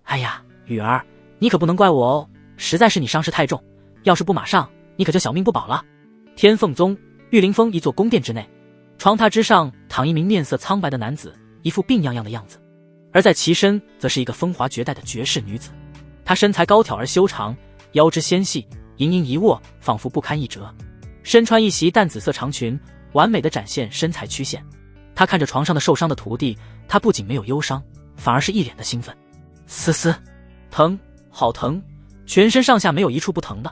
哎呀，雨儿，你可不能怪我哦，实在是你伤势太重，要是不马上，你可就小命不保了。天凤宗玉凌峰一座宫殿之内，床榻之上躺一名面色苍白的男子，一副病怏怏的样子，而在其身则是一个风华绝代的绝世女子。她身材高挑而修长，腰肢纤细，盈盈一握，仿佛不堪一折。身穿一袭淡紫色长裙，完美的展现身材曲线。她看着床上的受伤的徒弟，她不仅没有忧伤，反而是一脸的兴奋。嘶嘶，疼，好疼，全身上下没有一处不疼的。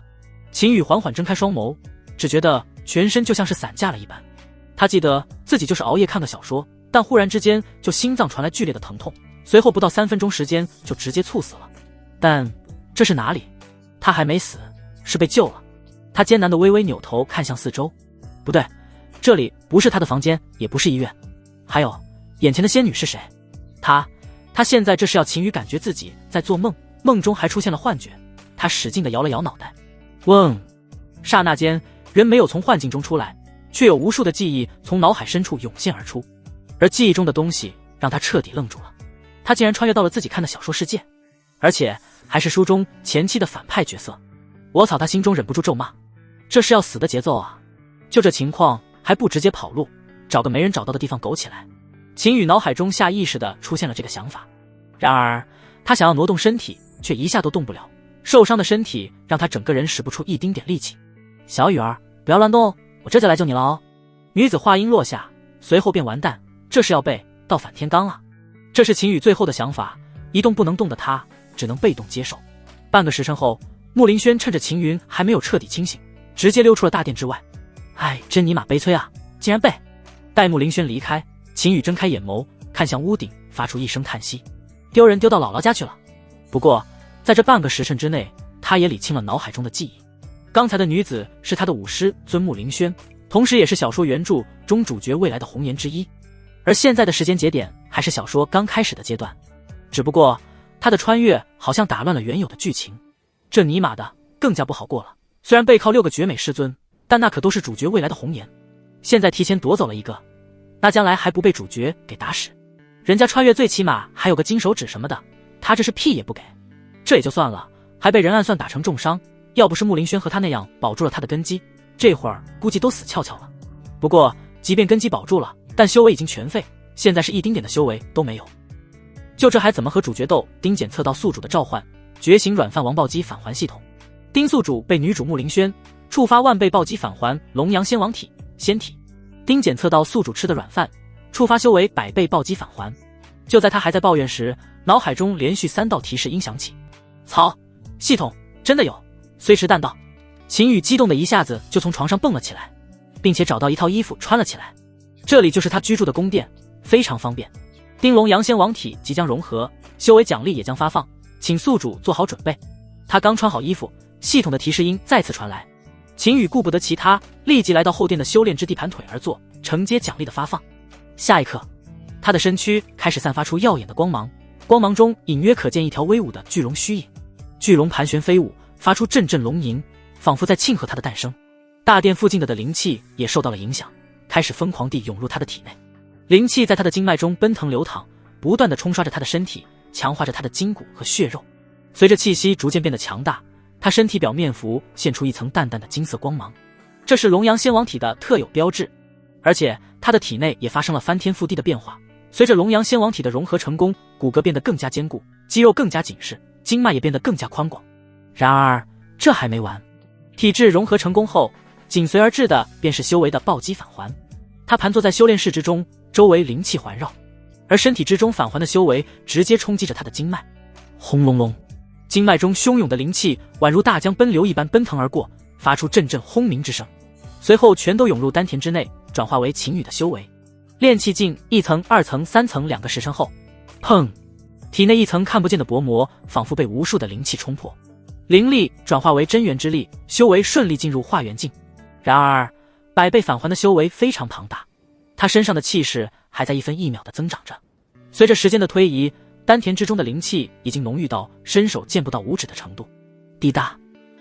秦羽缓缓睁开双眸，只觉得全身就像是散架了一般。他记得自己就是熬夜看个小说，但忽然之间就心脏传来剧烈的疼痛，随后不到3分钟时间就直接猝死了。但这是哪里？他还没死，是被救了。他艰难地微微扭头看向四周，不对，这里不是他的房间，也不是医院。还有，眼前的仙女是谁？他现在这是要秦羽感觉自己在做梦，梦中还出现了幻觉。他使劲地摇了摇脑袋，嗡！刹那间，人没有从幻境中出来，却有无数的记忆从脑海深处涌现而出，而记忆中的东西让他彻底愣住了。他竟然穿越到了自己看的小说世界，而且还是书中前期的反派角色。我操！他心中忍不住咒骂，这是要死的节奏啊！就这情况还不直接跑路，找个没人找到的地方苟起来。秦羽脑海中下意识地出现了这个想法，然而他想要挪动身体，却一下都动不了。受伤的身体让他整个人使不出一丁点力气。小雨儿，不要乱动哦，我这就来救你了哦。女子话音落下，随后便完蛋，这是要被倒反天罡啊！这是秦羽最后的想法，一动不能动的他只能被动接受。半个时辰后，穆林轩趁着秦云还没有彻底清醒，直接溜出了大殿之外。哎，真尼玛悲催啊，竟然被……待穆林轩离开，秦羽睁开眼眸，看向屋顶，发出一声叹息：丢人丢到姥姥家去了。不过在这半个时辰之内，他也理清了脑海中的记忆。刚才的女子是他的武师尊穆凌轩，同时也是小说原著中主角未来的红颜之一。而现在的时间节点还是小说刚开始的阶段，只不过他的穿越好像打乱了原有的剧情，这尼玛的更加不好过了。虽然背靠6个绝美师尊，但那可都是主角未来的红颜，现在提前夺走了一个，那将来还不被主角给打死？人家穿越最起码还有个金手指什么的，他这是屁也不给。这也就算了，还被人暗算打成重伤，要不是穆林轩和他那样保住了他的根基，这会儿估计都死翘翘了。不过即便根基保住了，但修为已经全废，现在是一丁点的修为都没有。就这还怎么和主角斗？丁检测到宿主的召唤，觉醒软饭王暴击返还系统。丁宿主被女主穆凌轩触发万倍暴击返还龙阳仙王体仙体。丁检测到宿主吃的软饭，触发修为100倍暴击返还。就在他还在抱怨时，脑海中连续3道提示音响起。操，系统真的有！虽迟但到。秦羽激动的一下子就从床上蹦了起来，并且找到一套衣服穿了起来。这里就是他居住的宫殿，非常方便。丁龙阳仙王体即将融合，修为奖励也将发放，请宿主做好准备。他刚穿好衣服，系统的提示音再次传来。秦羽顾不得其他，立即来到后殿的修炼之地盘腿而坐，承接奖励的发放。下一刻，他的身躯开始散发出耀眼的光芒，光芒中隐约可见一条威武的巨龙虚影。巨龙盘旋飞舞，发出阵阵龙吟，仿佛在庆贺他的诞生。大殿附近的灵气也受到了影响，开始疯狂地涌入他的体内。灵气在他的经脉中奔腾流淌，不断地冲刷着他的身体，强化着他的筋骨和血肉。随着气息逐渐变得强大，他身体表面浮现出一层淡淡的金色光芒，这是龙阳仙王体的特有标志。而且他的体内也发生了翻天覆地的变化，随着龙阳仙王体的融合成功，骨骼变得更加坚固，肌肉更加紧实，经脉也变得更加宽广。然而这还没完，体质融合成功后，紧随而至的便是修为的暴击返还。他盘坐在修炼室之中，周围灵气环绕，而身体之中返还的修为直接冲击着他的经脉。轰隆隆，经脉中汹涌的灵气宛如大江奔流一般奔腾而过，发出阵阵轰鸣之声，随后全都涌入丹田之内，转化为秦羽的修为。炼气境1层、2层、3层2个时辰后，砰！体内一层看不见的薄膜仿佛被无数的灵气冲破，灵力转化为真元之力，修为顺利进入化元境。然而100倍返还的修为非常庞大，他身上的气势还在1分1秒的增长着。随着时间的推移，丹田之中的灵气已经浓郁到伸手见不到五指的程度。滴答，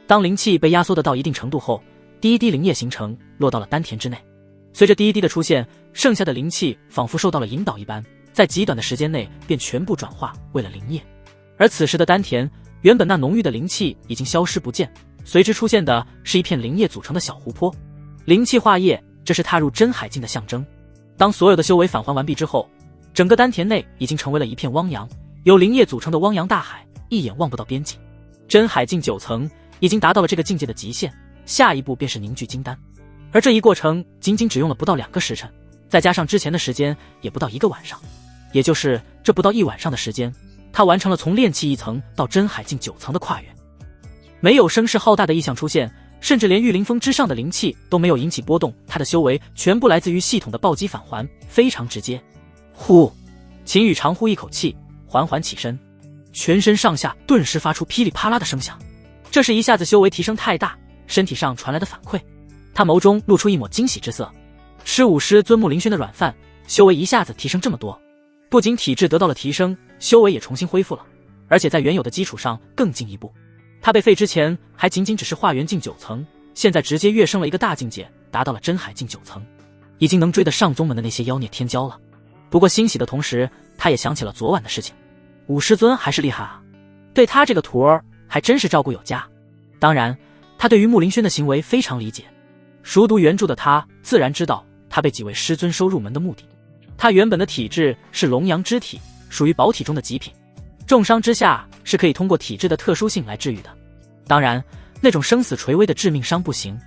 当灵气被压缩得到一定程度后，第一滴灵液形成，落到了丹田之内。随着第一滴的出现，剩下的灵气仿佛受到了引导一般，在极短的时间内便全部转化为了灵液。而此时的丹田，原本那浓郁的灵气已经消失不见，随之出现的是一片灵液组成的小湖泊。灵气化液，这是踏入真海境的象征。当所有的修为返还完毕之后，整个丹田内已经成为了一片汪洋，由灵液组成的汪洋大海，一眼望不到边际。真海境9层已经达到了这个境界的极限，下一步便是凝聚金丹。而这一过程仅仅只用了不到2个时辰，再加上之前的时间也不到1个晚上，也就是这不到1晚上的时间，他完成了从炼气1层到真海境9层的跨越。没有声势浩大的异象出现，甚至连玉灵峰之上的灵气都没有引起波动，他的修为全部来自于系统的暴击返还，非常直接。呼，秦羽长呼一口气，缓缓起身，全身上下顿时发出噼里啪啦的声响。这是一下子修为提升太大，身体上传来的反馈。他眸中露出一抹惊喜之色，吃武师尊木林轩的软饭，修为一下子提升这么多，不仅体质得到了提升，修为也重新恢复了，而且在原有的基础上更进一步。他被废之前还仅仅只是化元境9层，现在直接跃升了一个大境界，达到了真海境9层，已经能追得上宗门的那些妖孽天骄了。不过欣喜的同时，他也想起了昨晚的事情，武师尊还是厉害啊，对他这个徒儿还真是照顾有加。当然，他对于木林轩的行为非常理解，熟读原著的他自然知道他被几位师尊收入门的目的。他原本的体质是龙阳之体，属于宝体中的极品，重伤之下是可以通过体质的特殊性来治愈的。当然，那种生死垂危的致命伤不行，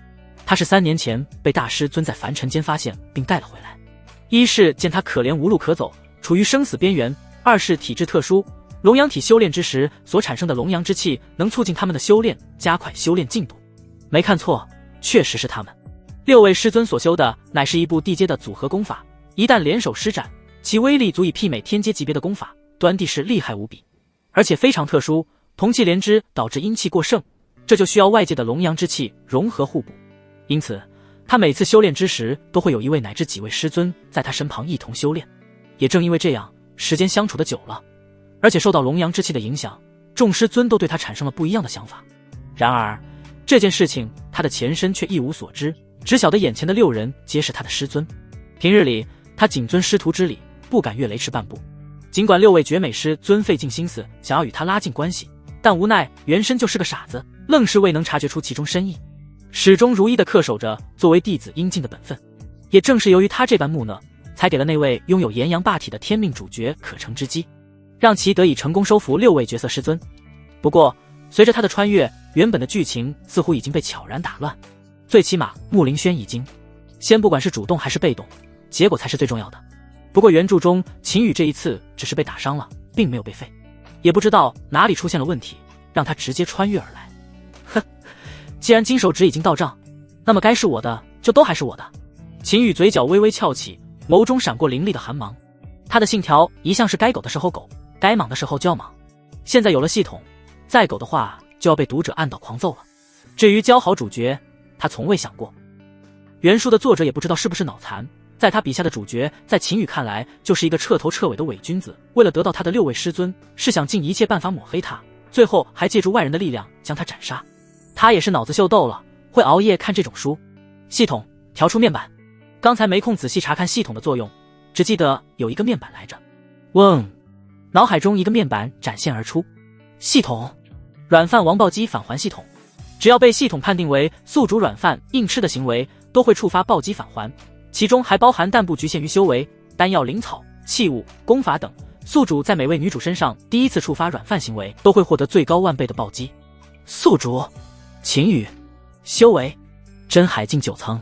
他是3年前被大师尊在凡尘间发现并带了回来。一是见他可怜无路可走，处于生死边缘；二是体质特殊，龙阳体修炼之时所产生的龙阳之气能促进他们的修炼，加快修炼进度。没看错，确实是他们。6位师尊所修的乃是一部地阶的组合功法，一旦联手施展，其威力足以媲美天阶级别的功法，端地是厉害无比，而且非常特殊，同气连枝导致阴气过剩，这就需要外界的龙阳之气融合互补。因此他每次修炼之时都会有1位乃至几位师尊在他身旁一同修炼。也正因为这样，时间相处的久了，而且受到龙阳之气的影响，众师尊都对他产生了不一样的想法。然而这件事情他的前身却一无所知，只晓得眼前的6人皆是他的师尊。平日里他谨遵师徒之礼，不敢越雷池半步。尽管6位绝美师尊费尽心思想要与他拉近关系，但无奈原身就是个傻子，愣是未能察觉出其中深意，始终如一地恪守着作为弟子应尽的本分。也正是由于他这般木讷，才给了那位拥有炎阳霸体的天命主角可乘之机，让其得以成功收服6位角色师尊。不过随着他的穿越，原本的剧情似乎已经被悄然打乱。最起码木林轩已经先不管是主动还是被动，结果才是最重要的。不过原著中秦羽这一次只是被打伤了，并没有被废，也不知道哪里出现了问题，让他直接穿越而来。哼，既然金手指已经到账，那么该是我的就都还是我的。秦羽嘴角微微翘起，眸中闪过凌厉的寒芒。他的信条一向是该苟的时候苟，该莽的时候就要莽，现在有了系统，再苟的话就要被读者按倒狂揍了。至于教好主角，他从未想过。原书的作者也不知道是不是脑残，在他笔下的主角在秦羽看来就是一个彻头彻尾的伪君子，为了得到他的6位师尊，是想尽一切办法抹黑他，最后还借助外人的力量将他斩杀。他也是脑子秀逗了，会熬夜看这种书。系统调出面板，刚才没空仔细查看系统的作用，只记得有一个面板来着。嗡，脑海中一个面板展现而出。系统软饭王暴击返还系统，只要被系统判定为宿主软饭硬吃的行为，都会触发暴击返还，其中还包含但不局限于修为、丹药、灵草、器物、功法等。宿主在每位女主身上第一次触发软饭行为，都会获得最高10000倍的暴击。宿主秦羽，修为真海境9层，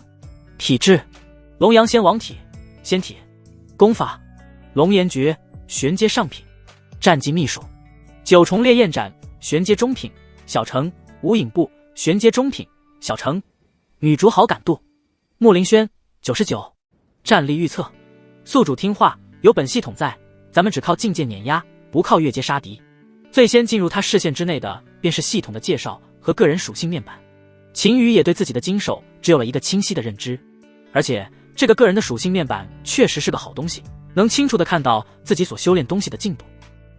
体质龙阳仙王体仙体，功法龙炎诀玄阶上品，战绩秘术9重烈焰斩玄阶中品小成，无影步玄阶中品小成。女主好感度木林轩99，战力预测宿主听话，有本系统在，咱们只靠境界碾压，不靠越阶杀敌。最先进入他视线之内的便是系统的介绍和个人属性面板。秦羽也对自己的经手只有了一个清晰的认知，而且这个个人的属性面板确实是个好东西，能清楚地看到自己所修炼东西的进度。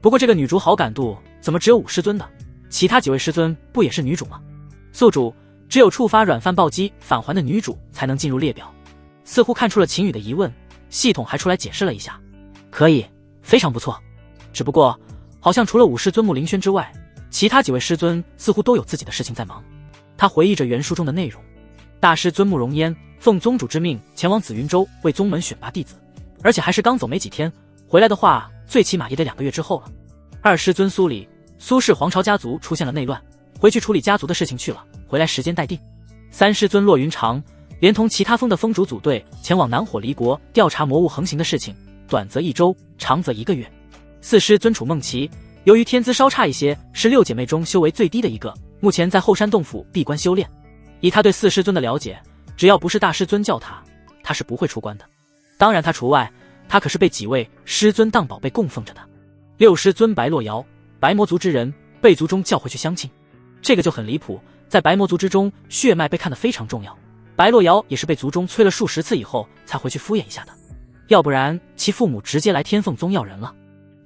不过这个女主好感度怎么只有5师尊的？其他几位师尊不也是女主吗？宿主只有触发软饭暴击返还的女主才能进入列表。似乎看出了秦羽的疑问，系统还出来解释了一下。可以，非常不错。只不过好像除了武师尊穆凌轩之外，其他几位师尊似乎都有自己的事情在忙。他回忆着原书中的内容：大师尊穆容焉奉宗主之命前往紫云州为宗门选拔弟子，而且还是刚走没几天，回来的话最起码也得2个月之后了。二师尊苏礼，苏氏皇朝家族出现了内乱，回去处理家族的事情去了，回来时间待定。三师尊骆云长连同其他封的封主组队前往南火离国调查魔物横行的事情，短则1周，长则1个月。四师尊楚梦琪，由于天资稍差一些，是6姐妹中修为最低的一个，目前在后山洞府闭关修炼。以他对四师尊的了解，只要不是大师尊叫他是不会出关的。当然他除外，他可是被几位师尊当宝贝供奉着的。六师尊白洛瑶，白魔族之人，被族中叫回去相亲。这个就很离谱，在白魔族之中，血脉被看得非常重要。白洛瑶也是被族中催了数十次以后才回去敷衍一下的，要不然其父母直接来天凤宗要人了。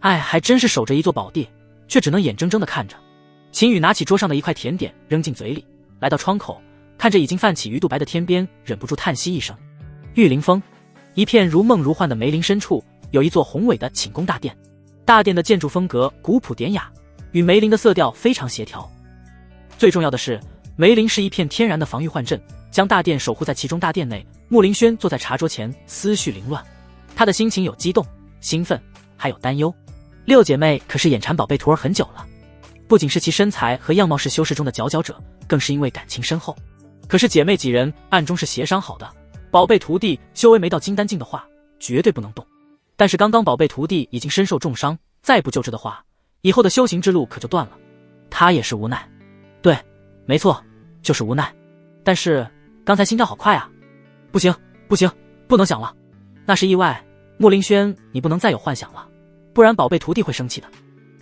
哎，还真是守着一座宝地，却只能眼睁睁地看着。秦羽拿起桌上的一块甜点扔进嘴里，来到窗口，看着已经泛起鱼肚白的天边，忍不住叹息一声。玉灵峰，一片如梦如幻的梅林深处，有一座宏伟的寝宫大殿。大殿的建筑风格古朴典雅，与梅林的色调非常协调。最重要的是，梅林是一片天然的防御幻阵，将大殿守护在其中。大殿内，穆凌轩坐在茶桌前，思绪凌乱。他的心情有激动、兴奋，还有担忧。六姐妹可是眼馋宝贝徒儿很久了，不仅是其身材和样貌是修士中的佼佼者，更是因为感情深厚。可是姐妹几人暗中是协商好的，宝贝徒弟修为没到金丹境的话，绝对不能动。但是刚刚宝贝徒弟已经身受重伤，再不救治的话，以后的修行之路可就断了。他也是无奈。对，没错，就是无奈。但是刚才心跳好快啊！不行，不能想了，那是意外。穆凌轩，你不能再有幻想了，不然宝贝徒弟会生气的。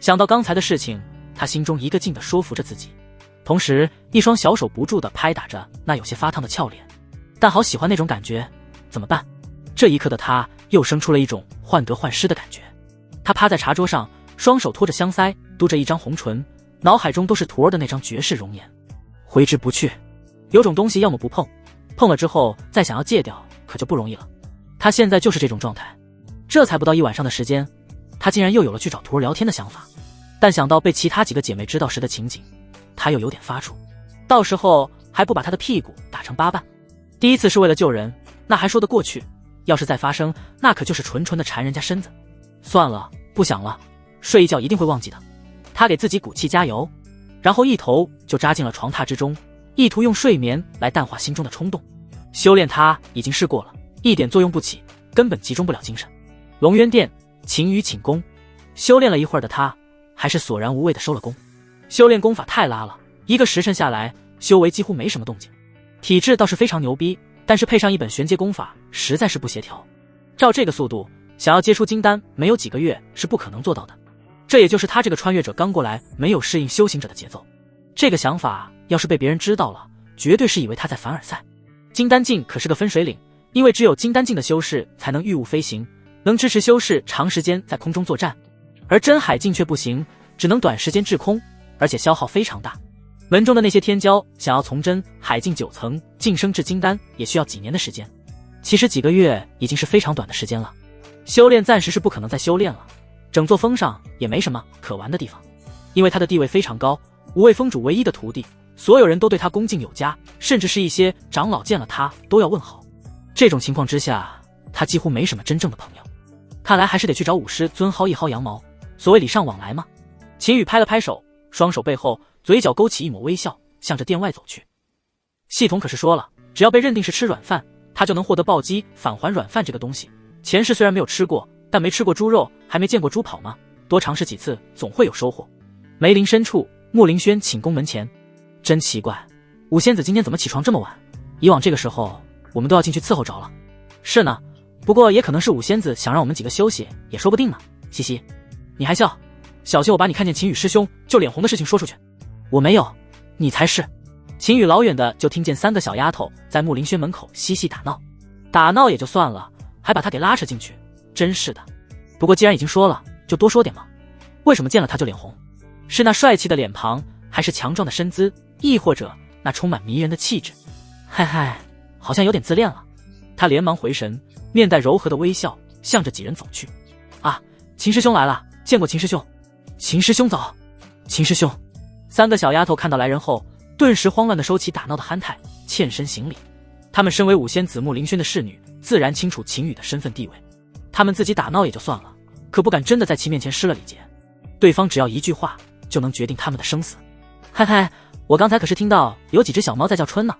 想到刚才的事情，他心中一个劲地说服着自己，同时一双小手不住地拍打着那有些发烫的俏脸。但好喜欢那种感觉，怎么办？这一刻的他又生出了一种患得患失的感觉。他趴在茶桌上，双手托着香腮，嘟着一张红唇，脑海中都是徒儿的那张绝世容颜，挥之不去。有种东西要么不碰，碰了之后再想要戒掉可就不容易了。他现在就是这种状态。这才不到1晚上的时间，他竟然又有了去找徒儿聊天的想法。但想到被其他几个姐妹知道时的情景，他又有点发怵，到时候还不把他的屁股打成8瓣。第一次是为了救人，那还说得过去，要是再发生，那可就是纯纯的缠人家身子。算了，不想了，睡一觉一定会忘记的。他给自己鼓气加油，然后一头就扎进了床榻之中，意图用睡眠来淡化心中的冲动。修炼他已经试过了，一点作用不起，根本集中不了精神。龙渊殿，秦羽寝宫，修炼了一会儿的他，还是索然无味的收了功。修炼功法太拉了，1个时辰下来，修为几乎没什么动静。体质倒是非常牛逼，但是配上一本玄阶功法，实在是不协调。照这个速度，想要接出金丹，没有几个月是不可能做到的。这也就是他这个穿越者刚过来，没有适应修行者的节奏。这个想法要是被别人知道了，绝对是以为他在凡尔赛。金丹境可是个分水岭，因为只有金丹境的修士才能御物飞行，能支持修士长时间在空中作战，而真海境却不行，只能短时间滞空，而且消耗非常大。门中的那些天骄想要从真海境9层晋升至金丹，也需要几年的时间。其实几个月已经是非常短的时间了。修炼暂时是不可能再修炼了，整座峰上也没什么可玩的地方，因为他的地位非常高，5位峰主唯一的徒弟，所有人都对他恭敬有加，甚至是一些长老见了他都要问好。这种情况之下，他几乎没什么真正的朋友。看来还是得去找武师尊薅一薅羊毛，所谓礼尚往来嘛。秦羽拍了拍手，双手背后，嘴角勾起一抹微笑，向着殿外走去。系统可是说了，只要被认定是吃软饭，他就能获得暴击返还软饭这个东西。前世虽然没有吃过，但没吃过猪肉，还没见过猪跑吗？多尝试几次，总会有收获。梅林深处，穆凌轩寝宫门前，真奇怪，五仙子今天怎么起床这么晚？以往这个时候，我们都要进去伺候着了。是呢，不过也可能是五仙子想让我们几个休息，也说不定呢。嘻嘻，你还笑？小心我把你看见秦羽师兄就脸红的事情说出去。我没有，你才是。秦羽老远的就听见3个小丫头在穆凌轩门口嬉戏打闹，打闹也就算了，还把他给拉扯进去，真是的。不过既然已经说了，就多说点嘛。为什么见了他就脸红？是那帅气的脸庞，还是强壮的身姿，亦或者那充满迷人的气质？嗨嗨，好像有点自恋了。他连忙回神，面带柔和的微笑，向着几人走去。啊，秦师兄来了，见过秦师兄。秦师兄早。秦师兄。三个小丫头看到来人后，顿时慌乱地收起打闹的憨态，欠身行礼。她们身为五仙子穆凌轩的侍女，自然清楚秦羽的身份地位。她们自己打闹也就算了，可不敢真的在其面前失了礼节。对方只要一句话，就能决定他们的生死。嗨嗨，我刚才可是听到有几只小猫在叫春呢，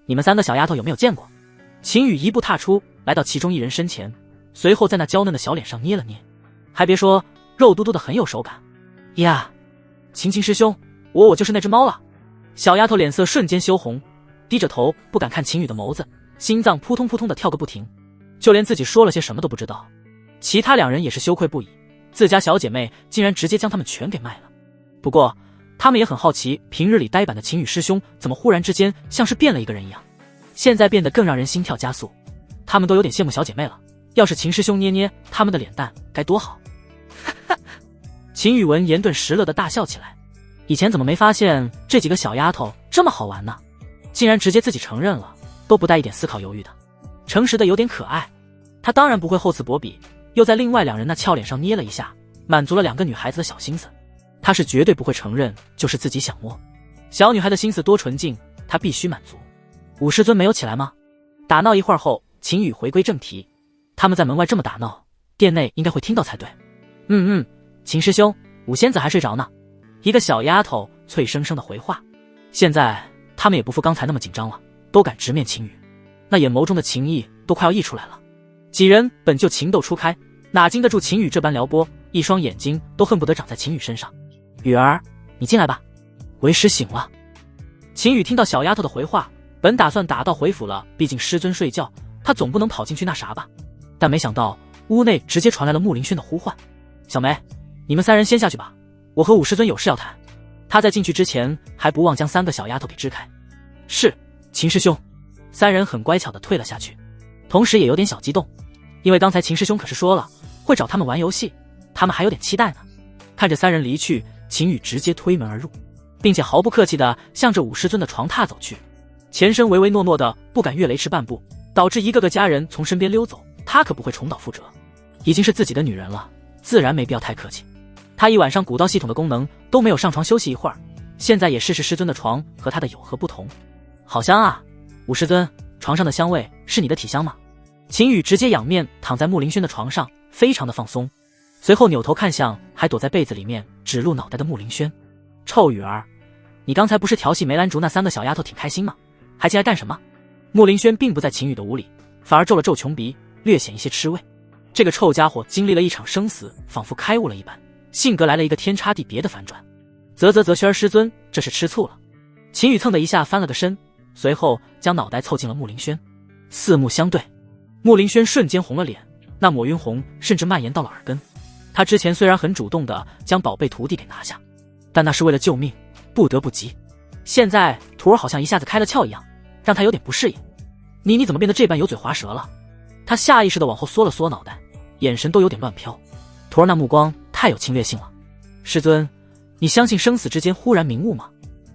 你们三个小丫头有没有见过？秦羽一步踏出，来到其中一人身前，随后在那娇嫩的小脸上捏了捏，还别说，肉嘟嘟的很有手感。呀，秦师兄，我就是那只猫了。小丫头脸色瞬间羞红，低着头不敢看秦羽的眸子，心脏扑通扑通的跳个不停，就连自己说了些什么都不知道。其他两人也是羞愧不已，自家小姐妹竟然直接将他们全给卖了。不过他们也很好奇，平日里呆板的秦羽师兄怎么忽然之间像是变了一个人一样，现在变得更让人心跳加速。他们都有点羡慕小姐妹了，要是秦师兄捏捏他们的脸蛋该多好。秦羽闻言顿时乐得大笑起来，以前怎么没发现这几个小丫头这么好玩呢？竟然直接自己承认了，都不带一点思考犹豫的，诚实的有点可爱。他当然不会厚此薄彼，又在另外两人那俏脸上捏了一下，满足了两个女孩子的小心思。他是绝对不会承认就是自己想摸，小女孩的心思多纯净，他必须满足。武师尊没有起来吗？打闹一会儿后，秦羽回归正题。他们在门外这么打闹，店内应该会听到才对。秦师兄，五仙子还睡着呢。一个小丫头脆生生的回话。现在他们也不复刚才那么紧张了，都敢直面秦羽，那眼眸中的情意都快要溢出来了。几人本就情窦初开，哪经得住秦羽这般撩拨，一双眼睛都恨不得长在秦羽身上。羽儿，你进来吧，为师醒了。秦羽听到小丫头的回话，本打算打道回府了，毕竟师尊睡觉，他总不能跑进去那啥吧。但没想到屋内直接传来了穆凌轩的呼唤：小梅，你们三人先下去吧，我和武师尊有事要谈。他在进去之前还不忘将三个小丫头给支开。是，秦师兄。三人很乖巧地退了下去，同时也有点小激动，因为刚才秦师兄可是说了会找他们玩游戏，他们还有点期待呢。看着三人离去，秦羽直接推门而入，并且毫不客气地向着武师尊的床榻走去，前身唯唯诺诺的不敢越雷池半步，导致一个个家人从身边溜走，他可不会重蹈覆辙。已经是自己的女人了，自然没必要太客气。他一晚上古道系统的功能都没有上床休息一会儿，现在也试试师尊的床和他的有何不同。好香啊，武师尊，床上的香味是你的体香吗？秦羽直接仰面躺在穆凌轩的床上，非常的放松，随后扭头看向还躲在被子里面只露脑袋的穆凌轩。臭羽儿，你刚才不是调戏梅兰竹那三个小丫头挺开心吗？还进来干什么？穆凌轩并不在秦羽的屋里，反而皱了皱穷鼻，略显一些吃味。这个臭家伙经历了一场生死，仿佛开悟了一般，性格来了一个天差地别的反转。啧，轩儿师尊这是吃醋了。秦羽蹭的一下翻了个身，随后将脑袋凑近了穆凌轩，四目相对。穆凌轩瞬间红了脸，那抹晕红甚至蔓延到了耳根。他之前虽然很主动的将宝贝徒弟给拿下，但那是为了救命，不得不急。现在徒儿好像一下子开了窍一样，让他有点不适应。你怎么变得这般油嘴滑舌了？他下意识的往后缩了缩脑袋，眼神都有点乱飘。徒儿那目光太有侵略性了。师尊，你相信生死之间忽然明悟吗？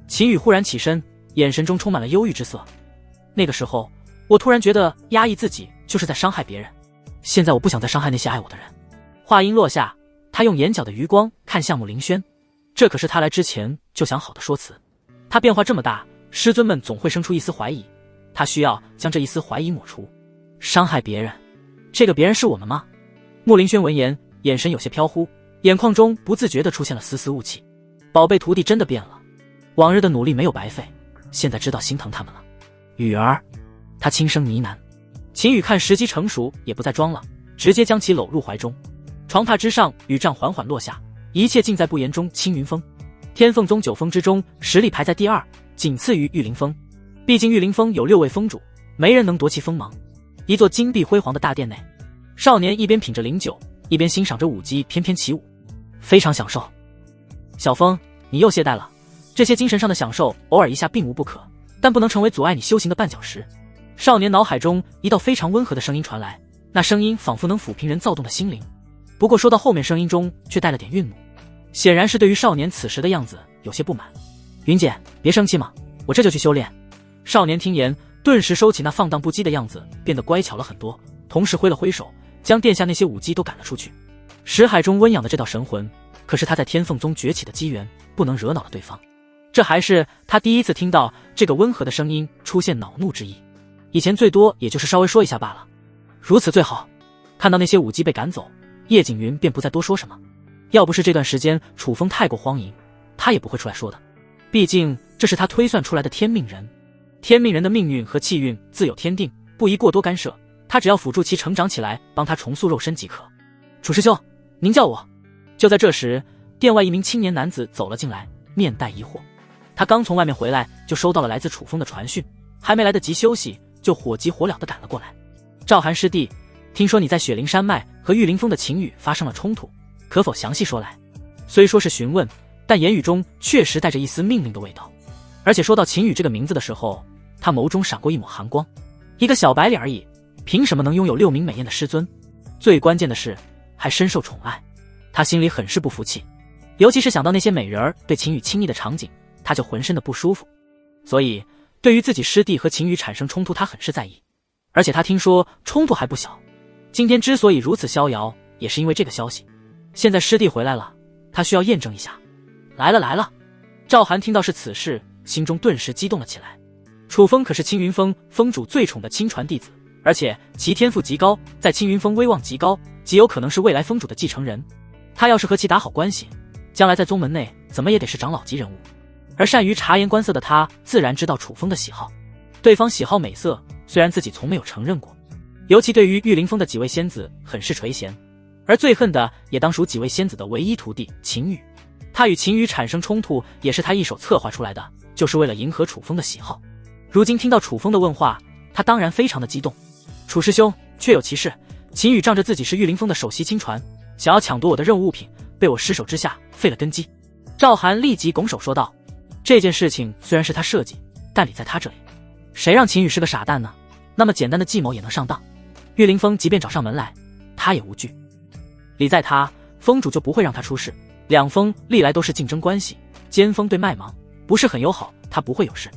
秦羽忽然起身，眼神中充满了忧郁之色。那个时候我突然觉得压抑自己就是在伤害别人，现在我不想再伤害那些爱我的人。话音落下，他用眼角的余光看向穆凌轩，这可是他来之前就想好的说辞。他变化这么大，师尊们总会生出一丝怀疑，他需要将这一丝怀疑抹除。伤害别人，这个别人是我们吗？穆凌轩闻言，眼神有些飘忽，眼眶中不自觉地出现了丝丝雾气。宝贝徒弟真的变了，往日的努力没有白费，现在知道心疼他们了。羽儿，他轻声呢喃。秦羽看时机成熟，也不再装了，直接将其搂入怀中。床榻之上，雨帐缓缓落下，一切尽在不言中。青云峰，天凤宗9峰之中，实力排在第2，仅次于玉灵峰。毕竟玉灵峰有6位峰主，没人能夺其锋芒。一座金碧辉煌的大殿内，少年一边品着灵酒，一边欣赏着舞姬翩翩起舞，非常享受。小峰，你又懈怠了，这些精神上的享受偶尔一下并无不可，但不能成为阻碍你修行的绊脚石。少年脑海中一道非常温和的声音传来，那声音仿佛能抚平人躁动的心灵。不过说到后面，声音中却带了点愠怒，显然是对于少年此时的样子有些不满。云姐，别生气嘛，我这就去修炼。少年听言，顿时收起那放荡不羁的样子，变得乖巧了很多，同时挥了挥手，将殿下那些舞姬都赶了出去。识海中温养的这道神魂，可是他在天凤宗崛起的机缘，不能惹恼了对方。这还是他第一次听到这个温和的声音出现恼怒之意，以前最多也就是稍微说一下罢了。如此最好。看到那些舞姬被赶走，叶景云便不再多说什么。要不是这段时间楚风太过荒淫，他也不会出来说的。毕竟这是他推算出来的天命人，天命人的命运和气运自有天定，不宜过多干涉，他只要辅助其成长起来，帮他重塑肉身即可。楚师兄，您叫我。就在这时，殿外一名青年男子走了进来，面带疑惑。他刚从外面回来，就收到了来自楚风的传讯，还没来得及休息，就火急火燎地赶了过来。赵寒师弟，听说你在雪灵山脉和玉灵峰的秦羽发生了冲突，可否详细说来？虽说是询问，但言语中确实带着一丝命令的味道。而且说到秦羽这个名字的时候，他眸中闪过一抹寒光。一个小白脸而已，凭什么能拥有6名美艳的师尊？最关键的是，还深受宠爱。他心里很是不服气，尤其是想到那些美人儿对秦羽亲昵的场景，他就浑身的不舒服。所以对于自己师弟和秦羽产生冲突，他很是在意。而且他听说冲突还不小，今天之所以如此逍遥，也是因为这个消息。现在师弟回来了，他需要验证一下。来了来了。赵寒听到是此事，心中顿时激动了起来。楚风可是青云峰峰主最宠的亲传弟子，而且其天赋极高，在青云峰威望极高，极有可能是未来峰主的继承人。他要是和其打好关系，将来在宗门内怎么也得是长老级人物。而善于察言观色的他，自然知道楚风的喜好。对方喜好美色，虽然自己从没有承认过，尤其对于玉灵峰的几位仙子很是垂涎，而最恨的也当属几位仙子的唯一徒弟秦羽。他与秦羽产生冲突，也是他一手策划出来的，就是为了迎合楚风的喜好。如今听到楚风的问话，他当然非常的激动。楚师兄，确有其事，秦羽仗着自己是玉灵峰的首席亲传，想要抢夺我的任务物品，被我失手之下废了根基。赵寒立即拱手说道，这件事情虽然是他设计，但理在他这里，谁让秦羽是个傻蛋呢？那么简单的计谋也能上当，玉灵峰即便找上门来，他也无惧。理在他，峰主就不会让他出事。两峰历来都是竞争关系，尖峰对麦芒不是很友好，他不会有事。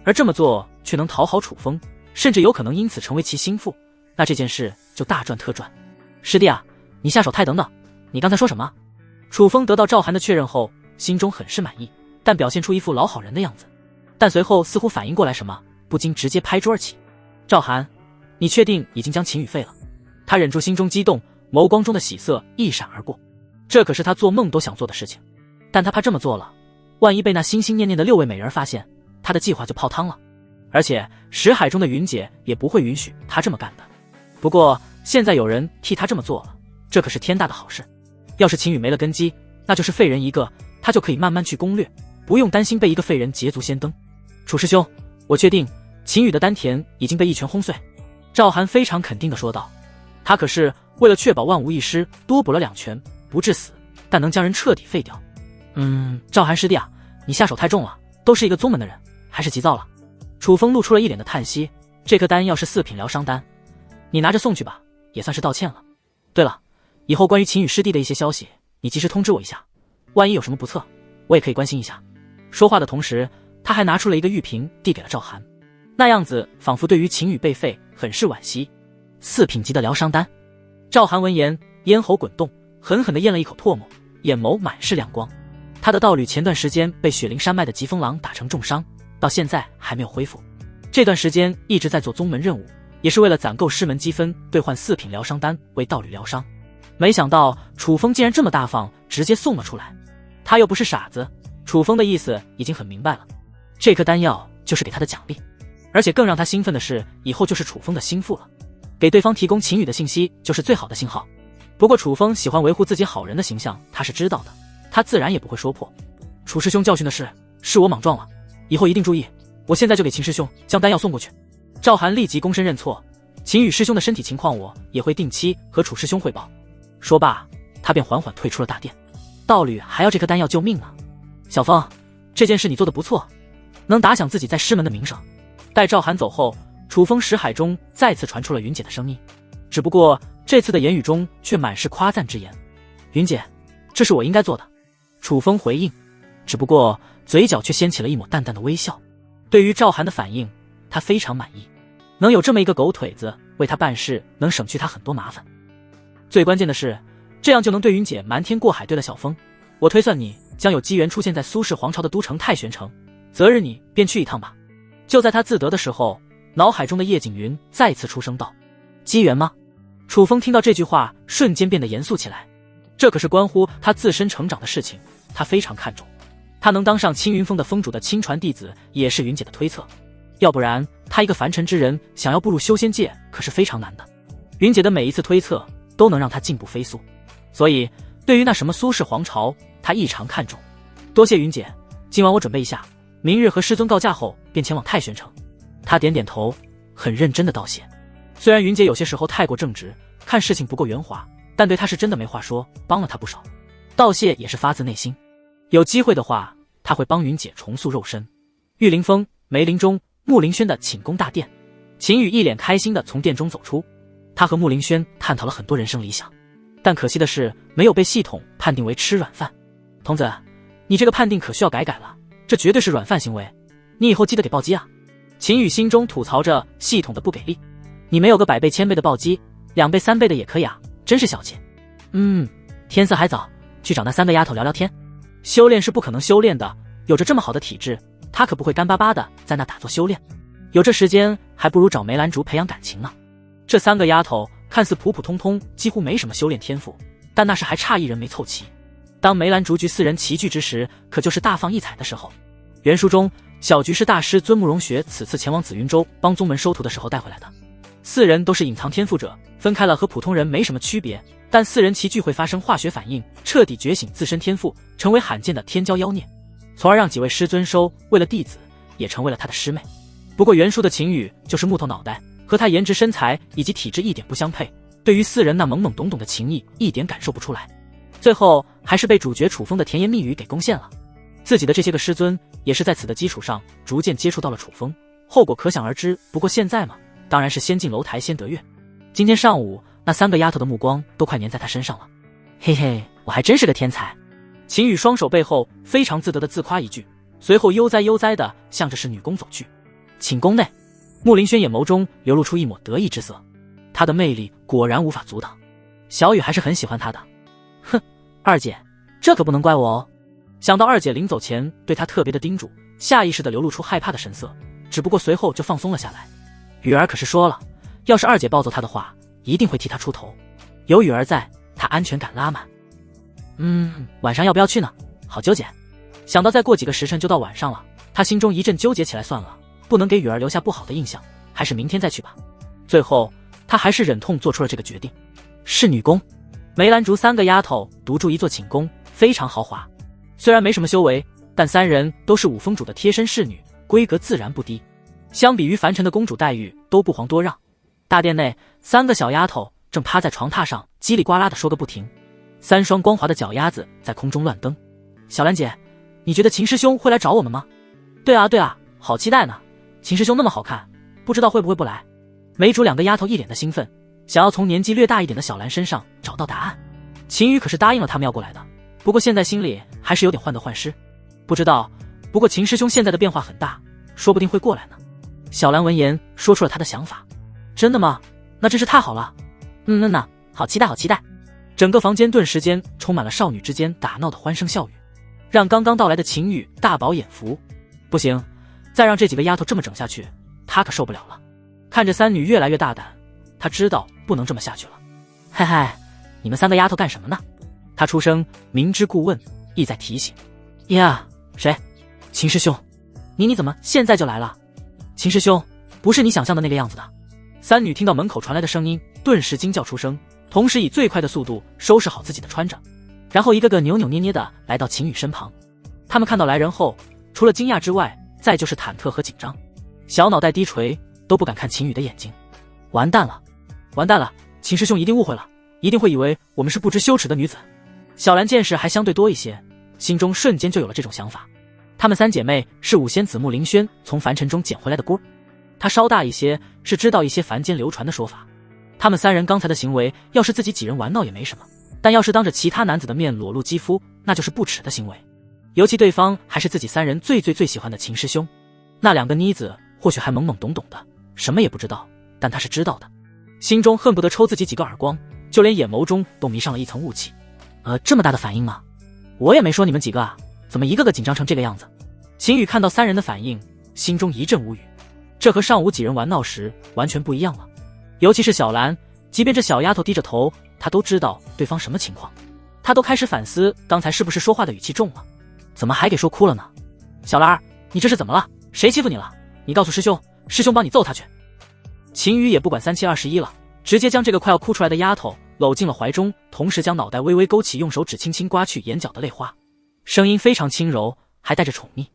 而这么做却能讨好楚风，甚至有可能因此成为其心腹，那这件事就大赚特赚。师弟啊，你下手太等等，你刚才说什么？楚风得到赵寒的确认后，心中很是满意，但表现出一副老好人的样子。但随后似乎反应过来什么，不禁直接拍桌而起。赵寒，你确定已经将秦羽废了？他忍住心中激动，眸光中的喜色一闪而过。这可是他做梦都想做的事情，但他怕这么做了，万一被那心心念念的6位美人发现，他的计划就泡汤了。而且识海中的云姐也不会允许他这么干的。不过现在有人替他这么做了，这可是天大的好事。要是秦羽没了根基，那就是废人一个，他就可以慢慢去攻略，不用担心被一个废人捷足先登。楚师兄，我确定秦羽的丹田已经被一拳轰碎。赵寒非常肯定地说道，他可是为了确保万无一失，多补了2拳，不致死，但能将人彻底废掉。赵寒师弟啊，你下手太重了，都是一个宗门的人，还是急躁了。楚风露出了一脸的叹息，这颗丹药是4品疗伤丹，你拿着送去吧，也算是道歉了。对了，以后关于秦羽师弟的一些消息，你及时通知我一下，万一有什么不测，我也可以关心一下。说话的同时，他还拿出了一个玉瓶递给了赵寒，那样子仿佛对于秦羽被废很是惋惜。4品级的疗伤丹。赵寒闻言，咽喉滚动，狠狠地咽了一口唾沫，眼眸满是亮光。他的道侣前段时间被雪灵山脉的疾风狼打成重伤，到现在还没有恢复。这段时间一直在做宗门任务，也是为了攒够师门积分兑换4品疗伤丹为道侣疗伤。没想到楚风竟然这么大方，直接送了出来。他又不是傻子，楚风的意思已经很明白了，这颗丹药就是给他的奖励。而且更让他兴奋的是，以后就是楚风的心腹了，给对方提供秦羽的信息就是最好的信号。不过楚风喜欢维护自己好人的形象，他是知道的，他自然也不会说破。楚师兄教训的是我莽撞了，以后一定注意，我现在就给秦师兄将丹药送过去。赵寒立即躬身认错，秦羽师兄的身体情况我也会定期和楚师兄汇报。说罢，他便缓缓退出了大殿。道侣还要这颗丹药救命呢。小风，这件事你做得不错，能打响自己在师门的名声。待赵寒走后，楚风识海中再次传出了云姐的声音，只不过这次的言语中却满是夸赞之言。云姐，这是我应该做的。楚风回应，只不过嘴角却掀起了一抹淡淡的微笑。对于赵寒的反应，他非常满意，能有这么一个狗腿子为他办事，能省去他很多麻烦。最关键的是，这样就能对云姐瞒天过海对了小风，我推算你将有机缘出现在苏氏皇朝的都城太玄城，择日你便去一趟吧。就在他自得的时候，脑海中的叶景云再次出声道：机缘吗？楚风听到这句话，瞬间变得严肃起来。这可是关乎他自身成长的事情，他非常看重。他能当上青云峰的峰主的亲传弟子，也是云姐的推测。要不然，他一个凡尘之人，想要步入修仙界，可是非常难的。云姐的每一次推测，都能让他进步飞速。所以，对于那什么苏氏皇朝，他异常看重。多谢云姐，今晚我准备一下，明日和师尊告假后，便前往太玄城。他点点头，很认真的道谢。虽然云姐有些时候太过正直，看事情不够圆滑，但对他是真的没话说，帮了他不少。道谢也是发自内心。有机会的话，他会帮云姐重塑肉身。玉凌峰、梅林中、穆凌轩的寝宫大殿，秦羽一脸开心的从殿中走出。他和穆凌轩探讨了很多人生理想，但可惜的是没有被系统判定为吃软饭。童子，你这个判定可需要改了，这绝对是软饭行为，你以后记得给暴击啊。秦羽心中吐槽着系统的不给力。你没有个100倍、1000倍的暴击，2倍、3倍的也可以啊，真是小气。天色还早，去找那3个丫头聊聊天。修炼是不可能修炼的，有着这么好的体质，他可不会干巴巴的在那打坐修炼。有这时间，还不如找梅兰竹培养感情呢。这3个丫头看似普普通通，几乎没什么修炼天赋，但那时还差一人没凑齐。当梅兰竹局4人齐聚之时，可就是大放异彩的时候。原书中，小局是大师尊慕容学此次前往紫云州帮宗门收徒的时候带回来的。4人都是隐藏天赋者，分开了和普通人没什么区别，但4人齐聚会发生化学反应，彻底觉醒自身天赋，成为罕见的天骄妖孽，从而让几位师尊收为了弟子，也成为了他的师妹。不过原书的秦羽就是木头脑袋，和他颜值身材以及体质一点不相配，对于4人那懵懵懂懂的情谊一点感受不出来，最后还是被主角楚风的甜言蜜语给攻陷了。自己的这些个师尊也是在此的基础上逐渐接触到了楚风，后果可想而知。不过现在嘛，当然是先进楼台先得月。今天上午那3个丫头的目光都快粘在他身上了。嘿嘿，我还真是个天才。秦羽双手背后非常自得的自夸一句，随后悠哉悠哉的向着侍女宫走去。寝宫内，穆林轩眼眸中流露出一抹得意之色，他的魅力果然无法阻挡。小雨还是很喜欢他的。哼，二姐，这可不能怪我哦。想到二姐临走前对他特别的叮嘱，下意识的流露出害怕的神色，只不过随后就放松了下来。雨儿可是说了，要是二姐抱走他的话，一定会替他出头。有雨儿在，他安全感拉满。晚上要不要去呢？好纠结。想到再过几个时辰就到晚上了，他心中一阵纠结起来。算了，不能给雨儿留下不好的印象，还是明天再去吧。最后他还是忍痛做出了这个决定。侍女宫，梅兰竹3个丫头独住一座寝宫，非常豪华。虽然没什么修为，但3人都是五峰主的贴身侍女，规格自然不低。相比于凡尘的公主待遇，都不遑多让。大殿内，3个小丫头正趴在床榻上叽里呱啦的说个不停，3双光滑的脚丫子在空中乱蹬。小兰姐，你觉得秦师兄会来找我们吗？对啊，好期待呢。秦师兄那么好看，不知道会不会不来。梅竹2个丫头一脸的兴奋，想要从年纪略大一点的小兰身上找到答案。秦羽可是答应了他们要过来的，不过现在心里还是有点患得患失。不知道，不过秦师兄现在的变化很大，说不定会过来呢。小兰闻言说出了她的想法。真的吗？那真是太好了。那好期待。整个房间顿时间充满了少女之间打闹的欢声笑语，让刚刚到来的秦羽大饱眼福。不行，再让这几个丫头这么整下去，他可受不了了。看着3女越来越大胆，他知道不能这么下去了。嗨，你们3个丫头干什么呢？他出声明知故问，意在提醒。呀，谁？秦师兄，你怎么现在就来了？秦师兄，不是你想象的那个样子的。3女听到门口传来的声音，顿时惊叫出声，同时以最快的速度收拾好自己的穿着，然后一个个扭扭捏捏的来到秦羽身旁。他们看到来人后，除了惊讶之外，再就是忐忑和紧张，小脑袋低垂，都不敢看秦羽的眼睛。完蛋了，秦师兄一定误会了，一定会以为我们是不知羞耻的女子。小兰见识还相对多一些，心中瞬间就有了这种想法。她们3姐妹是五仙子穆凌轩从凡尘中捡回来的锅，她稍大一些，是知道一些凡间流传的说法。他们3人刚才的行为，要是自己几人玩闹也没什么，但要是当着其他男子的面裸露肌肤，那就是不耻的行为。尤其对方还是自己3人最喜欢的秦师兄，那2个妮子或许还懵懵懂懂的，什么也不知道，但他是知道的，心中恨不得抽自己几个耳光，就连眼眸中都迷上了一层雾气。这么大的反应吗？我也没说你们几个啊，怎么一个个紧张成这个样子？秦宇看到三人的反应，心中一阵无语。这和上午几人玩闹时完全不一样了。尤其是小兰，即便这小丫头低着头，她都知道对方什么情况。她都开始反思刚才是不是说话的语气重了，怎么还给说哭了呢？小兰儿，你这是怎么了？谁欺负你了？你告诉师兄，师兄帮你揍他去。秦宇也不管3七21了，直接将这个快要哭出来的丫头搂进了怀中，同时将脑袋微微勾起，用手指轻轻刮去眼角的泪花，声音非常轻柔，还带着宠溺。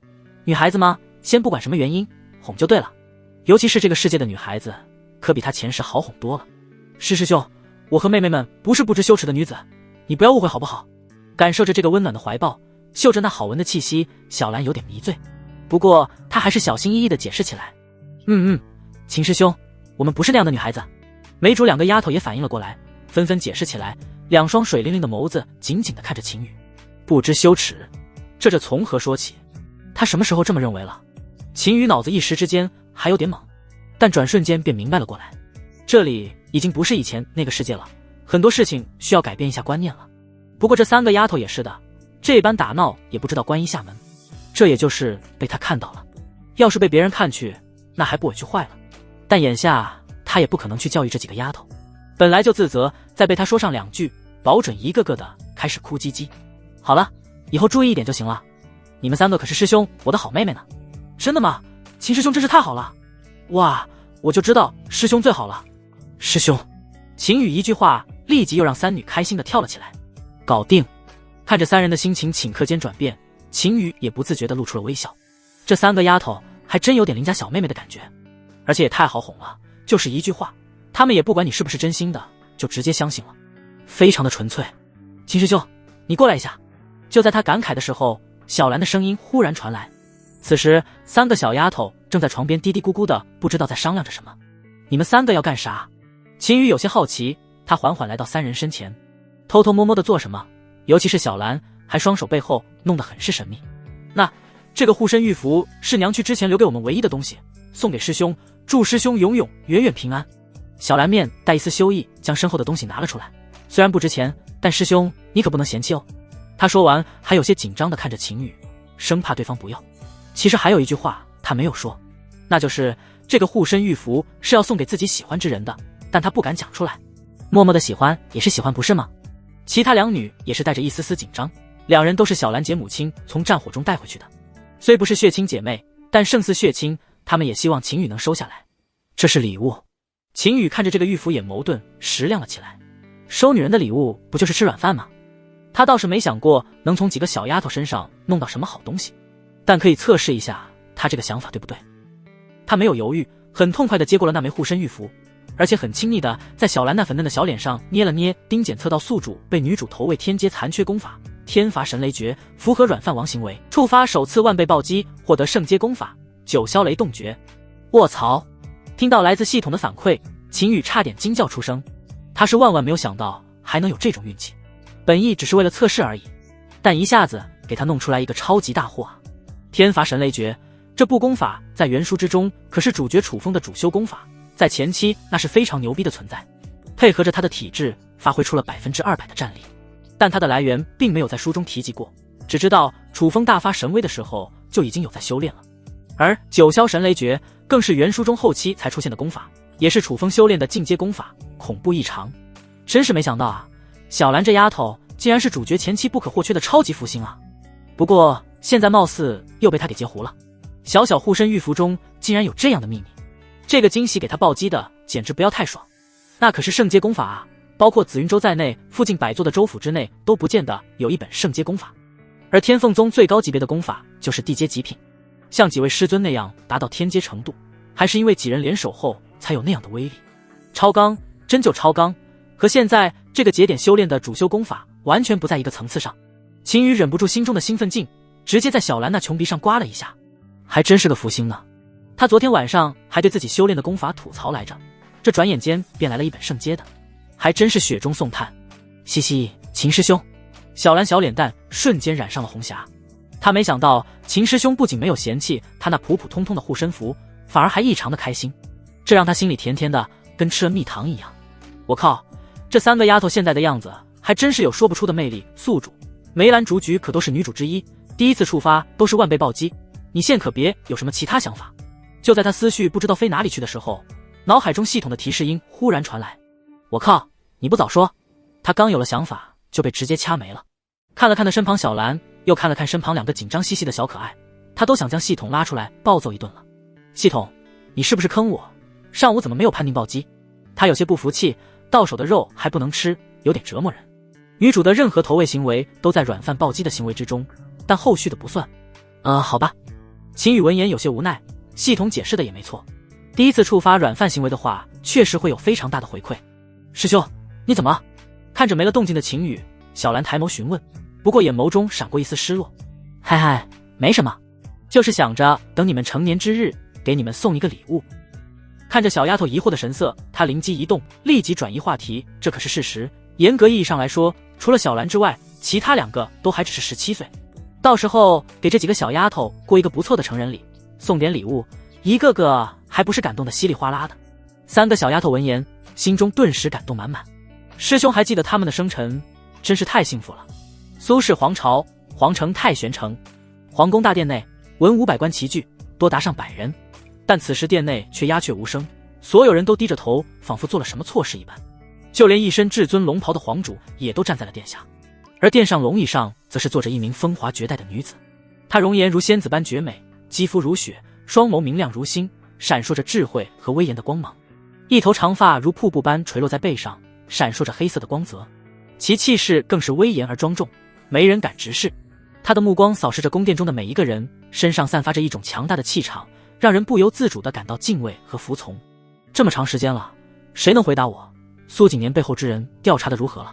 女孩子嘛，先不管什么原因，哄就对了。尤其是这个世界的女孩子，可比她前世好哄多了。师兄，我和妹妹们不是不知羞耻的女子，你不要误会好不好？感受着这个温暖的怀抱，嗅着那好闻的气息，小兰有点迷醉。不过她还是小心翼翼地解释起来。秦师兄，我们不是那样的女孩子。梅竹两个丫头也反应了过来，纷纷解释起来，两双水灵灵的眸子紧紧地看着秦宇。不知羞耻，这从何说起？他什么时候这么认为了？秦宇脑子一时之间还有点懵，但转瞬间便明白了过来。这里已经不是以前那个世界了，很多事情需要改变一下观念了。不过这三个丫头也是的，这般打闹也不知道关一下门，这也就是被他看到了。要是被别人看去，那还不委屈坏了。但眼下他也不可能去教育这几个丫头，本来就自责，再被他说上两句，保准一个个的开始哭唧唧。好了，以后注意一点就行了。你们三个可是师兄我的好妹妹呢。真的吗？秦师兄真是太好了。哇，我就知道师兄最好了。师兄，秦宇一句话立即又让三女开心的跳了起来。搞定。看着三人的心情顷刻间转变，秦宇也不自觉的露出了微笑。这三个丫头还真有点邻家小妹妹的感觉，而且也太好哄了，就是一句话，他们也不管你是不是真心的，就直接相信了，非常的纯粹。秦师兄，你过来一下。就在他感慨的时候，小兰的声音忽然传来。此时三个小丫头正在床边嘀嘀咕咕的，不知道在商量着什么。你们三个要干啥？秦宇有些好奇，他缓缓来到三人身前，偷偷摸摸的做什么？尤其是小兰，还双手背后弄得很是神秘。这个护身玉符是娘去之前留给我们唯一的东西，送给师兄，祝师兄永永远远平安。小兰面带一丝羞意，将身后的东西拿了出来。虽然不值钱，但师兄你可不能嫌弃哦。他说完还有些紧张的看着秦宇，生怕对方不要。其实还有一句话他没有说，那就是这个护身玉符是要送给自己喜欢之人的，但他不敢讲出来。默默的喜欢也是喜欢不是吗？其他两女也是带着一丝丝紧张，两人都是小兰姐母亲从战火中带回去的，虽不是血亲姐妹，但胜似血亲，她们也希望秦宇能收下来，这是礼物。秦宇看着这个玉符，眼眸顿时亮了起来。收女人的礼物不就是吃软饭吗？他倒是没想过能从几个小丫头身上弄到什么好东西，但可以测试一下他这个想法对不对。他没有犹豫，很痛快地接过了那枚护身玉符，而且很亲昵地在小兰那粉嫩的小脸上捏了捏。丁检测到宿主被女主投喂天阶残缺功法天罚神雷诀，符合软饭王行为，触发首次万倍暴击，获得圣阶功法九霄雷动诀。卧槽！听到来自系统的反馈，秦宇差点惊叫出声。他是万万没有想到还能有这种运气，本意只是为了测试而已，但一下子给他弄出来一个超级大货啊！天罚神雷诀，这部功法在原书之中可是主角楚风的主修功法，在前期那是非常牛逼的存在，配合着他的体质发挥出了200%的战力。但它的来源并没有在书中提及过，只知道楚风大发神威的时候就已经有在修炼了。而九霄神雷诀更是原书中后期才出现的功法，也是楚风修炼的进阶功法，恐怖异常。真是没想到啊，小兰这丫头竟然是主角前期不可或缺的超级福星啊！不过现在貌似又被他给截胡了，小小护身玉符中竟然有这样的秘密，这个惊喜给他暴击的简直不要太爽。那可是圣阶功法啊，包括紫云州在内附近100座的州府之内都不见得有一本圣阶功法，而天凤宗最高级别的功法就是地阶极品，像几位师尊那样达到天阶程度，还是因为几人联手后才有那样的威力。超纲，真就超纲，和现在这个节点修炼的主修功法完全不在一个层次上。秦宇忍不住心中的兴奋劲，直接在小兰那穷鼻上刮了一下，还真是个福星呢。他昨天晚上还对自己修炼的功法吐槽来着，这转眼间便来了一本圣阶的，还真是雪中送炭。嘻嘻，秦师兄。小兰小脸蛋瞬间染上了红霞，他没想到秦师兄不仅没有嫌弃他那普普通通的护身符，反而还异常的开心，这让他心里甜甜的，跟吃了蜜糖一样。我靠，这三个丫头现在的样子还真是有说不出的魅力。宿主，梅兰竹菊可都是女主之一，第一次触发都是万倍暴击，你现可别有什么其他想法。就在他思绪不知道飞哪里去的时候，脑海中系统的提示音忽然传来：我靠，你不早说！他刚有了想法就被直接掐没了。看了看他身旁小兰，又看了看身旁2个紧张兮兮的小可爱，他都想将系统拉出来暴揍一顿了。系统，你是不是坑我？上午怎么没有判定暴击？他有些不服气，到手的肉还不能吃，有点折磨人。女主的任何投喂行为都在软饭暴击的行为之中，但后续的不算。好吧。秦羽闻言有些无奈，系统解释的也没错，第一次触发软饭行为的话，确实会有非常大的回馈。师兄，你怎么？看着没了动静的秦羽，小兰抬眸询问，不过眼眸中闪过一丝失落。嗨嗨，没什么，就是想着等你们成年之日，给你们送一个礼物。看着小丫头疑惑的神色，她灵机一动，立即转移话题。这可是事实，严格意义上来说，除了小兰之外，其他2个都还只是17岁。到时候给这几个小丫头过一个不错的成人礼，送点礼物，一个个还不是感动的稀里哗啦的。3个小丫头闻言，心中顿时感动满满。师兄还记得他们的生辰，真是太幸福了。苏氏皇朝，皇城太玄城，皇宫大殿内，文武百官齐聚，多达上100人。但此时殿内却鸦雀无声，所有人都低着头，仿佛做了什么错事一般。就连一身至尊龙袍的皇主也都站在了殿下，而殿上龙椅上则是坐着一名风华绝代的女子。她容颜如仙子般绝美，肌肤如雪，双眸明亮如星，闪烁着智慧和威严的光芒。一头长发如瀑布般垂落在背上，闪烁着黑色的光泽，其气势更是威严而庄重，没人敢直视。她的目光扫视着宫殿中的每一个人，身上散发着一种强大的气场，让人不由自主地感到敬畏和服从。这么长时间了，谁能回答我，苏景年背后之人调查的如何了？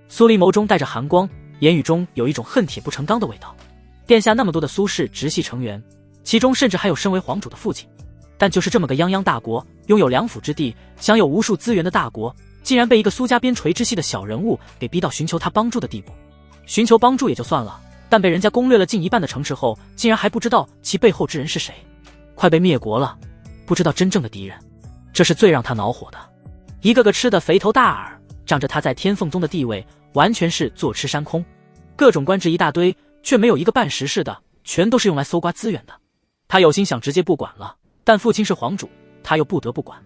苏黎眸中带着寒光，言语中有一种恨铁不成钢的味道。殿下那么多的苏氏直系成员，其中甚至还有身为皇主的父亲，但就是这么个泱泱大国，拥有2府之地，享有无数资源的大国，竟然被一个苏家边陲之系的小人物给逼到寻求他帮助的地步。寻求帮助也就算了，但被人家攻略了近1半的城池后，竟然还不知道其背后之人是谁，快被灭国了，不知道真正的敌人，这是最让他恼火的。一个个吃得肥头大耳，仗着他在天凤宗的地位，完全是坐吃山空，各种官职一大堆，却没有一个办实事的，全都是用来搜刮资源的。他有心想直接不管了，但父亲是皇主，他又不得不管。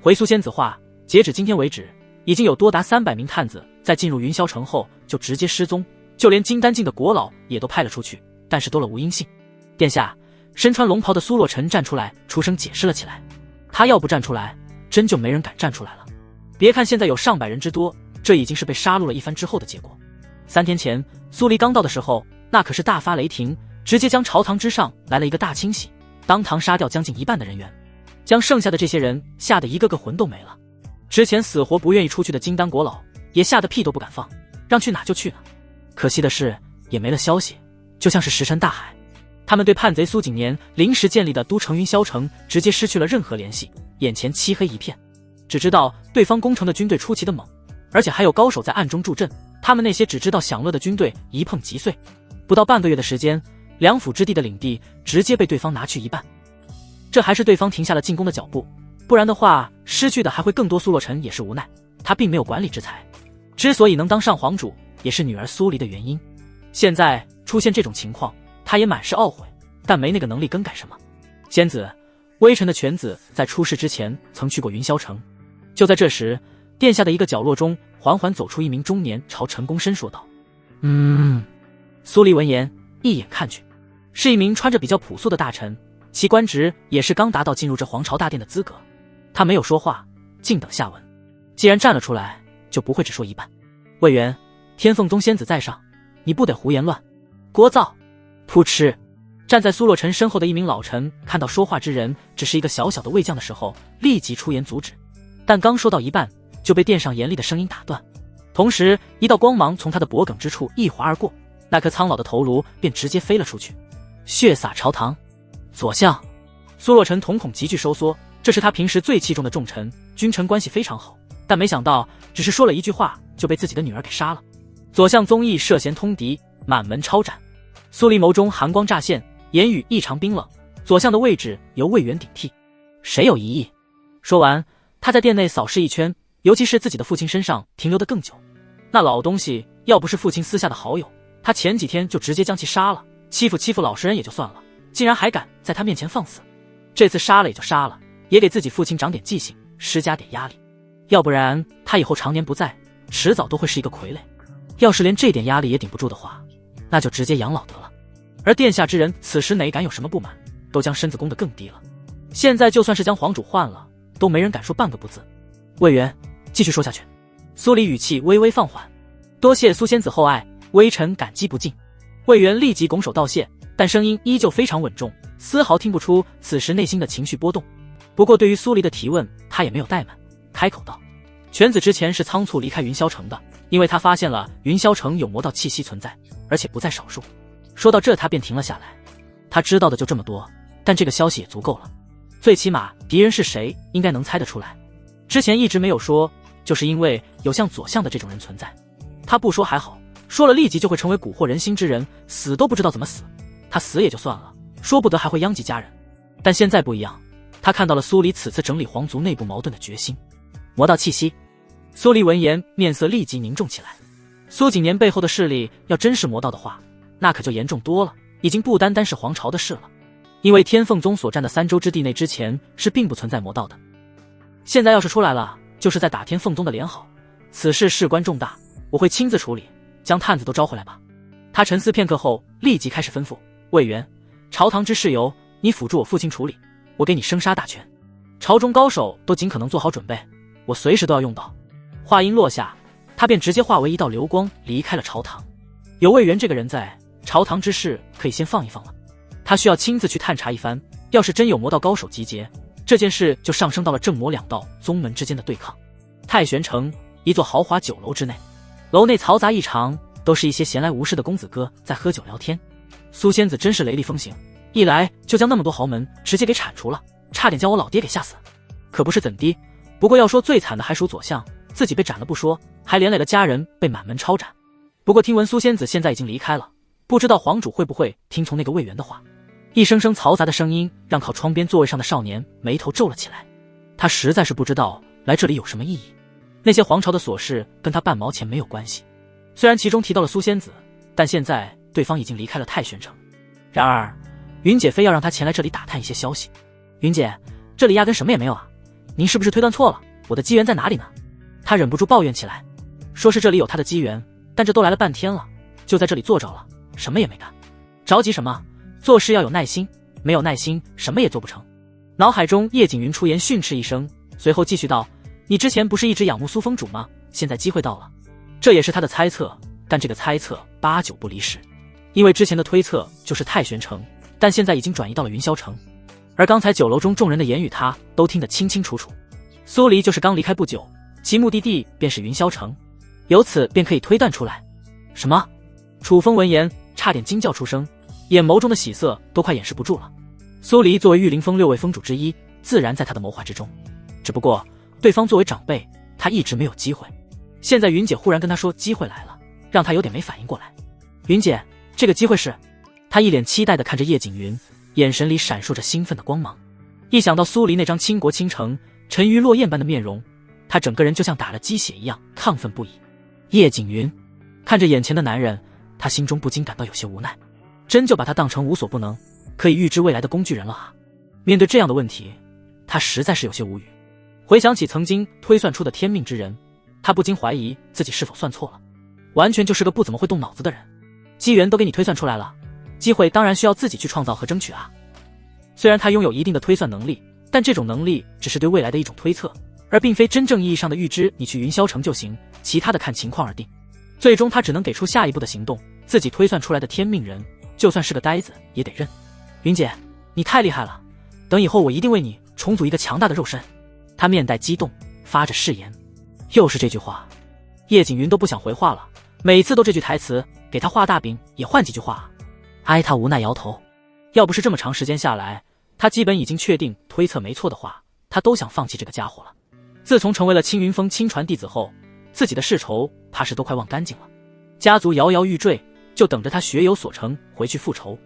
回苏仙子话，截止今天为止，已经有多达300名探子在进入云霄城后就直接失踪，就连金丹境的国老也都派了出去，但是都了无音信。殿下，身穿龙袍的苏洛尘站出来出声解释了起来，他要不站出来，真就没人敢站出来了。别看现在有上百人之多，这已经是被杀戮了一番之后的结果。3天前苏黎刚到的时候，那可是大发雷霆，直接将朝堂之上来了一个大清洗，当堂杀掉将近1半的人员，将剩下的这些人吓得一个个魂都没了。之前死活不愿意出去的金丹国老也吓得屁都不敢放，让去哪就去哪。可惜的是也没了消息，就像是石沉大海。他们对叛贼苏景年临时建立的都城云霄城直接失去了任何联系，眼前漆黑一片，只知道对方攻城的军队出奇的猛，而且还有高手在暗中助阵，他们那些只知道享乐的军队一碰即碎。不到半个月的时间，2府之地的领地直接被对方拿去1半。这还是对方停下了进攻的脚步，不然的话失去的还会更多。苏洛尘也是无奈，他并没有管理之才，之所以能当上皇主，也是女儿苏黎的原因。现在出现这种情况，他也满是懊悔，但没那个能力更改什么。仙子，微臣的犬子在出事之前曾去过云霄城。就在这时，殿下的一个角落中缓缓走出一名中年，朝陈宫深说道：苏黎闻言一眼看去，是一名穿着比较朴素的大臣，其官职也是刚达到进入这皇朝大殿的资格。他没有说话，静等下文。既然站了出来，就不会只说一半。魏源，天凤宗仙子在上，你不得胡言乱聒噪。噗嗤，站在苏洛尘身后的一名老臣看到说话之人只是一个小小的卫将的时候，立即出言阻止，但刚说到一半就被殿上严厉的声音打断，同时一道光芒从他的脖颈之处一划而过，那颗苍老的头颅便直接飞了出去，血洒朝堂。左相，苏洛尘瞳孔急剧收缩，这是他平时最器重的重臣，君臣关系非常好，但没想到只是说了一句话就被自己的女儿给杀了。左相宗义涉嫌通敌，满门抄斩。苏黎眸中寒光乍现，言语异常冰冷。左相的位置由魏源顶替，谁有异议？说完，他在殿内扫视一圈，尤其是自己的父亲身上停留得更久。那老东西要不是父亲私下的好友，他前几天就直接将其杀了，欺负老实人也就算了，竟然还敢在他面前放肆。这次杀了也就杀了，也给自己父亲长点记性，施加点压力。要不然他以后常年不在，迟早都会是一个傀儡。要是连这点压力也顶不住的话，那就直接养老得了。而殿下之人此时哪敢有什么不满，都将身子攻得更低了。现在就算是将皇主换了，都没人敢说半个不字。魏源，继续说下去。苏黎语气微微放缓。多谢苏仙子厚爱，微臣感激不尽。魏源立即拱手道谢，但声音依旧非常稳重，丝毫听不出此时内心的情绪波动。不过对于苏黎的提问，他也没有怠慢，开口道：犬子之前是仓促离开云霄城的，因为他发现了云霄城有魔道气息存在，而且不在少数。说到这他便停了下来。他知道的就这么多，但这个消息也足够了，最起码敌人是谁应该能猜得出来。之前一直没有说，就是因为有像左相的这种人存在。他不说还好，说了立即就会成为蛊惑人心之人，死都不知道怎么死。他死也就算了，说不得还会殃及家人。但现在不一样，他看到了苏黎此次整理皇族内部矛盾的决心。魔道气息。苏黎闻言面色立即凝重起来。苏景年背后的势力要真是魔道的话，那可就严重多了，已经不单单是皇朝的事了。因为天凤宗所占的3州之地内之前是并不存在魔道的，现在要是出来了，就是在打天凤宗的脸好。此事事关重大，我会亲自处理，将探子都招回来吧。他沉思片刻后立即开始吩咐：魏源，朝堂之事由你辅助我父亲处理，我给你生杀大权，朝中高手都尽可能做好准备，我随时都要用到。话音落下，他便直接化为一道流光离开了朝堂。有魏源这个人在，朝堂之事可以先放一放了。他需要亲自去探查一番，要是真有魔道高手集结，这件事就上升到了正魔2道宗门之间的对抗。太玄城一座豪华酒楼之内，楼内嘈杂异常，都是一些闲来无事的公子哥在喝酒聊天。苏仙子真是雷厉风行，一来就将那么多豪门直接给铲除了，差点将我老爹给吓死。可不是怎的，不过要说最惨的还属左相，自己被斩了不说，还连累了家人被满门抄斩。不过听闻苏仙子现在已经离开了，不知道皇主会不会听从那个魏源的话。一声声嘈杂的声音让靠窗边座位上的少年眉头皱了起来。他实在是不知道来这里有什么意义，那些皇朝的琐事跟他半毛钱没有关系。虽然其中提到了苏仙子，但现在对方已经离开了太玄城。然而云姐非要让他前来这里打探一些消息。云姐，这里压根什么也没有啊，您是不是推断错了？我的机缘在哪里呢？他忍不住抱怨起来，说是这里有他的机缘，但这都来了半天了，就在这里坐着了，什么也没干。着急什么？做事要有耐心，没有耐心什么也做不成。脑海中叶景云出言训斥一声，随后继续道：你之前不是一直仰慕苏峰主吗？现在机会到了。这也是他的猜测，但这个猜测8、9不离10。因为之前的推测就是太玄城，但现在已经转移到了云霄城，而刚才酒楼中众人的言语他都听得清清楚楚。苏黎就是刚离开不久，其目的地便是云霄城，由此便可以推断出来。什么？楚风闻言差点惊叫出声，眼眸中的喜色都快掩饰不住了。苏黎作为玉凌峰6位峰主之一，自然在他的谋划之中，只不过对方作为长辈，他一直没有机会。现在云姐忽然跟他说机会来了，让他有点没反应过来。云姐，这个机会是？他一脸期待地看着叶景云，眼神里闪烁着兴奋的光芒。一想到苏黎那张倾国倾城、沉鱼落雁般的面容，他整个人就像打了鸡血一样亢奋不已。叶景云看着眼前的男人，他心中不禁感到有些无奈，真就把他当成无所不能、可以预知未来的工具人了啊！面对这样的问题，他实在是有些无语。回想起曾经推算出的天命之人，他不禁怀疑自己是否算错了，完全就是个不怎么会动脑子的人。机缘都给你推算出来了，机会当然需要自己去创造和争取啊。虽然他拥有一定的推算能力，但这种能力只是对未来的一种推测，而并非真正意义上的预知你去云霄城就行，其他的看情况而定。最终他只能给出下一步的行动，自己推算出来的天命人就算是个呆子也得认。云姐，你太厉害了，等以后我一定为你重组一个强大的肉身。他面带激动，发着誓言。又是这句话，叶景云都不想回话了，每次都这句台词，给他画大饼也换几句话。他无奈摇头，要不是这么长时间下来，他基本已经确定推测没错的话，他都想放弃这个家伙了。自从成为了青云峰亲传弟子后，自己的世仇怕是都快忘干净了，家族摇摇欲坠，就等着他学有所成回去复仇。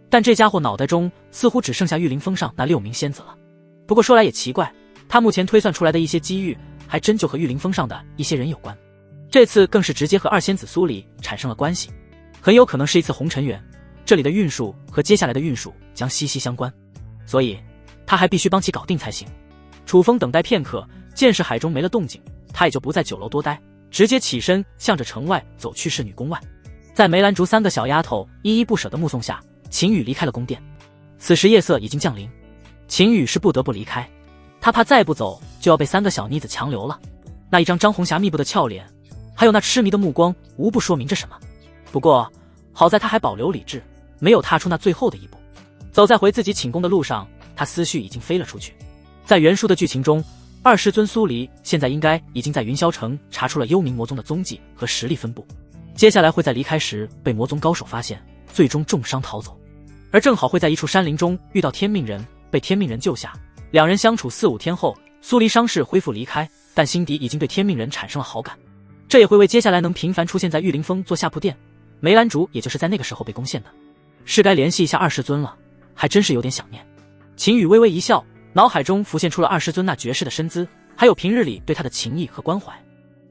但这家伙脑袋中似乎只剩下玉灵峰上那6名仙子了。不过说来也奇怪，他目前推算出来的一些机遇还真就和玉灵峰上的一些人有关，这次更是直接和2仙子苏黎产生了关系。很有可能是一次红尘缘，这里的运数和接下来的运数将息息相关，所以他还必须帮其搞定才行。楚风等待片刻，见是海中没了动静，他也就不在酒楼多待，直接起身向着城外走去侍女宫外。在梅兰竹3个小丫头依依不舍的目送下，秦羽离开了宫殿。此时夜色已经降临，秦羽是不得不离开，他怕再不走就要被3个小妮子强留了。那一张张红霞密布的俏脸，还有那痴迷的目光，无不说明着什么。不过好在他还保留理智，没有踏出那最后的一步。走在回自己寝宫的路上，他思绪已经飞了出去。在原书的剧情中，二师尊苏黎现在应该已经在云霄城查出了幽冥魔宗的踪迹和实力分布，接下来会在离开时被魔宗高手发现，最终重伤逃走，而正好会在一处山林中遇到天命人，被天命人救下。两人相处4、5天后，苏黎伤势恢复离开，但心底已经对天命人产生了好感，这也会为接下来能频繁出现在玉凌峰做下铺垫。梅兰竹也就是在那个时候被攻陷的，是该联系一下二师尊了，还真是有点想念。秦羽微微一笑，脑海中浮现出了二师尊那绝世的身姿，还有平日里对他的情谊和关怀。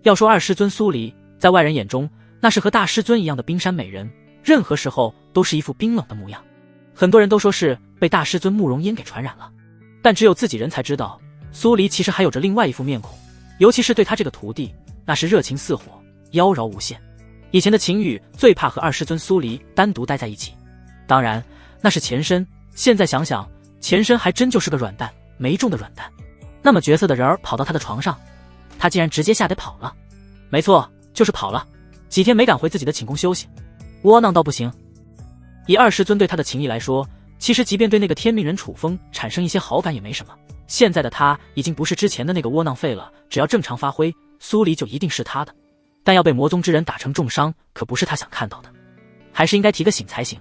要说二师尊苏黎，在外人眼中那是和大师尊一样的冰山美人，任何时候都是一副冰冷的模样。很多人都说是被大师尊慕容嫣给传染了，但只有自己人才知道，苏黎其实还有着另外一副面孔，尤其是对他这个徒弟，那是热情似火，妖娆无限。以前的秦羽最怕和二师尊苏黎单独待在一起，当然那是前身，现在想想，前身还真就是个软蛋，没中的软蛋。那么角色的人儿跑到他的床上，他竟然直接吓得跑了。没错，就是跑了，几天没敢回自己的寝宫休息，窝囊到不行。以二师尊对他的情谊来说，其实即便对那个天命人楚风产生一些好感也没什么。现在的他已经不是之前的那个窝囊废了，只要正常发挥，苏黎就一定是他的。但要被魔宗之人打成重伤，可不是他想看到的，还是应该提个醒才行。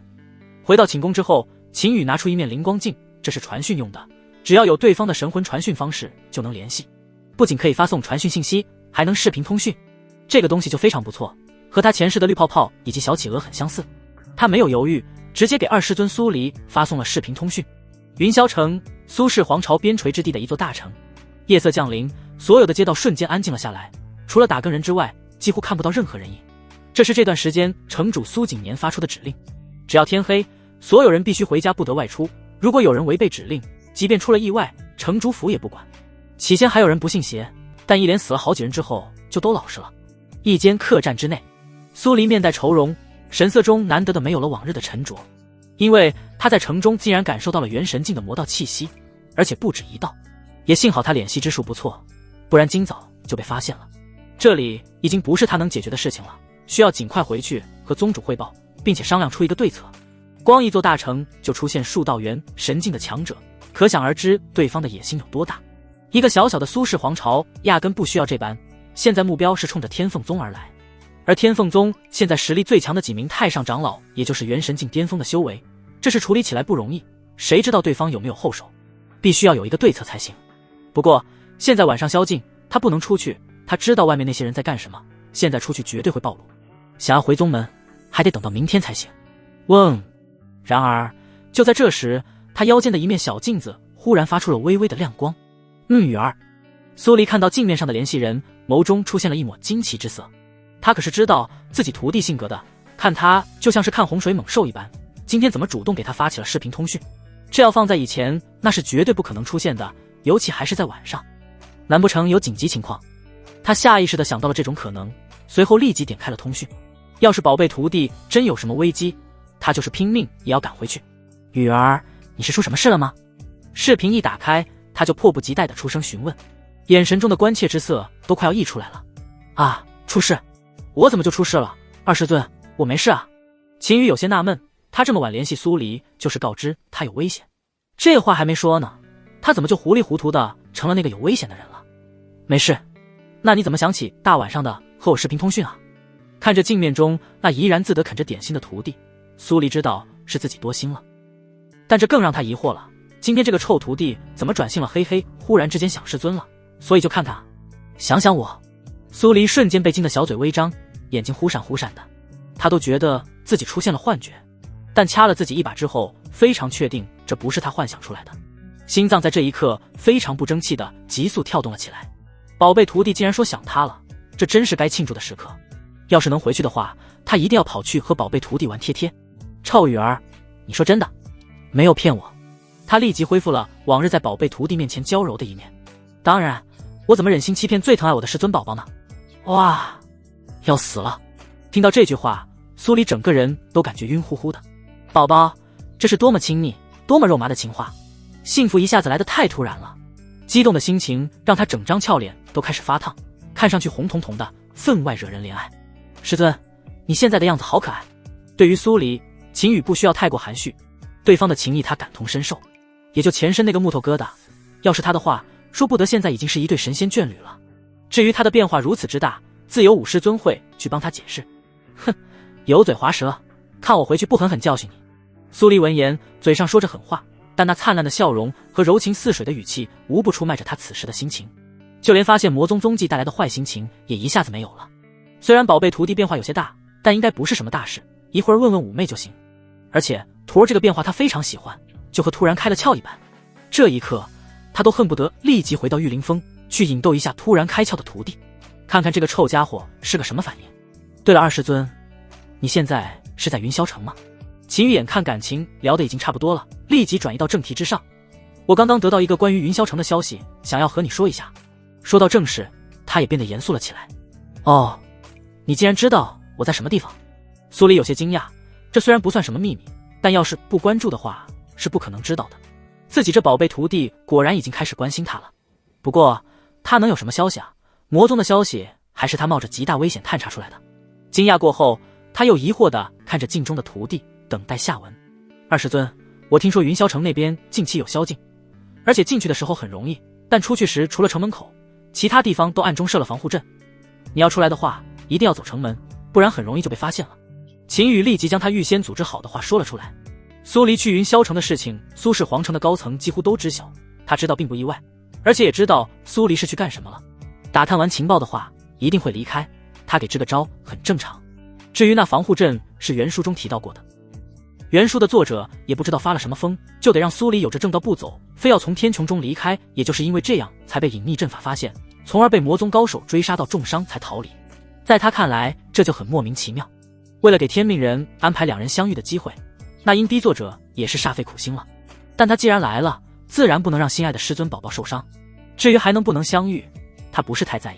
回到寝宫之后，秦羽拿出一面灵光镜，这是传讯用的，只要有对方的神魂传讯方式就能联系，不仅可以发送传讯信息，还能视频通讯。这个东西就非常不错，和他前世的绿泡泡以及小企鹅很相似。他没有犹豫，直接给二师尊苏黎发送了视频通讯。云霄城，苏氏皇朝边陲之地的一座大城，夜色降临，所有的街道瞬间安静了下来，除了打更人之外，几乎看不到任何人影。这是这段时间城主苏景年发出的指令，只要天黑，所有人必须回家，不得外出。如果有人违背指令，即便出了意外，城主府也不管。起先还有人不信邪，但一连死了好几人之后，就都老实了。一间客栈之内，苏黎面带愁容，神色中难得的没有了往日的沉着，因为他在城中竟然感受到了元神境的魔道气息，而且不止一道。也幸好他脸息之术不错，不然今早就被发现了。这里已经不是他能解决的事情了，需要尽快回去和宗主汇报，并且商量出一个对策。光一座大城就出现数道元神境的强者，可想而知对方的野心有多大。一个小小的苏氏皇朝压根不需要这般，现在目标是冲着天凤宗而来。而天凤宗现在实力最强的几名太上长老，也就是元神境巅峰的修为，这事处理起来不容易，谁知道对方有没有后手，必须要有一个对策才行。不过现在晚上宵禁，他不能出去，他知道外面那些人在干什么，现在出去绝对会暴露。想要回宗门，还得等到明天才行。嗡！然而就在这时，他腰间的一面小镜子忽然发出了微微的亮光。女儿，苏黎看到镜面上的联系人，眸中出现了一抹惊奇之色。他可是知道自己徒弟性格的，看他就像是看洪水猛兽一般，今天怎么主动给他发起了视频通讯？这要放在以前，那是绝对不可能出现的，尤其还是在晚上。难不成有紧急情况？他下意识地想到了这种可能，随后立即点开了通讯。要是宝贝徒弟真有什么危机，他就是拼命也要赶回去。雨儿，你是出什么事了吗？视频一打开，他就迫不及待地出声询问，眼神中的关切之色都快要溢出来了。啊，出事？我怎么就出事了？二师尊，我没事啊。秦羽有些纳闷，他这么晚联系苏黎，就是告知他有危险。这话还没说呢，他怎么就糊里糊涂的成了那个有危险的人了？没事。那你怎么想起大晚上的和我视频通讯啊？看着镜面中那怡然自得啃着点心的徒弟，苏黎知道是自己多心了，但这更让他疑惑了，今天这个臭徒弟怎么转性了？嘿嘿，忽然之间想师尊了，所以就看他，想想我。苏黎瞬间被惊得小嘴微张，眼睛忽闪忽闪的，他都觉得自己出现了幻觉，但掐了自己一把之后，非常确定这不是他幻想出来的。心脏在这一刻非常不争气的急速跳动了起来。宝贝徒弟竟然说想他了，这真是该庆祝的时刻。要是能回去的话，他一定要跑去和宝贝徒弟玩贴贴。臭雨儿，你说真的？没有骗我。他立即恢复了往日在宝贝徒弟面前娇柔的一面。当然，我怎么忍心欺骗最疼爱我的师尊宝宝呢？哇，要死了！听到这句话，苏黎整个人都感觉晕乎乎的。宝宝，这是多么亲密，多么肉麻的情话，幸福一下子来得太突然了。激动的心情让他整张俏脸都开始发烫，看上去红彤彤的，分外惹人怜爱。师尊，你现在的样子好可爱。对于苏黎，秦羽不需要太过含蓄，对方的情谊他感同身受。也就前身那个木头疙瘩，要是他的话，说不得现在已经是一对神仙眷侣了。至于他的变化如此之大，自有武师尊会去帮他解释。哼，油嘴滑舌，看我回去不狠狠教训你。苏黎闻言，嘴上说着狠话，但那灿烂的笑容和柔情似水的语气无不出卖着他此时的心情，就连发现魔宗踪迹带来的坏心情也一下子没有了。虽然宝贝徒弟变化有些大，但应该不是什么大事，一会儿问问五妹就行。而且徒儿这个变化他非常喜欢，就和突然开了窍一般。这一刻他都恨不得立即回到玉灵峰去引逗一下突然开窍的徒弟，看看这个臭家伙是个什么反应。对了，二师尊，你现在是在云霄城吗？秦羽眼看感情聊得已经差不多了，立即转移到正题之上。我刚刚得到一个关于云霄城的消息，想要和你说一下。说到正事，他也变得严肃了起来。哦，你竟然知道我在什么地方？苏黎有些惊讶，这虽然不算什么秘密，但要是不关注的话，是不可能知道的。自己这宝贝徒弟果然已经开始关心他了。不过他能有什么消息啊？魔宗的消息还是他冒着极大危险探查出来的。惊讶过后，他又疑惑地看着镜中的徒弟，等待下文。二师尊，我听说云霄城那边近期有宵禁，而且进去的时候很容易，但出去时除了城门口，其他地方都暗中设了防护阵。你要出来的话，一定要走城门，不然很容易就被发现了。秦羽立即将他预先组织好的话说了出来。苏黎去云霄城的事情，苏氏皇城的高层几乎都知晓，他知道并不意外，而且也知道苏黎是去干什么了。打探完情报的话，一定会离开，他给支个招很正常。至于那防护阵是原书中提到过的，原书的作者也不知道发了什么疯，就得让苏黎有着正道不走，非要从天穹中离开，也就是因为这样才被隐秘阵法发现，从而被魔宗高手追杀到重伤才逃离。在他看来，这就很莫名其妙。为了给天命人安排两人相遇的机会，那阴低作者也是煞费苦心了。但他既然来了，自然不能让心爱的师尊宝宝受伤。至于还能不能相遇，他不是太在意。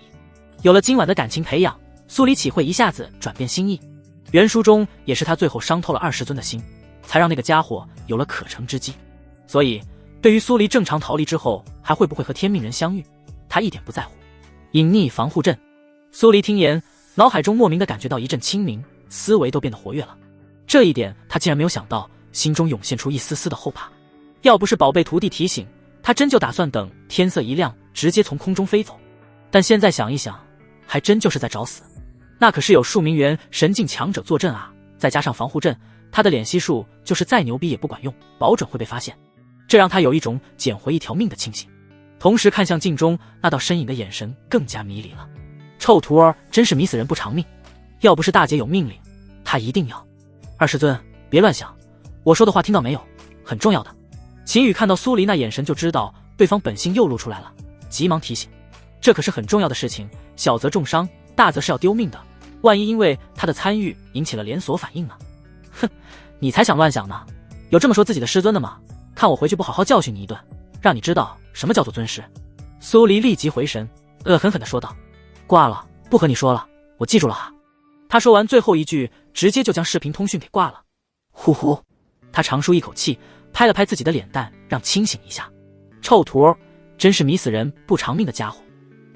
有了今晚的感情培养，苏黎岂会一下子转变心意？原书中也是他最后伤透了二师尊的心，才让那个家伙有了可乘之机。所以对于苏黎正常逃离之后还会不会和天命人相遇，他一点不在乎。隐匿防护阵，苏黎听言，脑海中莫名的感觉到一阵清明，思维都变得活跃了。这一点他竟然没有想到，心中涌现出一丝丝的后怕。要不是宝贝徒弟提醒，他真就打算等天色一亮直接从空中飞走。但现在想一想，还真就是在找死。那可是有数名元神境强者坐镇啊，再加上防护阵，他的脸息术就是再牛逼也不管用，保准会被发现。这让他有一种捡回一条命的庆幸。同时看向镜中那道身影的眼神更加迷离了。臭徒儿真是迷死人不偿命，要不是大姐有命令，他一定要。二师尊，别乱想，我说的话听到没有？很重要的。秦羽看到苏黎那眼神就知道对方本性又露出来了，急忙提醒，这可是很重要的事情，小则重伤，大则是要丢命的，万一因为他的参与引起了连锁反应呢？哼，你才想乱想呢，有这么说自己的师尊的吗？看我回去不好好教训你一顿，让你知道什么叫做尊师。苏黎立即回神，恶狠狠地说道。挂了，不和你说了，我记住了哈。他说完最后一句，直接就将视频通讯给挂了。呼呼，他长舒一口气，拍了拍自己的脸蛋，让清醒一下。臭徒儿，真是迷死人不偿命的家伙。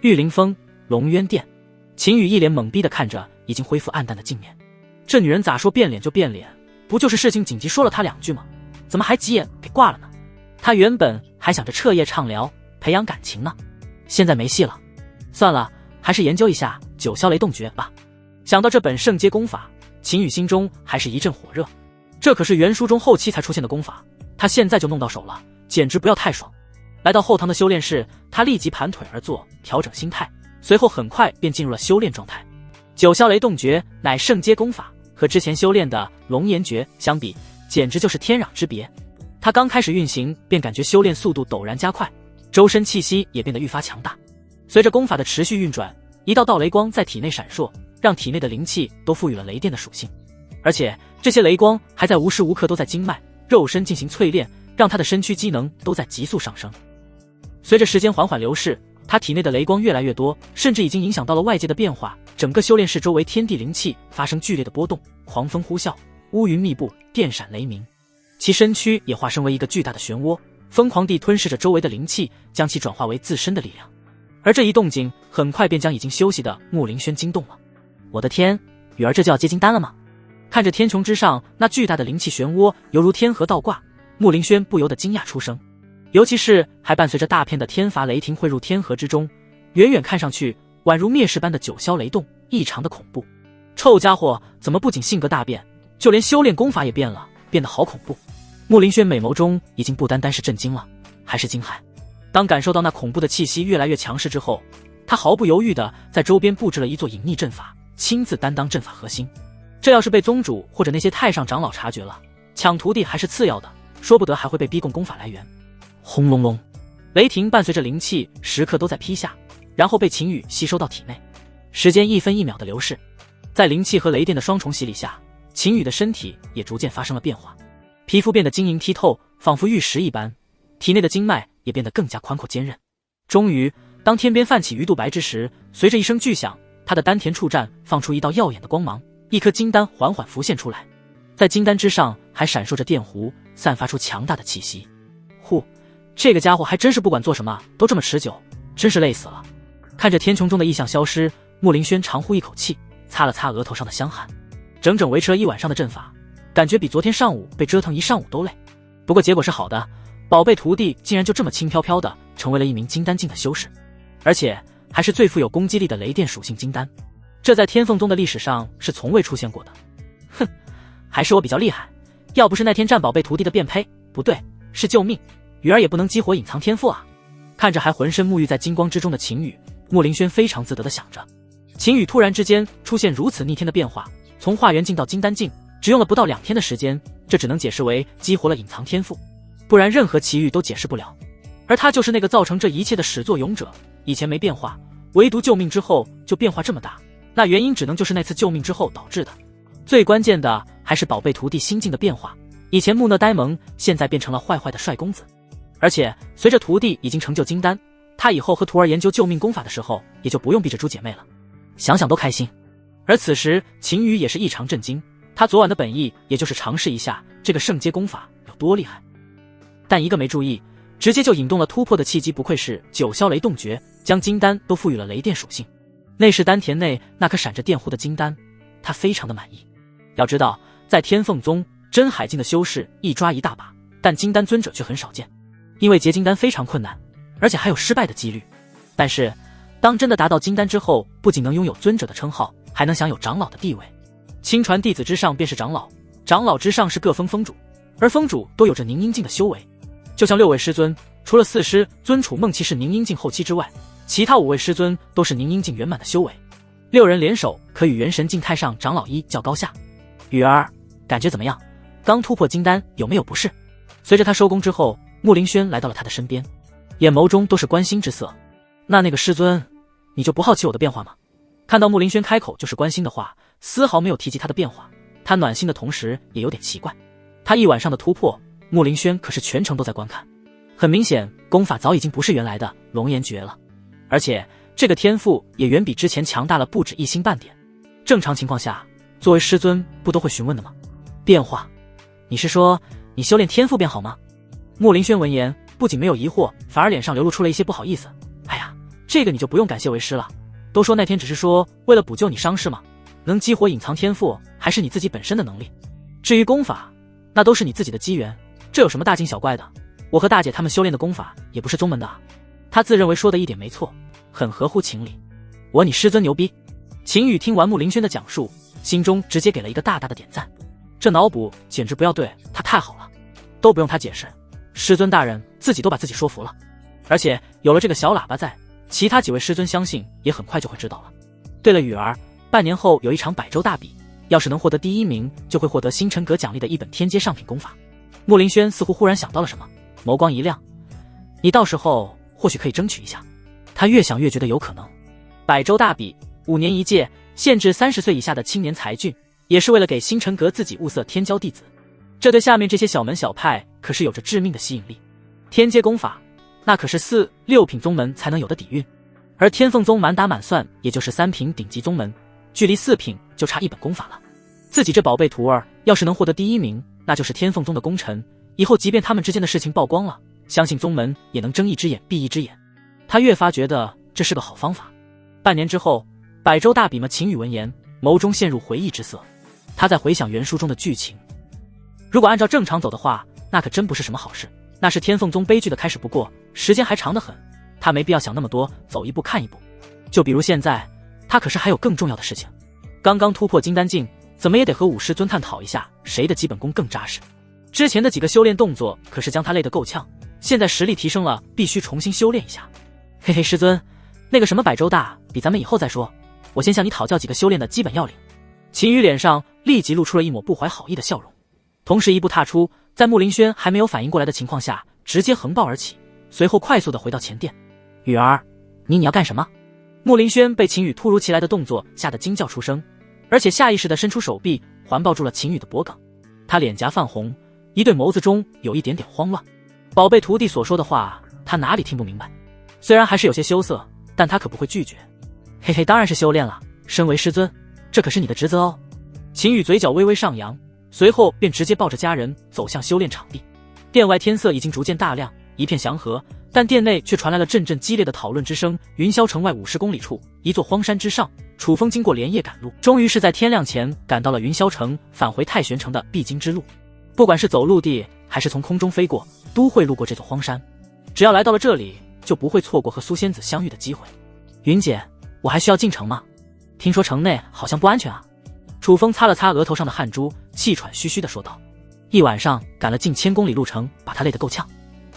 玉灵峰龙渊殿，秦羽一脸懵逼地看着已经恢复暗淡的镜面。这女人咋说变脸就变脸，不就是事情紧急说了她两句吗？怎么还急眼给挂了呢？他原本还想着彻夜畅聊培养感情呢，现在没戏了。算了，还是研究一下九霄雷动诀吧。想到这本圣阶功法，秦羽心中还是一阵火热。这可是原书中后期才出现的功法，他现在就弄到手了，简直不要太爽。来到后堂的修炼室，他立即盘腿而坐，调整心态，随后很快便进入了修炼状态。九霄雷动诀乃圣阶功法，和之前修炼的龙炎诀相比，简直就是天壤之别。他刚开始运行，便感觉修炼速度陡然加快，周身气息也变得愈发强大。随着功法的持续运转，一道道雷光在体内闪烁，让体内的灵气都赋予了雷电的属性，而且这些雷光还在无时无刻都在经脉、肉身进行淬炼，让他的身躯机能都在急速上升。随着时间缓缓流逝，他体内的雷光越来越多，甚至已经影响到了外界的变化，整个修炼室周围天地灵气发生剧烈的波动，狂风呼啸，乌云密布，电闪雷鸣，其身躯也化身为一个巨大的漩涡，疯狂地吞噬着周围的灵气，将其转化为自身的力量。而这一动静很快便将已经休息的穆林轩惊动了。我的天，雨儿这就要结金丹了吗？看着天穹之上那巨大的灵气漩涡，犹如天河倒挂，穆林轩不由得惊讶出声。尤其是还伴随着大片的天罚雷霆汇入天河之中，远远看上去宛如灭世般的九霄雷动，异常的恐怖。臭家伙怎么不仅性格大变，就连修炼功法也变了，变得好恐怖。穆林轩美眸中已经不单单是震惊了，还是惊骇。当感受到那恐怖的气息越来越强势之后，他毫不犹豫地在周边布置了一座隐匿阵法，亲自担当阵法核心。这要是被宗主或者那些太上长老察觉了，抢徒弟还是次要的，说不得还会被逼供功法来源。轰隆隆，雷霆伴随着灵气时刻都在劈下，然后被秦羽吸收到体内。时间一分一秒的流逝，在灵气和雷电的双重洗礼下，秦羽的身体也逐渐发生了变化，皮肤变得晶莹剔透，仿佛玉石一般，体内的经脉也变得更加宽阔坚韧。终于，当天边泛起鱼肚白之时，随着一声巨响，他的丹田处绽放出一道耀眼的光芒，一颗金丹缓缓浮现出来，在金丹之上还闪烁着电弧，散发出强大的气息。呼，这个家伙还真是不管做什么都这么持久，真是累死了。看着天穹中的异象消失，穆林轩长呼一口气，擦了擦额头上的香汗。整整维持了一晚上的阵法，感觉比昨天上午被折腾一上午都累。不过结果是好的，宝贝徒弟竟然就这么轻飘飘的成为了一名金丹境的修士，而且还是最富有攻击力的雷电属性金丹，这在天凤宗的历史上是从未出现过的。哼，还是我比较厉害，要不是那天占宝贝徒弟的变胚，不对，是救命，雨儿也不能激活隐藏天赋啊。看着还浑身沐浴在金光之中的秦羽，穆林轩非常自得地想着。秦羽突然之间出现如此逆天的变化，从化元境到金丹境只用了不到2天的时间，这只能解释为激活了隐藏天赋，不然任何奇遇都解释不了。而他就是那个造成这一切的始作俑者，以前没变化，唯独救命之后就变化这么大，那原因只能就是那次救命之后导致的。最关键的还是宝贝徒弟心境的变化，以前木讷呆萌，现在变成了坏坏的帅公子。而且随着徒弟已经成就金丹，他以后和徒儿研究救命功法的时候也就不用避着猪姐妹了，想想都开心。而此时秦羽也是异常震惊，他昨晚的本意也就是尝试一下这个圣阶功法有多厉害，但一个没注意，直接就引动了突破的契机，不愧是九霄雷动诀，将金丹都赋予了雷电属性。内视丹田内那颗闪着电弧的金丹，他非常的满意。要知道在天凤宗真海境的修士一抓一大把，但金丹尊者却很少见，因为结金丹非常困难，而且还有失败的几率。但是当真的达到金丹之后，不仅能拥有尊者的称号，还能享有长老的地位。亲传弟子之上便是长老，长老之上是各封封主，而封主都有着凝阴境的修为。就像6位师尊，除了4师尊楚梦琪是凝阴境后期之外，其他5位师尊都是凝阴境圆满的修为。6人联手可与元神境太上长老一较高下。雨儿，感觉怎么样？刚突破金丹有没有不适？随着他收工之后，穆林轩来到了他的身边，眼眸中都是关心之色。那个师尊，你就不好奇我的变化吗？看到穆林轩开口就是关心的话，丝毫没有提及他的变化，他暖心的同时也有点奇怪。他一晚上的突破，穆林轩可是全程都在观看，很明显功法早已经不是原来的龙颜诀了，而且这个天赋也远比之前强大了不止1星半点。正常情况下，作为师尊不都会询问的吗？变化？你是说你修炼天赋变好吗？穆林轩闻言不仅没有疑惑，反而脸上流露出了一些不好意思。哎呀，这个你就不用感谢为师了，都说那天只是说为了补救你伤势嘛，能激活隐藏天赋还是你自己本身的能力，至于功法那都是你自己的机缘，这有什么大惊小怪的？我和大姐他们修炼的功法也不是宗门的啊。他自认为说的一点没错，很合乎情理。你师尊牛逼。秦羽听完穆林轩的讲述，心中直接给了一个大大的点赞，这脑补简直不要对他太好了，都不用他解释，师尊大人自己都把自己说服了。而且有了这个小喇叭在，其他几位师尊相信也很快就会知道了。对了，雨儿，半年后有一场百州大比，要是能获得第1名，就会获得星辰阁奖励的一本天阶上品功法。穆林轩似乎忽然想到了什么，眸光一亮，你到时候或许可以争取一下。他越想越觉得有可能。百州大比5年一届，限制30岁以下的青年才俊，也是为了给星辰阁自己物色天骄弟子。这对下面这些小门小派可是有着致命的吸引力。天阶功法，那可是4、6品宗门才能有的底蕴，而天凤宗满打满算也就是3品顶级宗门，距离4品就差一本功法了。自己这宝贝徒儿要是能获得第1名，那就是天凤宗的功臣，以后即便他们之间的事情曝光了，相信宗门也能睁一只眼闭一只眼。他越发觉得这是个好方法。半年之后，百州大比嘛秦羽闻言，眸中陷入回忆之色。他在回想原书中的剧情，如果按照正常走的话，那可真不是什么好事，那是天凤宗悲剧的开始。不过时间还长得很，他没必要想那么多，走一步看一步。就比如现在，他可是还有更重要的事情。刚刚突破金丹境，怎么也得和武师尊探讨一下谁的基本功更扎实。之前的几个修炼动作可是将他累得够呛，现在实力提升了，必须重新修炼一下。嘿嘿，师尊，那个什么百州大比咱们以后再说，我先向你讨教几个修炼的基本要领。秦羽脸上立即露出了一抹不怀好意的笑容，同时一步踏出，在穆林轩还没有反应过来的情况下，直接横抱而起，随后快速的回到前殿。羽儿，你要干什么？穆林轩被秦羽突如其来的动作吓得惊叫出声，而且下意识地伸出手臂环抱住了秦羽的脖颈。他脸颊泛红，一对眸子中有一点点慌乱。宝贝徒弟所说的话，他哪里听不明白？虽然还是有些羞涩，但他可不会拒绝。嘿嘿，当然是修炼了，身为师尊，这可是你的职责哦。秦羽嘴角微微上扬，随后便直接抱着家人走向修炼场地。殿外天色已经逐渐大亮，一片祥和，但殿内却传来了阵阵激烈的讨论之声。云霄城外50公里处，一座荒山之上，楚风经过连夜赶路，终于是在天亮前赶到了云霄城，返回太玄城的必经之路。不管是走陆地还是从空中飞过，都会路过这座荒山。只要来到了这里，就不会错过和苏仙子相遇的机会。云姐，我还需要进城吗？听说城内好像不安全啊。楚风擦了擦额头上的汗珠，气喘吁吁地说道。一晚上赶了近1000公里路程，把他累得够呛。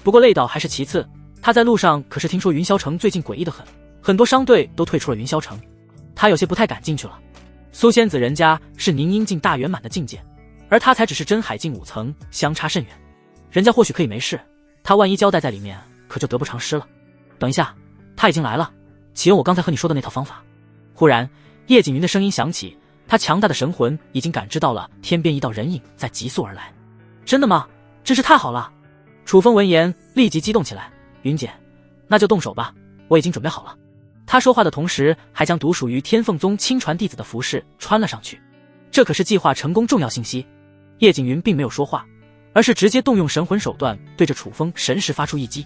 不过累倒还是其次，他在路上可是听说云霄城最近诡异得很，很多商队都退出了云霄城，他有些不太敢进去了。苏仙子人家是凝阴境大圆满的境界，而他才只是真海境5层，相差甚远。人家或许可以没事，他万一交代在里面，可就得不偿失了。等一下，他已经来了，启用我刚才和你说的那套方法。忽然叶锦云的声音响起，他强大的神魂已经感知到了天边一道人影在急速而来。真的吗？真是太好了。楚风闻言立即激动起来。云姐，那就动手吧，我已经准备好了。他说话的同时还将独属于天凤宗亲传弟子的服饰穿了上去，这可是计划成功重要信息。叶锦云并没有说话，而是直接动用神魂手段对着楚风神识发出一击。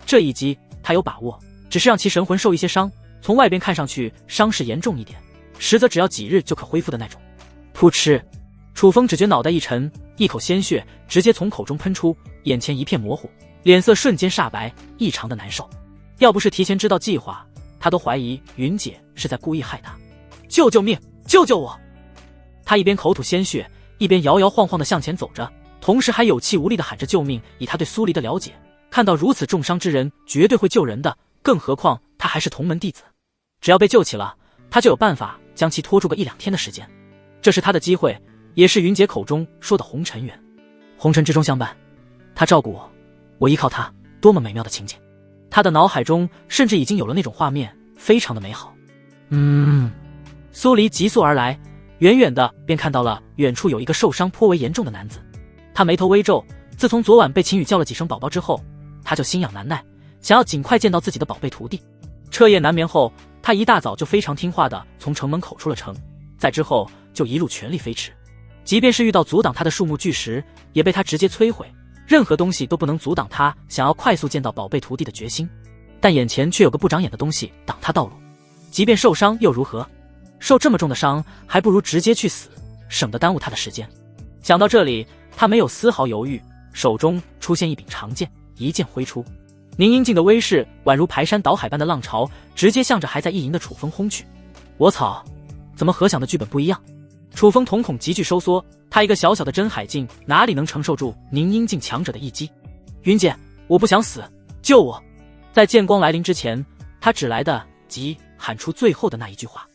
这一击他有把握，只是让其神魂受一些伤，从外边看上去伤势严重一点，实则只要几日就可恢复的那种。噗嗤，楚风只觉脑袋一沉，一口鲜血直接从口中喷出，眼前一片模糊，脸色瞬间煞白，异常的难受。要不是提前知道计划，他都怀疑云姐是在故意害他。救救命，救救我！他一边口吐鲜血，一边摇摇晃晃地向前走着，同时还有气无力地喊着救命。以他对苏黎的了解，看到如此重伤之人绝对会救人的，更何况他还是同门弟子，只要被救起了，他就有办法将其拖住个1-2天的时间。这是他的机会，也是云姐口中说的红尘缘。红尘之中相伴，他照顾我，我依靠他，多么美妙的情景。他的脑海中甚至已经有了那种画面，非常的美好。苏黎急速而来，远远的便看到了远处有一个受伤颇为严重的男子。他眉头微皱，自从昨晚被秦羽叫了几声宝宝之后，他就心痒难耐，想要尽快见到自己的宝贝徒弟。彻夜难眠后，他一大早就非常听话的从城门口出了城，在之后就一路全力飞驰。即便是遇到阻挡他的树木巨石，也被他直接摧毁，任何东西都不能阻挡他想要快速见到宝贝徒弟的决心。但眼前却有个不长眼的东西挡他道路，即便受伤又如何？受这么重的伤，还不如直接去死，省得耽误他的时间。想到这里，他没有丝毫犹豫，手中出现一柄长剑，一剑挥出，凝阴境的威势宛如排山倒海般的浪潮，直接向着还在意淫的楚风轰去。我操，怎么和想的剧本不一样？楚风瞳孔急剧收缩，他一个小小的真海境哪里能承受住凝阴境强者的一击？云姐，我不想死，救我！在剑光来临之前，他只来得及喊出最后的那一句话。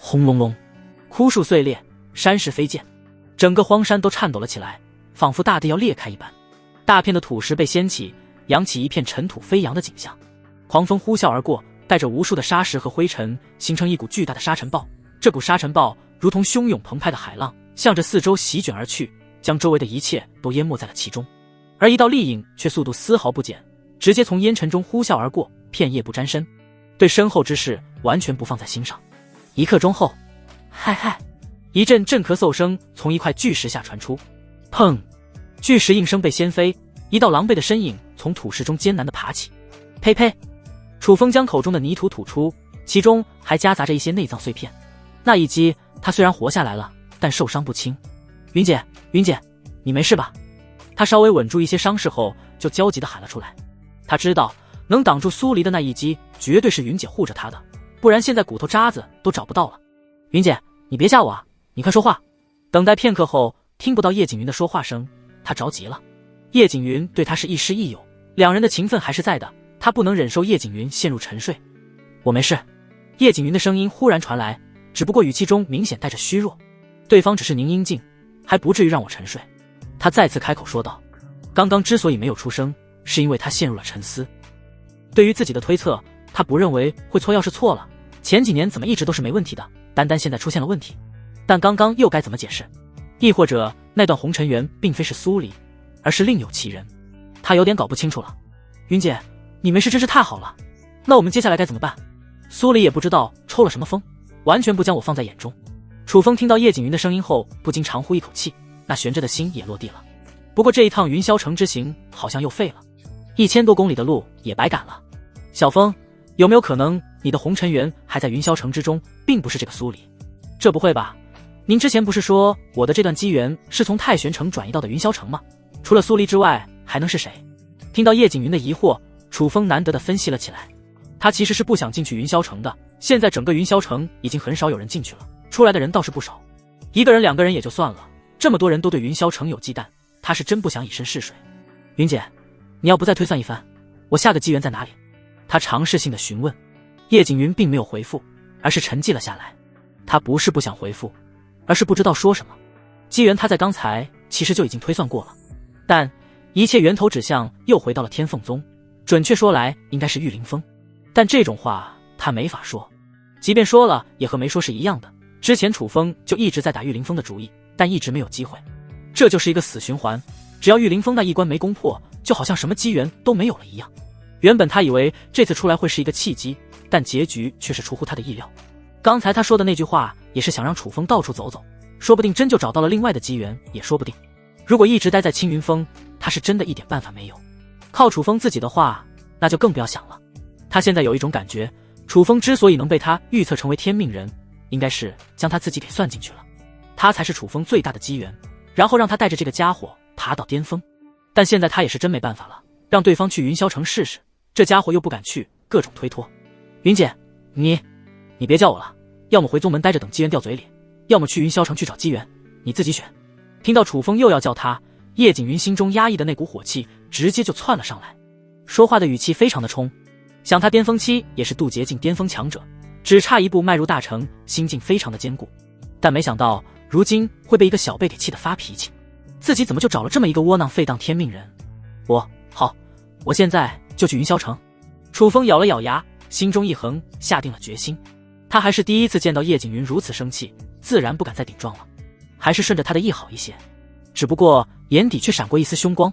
轰隆隆，枯树碎裂，山石飞溅，整个荒山都颤抖了起来，仿佛大地要裂开一般。大片的土石被掀起，扬起一片尘土飞扬的景象。狂风呼啸而过，带着无数的沙石和灰尘，形成一股巨大的沙尘暴，这股沙尘暴如同汹涌澎湃的海浪，向着四周席卷而去，将周围的一切都淹没在了其中。而一道丽影却速度丝毫不减，直接从烟尘中呼啸而过，片叶不沾身，对身后之事完全不放在心上。一刻钟后，嗨嗨，一阵阵咳嗽声从一块巨石下传出，砰！巨石应声被掀飞，一道狼狈的身影从土石中艰难地爬起。呸呸！楚风将口中的泥土吐出，其中还夹杂着一些内脏碎片。那一击，他虽然活下来了，但受伤不轻。云姐，云姐，你没事吧？他稍微稳住一些伤势后，就焦急地喊了出来。他知道能挡住苏黎的那一击，绝对是云姐护着他的，不然现在骨头渣子都找不到了。云姐，你别吓我啊，你快说话。等待片刻后，听不到叶景云的说话声，他着急了。叶景云对他是亦师亦友，两人的情分还是在的，他不能忍受叶景云陷入沉睡。我没事。叶景云的声音忽然传来，只不过语气中明显带着虚弱。对方只是宁英静，还不至于让我沉睡。他再次开口说道。刚刚之所以没有出声，是因为他陷入了沉思。对于自己的推测，他不认为会错，要是错了，前几年怎么一直都是没问题的，单单现在出现了问题。但刚刚又该怎么解释？亦或者那段红尘缘并非是苏黎，而是另有其人？他有点搞不清楚了。云姐，你没事真是太好了。那我们接下来该怎么办？苏黎也不知道抽了什么风，完全不将我放在眼中。楚风听到叶景云的声音后，不禁长呼一口气，那悬着的心也落地了。不过这一趟云霄城之行好像又废了，1000多公里的路也白赶了。小风，有没有可能你的红尘缘还在云霄城之中，并不是这个苏黎？这不会吧？您之前不是说我的这段机缘是从太玄城转移到的云霄城吗？除了苏黎之外，还能是谁？听到叶景云的疑惑，楚风难得地分析了起来。他其实是不想进去云霄城的，现在整个云霄城已经很少有人进去了，出来的人倒是不少，一个人2个人也就算了，这么多人都对云霄城有忌惮，他是真不想以身试水。云姐，你要不再推算一番，我下个机缘在哪里？他尝试性的询问。叶景云并没有回复，而是沉寂了下来。他不是不想回复，而是不知道说什么。机缘他在刚才其实就已经推算过了，但一切源头指向又回到了天凤宗，准确说来应该是玉凌风。但这种话他没法说，即便说了也和没说是一样的。之前楚风就一直在打玉凌风的主意，但一直没有机会。这就是一个死循环，只要玉凌风那一关没攻破，就好像什么机缘都没有了一样。原本他以为这次出来会是一个契机，但结局却是出乎他的意料。刚才他说的那句话也是想让楚风到处走走，说不定真就找到了另外的机缘也说不定。如果一直待在青云峰，他是真的一点办法没有。靠楚风自己的话，那就更不要想了。他现在有一种感觉，楚风之所以能被他预测成为天命人，应该是将他自己给算进去了。他才是楚风最大的机缘，然后让他带着这个家伙爬到巅峰。但现在他也是真没办法了，让对方去云霄城试试，这家伙又不敢去，各种推脱。云姐，你别叫我了，要么回宗门待着等机缘掉嘴里，要么去云霄城去找机缘，你自己选。听到楚风又要叫他，叶景云心中压抑的那股火气直接就窜了上来，说话的语气非常的冲。想他巅峰期也是渡劫境巅峰强者，只差一步迈入大成，心境非常的坚固，但没想到如今会被一个小辈给气得发脾气，自己怎么就找了这么一个窝囊废当天命人？好，我现在就去云霄城。楚风咬了咬牙，心中一横，下定了决心。他还是第一次见到叶景云如此生气，自然不敢再顶撞了，还是顺着他的意好一些。只不过眼底却闪过一丝凶光。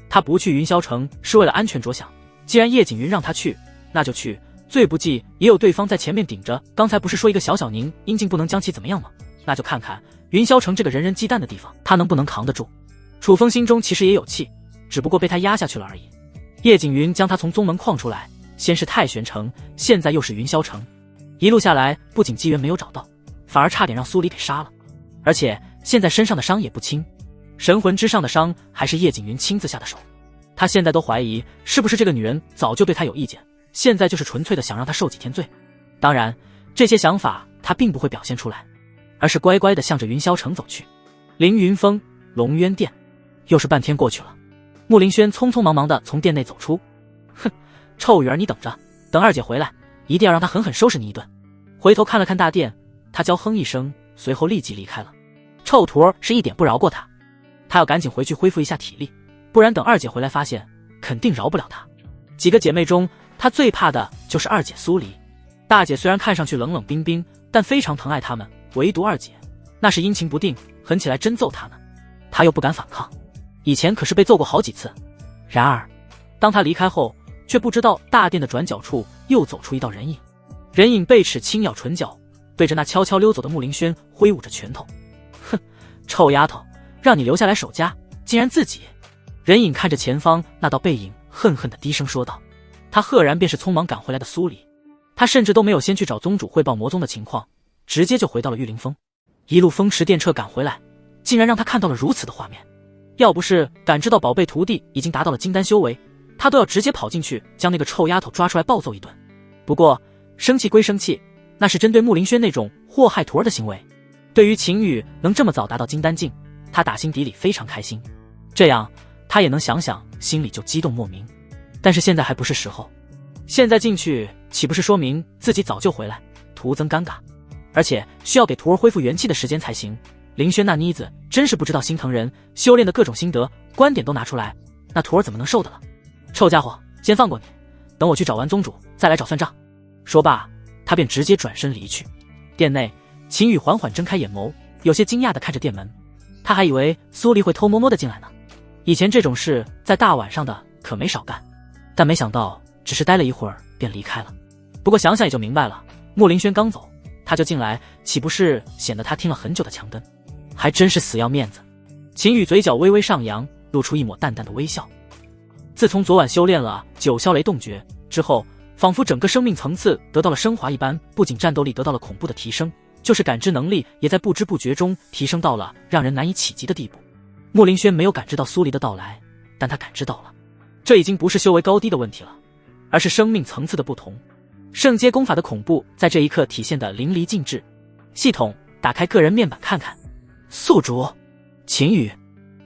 他不去云霄城是为了安全着想，既然叶景云让他去，那就去，最不济也有对方在前面顶着。刚才不是说一个小宁英静不能将其怎么样吗？那就看看云霄城这个人人忌惮的地方，他能不能扛得住。楚风心中其实也有气，只不过被他压下去了而已。叶景云将他从宗门框出来，先是太玄城，现在又是云霄城，一路下来不仅机缘没有找到，反而差点让苏黎给杀了，而且现在身上的伤也不轻，神魂之上的伤还是叶景云亲自下的手。他现在都怀疑是不是这个女人早就对他有意见，现在就是纯粹的想让他受几天罪。当然这些想法他并不会表现出来，而是乖乖的向着云霄城走去。凌云峰龙渊殿，又是半天过去了，穆林轩匆匆忙忙的从殿内走出。哼，臭雨儿你等着，等二姐回来一定要让她狠狠收拾你一顿。回头看了看大殿，他娇哼一声，随后立即离开了。臭徒儿是一点不饶过他，他要赶紧回去恢复一下体力，不然等二姐回来发现肯定饶不了他。几个姐妹中他最怕的就是二姐苏黎。大姐虽然看上去冷冷冰冰，但非常疼爱他们，唯独二姐，那是阴晴不定，狠起来真揍他呢。他又不敢反抗，以前可是被揍过好几次。然而，当他离开后，却不知道大殿的转角处又走出一道人影，人影背齿轻咬唇角，对着那悄悄溜走的穆林轩挥舞着拳头。哼，臭丫头，让你留下来守家，竟然自己……人影看着前方那道背影，恨恨地低声说道。他赫然便是匆忙赶回来的苏黎，他甚至都没有先去找宗主汇报魔宗的情况，直接就回到了玉灵峰，一路风驰电掣赶回来，竟然让他看到了如此的画面。要不是感知到宝贝徒弟已经达到了金丹修为，他都要直接跑进去将那个臭丫头抓出来暴揍一顿。不过生气归生气，那是针对穆林轩那种祸害徒儿的行为。对于秦羽能这么早达到金丹境，他打心底里非常开心，这样他也能想想，心里就激动莫名。但是现在还不是时候，现在进去岂不是说明自己早就回来，徒增尴尬，而且需要给徒儿恢复元气的时间才行。林轩那妮子真是不知道心疼人，修炼的各种心得观点都拿出来，那徒儿怎么能受得了？臭家伙，先放过你，等我去找完宗主再来找算账。说罢，他便直接转身离去。殿内，秦羽缓缓睁开眼眸，有些惊讶地看着殿门，他还以为苏黎会偷摸摸地进来呢。以前这种事在大晚上的可没少干，但没想到只是待了一会儿便离开了。不过想想也就明白了，穆林轩刚走他就进来，岂不是显得他听了很久的强灯？还真是死要面子。秦羽嘴角微微上扬，露出一抹淡淡的微笑。自从昨晚修炼了九霄雷动诀之后，仿佛整个生命层次得到了升华一般，不仅战斗力得到了恐怖的提升，就是感知能力也在不知不觉中提升到了让人难以企及的地步。穆林轩没有感知到苏黎的到来，但他感知到了，这已经不是修为高低的问题了，而是生命层次的不同。圣阶功法的恐怖在这一刻体现得淋漓尽致。系统打开个人面板看看。宿主秦羽，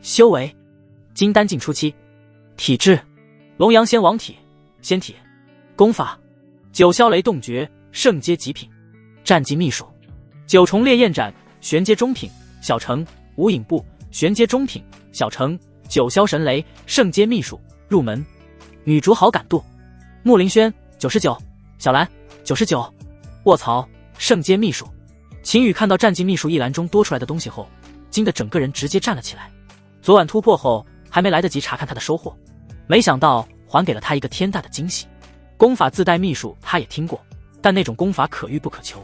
修为金丹境初期，体质龙阳仙王体仙体，功法九霄雷动诀圣阶极品，战绩秘术九重烈焰斩玄阶中品小成，无影步玄阶中品小成，九霄神雷圣阶秘术入门。女主好感度穆林轩99，小兰99，卧槽，圣阶秘术。秦羽看到战绩秘术一栏中多出来的东西后，惊得整个人直接站了起来。昨晚突破后还没来得及查看他的收获，没想到还给了他一个天大的惊喜。功法自带秘术他也听过，但那种功法可遇不可求，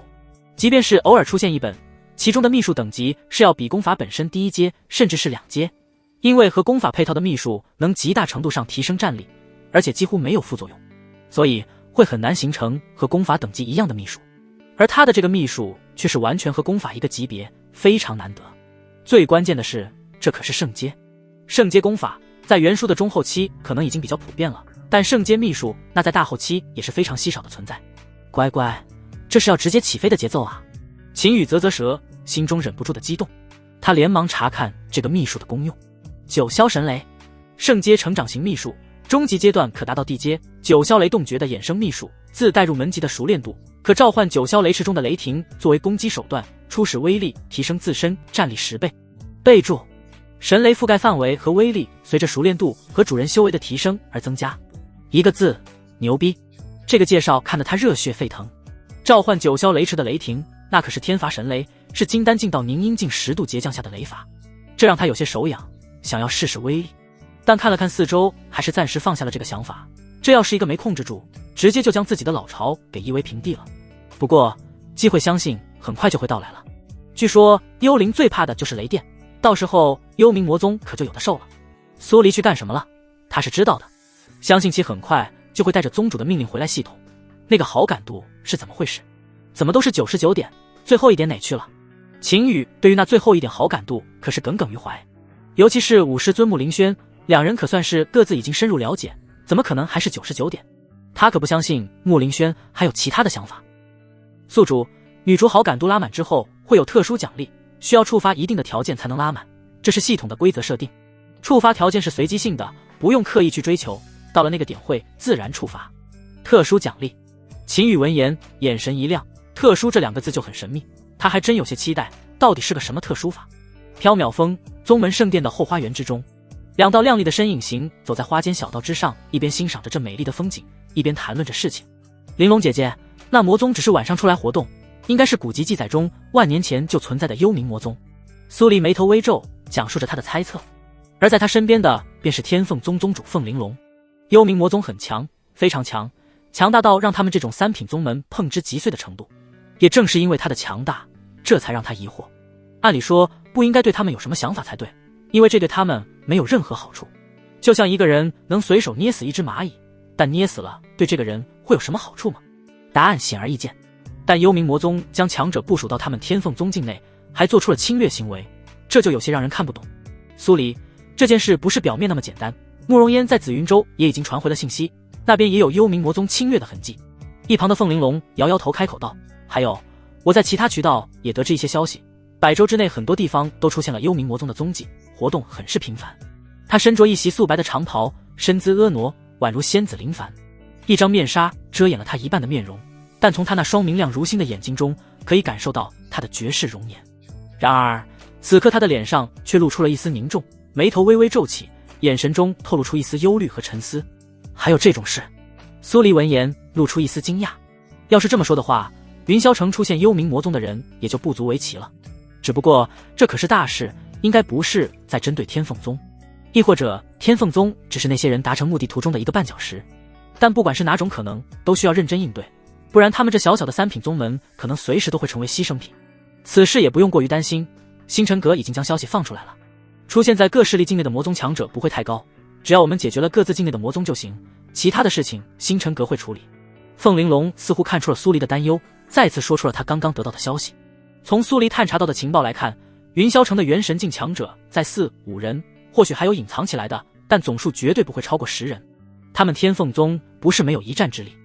即便是偶尔出现一本，其中的秘术等级是要比功法本身低一阶甚至是2阶。因为和功法配套的秘术能极大程度上提升战力，而且几乎没有副作用，所以会很难形成和功法等级一样的秘术。而他的这个秘术却是完全和功法一个级别，非常难得。最关键的是，这可是圣阶。圣阶功法在原书的中后期可能已经比较普遍了，但圣阶秘术那在大后期也是非常稀少的存在。乖乖，这是要直接起飞的节奏啊！秦羽啧啧舌，心中忍不住的激动。他连忙查看这个秘术的功用。九霄神雷，圣阶成长型秘术，中级阶段可达到地阶。九霄雷动诀的衍生秘术，自带入门级的熟练度，可召唤九霄雷池中的雷霆作为攻击手段，初始威力提升自身战力10倍。备注：神雷覆盖范围和威力随着熟练度和主人修为的提升而增加。一个字，牛逼！这个介绍看得他热血沸腾。召唤九霄雷池的雷霆，那可是天罚神雷，是金丹境到凝阴境10度结降下的雷法，这让他有些手痒，想要试试威力。但看了看四周，还是暂时放下了这个想法。这要是一个没控制住，直接就将自己的老巢给夷为平地了。不过机会相信很快就会到来了。据说幽灵最怕的就是雷电，到时候幽冥魔宗可就有的受了。苏黎去干什么了？他是知道的，相信其很快就会带着宗主的命令回来系统。那个好感度是怎么回事？怎么都是99点，最后一点哪去了？秦羽对于那最后一点好感度可是耿耿于怀，尤其是武师尊穆林轩，两人可算是各自已经深入了解，怎么可能还是99点？他可不相信穆林轩还有其他的想法。宿主，女主好感度拉满之后会有特殊奖励，需要触发一定的条件才能拉满，这是系统的规则设定。触发条件是随机性的，不用刻意去追求，到了那个点会自然触发。特殊奖励。秦羽闻言眼神一亮，特殊这2个字就很神秘，他还真有些期待，到底是个什么特殊法？缥缈峰宗门圣殿的后花园之中，2道亮丽的身影行走在花间小道之上，一边欣赏着这美丽的风景，一边谈论着事情。玲珑姐姐，那魔宗只是晚上出来活动，应该是古籍记载中万年前就存在的幽冥魔宗。苏黎眉头微皱，讲述着他的猜测。而在他身边的便是天凤宗宗主凤玲珑。幽冥魔宗很强，非常强，强大到让他们这种三品宗门碰之击碎的程度。也正是因为他的强大，这才让他疑惑。按理说不应该对他们有什么想法才对，因为这对他们没有任何好处。就像一个人能随手捏死一只蚂蚁，但捏死了对这个人会有什么好处吗？答案显而易见。但幽冥魔宗将强者部署到他们天凤宗境内，还做出了侵略行为，这就有些让人看不懂。苏黎，这件事不是表面那么简单。慕容嫣在紫云州也已经传回了信息，那边也有幽冥魔宗侵略的痕迹。一旁的凤玲珑摇摇头开口道，还有，我在其他渠道也得知一些消息，百州之内很多地方都出现了幽冥魔宗的踪迹，活动很是频繁。他身着一袭素白的长袍，身姿婀娜，宛如仙子临凡。一张面纱遮掩了他一半的面容，但从他那双明亮如星的眼睛中，可以感受到他的绝世容颜。然而此刻他的脸上却露出了一丝凝重，眉头微微皱起，眼神中透露出一丝忧虑和沉思。还有这种事？苏黎闻言露出一丝惊讶。要是这么说的话，云霄城出现幽冥魔宗的人也就不足为奇了。只不过这可是大事，应该不是在针对天凤宗，亦或者天凤宗只是那些人达成目的途中的一个绊脚石。但不管是哪种可能，都需要认真应对，不然他们这小小的三品宗门可能随时都会成为牺牲品。此事也不用过于担心，星辰阁已经将消息放出来了，出现在各势力境内的魔宗强者不会太高，只要我们解决了各自境内的魔宗就行，其他的事情星辰阁会处理。凤玲珑似乎看出了苏黎的担忧，再次说出了他刚刚得到的消息。从苏黎探查到的情报来看，云霄城的元神境强者在4、5人，或许还有隐藏起来的，但总数绝对不会超过10人。他们天凤宗不是没有一战之力，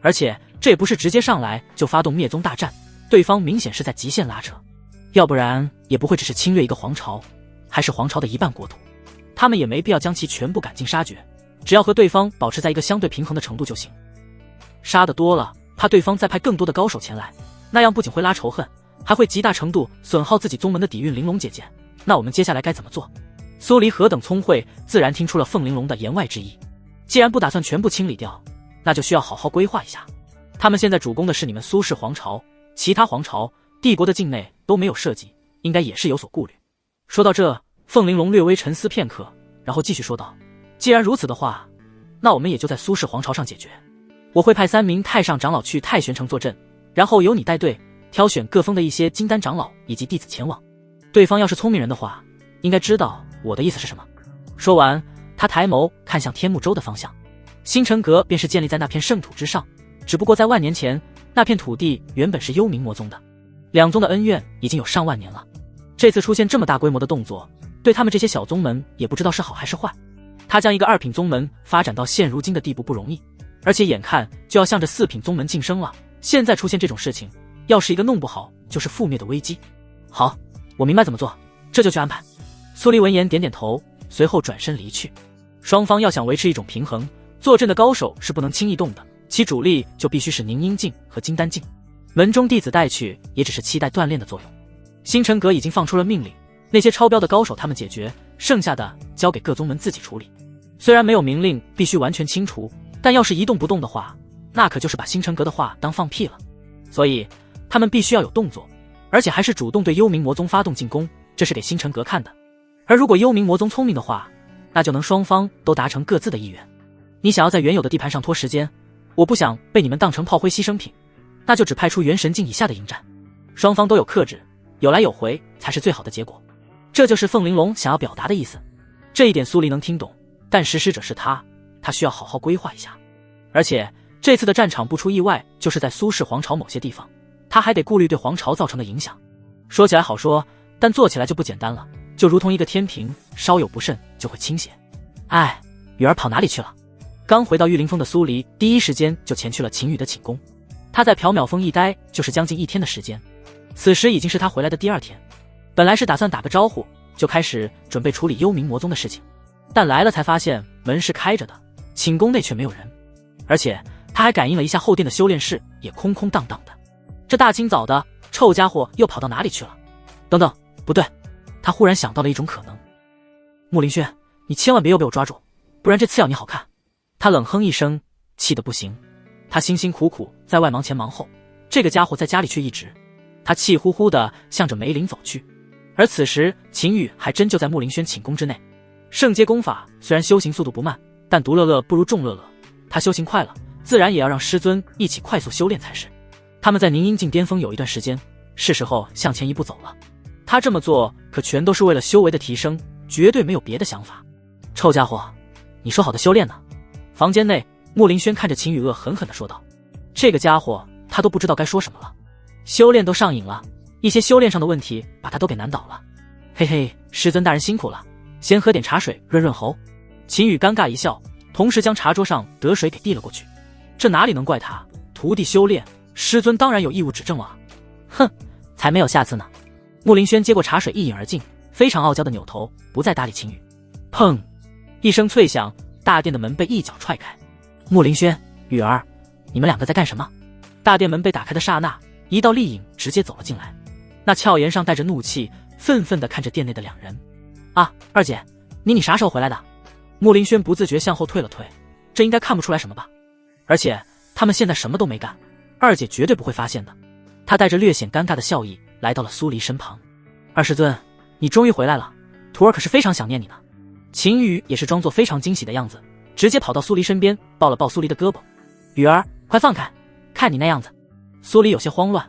而且这也不是直接上来就发动灭宗大战，对方明显是在极限拉扯，要不然也不会只是侵略一个皇朝，还是皇朝的一半国土。他们也没必要将其全部赶尽杀绝，只要和对方保持在一个相对平衡的程度就行。杀得多了，怕对方再派更多的高手前来，那样不仅会拉仇恨，还会极大程度损耗自己宗门的底蕴。玲珑姐姐，那我们接下来该怎么做？苏黎何等聪慧，自然听出了凤玲珑的言外之意。既然不打算全部清理掉，那就需要好好规划一下。他们现在主攻的是你们苏氏皇朝，其他皇朝、帝国的境内都没有涉及，应该也是有所顾虑。说到这，凤玲珑略微沉思片刻，然后继续说道，既然如此的话，那我们也就在苏氏皇朝上解决。我会派3名太上长老去太玄城坐镇，然后由你带队挑选各封的一些金丹长老以及弟子前往。对方要是聪明人的话，应该知道我的意思是什么。说完，他抬眸看向天目洲的方向。星辰阁便是建立在那片圣土之上，只不过在万年前，那片土地原本是幽冥魔宗的，两宗的恩怨已经有上万年了。这次出现这么大规模的动作，对他们这些小宗门也不知道是好还是坏。他将一个2品宗门发展到现如今的地步不容易，而且眼看就要向着4品宗门晋升了，现在出现这种事情，要是一个弄不好就是覆灭的危机。好，我明白怎么做，这就去安排。苏黎闻言点点头，随后转身离去。双方要想维持一种平衡，坐镇的高手是不能轻易动的，其主力就必须是凝阴境和金丹境，门中弟子带去也只是期待锻炼的作用。星辰阁已经放出了命令，那些超标的高手他们解决，剩下的交给各宗门自己处理。虽然没有明令必须完全清除，但要是一动不动的话，那可就是把星辰阁的话当放屁了。所以他们必须要有动作，而且还是主动对幽冥魔宗发动进攻，这是给星辰阁看的。而如果幽冥魔宗聪明的话，那就能双方都达成各自的意愿。你想要在原有的地盘上拖时间，我不想被你们当成炮灰牺牲品，那就只派出元神境以下的迎战，双方都有克制，有来有回才是最好的结果。这就是凤玲珑想要表达的意思。这一点苏黎能听懂，但实施者是他需要好好规划一下。而且这次的战场不出意外就是在苏氏皇朝某些地方，他还得顾虑对皇朝造成的影响。说起来好说，但做起来就不简单了，就如同一个天平，稍有不慎就会倾斜。哎，雨儿跑哪里去了？刚回到玉凌峰的苏黎第一时间就前去了秦羽的寝宫。他在缥缈峰一待就是将近1天的时间，此时已经是他回来的第2天。本来是打算打个招呼就开始准备处理幽冥魔宗的事情，但来了才发现门是开着的，寝宫内却没有人，而且他还感应了一下后殿的修炼室也空空荡荡的。这大清早的，臭家伙又跑到哪里去了？等等，不对，他忽然想到了一种可能。穆林轩，你千万别又被我抓住，不然这次要你好看。他冷哼一声，气得不行。他辛辛苦苦在外忙前忙后，这个家伙在家里却一直他气呼呼地向着梅林走去。而此时秦羽还真就在穆林轩寝宫之内。圣阶功法虽然修行速度不慢，但独乐乐不如众乐乐，他修行快了，自然也要让师尊一起快速修炼才是。他们在凝阴境巅峰有一段时间，是时候向前一步走了。他这么做可全都是为了修为的提升，绝对没有别的想法。臭家伙，你说好的修炼呢？房间内，穆林轩看着秦羽恶狠狠地说道。这个家伙他都不知道该说什么了。修炼都上瘾了，一些修炼上的问题把他都给难倒了。嘿嘿，师尊大人辛苦了，先喝点茶水润润喉。秦羽尴尬一笑，同时将茶桌上得水给递了过去。这哪里能怪他，徒弟修炼，师尊当然有义务指正了。哼，才没有下次呢。穆林轩接过茶水一饮而尽，非常傲娇的扭头，不再搭理秦羽。砰！一声脆响，大殿的门被一脚踹开。穆林轩、羽儿，你们两个在干什么？大殿门被打开的刹那，一道丽影直接走了进来，那俏颜上带着怒气，愤愤地看着殿内的两人。啊，二姐，你啥时候回来的？穆林轩不自觉向后退了退，这应该看不出来什么吧？而且他们现在什么都没干，二姐绝对不会发现的。他带着略显尴尬的笑意来到了苏黎身旁。二师尊，你终于回来了，徒儿可是非常想念你呢。秦羽也是装作非常惊喜的样子，直接跑到苏黎身边，抱了抱苏黎的胳膊。羽儿，快放开，看你那样子。苏黎有些慌乱，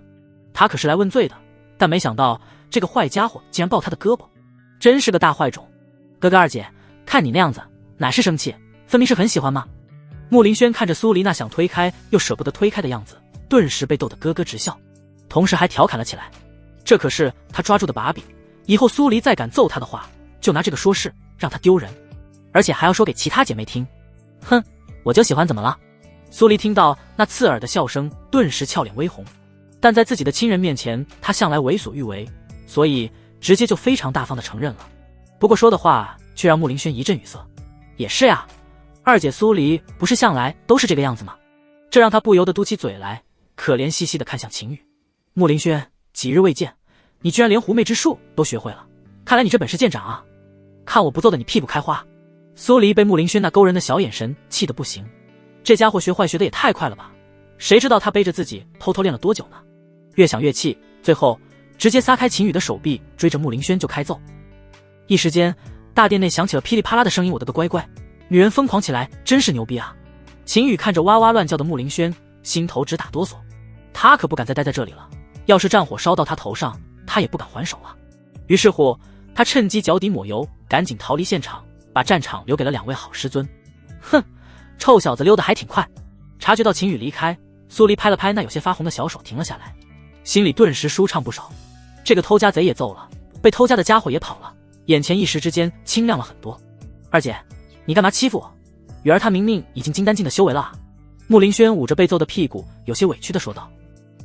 他可是来问罪的，但没想到这个坏家伙竟然抱他的胳膊，真是个大坏种。哥哥二姐，看你那样子，哪是生气，分明是很喜欢吗？穆林轩看着苏黎那想推开又舍不得推开的样子，顿时被逗得咯咯直笑，同时还调侃了起来。这可是他抓住的把柄，以后苏黎再敢揍他的话，就拿这个说事，让他丢人，而且还要说给其他姐妹听。哼，我就喜欢，怎么了？苏黎听到那刺耳的笑声，顿时俏脸微红，但在自己的亲人面前，他向来为所欲为，所以直接就非常大方的承认了。不过说的话却让穆林轩一阵语塞。也是呀，二姐苏黎不是向来都是这个样子吗？这让他不由得嘟起嘴来，可怜兮兮的看向秦羽。穆林轩，几日未见，你居然连狐媚之术都学会了，看来你这本事见长啊！看我不揍得你屁股开花！苏黎被穆林轩那勾人的小眼神气得不行，这家伙学坏学得也太快了吧，谁知道他背着自己偷偷练了多久呢？越想越气，最后直接撒开秦羽的手臂，追着穆林轩就开揍。一时间大殿内响起了噼里啪啦的声音，我的个乖乖，女人疯狂起来真是牛逼啊！秦羽看着哇哇乱叫的穆林轩，心头直打哆嗦，他可不敢再待在这里了，要是战火烧到他头上，他也不敢还手啊。于是乎他趁机脚底抹油，赶紧逃离现场，把战场留给了两位好师尊。哼，臭小子溜得还挺快。察觉到秦羽离开，苏黎拍了拍那有些发红的小手，停了下来，心里顿时舒畅不少。这个偷家贼也揍了，被偷家的家伙也跑了，眼前一时之间清亮了很多。二姐，你干嘛欺负我？羽儿她明明已经金丹境的修为了啊。穆林轩捂着被揍的屁股，有些委屈地说道。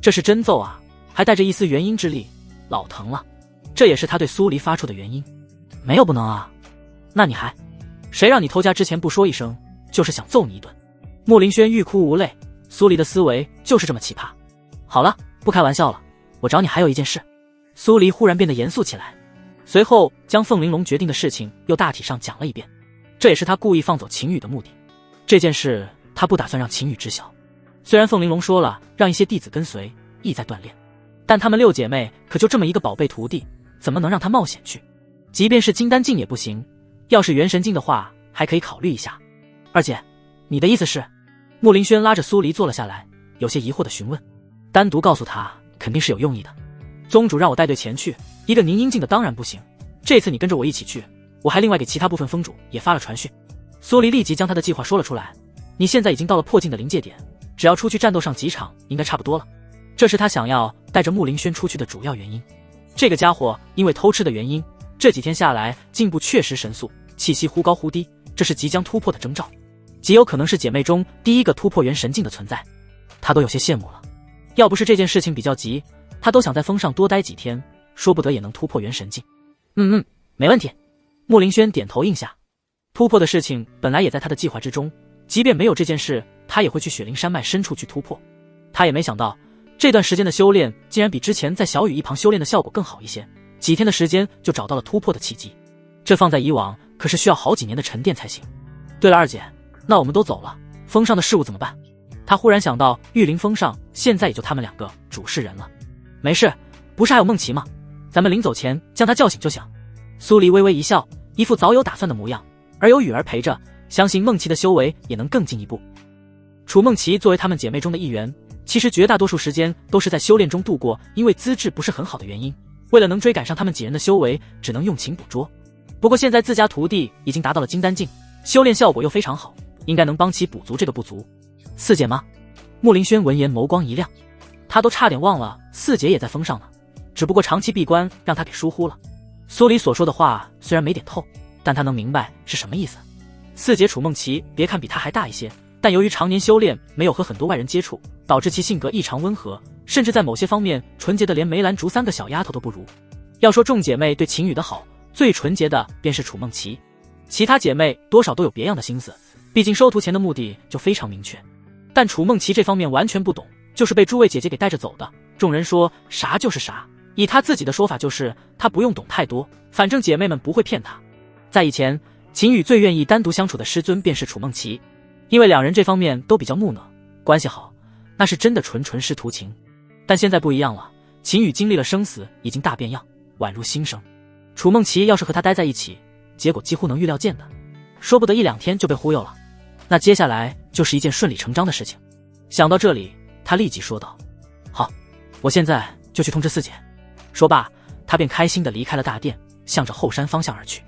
这是真揍啊，还带着一丝元婴之力，老疼了。这也是他对苏黎发出的原因。没有不能啊。那你还，谁让你偷家之前不说一声，就是想揍你一顿。穆林轩欲哭无泪，苏黎的思维就是这么奇葩。好了，不开玩笑了，我找你还有一件事。苏黎忽然变得严肃起来，随后将凤玲珑决定的事情又大体上讲了一遍，这也是他故意放走秦羽的目的。这件事他不打算让秦羽知晓。虽然凤玲珑说了让一些弟子跟随，意在锻炼，但她们六姐妹可就这么一个宝贝徒弟，怎么能让他冒险去？即便是金丹境也不行，要是元神境的话还可以考虑一下。二姐，你的意思是？穆林轩拉着苏黎坐了下来，有些疑惑的询问。单独告诉他肯定是有用意的。宗主让我带队前去，一个凝阴境的当然不行，这次你跟着我一起去，我还另外给其他部分封主也发了传讯。苏黎立即将他的计划说了出来。你现在已经到了破境的临界点，只要出去战斗上几场应该差不多了。这是他想要带着穆林轩出去的主要原因。这个家伙因为偷吃的原因，这几天下来进步确实神速，气息忽高忽低，这是即将突破的征兆，极有可能是姐妹中第一个突破元神境的存在。他都有些羡慕了，要不是这件事情比较急，他都想在峰上多待几天，说不得也能突破元神境。没问题。穆林轩点头应下。突破的事情本来也在他的计划之中，即便没有这件事，他也会去雪灵山脉深处去突破。他也没想到这段时间的修炼竟然比之前在小雨一旁修炼的效果更好一些，几天的时间就找到了突破的契机。这放在以往可是需要好几年的沉淀才行。对了二姐，那我们都走了，峰上的事务怎么办？他忽然想到玉灵峰上现在也就他们两个主事人了。没事，不是还有梦琪吗？咱们临走前将她叫醒就行。苏黎微微一笑，一副早有打算的模样。而有雨儿陪着，相信梦琪的修为也能更进一步。楚梦琪作为她们姐妹中的一员，其实绝大多数时间都是在修炼中度过，因为资质不是很好的原因，为了能追赶上她们几人的修为，只能用情捕捉。不过现在自家徒弟已经达到了金丹境，修炼效果又非常好，应该能帮其补足这个不足。四姐吗？穆林轩闻言眸光一亮，他都差点忘了四姐也在风上呢，只不过长期闭关让他给疏忽了。苏黎所说的话虽然没点透，但他能明白是什么意思。四姐楚梦琪别看比他还大一些，但由于常年修炼没有和很多外人接触，导致其性格异常温和，甚至在某些方面纯洁的连梅兰竹三个小丫头都不如。要说众姐妹对秦羽的好，最纯洁的便是楚梦琪，其他姐妹多少都有别样的心思，毕竟收徒前的目的就非常明确。但楚梦琪这方面完全不懂，就是被诸位姐姐给带着走的。众人说啥就是啥，以她自己的说法就是她不用懂太多，反正姐妹们不会骗她。在以前，秦羽最愿意单独相处的师尊便是楚梦琪，因为两人这方面都比较木讷，关系好，那是真的纯纯师徒情。但现在不一样了，秦羽经历了生死，已经大变样，宛如新生。楚梦琪要是和他待在一起，结果几乎能预料见的，说不得一两天就被忽悠了，那接下来就是一件顺理成章的事情。想到这里，他立即说道：好，我现在就去通知四姐。说罢，他便开心地离开了大殿，向着后山方向而去。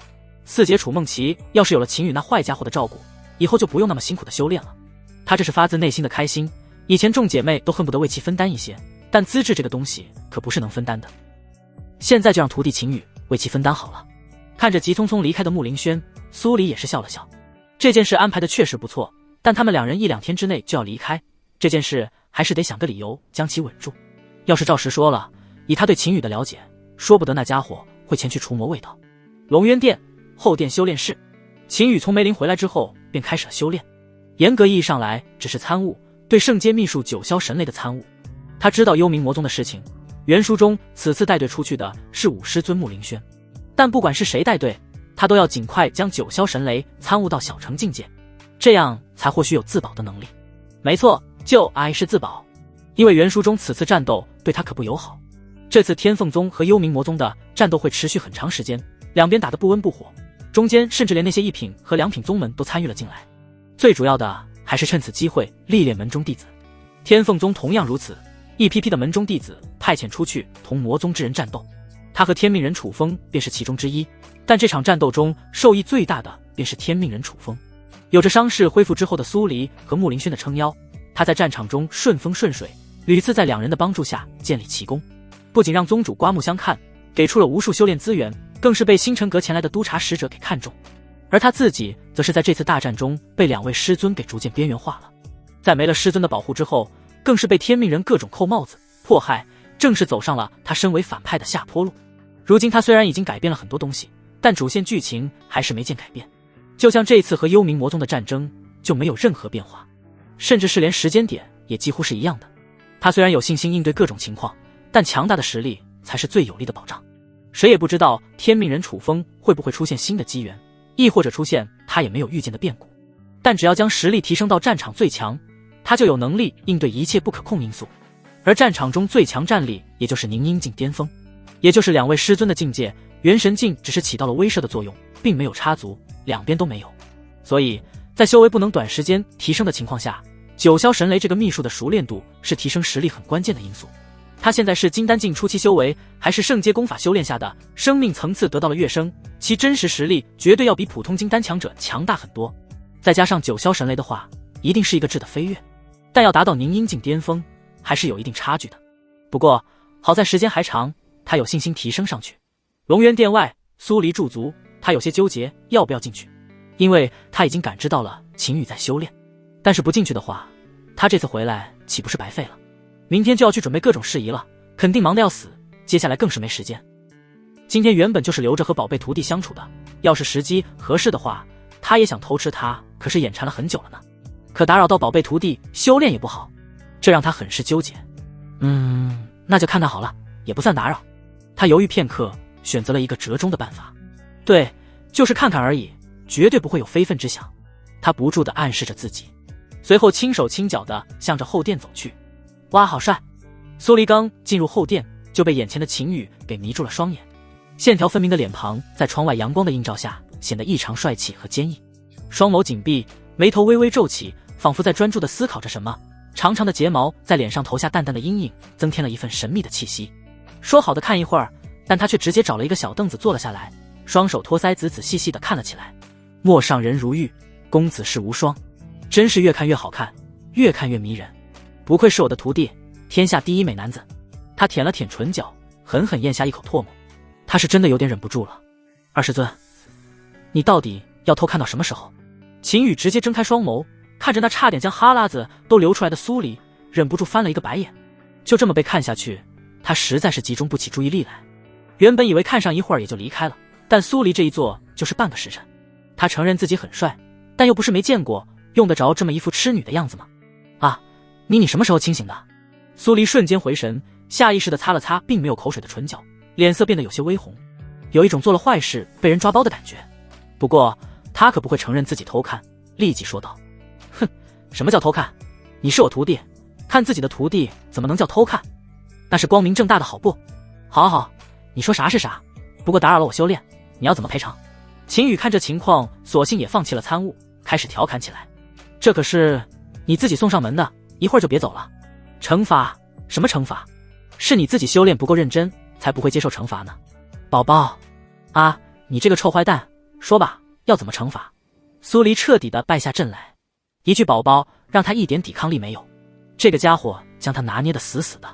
四姐楚梦琪要是有了秦羽那坏家伙的照顾，以后就不用那么辛苦的修炼了。她这是发自内心的开心，以前众姐妹都恨不得为其分担一些，但资质这个东西可不是能分担的。现在就让徒弟秦羽为其分担好了。看着急匆匆离开的穆林轩，苏黎也是笑了笑。这件事安排的确实不错，但他们两人一两天之内就要离开，这件事还是得想个理由将其稳住。要是照实说了，以他对秦羽的了解，说不得那家伙会前去除魔卫道。龙渊殿后殿修炼室，秦羽从梅林回来之后便开始了修炼。严格意义上来，只是参悟，对圣阶秘术九霄神雷的参悟。他知道幽冥魔宗的事情，原书中此次带队出去的是武师尊穆林轩，但不管是谁带队，他都要尽快将九霄神雷参悟到小成境界，这样才或许有自保的能力。没错，就爱是自保，因为原书中此次战斗对他可不友好。这次天凤宗和幽冥魔宗的战斗会持续很长时间，两边打得不温不火，中间甚至连那些一品和两品宗门都参与了进来。最主要的还是趁此机会历练门中弟子。天凤宗同样如此，一批批的门中弟子派遣出去同魔宗之人战斗，他和天命人楚风便是其中之一。但这场战斗中受益最大的便是天命人楚风，有着伤势恢复之后的苏黎和穆林轩的撑腰，他在战场中顺风顺水，屡次在两人的帮助下建立奇功，不仅让宗主刮目相看，给出了无数修炼资源，更是被星辰阁前来的督察使者给看中。而他自己则是在这次大战中被两位师尊给逐渐边缘化了，在没了师尊的保护之后，更是被天命人各种扣帽子迫害，正式走上了他身为反派的下坡路。如今他虽然已经改变了很多东西，但主线剧情还是没见改变，就像这次和幽冥魔宗的战争就没有任何变化，甚至是连时间点也几乎是一样的。他虽然有信心应对各种情况，但强大的实力才是最有力的保障。谁也不知道天命人楚风会不会出现新的机缘，亦或者出现他也没有预见的变故，但只要将实力提升到战场最强，他就有能力应对一切不可控因素。而战场中最强战力也就是凝阴境巅峰，也就是两位师尊的境界，元神境只是起到了威慑的作用，并没有插足，两边都没有。所以在修为不能短时间提升的情况下，九霄神雷这个秘术的熟练度是提升实力很关键的因素。他现在是金丹境初期修为，还是圣阶功法修炼下的生命层次得到了跃升，其真实实力绝对要比普通金丹强者强大很多。再加上九霄神雷的话，一定是一个质的飞跃，但要达到凝阴境巅峰还是有一定差距的。不过好在时间还长，他有信心提升上去。龙渊殿外，苏黎驻足，他有些纠结要不要进去，因为他已经感知到了秦羽在修炼，但是不进去的话，他这次回来岂不是白费了？明天就要去准备各种事宜了，肯定忙得要死，接下来更是没时间。今天原本就是留着和宝贝徒弟相处的，要是时机合适的话，他也想偷吃他，可是眼馋了很久了呢。可打扰到宝贝徒弟修炼也不好，这让他很是纠结。那就看看好了，也不算打扰。他犹豫片刻，选择了一个折中的办法。对，就是看看而已，绝对不会有非分之想。他不住地暗示着自己，随后轻手轻脚地向着后殿走去。哇，好帅！苏黎刚进入后殿，就被眼前的秦宇给迷住了双眼。线条分明的脸庞在窗外阳光的映照下显得异常帅气和坚毅，双眸紧闭，眉头微微皱起，仿佛在专注地思考着什么。长长的睫毛在脸上投下淡淡的阴影，增添了一份神秘的气息。说好的看一会儿，但他却直接找了一个小凳子坐了下来，双手托腮，仔仔细细地看了起来。陌上人如玉，公子世无双，真是越看越好看，越看越迷人，不愧是我的徒弟，天下第一美男子。他舔了舔唇角，狠狠咽下一口唾沫，他是真的有点忍不住了。二师尊，你到底要偷看到什么时候？秦宇直接睁开双眸，看着那差点将哈喇子都流出来的苏黎，忍不住翻了一个白眼。就这么被看下去，他实在是集中不起注意力来。原本以为看上一会儿也就离开了，但苏黎这一坐就是半个时辰。他承认自己很帅，但又不是没见过，用得着这么一副痴女的样子吗？啊，你什么时候清醒的？苏黎瞬间回神，下意识地擦了擦并没有口水的唇角，脸色变得有些微红，有一种做了坏事被人抓包的感觉。不过他可不会承认自己偷看，立即说道：哼，什么叫偷看？你是我徒弟，看自己的徒弟怎么能叫偷看？那是光明正大的好不？好好，你说啥是啥，不过打扰了我修炼，你要怎么赔偿？秦宇看这情况，索性也放弃了参悟，开始调侃起来。这可是你自己送上门的，一会儿就别走了。惩罚？什么惩罚？是你自己修炼不够认真，才不会接受惩罚呢。宝宝啊，你这个臭坏蛋，说吧，要怎么惩罚？苏黎彻底的败下阵来，一句宝宝让他一点抵抗力没有，这个家伙将他拿捏得死死的。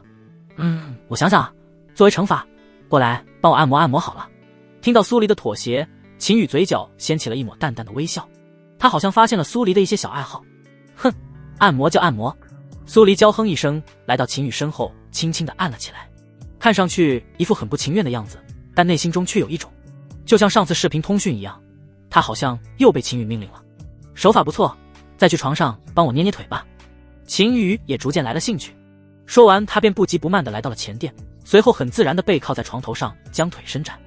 我想想，作为惩罚，过来帮我按摩按摩好了。听到苏黎的妥协，秦宇嘴角掀起了一抹淡淡的微笑，他好像发现了苏黎的一些小爱好。哼，按摩就按摩。苏黎娇哼一声，来到秦宇身后，轻轻地按了起来，看上去一副很不情愿的样子，但内心中却有一种，就像上次视频通讯一样，他好像又被秦宇命令了。手法不错，再去床上帮我捏捏腿吧。秦宇也逐渐来了兴趣，说完他便不急不慢地来到了前殿，随后很自然地背靠在床头上，将腿伸展。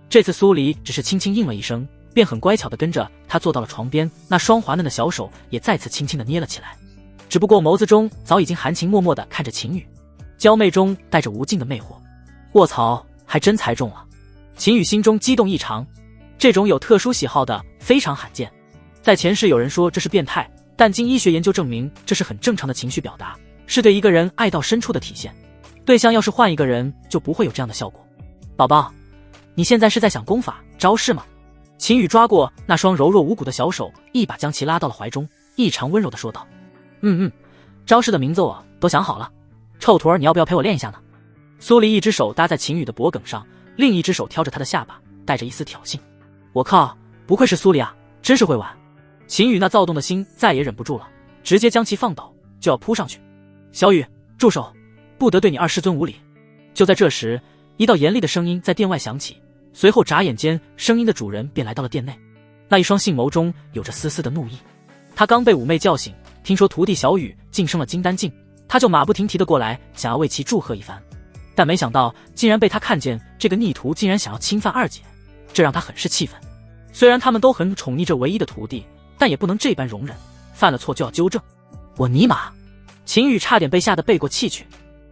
这次苏黎只是轻轻应了一声，便很乖巧地跟着他坐到了床边，那双滑嫩的小手也再次轻轻地捏了起来，只不过眸子中早已经含情脉脉地看着秦宇，娇媚中带着无尽的魅惑。卧槽，还真猜中了！秦宇心中激动异常，这种有特殊喜好的非常罕见，在前世有人说这是变态，但经医学研究证明，这是很正常的情绪表达，是对一个人爱到深处的体现。对象要是换一个人，就不会有这样的效果。宝宝，你现在是在想功法招式吗？秦宇抓过那双柔弱无骨的小手，一把将其拉到了怀中，异常温柔地说道：招式的名字我都想好了，臭徒儿，你要不要陪我练一下呢？苏黎一只手搭在秦宇的脖颈上，另一只手挑着他的下巴，带着一丝挑衅。我靠，不愧是苏黎啊，真是会玩。秦宇那躁动的心再也忍不住了，直接将其放倒，就要扑上去。小雨，住手，不得对你二师尊无礼。就在这时，一道严厉的声音在殿外响起，随后眨眼间，声音的主人便来到了殿内。那一双杏眸中有着丝丝的怒意。他刚被五妹叫醒，听说徒弟小雨晋升了金丹境，他就马不停蹄的过来，想要为其祝贺一番。但没想到竟然被他看见，这个逆徒竟然想要侵犯二姐，这让他很是气愤。虽然他们都很宠溺这唯一的徒弟，但也不能这般容忍，犯了错就要纠正。我尼玛！秦宇差点被吓得背过气去，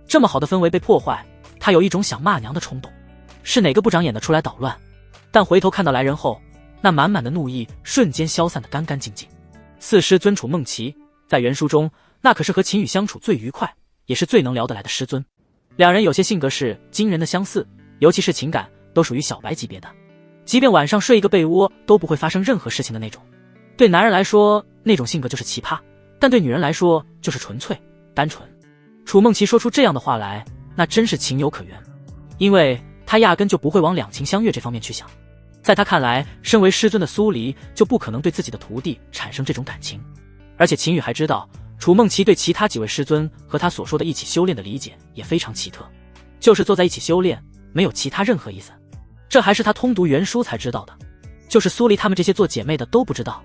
这么好的氛围被破坏，他有一种想骂娘的冲动。是哪个不长眼的出来捣乱？但回头看到来人后，那满满的怒意瞬间消散得干干净净。四师尊楚梦琪在原书中，那可是和秦宇相处最愉快，也是最能聊得来的师尊。两人有些性格是惊人的相似，尤其是情感都属于小白级别的，即便晚上睡一个被窝都不会发生任何事情的那种。对男人来说，那种性格就是奇葩，但对女人来说就是纯粹单纯。楚梦琪说出这样的话来，那真是情有可原，因为他压根就不会往两情相悦这方面去想。在他看来，身为师尊的苏黎就不可能对自己的徒弟产生这种感情。而且秦宇还知道，楚梦琪对其他几位师尊和他所说的一起修炼的理解也非常奇特，就是坐在一起修炼，没有其他任何意思。这还是他通读原书才知道的，就是苏黎他们这些做姐妹的都不知道。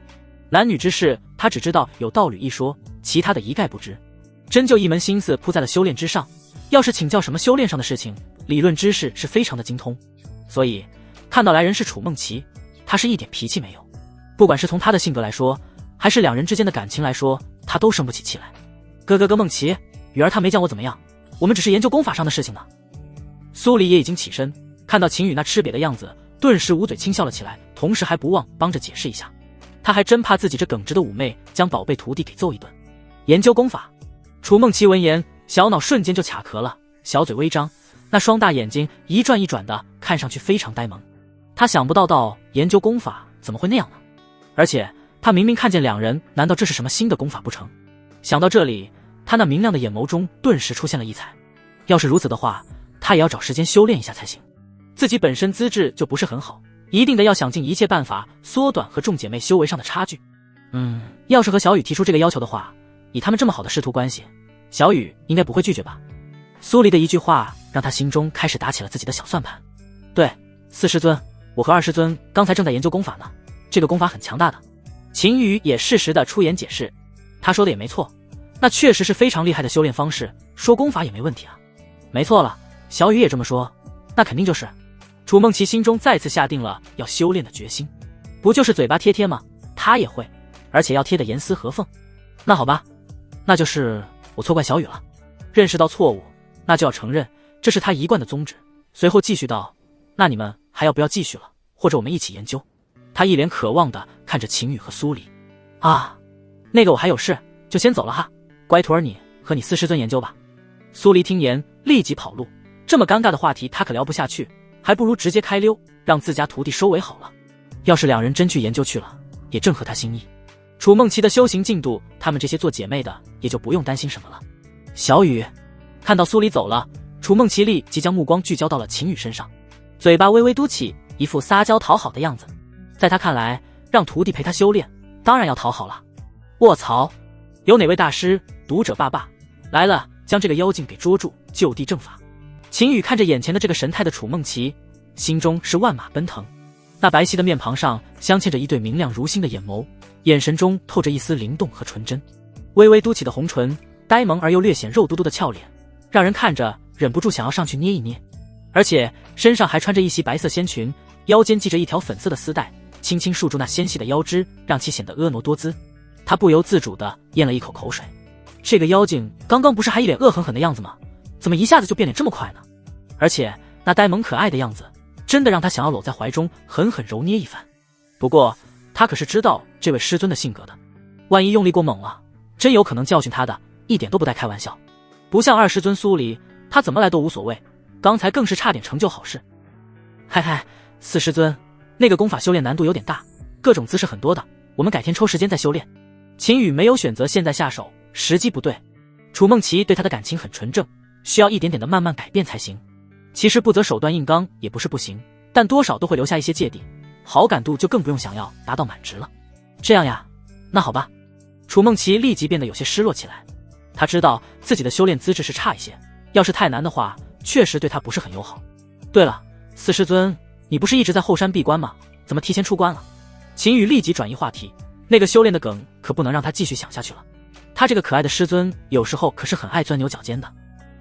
男女之事，他只知道有道侣一说，其他的一概不知。真就一门心思扑在了修炼之上，要是请教什么修炼上的事情，理论知识是非常的精通。所以看到来人是楚梦琪，他是一点脾气没有。不管是从他的性格来说，还是两人之间的感情来说，他都生不起气来。哥梦琪，雨儿她没将我怎么样，我们只是研究功法上的事情呢。苏黎也已经起身，看到秦羽那吃瘪的样子，顿时捂嘴轻笑了起来，同时还不忘帮着解释一下。他还真怕自己这耿直的妩媚将宝贝徒弟给揍一顿。研究功法，楚梦琪闻言，小脑瞬间就卡壳了，小嘴微张，那双大眼睛一转一转的，看上去非常呆萌。他想不到研究功法怎么会那样呢？而且他明明看见两人，难道这是什么新的功法不成？想到这里，他那明亮的眼眸中顿时出现了异彩。要是如此的话，他也要找时间修炼一下才行。自己本身资质就不是很好，一定得要想尽一切办法缩短和众姐妹修为上的差距。要是和小雨提出这个要求的话，以他们这么好的师徒关系，小雨应该不会拒绝吧。苏黎的一句话让他心中开始打起了自己的小算盘。对，四师尊，我和二师尊刚才正在研究功法呢，这个功法很强大的。秦羽也适时的出言解释，他说的也没错，那确实是非常厉害的修炼方式，说功法也没问题啊。没错了，小雨也这么说，那肯定就是。楚梦琪心中再次下定了要修炼的决心，不就是嘴巴贴贴吗？他也会，而且要贴得严丝合缝。那好吧，那就是我错怪小雨了。认识到错误，那就要承认，这是他一贯的宗旨。随后继续道，那你们还要不要继续了？或者我们一起研究？他一脸渴望的看着秦羽和苏黎。啊，那个我还有事，就先走了哈。乖徒儿，你和你四师尊研究吧。苏黎听言立即跑路，这么尴尬的话题他可聊不下去，还不如直接开溜，让自家徒弟收尾好了。要是两人真去研究去了，也正合他心意。楚梦琪的修行进度，他们这些做姐妹的也就不用担心什么了。小雨看到苏黎走了，楚梦琪立即将目光聚焦到了秦羽身上，嘴巴微微嘟起，一副撒娇讨好的样子。在他看来，让徒弟陪他修炼，当然要讨好了。卧槽，有哪位大师读者爸爸来了，将这个妖精给捉住，就地正法。秦羽看着眼前的这个神态的楚梦琪，心中是万马奔腾。那白皙的面庞上镶嵌着一对明亮如星的眼眸，眼神中透着一丝灵动和纯真。微微嘟起的红唇，呆萌而又略显肉嘟嘟的俏脸，让人看着忍不住想要上去捏一捏。而且身上还穿着一袭白色仙裙，腰间系着一条粉色的丝带，轻轻束住那纤细的腰肢，让其显得婀娜多姿。他不由自主地咽了一口口水。这个妖精刚刚不是还一脸恶狠狠的样子吗？怎么一下子就变脸这么快呢？而且那呆萌可爱的样子，真的让他想要搂在怀中狠狠揉捏一番。不过他可是知道这位师尊的性格的，万一用力过猛了，真有可能教训他的，一点都不带开玩笑。不像二师尊苏黎，他怎么来都无所谓，刚才更是差点成就好事。嗨嗨，四师尊，那个功法修炼难度有点大，各种姿势很多的，我们改天抽时间再修炼。秦羽没有选择现在下手，时机不对。楚梦琪对他的感情很纯正，需要一点点的慢慢改变才行。其实不择手段硬刚也不是不行，但多少都会留下一些芥蒂，好感度就更不用想要达到满值了。这样呀，那好吧。楚梦琪立即变得有些失落起来。他知道自己的修炼资质是差一些，要是太难的话，确实对他不是很友好。对了，四师尊，你不是一直在后山闭关吗？怎么提前出关了？秦羽立即转移话题，那个修炼的梗可不能让他继续想下去了。他这个可爱的师尊有时候可是很爱钻牛角尖的。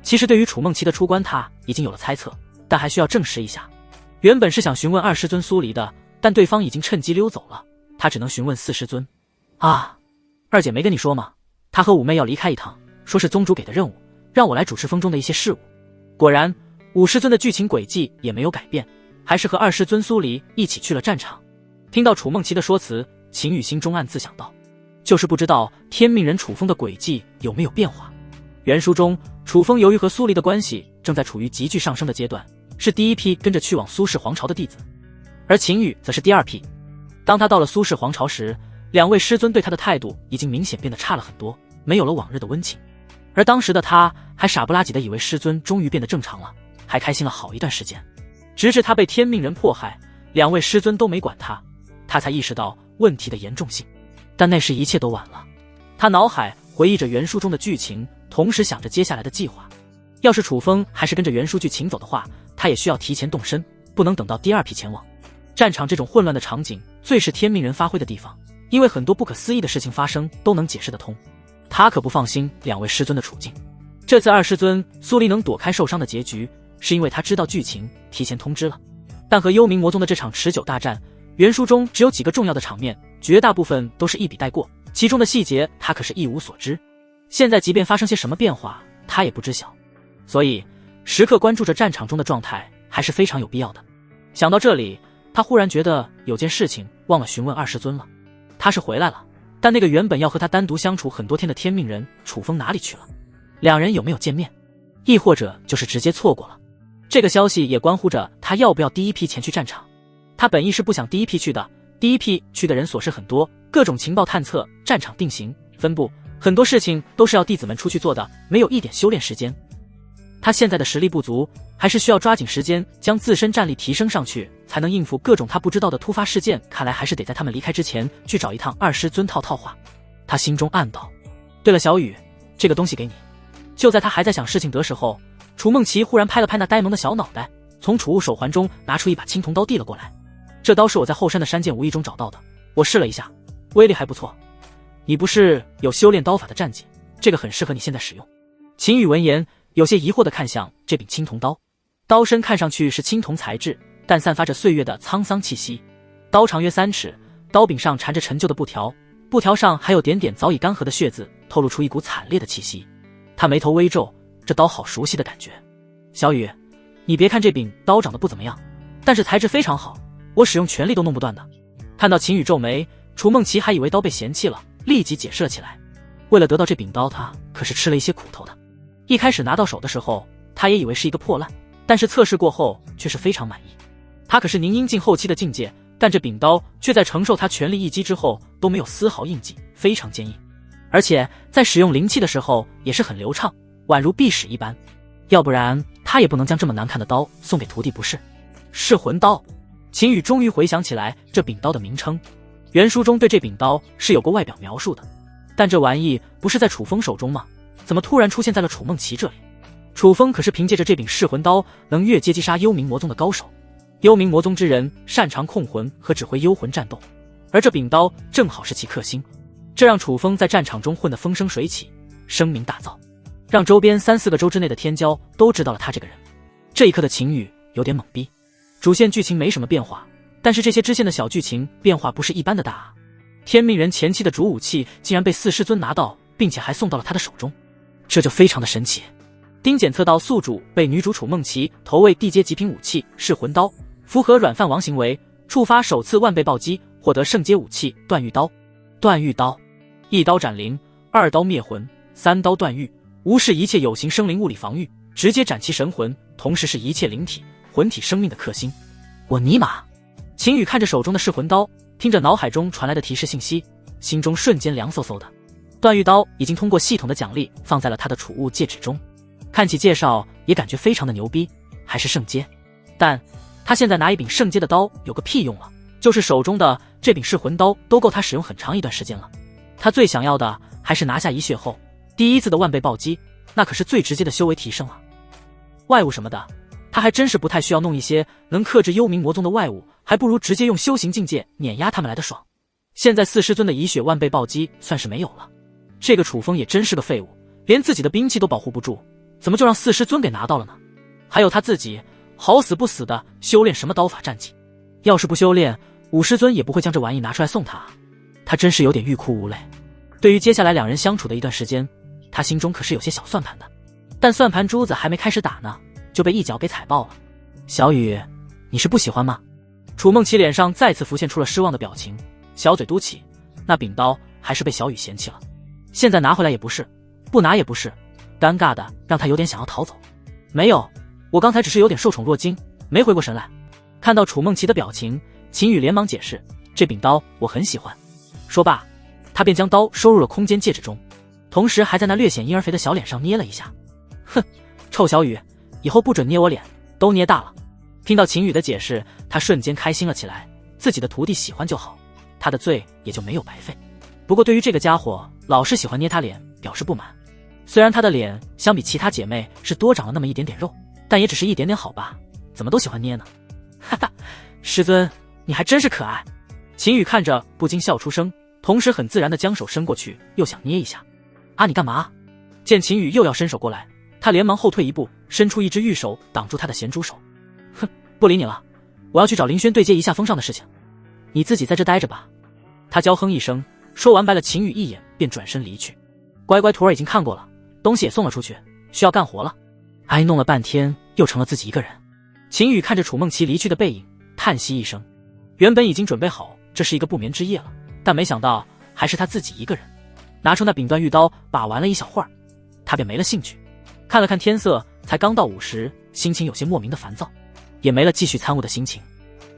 其实对于楚梦琪的出关，他已经有了猜测，但还需要证实一下。原本是想询问二师尊苏黎的，但对方已经趁机溜走了，他只能询问四师尊。啊，二姐没跟你说吗？她和五妹要离开一趟，说是宗主给的任务，让我来主持风中的一些事务。果然，五师尊的剧情轨迹也没有改变，还是和二师尊苏黎一起去了战场。听到楚梦琪的说辞，秦羽心中暗自想到，就是不知道天命人楚风的轨迹有没有变化。原书中，楚风由于和苏黎的关系正在处于急剧上升的阶段，是第一批跟着去往苏氏皇朝的弟子，而秦羽则是第二批。当他到了苏氏皇朝时，两位师尊对他的态度已经明显变得差了很多，没有了往日的温情。而当时的他还傻不拉几的以为师尊终于变得正常了，还开心了好一段时间。直至他被天命人迫害，两位师尊都没管他，他才意识到问题的严重性。但那时一切都晚了。他脑海回忆着原书中的剧情，同时想着接下来的计划。要是楚风还是跟着原书剧情走的话，他也需要提前动身，不能等到第二批前往。战场这种混乱的场景最是天命人发挥的地方，因为很多不可思议的事情发生都能解释得通。他可不放心两位师尊的处境。这次二师尊苏黎能躲开受伤的结局，是因为他知道剧情，提前通知了。但和幽冥魔宗的这场持久大战，原书中只有几个重要的场面，绝大部分都是一笔带过，其中的细节他可是一无所知。现在即便发生些什么变化，他也不知晓。所以时刻关注着战场中的状态还是非常有必要的。想到这里，他忽然觉得有件事情忘了询问二师尊了。他是回来了，但那个原本要和他单独相处很多天的天命人楚风哪里去了？两人有没有见面？亦或者就是直接错过了？这个消息也关乎着他要不要第一批前去战场。他本意是不想第一批去的，第一批去的人琐事很多，各种情报探测、战场定型、分布，很多事情都是要弟子们出去做的，没有一点修炼时间。他现在的实力不足，还是需要抓紧时间将自身战力提升上去，才能应付各种他不知道的突发事件。看来还是得在他们离开之前去找一趟二师尊套话。他心中暗道。对了，小雨，这个东西给你。就在他还在想事情的时候，楚梦琪忽然拍了拍那呆萌的小脑袋，从储物手环中拿出一把青铜刀递了过来。这刀是我在后山的山涧无意中找到的，我试了一下，威力还不错。你不是有修炼刀法的战绩，这个很适合你现在使用。秦羽闻言有些疑惑地看向这柄青铜刀，刀身看上去是青铜材质，但散发着岁月的沧桑气息。刀长约3尺，刀柄上缠着陈旧的布条，布条上还有点点早已干涸的血渍，透露出一股惨烈的气息。他眉头微皱，这刀好熟悉的感觉。小雨，你别看这柄刀长得不怎么样，但是材质非常好，我使用全力都弄不断的。看到秦羽皱眉，楚梦琪还以为刀被嫌弃了，立即解释了起来。为了得到这柄刀，他可是吃了一些苦头的。一开始拿到手的时候，他也以为是一个破烂，但是测试过后却是非常满意。他可是宁阴境后期的境界，但这柄刀却在承受他全力一击之后都没有丝毫印记，非常坚硬，而且在使用灵气的时候也是很流畅，宛如必使一般。要不然他也不能将这么难看的刀送给徒弟不是？噬魂刀。秦羽终于回想起来这柄刀的名称，原书中对这柄刀是有过外表描述的，但这玩意不是在楚风手中吗？怎么突然出现在了楚梦琪这里？楚风可是凭借着这柄噬魂刀能越阶击杀幽冥魔宗的高手，幽冥魔宗之人擅长控魂和指挥幽魂战斗，而这柄刀正好是其克星，这让楚风在战场中混得风生水起，声名大噪，让周边3-4个州之内的天骄都知道了他这个人。这一刻的秦羽有点懵逼，主线剧情没什么变化，但是这些支线的小剧情变化不是一般的大啊！天命人前期的主武器竟然被4师尊拿到，并且还送到了他的手中，这就非常的神奇。丁检测到宿主被女主楚梦琪投喂地阶极品武器噬魂刀，符合软饭王行为，触发首次万倍暴击，获得圣阶武器断狱刀。断狱刀，1刀斩灵，2刀灭魂，3刀断狱，无视一切有形生灵物理防御，直接斩其神魂，同时是一切灵体魂体生命的克星。我尼玛！秦羽看着手中的噬魂刀，听着脑海中传来的提示信息，心中瞬间凉飕飕的。断狱刀已经通过系统的奖励放在了他的储物戒指中，看起介绍也感觉非常的牛逼，还是圣阶。但他现在拿一柄圣阶的刀有个屁用啊，就是手中的这柄噬魂刀都够他使用很长一段时间了。他最想要的还是拿下一血后第一次的万倍暴击，那可是最直接的修为提升了。外物什么的他还真是不太需要弄一些能克制幽冥魔宗的外物，还不如直接用修行境界碾压他们来的爽。现在4师尊的以血万倍暴击算是没有了，这个楚风也真是个废物，连自己的兵器都保护不住，怎么就让4师尊给拿到了呢？还有他自己好死不死的修炼什么刀法战技，要是不修炼5师尊也不会将这玩意拿出来送他啊。他真是有点欲哭无泪。对于接下来两人相处的一段时间，他心中可是有些小算盘的，但算盘珠子还没开始打呢，就被一脚给踩爆了。小雨，你是不喜欢吗？楚梦琪脸上再次浮现出了失望的表情，小嘴嘟起，那柄刀还是被小雨嫌弃了，现在拿回来也不是，不拿也不是，尴尬的让他有点想要逃走。没有，我刚才只是有点受宠若惊，没回过神来。看到楚梦琪的表情，秦羽连忙解释，这柄刀我很喜欢。说罢，他便将刀收入了空间戒指中，同时还在那略显婴儿肥的小脸上捏了一下。哼，臭小雨，以后不准捏我脸，都捏大了。听到秦羽的解释，他瞬间开心了起来，自己的徒弟喜欢就好，他的罪也就没有白费。不过对于这个家伙老是喜欢捏他脸表示不满，虽然他的脸相比其他姐妹是多长了那么一点点肉，但也只是一点点好吧，怎么都喜欢捏呢？哈哈，师尊你还真是可爱。秦羽看着不禁笑出声，同时很自然地将手伸过去，又想捏一下。啊，你干嘛？见秦羽又要伸手过来，他连忙后退一步，伸出一只玉手挡住他的咸猪手。哼，不理你了，我要去找林轩对接一下封上的事情，你自己在这待着吧。他娇哼一声，说完白了秦羽一眼，便转身离去。乖乖徒儿已经看过了，东西也送了出去，需要干活了。哎，弄了半天又成了自己一个人。秦羽看着楚梦琪离去的背影，叹息一声。原本已经准备好这是一个不眠之夜了，但没想到还是他自己一个人。拿出那柄断玉刀，把玩了一小会儿，他便没了兴趣。看了看天色，才刚到午时，心情有些莫名的烦躁，也没了继续参悟的心情，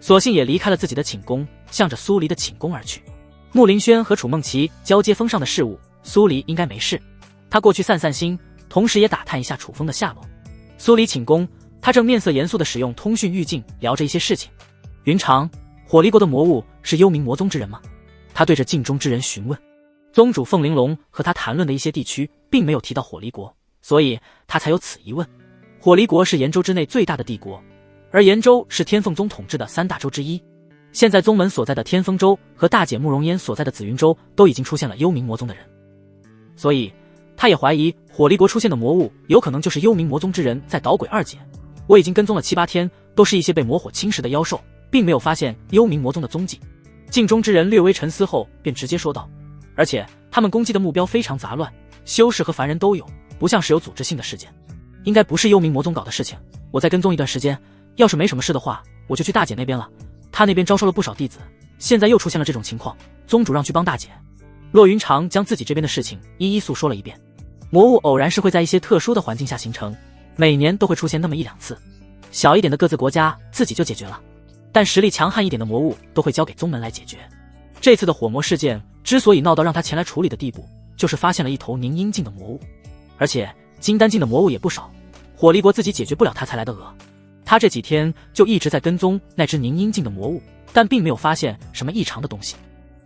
索性也离开了自己的寝宫，向着苏黎的寝宫而去。穆林轩和楚梦琪交接封上的事务，苏黎应该没事，他过去散散心，同时也打探一下楚风的下落。苏黎寝宫，他正面色严肃地使用通讯预境聊着一些事情。云长，火离国的魔物是幽冥魔宗之人吗？他对着镜中之人询问。宗主凤玲珑和他谈论的一些地区并没有提到火离国，所以他才有此疑问。火离国是炎州之内最大的帝国，而炎州是天凤宗统治的3大州之一。现在宗门所在的天风州和大姐慕容嫣所在的紫云州都已经出现了幽冥魔宗的人，所以他也怀疑火离国出现的魔物有可能就是幽冥魔宗之人在捣鬼。二姐，我已经跟踪了7、8天，都是一些被魔火侵蚀的妖兽，并没有发现幽冥魔宗的踪迹。镜中之人略微沉思后便直接说道，而且他们攻击的目标非常杂乱，修士和凡人都有，不像是有组织性的事件，应该不是幽冥魔宗搞的事情。我再跟踪一段时间，要是没什么事的话，我就去大姐那边了，她那边招收了不少弟子，现在又出现了这种情况，宗主让去帮大姐。骆云长将自己这边的事情一一诉说了一遍。魔物偶然是会在一些特殊的环境下形成，每年都会出现那么1、2次，小一点的各自国家自己就解决了，但实力强悍一点的魔物都会交给宗门来解决。这次的火魔事件之所以闹到让他前来处理的地步，就是发现了一头凝阴境的魔物，而且金丹境的魔物也不少，火离国自己解决不了他才来的恶。他这几天就一直在跟踪那只凝阴境的魔物，但并没有发现什么异常的东西。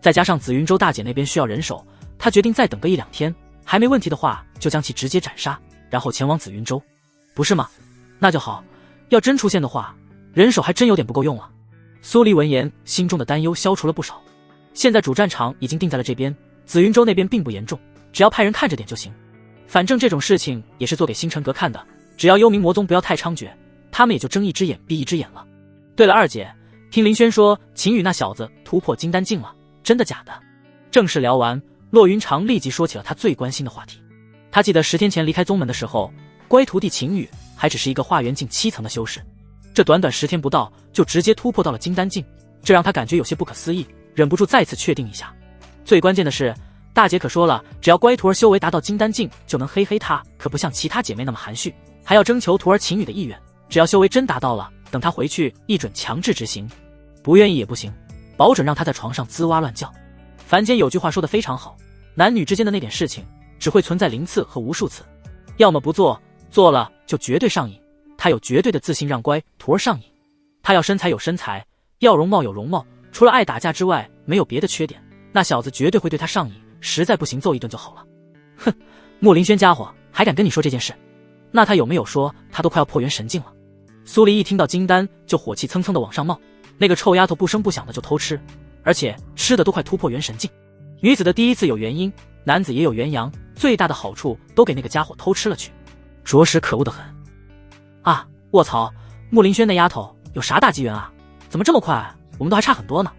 再加上紫云州大姐那边需要人手，他决定再等个1、2天，还没问题的话就将其直接斩杀，然后前往紫云州，不是吗？那就好，要真出现的话，人手还真有点不够用了。苏黎闻言，心中的担忧消除了不少。现在主战场已经定在了这边，紫云州那边并不严重，只要派人看着点就行。反正这种事情也是做给星辰阁看的，只要幽冥魔宗不要太猖獗，他们也就睁一只眼闭一只眼了。对了，二姐，听林轩说秦羽那小子突破金丹境了，真的假的？正式聊完，骆云长立即说起了他最关心的话题。他记得10天前离开宗门的时候，乖徒弟秦羽还只是一个化元境7层的修士，这短短10天不到就直接突破到了金丹境，这让他感觉有些不可思议，忍不住再次确定一下。最关键的是，大姐可说了，只要乖徒儿修为达到金丹境就能黑他，可不像其他姐妹那么含蓄，还要征求徒儿秦羽的意愿，只要修为真达到了，等他回去一准强制执行，不愿意也不行，保准让他在床上滋哇乱叫。凡间有句话说得非常好，男女之间的那点事情只会存在0次和无数次，要么不做，做了就绝对上瘾。他有绝对的自信让乖徒儿上瘾，他要身材有身材，要容貌有容貌，除了爱打架之外没有别的缺点，那小子绝对会对他上瘾，实在不行揍一顿就好了。哼，穆林轩家伙还敢跟你说这件事，那他有没有说他都快要破元神境了？苏黎一听到金丹就火气蹭蹭的往上冒，那个臭丫头不声不响的就偷吃，而且吃的都快突破元神境。女子的第一次有原因，男子也有元阳，最大的好处都给那个家伙偷吃了去，着实可恶的很。啊，卧槽，穆林轩那丫头有啥大机缘啊？怎么这么快？我们都还差很多呢。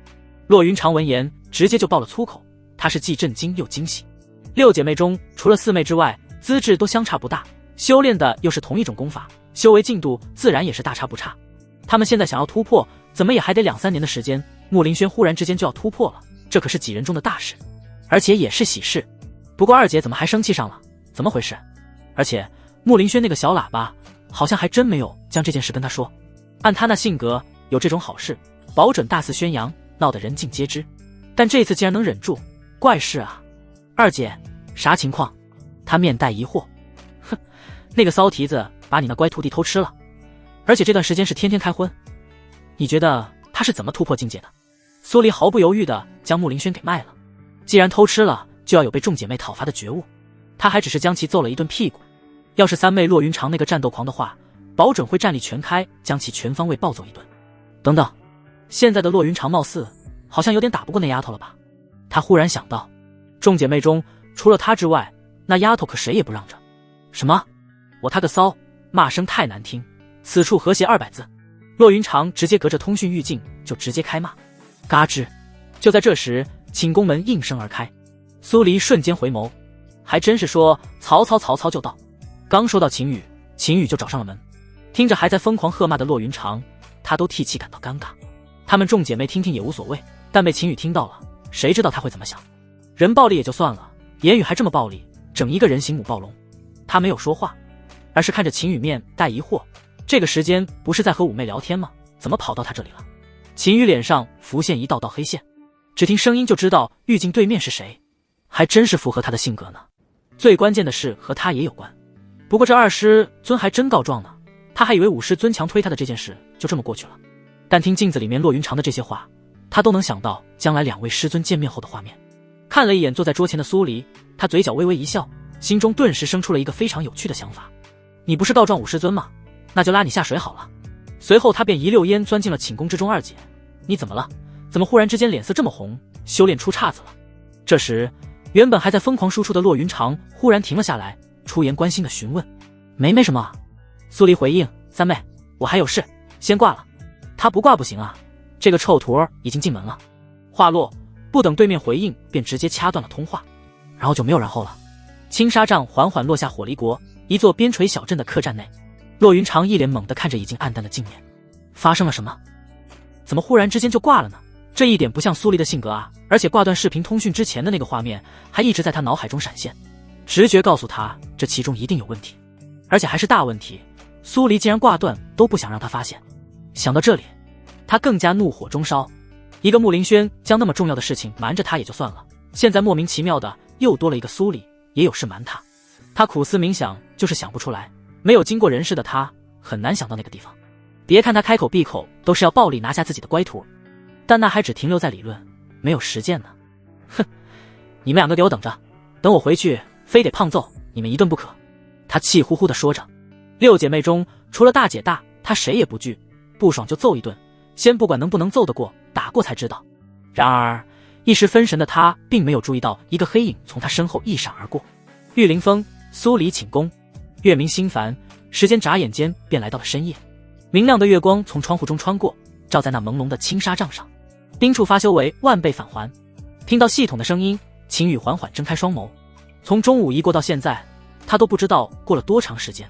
骆云长闻言直接就爆了粗口，他是既震惊又惊喜。6姐妹中除了4妹之外，资质都相差不大，修炼的又是同一种功法，修为进度自然也是大差不差。他们现在想要突破，怎么也还得2、3年的时间，穆林轩忽然之间就要突破了，这可是几人中的大事，而且也是喜事。不过二姐怎么还生气上了？怎么回事？而且穆林轩那个小喇叭好像还真没有将这件事跟他说，按他那性格，有这种好事保准大肆宣扬，闹得人尽皆知，但这次竟然能忍住，怪事啊。二姐啥情况？他面带疑惑。哼，那个骚蹄子把你那乖徒弟偷吃了，而且这段时间是天天开荤，你觉得他是怎么突破境界的？苏黎毫不犹豫地将穆林轩给卖了，既然偷吃了，就要有被众姐妹讨伐的觉悟，他还只是将其揍了一顿屁股，要是3妹骆云长那个战斗狂的话，保准会战力全开，将其全方位暴揍一顿。等等，现在的骆云长貌似好像有点打不过那丫头了吧？他忽然想到，众姐妹中除了她之外，那丫头可谁也不让着。什么？我他个骚，骂声太难听，此处和谐200字。骆云长直接隔着通讯预境就直接开骂。嘎吱！就在这时，寝宫门应声而开，苏黎瞬间回眸，还真是说曹操就到。刚说到秦羽秦羽就找上了门。听着还在疯狂喝骂的骆云长，他都替其感到尴尬。她们众姐妹听听也无所谓，但被秦羽听到了，谁知道他会怎么想？人暴力也就算了，言语还这么暴力，整一个人形母暴龙。他没有说话，而是看着秦羽面带疑惑，这个时间不是在和五妹聊天吗？怎么跑到他这里了？秦羽脸上浮现一道道黑线，只听声音就知道狱警对面是谁，还真是符合他的性格呢。最关键的是和他也有关。不过这二师尊还真告状呢，他还以为五师尊强推他的这件事就这么过去了。但听镜子里面骆云长的这些话，他都能想到将来两位师尊见面后的画面。看了一眼坐在桌前的苏黎，他嘴角微微一笑，心中顿时生出了一个非常有趣的想法。你不是告状五师尊吗？那就拉你下水好了。随后他便一溜烟钻进了寝宫之中。二姐，你怎么了？怎么忽然之间脸色这么红？修炼出岔子了？这时原本还在疯狂输出的骆云长忽然停了下来，出言关心的询问。没什么。苏黎回应，三妹，我还有事，先挂了。他不挂不行啊，这个臭徒儿已经进门了。话落，不等对面回应，便直接掐断了通话，然后就没有然后了。青纱帐缓缓落下火离国，一座边陲小镇的客栈内，骆云长一脸懵地看着已经暗淡的镜面。发生了什么？怎么忽然之间就挂了呢？这一点不像苏黎的性格啊，而且挂断视频通讯之前的那个画面还一直在他脑海中闪现，直觉告诉他这其中一定有问题，而且还是大问题。苏黎竟然挂断都不想让他发现。想到这里，他更加怒火中烧。一个穆林轩将那么重要的事情瞒着他也就算了，现在莫名其妙的又多了一个苏黎，也有事瞒他。他苦思冥想，就是想不出来。没有经过人事的他，很难想到那个地方。别看他开口闭口都是要暴力拿下自己的乖徒，但那还只停留在理论，没有实践呢。哼，你们两个给我等着，等我回去非得胖揍你们一顿不可。他气呼呼地说着。六姐妹中除了大姐大，她谁也不惧，不爽就揍一顿，先不管能不能揍得过，打过才知道。然而一时分神的他并没有注意到一个黑影从他身后一闪而过。玉凌风，苏黎寝宫。月明心烦，时间眨眼间便来到了深夜。明亮的月光从窗户中穿过，照在那朦胧的青纱帐上。丁处发修为万倍返还。听到系统的声音，秦羽缓缓睁开双眸。从中午一过到现在，他都不知道过了多长时间。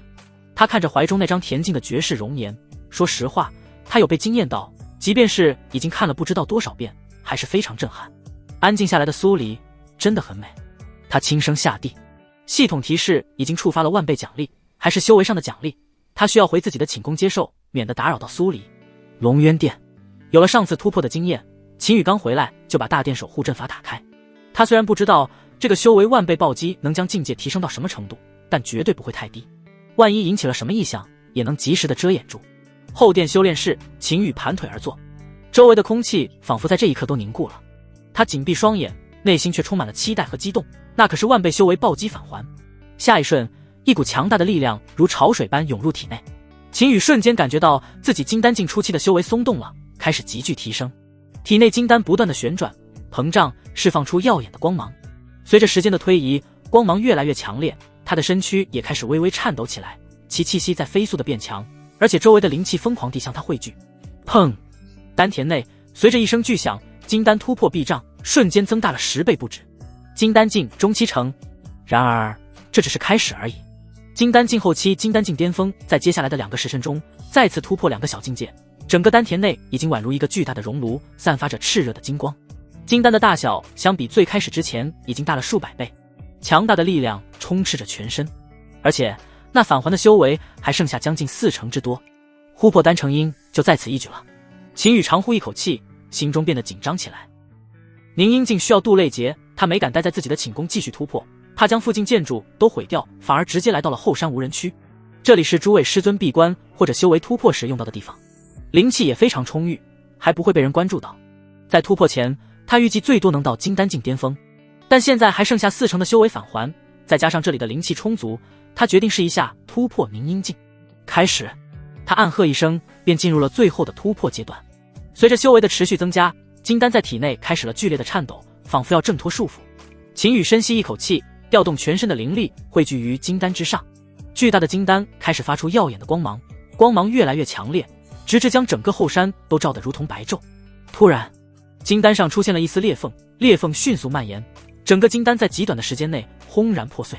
他看着怀中那张恬静的绝世容颜，说实话，他有被惊艳到，即便是已经看了不知道多少遍，还是非常震撼。安静下来的苏黎真的很美。他轻声下地，系统提示已经触发了万倍奖励，还是修为上的奖励，他需要回自己的寝宫接受，免得打扰到苏黎。龙渊殿，有了上次突破的经验，秦羽刚回来就把大殿守护阵法打开。他虽然不知道这个修为万倍暴击能将境界提升到什么程度，但绝对不会太低。万一引起了什么异象，也能及时的遮掩住。后殿修炼室，秦羽盘腿而坐，周围的空气仿佛在这一刻都凝固了。他紧闭双眼，内心却充满了期待和激动，那可是万倍修为暴击返还。下一瞬，一股强大的力量如潮水般涌入体内，秦羽瞬间感觉到自己金丹境初期的修为松动了，开始急剧提升。体内金丹不断的旋转膨胀，释放出耀眼的光芒。随着时间的推移，光芒越来越强烈，他的身躯也开始微微颤抖起来，其气息在飞速的变强，而且周围的灵气疯狂地向他汇聚。砰！丹田内随着一声巨响，金丹突破壁障，瞬间增大了10倍不止。金丹境中期成。然而这只是开始而已。金丹境后期，金丹境巅峰在接下来的2个时辰中再次突破2个小境界，整个丹田内已经宛如一个巨大的熔炉，散发着炽热的金光。金丹的大小相比最开始之前已经大了数百倍，强大的力量充斥着全身，而且那返还的修为还剩下将近40%之多，突破丹成阴就在此一举了。秦羽长呼一口气，心中变得紧张起来。凝阴境需要渡泪劫，他没敢待在自己的寝宫继续突破，怕将附近建筑都毁掉，反而直接来到了后山无人区。这里是诸位师尊闭关或者修为突破时用到的地方，灵气也非常充裕，还不会被人关注到。在突破前，他预计最多能到金丹境巅峰，但现在还剩下40%的修为返还，再加上这里的灵气充足，他决定试一下突破凝阴境。开始，他暗喝一声，便进入了最后的突破阶段。随着修为的持续增加，金丹在体内开始了剧烈的颤抖，仿佛要挣脱束缚。秦羽深吸一口气，调动全身的灵力汇聚于金丹之上，巨大的金丹开始发出耀眼的光芒，光芒越来越强烈，直至将整个后山都照得如同白昼。突然，金丹上出现了一丝裂缝，裂缝迅速蔓延，整个金丹在极短的时间内轰然破碎，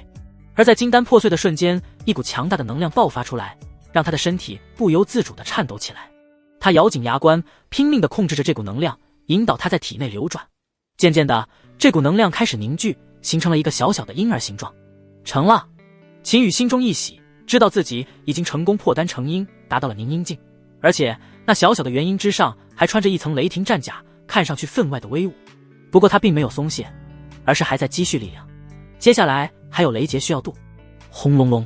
而在金丹破碎的瞬间，一股强大的能量爆发出来，让他的身体不由自主地颤抖起来。他咬紧牙关，拼命地控制着这股能量，引导它在体内流转。渐渐的，这股能量开始凝聚，形成了一个小小的婴儿形状。成了！秦羽心中一喜，知道自己已经成功破丹成婴，达到了凝阴境，而且那小小的元婴之上还穿着一层雷霆战甲，看上去分外的威武。不过他并没有松懈，而是还在积蓄力量。接下来还有雷劫需要渡。轰隆隆！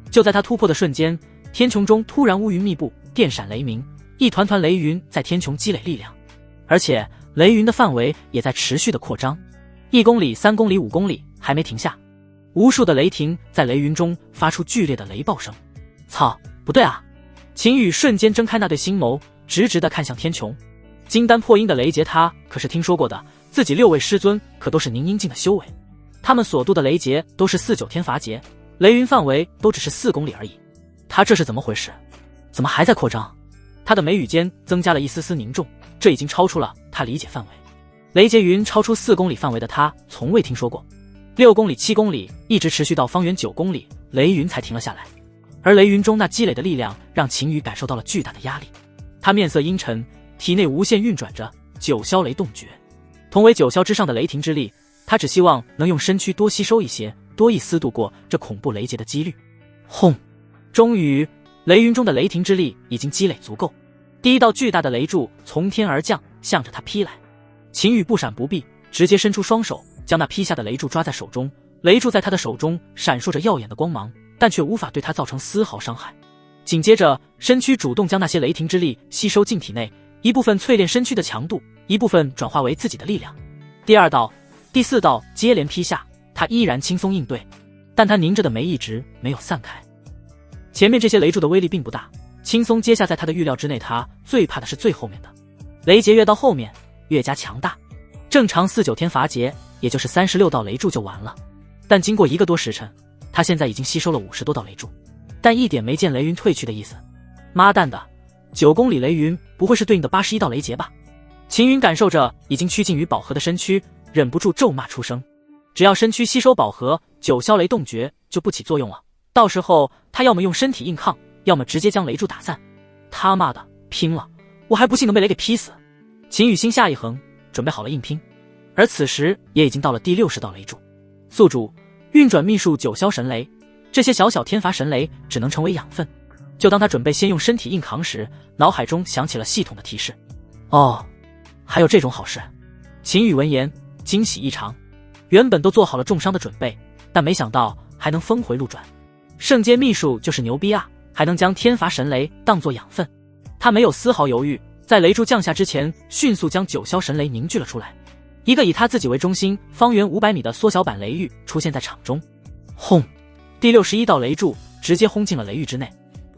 就在他突破的瞬间，天穹中突然乌云密布，电闪雷鸣，一团团雷云在天穹积累力量，而且雷云的范围也在持续的扩张，1公里、3公里、5公里还没停下。无数的雷霆在雷云中发出剧烈的雷爆声。操，不对啊！秦羽瞬间睁开那对星眸，直直地看向天穹。金丹破阴的雷劫他可是听说过的，自己6位师尊可都是凝阴境的修为，他们所渡的雷劫都是4-9天罚劫，雷云范围都只是4公里而已。他这是怎么回事？怎么还在扩张？他的眉宇间增加了一丝丝凝重，这已经超出了他理解范围。雷劫云超出4公里范围的他从未听说过，6公里、7公里一直持续到方圆9公里，雷云才停了下来。而雷云中那积累的力量让秦羽感受到了巨大的压力，他面色阴沉，体内无限运转着九霄雷动诀。同为九霄之上的雷霆之力，他只希望能用身躯多吸收一些，多一丝度过这恐怖雷劫的几率。轰！终于，雷云中的雷霆之力已经积累足够，第一道巨大的雷柱从天而降，向着他劈来。秦羽不闪不避，直接伸出双手，将那劈下的雷柱抓在手中。雷柱在他的手中闪烁着耀眼的光芒，但却无法对他造成丝毫伤害。紧接着，身躯主动将那些雷霆之力吸收进体内，一部分淬炼身躯的强度，一部分转化为自己的力量。第2道、第4道接连劈下，他依然轻松应对，但他凝着的眉一直没有散开。前面这些雷柱的威力并不大，轻松接下在他的预料之内，他最怕的是最后面的雷劫，越到后面越加强大。正常4-9天罚劫，也就是36道雷柱就完了，但经过1个多时辰，他现在已经吸收了50多道雷柱，但一点没见雷云退去的意思。妈蛋的，9公里雷云不会是对应的81道雷劫吧？秦云感受着已经趋近于饱和的身躯，忍不住咒骂出声。只要身躯吸收饱和，九霄雷动诀就不起作用了，到时候他要么用身体硬抗，要么直接将雷柱打散。他妈的，拼了！我还不信能被雷给劈死！秦羽心下一横，准备好了硬拼。而此时也已经到了第60道雷柱。宿主运转秘术九霄神雷，这些小小天罚神雷只能成为养分。就当他准备先用身体硬扛时，脑海中响起了系统的提示。哦，还有这种好事！秦羽闻言惊喜异常，原本都做好了重伤的准备，但没想到还能峰回路转。圣阶秘术就是牛逼啊，还能将天罚神雷当作养分。他没有丝毫犹豫，在雷柱降下之前，迅速将九霄神雷凝聚了出来。一个以他自己为中心，方圆500米的缩小版雷域出现在场中。轰！第61道雷柱直接轰进了雷域之内，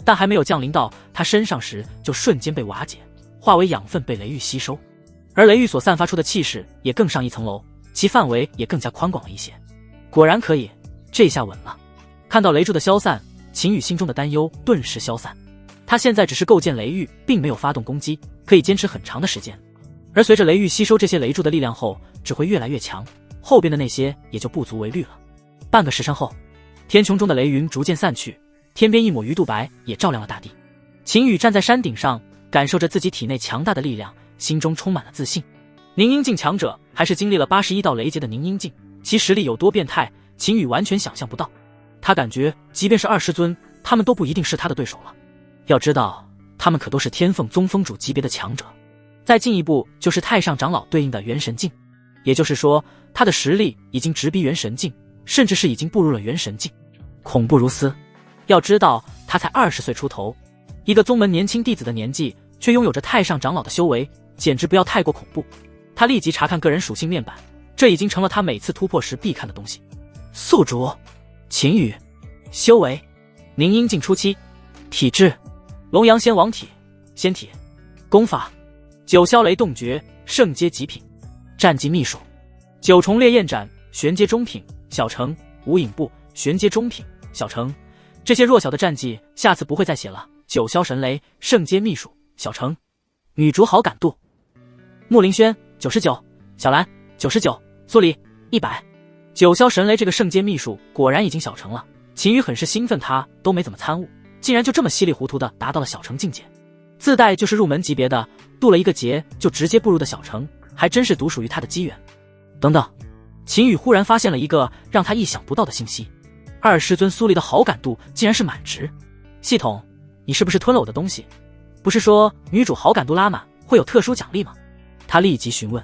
但还没有降临到他身上时，就瞬间被瓦解，化为养分被雷域吸收。而雷域所散发出的气势也更上一层楼，其范围也更加宽广了一些。果然可以，这下稳了。看到雷柱的消散，秦羽心中的担忧顿时消散。他现在只是构建雷域，并没有发动攻击，可以坚持很长的时间。而随着雷域吸收这些雷柱的力量后，只会越来越强，后边的那些也就不足为虑了。半个时辰后，天穹中的雷云逐渐散去，天边一抹鱼肚白也照亮了大地。秦羽站在山顶上，感受着自己体内强大的力量，心中充满了自信。凝阴境强者还是经历了81道雷劫的凝阴境，其实力有多变态，秦羽完全想象不到。他感觉即便是20尊，他们都不一定是他的对手了。要知道，他们可都是天凤宗宗主级别的强者。再进一步就是太上长老对应的元神境，也就是说，他的实力已经直逼元神境，甚至是已经步入了元神境，恐怖如斯。要知道，他才20岁出头，一个宗门年轻弟子的年纪，却拥有着太上长老的修为，简直不要太过恐怖。他立即查看个人属性面板，这已经成了他每次突破时必看的东西。宿主秦羽，修为凝阴境初期，体质龙阳仙王体，仙体，功法九霄雷动诀，圣阶极品，战绩秘术九重烈焰斩，玄阶中品，小成，无影步，玄阶中品，小成。这些弱小的战绩下次不会再写了。九霄神雷，圣阶秘术，小成。女主好感度，穆林轩99，小兰99，苏黎100。九霄神雷这个圣阶秘术果然已经小成了，秦羽很是兴奋，他都没怎么参悟，竟然就这么稀里糊涂的达到了小成境界，自带就是入门级别的，渡了一个劫就直接步入的小成，还真是独属于他的机缘。等等，秦羽忽然发现了一个让他意想不到的信息，2师尊苏黎的好感度竟然是满值。系统，你是不是吞了我的东西？不是说女主好感度拉满会有特殊奖励吗？他立即询问。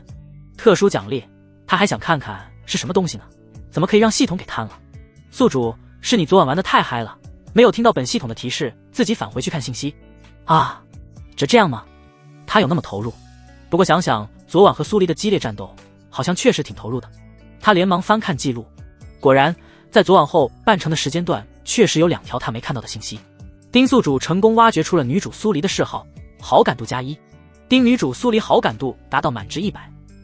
特殊奖励？他还想看看是什么东西呢，怎么可以让系统给贪了？宿主，是你昨晚玩得太嗨了，没有听到本系统的提示，自己返回去看信息啊？这样吗？他有那么投入？不过想想昨晚和苏黎的激烈战斗，好像确实挺投入的。他连忙翻看记录，果然在昨晚后半程的时间段，确实有2条他没看到的信息。丁宿主成功挖掘出了女主苏黎的嗜好，好感度+1。丁女主苏黎好感度达到满值100，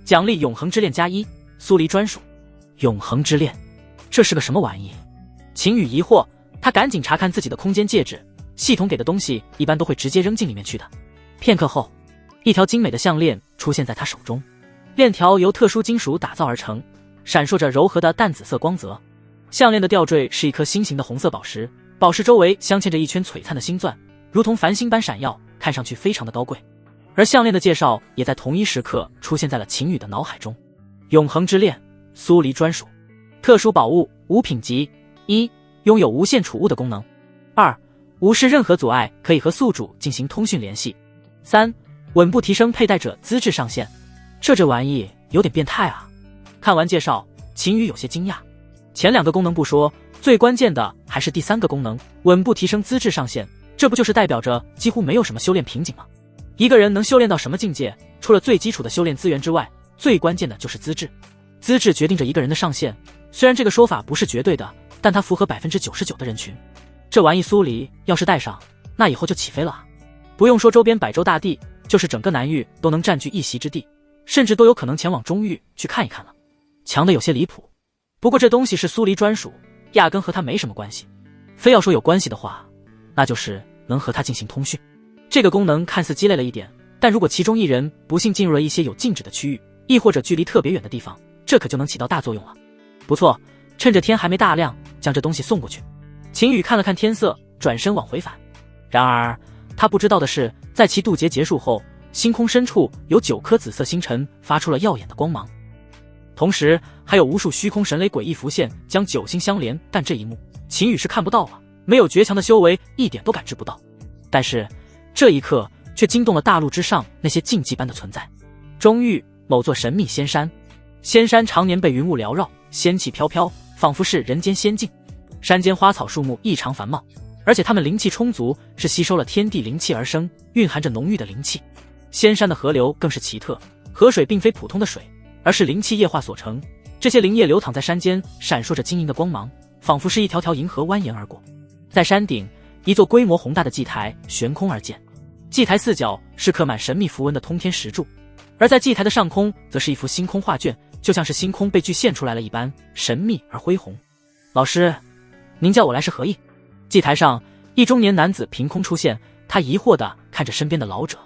奖励永恒之恋+1，苏黎专属。永恒之恋，这是个什么玩意？秦羽疑惑，他赶紧查看自己的空间戒指，系统给的东西一般都会直接扔进里面去的。片刻后，一条精美的项链出现在他手中，链条由特殊金属打造而成，闪烁着柔和的淡紫色光泽。项链的吊坠是一颗心形的红色宝石，宝石周围镶嵌着一圈璀璨的星钻，如同繁星般闪耀，看上去非常的高贵。而项链的介绍也在同一时刻出现在了秦羽的脑海中。永恒之恋，苏黎专属。特殊宝物5品级：1. 拥有无限储物的功能； 2. 无视任何阻碍，可以和宿主进行通讯联系； 3. 稳步提升佩戴者资质上限。这玩意有点变态啊！看完介绍，秦羽有些惊讶。前2个功能不说，最关键的还是第3个功能，稳步提升资质上限，这不就是代表着几乎没有什么修炼瓶颈吗？一个人能修炼到什么境界，除了最基础的修炼资源之外，最关键的就是资质。资质决定着一个人的上限，虽然这个说法不是绝对的，但它符合 99% 的人群。这玩意苏黎要是带上，那以后就起飞了啊！不用说周边百州大地，就是整个南域都能占据一席之地，甚至都有可能前往中域去看一看了。强的有些离谱。不过这东西是苏黎专属，压根和他没什么关系。非要说有关系的话，那就是能和他进行通讯。这个功能看似鸡肋了一点，但如果其中一人不幸进入了一些有禁止的区域，亦或者距离特别远的地方，这可就能起到大作用了。不错，趁着天还没大亮，将这东西送过去。秦羽看了看天色，转身往回返。然而他不知道的是，在其渡劫结束后，星空深处有9颗紫色星辰发出了耀眼的光芒，同时还有无数虚空神雷诡异浮现，将9星相连。但这一幕秦羽是看不到了，没有绝强的修为，一点都感知不到。但是这一刻却惊动了大陆之上那些禁忌般的存在。中域某座神秘仙山，仙山常年被云雾缭绕，仙气飘飘，仿佛是人间仙境。山间花草树木异常繁茂，而且它们灵气充足，是吸收了天地灵气而生，蕴含着浓郁的灵气。仙山的河流更是奇特，河水并非普通的水，而是灵气液化所成，这些灵液流淌在山间，闪烁着晶莹的光芒，仿佛是一条条银河蜿蜒而过。在山顶，一座规模宏大的祭台悬空而建，祭台4角是刻满神秘符文的通天石柱，而在祭台的上空则是一幅星空画卷，就像是星空被具现出来了一般，神秘而恢宏。老师，您叫我来是何意？祭台上一中年男子凭空出现，他疑惑地看着身边的老者，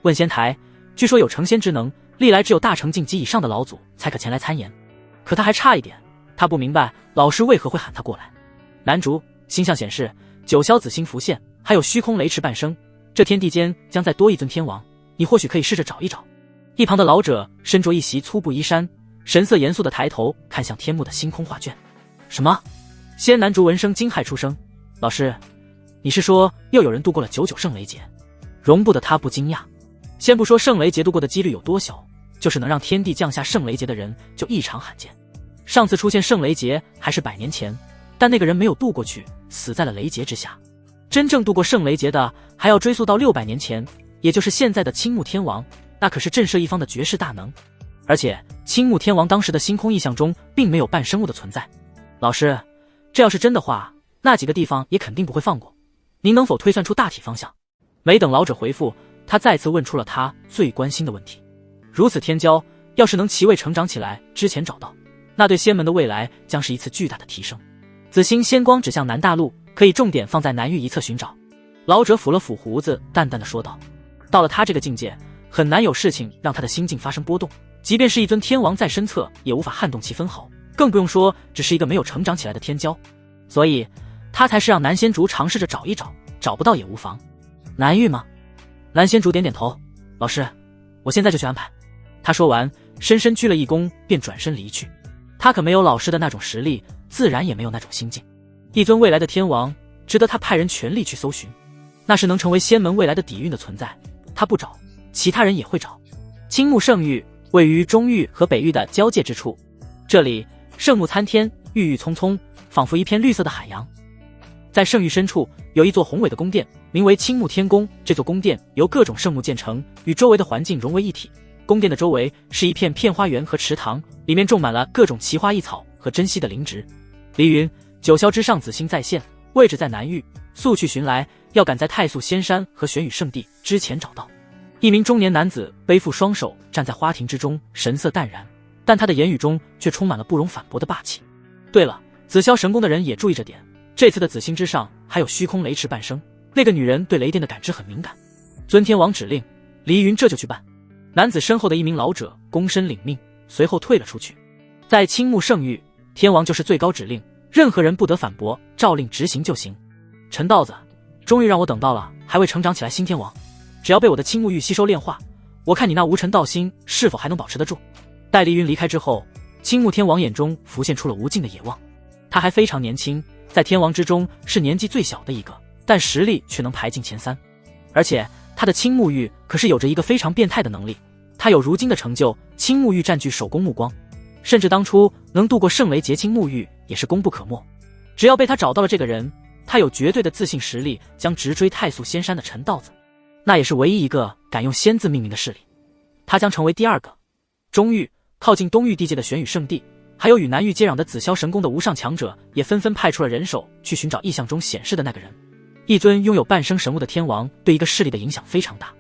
问仙台，据说有成仙之能，历来只有大成境及以上的老祖才可前来参言，可他还差一点。他不明白老师为何会喊他过来。男主星象显示9霄紫星浮现，还有虚空雷池半生，这天地间将再多一尊天王，你或许可以试着找一找。一旁的老者身着一袭粗布衣衫，神色严肃地抬头看向天幕的星空画卷。什么？仙男主闻声惊骇出声，老师，你是说又有人度过了99圣雷劫？容不得他不惊讶。先不说圣雷劫度过的几率有多小，就是能让天地降下圣雷劫的人就异常罕见。上次出现圣雷劫还是100年前，但那个人没有渡过去，死在了雷劫之下。真正度过圣雷劫的还要追溯到600年前，也就是现在的青木天王，那可是震慑一方的绝世大能。而且青木天王当时的星空异象中并没有半生物的存在。老师，这要是真的话，那几个地方也肯定不会放过，您能否推算出大体方向？没等老者回复，他再次问出了他最关心的问题。如此天骄，要是能齐位成长起来之前找到，那对仙门的未来将是一次巨大的提升。紫星仙光指向南大陆，可以重点放在南域一侧寻找。老者抚了抚胡子，淡淡的说道。到了他这个境界，很难有事情让他的心境发生波动，即便是一尊天王在身侧，也无法撼动其分毫，更不用说只是一个没有成长起来的天骄。所以他才是让南仙竹尝试着找一找，找不到也无妨。南域吗？南仙竹点点头，老师，我现在就去安排。他说完，深深鞠了一躬，便转身离去。他可没有老师的那种实力，自然也没有那种心境。一尊未来的天王，值得他派人全力去搜寻，那是能成为仙门未来的底蕴的存在。他不找，其他人也会找。青木圣域位于中域和北域的交界之处，这里圣木参天，郁郁葱葱，仿佛一片绿色的海洋。在圣域深处有一座宏伟的宫殿，名为青木天宫。这座宫殿由各种圣木建成，与周围的环境融为一体。宫殿的周围是一片片花园和池塘，里面种满了各种奇花异草和珍稀的灵植。黎云，九霄之上，紫星再现，位置在南域，速去寻来，要赶在太素仙山和玄羽圣地之前找到。一名中年男子背负双手站在花亭之中，神色淡然，但他的言语中却充满了不容反驳的霸气。对了，紫霄神宫的人也注意这点，这次的紫星之上还有虚空雷池半生，那个女人对雷电的感知很敏感。尊天王指令，黎云这就去办。男子身后的一名老者躬身领命，随后退了出去。在青木圣域，天王就是最高指令，任何人不得反驳，照令执行就行。陈道子，终于让我等到了还未成长起来新天王，只要被我的青木玉吸收炼化，我看你那无尘道心是否还能保持得住。待黎云离开之后，青木天王眼中浮现出了无尽的野望。他还非常年轻，在天王之中是年纪最小的一个，但实力却能排进前3。而且他的青木玉可是有着一个非常变态的能力，他有如今的成就，青木玉占据手工目光，甚至当初能度过圣雷结青木玉也是功不可没。只要被他找到了这个人，他有绝对的自信实力将直追太素仙山的陈道子，那也是唯一一个敢用仙字命名的势力。他将成为第2个。中域靠近东域地界的玄羽圣地，还有与南域接壤的紫霄神宫的无上强者，也纷纷派出了人手去寻找意象中显示的那个人。一尊拥有半生神物的天王对一个势力的影响非常大，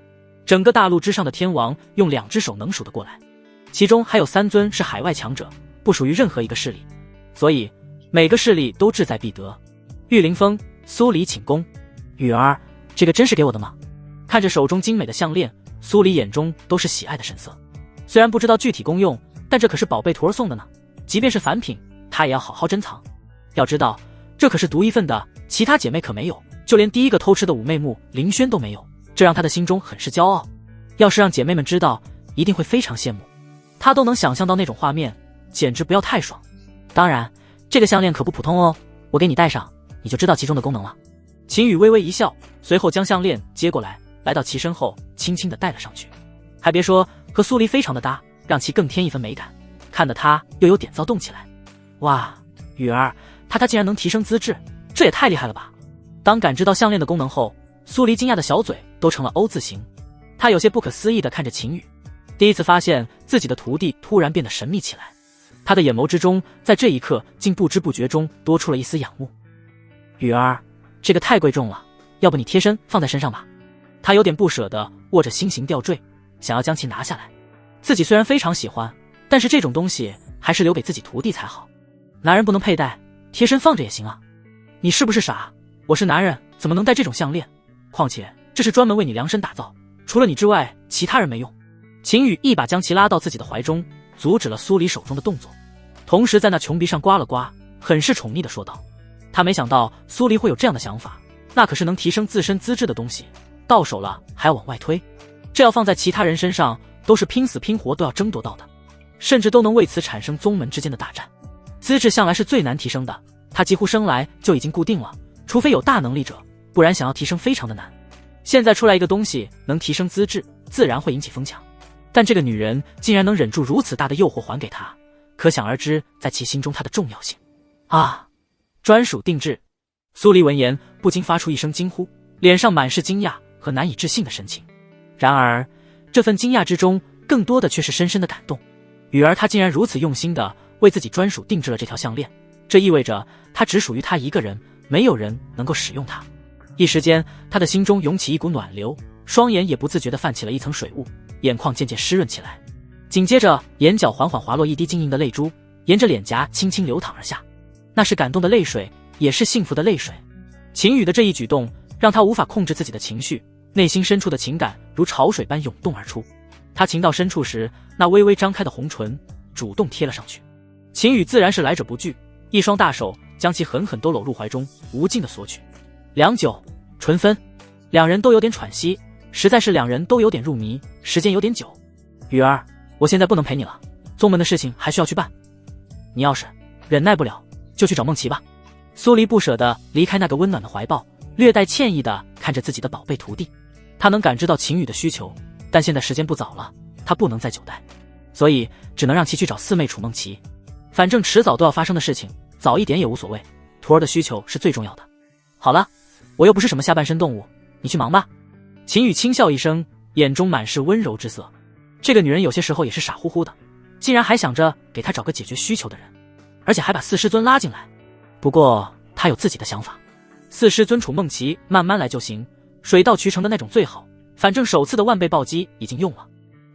整个大陆之上的天王用2只手能数得过来，其中还有3尊是海外强者，不属于任何一个势力，所以每个势力都志在必得。玉凌风、苏黎请功。雨儿，这个真是给我的吗？看着手中精美的项链，苏黎眼中都是喜爱的神色。虽然不知道具体功用，但这可是宝贝徒儿送的呢，即便是凡品，她也要好好珍藏。要知道，这可是独一份的，其他姐妹可没有，就连第一个偷吃的五妹木凌轩都没有，这让她的心中很是骄傲。要是让姐妹们知道，一定会非常羡慕。她都能想象到那种画面，简直不要太爽。当然，这个项链可不普通哦，我给你戴上，你就知道其中的功能了。秦羽微微一笑，随后将项链接过来，来到其身后，轻轻地戴了上去。还别说，和苏黎非常的搭，让其更添一分美感，看得他又有点躁动起来。哇，雨儿，他竟然能提升资质，这也太厉害了吧！当感知到项链的功能后，苏黎惊讶的小嘴都成了 O 字形。他有些不可思议地看着秦羽，第一次发现自己的徒弟突然变得神秘起来。他的眼眸之中，在这一刻竟不知不觉中多出了一丝仰慕。雨儿，这个太贵重了，要不你贴身放在身上吧。他有点不舍得握着心形吊坠，想要将其拿下来。自己虽然非常喜欢，但是这种东西还是留给自己徒弟才好。男人不能佩戴，贴身放着也行啊。你是不是傻？我是男人，怎么能戴这种项链？况且这是专门为你量身打造，除了你之外，其他人没用。秦羽一把将其拉到自己的怀中，阻止了苏黎手中的动作，同时在那穷鼻上刮了刮，很是宠溺地说道。他没想到苏黎会有这样的想法，那可是能提升自身资质的东西，到手了还要往外推，这要放在其他人身上都是拼死拼活都要争夺到的，甚至都能为此产生宗门之间的大战。资质向来是最难提升的，他几乎生来就已经固定了，除非有大能力者，不然想要提升非常的难。现在出来一个东西能提升资质，自然会引起疯抢，但这个女人竟然能忍住如此大的诱惑还给他，可想而知在其心中她的重要性啊！专属定制。苏黎闻言不禁发出一声惊呼，脸上满是惊讶和难以置信的神情。然而这份惊讶之中更多的却是深深的感动。雨儿她竟然如此用心的为自己专属定制了这条项链，这意味着它只属于她一个人，没有人能够使用它。一时间她的心中涌起一股暖流，双眼也不自觉地泛起了一层水雾，眼眶渐渐湿润起来。紧接着眼角缓缓滑落一滴晶莹的泪珠，沿着脸颊轻轻流淌而下，那是感动的泪水，也是幸福的泪水。秦羽的这一举动让他无法控制自己的情绪，内心深处的情感如潮水般涌动而出。他情到深处时，那微微张开的红唇主动贴了上去。秦羽自然是来者不拒，一双大手将其狠狠地搂入怀中，无尽的索取。良久，唇分，两人都有点喘息，实在是两人都有点入迷，时间有点久。雨儿，我现在不能陪你了，宗门的事情还需要去办。你要是忍耐不了，就去找梦琪吧。苏黎不舍得离开那个温暖的怀抱，略带歉意地看着自己的宝贝徒弟。他能感知到秦羽的需求，但现在时间不早了，他不能再久待，所以只能让其去找四妹楚梦琪。反正迟早都要发生的事情，早一点也无所谓，徒儿的需求是最重要的。好了，我又不是什么下半身动物，你去忙吧。秦羽轻笑一声，眼中满是温柔之色。这个女人有些时候也是傻乎乎的，竟然还想着给她找个解决需求的人，而且还把四师尊拉进来。不过她有自己的想法，四师尊楚梦琪慢慢来就行，水到渠成的那种最好，反正首次的万倍暴击已经用了，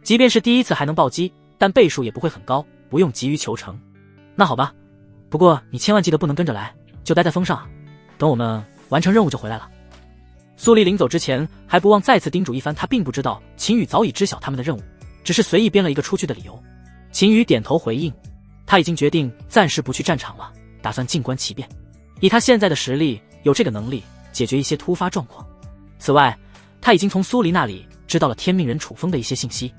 即便是第一次还能暴击，但倍数也不会很高，不用急于求成。那好吧，不过你千万记得不能跟着来，就待在峰上啊，等我们完成任务就回来了。苏黎临走之前还不忘再次叮嘱一番，他并不知道秦羽早已知晓他们的任务，只是随意编了一个出去的理由。秦羽点头回应，他已经决定暂时不去战场了，打算静观其变。以他现在的实力，有这个能力解决一些突发状况。此外，他已经从苏黎那里知道了天命人楚风的一些信息。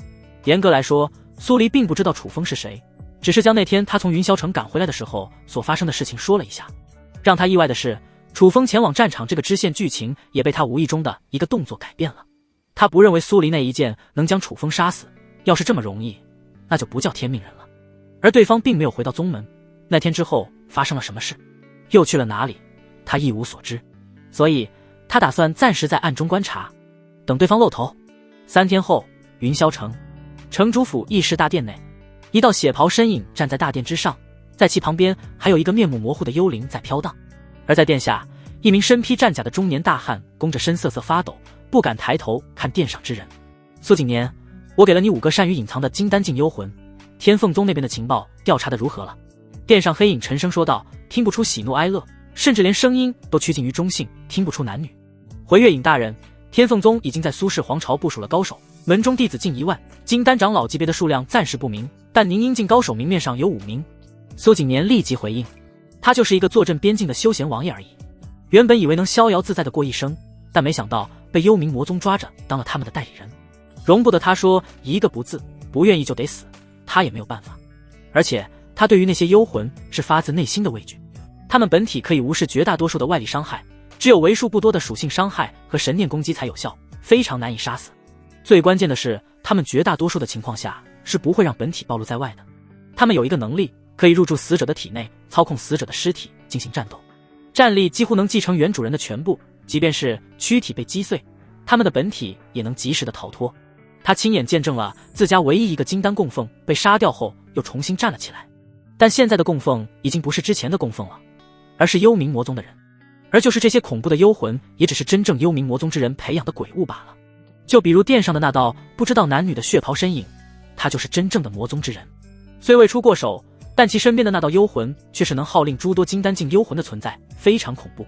严格来说，苏黎并不知道楚风是谁，只是将那天他从云霄城赶回来的时候所发生的事情说了一下。让他意外的是，楚风前往战场这个支线剧情也被他无意中的一个动作改变了。他不认为苏黎那一剑能将楚风杀死，要是这么容易，那就不叫天命人了。而对方并没有回到宗门，那天之后发生了什么事，又去了哪里，他一无所知。所以他打算暂时在暗中观察，等对方露头。3天后，云霄城城主府议事大殿内，一道血袍身影站在大殿之上，在其旁边还有一个面目模糊的幽灵在飘荡。而在殿下，一名身披战甲的中年大汉弓着身瑟瑟发抖，不敢抬头看殿上之人。苏景年，我给了你5个善于隐藏的金丹境幽魂，天凤宗那边的情报调查的如何了？殿上黑影沉声说道，听不出喜怒哀乐，甚至连声音都趋近于中性，听不出男女。回月影大人，天凤宗已经在苏氏皇朝部署了高手，门中弟子近1万，金丹长老级别的数量暂时不明，但宁阴境高手明面上有5名。苏景年立即回应，他就是一个坐镇边境的休闲王爷而已。原本以为能逍遥自在的过一生，但没想到被幽冥魔宗抓着当了他们的代理人，容不得他说一个不字，不愿意就得死，他也没有办法。而且他对于那些幽魂是发自内心的畏惧，他们本体可以无视绝大多数的外力伤害，只有为数不多的属性伤害和神念攻击才有效，非常难以杀死。最关键的是，他们绝大多数的情况下是不会让本体暴露在外的。他们有一个能力，可以入住死者的体内，操控死者的尸体进行战斗，战力几乎能继承原主人的全部，即便是躯体被击碎，他们的本体也能及时的逃脱。他亲眼见证了自家唯一一个金丹供奉被杀掉后又重新站了起来，但现在的供奉已经不是之前的供奉了，而是幽冥魔宗的人。而就是这些恐怖的幽魂，也只是真正幽冥魔宗之人培养的鬼物罢了。就比如殿上的那道不知道男女的血袍身影，他就是真正的魔宗之人。虽未出过手，但其身边的那道幽魂却是能号令诸多金丹境幽魂的存在，非常恐怖。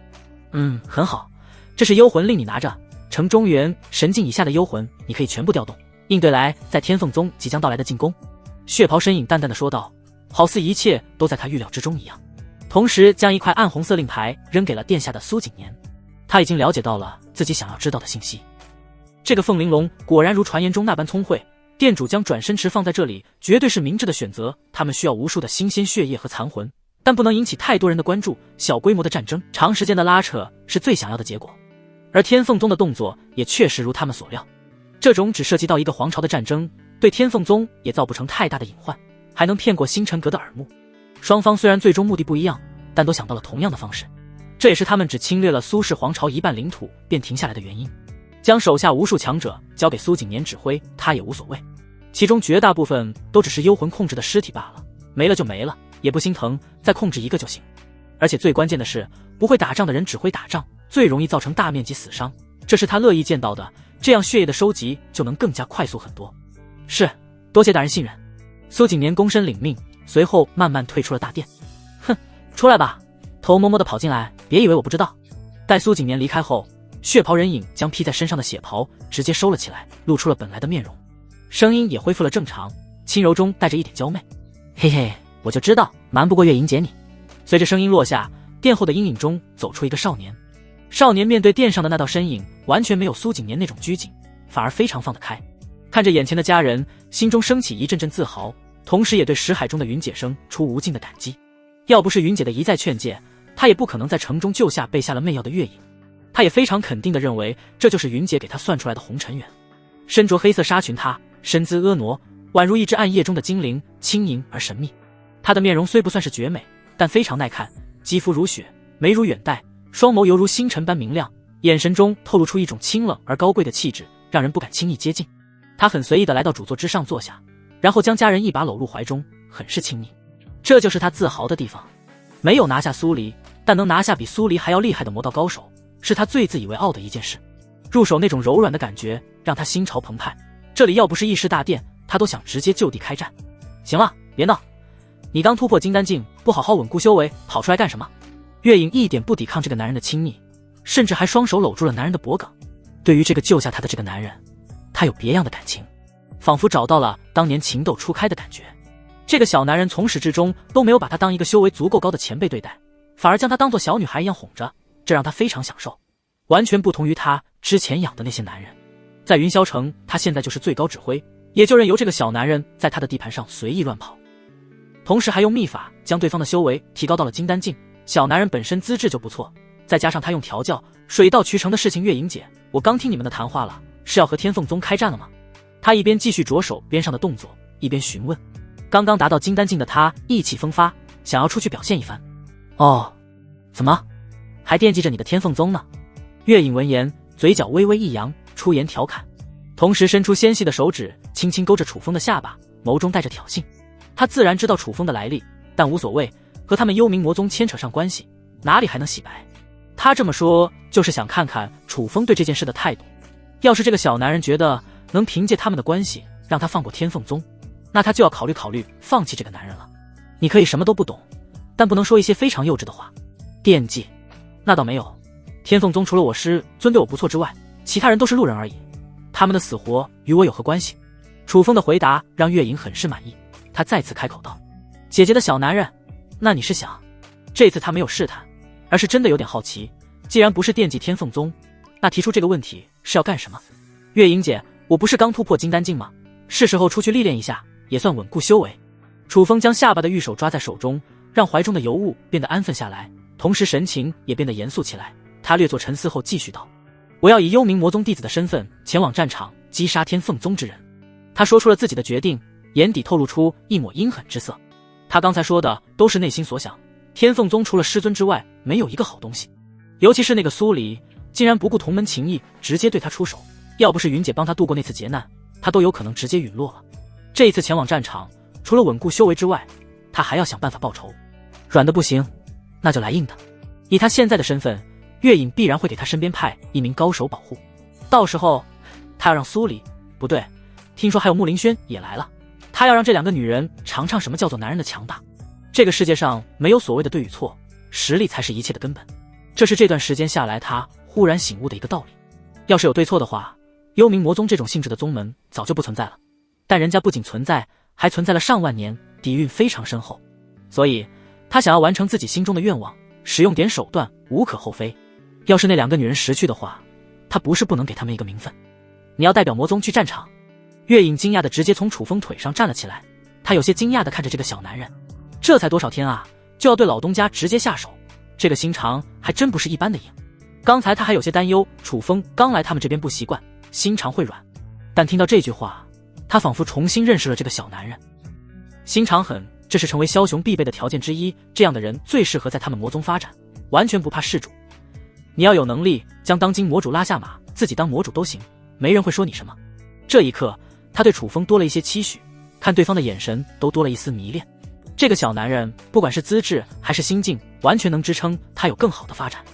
很好，这是幽魂令你拿着，城中原神境以下的幽魂你可以全部调动，应对来在天凤宗即将到来的进攻。血袍身影淡淡的说道，好似一切都在他预料之中一样，同时将一块暗红色令牌扔给了殿下的苏景年。他已经了解到了自己想要知道的信息。这个凤玲珑果然如传言中那般聪慧，店主将转身池放在这里绝对是明智的选择。他们需要无数的新鲜血液和残魂，但不能引起太多人的关注，小规模的战争，长时间的拉扯是最想要的结果。而天凤宗的动作也确实如他们所料，这种只涉及到一个皇朝的战争，对天凤宗也造不成太大的隐患，还能骗过星辰阁的耳目。双方虽然最终目的不一样，但都想到了同样的方式，这也是他们只侵略了苏氏皇朝一半领土便停下来的原因。将手下无数强者交给苏景年指挥，他也无所谓，其中绝大部分都只是幽魂控制的尸体罢了，没了就没了，也不心疼，再控制一个就行。而且最关键的是，不会打仗的人只会打仗，最容易造成大面积死伤，这是他乐意见到的，这样血液的收集就能更加快速很多。是，多谢大人信任。苏景年躬身领命，随后慢慢退出了大殿。出来吧，偷摸摸的跑进来，别以为我不知道。待苏景年离开后，血袍人影将披在身上的血袍直接收了起来，露出了本来的面容，声音也恢复了正常，轻柔中带着一点娇媚。嘿嘿，我就知道瞒不过月莹姐你。随着声音落下，殿后的阴影中走出一个少年。少年面对殿上的那道身影，完全没有苏景年那种拘谨，反而非常放得开。看着眼前的家人，心中升起一阵阵自豪，同时也对识海中的云姐生出无尽的感激。要不是云姐的一再劝诫，他也不可能在城中救下被下了媚药的月影。他也非常肯定地认为，这就是云姐给他算出来的红尘缘。身着黑色纱裙，她身姿婀娜，宛如一只暗夜中的精灵，轻盈而神秘。她的面容虽不算是绝美，但非常耐看，肌肤如雪，眉如远黛，双眸犹如星辰般明亮，眼神中透露出一种清冷而高贵的气质，让人不敢轻易接近。他很随意地来到主座之上坐下，然后将家人一把搂入怀中，很是亲昵。这就是他自豪的地方。没有拿下苏黎，但能拿下比苏黎还要厉害的魔道高手，是他最自以为傲的一件事。入手那种柔软的感觉让他心潮澎湃，这里要不是议事大殿，他都想直接就地开战。行了，别闹，你刚突破金丹境，不好好稳固修为，跑出来干什么？月影一点不抵抗这个男人的亲昵，甚至还双手搂住了男人的脖颈。对于这个救下他的这个男人，他有别样的感情，仿佛找到了当年情窦初开的感觉。这个小男人从始至终都没有把他当一个修为足够高的前辈对待，反而将他当作小女孩一样哄着，这让他非常享受，完全不同于他之前养的那些男人。在云霄城，他现在就是最高指挥，也就任由这个小男人在他的地盘上随意乱跑，同时还用秘法将对方的修为提高到了金丹境。小男人本身资质就不错，再加上他用调教，水到渠成的事情。月影姐，我刚听你们的谈话了，是要和天凤宗开战了吗？他一边继续着手边上的动作，一边询问。刚刚达到金丹境的他意气风发，想要出去表现一番。哦，怎么还惦记着你的天凤宗呢？月影闻言，嘴角微微一扬，出言调侃，同时伸出纤细的手指轻轻勾着楚风的下巴，眸中带着挑衅。他自然知道楚风的来历，但无所谓，和他们幽冥魔宗牵扯上关系，哪里还能洗白？他这么说就是想看看楚风对这件事的态度。要是这个小男人觉得能凭借他们的关系让他放过天凤宗，那他就要考虑考虑放弃这个男人了。你可以什么都不懂，但不能说一些非常幼稚的话。惦记？那倒没有，天凤宗除了我师尊对我不错之外，其他人都是路人而已，他们的死活与我有何关系？楚风的回答让月影很是满意，他再次开口道：姐姐的小男人，那你是想……这次他没有试探，而是真的有点好奇，既然不是惦记天凤宗，那提出这个问题是要干什么？月影姐，我不是刚突破金丹境吗？是时候出去历练一下，也算稳固修为。楚风将下巴的玉手抓在手中，让怀中的尤物变得安分下来，同时神情也变得严肃起来。他略作沉思后继续道：我要以幽冥魔宗弟子的身份前往战场击杀天凤宗之人。他说出了自己的决定，眼底透露出一抹阴狠之色。他刚才说的都是内心所想，天凤宗除了师尊之外没有一个好东西，尤其是那个苏黎，竟然不顾同门情谊直接对他出手，要不是云姐帮他度过那次劫难，他都有可能直接陨落了。这一次前往战场，除了稳固修为之外，他还要想办法报仇。软的不行，那就来硬的。以他现在的身份，月影必然会给他身边派一名高手保护，到时候他要让苏黎，不对，听说还有穆林轩也来了，他要让这两个女人尝尝什么叫做男人的强大。这个世界上没有所谓的对与错，实力才是一切的根本。这是这段时间下来他忽然醒悟的一个道理。要是有对错的话，幽冥魔宗这种性质的宗门早就不存在了，但人家不仅存在，还存在了上万年，底蕴非常深厚，所以他想要完成自己心中的愿望，使用点手段无可厚非。要是那两个女人识趣的话，他不是不能给他们一个名分。你要代表魔宗去战场？月影惊讶的直接从楚风腿上站了起来，他有些惊讶的看着这个小男人，这才多少天啊，就要对老东家直接下手，这个心肠还真不是一般的硬。刚才他还有些担忧楚风刚来他们这边不习惯，心肠会软，但听到这句话，他仿佛重新认识了这个小男人。心肠狠，这是成为枭雄必备的条件之一，这样的人最适合在他们魔宗发展，完全不怕事主。你要有能力将当今魔主拉下马，自己当魔主都行，没人会说你什么。这一刻他对楚风多了一些期许，看对方的眼神都多了一丝迷恋。这个小男人不管是资质还是心境，完全能支撑他有更好的发展。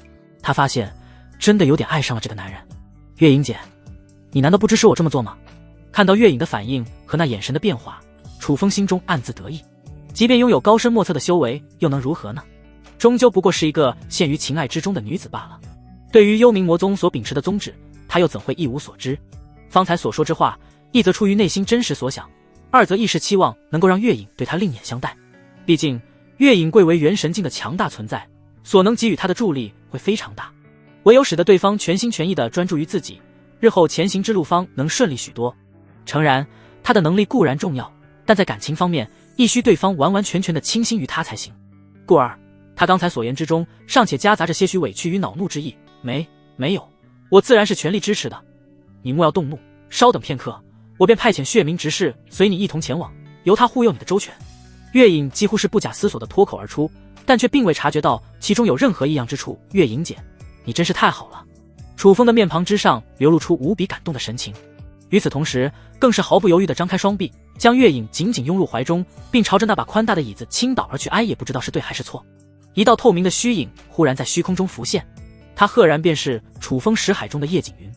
他发现真的有点爱上了这个男人。月影姐，你难道不支持我这么做吗？看到月影的反应和那眼神的变化，楚风心中暗自得意。即便拥有高深莫测的修为，又能如何呢？终究不过是一个陷于情爱之中的女子罢了。对于幽冥魔宗所秉持的宗旨，他又怎会一无所知？方才所说之话，一则出于内心真实所想，二则亦是期望能够让月影对他另眼相待。毕竟月影贵为元神境的强大存在，所能给予他的助力会非常大。唯有使得对方全心全意地专注于自己，日后前行之路方能顺利许多。诚然，他的能力固然重要，但在感情方面亦需对方完完全全地倾心于他才行。故而他刚才所言之中尚且夹杂着些许委屈与恼怒之意。没有，我自然是全力支持的。你莫要动怒，稍等片刻，我便派遣血明执事随你一同前往，由他护佑你的周全。月影几乎是不假思索地脱口而出，但却并未察觉到其中有任何异样之处。月影姐，你真是太好了。楚风的面庞之上流露出无比感动的神情，与此同时更是毫不犹豫地张开双臂，将月影紧紧拥入怀中，并朝着那把宽大的椅子倾倒而去。也不知道是对还是错，一道透明的虚影忽然在虚空中浮现，他赫然便是楚风识海中的叶景云。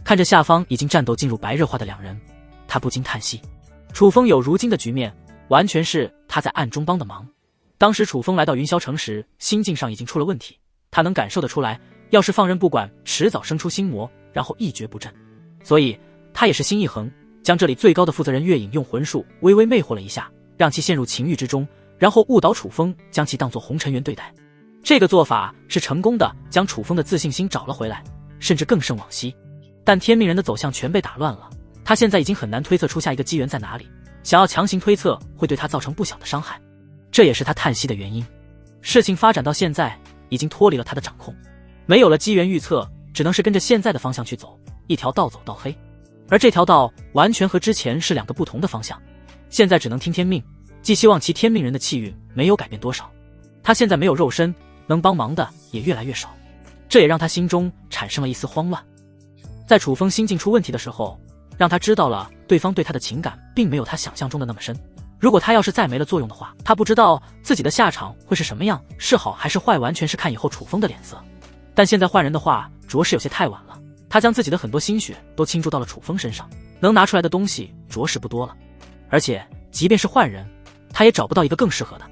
看着下方已经战斗进入白热化的两人，他不禁叹息，楚风有如今的局面，完全是他在暗中帮的忙。当时楚风来到云霄城时，心境上已经出了问题，他能感受得出来，要是放任不管，迟早生出心魔，然后一蹶不振。所以他也是心一横，将这里最高的负责人月影用魂术微微魅惑了一下，让其陷入情欲之中，然后误导楚风，将其当作红尘缘对待。这个做法是成功的，将楚风的自信心找了回来，甚至更胜往昔。但天命人的走向全被打乱了，他现在已经很难推测出下一个机缘在哪里，想要强行推测会对他造成不小的伤害，这也是他叹息的原因。事情发展到现在已经脱离了他的掌控，没有了机缘预测，只能是跟着现在的方向去走，一条道走到黑。而这条道完全和之前是两个不同的方向，现在只能听天命，寄希望其天命人的气运没有改变多少。他现在没有肉身，能帮忙的也越来越少，这也让他心中产生了一丝慌乱。在楚风心境出问题的时候，让他知道了对方对他的情感并没有他想象中的那么深。如果他要是再没了作用的话，他不知道自己的下场会是什么样，是好还是坏，完全是看以后楚风的脸色。但现在换人的话，着实有些太晚了。他将自己的很多心血都倾注到了楚风身上，能拿出来的东西着实不多了。而且即便是换人，他也找不到一个更适合的。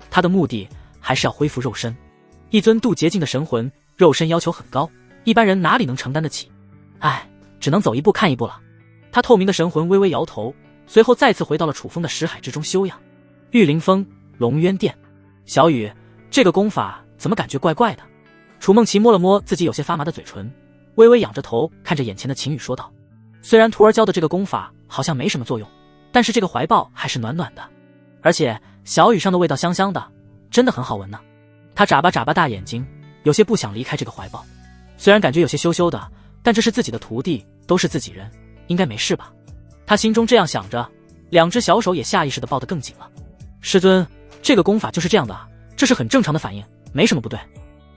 他的目的还是要恢复肉身，一尊渡劫境的神魂，肉身要求很高，一般人哪里能承担得起？只能走一步看一步了。他透明的神魂微微摇头，随后再次回到了楚风的识海之中休养。玉灵峰龙渊殿，小雨，这个功法怎么感觉怪怪的？楚梦琪摸了摸自己有些发麻的嘴唇，微微仰着头看着眼前的秦羽说道，虽然徒儿教的这个功法好像没什么作用，但是这个怀抱还是暖暖的，而且小雨上的味道香香的，真的很好闻呢。他眨巴眨巴大眼睛，有些不想离开这个怀抱，虽然感觉有些羞羞的，但这是自己的徒弟，都是自己人，应该没事吧。他心中这样想着，两只小手也下意识地抱得更紧了。师尊，这个功法就是这样的，这是很正常的反应，没什么不对。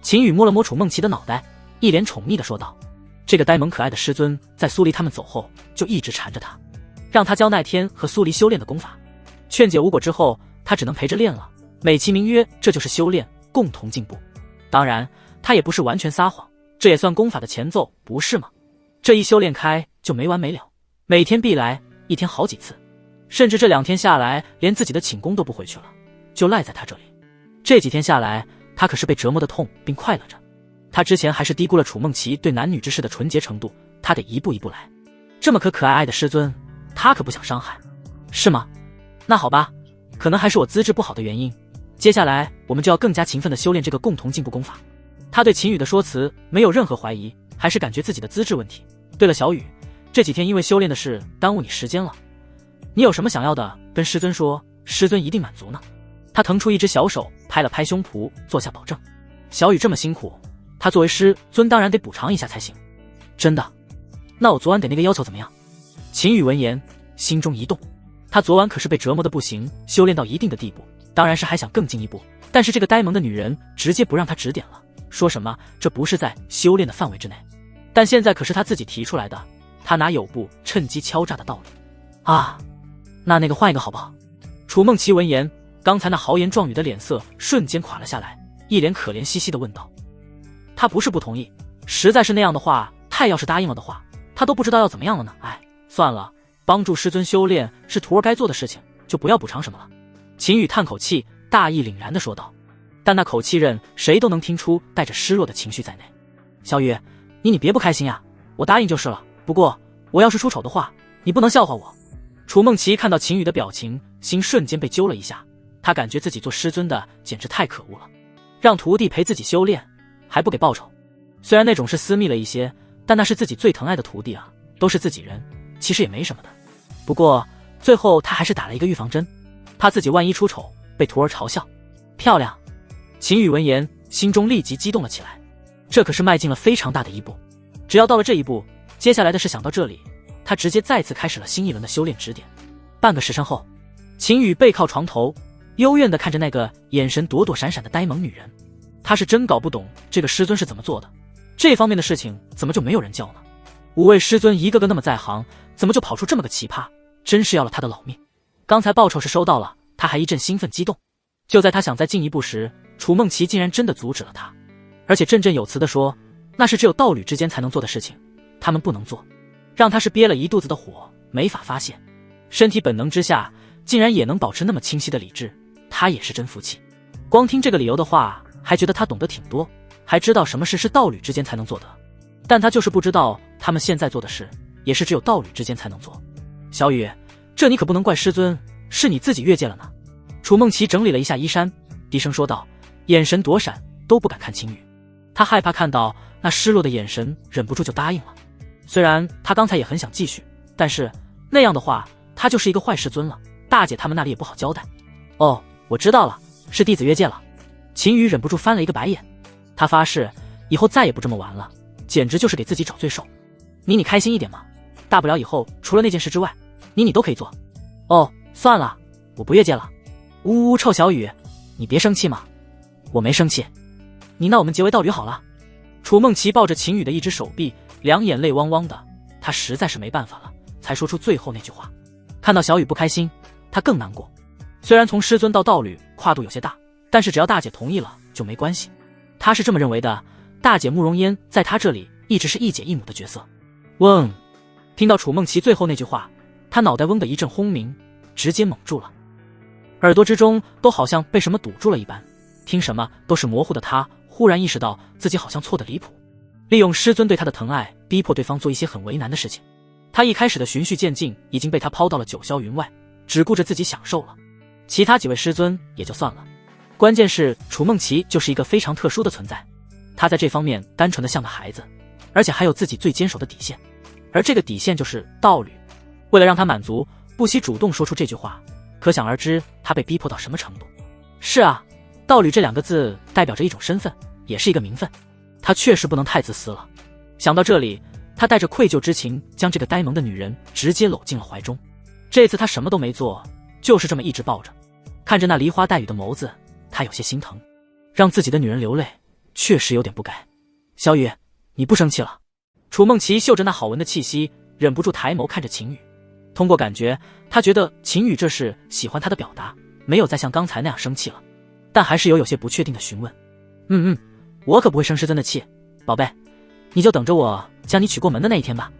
秦羽摸了摸楚梦琪的脑袋，一脸宠溺地说道，这个呆萌可爱的师尊在苏黎他们走后就一直缠着他，让他教奈天和苏黎修炼的功法。劝解无果之后，他只能陪着练了，美其名曰这就是修炼，共同进步。当然他也不是完全撒谎，这也算功法的前奏，不是吗？这一修炼开就没完没了，每天必来，一天好几次，甚至这2天下来连自己的寝宫都不回去了，就赖在他这里。这几天下来，他可是被折磨的痛并快乐着。他之前还是低估了楚梦琪对男女之事的纯洁程度，他得一步一步来。这么可爱的师尊，他可不想伤害，是吗？那好吧，可能还是我资质不好的原因，接下来我们就要更加勤奋地修炼这个共同进步功法。他对秦羽的说辞没有任何怀疑，还是感觉自己的资质问题。对了，小雨，这几天因为修炼的事耽误你时间了，你有什么想要的跟师尊说，师尊一定满足呢。他腾出一只小手拍了拍胸脯，做下保证。小雨这么辛苦，他作为师尊当然得补偿一下才行。真的？那我昨晚得那个要求怎么样？秦羽闻言心中一动，他昨晚可是被折磨的不行，修炼到一定的地步，当然是还想更进一步，但是这个呆萌的女人直接不让他指点了，说什么这不是在修炼的范围之内。但现在可是他自己提出来的，他哪有不趁机敲诈的道理啊？那个换一个好不好？楚梦琪闻言，刚才那豪言壮语的脸色瞬间垮了下来，一脸可怜兮兮地问道。他不是不同意，实在是那样的话，太要是答应了的话，他都不知道要怎么样了呢。算了，帮助师尊修炼是徒儿该做的事情，就不要补偿什么了。秦羽叹口气，大义凛然地说道，但那口气任谁都能听出带着失落的情绪在内。小雨，你别不开心呀，我答应就是了，不过我要是出丑的话，你不能笑话我。楚梦琪看到秦羽的表情，心瞬间被揪了一下，他感觉自己做师尊的简直太可恶了。让徒弟陪自己修炼，还不给报酬。虽然那种是私密了一些，但那是自己最疼爱的徒弟啊，都是自己人，其实也没什么的。不过最后他还是打了一个预防针，怕自己万一出丑被徒儿嘲笑。漂亮！秦羽闻言，心中立即激动了起来，这可是迈进了非常大的一步。只要到了这一步，接下来的事想到这里，他直接再次开始了新一轮的修炼指点。半个时辰后，秦羽背靠床头，幽怨地看着那个眼神躲躲闪闪的呆萌女人。他是真搞不懂这个师尊是怎么做的，这方面的事情怎么就没有人教呢？5位师尊一个个那么在行，怎么就跑出这么个奇葩？真是要了他的老命。刚才报酬是收到了，他还一阵兴奋激动。就在他想再进一步时，楚梦琪竟然真的阻止了他，而且振振有词地说，那是只有道侣之间才能做的事情，他们不能做，让他是憋了一肚子的火，没法发泄。身体本能之下，竟然也能保持那么清晰的理智，他也是真服气。光听这个理由的话，还觉得他懂得挺多，还知道什么事是道侣之间才能做的，但他就是不知道他们现在做的事也是只有道侣之间才能做。小雨，这你可不能怪师尊，是你自己越界了呢。楚梦琪整理了一下衣衫，低声说道，眼神躲闪，都不敢看秦羽。他害怕看到那失落的眼神，忍不住就答应了。虽然他刚才也很想继续，但是那样的话他就是一个坏师尊了，大姐他们那里也不好交代。哦，我知道了，是弟子越界了。秦羽忍不住翻了一个白眼，他发誓以后再也不这么玩了，简直就是给自己找罪受。你开心一点嘛，大不了以后除了那件事之外，你都可以做。哦，算了，我不越界了。呜呜，臭小雨，你别生气嘛。我没生气，那我们结为道侣好了。楚梦琪抱着秦羽的一只手臂，两眼泪汪汪的，他实在是没办法了，才说出最后那句话。看到小雨不开心，他更难过。虽然从师尊到道侣跨度有些大，但是只要大姐同意了就没关系，他是这么认为的。大姐慕容嫣在他这里一直是一姐一母的角色。嗡！听到楚梦琪最后那句话，他脑袋嗡的一阵轰鸣，直接懵住了，耳朵之中都好像被什么堵住了一般，听什么都是模糊的。他忽然意识到自己好像错得离谱，利用师尊对他的疼爱，逼迫对方做一些很为难的事情。他一开始的循序渐进已经被他抛到了九霄云外，只顾着自己享受了。其他几位师尊也就算了，关键是楚梦琪就是一个非常特殊的存在，他在这方面单纯的像个孩子，而且还有自己最坚守的底线，而这个底线就是道侣。为了让他满足，不惜主动说出这句话，可想而知他被逼迫到什么程度。是啊，道侣这2个字代表着一种身份，也是一个名分，他确实不能太自私了。想到这里，他带着愧疚之情将这个呆萌的女人直接搂进了怀中。这次他什么都没做，就是这么一直抱着，看着那梨花带雨的眸子，他有些心疼，让自己的女人流泪确实有点不该。小雨，你不生气了？楚梦琪嗅着那好闻的气息，忍不住抬眸看着秦羽。通过感觉，他觉得秦羽这是喜欢他的表达，没有再像刚才那样生气了，但还是有些不确定的询问。我可不会生师尊的气，宝贝，你就等着我将你娶过门的那一天吧。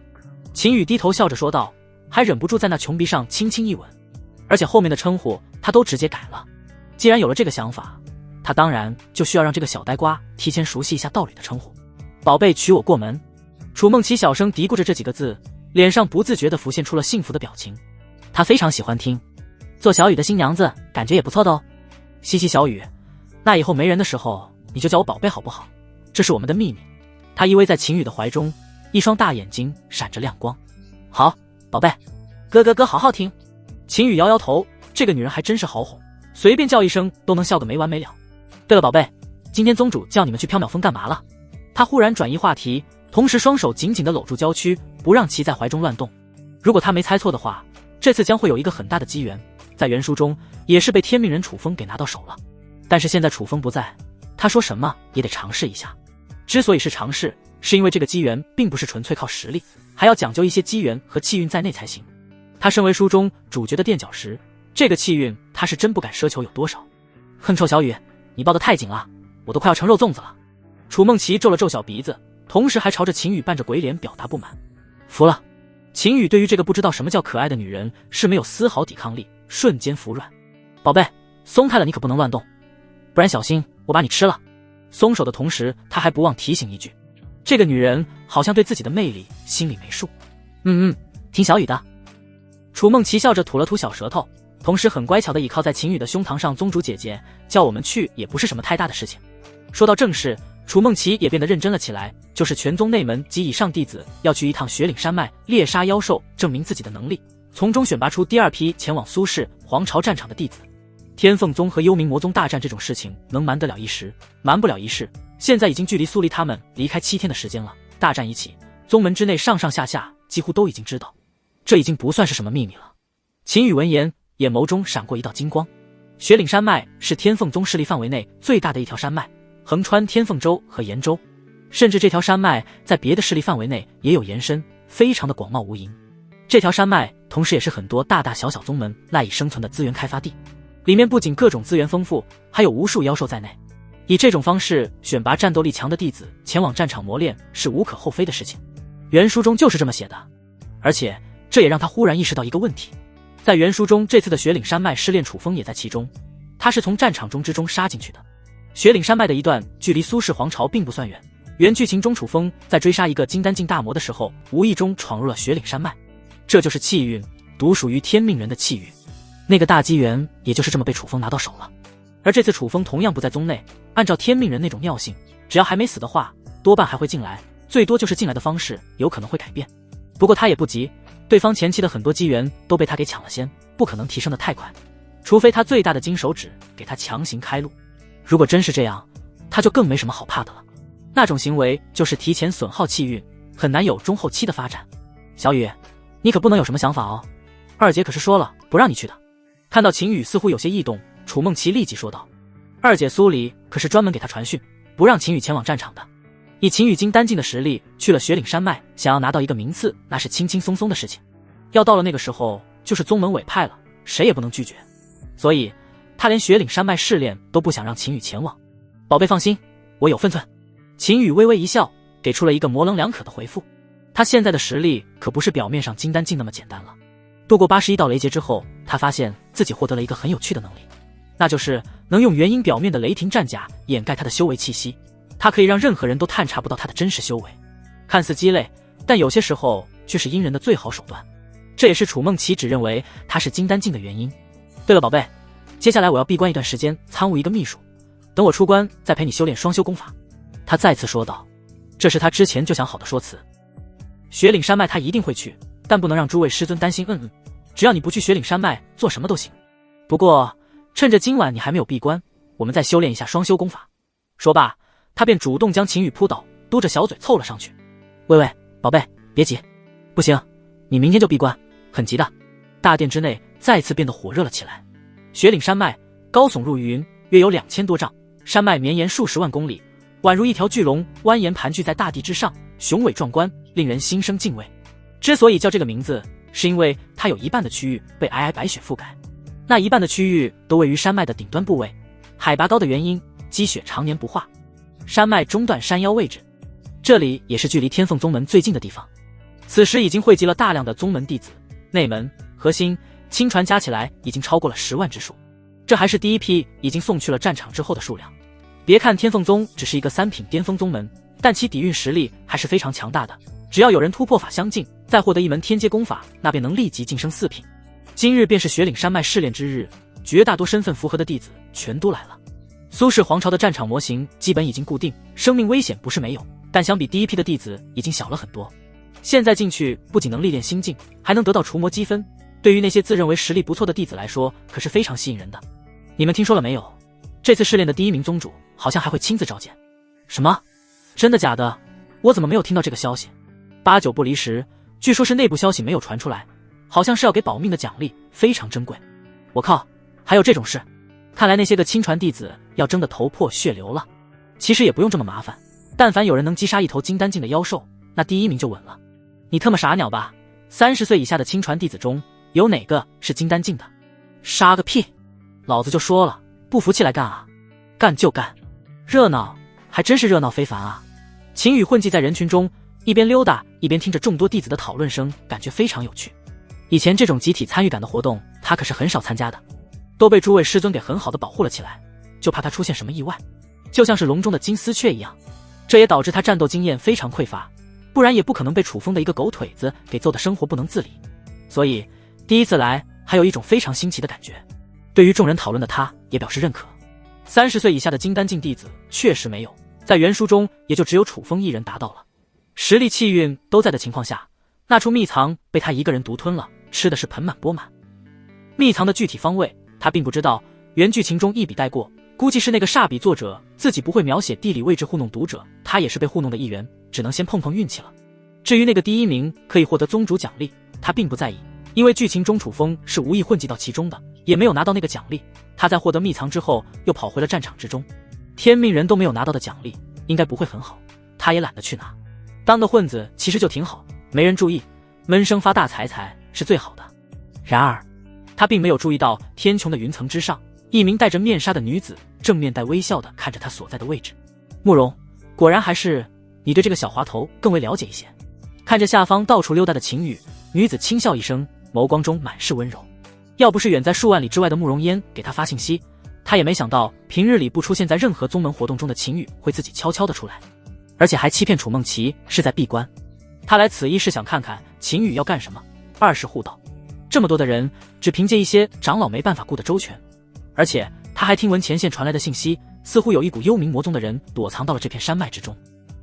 秦羽低头笑着说道，还忍不住在那琼鼻上轻轻一吻，而且后面的称呼他都直接改了。既然有了这个想法，他当然就需要让这个小呆瓜提前熟悉一下道侣的称呼。宝贝，娶我过门。楚梦琪小声嘀咕着这几个字，脸上不自觉地浮现出了幸福的表情。他非常喜欢听，做小雨的新娘子感觉也不错的哦。嘻嘻，小雨，那以后没人的时候你就叫我宝贝好不好？这是我们的秘密。他依偎在秦羽的怀中，一双大眼睛闪着亮光。好，宝贝，哥好好听。秦羽摇摇头，这个女人还真是好哄，随便叫一声都能笑个没完没了。对了，宝贝，今天宗主叫你们去缥缈峰干嘛了？他忽然转移话题，同时双手紧紧地搂住娇躯，不让其在怀中乱动。如果他没猜错的话，这次将会有一个很大的机缘，在原书中也是被天命人楚风给拿到手了。但是现在楚风不在，他说什么也得尝试一下。之所以是尝试，是因为这个机缘并不是纯粹靠实力，还要讲究一些机缘和气运在内才行。他身为书中主角的垫脚石，这个气运他是真不敢奢求有多少。哼，臭小雨，你抱得太紧了，我都快要成肉粽子了。楚梦琪皱了皱小鼻子，同时还朝着秦羽扮着鬼脸表达不满。服了。秦羽对于这个不知道什么叫可爱的女人是没有丝毫抵抗力，瞬间服软。宝贝，松开了你可不能乱动，不然小心我把你吃了。松手的同时，他还不忘提醒一句，这个女人好像对自己的魅力心里没数。听小雨的。楚梦琪笑着吐了吐小舌头，同时很乖巧地倚靠在秦羽的胸膛上。宗主姐姐叫我们去也不是什么太大的事情，说到正事，楚梦琪也变得认真了起来，就是全宗内门及以上弟子要去一趟雪岭山脉猎杀妖兽，证明自己的能力，从中选拔出第二批前往苏氏皇朝战场的弟子。天凤宗和幽冥魔宗大战这种事情能瞒得了一时，瞒不了一世。现在已经距离苏黎他们离开7天的时间了，大战一起，宗门之内上上下下几乎都已经知道，这已经不算是什么秘密了。秦羽闻言，眼眸中闪过一道金光。雪岭山脉是天凤宗势力范围内最大的一条山脉，横穿天凤州和延州，甚至这条山脉在别的势力范围内也有延伸，非常的广袤无垠。这条山脉同时也是很多大大小小宗门赖以生存的资源开发地，里面不仅各种资源丰富，还有无数妖兽在内。以这种方式选拔战斗力强的弟子前往战场磨练是无可厚非的事情，原书中就是这么写的。而且这也让他忽然意识到一个问题，在原书中这次的雪岭山脉试炼楚风也在其中，他是从战场中之中杀进去的。雪岭山脉的一段距离苏氏皇朝并不算远，原剧情中楚风在追杀一个金丹境大魔的时候无意中闯入了雪岭山脉，这就是气运，独属于天命人的气运。那个大机缘也就是这么被楚风拿到手了。而这次楚风同样不在宗内，按照天命人那种尿性，只要还没死的话，多半还会进来，最多就是进来的方式有可能会改变。不过他也不急，对方前期的很多机缘都被他给抢了先，不可能提升得太快，除非他最大的金手指给他强行开路。如果真是这样，他就更没什么好怕的了。那种行为就是提前损耗气运，很难有中后期的发展。小雨，你可不能有什么想法哦，二姐可是说了不让你去的。看到秦羽似乎有些异动，楚梦琪立即说道：二姐苏黎可是专门给他传讯，不让秦羽前往战场的。以秦羽金丹境的实力去了雪岭山脉，想要拿到一个名次，那是轻轻松松的事情。要到了那个时候，就是宗门委派了，谁也不能拒绝。所以他连雪岭山脉试炼都不想让秦羽前往。宝贝放心，我有分寸。秦羽微微一笑，给出了一个模棱两可的回复。他现在的实力可不是表面上金丹境那么简单了。度过81道雷劫之后，他发现自己获得了一个很有趣的能力，那就是能用元婴表面的雷霆战甲掩盖他的修为气息，他可以让任何人都探查不到他的真实修为。看似鸡肋，但有些时候却是阴人的最好手段。这也是楚梦琪只认为他是金丹境的原因。对了宝贝，接下来我要闭关一段时间，参悟一个秘术，等我出关再陪你修炼双修功法。他再次说道，这是他之前就想好的说辞。雪岭山脉他一定会去，但不能让诸位师尊担心。只要你不去雪岭山脉，做什么都行。不过趁着今晚你还没有闭关，我们再修炼一下双修功法。说罢，他便主动将秦羽扑倒，嘟着小嘴凑了上去。喂，宝贝，别急。不行，你明天就闭关，很急的。大殿之内再次变得火热了起来。雪岭山脉高耸入云，约有2000多丈，山脉绵延数十万公里，宛如一条巨龙蜿蜒盘踞在大地之上，雄伟壮观，令人心生敬畏。之所以叫这个名字，是因为它有一半的区域被皑皑白雪覆盖，那一半的区域都位于山脉的顶端部位，海拔高的原因，积雪常年不化。山脉中段山腰位置，这里也是距离天凤宗门最近的地方。此时已经汇集了大量的宗门弟子，内门、核心、亲传加起来已经超过了10万之数，这还是第一批已经送去了战场之后的数量。别看天凤宗只是一个3品巅峰宗门，但其底蕴实力还是非常强大的，只要有人突破法相近，再获得一门天阶功法，那便能立即晋升4品。今日便是雪岭山脉试炼之日，绝大多身份符合的弟子全都来了。苏氏皇朝的战场模型基本已经固定，生命危险不是没有，但相比第一批的弟子已经小了很多。现在进去不仅能历练心境，还能得到除魔积分，对于那些自认为实力不错的弟子来说可是非常吸引人的。你们听说了没有？这次试炼的第1名宗主好像还会亲自召见。什么？真的假的？我怎么没有听到这个消息？8、9不离10，据说是内部消息没有传出来，好像是要给保命的奖励，非常珍贵。我靠，还有这种事？看来那些个亲传弟子要争得头破血流了。其实也不用这么麻烦，但凡有人能击杀一头金丹境的妖兽，那第1名就稳了。你特么傻鸟吧？30岁以下的亲传弟子中有哪个是金丹境的？杀个屁！老子就说了，不服气来干啊！干就干，热闹还真是热闹非凡啊！秦羽混迹在人群中，一边溜达一边听着众多弟子的讨论声，感觉非常有趣。以前这种集体参与感的活动，他可是很少参加的，都被诸位师尊给很好的保护了起来，就怕他出现什么意外，就像是笼中的金丝雀一样。这也导致他战斗经验非常匮乏，不然也不可能被楚风的一个狗腿子给揍得生活不能自理。所以第一次来还有一种非常新奇的感觉。对于众人讨论的他也表示认可。30岁以下的金丹境弟子确实没有，在原书中也就只有楚风一人达到了。实力气运都在的情况下，那处秘藏被他一个人独吞了，吃的是盆满钵满。秘藏的具体方位他并不知道，原剧情中一笔带过，估计是那个煞笔作者自己不会描写地理位置糊弄读者，他也是被糊弄的一员，只能先碰碰运气了。至于那个第1名可以获得宗主奖励，他并不在意，因为剧情中楚风是无意混迹到其中的，也没有拿到那个奖励。他在获得秘藏之后又跑回了战场之中，天命人都没有拿到的奖励应该不会很好，他也懒得去拿。当个混子其实就挺好，没人注意，闷声发大财才是最好的。然而他并没有注意到天穹的云层之上，一名戴着面纱的女子正面带微笑地看着他所在的位置。慕容，果然还是你对这个小滑头更为了解一些。看着下方到处溜达的秦羽，女子轻笑一声，眸光中满是温柔。要不是远在数万里之外的慕容烟给他发信息，他也没想到平日里不出现在任何宗门活动中的秦羽会自己悄悄地出来，而且还欺骗楚梦琪是在闭关。他来此意是想看看秦羽要干什么。二是护道，这么多的人，只凭借一些长老没办法顾得周全。而且他还听闻前线传来的信息，似乎有一股幽冥魔宗的人躲藏到了这片山脉之中。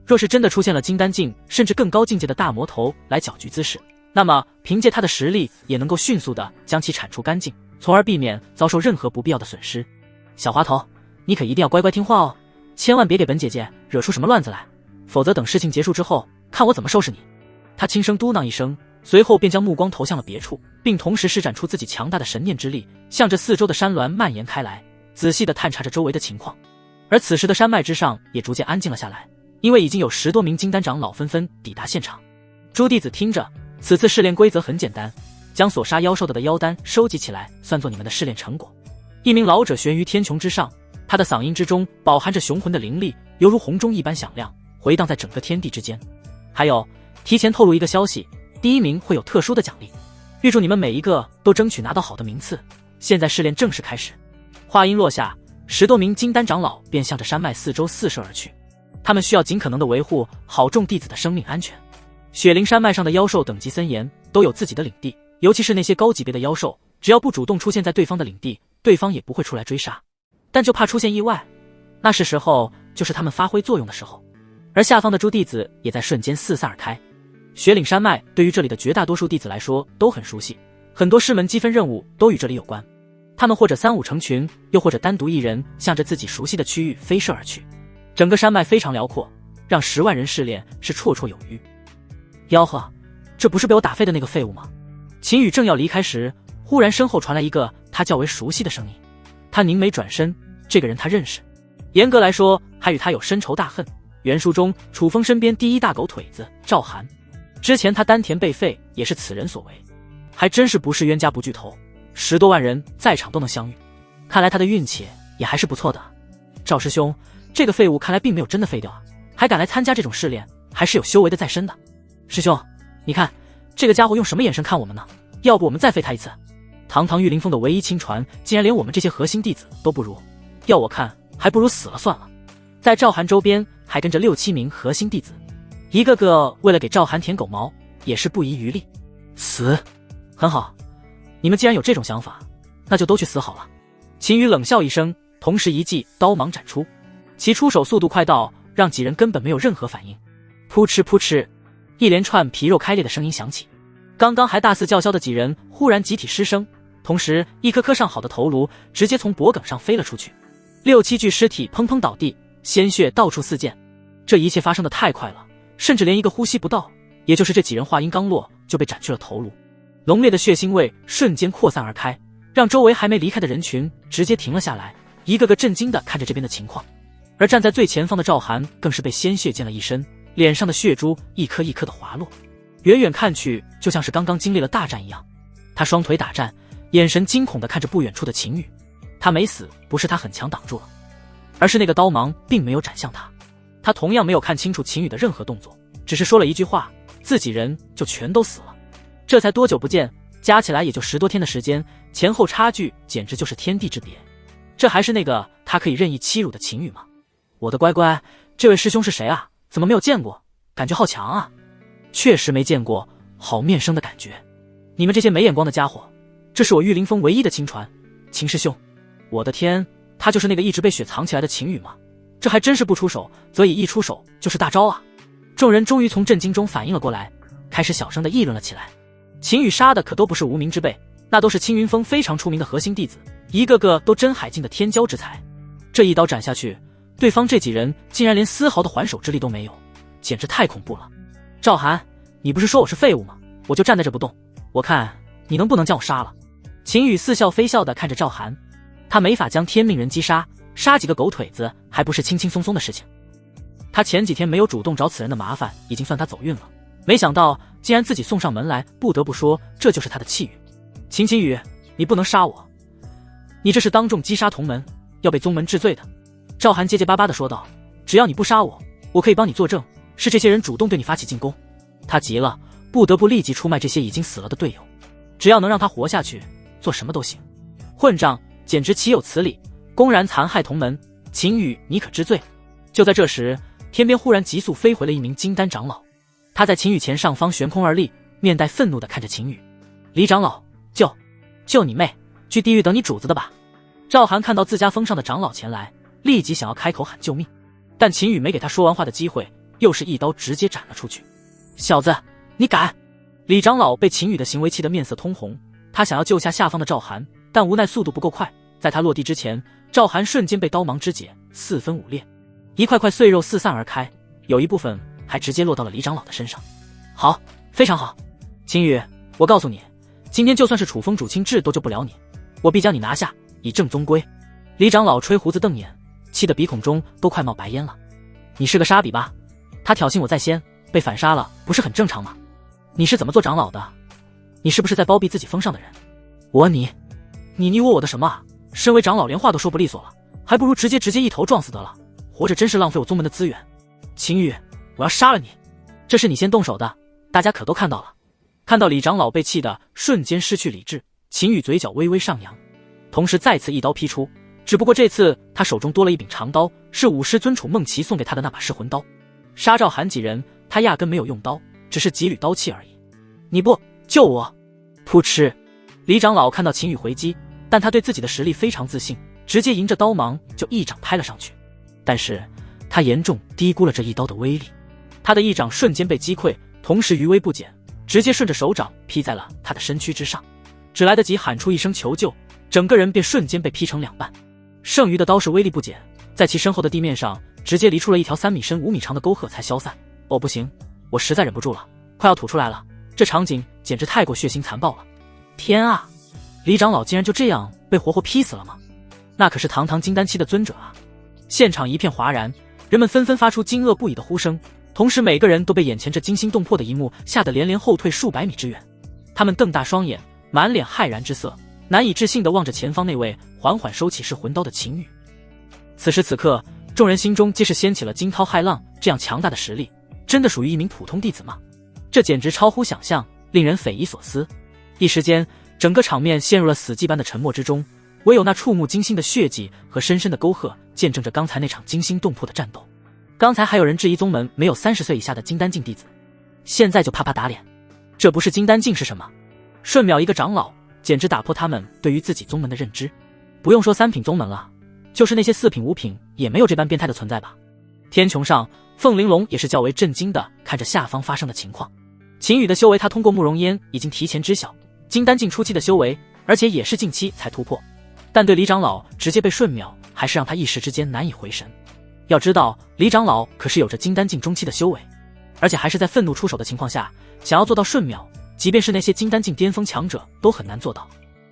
若是真的出现了金丹境甚至更高境界的大魔头来搅局滋事，那么凭借他的实力也能够迅速的将其铲除干净，从而避免遭受任何不必要的损失。小滑头，你可一定要乖乖听话哦，千万别给本姐姐惹出什么乱子来，否则等事情结束之后，看我怎么收拾你。他轻声嘟囔一声，随后便将目光投向了别处，并同时施展出自己强大的神念之力，向着四周的山峦蔓延开来，仔细地探查着周围的情况。而此时的山脉之上也逐渐安静了下来，因为已经有10多名金丹长老纷纷抵达现场。诸弟子听着，此次试炼规则很简单，将所杀妖兽的妖丹收集起来，算作你们的试炼成果。一名老者悬于天穹之上，他的嗓音之中饱含着雄浑的灵力，犹如洪钟一般响亮，回荡在整个天地之间。还有，提前透露一个消息，第1名会有特殊的奖励，预祝你们每一个都争取拿到好的名次。现在试炼正式开始。话音落下，10多名金丹长老便向着山脉四周四射而去，他们需要尽可能的维护好众弟子的生命安全。雪灵山脉上的妖兽等级森严，都有自己的领地，尤其是那些高级别的妖兽，只要不主动出现在对方的领地，对方也不会出来追杀，但就怕出现意外，那是时候就是他们发挥作用的时候。而下方的诸弟子也在瞬间四散而开。雪岭山脉对于这里的绝大多数弟子来说都很熟悉，很多师门积分任务都与这里有关，他们或者3、5成群，又或者单独一人，向着自己熟悉的区域飞射而去。整个山脉非常辽阔，让10万人试炼是绰绰有余。吆喝，这不是被我打废的那个废物吗？秦羽正要离开时，忽然身后传来一个他较为熟悉的声音。他凝眉转身，这个人他认识，严格来说还与他有深仇大恨。原书中楚风身边第1大狗腿子赵寒，之前他丹田被废也是此人所为，还真是不是冤家不聚头，10多万人在场都能相遇，看来他的运气也还是不错的。赵师兄，这个废物看来并没有真的废掉啊，还敢来参加这种试炼，还是有修为的在身的。师兄，你看这个家伙用什么眼神看我们呢？要不我们再废他一次？堂堂玉灵峰的唯一亲传，竟然连我们这些核心弟子都不如，要我看还不如死了算了。在赵寒周边还跟着6、7名核心弟子，一个个为了给赵寒舔狗毛，也是不遗余力。死，很好，你们既然有这种想法，那就都去死好了。秦羽冷笑一声，同时一记刀芒斩出，其出手速度快到让几人根本没有任何反应。扑哧扑哧，一连串皮肉开裂的声音响起，刚刚还大肆叫嚣的几人忽然集体失声，同时一颗颗上好的头颅直接从脖颈上飞了出去，6、7具尸体砰砰倒地，鲜血到处四溅。这一切发生的太快了，甚至连一个呼吸不到，也就是这几人话音刚落就被斩去了头颅。浓烈的血腥味瞬间扩散而开，让周围还没离开的人群直接停了下来，一个个震惊地看着这边的情况。而站在最前方的赵寒更是被鲜血溅了一身，脸上的血珠一颗一颗的滑落，远远看去就像是刚刚经历了大战一样。他双腿打颤，眼神惊恐地看着不远处的秦羽。他没死，不是他很强挡住了，而是那个刀芒并没有斩向他。他同样没有看清楚秦羽的任何动作，只是说了一句话，自己人就全都死了。这才多久不见，加起来也就10多天的时间，前后差距简直就是天地之别。这还是那个他可以任意欺辱的秦羽吗？我的乖乖，这位师兄是谁啊？怎么没有见过？感觉好强啊！确实没见过，好面生的感觉。你们这些没眼光的家伙，这是我玉灵峰唯一的亲传，秦师兄。我的天，他就是那个一直被雪藏起来的秦羽吗？这还真是不出手则已，一出手就是大招啊！众人终于从震惊中反应了过来，开始小声地议论了起来。秦羽杀的可都不是无名之辈，那都是青云峰非常出名的核心弟子，一个个都真海境的天骄之才。这一刀斩下去，对方这几人竟然连丝毫的还手之力都没有，简直太恐怖了。赵寒，你不是说我是废物吗？我就站在这不动，我看你能不能将我杀了。秦羽似笑非笑地看着赵寒，他没法将天命人击杀，杀几个狗腿子还不是轻轻松松的事情。他前几天没有主动找此人的麻烦，已经算他走运了，没想到竟然自己送上门来，不得不说这就是他的气运。秦羽，你不能杀我，你这是当众击杀同门，要被宗门治罪的。赵寒结结巴巴地说道，只要你不杀我，我可以帮你作证，是这些人主动对你发起进攻。他急了，不得不立即出卖这些已经死了的队友，只要能让他活下去，做什么都行。混账，简直岂有此理，公然残害同门，秦羽，你可知罪？就在这时，天边忽然急速飞回了一名金丹长老，他在秦羽前上方悬空而立，面带愤怒地看着秦羽。李长老，就你妹，去地狱等你主子的吧。赵寒看到自家峰上的长老前来，立即想要开口喊救命，但秦羽没给他说完话的机会，又是一刀直接斩了出去。小子，你敢！李长老被秦羽的行为气得面色通红，他想要救下下方的赵寒，但无奈速度不够快，在他落地之前，赵寒瞬间被刀芒肢解，四分五裂，一块块碎肉四散而开，有一部分还直接落到了李长老的身上。好，非常好，秦羽，我告诉你，今天就算是楚风主亲至都救不了你，我必将你拿下，以正宗规。李长老吹胡子瞪眼，气得鼻孔中都快冒白烟了。你是个沙比吧？他挑衅我在先，被反杀了，不是很正常吗？你是怎么做长老的？你是不是在包庇自己封上的人？你我的什么啊？身为长老连话都说不利索了，还不如直接一头撞死得了，活着真是浪费我宗门的资源。秦羽，我要杀了你！这是你先动手的，大家可都看到了。看到李长老被气得瞬间失去理智，秦羽嘴角微微上扬，同时再次一刀劈出，只不过这次他手中多了一柄长刀，是武师尊楚梦琪送给他的那把噬魂刀。杀赵寒几人，他压根没有用刀，只是几缕刀气而已。你不救我！噗嗤！李长老看到秦羽回击，但他对自己的实力非常自信，直接迎着刀芒就一掌拍了上去。但是他严重低估了这一刀的威力，他的一掌瞬间被击溃，同时余威不减，直接顺着手掌劈在了他的身躯之上。只来得及喊出一声求救，整个人便瞬间被劈成两半。剩余的刀是威力不减，在其身后的地面上直接离出了一条3米深5米长的沟壑才消散。哦不行，我实在忍不住了，快要吐出来了，这场景简直太过血腥残暴了。天啊，李长老竟然就这样被活活劈死了吗？那可是堂堂金丹期的尊者啊！现场一片哗然，人们纷纷发出惊愕不已的呼声，同时每个人都被眼前这惊心动魄的一幕吓得连连后退数百米之远。他们瞪大双眼，满脸骇然之色，难以置信地望着前方那位缓缓收起噬魂刀的秦羽。此时此刻，众人心中皆是掀起了惊涛骇浪，这样强大的实力，真的属于一名普通弟子吗？这简直超乎想象，令人匪夷所思。一时间，整个场面陷入了死寂般的沉默之中，唯有那触目惊心的血迹和深深的沟壑，见证着刚才那场惊心动魄的战斗。刚才还有人质疑宗门没有30岁以下的金丹境弟子，现在就啪啪打脸。这不是金丹境是什么？瞬秒一个长老，简直打破他们对于自己宗门的认知。不用说3品宗门了，就是那些4品5品也没有这般变态的存在吧。天穹上，凤玲珑也是较为震惊的看着下方发生的情况。秦羽的修为他通过慕容烟已经提前知晓，金丹境初期的修为，而且也是近期才突破，但对李长老直接被瞬秒，还是让他一时之间难以回神。要知道李长老可是有着金丹境中期的修为，而且还是在愤怒出手的情况下，想要做到瞬秒，即便是那些金丹境巅峰强者都很难做到。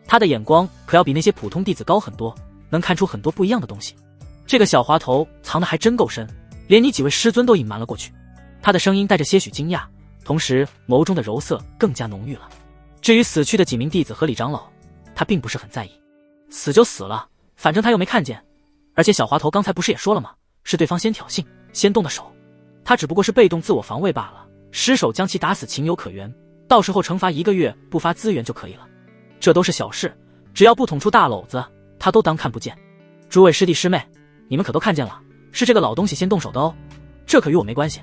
他的眼光可要比那些普通弟子高很多，能看出很多不一样的东西。这个小滑头藏得还真够深，连你几位师尊都隐瞒了过去。他的声音带着些许惊讶，同时眸中的柔色更加浓郁了。至于死去的几名弟子和李长老，他并不是很在意，死就死了，反正他又没看见。而且小滑头刚才不是也说了吗？是对方先挑衅，先动的手，他只不过是被动自我防卫罢了，失手将其打死情有可原，到时候惩罚1个月不发资源就可以了。这都是小事，只要不捅出大篓子，他都当看不见。诸位师弟师妹，你们可都看见了，是这个老东西先动手的哦，这可与我没关系，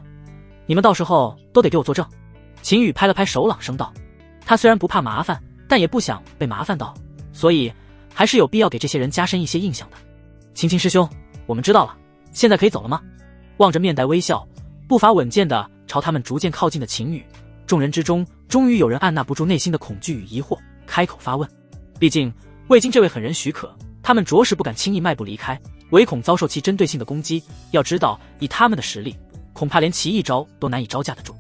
你们到时候都得给我作证。秦羽拍了拍手朗声道，他虽然不怕麻烦，但也不想被麻烦到，所以还是有必要给这些人加深一些印象的。青青师兄，我们知道了，现在可以走了吗？望着面带微笑，步伐稳健地朝他们逐渐靠近的秦羽，众人之中终于有人按捺不住内心的恐惧与疑惑，开口发问。毕竟未经这位狠人许可，他们着实不敢轻易迈步离开，唯恐遭受其针对性的攻击。要知道，以他们的实力，恐怕连其一招都难以招架得住。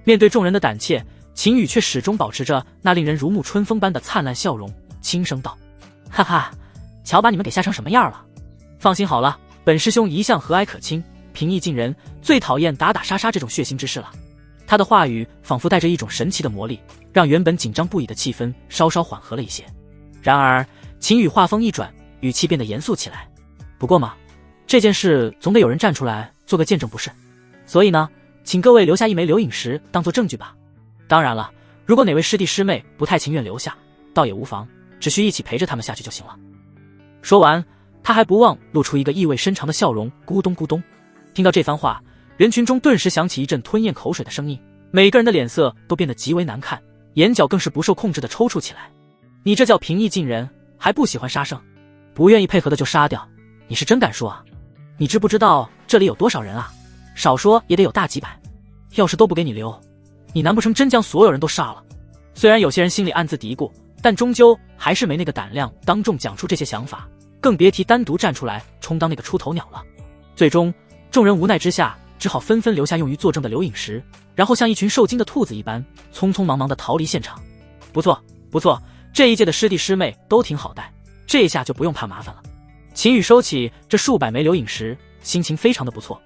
面对众人的胆怯，秦羽却始终保持着那令人如沐春风般的灿烂笑容，轻声道：哈哈，瞧把你们给吓成什么样了。放心好了，本师兄一向和蔼可亲，平易近人，最讨厌打打杀杀这种血腥之事了。他的话语仿佛带着一种神奇的魔力，让原本紧张不已的气氛稍稍缓和了一些。然而秦羽话锋一转，语气变得严肃起来。不过嘛，这件事总得有人站出来做个见证不是？所以呢，请各位留下一枚留影石当做证据吧。当然了，如果哪位师弟师妹不太情愿留下，倒也无妨，只需一起陪着他们下去就行了。说完，他还不忘露出一个意味深长的笑容，咕咚咕咚。听到这番话，人群中顿时响起一阵吞咽口水的声音，每个人的脸色都变得极为难看，眼角更是不受控制的抽搐起来。你这叫平易近人，还不喜欢杀生？不愿意配合的就杀掉，你是真敢说啊？你知不知道这里有多少人啊？少说也得有大几百，要是都不给你留，你难不成真将所有人都杀了？虽然有些人心里暗自嘀咕，但终究还是没那个胆量当众讲出这些想法，更别提单独站出来充当那个出头鸟了。最终众人无奈之下，只好纷纷留下用于作证的留影石，然后像一群受惊的兔子一般匆匆忙忙地逃离现场。不错不错，这一届的师弟师妹都挺好带，这下就不用怕麻烦了。秦羽收起这数百枚留影石，心情非常的不错。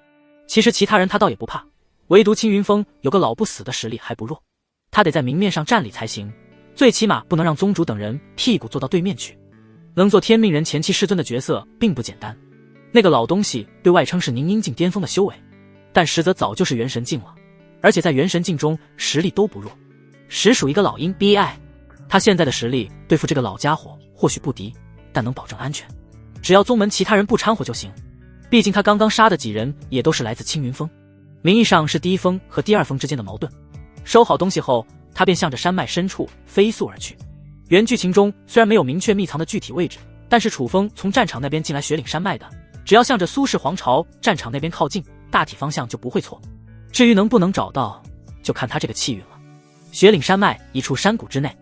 其实其他人他倒也不怕，唯独青云峰有个老不死的实力还不弱，他得在明面上站立才行，最起码不能让宗主等人屁股坐到对面去。能做天命人前期师尊的角色并不简单，那个老东西对外称是凝阴境巅峰的修为，但实则早就是元神境了，而且在元神境中实力都不弱，实属一个老阴逼爱。他现在的实力对付这个老家伙或许不敌，但能保证安全，只要宗门其他人不掺和就行。毕竟他刚刚杀的几人也都是来自青云峰，名义上是第一峰和第二峰之间的矛盾。收好东西后，他便向着山脉深处飞速而去。原剧情中虽然没有明确秘藏的具体位置，但是楚风从战场那边进来雪岭山脉的，只要向着苏氏皇朝战场那边靠近，大体方向就不会错。至于能不能找到，就看他这个气运了。雪岭山脉一处山谷之内，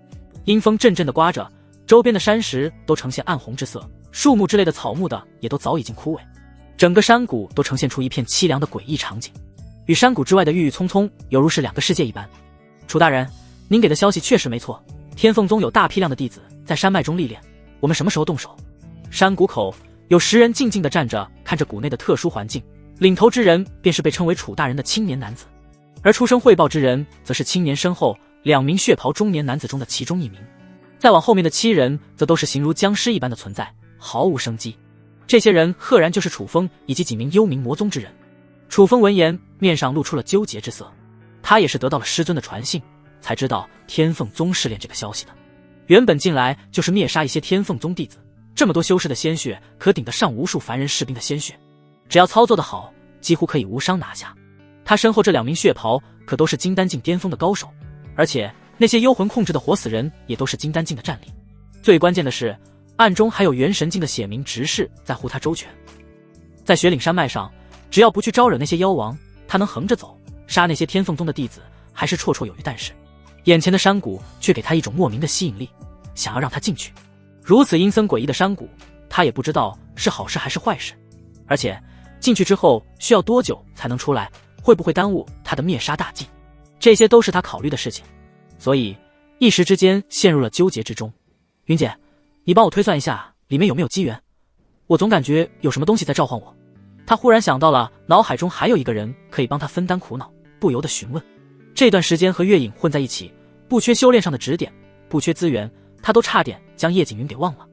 阴风阵阵的刮着，周边的山石都呈现暗红之色，树木之类的草木的也都早已经枯萎，整个山谷都呈现出一片凄凉的诡异场景，与山谷之外的郁郁葱葱犹如是两个世界一般。楚大人，您给的消息确实没错，天凤宗有大批量的弟子在山脉中历练，我们什么时候动手？山谷口有10人静静地站着，看着谷内的特殊环境，领头之人便是被称为楚大人的青年男子，而出声汇报之人则是青年身后2名血袍中年男子中的其中1名，再往后面的7人则都是形如僵尸一般的存在，毫无生机。这些人赫然就是楚风以及几名幽冥魔宗之人。楚风闻言，面上露出了纠结之色，他也是得到了师尊的传信，才知道天凤宗试炼这个消息的。原本进来就是灭杀一些天凤宗弟子，这么多修士的鲜血可顶得上无数凡人士兵的鲜血，只要操作得好，几乎可以无伤拿下。他身后这2名血袍可都是金丹境巅峰的高手，而且那些幽魂控制的活死人也都是金丹境的战力。最关键的是，暗中还有元神境的显明执事在护他周全。在雪岭山脉上，只要不去招惹那些妖王，他能横着走，杀那些天凤宗的弟子还是绰绰有余。但是眼前的山谷却给他一种莫名的吸引力，想要让他进去。如此阴森诡异的山谷，他也不知道是好事还是坏事，而且进去之后需要多久才能出来，会不会耽误他的灭杀大计，这些都是他考虑的事情，所以一时之间陷入了纠结之中。云姐，你帮我推算一下里面有没有机缘，我总感觉有什么东西在召唤我。他忽然想到了脑海中还有一个人可以帮他分担苦恼，不由得询问。这段时间和月影混在一起，不缺修炼上的指点，不缺资源，他都差点将叶景云给忘了。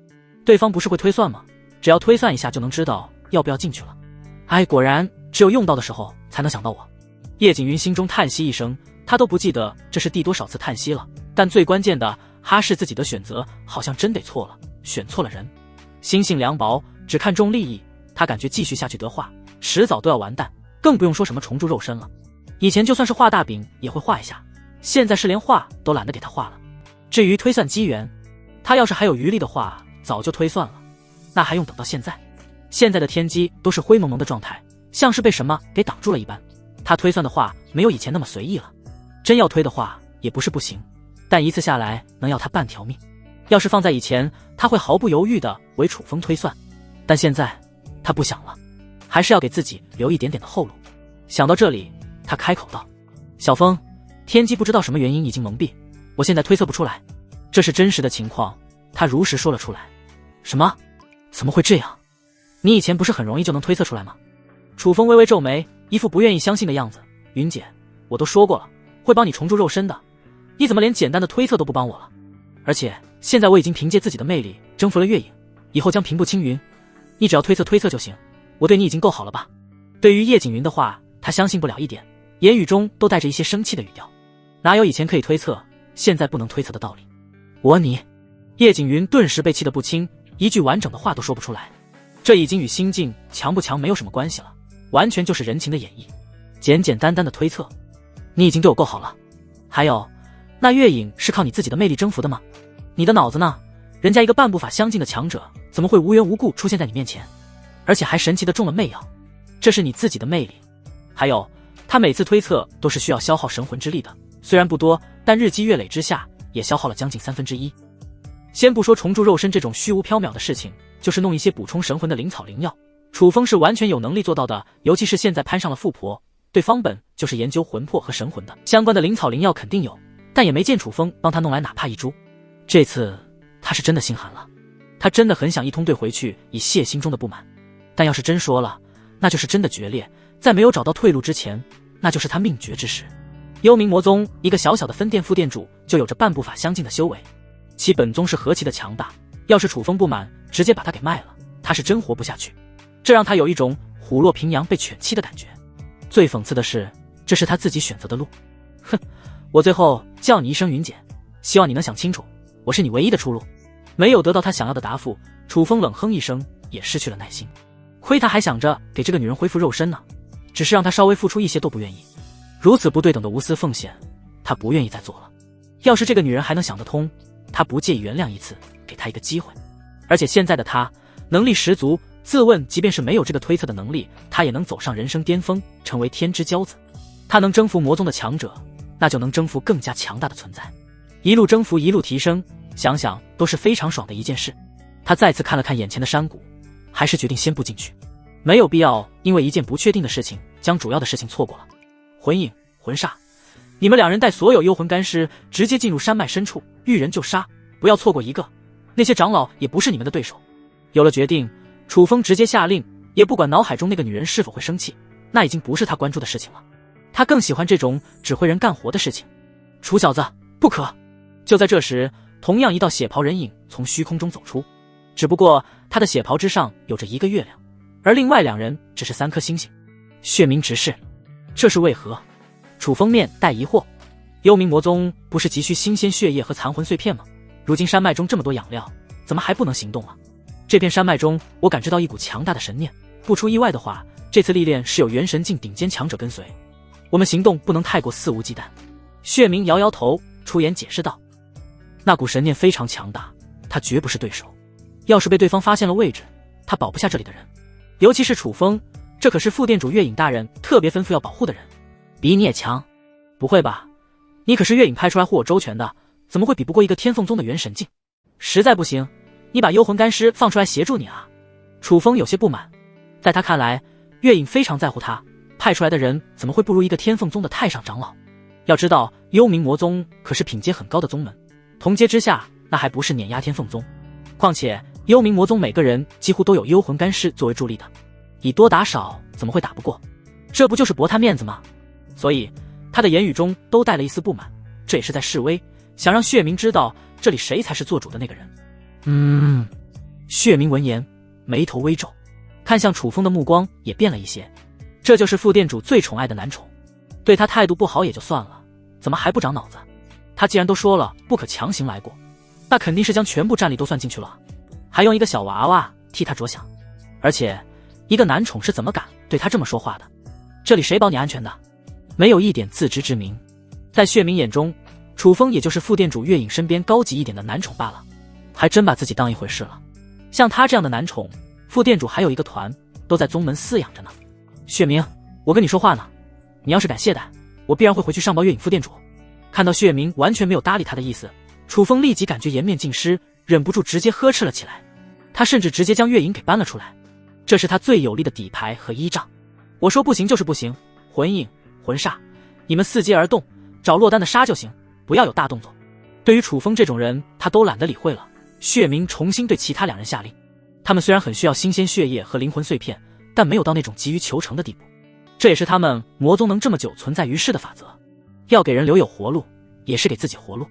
对方不是会推算吗？只要推算一下就能知道要不要进去了。哎，果然只有用到的时候才能想到我。叶景云心中叹息一声，他都不记得这是第多少次叹息了，但最关键的哈是自己的选择好像真得错了，选错了人。心性凉薄，只看重利益，他感觉继续下去的话迟早都要完蛋，更不用说什么重铸肉身了。以前就算是画大饼也会画一下，现在是连画都懒得给他画了。至于推算机缘，他要是还有余力的话早就推算了，那还用等到现在？现在的天机都是灰蒙蒙的状态，像是被什么给挡住了一般。他推算的话没有以前那么随意了，真要推的话也不是不行，但一次下来能要他半条命。要是放在以前，他会毫不犹豫地为楚风推算，但现在他不想了，还是要给自己留一点点的后路。想到这里，他开口道：小风，天机不知道什么原因已经蒙蔽，我现在推测不出来。这是真实的情况，他如实说了出来。什么？怎么会这样？你以前不是很容易就能推测出来吗？楚风微微皱眉，一副不愿意相信的样子。云姐，我都说过了，会帮你重铸肉身的，你怎么连简单的推测都不帮我了？而且现在我已经凭借自己的魅力征服了月影，以后将平步青云，你只要推测就行，我对你已经够好了吧？对于叶景云的话，他相信不了一点，言语中都带着一些生气的语调。哪有以前可以推测，现在不能推测的道理？你……叶景云顿时被气得不轻，一句完整的话都说不出来。这已经与心境强不强没有什么关系了，完全就是人情的演绎，简简单单的推测。你已经对我够好了。还有，那月影是靠你自己的魅力征服的吗？你的脑子呢？人家一个半步法相近的强者，怎么会无缘无故出现在你面前？而且还神奇的中了媚药，这是你自己的魅力。还有，他每次推测都是需要消耗神魂之力的，虽然不多，但日积月累之下，也消耗了将近1/3。先不说重铸肉身这种虚无缥缈的事情，就是弄一些补充神魂的灵草灵药，楚风是完全有能力做到的。尤其是现在攀上了富婆，对方本就是研究魂魄和神魂的，相关的灵草灵药肯定有，但也没见楚风帮他弄来哪怕一株。这次他是真的心寒了，他真的很想一通对回去以泄心中的不满，但要是真说了，那就是真的决裂，在没有找到退路之前，那就是他命绝之时。幽冥魔宗一个小小的分店副店主就有着半步法相近的修为，其本宗是何其的强大，要是楚风不满，直接把他给卖了，他是真活不下去。这让他有一种虎落平阳被犬欺的感觉。最讽刺的是，这是他自己选择的路。哼，我最后叫你一声云姐，希望你能想清楚，我是你唯一的出路。没有得到他想要的答复，楚风冷哼一声，也失去了耐心。亏他还想着给这个女人恢复肉身呢，只是让她稍微付出一些都不愿意。如此不对等的无私奉献，他不愿意再做了。要是这个女人还能想得通，他不介意原谅一次，给她一个机会。而且现在的他能力十足，自问即便是没有这个推测的能力，他也能走上人生巅峰，成为天之骄子。他能征服魔宗的强者，那就能征服更加强大的存在。一路征服，一路提升，想想都是非常爽的一件事。他再次看了看眼前的山谷，还是决定先不进去，没有必要因为一件不确定的事情将主要的事情错过了。魂影、魂煞，你们两人带所有幽魂干尸直接进入山脉深处，遇人就杀，不要错过一个。那些长老也不是你们的对手。有了决定，楚风直接下令，也不管脑海中那个女人是否会生气，那已经不是他关注的事情了。他更喜欢这种指挥人干活的事情。楚小子，不可！就在这时，同样一道血袍人影从虚空中走出，只不过他的血袍之上有着一个月亮，而另外两人只是3颗星星。血冥执事，这是为何？楚风面带疑惑。幽冥魔宗不是急需新鲜血液和残魂碎片吗？如今山脉中这么多养料，怎么还不能行动了？这片山脉中，我感知到一股强大的神念，不出意外的话，这次历练是有元神境顶尖强者跟随，我们行动不能太过肆无忌惮。血冥摇摇头，出言解释道：那股神念非常强大，他绝不是对手。要是被对方发现了位置，他保不下这里的人，尤其是楚风，这可是副店主月影大人特别吩咐要保护的人。比你也强？不会吧，你可是月影派出来护我周全的，怎么会比不过一个天凤宗的元神境？实在不行，你把幽魂干尸放出来协助你啊！楚风有些不满，在他看来，月影非常在乎他，派出来的人怎么会不如一个天凤宗的太上长老？要知道，幽冥魔宗可是品阶很高的宗门，同阶之下，那还不是碾压天凤宗。况且，幽冥魔宗每个人几乎都有幽魂干尸作为助力的，以多打少，怎么会打不过？这不就是驳他面子吗？所以，他的言语中都带了一丝不满，这也是在示威，想让血冥知道这里谁才是做主的那个人。血冥闻言，眉头微皱，看向楚风的目光也变了一些。这就是副店主最宠爱的男宠，对他态度不好也就算了，怎么还不长脑子？他既然都说了不可强行来过，那肯定是将全部战力都算进去了，还用一个小娃娃替他着想。而且，一个男宠是怎么敢对他这么说话的？这里谁保你安全的？没有一点自知之明。在血冥眼中，楚风也就是副店主月影身边高级一点的男宠罢了，还真把自己当一回事了。像他这样的男宠，副店主还有一个团都在宗门饲养着呢。血明，我跟你说话呢，你要是敢懈怠，我必然会回去上报月影副店主。看到血明完全没有搭理他的意思，楚风立即感觉颜面尽失，忍不住直接呵斥了起来。他甚至直接将月影给搬了出来，这是他最有力的底牌和依仗。我说不行就是不行，魂影、魂煞，你们伺机而动，找落单的杀就行，不要有大动作。对于楚风这种人，他都懒得理会了。血明重新对其他2人下令，他们虽然很需要新鲜血液和灵魂碎片，但没有到那种急于求成的地步。这也是他们魔宗能这么久存在于世的法则，要给人留有活路，也是给自己活路。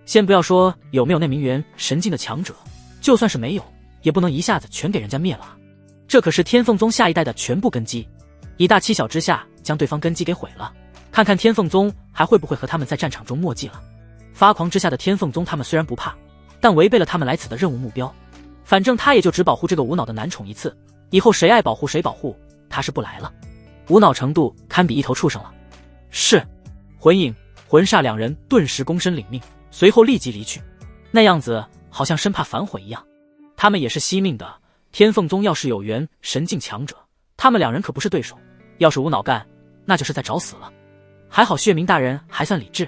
先不要说有没有那名原神境的强者，就算是没有，也不能一下子全给人家灭了。这可是天凤宗下一代的全部根基，以大欺小之下将对方根基给毁了，看看天凤宗还会不会和他们在战场中墨迹了。发狂之下的天凤宗他们虽然不怕，但违背了他们来此的任务目标。反正他也就只保护这个无脑的男宠一次，以后谁爱保护谁保护，他是不来了。无脑程度堪比一头畜生了。是。魂影、魂煞2人顿时躬身领命，随后立即离去，那样子好像生怕反悔一样。他们也是惜命的，天凤宗要是有缘神境强者，他们2人可不是对手，要是无脑干，那就是在找死了。还好血明大人还算理智。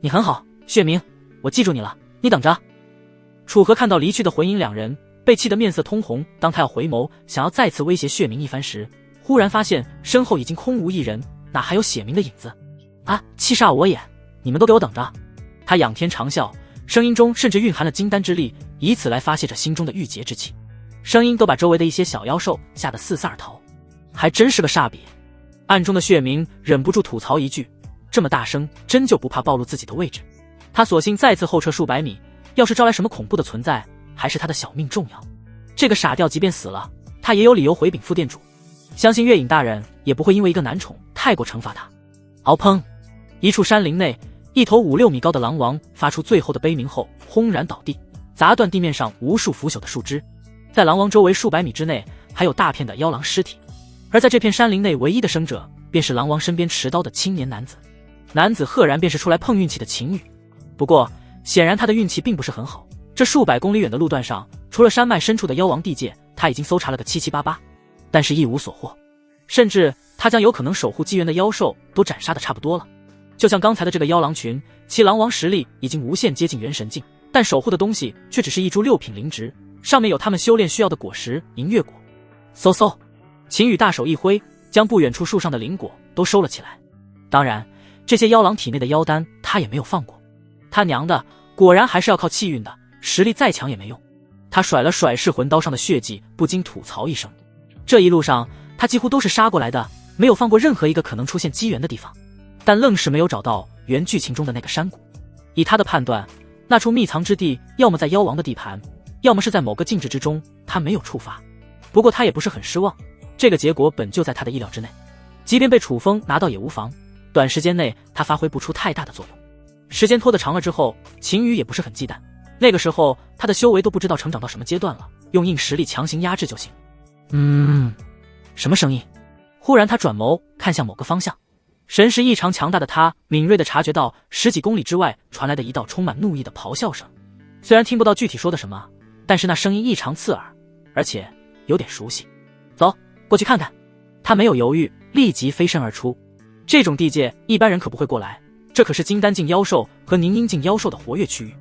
你很好，血明，我记住你了，你等着。楚河看到离去的魂影2人，被气得面色通红，当他要回眸想要再次威胁血明一番时，忽然发现身后已经空无一人，哪还有血明的影子啊！气煞我也，你们都给我等着。他仰天长啸，声音中甚至蕴含了金丹之力，以此来发泄着心中的郁结之气，声音都把周围的一些小妖兽吓得四散而逃。还真是个煞笔。暗中的血明忍不住吐槽一句，这么大声真就不怕暴露自己的位置。他索性再次后撤数百米，要是招来什么恐怖的存在，还是他的小命重要。这个傻吊即便死了，他也有理由回禀副店主，相信月影大人也不会因为一个男宠太过惩罚他。嗷砰！一处山林内，一头5、6米高的狼王发出最后的悲鸣后轰然倒地，砸断地面上无数腐朽的树枝。在狼王周围数百米之内，还有大片的妖狼尸体。而在这片山林内唯一的生者，便是狼王身边持刀的青年男子。男子赫然便是出来碰运气的秦羽。不过显然他的运气并不是很好，这数百公里远的路段上，除了山脉深处的妖王地界，他已经搜查了个七七八八，但是一无所获。甚至他将有可能守护纪元的妖兽都斩杀的差不多了。就像刚才的这个妖狼群，其狼王实力已经无限接近元神境，但守护的东西却只是一株6品灵植，上面有他们修炼需要的果实银月果。嗖嗖，秦羽大手一挥，将不远处树上的灵果都收了起来。当然这些妖狼体内的妖丹他也没有放过。他娘的，果然还是要靠气运的，实力再强也没用。他甩了甩噬魂刀上的血迹，不禁吐槽一声。这一路上他几乎都是杀过来的，没有放过任何一个可能出现机缘的地方，但愣是没有找到原剧情中的那个山谷。以他的判断，那处秘藏之地要么在妖王的地盘，要么是在某个禁制之中，他没有触发。不过他也不是很失望，这个结果本就在他的意料之内，即便被楚风拿到也无妨，短时间内他发挥不出太大的作用。时间拖得长了之后，秦羽也不是很忌惮，那个时候他的修为都不知道成长到什么阶段了，用硬实力强行压制就行。什么声音？忽然他转眸看向某个方向，神识异常强大的他敏锐地察觉到10几公里之外传来的一道充满怒意的咆哮声。虽然听不到具体说的什么，但是那声音异常刺耳，而且有点熟悉。走，过去看看。他没有犹豫，立即飞身而出。这种地界一般人可不会过来，这可是金丹境妖兽和凝阴境妖兽的活跃区域，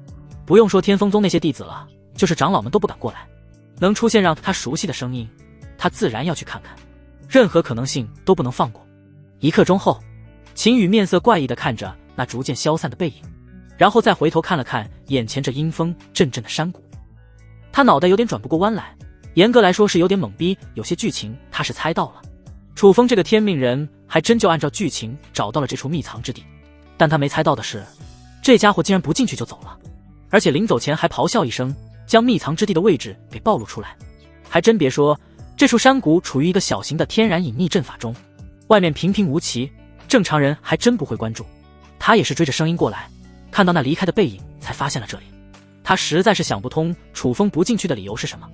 不用说天风宗那些弟子了，就是长老们都不敢过来。能出现让他熟悉的声音，他自然要去看看，任何可能性都不能放过。1刻钟后，秦羽面色怪异地看着那逐渐消散的背影，然后再回头看了看眼前这阴风阵阵的山谷。他脑袋有点转不过弯来，严格来说是有点懵逼，有些剧情他是猜到了。楚风这个天命人还真就按照剧情找到了这处秘藏之地，但他没猜到的是，这家伙竟然不进去就走了，而且临走前还咆哮一声，将秘藏之地的位置给暴露出来。还真别说，这处山谷处于一个小型的天然隐匿阵法中，外面平平无奇，正常人还真不会关注。他也是追着声音过来，看到那离开的背影才发现了这里。他实在是想不通楚风不进去的理由是什么。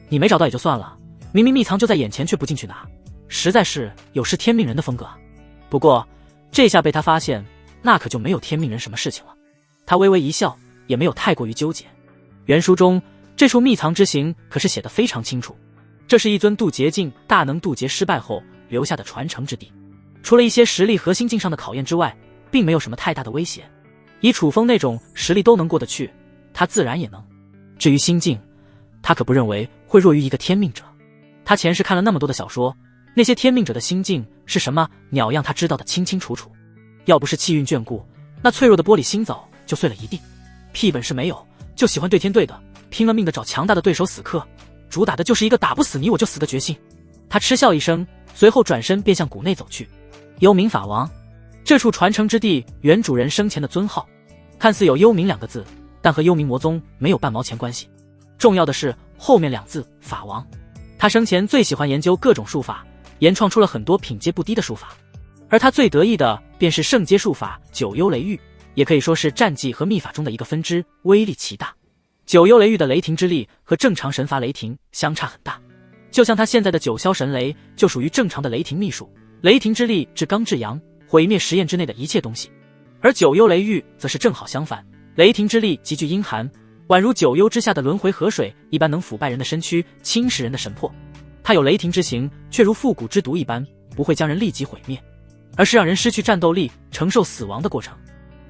你没找到也就算了，明明秘藏就在眼前却不进去拿，实在是有失天命人的风格啊。不过这下被他发现，那可就没有天命人什么事情了。他微微一笑，也没有太过于纠结。原书中这处秘藏之行可是写得非常清楚，这是一尊渡劫境大能渡劫失败后留下的传承之地，除了一些实力和心境上的考验之外，并没有什么太大的威胁。以楚风那种实力都能过得去，他自然也能。至于心境，他可不认为会弱于一个天命者。他前世看了那么多的小说，那些天命者的心境是什么鸟样他知道得清清楚楚。要不是气运眷顾，那脆弱的玻璃心早就碎了一地。屁本事没有，就喜欢对天对的，拼了命的找强大的对手死磕，主打的就是一个打不死你我就死的决心。他嗤笑一声，随后转身便向谷内走去。幽冥法王，这处传承之地原主人生前的尊号，看似有幽冥2个字，但和幽冥魔宗没有半毛钱关系。重要的是后面2字法王，他生前最喜欢研究各种术法，研创出了很多品阶不低的术法，而他最得意的便是圣阶术法九幽雷域，也可以说是战技和秘法中的一个分支，威力奇大。九幽雷域的雷霆之力和正常神罚雷霆相差很大，就像他现在的九霄神雷就属于正常的雷霆秘术，雷霆之力至刚至阳，毁灭实验之内的一切东西。而九幽雷域则是正好相反，雷霆之力极具阴寒，宛如九幽之下的轮回河水一般，能腐败人的身躯，侵蚀人的神魄。它有雷霆之形，却如复古之毒一般，不会将人立即毁灭，而是让人失去战斗力，承受死亡的过程。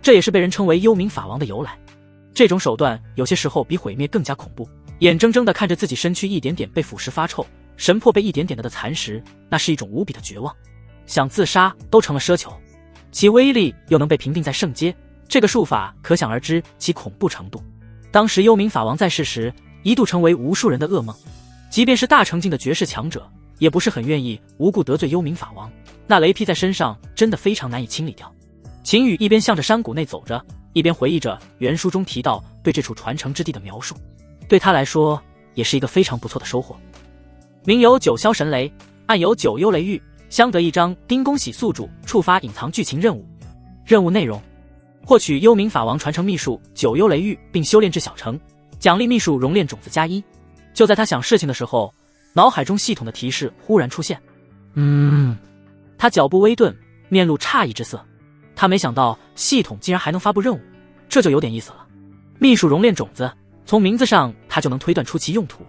这也是被人称为幽冥法王的由来。这种手段有些时候比毁灭更加恐怖，眼睁睁地看着自己身躯一点点被腐蚀发臭，神魄被一点点的蚕食，那是一种无比的绝望，想自杀都成了奢求。其威力又能被评定在圣阶，这个术法可想而知其恐怖程度。当时幽冥法王在世时，一度成为无数人的噩梦，即便是大成境的绝世强者，也不是很愿意无故得罪幽冥法王，那雷劈在身上真的非常难以清理掉。秦羽一边向着山谷内走着，一边回忆着原书中提到对这处传承之地的描述，对他来说也是一个非常不错的收获。明有九霄神雷，暗有九幽雷域，相得益彰，丁公喜宿主触发隐藏剧情任务。任务内容：获取幽冥法王传承秘术九幽雷域，并修炼至小成，奖励秘术熔炼种子+1。就在他想事情的时候，脑海中系统的提示忽然出现。他脚步微顿，面露诧异之色。他没想到系统竟然还能发布任务，这就有点意思了。秘术熔炼种子，从名字上他就能推断出其用途，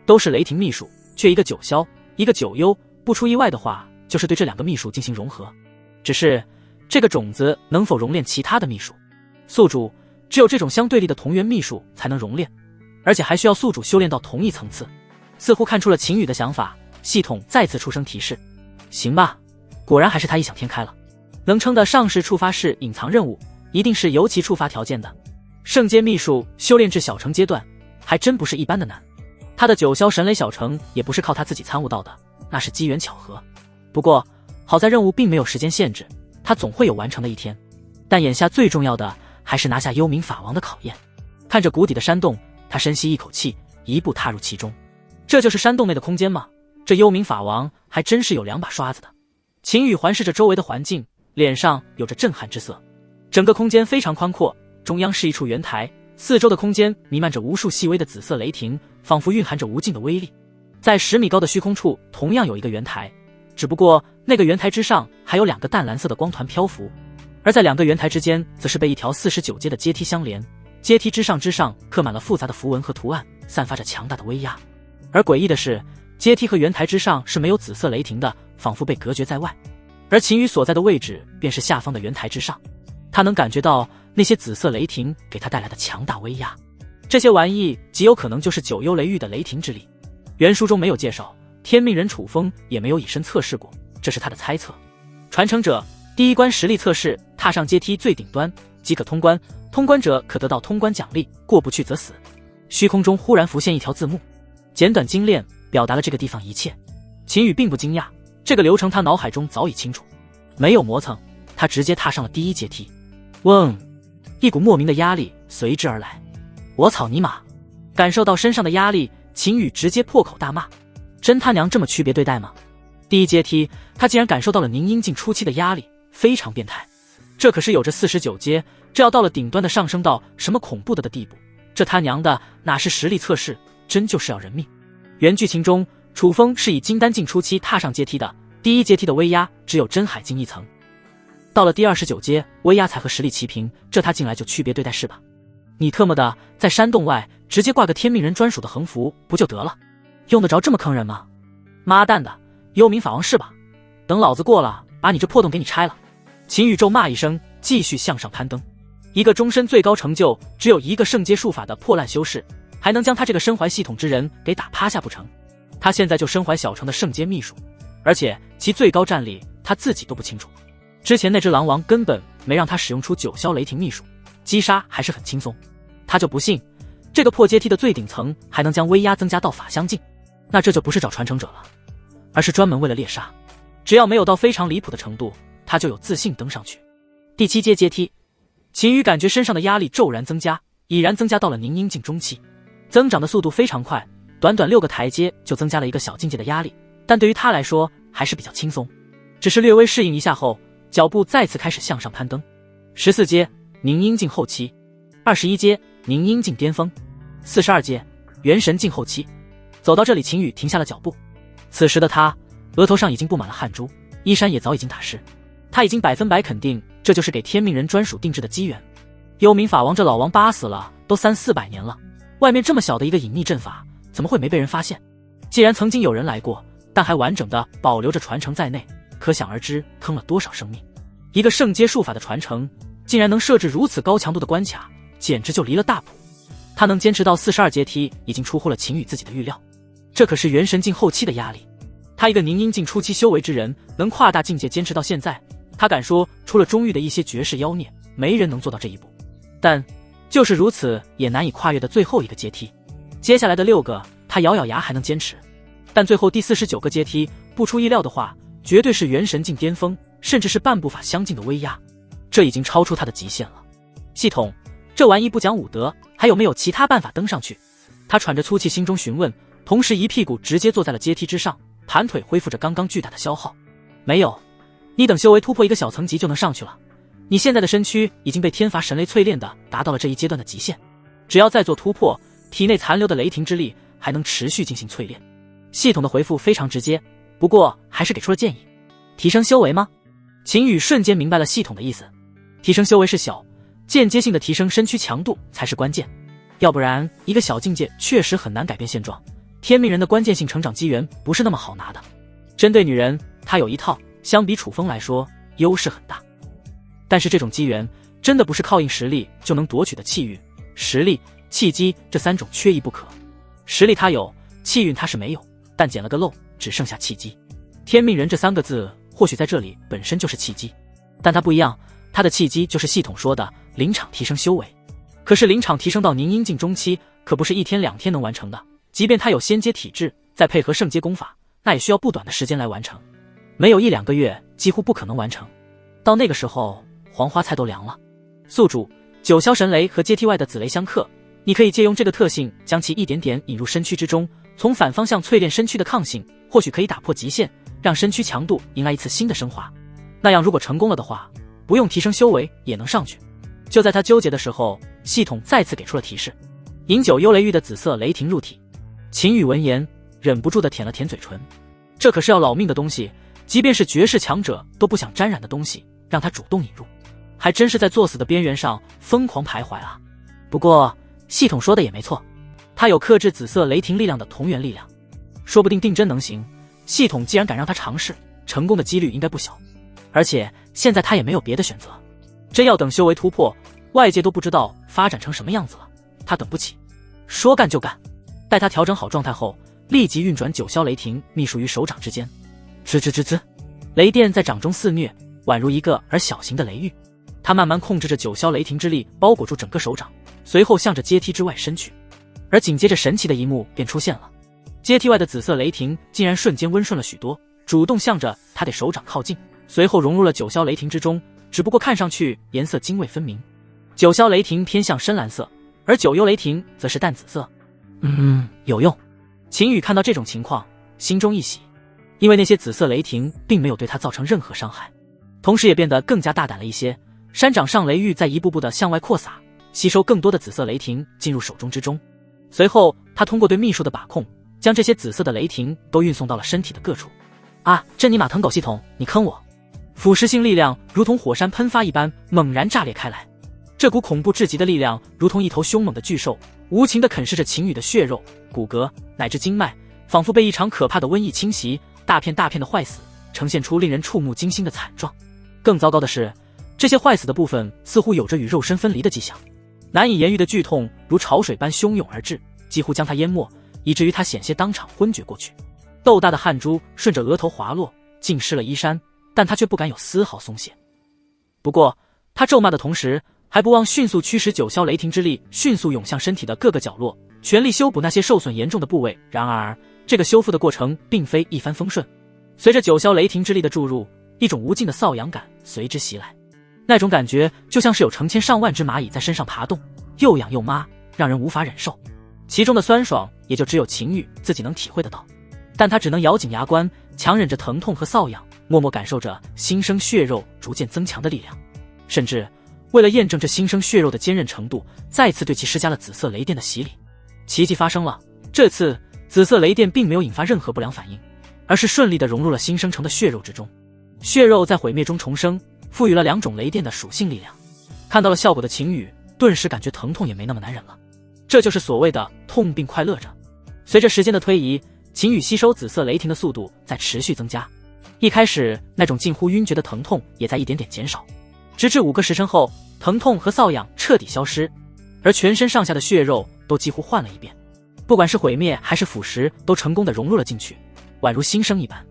都是雷霆秘术，却一个九霄，一个九幽，不出意外的话，就是对这2个秘术进行融合。只是这个种子能否熔炼其他的秘术？宿主只有这种相对立的同源秘术才能熔炼，而且还需要宿主修炼到同一层次。似乎看出了秦羽的想法，系统再次出声提示。行吧，果然还是他异想天开了。能称得上是触发式隐藏任务，一定是有其触发条件的。圣阶秘术修炼至小成阶段，还真不是一般的难。他的九霄神雷小成也不是靠他自己参悟到的，那是机缘巧合。不过好在任务并没有时间限制，他总会有完成的一天。但眼下最重要的还是拿下幽冥法王的考验。看着谷底的山洞，他深吸一口气，一步踏入其中。这就是山洞内的空间吗？这幽冥法王还真是有2把刷子的。秦羽环视着周围的环境，脸上有着震撼之色。整个空间非常宽阔，中央是一处圆台，四周的空间弥漫着无数细微的紫色雷霆，仿佛蕴含着无尽的威力。在10米高的虚空处同样有一个圆台，只不过那个圆台之上还有2个淡蓝色的光团漂浮，而在2个圆台之间则是被一条49阶的阶梯相连，阶梯之上刻满了复杂的符文和图案，散发着强大的威压。而诡异的是，阶梯和圆台之上是没有紫色雷霆的，仿佛被隔绝在外。而秦羽所在的位置便是下方的圆台之上，他能感觉到那些紫色雷霆给他带来的强大威压，这些玩意极有可能就是九幽雷域的雷霆之力。原书中没有介绍，天命人楚风也没有以身测试过，这是他的猜测。传承者第1关实力测试，踏上阶梯最顶端即可通关，通关者可得到通关奖励，过不去则死。虚空中忽然浮现一条字幕，简短精炼，表达了这个地方一切。秦羽并不惊讶，这个流程他脑海中早已清楚，没有磨蹭，他直接踏上了第1阶梯。嗡，一股莫名的压力随之而来。我草尼玛！感受到身上的压力，秦羽直接破口大骂：真他娘这么区别对待吗？第1阶梯，他竟然感受到了宁阴境初期的压力，非常变态。这可是有着49阶，这要到了顶端的上升到什么恐怖的地步？这他娘的哪是实力测试，真就是要人命。原剧情中，楚风是以金丹境初期踏上阶梯的，第1阶梯的威压只有真海境1层，到了第29阶，威压才和实力齐平，这他进来就区别对待是吧？你特么的在山洞外直接挂个天命人专属的横幅不就得了？用得着这么坑人吗？妈蛋的，幽冥法王是吧？等老子过了，把你这破洞给你拆了。秦宇咒骂一声，继续向上攀登。一个终身最高成就只有一个圣阶术法的破烂修士，还能将他这个身怀系统之人给打趴下不成？他现在就身怀小成的圣阶秘术，而且其最高战力他自己都不清楚。之前那只狼王根本没让他使用出九霄雷霆秘术，击杀还是很轻松。他就不信这个破阶梯的最顶层还能将威压增加到法相境，那这就不是找传承者了，而是专门为了猎杀。只要没有到非常离谱的程度，他就有自信登上去。第7阶阶梯，秦宇感觉身上的压力骤然增加，已然增加到了凝阴境中期，增长的速度非常快，短短6个台阶就增加了一个小境界的压力，但对于他来说还是比较轻松。只是略微适应一下后，脚步再次开始向上攀登。14阶凝阴境后期，21阶凝阴境巅峰，42阶元神境后期。走到这里，秦宇停下了脚步。此时的他额头上已经布满了汗珠，衣衫也早已经打湿。他已经100%肯定这就是给天命人专属定制的机缘。幽冥法王这老王八死了都300-400年了，外面这么小的一个隐匿阵法怎么会没被人发现？既然曾经有人来过，但还完整的保留着传承在内，可想而知坑了多少生命。一个圣阶术法的传承竟然能设置如此高强度的关卡，简直就离了大谱。他能坚持到42阶梯已经出乎了秦宇自己的预料，这可是元神境后期的压力。他一个凝阴境初期修为之人，能跨大境界坚持到现在，他敢说除了中域的一些绝世妖孽，没人能做到这一步。但就是如此也难以跨越的最后一个阶梯，接下来的6个他咬咬牙还能坚持，但最后第49个阶梯不出意料的话，绝对是元神境巅峰，甚至是半步法相近的威压，这已经超出他的极限了。系统，这玩意不讲武德，还有没有其他办法登上去？他喘着粗气心中询问，同时一屁股直接坐在了阶梯之上，盘腿恢复着刚刚巨大的消耗。没有，你等修为突破一个小层级就能上去了。你现在的身躯已经被天罚神雷淬炼的达到了这一阶段的极限，只要再做突破，体内残留的雷霆之力还能持续进行淬炼。系统的回复非常直接，不过还是给出了建议。提升修为吗？秦宇瞬间明白了系统的意思。提升修为是小，间接性的提升身躯强度才是关键，要不然一个小境界确实很难改变现状。天命人的关键性成长机缘不是那么好拿的。针对女人，他有一套，相比楚风来说优势很大。但是这种机缘真的不是靠硬实力就能夺取的，气运、实力、契机这3种缺一不可。实力他有，气运他是没有，但捡了个漏，只剩下契机。天命人这3个字或许在这里本身就是契机，但他不一样，他的契机就是系统说的临场提升修为。可是临场提升到凝阴境中期可不是1天2天能完成的，即便他有仙阶体质，再配合圣阶功法，那也需要不短的时间来完成，没有1-2个月几乎不可能完成。到那个时候黄花菜都凉了。宿主九霄神雷和阶梯外的紫雷相克，你可以借用这个特性将其一点点引入身躯之中，从反方向淬炼身躯的抗性，或许可以打破极限，让身躯强度迎来一次新的升华。那样如果成功了的话，不用提升修为也能上去。就在他纠结的时候，系统再次给出了提示：饮酒幽雷玉的紫色雷霆入体。秦宇闻言忍不住地舔了舔嘴唇，这可是要老命的东西，即便是绝世强者都不想沾染的东西，让他主动引入，还真是在作死的边缘上疯狂徘徊啊。不过系统说的也没错，他有克制紫色雷霆力量的同源力量，说不定定真能行。系统既然敢让他尝试，成功的几率应该不小。而且现在他也没有别的选择，真要等修为突破，外界都不知道发展成什么样子了，他等不起，说干就干。待他调整好状态后，立即运转九霄雷霆秘术于手掌之间，吱吱吱吱，雷电在掌中肆虐，宛如一个而小型的雷狱。他慢慢控制着九霄雷霆之力包裹住整个手掌，随后向着阶梯之外伸去。而紧接着神奇的一幕便出现了，阶梯外的紫色雷霆竟然瞬间温顺了许多，主动向着他的手掌靠近，随后融入了九霄雷霆之中，只不过看上去颜色泾渭分明。九霄雷霆偏向深蓝色，而九幽雷霆则是淡紫色。有用。秦宇看到这种情况，心中一喜，因为那些紫色雷霆并没有对他造成任何伤害，同时也变得更加大胆了一些。山掌上雷玉在一步步的向外扩撒，吸收更多的紫色雷霆进入手中之中。随后他通过对秘术的把控，将这些紫色的雷霆都运送到了身体的各处。啊，这尼玛疼狗系统，你坑我！腐蚀性力量如同火山喷发一般猛然炸裂开来，这股恐怖至极的力量如同一头凶猛的巨兽，无情地啃噬着秦宇的血肉、骨骼乃至经脉，仿佛被一场可怕的瘟疫侵袭，大片大片的坏死，呈现出令人触目惊心的惨状。更糟糕的是，这些坏死的部分似乎有着与肉身分离的迹象，难以言喻的剧痛如潮水般汹涌而至，几乎将他淹没，以至于他险些当场昏厥过去。豆大的汗珠顺着额头滑落，浸湿了衣衫，但他却不敢有丝毫松懈。不过他咒骂的同时，还不忘迅速驱使九霄雷霆之力迅速涌向身体的各个角落，全力修补那些受损严重的部位。然而这个修复的过程并非一帆风顺，随着九霄雷霆之力的注入，一种无尽的瘙痒感随之袭来，那种感觉就像是有成千上万只蚂蚁在身上爬动，又痒又麻，让人无法忍受。其中的酸爽也就只有秦羽自己能体会得到，但他只能咬紧牙关，强忍着疼痛和瘙痒，默默感受着新生血肉逐渐增强的力量，甚至为了验证这新生血肉的坚韧程度，再次对其施加了紫色雷电的洗礼。奇迹发生了，这次紫色雷电并没有引发任何不良反应，而是顺利地融入了新生成的血肉之中。血肉在毁灭中重生，赋予了2种雷电的属性力量。看到了效果的秦羽顿时感觉疼痛也没那么难忍了，这就是所谓的痛并快乐着。随着时间的推移，秦羽吸收紫色雷霆的速度在持续增加，一开始那种近乎晕厥的疼痛也在一点点减少，直至5个时辰后，疼痛和瘙痒彻底消失，而全身上下的血肉都几乎换了一遍，不管是毁灭还是腐蚀都成功地融入了进去，宛如新生一般。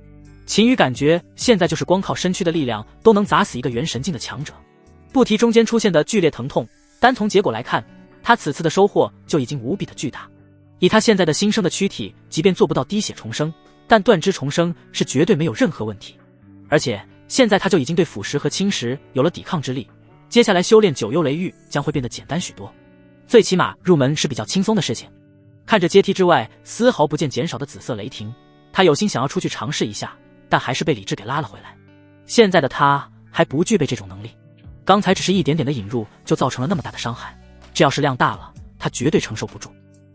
秦羽感觉现在就是光靠身躯的力量都能砸死一个元神境的强者，不提中间出现的剧烈疼痛，单从结果来看，他此次的收获就已经无比的巨大。以他现在的新生的躯体，即便做不到滴血重生，但断肢重生是绝对没有任何问题。而且现在他就已经对腐蚀和侵蚀有了抵抗之力，接下来修炼九幽雷域将会变得简单许多，最起码入门是比较轻松的事情。看着阶梯之外丝毫不见减少的紫色雷霆，他有心想要出去尝试一下，但还是被理智给拉了回来。现在的他还不具备这种能力，刚才只是一点点的引入就造成了那么大的伤害，这要是量大了，他绝对承受不住。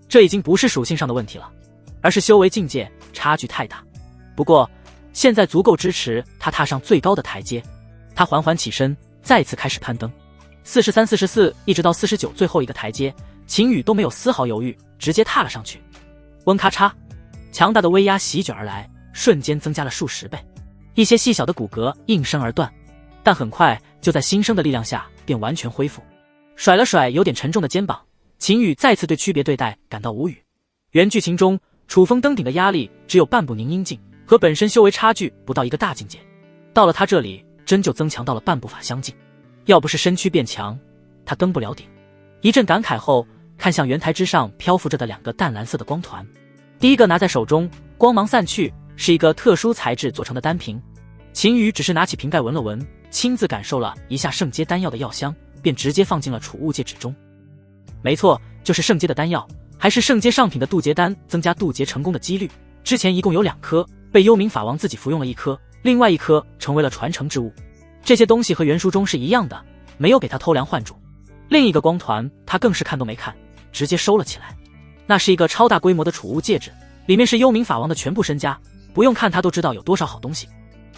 这已经不是属性上的问题了，而是修为境界差距太大。不过现在足够支持他踏上最高的台阶。他缓缓起身，再次开始攀登，43、44一直到49最后一个台阶，秦羽都没有丝毫犹豫，直接踏了上去。温咔嚓，强大的威压席卷而来，瞬间增加了数十倍，一些细小的骨骼应声而断，但很快就在新生的力量下便完全恢复。甩了甩有点沉重的肩膀，秦羽再次对区别对待感到无语。原剧情中楚风登顶的压力只有半步凝阴境，和本身修为差距不到一个大境界，到了他这里真就增强到了半步法相近。要不是身躯变强，他登不了顶。一阵感慨后，看向圆台之上漂浮着的2个淡蓝色的光团，第一个拿在手中，光芒散去，是一个特殊材质做成的丹瓶。秦羽只是拿起瓶盖闻了闻，亲自感受了一下圣阶丹药的药香，便直接放进了储物戒指中。没错，就是圣阶的丹药，还是圣阶上品的渡劫丹，增加渡劫成功的几率。之前一共有2颗，被幽冥法王自己服用了1颗，另外1颗成为了传承之物。这些东西和原书中是一样的，没有给他偷梁换柱。另一个光团他更是看都没看，直接收了起来。那是一个超大规模的储物戒指，里面是幽冥法王的全部身家，不用看他都知道有多少好东西。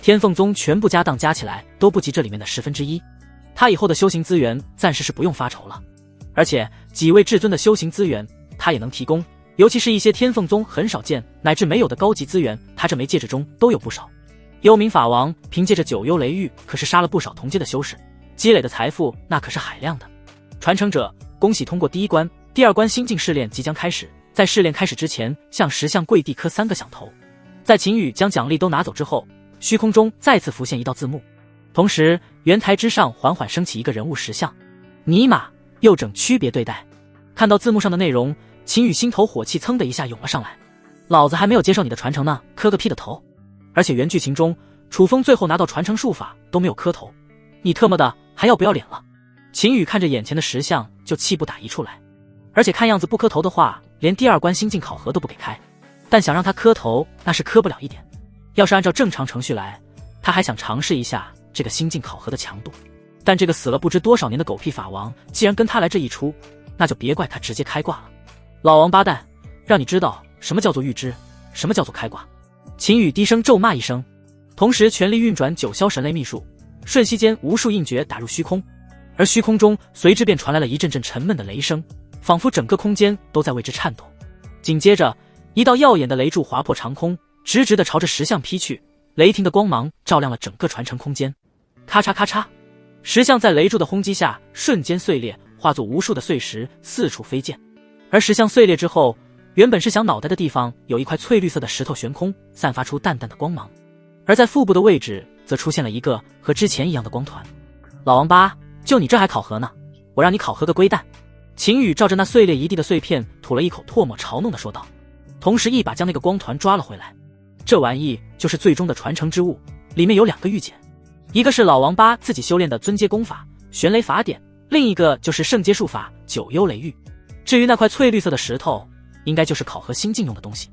天凤宗全部家当加起来都不及这里面的1/10，他以后的修行资源暂时是不用发愁了。而且几位至尊的修行资源他也能提供，尤其是一些天凤宗很少见乃至没有的高级资源，他这枚戒指中都有不少。幽冥法王凭借着九幽雷域可是杀了不少同阶的修士，积累的财富那可是海量的。传承者，恭喜通过第1关，第2关新境试炼即将开始，在试炼开始之前向石像跪地磕3个响头。在秦羽将奖励都拿走之后，虚空中再次浮现一道字幕，同时圆台之上缓缓升起一个人物石像。尼玛，又整区别对待。看到字幕上的内容，秦羽心头火气噌的一下涌了上来，老子还没有接受你的传承呢，磕个屁的头。而且原剧情中楚风最后拿到传承术法都没有磕头，你特么的还要不要脸了？秦羽看着眼前的石像就气不打一处来，而且看样子不磕头的话连第2关新境考核都不给开，但想让他磕头那是磕不了一点。要是按照正常程序来，他还想尝试一下这个新境考核的强度，但这个死了不知多少年的狗屁法王既然跟他来这一出，那就别怪他直接开挂了。老王八蛋，让你知道什么叫做预知，什么叫做开挂。秦羽低声咒骂一声，同时全力运转九霄神雷秘术，瞬息间无数印诀打入虚空，而虚空中随之便传来了一阵阵沉闷的雷声，仿佛整个空间都在为之颤抖。紧接着一道耀眼的雷柱划破长空，直直地朝着石像劈去，雷霆的光芒照亮了整个传承空间。咔嚓咔嚓，石像在雷柱的轰击下瞬间碎裂，化作无数的碎石四处飞溅。而石像碎裂之后，原本是想脑袋的地方有一块翠绿色的石头悬空，散发出淡淡的光芒，而在腹部的位置则出现了一个和之前一样的光团。老王八，就你这还考核呢？我让你考核个龟蛋！秦羽照着那碎裂一地的碎片吐了一口唾沫，嘲弄地说道，同时一把将那个光团抓了回来。这玩意就是最终的传承之物，里面有2个玉简，一个是老王八自己修炼的尊阶功法玄雷法典，另一个就是圣阶术法九幽雷玉。至于那块翠绿色的石头，应该就是考核心境用的东西，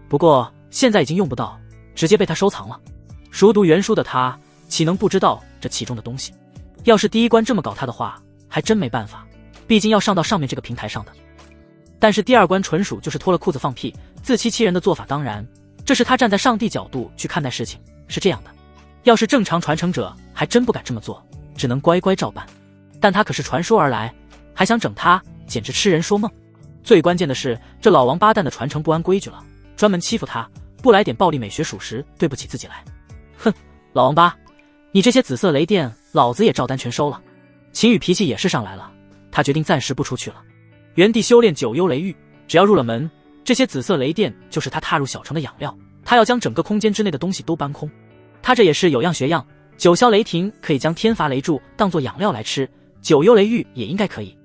不过现在已经用不到，直接被他收藏了。熟读原书的他岂能不知道这其中的东西？要是第一关这么搞他的话，还真没办法，毕竟要上到上面这个平台上的。但是第2关纯属就是脱了裤子放屁，自欺欺人的做法。当然，这是他站在上帝角度去看待事情，是这样的。要是正常传承者，还真不敢这么做，只能乖乖照办。但他可是传说而来，还想整他，简直痴人说梦。最关键的是，这老王八蛋的传承不安规矩了，专门欺负他，不来点暴力美学属实，对不起自己来。哼，老王八，你这些紫色雷电，老子也照单全收了。秦羽脾气也是上来了，他决定暂时不出去了，原地修炼九幽雷玉。只要入了门，这些紫色雷电就是他踏入小城的养料，他要将整个空间之内的东西都搬空。他这也是有样学样，九霄雷霆可以将天罚雷柱当作养料来吃，九幽雷玉也应该可以。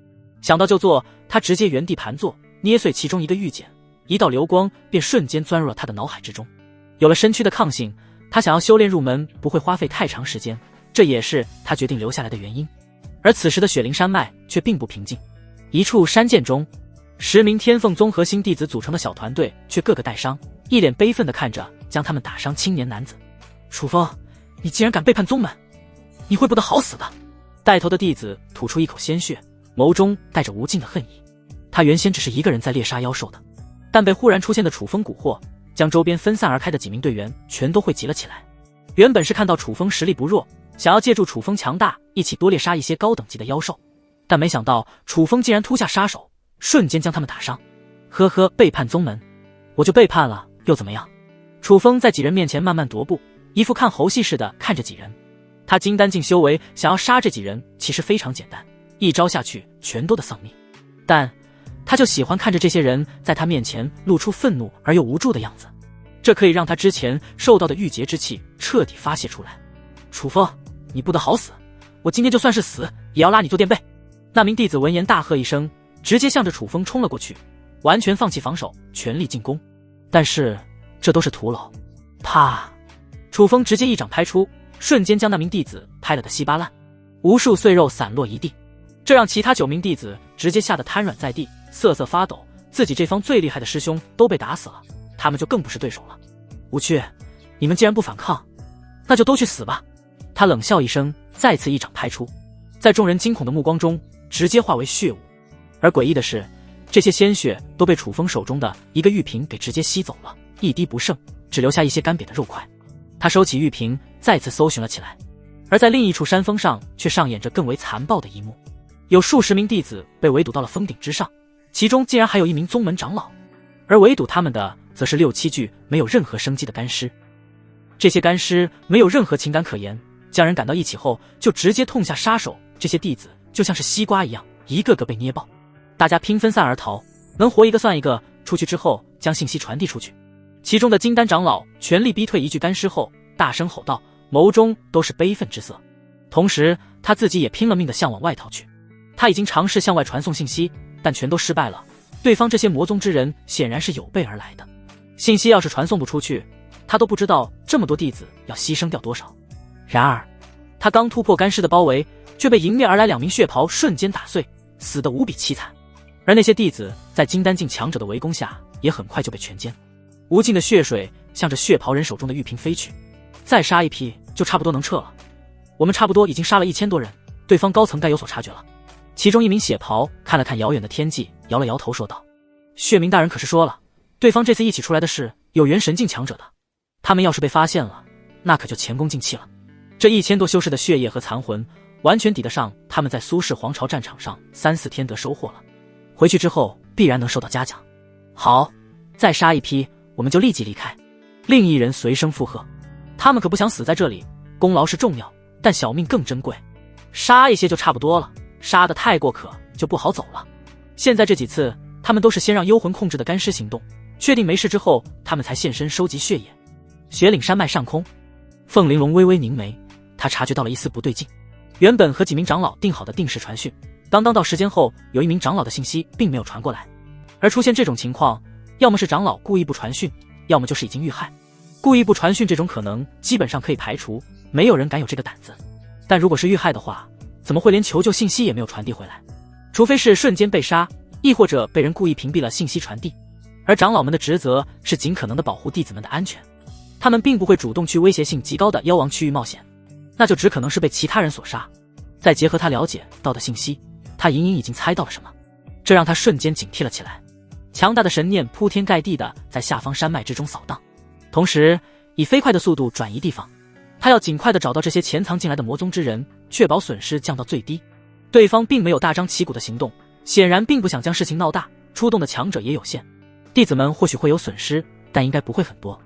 想到就做，他直接原地盘坐，捏碎其中一个玉简，一道流光便瞬间钻入了他的脑海之中。有了身躯的抗性，他想要修炼入门不会花费太长时间，这也是他决定留下来的原因。而此时的雪灵山脉却并不平静，一处山涧中，10名天凤宗核心弟子组成的小团队却个个带伤，一脸悲愤地看着将他们打伤青年男子。楚风，你竟然敢背叛宗门，你会不得好死的！带头的弟子吐出一口鲜血，眸中带着无尽的恨意。他原先只是一个人在猎杀妖兽的，但被忽然出现的楚风蛊惑，将周边分散而开的几名队员全都汇集了起来。原本是看到楚风实力不弱，想要借助楚风强大一起多猎杀一些高等级的妖兽，但没想到楚风竟然突下杀手，瞬间将他们打伤。呵呵，背叛宗门，我就背叛了又怎么样？楚风在几人面前慢慢踱步，一副看猴戏似的看着几人。他金丹境修为，想要杀这几人其实非常简单，一招下去全都的丧命。但他就喜欢看着这些人在他面前露出愤怒而又无助的样子，这可以让他之前受到的郁结之气彻底发泄出来。楚风，你不得好死，我今天就算是死也要拉你做垫背。那名弟子闻言大喝一声，直接向着楚风冲了过去，完全放弃防守，全力进攻。但是这都是徒劳。啪！楚风直接一掌拍出，瞬间将那名弟子拍了个稀巴烂，无数碎肉散落一地，这让其他9名弟子直接吓得瘫软在地，瑟瑟发抖。自己这方最厉害的师兄都被打死了，他们就更不是对手了。无趣，你们既然不反抗，那就都去死吧！他冷笑一声，再次一掌拍出，在众人惊恐的目光中直接化为血雾。而诡异的是，这些鲜血都被楚风手中的一个玉瓶给直接吸走了，一滴不剩，只留下一些干瘪的肉块。他收起玉瓶，再次搜寻了起来。而在另一处山峰上却上演着更为残暴的一幕，有数十名弟子被围堵到了峰顶之上，其中竟然还有一名宗门长老，而围堵他们的则是6、7具没有任何生机的干尸。这些干尸没有任何情感可言，将人赶到一起后就直接痛下杀手。这些弟子就像是西瓜一样，一个个被捏爆。大家拼分散而逃，能活一个算一个。出去之后将信息传递出去。其中的金丹长老全力逼退一具干尸后，大声吼道，眸中都是悲愤之色。同时他自己也拼了命地向往外逃去。他已经尝试向外传送信息，但全都失败了。对方这些魔宗之人显然是有备而来的，信息要是传送不出去，他都不知道这么多弟子要牺牲掉多少。然而他刚突破干尸的包围，却被迎面而来2名血袍瞬间打碎，死得无比凄惨。而那些弟子在金丹境强者的围攻下，也很快就被全歼。无尽的血水向着血袍人手中的玉瓶飞去，再杀一批就差不多能撤了。我们差不多已经杀了1000多人，对方高层该有所察觉了。其中一名血袍看了看遥远的天际，摇了摇头说道，血明大人可是说了，对方这次一起出来的是有元神境强者的，他们要是被发现了，那可就前功尽弃了。这1000多修士的血液和残魂完全抵得上他们在苏氏皇朝战场上3、4天得收获了，回去之后必然能受到嘉奖。好，再杀一批，我们就立即离开。另一人随声附和，他们可不想死在这里，功劳是重要，但小命更珍贵，杀一些就差不多了，杀得太过渴就不好走了。现在这几次他们都是先让幽魂控制的干尸行动，确定没事之后，他们才现身收集血液。雪岭山脉上空，凤玲珑微微凝眉，他察觉到了一丝不对劲。原本和几名长老定好的定时传讯，刚到时间后，有一名长老的信息并没有传过来。而出现这种情况，要么是长老故意不传讯，要么就是已经遇害。故意不传讯这种可能基本上可以排除，没有人敢有这个胆子。但如果是遇害的话，怎么会连求救信息也没有传递回来？除非是瞬间被杀，亦或者被人故意屏蔽了信息传递。而长老们的职责是尽可能的保护弟子们的安全，他们并不会主动去威胁性极高的妖王区域冒险，那就只可能是被其他人所杀。再结合他了解到的信息，他隐隐已经猜到了什么，这让他瞬间警惕了起来。强大的神念铺天盖地的在下方山脉之中扫荡，同时以飞快的速度转移地方。他要尽快的找到这些潜藏进来的魔宗之人，确保损失降到最低。对方并没有大张旗鼓的行动，显然并不想将事情闹大，出动的强者也有限。弟子们或许会有损失，但应该不会很多。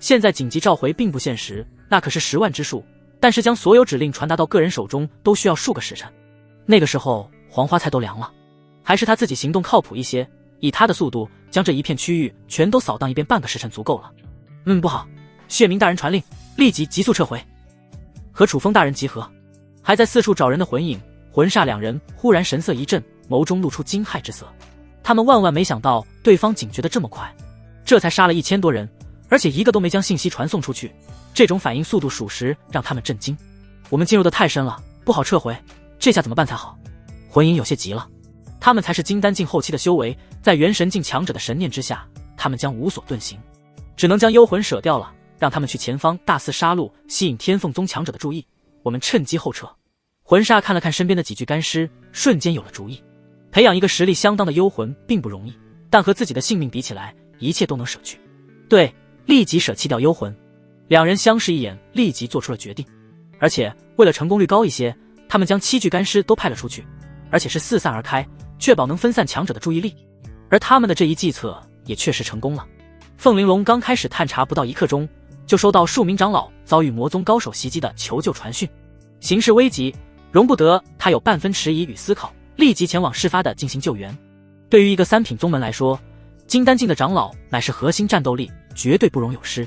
现在紧急召回并不现实，那可是10万之数，但是将所有指令传达到个人手中都需要数个时辰。那个时候黄花菜都凉了，还是他自己行动靠谱一些，以他的速度将这一片区域全都扫荡一遍，半个时辰足够了。不好，血明大人传令，立即急速撤回，和楚风大人集合。还在四处找人的魂影、魂煞两人忽然神色一震，眸中露出惊骇之色。他们万万没想到对方警觉得这么快，这才杀了1000多人，而且一个都没将信息传送出去，这种反应速度属实让他们震惊。我们进入得太深了，不好撤回，这下怎么办才好？魂影有些急了，他们才是金丹境后期的修为，在元神境强者的神念之下，他们将无所遁形，只能将幽魂舍掉了，让他们去前方大肆杀戮，吸引天凤宗强者的注意，我们趁机后撤。魂煞看了看身边的几具干尸，瞬间有了主意。培养一个实力相当的幽魂并不容易，但和自己的性命比起来，一切都能舍去。对，立即舍弃掉幽魂。两人相视一眼，立即做出了决定。而且为了成功率高一些，他们将7具干尸都派了出去，而且是四散而开，确保能分散强者的注意力。而他们的这一计策也确实成功了。凤玲珑刚开始探查不到1刻钟，就收到数名长老遭遇魔宗高手袭击的求救传讯，形势危急，容不得他有半分迟疑与思考，立即前往事发的进行救援。对于一个3品宗门来说，金丹境的长老乃是核心战斗力，绝对不容有失。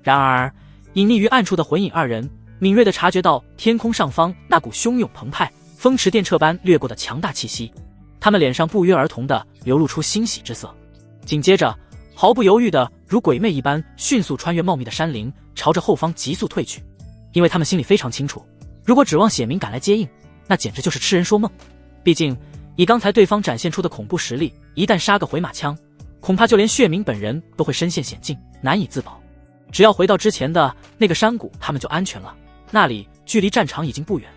然而隐匿于暗处的魂影2人敏锐地察觉到天空上方那股汹涌澎湃、风驰电掣般掠过的强大气息，他们脸上不约而同地流露出欣喜之色。紧接着毫不犹豫地如鬼魅一般迅速穿越茂密的山林，朝着后方急速退去。因为他们心里非常清楚，如果指望血明赶来接应，那简直就是痴人说梦。毕竟以刚才对方展现出的恐怖实力，一旦杀个回马枪，恐怕就连血明本人都会身陷险境，难以自保。只要回到之前的那个山谷，他们就安全了。那里距离战场已经不远，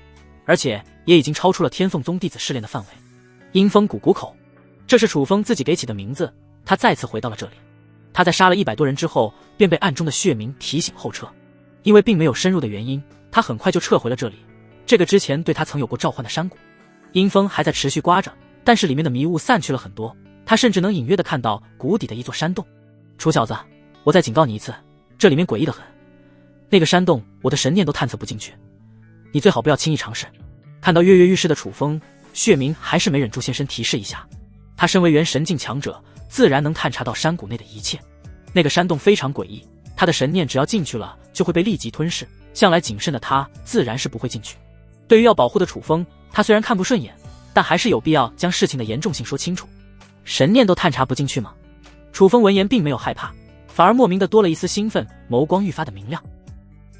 而且也已经超出了天凤宗弟子试炼的范围。阴风谷谷口，这是楚风自己给起的名字。他再次回到了这里。他在杀了100多人之后，便被暗中的血明提醒后撤。因为并没有深入的原因，他很快就撤回了这里。这个之前对他曾有过召唤的山谷，阴风还在持续刮着，但是里面的迷雾散去了很多，他甚至能隐约的看到谷底的一座山洞。楚小子，我再警告你一次，这里面诡异的很，那个山洞我的神念都探测不进去，你最好不要轻易尝试。看到跃跃欲试的楚风，血明还是没忍住现身提示一下。他身为元神境强者，自然能探查到山谷内的一切。那个山洞非常诡异，他的神念只要进去了就会被立即吞噬，向来谨慎的他自然是不会进去。对于要保护的楚风，他虽然看不顺眼，但还是有必要将事情的严重性说清楚。神念都探查不进去吗？楚风闻言并没有害怕，反而莫名的多了一丝兴奋，眸光愈发的明亮。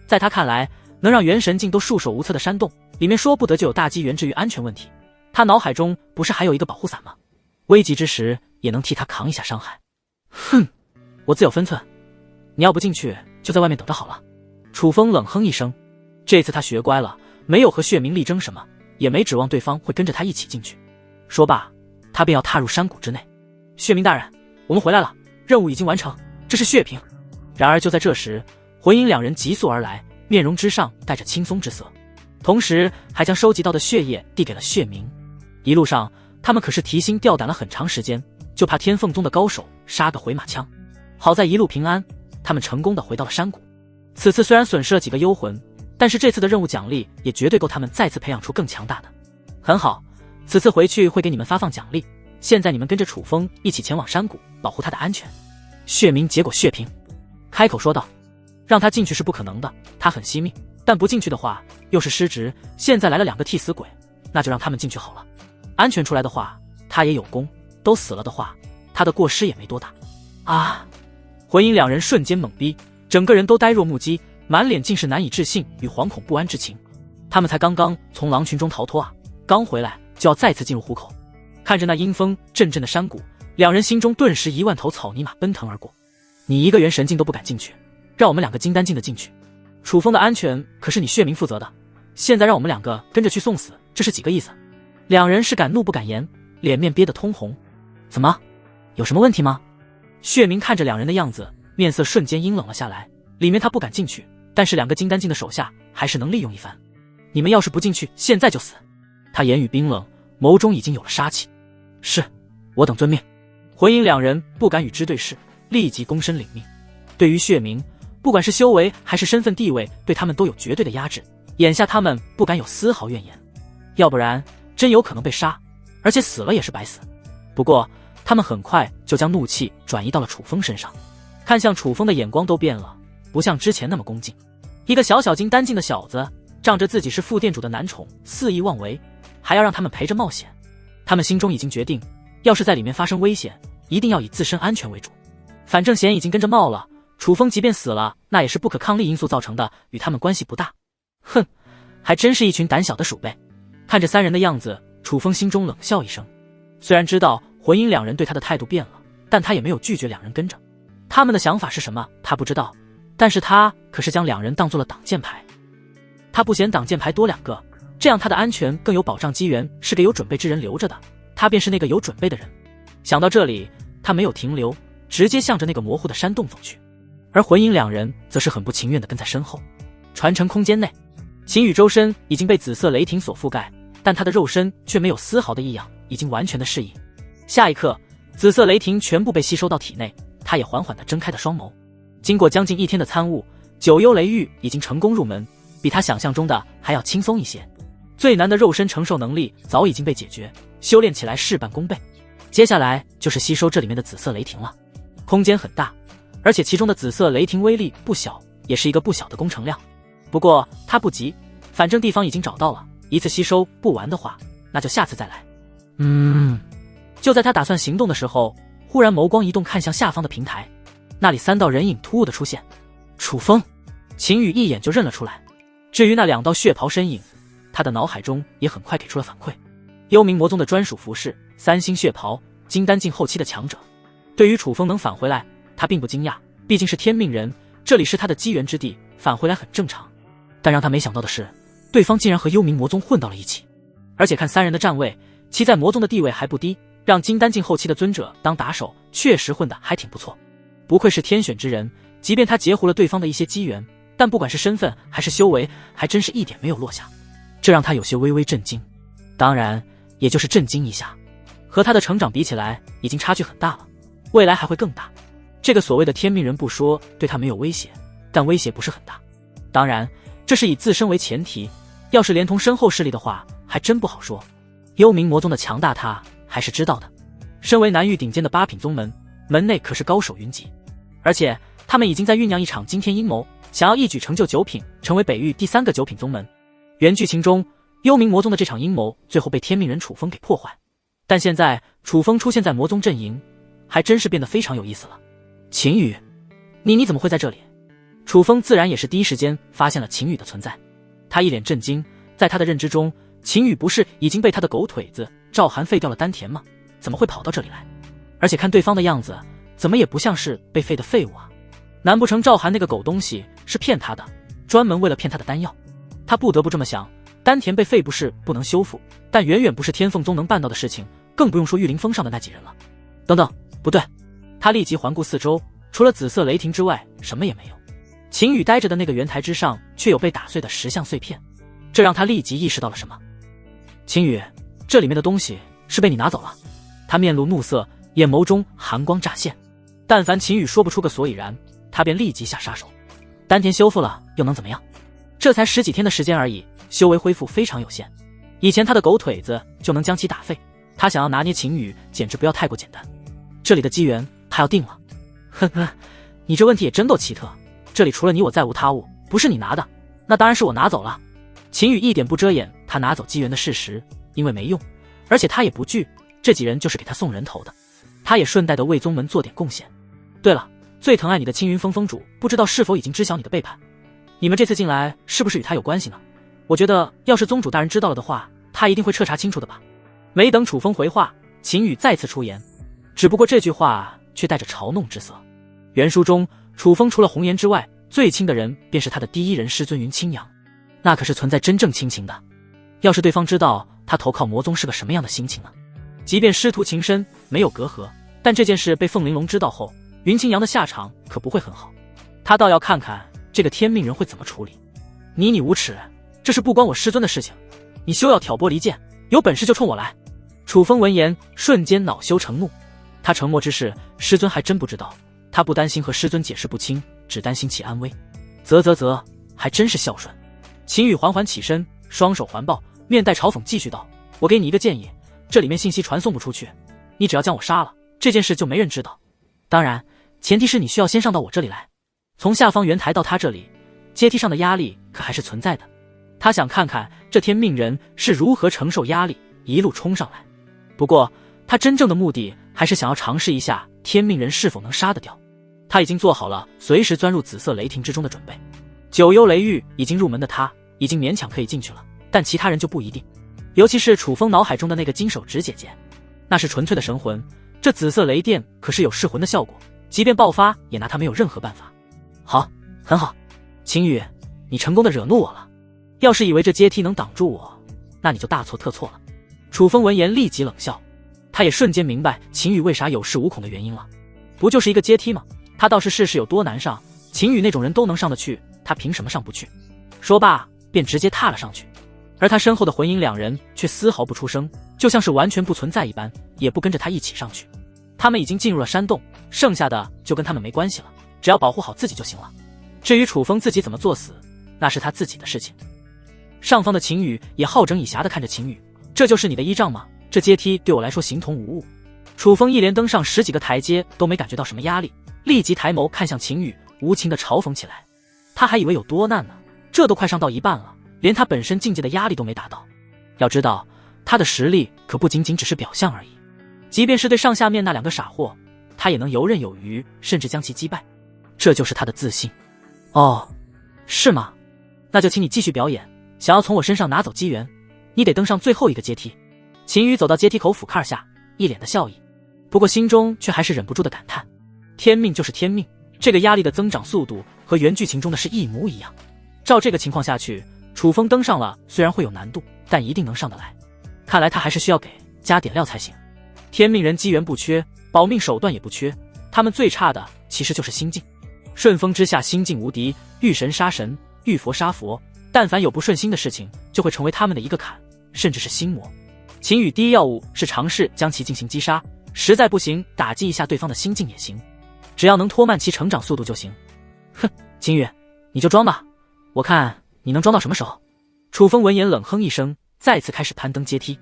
在他看来，能让元神境都束手无策的山洞里面，说不得就有大机缘至于安全问题。他脑海中不是还有一个保护伞吗？危急之时也能替他扛一下伤害。哼，我自有分寸，你要不进去就在外面等着好了。楚风冷哼一声，这次他学乖了，没有和血明力争什么，也没指望对方会跟着他一起进去。说罢，他便要踏入山谷之内。血明大人，我们回来了，任务已经完成，这是血瓶。然而就在这时，魂影2人急速而来，面容之上带着轻松之色，同时还将收集到的血液递给了血明。一路上他们可是提心吊胆了很长时间，就怕天凤宗的高手杀个回马枪。好在一路平安，他们成功的回到了山谷。此次虽然损失了几个幽魂，但是这次的任务奖励也绝对够他们再次培养出更强大的。很好，此次回去会给你们发放奖励，现在你们跟着楚风一起前往山谷，保护他的安全。血明结果血瓶开口说道，让他进去是不可能的，他很惜命，但不进去的话又是失职，现在来了2个替死鬼，那就让他们进去好了。安全出来的话他也有功，都死了的话他的过失也没多大。啊！魂影2人瞬间懵逼，整个人都呆若木鸡，满脸尽是难以置信与惶恐不安之情。他们才刚刚从狼群中逃脱啊，刚回来就要再次进入虎口。看着那阴风阵阵的山谷，2人心中顿时1万头草泥马奔腾而过。你一个元神境都不敢进去，让我们2个金丹境的进去，楚风的安全可是你血明负责的，现在让我们2个跟着去送死，这是几个意思？2人是敢怒不敢言，脸面憋得通红。怎么，有什么问题吗？血明看着2人的样子，面色瞬间阴冷了下来。里面他不敢进去，但是2个金丹境的手下还是能利用一番。你们要是不进去，现在就死。他言语冰冷，眸中已经有了杀气。是，我等遵命。魂影2人不敢与之对视，立即躬身领命。对于血明，不管是修为还是身份地位，对他们都有绝对的压制，眼下他们不敢有丝毫怨言，要不然真有可能被杀，而且死了也是白死。不过他们很快就将怒气转移到了楚风身上，看向楚风的眼光都变了，不像之前那么恭敬。一个小小金丹境的小子，仗着自己是副店主的男宠，肆意妄为，还要让他们陪着冒险。他们心中已经决定，要是在里面发生危险，一定要以自身安全为主。反正险已经跟着冒了，楚风即便死了，那也是不可抗力因素造成的，与他们关系不大。哼，还真是一群胆小的鼠辈。看着3人的样子，楚风心中冷笑一声。虽然知道魂影2人对他的态度变了，但他也没有拒绝2人跟着。他们的想法是什么他不知道，但是他可是将2人当做了挡箭牌。他不嫌挡箭牌多2个，这样他的安全更有保障，机缘是给有准备之人留着的，他便是那个有准备的人。想到这里，他没有停留，直接向着那个模糊的山洞走去。而魂影2人则是很不情愿地跟在身后。传承空间内，秦宇周身已经被紫色雷霆所覆盖，但他的肉身却没有丝毫的异样，已经完全的适应。下一刻，紫色雷霆全部被吸收到体内，他也缓缓地睁开了双眸。经过将近1天的参悟，9幽雷域已经成功入门，比他想象中的还要轻松一些。最难的肉身承受能力早已经被解决，修炼起来事半功倍。接下来就是吸收这里面的紫色雷霆了。空间很大，而且其中的紫色雷霆威力不小，也是一个不小的工程量。不过他不急，反正地方已经找到了，一次吸收不完的话，那就下次再来。就在他打算行动的时候，忽然眸光一动，看向下方的平台，那里3道人影突兀的出现。楚风，秦宇一眼就认了出来。至于那2道血袍身影，他的脑海中也很快给出了反馈。幽冥魔宗的专属服饰，3星血袍，金丹境后期的强者。对于楚风能返回来，他并不惊讶，毕竟是天命人，这里是他的机缘之地，返回来很正常。但让他没想到的是，对方竟然和幽冥魔宗混到了一起。而且看3人的站位，其在魔宗的地位还不低，让金丹境后期的尊者当打手，确实混得还挺不错。不愧是天选之人，即便他截胡了对方的一些机缘，但不管是身份还是修为，还真是一点没有落下，这让他有些微微震惊。当然也就是震惊一下，和他的成长比起来已经差距很大了，未来还会更大。这个所谓的天命人不说对他没有威胁，但威胁不是很大。当然这是以自身为前提，要是连同身后势力的话还真不好说。幽冥魔宗的强大他还是知道的，身为南域顶尖的8品宗门，门内可是高手云集，而且他们已经在酝酿一场惊天阴谋，想要一举成就9品，成为北域第3个9品宗门。原剧情中幽冥魔宗的这场阴谋最后被天命人楚风给破坏，但现在楚风出现在魔宗阵营，还真是变得非常有意思了。秦宇，你怎么会在这里？楚风自然也是第一时间发现了秦宇的存在，他一脸震惊，在他的认知中，秦宇不是已经被他的狗腿子赵寒废掉了丹田吗？怎么会跑到这里来？而且看对方的样子，怎么也不像是被废的废物啊？难不成赵寒那个狗东西是骗他的，专门为了骗他的丹药？他不得不这么想，丹田被废不是不能修复，但远远不是天凤宗能办到的事情，更不用说玉灵峰上的那几人了。等等，不对！他立即环顾四周，除了紫色雷霆之外，什么也没有。秦宇待着的那个圆台之上，却有被打碎的石像碎片，这让他立即意识到了什么。秦宇，这里面的东西是被你拿走了。他面露怒色，眼眸中寒光乍现。但凡秦羽说不出个所以然，他便立即下杀手。丹田修复了又能怎么样？这才10几天的时间而已，修为恢复非常有限。以前他的狗腿子就能将其打废，他想要拿捏秦羽简直不要太过简单。这里的机缘他要定了。呵呵，你这问题也真够奇特，这里除了你我再无他物，不是你拿的，那当然是我拿走了。秦羽一点不遮掩他拿走机缘的事实，因为没用，而且他也不惧，这几人就是给他送人头的，他也顺带的为宗门做点贡献。对了，最疼爱你的青云峰峰主不知道是否已经知晓你的背叛，你们这次进来是不是与他有关系呢？我觉得要是宗主大人知道了的话，他一定会彻查清楚的吧。没等楚风回话，秦羽再次出言，只不过这句话却带着嘲弄之色。原书中楚风除了红颜之外，最亲的人便是他的第一人师尊云清扬，那可是存在真正亲情的。要是对方知道他投靠魔宗是个什么样的心情呢？即便师徒情深没有隔阂，但这件事被凤玲珑知道后，云清扬的下场可不会很好。他倒要看看这个天命人会怎么处理。你无耻，这是不关我师尊的事情，你休要挑拨离间，有本事就冲我来。楚风闻言瞬间恼羞成怒，他成魔之事师尊还真不知道，他不担心和师尊解释不清，只担心其安危。啧，还真是孝顺。秦羽缓缓起身，双手环抱，面带嘲讽继续道，我给你一个建议，这里面信息传送不出去，你只要将我杀了，这件事就没人知道。当然前提是你需要先上到我这里来。从下方圆台到他这里，阶梯上的压力可还是存在的，他想看看这天命人是如何承受压力一路冲上来。不过他真正的目的还是想要尝试一下天命人是否能杀得掉。他已经做好了随时钻入紫色雷霆之中的准备。九幽雷域已经入门的他已经勉强可以进去了，但其他人就不一定，尤其是楚风脑海中的那个金手指姐姐，那是纯粹的神魂，这紫色雷电可是有噬魂的效果，即便爆发也拿他没有任何办法。好，很好，秦羽，你成功的惹怒我了，要是以为这阶梯能挡住我，那你就大错特错了。楚风闻言立即冷笑，他也瞬间明白秦羽为啥有恃无恐的原因了，不就是一个阶梯吗？他倒是试试有多难上，秦羽那种人都能上得去，他凭什么上不去？说罢便直接踏了上去，而他身后的魂影两人却丝毫不出声，就像是完全不存在一般，也不跟着他一起上去。他们已经进入了山洞，剩下的就跟他们没关系了，只要保护好自己就行了。至于楚风自己怎么作死，那是他自己的事情。上方的秦羽也好整以暇地看着秦羽，这就是你的依仗吗？这阶梯对我来说形同无物。楚风一连登上10几个台阶都没感觉到什么压力，立即抬眸看向秦羽，无情地嘲讽起来。他还以为有多难呢，这都快上到一半了，连他本身境界的压力都没达到。要知道他的实力可不仅仅只是表象而已，即便是对上下面那2个傻货，他也能游刃有余，甚至将其击败，这就是他的自信。哦，是吗？那就请你继续表演，想要从我身上拿走机缘，你得登上最后一个阶梯。秦羽走到阶梯口俯瞰下，一脸的笑意，不过心中却还是忍不住的感叹，天命就是天命，这个压力的增长速度和原剧情中的是一模一样。照这个情况下去，楚风登上了虽然会有难度，但一定能上得来。看来他还是需要给加点料才行。天命人机缘不缺，保命手段也不缺，他们最差的其实就是心境。顺风之下心境无敌，遇神杀神，遇佛杀佛，但凡有不顺心的事情，就会成为他们的一个坎，甚至是心魔。秦羽第一要务是尝试将其进行击杀，实在不行打击一下对方的心境也行，只要能拖慢其成长速度就行。哼，秦羽，你就装吧，我看你能装到什么时候。楚风闻言冷哼一声，再次开始攀登阶梯。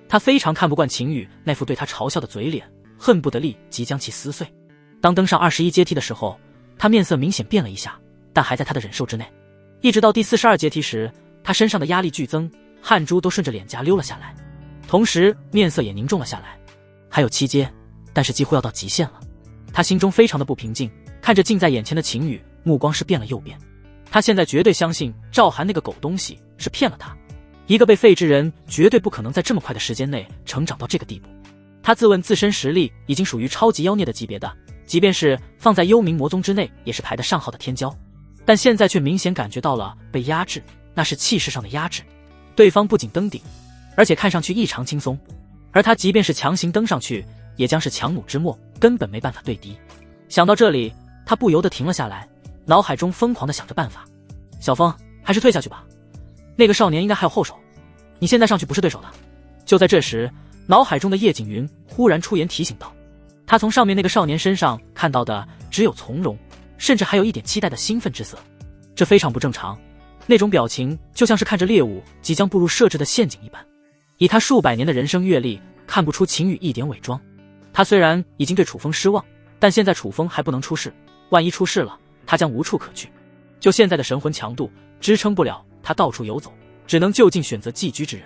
他非常看不惯秦羽那副对他嘲笑的嘴脸，恨不得立即将其撕碎。当登上21阶梯的时候，他面色明显变了一下，但还在他的忍受之内。一直到第42阶梯时，他身上的压力剧增，汗珠都顺着脸颊溜了下来，同时面色也凝重了下来。还有7阶，但是几乎要到极限了。他心中非常的不平静，看着近在眼前的秦羽，目光是变了又变。他现在绝对相信赵涵那个狗东西是骗了他，一个被废之人绝对不可能在这么快的时间内成长到这个地步。他自问自身实力已经属于超级妖孽的级别的，即便是放在幽冥魔宗之内也是排得上号的天骄，但现在却明显感觉到了被压制，那是气势上的压制。对方不仅登顶，而且看上去异常轻松，而他即便是强行登上去，也将是强弩之末，根本没办法对敌。想到这里，他不由得停了下来，脑海中疯狂地想着办法。小风，还是退下去吧，那个少年应该还有后手，你现在上去不是对手的。就在这时，脑海中的叶景云忽然出言提醒道。他从上面那个少年身上看到的只有从容，甚至还有一点期待的兴奋之色，这非常不正常。那种表情就像是看着猎物即将步入设置的陷阱一般。以他数百年的人生阅历，看不出秦羽一点伪装。他虽然已经对楚风失望，但现在楚风还不能出事，万一出事了，他将无处可去。就现在的神魂强度，支撑不了他到处游走，只能就近选择寄居之人。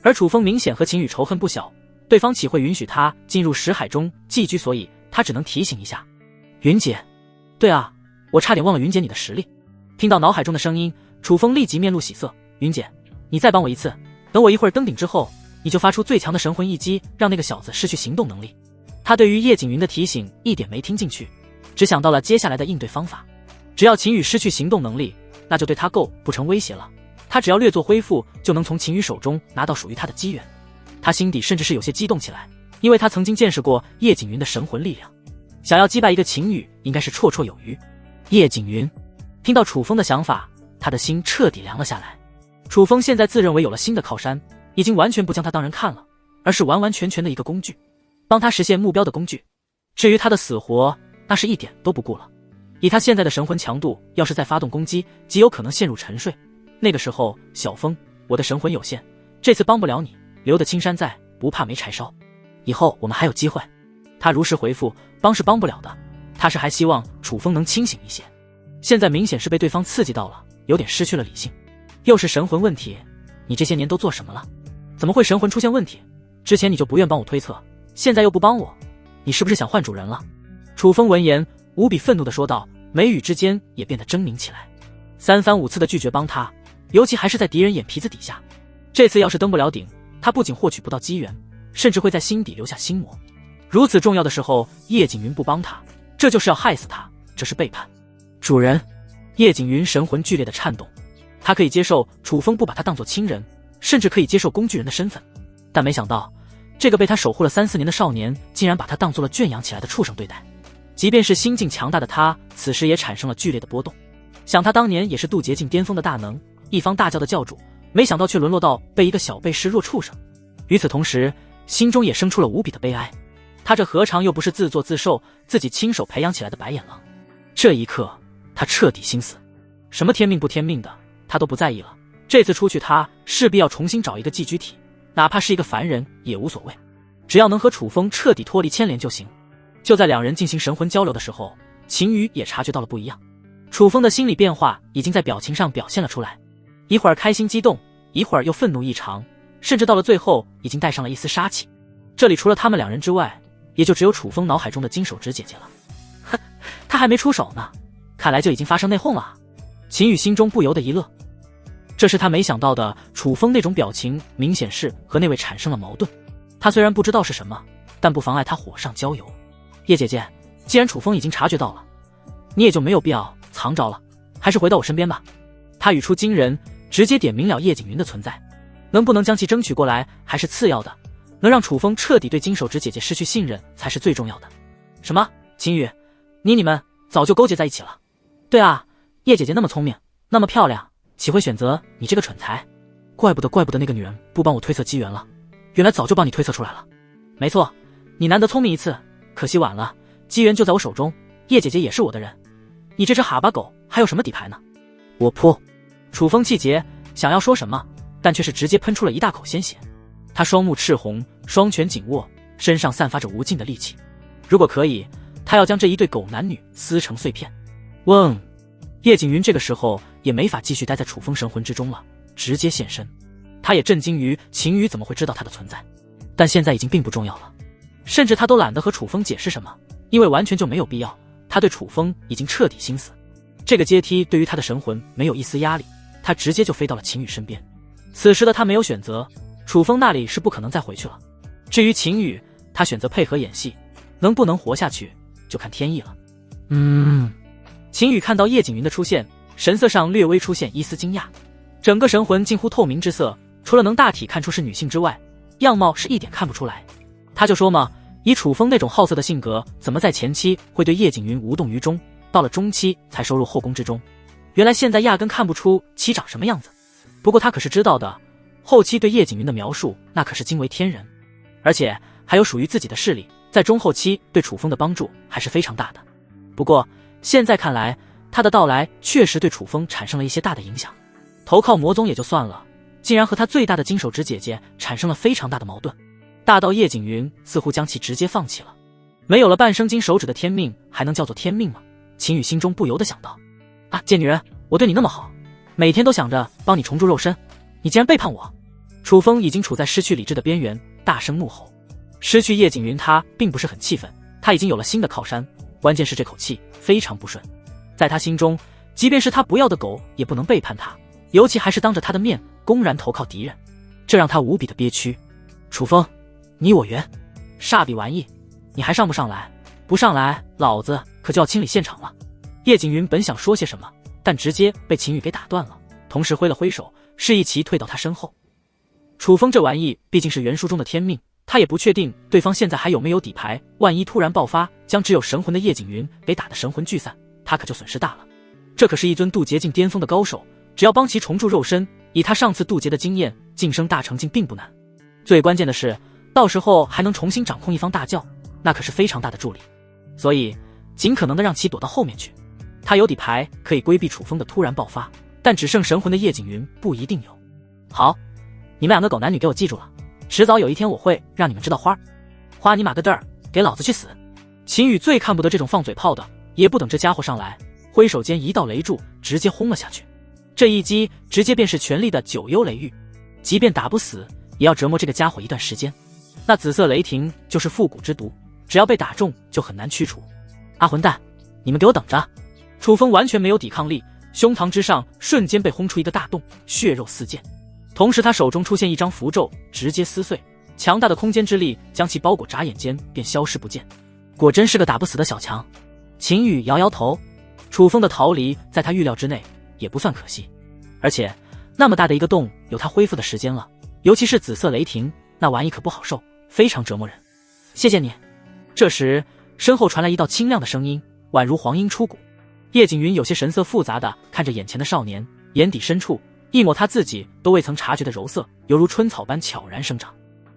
而楚风明显和秦羽仇恨不小，对方岂会允许他进入识海中寄居？所以他只能提醒一下云姐。对啊，我差点忘了云姐你的实力。听到脑海中的声音，楚风立即面露喜色。云姐，你再帮我一次，等我一会儿登顶之后，你就发出最强的神魂一击，让那个小子失去行动能力。他对于叶景云的提醒一点没听进去，只想到了接下来的应对方法。只要秦羽失去行动能力，那就对他构不成威胁了。他只要略作恢复，就能从秦羽手中拿到属于他的机缘。他心底甚至是有些激动起来，因为他曾经见识过叶景云的神魂力量，想要击败一个秦羽应该是绰绰有余。叶景云听到楚风的想法，他的心彻底凉了下来。楚风现在自认为有了新的靠山，已经完全不将他当人看了，而是完完全全的一个工具，帮他实现目标的工具。至于他的死活，那是一点都不顾了。以他现在的神魂强度，要是再发动攻击，极有可能陷入沉睡。那个时候，小风，我的神魂有限，这次帮不了你，留得青山在，不怕没柴烧。以后我们还有机会。他如实回复，帮是帮不了的，他是还希望楚风能清醒一些。现在明显是被对方刺激到了，有点失去了理性。又是神魂问题，你这些年都做什么了？怎么会神魂出现问题？之前你就不愿帮我推测，现在又不帮我，你是不是想换主人了？楚风闻言无比愤怒地说道，眉宇之间也变得狰狞起来。三番五次的拒绝帮他，尤其还是在敌人眼皮子底下。这次要是登不了顶，他不仅获取不到机缘，甚至会在心底留下心魔。如此重要的时候，叶景云不帮他，这就是要害死他，这是背叛。主人，叶景云神魂剧烈的颤动，他可以接受楚风不把他当作亲人，甚至可以接受工具人的身份，但没想到这个被他守护了3-4年的少年，竟然把他当作了圈养起来的畜生对待。即便是心境强大的他，此时也产生了剧烈的波动。想他当年也是渡劫境巅峰的大能，一方大教的教主，没想到却沦落到被一个小辈视若畜生。与此同时，心中也生出了无比的悲哀。他这何尝又不是自作自受，自己亲手培养起来的白眼狼？这一刻，他彻底心死，什么天命不天命的，他都不在意了。这次出去，他势必要重新找一个寄居体，哪怕是一个凡人也无所谓，只要能和楚风彻底脱离牵连就行。就在两人进行神魂交流的时候，秦羽也察觉到了不一样。楚风的心理变化已经在表情上表现了出来，一会儿开心激动，一会儿又愤怒异常，甚至到了最后已经带上了一丝杀气。这里除了他们两人之外，也就只有楚风脑海中的金手指姐姐了。哼，他还没出手呢，看来就已经发生内讧了。秦羽心中不由得一乐，这是他没想到的。楚风那种表情明显是和那位产生了矛盾，他虽然不知道是什么，但不妨碍他火上浇油。叶姐姐，既然楚风已经察觉到了，你也就没有必要藏着了，还是回到我身边吧。他语出惊人，直接点明了叶景云的存在，能不能将其争取过来还是次要的，能让楚风彻底对金手指姐姐失去信任才是最重要的。什么？秦羽，你们早就勾结在一起了？对啊，叶姐姐那么聪明，那么漂亮，岂会选择你这个蠢材？怪不得那个女人不帮我推测机缘了，原来早就帮你推测出来了。没错，你难得聪明一次，可惜晚了，机缘就在我手中，叶姐姐也是我的人，你这只哈巴狗还有什么底牌呢？我噗！楚风气结，想要说什么，但却是直接喷出了一大口鲜血。他双目赤红，双拳紧握，身上散发着无尽的戾气。如果可以，他要将这一对狗男女撕成碎片。嗡！叶景云这个时候也没法继续待在楚风神魂之中了，直接现身。他也震惊于秦羽怎么会知道他的存在，但现在已经并不重要了，甚至他都懒得和楚风解释什么，因为完全就没有必要。他对楚风已经彻底心死，这个阶梯对于他的神魂没有一丝压力，他直接就飞到了秦羽身边。此时的他没有选择，楚风那里是不可能再回去了。至于秦羽，他选择配合演戏，能不能活下去就看天意了。秦羽看到叶景云的出现，神色上略微出现一丝惊讶，整个神魂近乎透明之色，除了能大体看出是女性之外，样貌是一点看不出来。他就说嘛，以楚风那种好色的性格，怎么在前期会对叶景云无动于衷，到了中期才收入后宫之中？原来现在压根看不出其长什么样子。不过他可是知道的，后期对叶景云的描述那可是惊为天人，而且还有属于自己的势力，在中后期对楚风的帮助还是非常大的。不过现在看来，他的到来确实对楚风产生了一些大的影响。投靠魔宗也就算了，竟然和他最大的金手指姐姐产生了非常大的矛盾，大到叶景云似乎将其直接放弃了。没有了半生金手指的天命，还能叫做天命吗？秦羽心中不由得想到。啊，贱女人，我对你那么好，每天都想着帮你重铸肉身，你竟然背叛我！楚风已经处在失去理智的边缘，大声怒吼。失去叶景云，他并不是很气愤，他已经有了新的靠山，关键是这口气非常不顺。在他心中，即便是他不要的狗也不能背叛他，尤其还是当着他的面公然投靠敌人，这让他无比的憋屈。楚风，你我缘，煞笔玩意，你还上不上来？不上来，老子可就要清理现场了。叶景云本想说些什么，但直接被秦羽给打断了，同时挥了挥手，示意其退到他身后。楚风这玩意毕竟是原书中的天命，他也不确定对方现在还有没有底牌，万一突然爆发，将只有神魂的叶景云给打得神魂聚散，他可就损失大了。这可是一尊渡劫境巅峰的高手，只要帮其重铸肉身，以他上次渡劫的经验，晋升大成境并不难。最关键的是，到时候还能重新掌控一方大教，那可是非常大的助力。所以尽可能的让其躲到后面去。他有底牌可以规避楚风的突然爆发，但只剩神魂的叶景云不一定有。好，你们两个狗男女给我记住了，迟早有一天我会让你们知道花你妈个嘚儿，给老子去死！秦羽最看不得这种放嘴炮的，也不等这家伙上来，挥手间一道雷柱直接轰了下去。这一击直接便是全力的九幽雷域，即便打不死，也要折磨这个家伙一段时间。那紫色雷霆就是复古之毒，只要被打中就很难驱除。啊混蛋，你们给我等着！楚风完全没有抵抗力，胸膛之上瞬间被轰出一个大洞，血肉四溅。同时他手中出现一张符咒，直接撕碎，强大的空间之力将其包裹，眨眼间便消失不见。果真是个打不死的小强。秦羽摇摇头，楚风的逃离在他预料之内，也不算可惜。而且那么大的一个洞，有他恢复的时间了，尤其是紫色雷霆，那玩意可不好受，非常折磨人。谢谢你。这时身后传来一道清亮的声音，宛如黄莺出谷。叶景云有些神色复杂的看着眼前的少年，眼底深处一抹他自己都未曾察觉的柔色，犹如春草般悄然生长。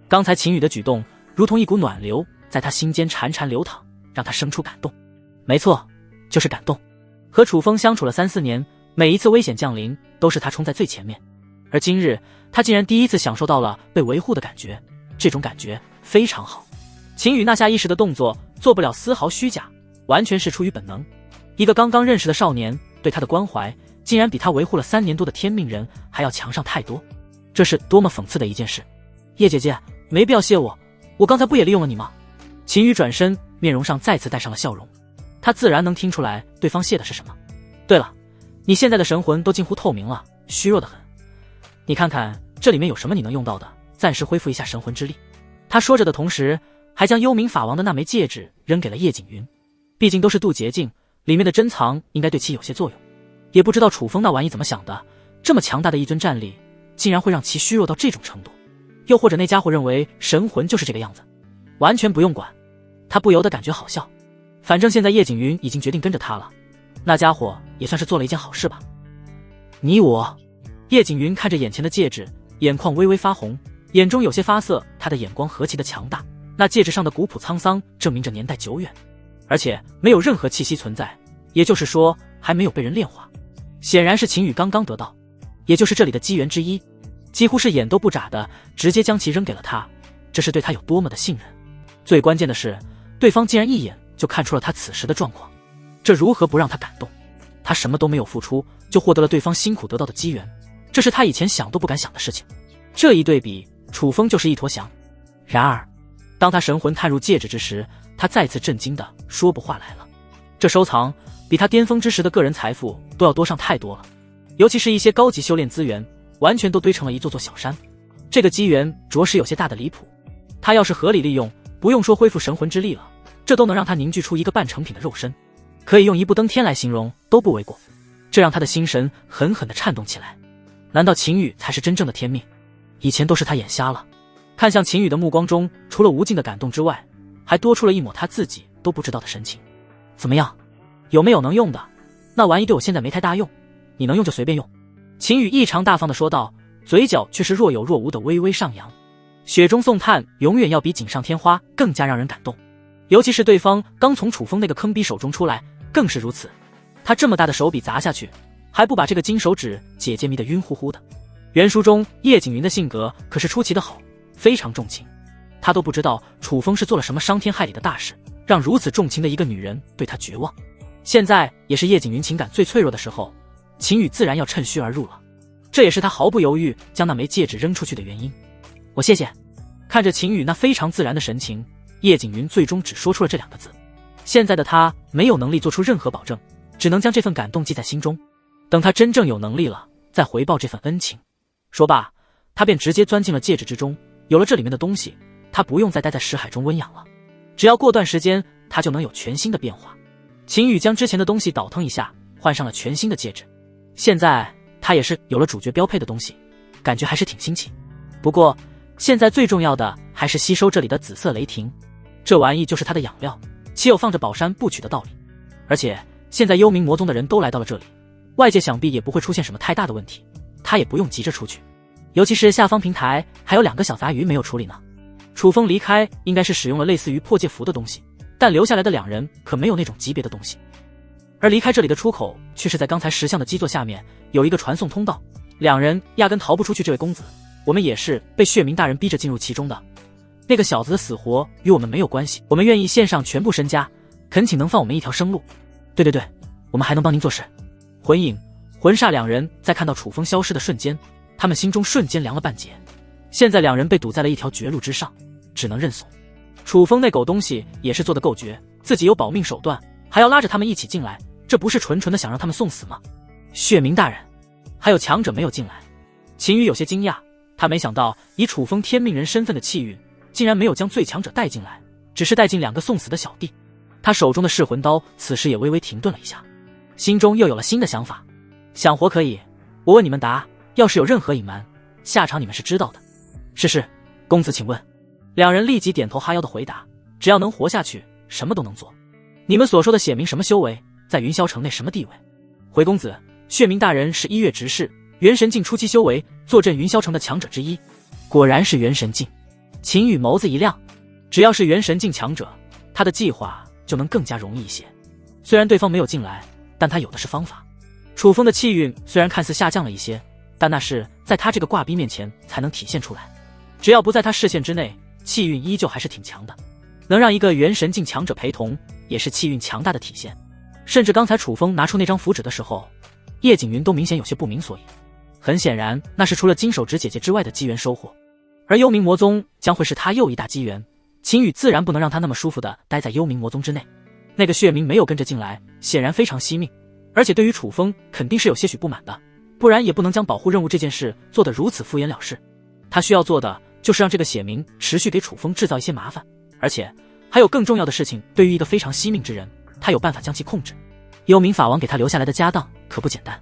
刚才秦羽的举动如同一股暖流，在他心间潺潺流淌，让他生出感动。没错，就是感动。和楚风相处了3-4年，每一次危险降临都是他冲在最前面，而今日他竟然第一次享受到了被维护的感觉，这种感觉非常好。秦羽那下意识的动作做不了丝毫虚假，完全是出于本能。一个刚刚认识的少年对他的关怀，竟然比他维护了3年多的天命人还要强上太多，这是多么讽刺的一件事。叶姐姐，没必要谢我，我刚才不也利用了你吗？秦羽转身，面容上再次带上了笑容。他自然能听出来对方谢的是什么。对了，你现在的神魂都近乎透明了，虚弱得很，你看看这里面有什么你能用到的，暂时恢复一下神魂之力。他说着的同时，还将幽冥法王的那枚戒指扔给了叶景云。毕竟都是渡劫境，里面的珍藏应该对其有些作用。也不知道楚风那玩意怎么想的，这么强大的一尊战力，竟然会让其虚弱到这种程度。又或者那家伙认为神魂就是这个样子，完全不用管。他不由得感觉好笑。反正现在叶景云已经决定跟着他了，那家伙也算是做了一件好事吧。你我，叶景云看着眼前的戒指，眼眶微微发红，眼中有些发涩。他的眼光何其的强大，那戒指上的古朴沧桑证明着年代久远，而且没有任何气息存在，也就是说还没有被人炼化。显然是秦羽刚刚得到，也就是这里的机缘之一，几乎是眼都不眨的直接将其扔给了他，这是对他有多么的信任。最关键的是，对方竟然一眼就看出了他此时的状况，这如何不让他感动？他什么都没有付出，就获得了对方辛苦得到的机缘，这是他以前想都不敢想的事情。这一对比，楚风就是一坨翔。然而当他神魂探入戒指之时，他再次震惊的说不话来了。这收藏比他巅峰之时的个人财富都要多上太多了，尤其是一些高级修炼资源，完全都堆成了一座座小山。这个机缘着实有些大的离谱，他要是合理利用，不用说恢复神魂之力了，这都能让他凝聚出一个半成品的肉身，可以用一步登天来形容都不为过。这让他的心神狠狠地颤动起来。难道秦羽才是真正的天命？以前都是他眼瞎了。看向秦羽的目光中，除了无尽的感动之外，还多出了一抹他自己都不知道的神情。怎么样，有没有能用的？那玩意对我现在没太大用，你能用就随便用。秦羽异常大方地说道，嘴角却是若有若无的微微上扬。雪中送炭永远要比锦上添花更加让人感动。尤其是对方刚从楚风那个坑逼手中出来，更是如此。他这么大的手笔砸下去，还不把这个金手指姐姐迷得晕乎乎的。原书中叶景云的性格可是出奇的好，非常重情。他都不知道楚风是做了什么伤天害理的大事，让如此重情的一个女人对他绝望。现在也是叶景云情感最脆弱的时候，秦羽自然要趁虚而入了。这也是他毫不犹豫将那枚戒指扔出去的原因。我谢谢。看着秦羽那非常自然的神情，叶景云最终只说出了这2个字。现在的他没有能力做出任何保证，只能将这份感动记在心中，等他真正有能力了，再回报这份恩情。说罢，他便直接钻进了戒指之中。有了这里面的东西，他不用再待在识海中温养了，只要过段时间，他就能有全新的变化。秦羽将之前的东西倒腾一下，换上了全新的戒指。现在他也是有了主角标配的东西，感觉还是挺新奇。不过现在最重要的还是吸收这里的紫色雷霆，这玩意就是他的养料，岂有放着宝山不取的道理。而且现在幽冥魔宗的人都来到了这里，外界想必也不会出现什么太大的问题，他也不用急着出去。尤其是下方平台还有2个小杂鱼没有处理呢。楚风离开应该是使用了类似于破戒符的东西，但留下来的2人可没有那种级别的东西。而离开这里的出口却是在刚才石像的基座下面有一个传送通道，2人压根逃不出去。这位公子，我们也是被血明大人逼着进入其中的，那个小子的死活与我们没有关系，我们愿意献上全部身家，恳请能放我们一条生路。对，我们还能帮您做事。魂影、魂煞2人在看到楚风消失的瞬间，他们心中瞬间凉了半截。现在2人被堵在了一条绝路之上，只能认怂。楚风那狗东西也是做得够绝，自己有保命手段，还要拉着他们一起进来，这不是纯纯的想让他们送死吗？血明大人，还有强者没有进来。秦羽有些惊讶，他没想到以楚风天命人身份的气运，竟然没有将最强者带进来，只是带进2个送死的小弟。他手中的噬魂刀此时也微微停顿了一下，心中又有了新的想法。想活可以，我问你们答，要是有任何隐瞒，下场你们是知道的。是，公子请问。2人立即点头哈腰的回答，只要能活下去，什么都能做。你们所说的显明什么修为，在云霄城内什么地位？回公子，血明大人是1月执事，元神境初期修为，坐镇云霄城的强者之一。果然是元神境。秦羽眸子一亮，只要是元神境强者，他的计划就能更加容易一些。虽然对方没有进来，但他有的是方法。楚风的气运虽然看似下降了一些，但那是在他这个挂逼面前才能体现出来。只要不在他视线之内，气运依旧还是挺强的。能让一个元神境强者陪同，也是气运强大的体现。甚至刚才楚风拿出那张符纸的时候，叶景云都明显有些不明所以。很显然，那是除了金手指姐姐之外的机缘收获。而幽冥魔宗将会是他又一大机缘，秦羽自然不能让他那么舒服的待在幽冥魔宗之内。那个血冥没有跟着进来，显然非常惜命，而且对于楚风肯定是有些许不满的，不然也不能将保护任务这件事做得如此敷衍了事。他需要做的就是让这个血冥持续给楚风制造一些麻烦，而且还有更重要的事情，对于一个非常惜命之人，他有办法将其控制。幽冥法王给他留下来的家当可不简单，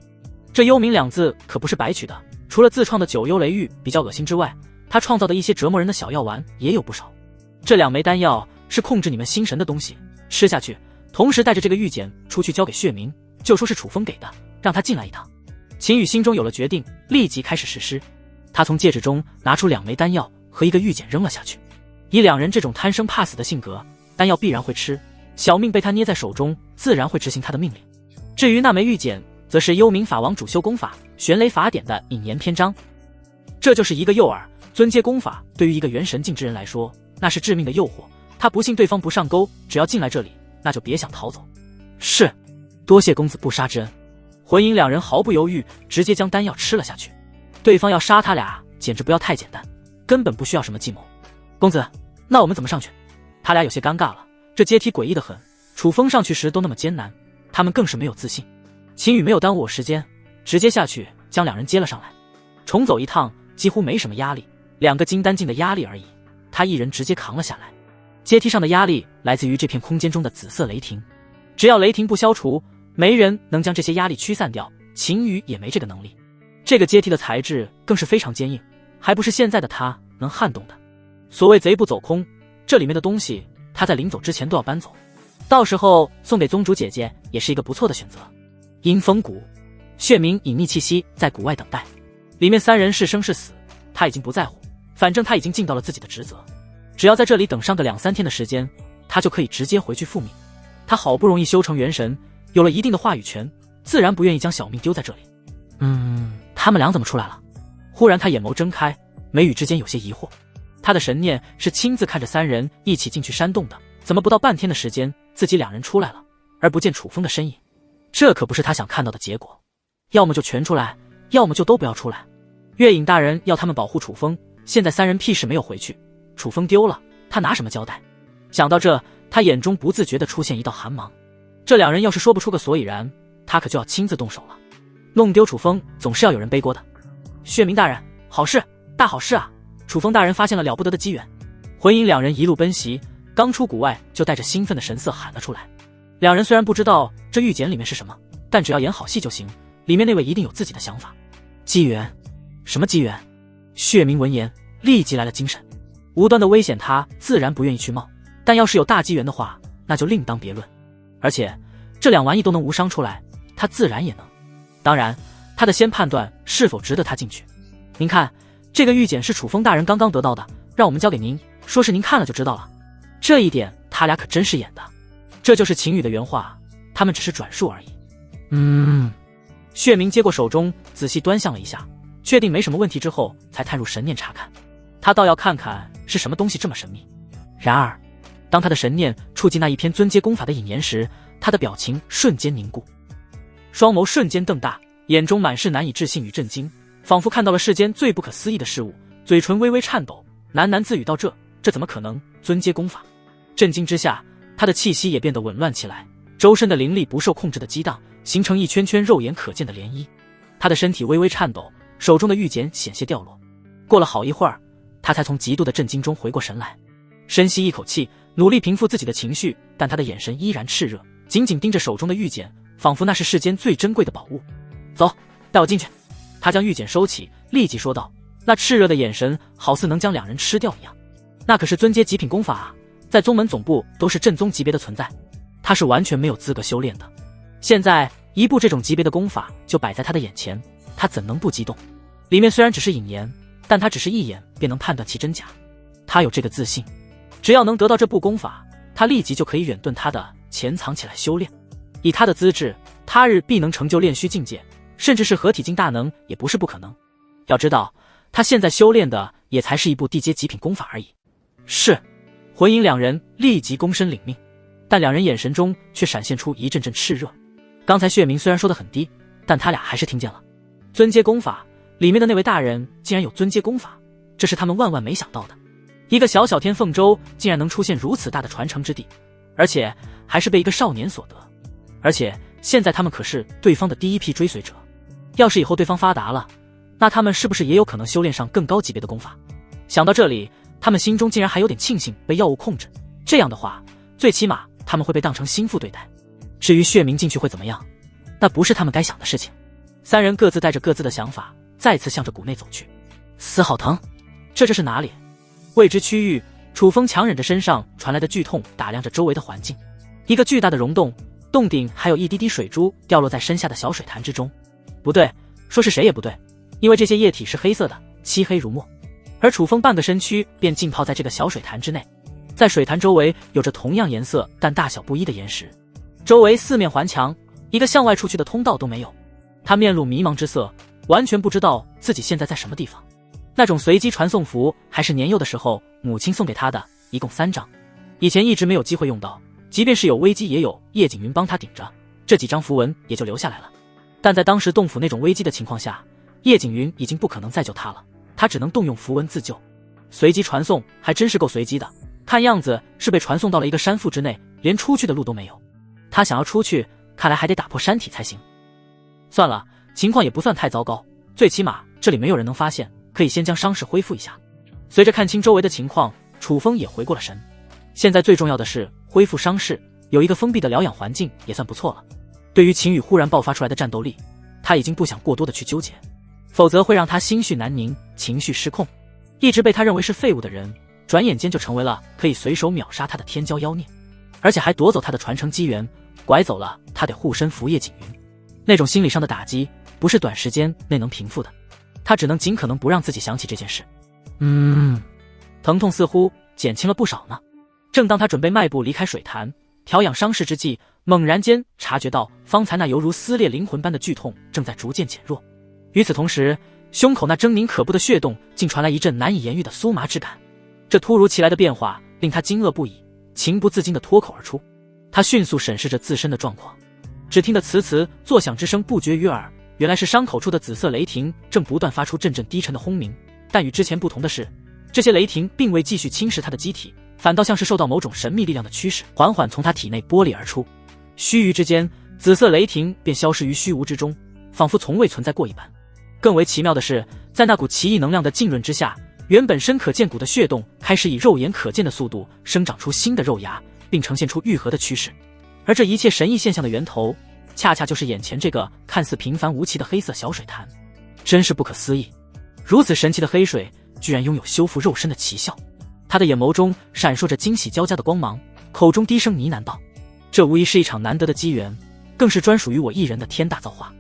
这幽冥2字可不是白取的，除了自创的九幽雷玉比较恶心之外，他创造的一些折磨人的小药丸也有不少。这2枚丹药是控制你们心神的东西，吃下去，同时带着这个玉简出去交给血冥，就说是楚风给的，让他进来一趟。秦羽心中有了决定，立即开始实施。他从戒指中拿出2枚丹药和一个玉简扔了下去。以2人这种贪生怕死的性格，丹药必然会吃，小命被他捏在手中，自然会执行他的命令。至于那枚玉简，则是幽冥法王主修功法玄雷法典的引言篇章。这就是一个诱饵，尊阶功法对于一个元神境之人来说，那是致命的诱惑。他不信对方不上钩，只要进来这里，那就别想逃走。是，多谢公子不杀之恩。魂影2人毫不犹豫，直接将丹药吃了下去。对方要杀他俩，简直不要太简单，根本不需要什么计谋。公子，那我们怎么上去？他俩有些尴尬了，这阶梯诡异的很，楚风上去时都那么艰难，他们更是没有自信。秦羽没有耽误我时间，直接下去将2人接了上来。重走一趟几乎没什么压力，2个金丹境的压力而已，他一人直接扛了下来。阶梯上的压力来自于这片空间中的紫色雷霆，只要雷霆不消除，没人能将这些压力驱散掉，秦羽也没这个能力。这个阶梯的材质更是非常坚硬，还不是现在的他能撼动的。所谓贼不走空，这里面的东西他在临走之前都要搬走，到时候送给宗主姐姐也是一个不错的选择。阴风谷，血冥隐匿气息在谷外等待，里面3人是生是死他已经不在乎，反正他已经尽到了自己的职责，只要在这里等上个2-3天的时间，他就可以直接回去复命。他好不容易修成元神，有了一定的话语权，自然不愿意将小命丢在这里。他们俩怎么出来了？忽然他眼眸睁开，眉宇之间有些疑惑。他的神念是亲自看着三人一起进去山洞的，怎么不到半天的时间，自己两人出来了，而不见楚风的身影？这可不是他想看到的结果。要么就全出来，要么就都不要出来。月影大人要他们保护楚风，现在三人屁事没有回去，楚风丢了，他拿什么交代？想到这，他眼中不自觉地出现一道寒芒。这两人要是说不出个所以然，他可就要亲自动手了。弄丢楚风总是要有人背锅的。血明大人，好事，大好事啊！楚风大人发现了了不得的机缘。魂影两人一路奔袭，刚出谷外就带着兴奋的神色喊了出来。两人虽然不知道这玉简里面是什么，但只要演好戏就行，里面那位一定有自己的想法。机缘？什么机缘？血明闻言立即来了精神。无端的危险他自然不愿意去冒，但要是有大机缘的话，那就另当别论。而且这两玩意都能无伤出来，他自然也能。当然他得先判断是否值得他进去。您看，这个玉简是楚风大人刚刚得到的，让我们交给您，说是您看了就知道了。这一点他俩可真是演的。这就是秦羽的原话，他们只是转述而已。血明接过手中，仔细端详了一下，确定没什么问题之后，才探入神念查看。他倒要看看是什么东西这么神秘。然而当他的神念触及那一篇尊阶功法的引言时，他的表情瞬间凝固，双眸瞬间瞪大，眼中满是难以置信与震惊，仿佛看到了世间最不可思议的事物，嘴唇微微颤抖，喃喃自语道：这怎么可能？尊阶功法！震惊之下，他的气息也变得紊乱起来，周身的灵力不受控制的激荡，形成一圈圈肉眼可见的涟漪。他的身体微微颤抖，手中的玉简险些掉落。过了好一会儿，他才从极度的震惊中回过神来，深吸一口气，努力平复自己的情绪，但他的眼神依然炽热，紧紧盯着手中的玉简，仿佛那是世间最珍贵的宝物。走，带我进去。他将玉简收起，立即说道，那炽热的眼神好似能将两人吃掉一样。那可是尊阶极品功法啊，在宗门总部都是正宗级别的存在，他是完全没有资格修炼的。现在一部这种级别的功法就摆在他的眼前，他怎能不激动？里面虽然只是引言，但他只是一眼便能判断其真假。他有这个自信，只要能得到这部功法，他立即就可以远遁他的潜藏起来修炼。以他的资质，他日必能成就炼虚境界，甚至是合体境大能也不是不可能。要知道，他现在修炼的也才是一部地阶极品功法而已。是，魂影两人立即躬身领命，但两人眼神中却闪现出一阵阵炽热。刚才血明虽然说得很低，但他俩还是听见了。尊阶功法里面的那位大人竟然有尊阶功法，这是他们万万没想到的。一个小小天凤州竟然能出现如此大的传承之地，而且还是被一个少年所得。而且现在他们可是对方的第一批追随者，要是以后对方发达了，那他们是不是也有可能修炼上更高级别的功法？想到这里，他们心中竟然还有点庆幸被药物控制，这样的话最起码他们会被当成心腹对待。至于血明进去会怎么样，那不是他们该想的事情。三人各自带着各自的想法，再次向着谷内走去。嘶，好疼！这是哪里？未知区域，楚风强忍着身上传来的剧痛，打量着周围的环境。一个巨大的溶洞，洞顶还有一滴滴水珠掉落在身下的小水潭之中。不对，说是谁也不对，因为这些液体是黑色的，漆黑如墨。而楚风半个身躯便浸泡在这个小水潭之内，在水潭周围有着同样颜色但大小不一的岩石，周围四面环墙，一个向外出去的通道都没有。他面露迷茫之色，完全不知道自己现在在什么地方。那种随机传送符还是年幼的时候母亲送给他的，一共3张，以前一直没有机会用到，即便是有危机也有叶景云帮他顶着，这几张符文也就留下来了。但在当时洞府那种危机的情况下，叶景云已经不可能再救他了，他只能动用符文自救。随机传送还真是够随机的，看样子是被传送到了一个山腹之内，连出去的路都没有。他想要出去，看来还得打破山体才行。算了，情况也不算太糟糕，最起码这里没有人能发现，可以先将伤势恢复一下。随着看清周围的情况，楚风也回过了神。现在最重要的是恢复伤势，有一个封闭的疗养环境也算不错了。对于秦羽忽然爆发出来的战斗力，他已经不想过多的去纠结，否则会让他心绪难宁，情绪失控。一直被他认为是废物的人，转眼间就成为了可以随手秒杀他的天骄妖孽，而且还夺走他的传承机缘，拐走了他得护身符叶景云。那种心理上的打击不是短时间内能平复的，他只能尽可能不让自己想起这件事。疼痛似乎减轻了不少呢。正当他准备迈步离开水潭，调养伤势之际，猛然间察觉到方才那犹如撕裂灵魂般的剧痛正在逐渐减弱。与此同时，胸口那狰狞可怖的血洞竟传来一阵难以言喻的酥麻之感。这突如其来的变化令他惊愕不已，情不自禁地脱口而出。他迅速审视着自身的状况，只听得呲呲作响之声不绝于耳，原来是伤口处的紫色雷霆正不断发出阵阵低沉的轰鸣。但与之前不同的是，这些雷霆并未继续侵蚀他的机体，反倒像是受到某种神秘力量的驱使，缓缓从他体内剥离而出。须臾之间，紫色雷霆便消失于虚无之中，仿佛从未存在过一般。更为奇妙的是，在那股奇异能量的浸润之下，原本深可见骨的血洞开始以肉眼可见的速度生长出新的肉芽，并呈现出愈合的趋势。而这一切神异现象的源头，恰恰就是眼前这个看似平凡无奇的黑色小水潭。真是不可思议，如此神奇的黑水居然拥有修复肉身的奇效。他的眼眸中闪烁着惊喜交加的光芒，口中低声呢喃道：这无疑是一场难得的机缘，更是专属于我一人的天大造化。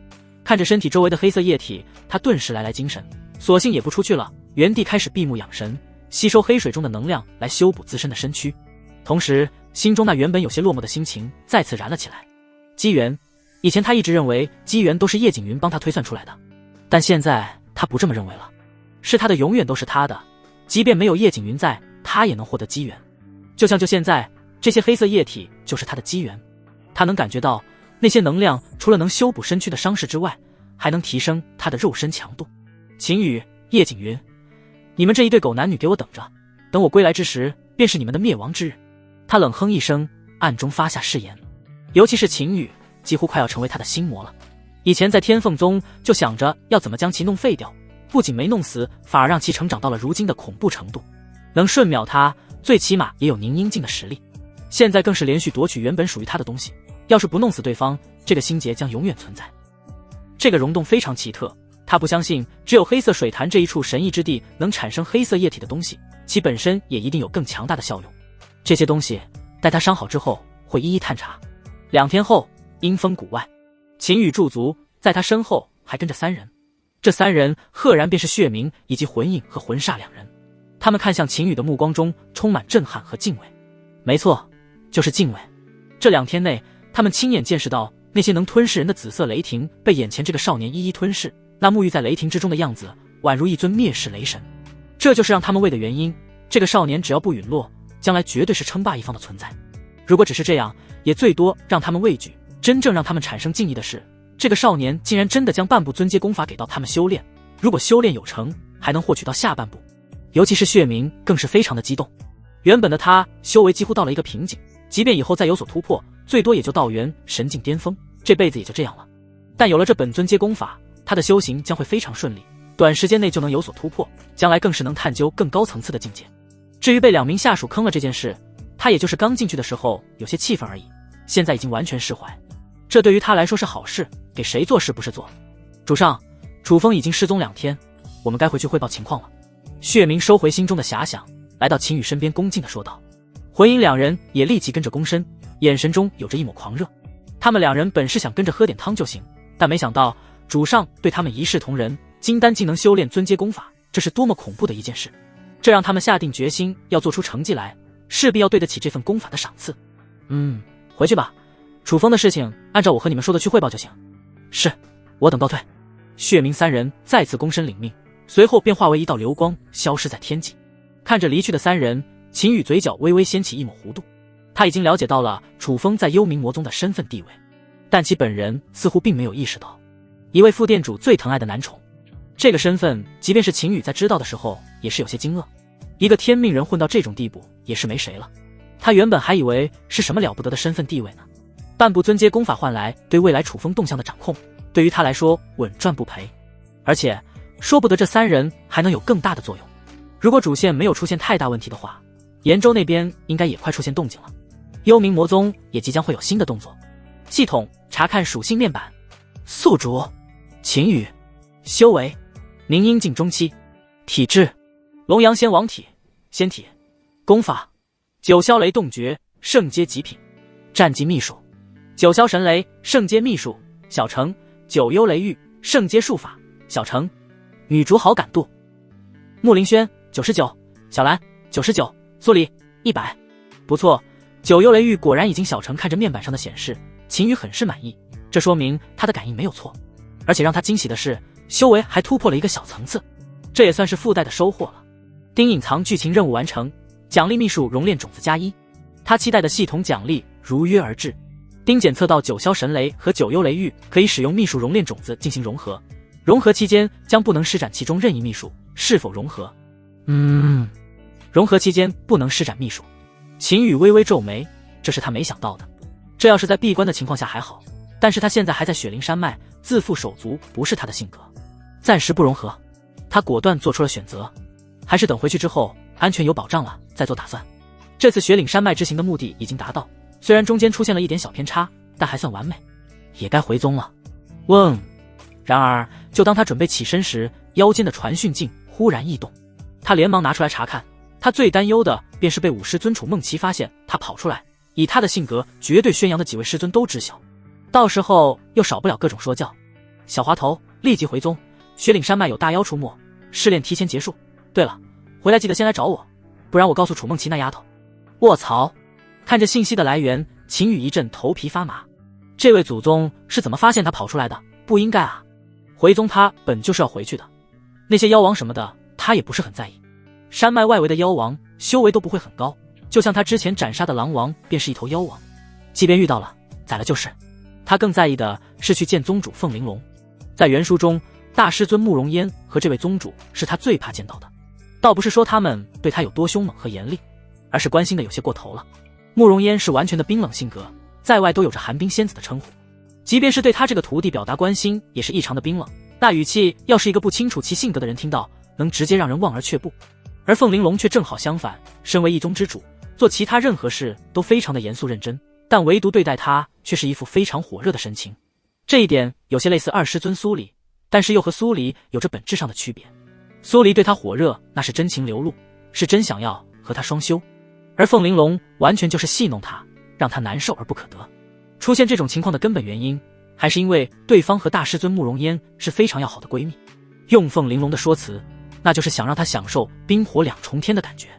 看着身体周围的黑色液体，他顿时来精神，索性也不出去了，原地开始闭目养神，吸收黑水中的能量来修补自身的身躯。同时心中那原本有些落寞的心情再次燃了起来。机缘，以前他一直认为机缘都是叶景云帮他推算出来的，但现在他不这么认为了，是他的永远都是他的，即便没有叶景云在，他也能获得机缘。就现在，这些黑色液体就是他的机缘。他能感觉到那些能量除了能修补身躯的伤势之外，还能提升他的肉身强度。秦羽、叶景云，你们这一对狗男女给我等着，等我归来之时，便是你们的灭亡之日。他冷哼一声，暗中发下誓言。尤其是秦羽，几乎快要成为他的心魔了。以前在天凤宗就想着要怎么将其弄废掉，不仅没弄死，反而让其成长到了如今的恐怖程度，能瞬秒他，最起码也有宁阴境的实力。现在更是连续夺取原本属于他的东西，要是不弄死对方，这个心结将永远存在。这个溶洞非常奇特，他不相信只有黑色水潭这一处神异之地能产生黑色液体的东西，其本身也一定有更强大的效用。这些东西待他伤好之后会一一探查。2天后，阴风谷外，秦羽驻足，在他身后还跟着3人。这3人赫然便是血冥以及魂影和魂煞2人。他们看向秦羽的目光中充满震撼和敬畏。没错，就是敬畏。这2天内，他们亲眼见识到那些能吞噬人的紫色雷霆被眼前这个少年一一吞噬，那沐浴在雷霆之中的样子宛如一尊灭世雷神。这就是让他们畏的原因，这个少年只要不陨落，将来绝对是称霸一方的存在。如果只是这样，也最多让他们畏惧。真正让他们产生敬意的是，这个少年竟然真的将半部尊阶功法给到他们修炼，如果修炼有成，还能获取到下半部。尤其是血冥更是非常的激动。原本的他修为几乎到了一个瓶颈，即便以后再有所突破，最多也就道元神境巅峰，这辈子也就这样了。但有了这本尊阶功法，他的修行将会非常顺利，短时间内就能有所突破，将来更是能探究更高层次的境界。至于被2名下属坑了这件事，他也就是刚进去的时候有些气愤而已，现在已经完全释怀。这对于他来说是好事，给谁做事不是做。主上，楚风已经失踪2天，我们该回去汇报情况了。血冥收回心中的遐想，来到秦羽身边恭敬地说道。魂影2人也立即跟着躬身，眼神中有着一抹狂热。他们2人本是想跟着喝点汤就行，但没想到主上对他们一视同仁，金丹竟能修炼尊阶功法，这是多么恐怖的一件事。这让他们下定决心要做出成绩来，势必要对得起这份功法的赏赐。回去吧，楚风的事情按照我和你们说的去汇报就行。是，我等告退。血冥3人再次躬身领命，随后便化为一道流光消失在天际。看着离去的3人，秦羽嘴角微微掀起一抹弧度。他已经了解到了楚风在幽冥魔宗的身份地位，但其本人似乎并没有意识到，一位副店主最疼爱的男宠，这个身份即便是秦羽在知道的时候也是有些惊愕。一个天命人混到这种地步也是没谁了。他原本还以为是什么了不得的身份地位呢，半部尊阶功法换来对未来楚风动向的掌控，对于他来说稳赚不赔。而且说不得这3人还能有更大的作用。如果主线没有出现太大问题的话，延州那边应该也快出现动静了。幽冥魔宗也即将会有新的动作。系统查看属性面板，宿主秦羽，修为宁阴境中期，体质龙阳仙王体，仙体，功法九霄雷动诀，圣阶极品，战绩秘术九霄神雷，圣阶秘术小成，九幽雷域，圣阶术法小成。女主好感度木林轩99，小兰99，苏黎100。不错，九幽雷玉果然已经小成看着面板上的显示，秦羽很是满意，这说明他的感应没有错。而且让他惊喜的是，修为还突破了一个小层次，这也算是附带的收获了。丁隐藏剧情任务完成，奖励秘术熔炼种子+1，他期待的系统奖励如约而至。丁检测到九霄神雷和九幽雷玉可以使用秘术熔炼种子进行融合，融合期间将不能施展其中任意秘术，是否融合？融合期间不能施展秘术。秦羽微微皱眉，这是他没想到的。这要是在闭关的情况下还好，但是他现在还在雪灵山脉，自负手足不是他的性格，暂时不融合。他果断做出了选择，还是等回去之后安全有保障了再做打算。这次雪岭山脉之行的目的已经达到，虽然中间出现了一点小偏差，但还算完美，也该回宗了。嗡！然而就当他准备起身时，腰间的传讯镜忽然异动，他连忙拿出来查看。他最担忧的便是被五师尊楚梦琪发现他跑出来，以他的性格绝对宣扬的几位师尊都知晓，到时候又少不了各种说教。小滑头，立即回宗，雪岭山脉有大妖出没，试炼提前结束。对了，回来记得先来找我，不然我告诉楚梦琪那丫头。卧槽！看着信息的来源，秦羽一阵头皮发麻。这位祖宗是怎么发现他跑出来的？不应该啊！回宗他本就是要回去的，那些妖王什么的他也不是很在意。山脉外围的妖王修为都不会很高，就像他之前斩杀的狼王便是一头妖王，即便遇到了宰了就是。他更在意的是去见宗主凤玲珑。在原书中，大师尊慕容嫣和这位宗主是他最怕见到的，倒不是说他们对他有多凶猛和严厉，而是关心的有些过头了。慕容嫣是完全的冰冷性格，在外都有着寒冰仙子的称呼，即便是对他这个徒弟表达关心也是异常的冰冷，那语气要是一个不清楚其性格的人听到，能直接让人望而却步。而凤玲珑却正好相反，身为一宗之主，做其他任何事都非常的严肃认真，但唯独对待他却是一副非常火热的神情。这一点有些类似二师尊苏黎，但是又和苏黎有着本质上的区别。苏黎对他火热，那是真情流露，是真想要和他双修，而凤玲珑完全就是戏弄他，让他难受而不可得。出现这种情况的根本原因，还是因为对方和大师尊慕容嫣是非常要好的闺蜜。用凤玲珑的说辞，那就是想让他享受冰火两重天的感觉。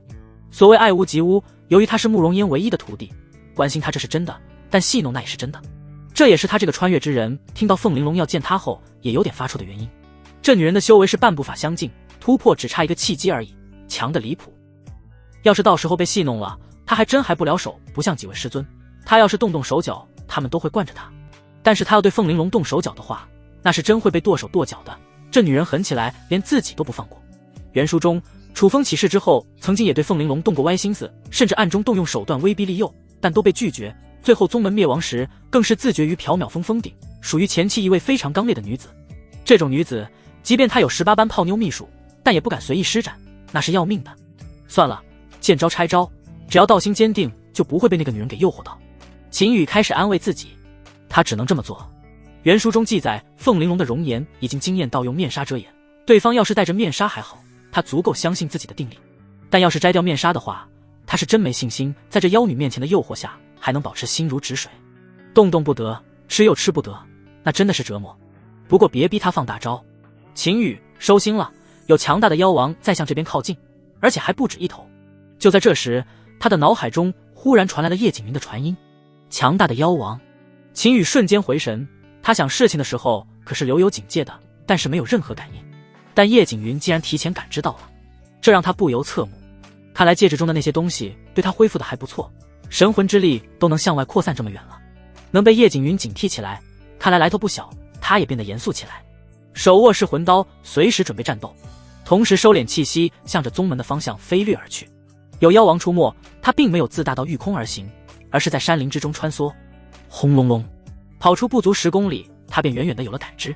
所谓爱屋及乌，由于他是慕容嫣唯一的徒弟，关心他这是真的，但戏弄那也是真的。这也是他这个穿越之人听到凤玲珑要见他后也有点发怵的原因。这女人的修为是半步法相近，突破只差一个契机而已，强的离谱。要是到时候被戏弄了，他还真还不了手，不像几位师尊，他要是动手脚，他们都会惯着他。但是他要对凤玲珑动手脚的话，那是真会被剁手剁脚的。这女人狠起来连自己都不放过。原书中，楚风起事之后，曾经也对凤玲珑动过歪心思，甚至暗中动用手段威逼利诱，但都被拒绝。最后宗门灭亡时，更是自绝于缥缈峰峰顶，属于前期一位非常刚烈的女子。这种女子，即便她有18般泡妞秘术，但也不敢随意施展，那是要命的。算了，见招拆招，只要道心坚定，就不会被那个女人给诱惑到。秦羽开始安慰自己，他只能这么做。原书中记载，凤玲珑的容颜已经惊艳到用面纱遮掩，对方要是戴着面纱还好，他足够相信自己的定力，但要是摘掉面纱的话，他是真没信心在这妖女面前的诱惑下还能保持心如止水。动不得，吃又吃不得，那真的是折磨。不过别逼他放大招。秦羽收心了，有强大的妖王在向这边靠近，而且还不止一头。就在这时，他的脑海中忽然传来了叶景云的传音。强大的妖王。秦羽瞬间回神，他想事情的时候可是留有警戒的，但是没有任何感应。但叶景云竟然提前感知到了，这让他不由侧目。看来戒指中的那些东西对他恢复的还不错，神魂之力都能向外扩散这么远了。能被叶景云警惕起来，看来来头不小，他也变得严肃起来，手握噬魂刀，随时准备战斗，同时收敛气息，向着宗门的方向飞掠而去。有妖王出没，他并没有自大到御空而行，而是在山林之中穿梭。轰隆隆，跑出不足10公里，他便远远的有了感知。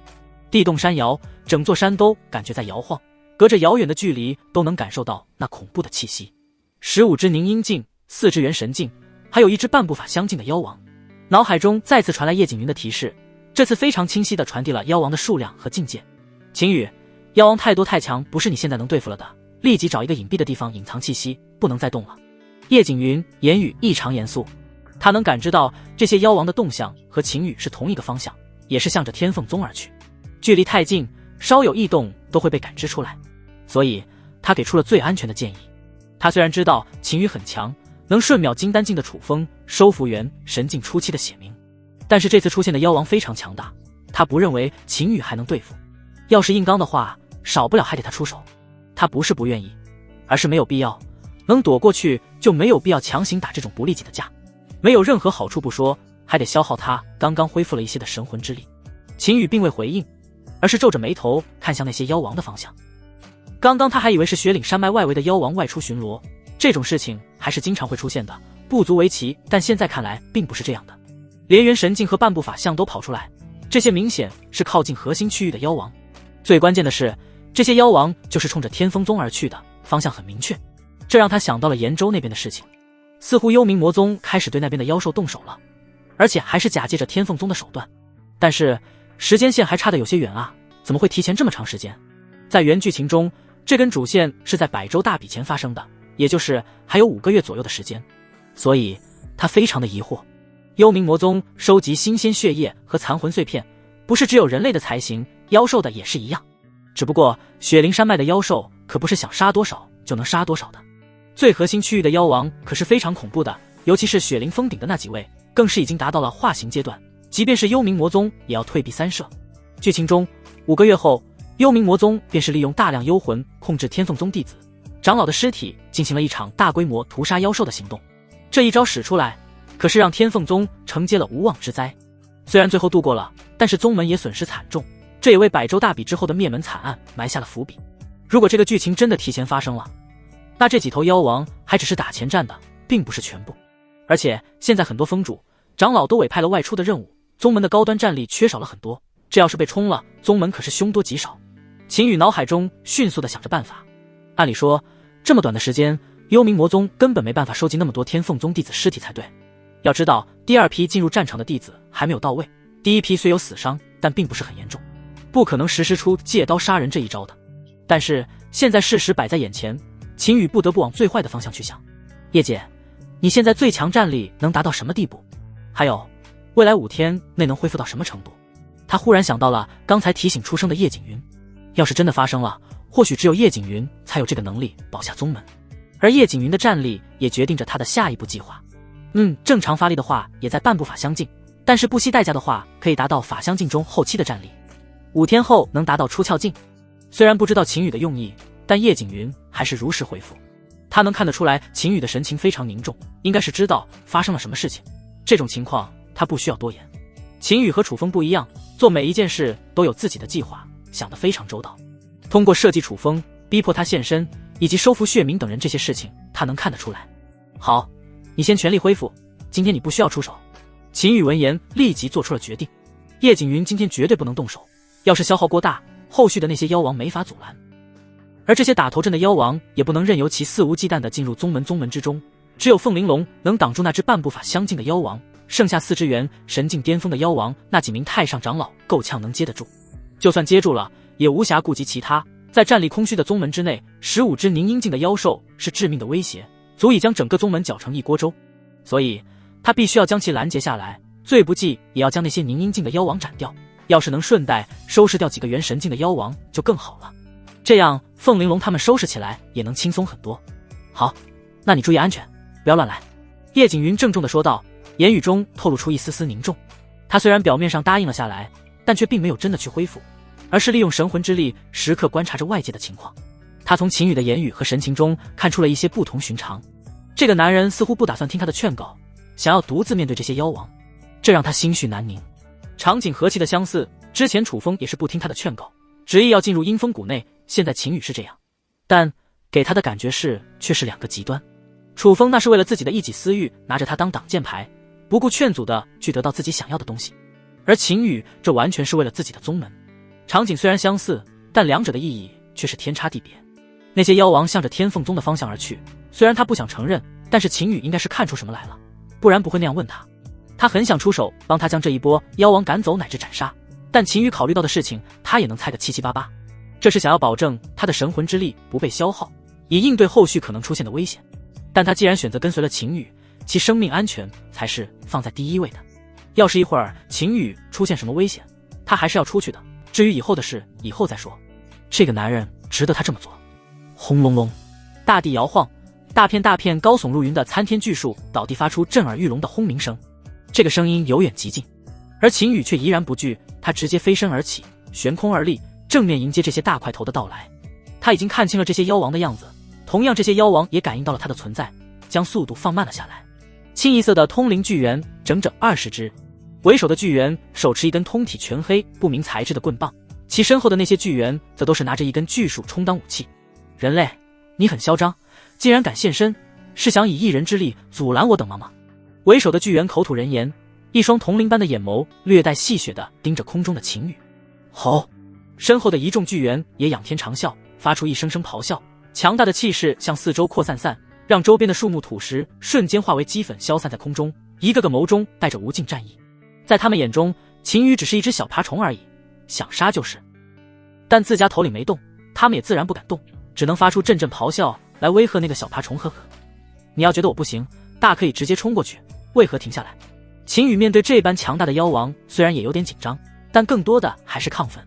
地动山摇，整座山都感觉在摇晃，隔着遥远的距离都能感受到那恐怖的气息。15只凝阴镜，4只元神镜，还有1只半步法相近的妖王。脑海中再次传来叶景云的提示，这次非常清晰地传递了妖王的数量和境界。秦羽，妖王太多太强，不是你现在能对付了的，立即找一个隐蔽的地方隐藏气息，不能再动了。叶景云言语异常严肃，他能感知到这些妖王的动向和秦羽是同一个方向，也是向着天凤宗而去。距离太近，稍有异动都会被感知出来，所以他给出了最安全的建议。他虽然知道秦羽很强，能瞬秒金丹境的楚风收服元神境初期的血冥。但是这次出现的妖王非常强大，他不认为秦羽还能对付。要是硬刚的话，少不了还得他出手。他不是不愿意，而是没有必要。能躲过去就没有必要强行打这种不利己的架，没有任何好处不说，还得消耗他刚刚恢复了一些的神魂之力。秦羽并未回应，而是皱着眉头看向那些妖王的方向。刚刚他还以为是雪岭山脉外围的妖王外出巡逻，这种事情还是经常会出现的，不足为奇，但现在看来并不是这样的。连元神境和半步法相都跑出来，这些明显是靠近核心区域的妖王。最关键的是，这些妖王就是冲着天风宗而去的，方向很明确。这让他想到了延州那边的事情，似乎幽冥魔宗开始对那边的妖兽动手了，而且还是假借着天凤宗的手段。但是时间线还差得有些远啊，怎么会提前这么长时间？在原剧情中，这根主线是在百州大比前发生的，也就是还有5个月左右的时间，所以他非常的疑惑。幽冥魔宗收集新鲜血液和残魂碎片，不是只有人类的才行，妖兽的也是一样。只不过雪灵山脉的妖兽可不是想杀多少就能杀多少的，最核心区域的妖王可是非常恐怖的，尤其是雪灵峰顶的那几位，更是已经达到了化形阶段，即便是幽冥魔宗也要退避三舍。剧情中5个月后，幽冥魔宗便是利用大量幽魂控制天凤宗弟子长老的尸体，进行了一场大规模屠杀妖兽的行动。这一招使出来，可是让天凤宗承接了无妄之灾。虽然最后度过了，但是宗门也损失惨重，这也为百州大比之后的灭门惨案埋下了伏笔。如果这个剧情真的提前发生了，那这几头妖王还只是打前站的，并不是全部。而且现在很多峰主长老都委派了外出的任务，宗门的高端战力缺少了很多，这要是被冲了，宗门可是凶多吉少。秦羽脑海中迅速地想着办法。按理说这么短的时间，幽冥魔宗根本没办法收集那么多天凤宗弟子尸体才对。要知道第2批进入战场的弟子还没有到位，第1批虽有死伤，但并不是很严重，不可能实施出借刀杀人这一招的。但是现在事实摆在眼前，秦羽不得不往最坏的方向去想。叶姐，你现在最强战力能达到什么地步？还有未来5天内能恢复到什么程度？他忽然想到了刚才提醒出生的叶景云，要是真的发生了，或许只有叶景云才有这个能力保下宗门，而叶景云的战力也决定着他的下一步计划。正常发力的话也在半步法相境，但是不惜代价的话可以达到法相境中后期的战力，5天后能达到出窍境。虽然不知道秦羽的用意，但叶景云还是如实回复。他能看得出来秦羽的神情非常凝重，应该是知道发生了什么事情。这种情况他不需要多言。秦羽和楚风不一样，做每一件事都有自己的计划，想得非常周到。通过设计楚风，逼迫他现身，以及收服血冥等人这些事情，他能看得出来。好，你先全力恢复，今天你不需要出手。秦羽闻言立即做出了决定。叶景云今天绝对不能动手，要是消耗过大，后续的那些妖王没法阻拦。而这些打头阵的妖王也不能任由其肆无忌惮地进入宗门之中，只有凤玲珑能挡住那只半步法相近的妖王，剩下4只元神境巅峰的妖王，那几名太上长老够呛能接得住。就算接住了，也无暇顾及其他。在战力空虚的宗门之内，15只凝阴境的妖兽是致命的威胁，足以将整个宗门搅成一锅粥。所以他必须要将其拦截下来，最不济也要将那些凝阴境的妖王斩掉。要是能顺带收拾掉几个元神境的妖王就更好了，这样凤玲珑他们收拾起来也能轻松很多。好，那你注意安全，不要乱来。叶景云郑重地说道，言语中透露出一丝丝凝重。他虽然表面上答应了下来，但却并没有真的去恢复，而是利用神魂之力时刻观察着外界的情况。他从秦羽的言语和神情中看出了一些不同寻常。这个男人似乎不打算听他的劝告，想要独自面对这些妖王，这让他心绪难宁。场景和其的相似，之前楚风也是不听他的劝告，执意要进入阴风谷内，现在秦羽是这样，但给他的感觉却是2个极端。楚风那是为了自己的一己私欲，拿着他当挡箭牌，不顾劝阻的去得到自己想要的东西，而秦羽这完全是为了自己的宗门。场景虽然相似，但两者的意义却是天差地别。那些妖王向着天凤宗的方向而去，虽然他不想承认，但是秦羽应该是看出什么来了，不然不会那样问他。他很想出手帮他将这一波妖王赶走乃至斩杀，但秦羽考虑到的事情他也能猜得七七八八，这是想要保证他的神魂之力不被消耗，以应对后续可能出现的危险。但他既然选择跟随了秦羽，其生命安全才是放在第1位的。要是一会儿秦羽出现什么危险，他还是要出去的，至于以后的事以后再说。这个男人值得他这么做。轰隆隆，大地摇晃，大片大片高耸入云的参天巨树倒地，发出震耳欲聋的轰鸣声。这个声音由远及近，而秦羽却怡然不惧，他直接飞身而起，悬空而立，正面迎接这些大块头的到来。他已经看清了这些妖王的样子，同样这些妖王也感应到了他的存在，将速度放慢了下来。清一色的通灵巨猿整整20只，为首的巨猿手持一根通体全黑不明材质的棍棒，其身后的那些巨猿则都是拿着一根巨树充当武器。人类，你很嚣张，竟然敢现身，是想以一人之力阻拦我等吗？为首的巨猿口吐人言，一双铜铃般的眼眸略带戏谑地盯着空中的秦羽。吼！身后的一众巨猿也仰天长啸，发出一声声咆哮，强大的气势向四周扩散，让周边的树木土石瞬间化为齑粉，消散在空中，一个个眸中带着无尽战意。在他们眼中，秦羽只是一只小爬虫而已，想杀就是。但自家头领没动，他们也自然不敢动，只能发出阵阵咆哮来威吓那个小爬虫。呵呵，你要觉得我不行，大可以直接冲过去，为何停下来？秦羽面对这般强大的妖王，虽然也有点紧张，但更多的还是亢奋。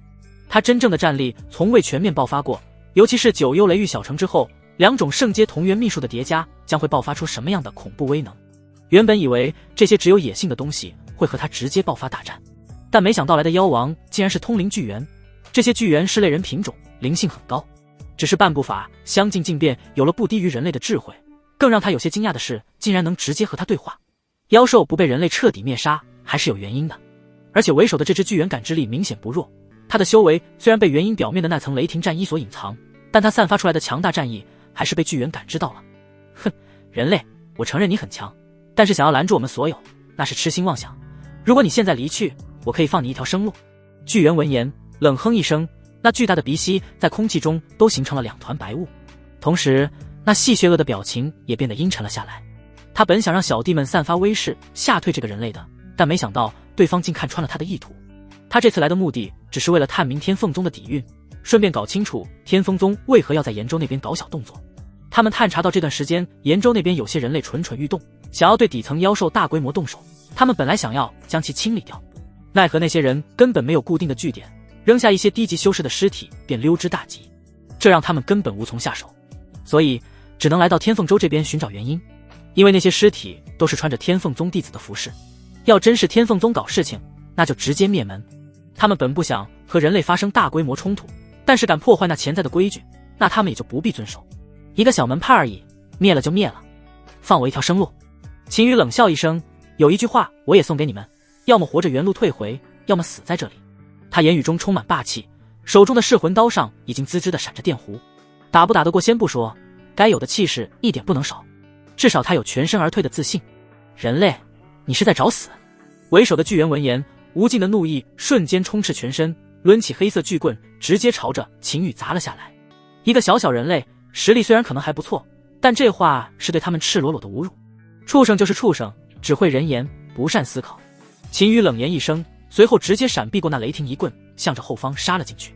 他真正的战力从未全面爆发过，尤其是九幽雷域小成之后，2种圣阶同源秘术的叠加将会爆发出什么样的恐怖威能。原本以为这些只有野性的东西会和他直接爆发大战，但没想到来的妖王竟然是通灵巨猿。这些巨猿是类人品种，灵性很高，只是半步法相近竟变，有了不低于人类的智慧。更让他有些惊讶的是，竟然能直接和他对话。妖兽不被人类彻底灭杀还是有原因的，而且为首的这只巨猿感知力明显不弱，他的修为虽然被原因表面的那层雷霆战衣所隐藏，但他散发出来的强大战意还是被巨猿感知到了。哼，人类，我承认你很强，但是想要拦住我们所有，那是痴心妄想。如果你现在离去，我可以放你一条生路。巨猿闻言冷哼一声，那巨大的鼻息在空气中都形成了2团白雾，同时那戏谑恶的表情也变得阴沉了下来。他本想让小弟们散发威势吓退这个人类的，但没想到对方竟看穿了他的意图。他这次来的目的只是为了探明天凤宗的底蕴，顺便搞清楚天凤宗为何要在延州那边搞小动作。他们探查到这段时间延州那边有些人类蠢蠢欲动，想要对底层妖兽大规模动手。他们本来想要将其清理掉，奈何那些人根本没有固定的据点，扔下一些低级修士的尸体便溜之大吉，这让他们根本无从下手，所以只能来到天凤州这边寻找原因。因为那些尸体都是穿着天凤宗弟子的服饰，要真是天凤宗搞事情，那就直接灭门。他们本不想和人类发生大规模冲突，但是敢破坏那潜在的规矩，那他们也就不必遵守。一个小门派而已，灭了就灭了，放我一条生路。秦羽冷笑一声，有一句话我也送给你们，要么活着原路退回，要么死在这里。他言语中充满霸气，手中的噬魂刀上已经滋滋地闪着电弧。打不打得过先不说，该有的气势一点不能少，至少他有全身而退的自信。人类，你是在找死？为首的巨猿闻言，无尽的怒意瞬间充斥全身，抡起黑色巨棍直接朝着秦羽砸了下来。一个小小人类，实力虽然可能还不错，但这话是对他们赤裸裸的侮辱。畜生就是畜生，只会人言，不善思考。秦羽冷言一声，随后直接闪避过那雷霆一棍，向着后方杀了进去。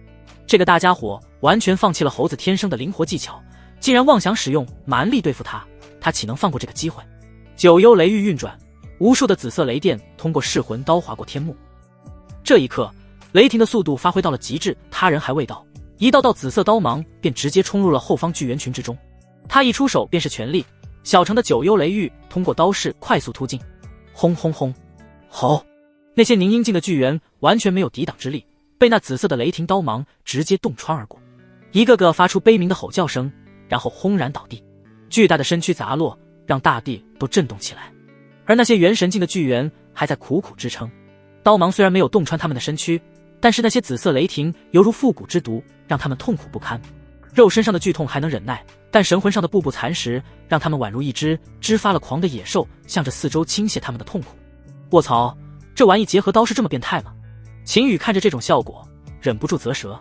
这个大家伙完全放弃了猴子天生的灵活技巧，竟然妄想使用蛮力对付他，他岂能放过这个机会？九幽雷域运转，无数的紫色雷电通过噬魂刀划过天幕。这一刻，雷霆的速度发挥到了极致，他人还未到，一道道紫色刀芒便直接冲入了后方巨猿群之中。他一出手便是全力，小城的九幽雷域通过刀势快速突进。轰轰轰！吼！那些凝阴境的巨猿完全没有抵挡之力，被那紫色的雷霆刀芒直接洞穿而过，一个个发出悲鸣的吼叫声，然后轰然倒地。巨大的身躯砸落，让大地都震动起来。而那些元神境的巨猿还在苦苦支撑。刀芒虽然没有洞穿他们的身躯，但是那些紫色雷霆犹如复古之毒，让他们痛苦不堪。肉身上的剧痛还能忍耐，但神魂上的步步残食让他们宛如一只只发了狂的野兽，向着四周倾泻他们的痛苦。卧槽，这玩意结合刀是这么变态吗？秦羽看着这种效果，忍不住啧舌。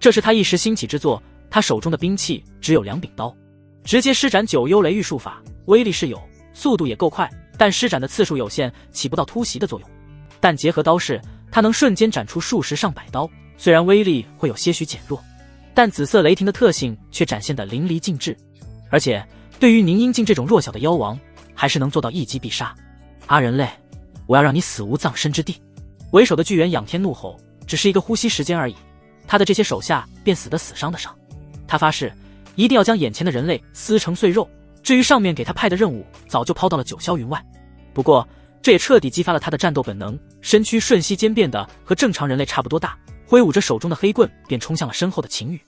这是他一时兴起之作，他手中的兵器只有2柄刀，直接施展九幽雷域术法，威力是有，速度也够快，但施展的次数有限，起不到突袭的作用。但结合刀式，他能瞬间斩出数十上百刀，虽然威力会有些许减弱，但紫色雷霆的特性却展现得淋漓尽致。而且对于凝阴境这种弱小的妖王，还是能做到一击必杀。人类，我要让你死无葬身之地！为首的巨猿仰天怒吼，只是一个呼吸时间而已，他的这些手下便死的死，伤的伤。他发誓一定要将眼前的人类撕成碎肉，至于上面给他派的任务，早就抛到了九霄云外。不过这也彻底激发了他的战斗本能，身躯瞬息间变得和正常人类差不多大，挥舞着手中的黑棍便冲向了身后的秦羽。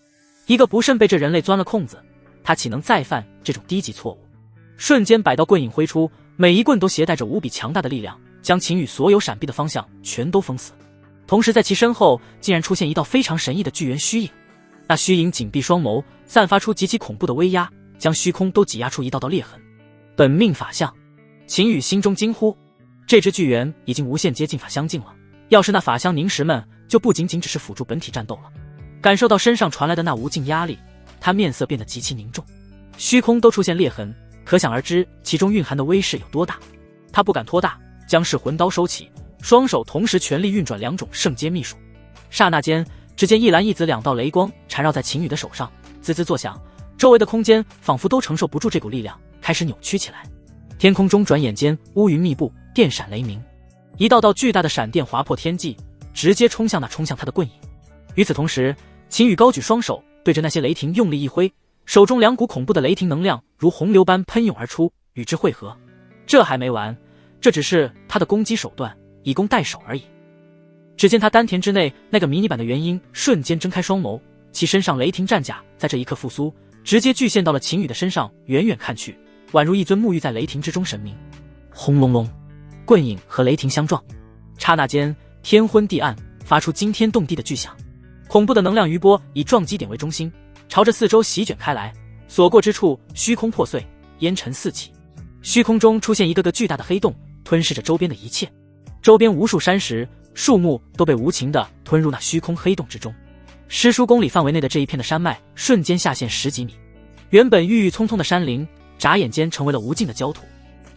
一个不慎被这人类钻了空子，他岂能再犯这种低级错误？瞬间百道棍影挥出，每一棍都携带着无比强大的力量，将秦羽所有闪避的方向全都封死。同时在其身后竟然出现一道非常神异的巨猿虚影，那虚影紧闭双眸，散发出极其恐怖的威压，将虚空都挤压出一道道裂痕。本命法相！秦羽心中惊呼，这只巨猿已经无限接近法相境了，要是那法相凝实们就不仅仅只是辅助本体战斗了。感受到身上传来的那无尽压力，他面色变得极其凝重，虚空都出现裂痕，可想而知其中蕴含的威势有多大。他不敢拖大，将噬魂刀收起，双手同时全力运转两种圣阶秘术。刹那间，只见一蓝一紫两道雷光缠绕在秦羽的手上，滋滋作响，周围的空间仿佛都承受不住这股力量，开始扭曲起来。天空中转眼间乌云密布，电闪雷鸣，一道道巨大的闪电划破天际，直接冲向他的棍影。与此同时，秦羽高举双手，对着那些雷霆用力一挥，手中两股恐怖的雷霆能量如洪流般喷涌而出，与之汇合。这还没完，这只是他的攻击手段，以攻代守而已。只见他丹田之内那个迷你版的元婴瞬间睁开双眸，其身上雷霆战甲在这一刻复苏，直接具现到了秦羽的身上，远远看去，宛如一尊沐浴在雷霆之中神明。轰隆隆，棍影和雷霆相撞，刹那间天昏地暗，发出惊天动地的巨响。恐怖的能量余波以撞击点为中心，朝着四周席卷开来，所过之处虚空破碎，烟尘四起，虚空中出现一个个巨大的黑洞，吞噬着周边的一切。周边无数山石树木都被无情地吞入那虚空黑洞之中。师叔公里范围内的这一片的山脉瞬间下陷10几米，原本郁郁葱葱的山林眨眼间成为了无尽的焦土。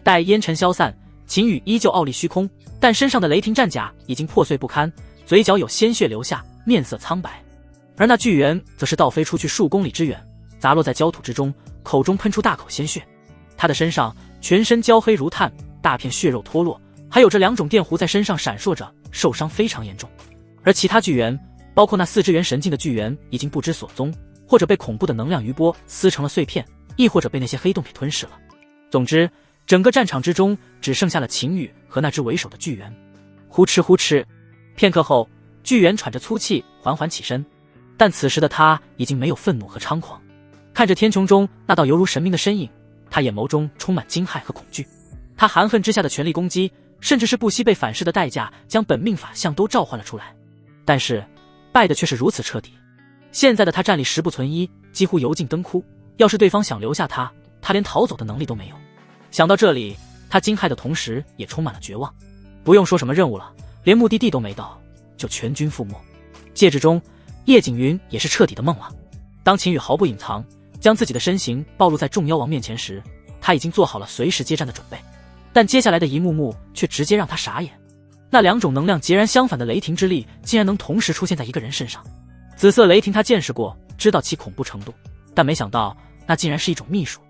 待烟尘消散，秦羽依旧傲立虚空，但身上的雷霆战甲已经破碎不堪，嘴角有鲜血流下，面色苍白。而那巨猿则是倒飞出去数公里之远，砸落在焦土之中，口中喷出大口鲜血。他的身上全身焦黑如炭，大片血肉脱落，还有着2种电弧在身上闪烁着，受伤非常严重。而其他巨猿，包括那4只元神境的巨猿，已经不知所踪，或者被恐怖的能量余波撕成了碎片，亦或者被那些黑洞给吞噬了。总之，整个战场之中只剩下了秦羽和那只为首的巨猿。呼哧呼哧，片刻后，巨猿喘着粗气缓缓起身，但此时的他已经没有愤怒和猖狂。看着天穹中那道犹如神明的身影，他眼眸中充满惊骇和恐惧。他含恨之下的全力攻击，甚至是不惜被反噬的代价，将本命法相都召唤了出来。但是败的却是如此彻底。现在的他战力10不存1，几乎油尽灯枯，要是对方想留下他，他连逃走的能力都没有。想到这里，他惊骇的同时也充满了绝望。不用说什么任务了，连目的地都没到，就全军覆没。戒指中，叶景云也是彻底的懵了。当秦羽毫不隐藏，将自己的身形暴露在众妖王面前时，他已经做好了随时接战的准备。但接下来的一幕幕却直接让他傻眼。那2种能量截然相反的雷霆之力竟然能同时出现在一个人身上。紫色雷霆他见识过，知道其恐怖程度，但没想到那竟然是一种秘术。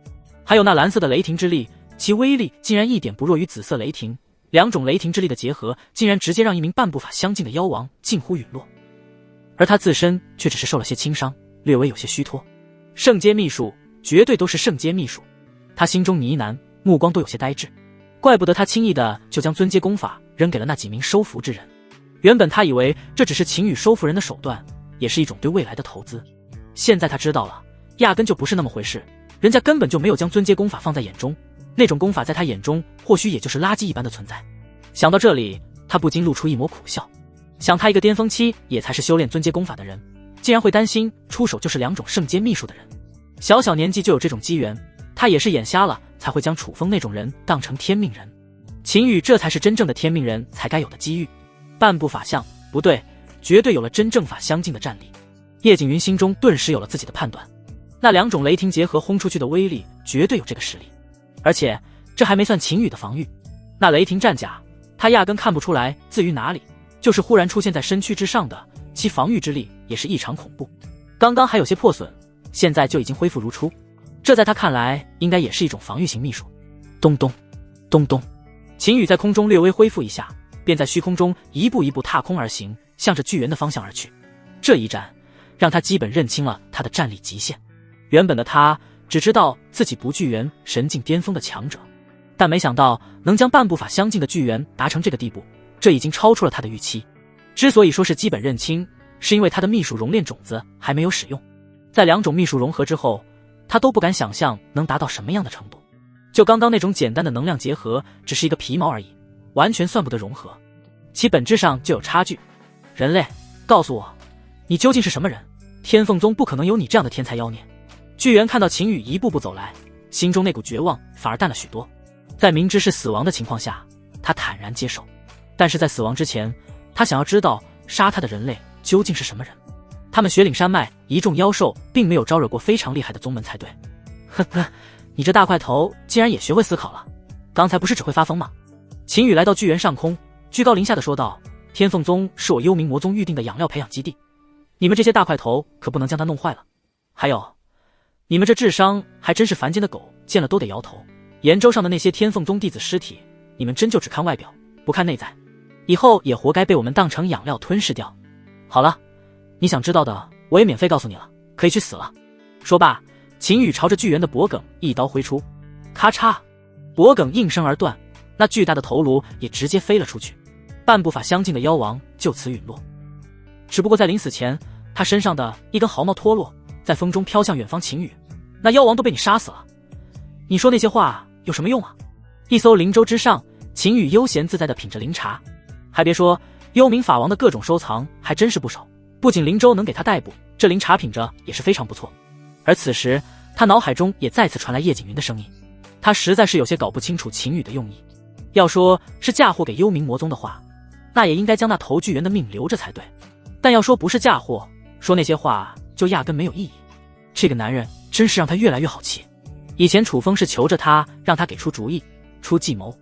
还有那蓝色的雷霆之力，其威力竟然一点不弱于紫色雷霆，2种雷霆之力的结合竟然直接让一名半步法相近的妖王近乎陨落。而他自身却只是受了些轻伤，略微有些虚脱。圣阶秘术绝对都是圣阶秘术，他心中呢喃，目光都有些呆滞。怪不得他轻易的就将尊阶功法扔给了那几名收服之人。原本他以为这只是秦羽收服人的手段，也是一种对未来的投资。现在他知道了，压根就不是那么回事，人家根本就没有将尊阶功法放在眼中，那种功法在他眼中或许也就是垃圾一般的存在。想到这里，他不禁露出一抹苦笑。想他一个巅峰期也才是修炼尊阶功法的人，竟然会担心出手就是2种圣阶秘术的人。小小年纪就有这种机缘，他也是眼瞎了才会将楚风那种人当成天命人。秦羽这才是真正的天命人才该有的机遇。半步法相，不对，绝对有了真正法相近的战力。叶景云心中顿时有了自己的判断，那2种雷霆结合轰出去的威力绝对有这个实力。而且这还没算秦羽的防御，那雷霆战甲他压根看不出来自于哪里，就是忽然出现在身躯之上的，其防御之力也是异常恐怖。刚刚还有些破损，现在就已经恢复如初，这在他看来应该也是一种防御型秘术。咚咚咚咚，秦羽在空中略微恢复一下，便在虚空中一步一步踏空而行，向着巨猿的方向而去。这一战让他基本认清了他的战力极限。原本的他只知道自己不巨猿神境巅峰的强者，但没想到能将半步法相近的巨猿达成这个地步，这已经超出了他的预期。之所以说是基本认清，是因为他的秘术熔炼种子还没有使用，在2种秘术融合之后，他都不敢想象能达到什么样的程度。就刚刚那种简单的能量结合，只是一个皮毛而已，完全算不得融合，其本质上就有差距。人类，告诉我，你究竟是什么人？天凤宗不可能有你这样的天才妖孽。巨猿看到秦羽一步步走来，心中那股绝望反而淡了许多。在明知是死亡的情况下，他坦然接受，但是在死亡之前，他想要知道杀他的人类究竟是什么人。他们雪岭山脉一众妖兽并没有招惹过非常厉害的宗门才对。呵呵，你这大块头竟然也学会思考了，刚才不是只会发疯吗？秦羽来到巨猿上空，居高临下的说道，天凤宗是我幽冥魔宗预定的养料培养基地，你们这些大块头可不能将它弄坏了。还有，你们这智商还真是凡间的狗见了都得摇头。岩州上的那些天凤宗弟子尸体，你们真就只看外表不看内在，以后也活该被我们当成养料吞噬掉。好了，你想知道的我也免费告诉你了，可以去死了。说罢，秦羽朝着巨猿的脖颈一刀挥出，咔嚓，脖颈应声而断，那巨大的头颅也直接飞了出去，半步法相近的妖王就此陨落。只不过在临死前，他身上的一根毫毛脱落，在风中飘向远方。秦羽，那妖王都被你杀死了，你说那些话有什么用啊？一艘灵舟之上，秦羽悠闲自在地品着灵茶。还别说，幽冥法王的各种收藏还真是不少，不仅灵舟能给他代步，这灵茶品着也是非常不错。而此时他脑海中也再次传来叶景云的声音，他实在是有些搞不清楚秦羽的用意。要说是嫁祸给幽冥魔宗的话，那也应该将那头巨猿的命留着才对，但要说不是嫁祸，说那些话就压根没有意义。这个男人真是让他越来越好气。以前楚风是求着他让他给出主意出计谋，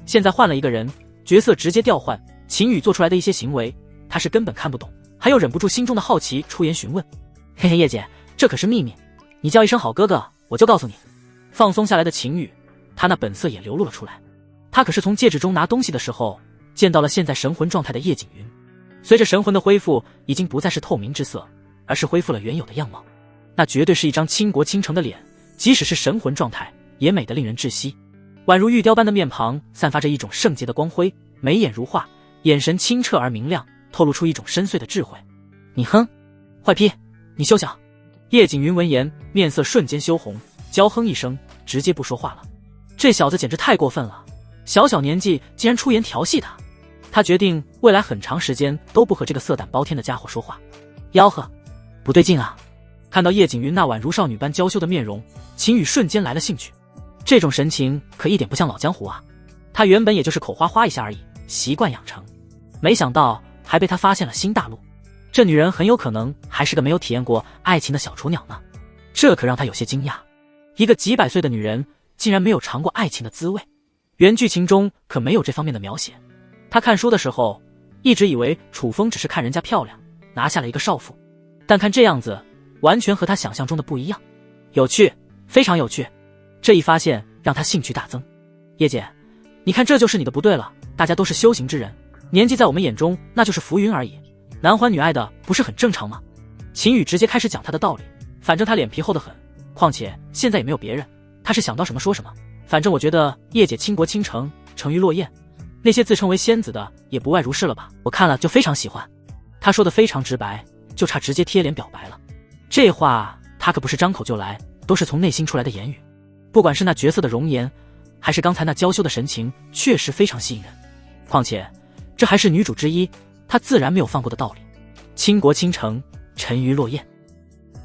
现在换了一个人，角色直接调换，秦羽做出来的一些行为他是根本看不懂，还有忍不住心中的好奇出言询问。嘿嘿，叶姐，这可是秘密，你叫一声好哥哥我就告诉你。放松下来的秦羽，他那本色也流露了出来。他可是从戒指中拿东西的时候见到了现在神魂状态的叶景云，随着神魂的恢复，已经不再是透明之色，而是恢复了原有的样貌。那绝对是一张倾国倾城的脸，即使是神魂状态也美得令人窒息。宛如玉雕般的面庞散发着一种圣洁的光辉，眉眼如画，眼神清澈而明亮，透露出一种深邃的智慧。你哼，坏批，你休想！叶景云闻言面色瞬间羞红，娇哼一声，直接不说话了。这小子简直太过分了，小小年纪竟然出言调戏他。他决定未来很长时间都不和这个色胆包天的家伙说话。吆喝，不对劲啊！看到叶景云那宛如少女般娇羞的面容，秦羽瞬间来了兴趣。这种神情可一点不像老江湖啊！他原本也就是口花花一下而已，习惯养成，没想到还被他发现了新大陆。这女人很有可能还是个没有体验过爱情的小雏鸟呢，这可让他有些惊讶。一个几百岁的女人竟然没有尝过爱情的滋味，原剧情中可没有这方面的描写。他看书的时候一直以为楚风只是看人家漂亮拿下了一个少妇，但看这样子完全和他想象中的不一样，有趣，非常有趣。这一发现让他兴趣大增。叶姐，你看这就是你的不对了，大家都是修行之人，年纪在我们眼中那就是浮云而已，男欢女爱的不是很正常吗？秦羽直接开始讲他的道理，反正他脸皮厚得很，况且现在也没有别人，他是想到什么说什么。反正我觉得叶姐倾国倾城，沉鱼落雁，那些自称为仙子的也不外如是了吧，我看了就非常喜欢。他说的非常直白，就差直接贴脸表白了。这话他可不是张口就来，都是从内心出来的言语。不管是那角色的容颜，还是刚才那娇羞的神情，确实非常吸引人。况且这还是女主之一，她自然没有放过的道理。倾国倾城，沉鱼落雁，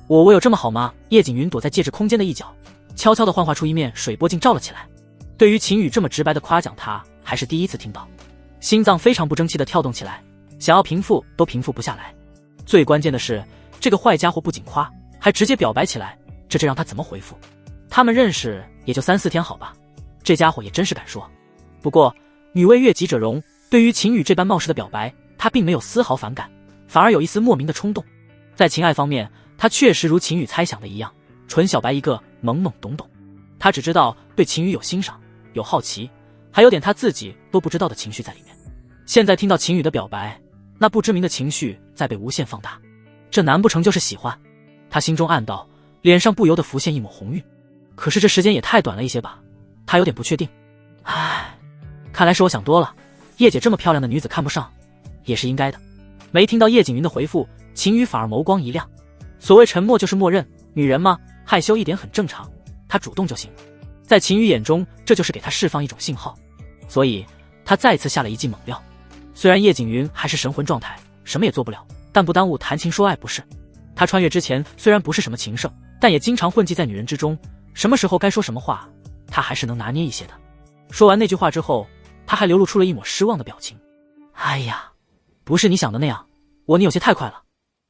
我有这么好吗？叶景云躲在戒指空间的一角，悄悄地幻化出一面水波镜照了起来。对于秦羽这么直白的夸奖，他还是第一次听到，心脏非常不争气地跳动起来，想要平复都平复不下来。最关键的是，这个坏家伙不仅夸，还直接表白起来，这让他怎么回复？他们认识也就3、4天好吧，这家伙也真是敢说。不过女为悦己者容，对于秦羽这般冒失的表白，他并没有丝毫反感，反而有一丝莫名的冲动。在情爱方面，他确实如秦羽猜想的一样，纯小白一个，懵懵懂懂。他只知道对秦羽有欣赏，有好奇，还有点他自己都不知道的情绪在里面。现在听到秦羽的表白，那不知名的情绪在被无限放大，这难不成就是喜欢？他心中暗道，脸上不由得浮现一抹红晕。可是这时间也太短了一些吧，他有点不确定。唉，看来是我想多了，叶姐这么漂亮的女子看不上，也是应该的。没听到叶景云的回复，秦宇反而眸光一亮。所谓沉默就是默认，女人嘛，害羞一点很正常，她主动就行。在秦宇眼中，这就是给她释放一种信号，所以他再次下了一记猛料。虽然叶景云还是神魂状态，什么也做不了，但不耽误谈情说爱，不是？他穿越之前虽然不是什么情圣，但也经常混迹在女人之中，什么时候该说什么话，他还是能拿捏一些的。说完那句话之后，他还流露出了一抹失望的表情。哎呀，不是你想的那样，你有些太快了。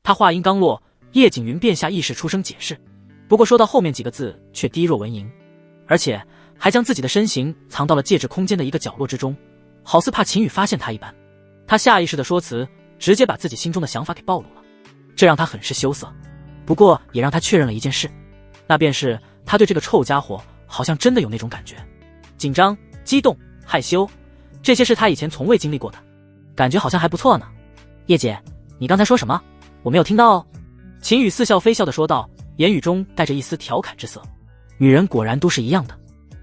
他话音刚落，叶景云便下意识出声解释，不过说到后面几个字却低若蚊蝇，而且还将自己的身形藏到了戒指空间的一个角落之中，好似怕秦宇发现他一般。他下意识的说辞，直接把自己心中的想法给暴露了，这让他很是羞涩，不过也让他确认了一件事，那便是他对这个臭家伙好像真的有那种感觉，紧张、激动、害羞，这些是他以前从未经历过的，感觉好像还不错呢。叶姐，你刚才说什么？我没有听到哦。秦宇似笑非笑的说道，言语中带着一丝调侃之色。女人果然都是一样的，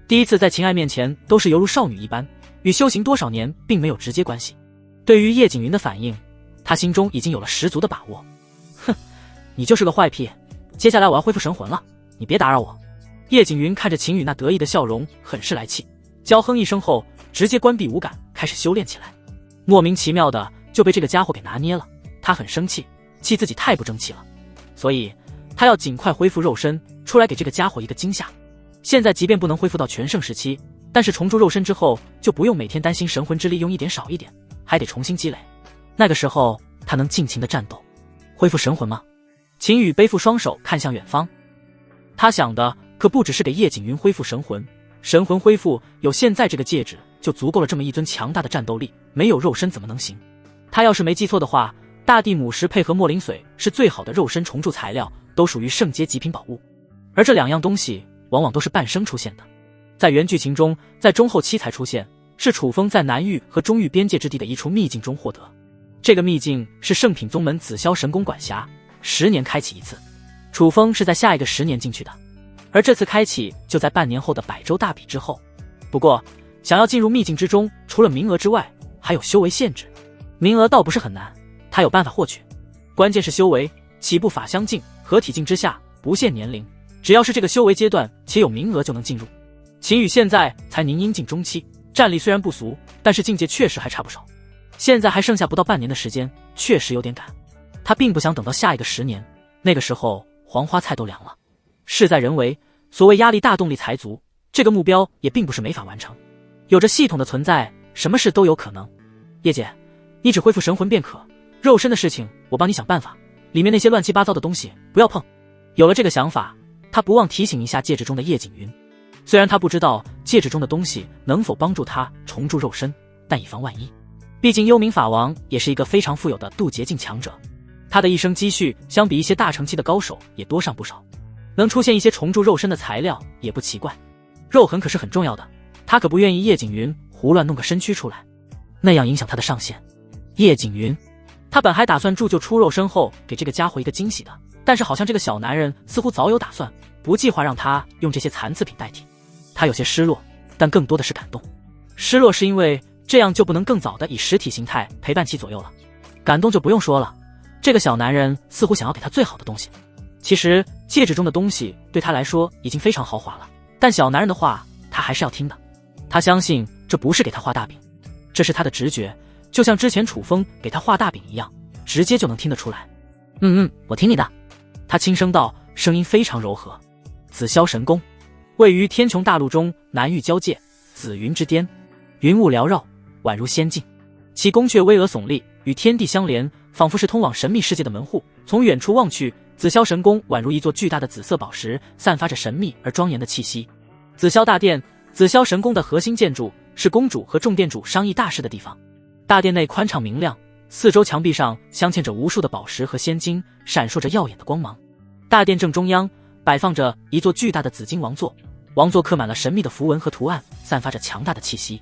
第一次在秦爱面前都是犹如少女一般，与修行多少年并没有直接关系。对于叶景云的反应，他心中已经有了十足的把握。哼，你就是个坏屁，接下来我要恢复神魂了，你别打扰我。叶景云看着秦宇那得意的笑容，很是来气，娇哼一声后直接关闭五感，开始修炼起来。莫名其妙的就被这个家伙给拿捏了，他很生气，气自己太不争气了，所以他要尽快恢复肉身，出来给这个家伙一个惊吓。现在即便不能恢复到全盛时期，但是重铸肉身之后，就不用每天担心神魂之力用一点少一点，还得重新积累。那个时候他能尽情的战斗，恢复神魂吗？秦宇背负双手看向远方，他想的可不只是给叶景云恢复神魂，神魂恢复有现在这个戒指就足够了，这么一尊强大的战斗力，没有肉身怎么能行？他要是没记错的话，大地母石配合墨灵髓是最好的肉身重铸材料，都属于圣阶极品宝物，而这两样东西往往都是半生出现的，在原剧情中在中后期才出现，是楚风在南域和中域边界之地的一处秘境中获得。这个秘境是圣品宗门紫霄神宫管辖，10年开启一次，楚风是在下一个10年进去的，而这次开启就在半年后的百州大比之后。不过想要进入秘境之中，除了名额之外还有修为限制，名额倒不是很难，他有办法获取，关键是修为，起步法相境、合体境之下不限年龄，只要是这个修为阶段且有名额就能进入。秦宇现在才凝阴境中期，战力虽然不俗，但是境界确实还差不少，现在还剩下不到半年的时间，确实有点赶。他并不想等到下一个10年，那个时候黄花菜都凉了。事在人为，所谓压力大动力才足，这个目标也并不是没法完成。有着系统的存在，什么事都有可能。叶姐，你只恢复神魂便可，肉身的事情我帮你想办法，里面那些乱七八糟的东西不要碰。有了这个想法，他不忘提醒一下戒指中的叶景云。虽然他不知道戒指中的东西能否帮助他重铸肉身，但以防万一，毕竟幽冥法王也是一个非常富有的渡劫境强者，他的一生积蓄相比一些大成期的高手也多上不少，能出现一些重铸肉身的材料也不奇怪。肉痕可是很重要的，他可不愿意叶景云胡乱弄个身躯出来，那样影响他的上限。叶景云，他本还打算铸就出肉身后给这个家伙一个惊喜的，但是好像这个小男人似乎早有打算，不计划让他用这些残次品代替。他有些失落，但更多的是感动。失落是因为这样就不能更早的以实体形态陪伴其左右了，感动就不用说了，这个小男人似乎想要给他最好的东西。其实戒指中的东西对他来说已经非常豪华了，但小男人的话他还是要听的。他相信这不是给他画大饼，这是他的直觉，就像之前楚风给他画大饼一样，直接就能听得出来。我听你的。他轻声道，声音非常柔和。紫霄神宫位于天穹大陆中南域交界，紫云之巅，云雾缭绕，宛如仙境。其宫阙巍峨耸立，与天地相连，仿佛是通往神秘世界的门户。从远处望去，紫霄神宫宛如一座巨大的紫色宝石，散发着神秘而庄严的气息。紫霄大殿，紫霄神宫的核心建筑，是公主和众殿主商议大事的地方。大殿内宽敞明亮，四周墙壁上镶嵌着无数的宝石和仙晶，闪烁着耀眼的光芒。大殿正中央摆放着一座巨大的紫金王座，王座刻满了神秘的符文和图案，散发着强大的气息。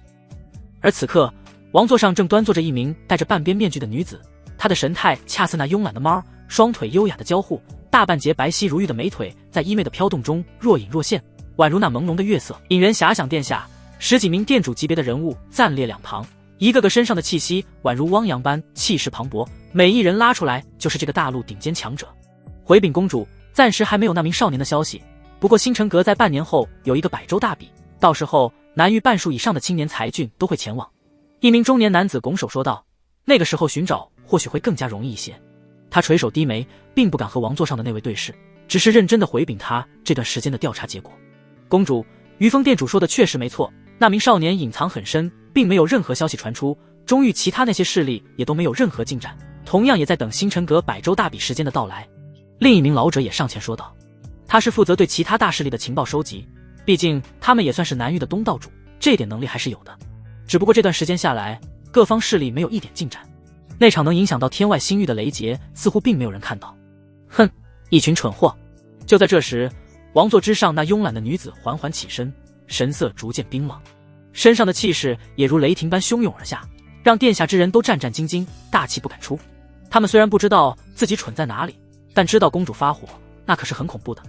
而此刻，王座上正端坐着一名戴着半边面具的女子，她的神态恰似那慵懒的猫，双腿优雅的交互，大半截白皙如玉的美腿在衣袂的飘动中若隐若现，宛如那朦胧的月色。引人遐想，殿下10几名店主级别的人物暂列两旁，一个个身上的气息宛如汪洋般气势磅礴，每一人拉出来就是这个大陆顶尖强者。回禀公主，暂时还没有那名少年的消息，不过星辰阁在半年后有一个百州大比，到时候南域半数以上的青年才俊都会前往。一名中年男子拱手说道，那个时候寻找或许会更加容易一些。他垂手低眉，并不敢和王座上的那位对视，只是认真地回禀他这段时间的调查结果。公主，于峰店主说的确实没错，那名少年隐藏很深，并没有任何消息传出，中域其他那些势力也都没有任何进展，同样也在等星辰阁百州大比时间的到来。另一名老者也上前说道，他是负责对其他大势力的情报收集，毕竟他们也算是南域的东道主，这点能力还是有的。只不过这段时间下来，各方势力没有一点进展，那场能影响到天外星域的雷劫似乎并没有人看到。哼，一群蠢货！就在这时，王座之上那慵懒的女子缓缓起身，神色逐渐冰冷，身上的气势也如雷霆般汹涌而下，让殿下之人都战战兢兢，大气不敢出。他们虽然不知道自己蠢在哪里，但知道公主发火那可是很恐怖的。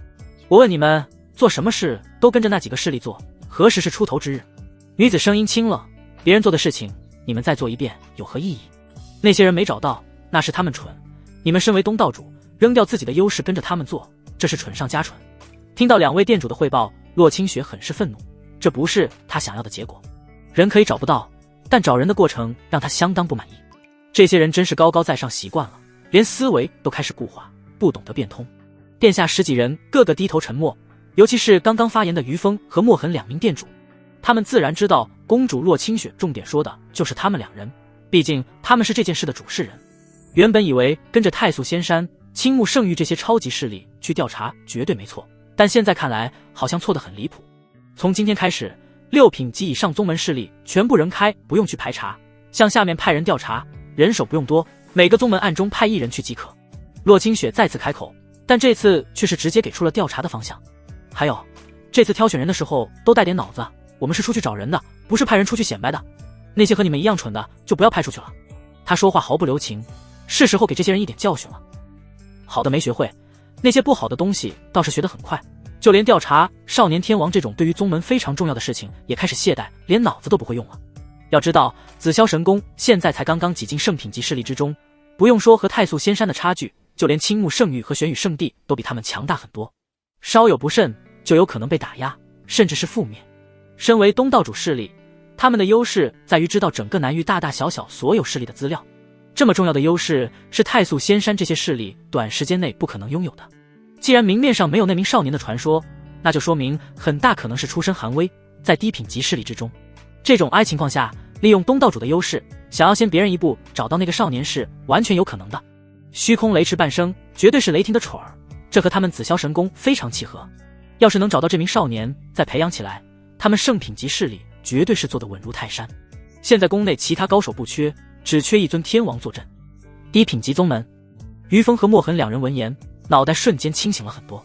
我问你们，做什么事都跟着那几个势力做，何时是出头之日？女子声音轻了，别人做的事情你们再做一遍有何意义？那些人没找到，那是他们蠢，你们身为东道主，扔掉自己的优势跟着他们做，这是蠢上加蠢。听到两位店主的汇报，洛清雪很是愤怒，这不是他想要的结果。人可以找不到，但找人的过程让他相当不满意。这些人真是高高在上习惯了，连思维都开始固化，不懂得变通。殿下10几人个个低头沉默，尤其是刚刚发言的于峰和墨痕2名店主，他们自然知道公主洛清雪重点说的就是他们2人，毕竟他们是这件事的主事人。原本以为跟着太素仙山、青木圣域这些超级势力去调查绝对没错，但现在看来好像错得很离谱。从今天开始，6品及以上宗门势力全部人开，不用去排查，向下面派人调查，人手不用多，每个宗门暗中派1人去即可。洛清雪再次开口，但这次却是直接给出了调查的方向。还有，这次挑选人的时候都带点脑子，我们是出去找人的，不是派人出去显摆的。那些和你们一样蠢的就不要派出去了。他说话毫不留情，是时候给这些人一点教训了。好的没学会，那些不好的东西倒是学得很快，就连调查少年天王这种对于宗门非常重要的事情也开始懈怠，连脑子都不会用了。要知道紫霄神宫现在才刚刚挤进圣品级势力之中，不用说和太素仙山的差距，就连青木圣域和玄羽圣地都比他们强大很多，稍有不慎就有可能被打压，甚至是覆灭。身为东道主势力，他们的优势在于知道整个南域大大小小所有势力的资料，这么重要的优势是太素仙山这些势力短时间内不可能拥有的。既然明面上没有那名少年的传说，那就说明很大可能是出身寒微，在低品级势力之中。这种情况下，利用东道主的优势，想要先别人一步找到那个少年是完全有可能的。虚空雷池半生绝对是雷霆的宠儿，这和他们紫霄神宫非常契合。要是能找到这名少年再培养起来，他们圣品级势力绝对是做得稳如泰山。现在宫内其他高手不缺，只缺一尊天王坐镇。低品级宗门，于峰和墨痕2人闻言，脑袋瞬间清醒了很多。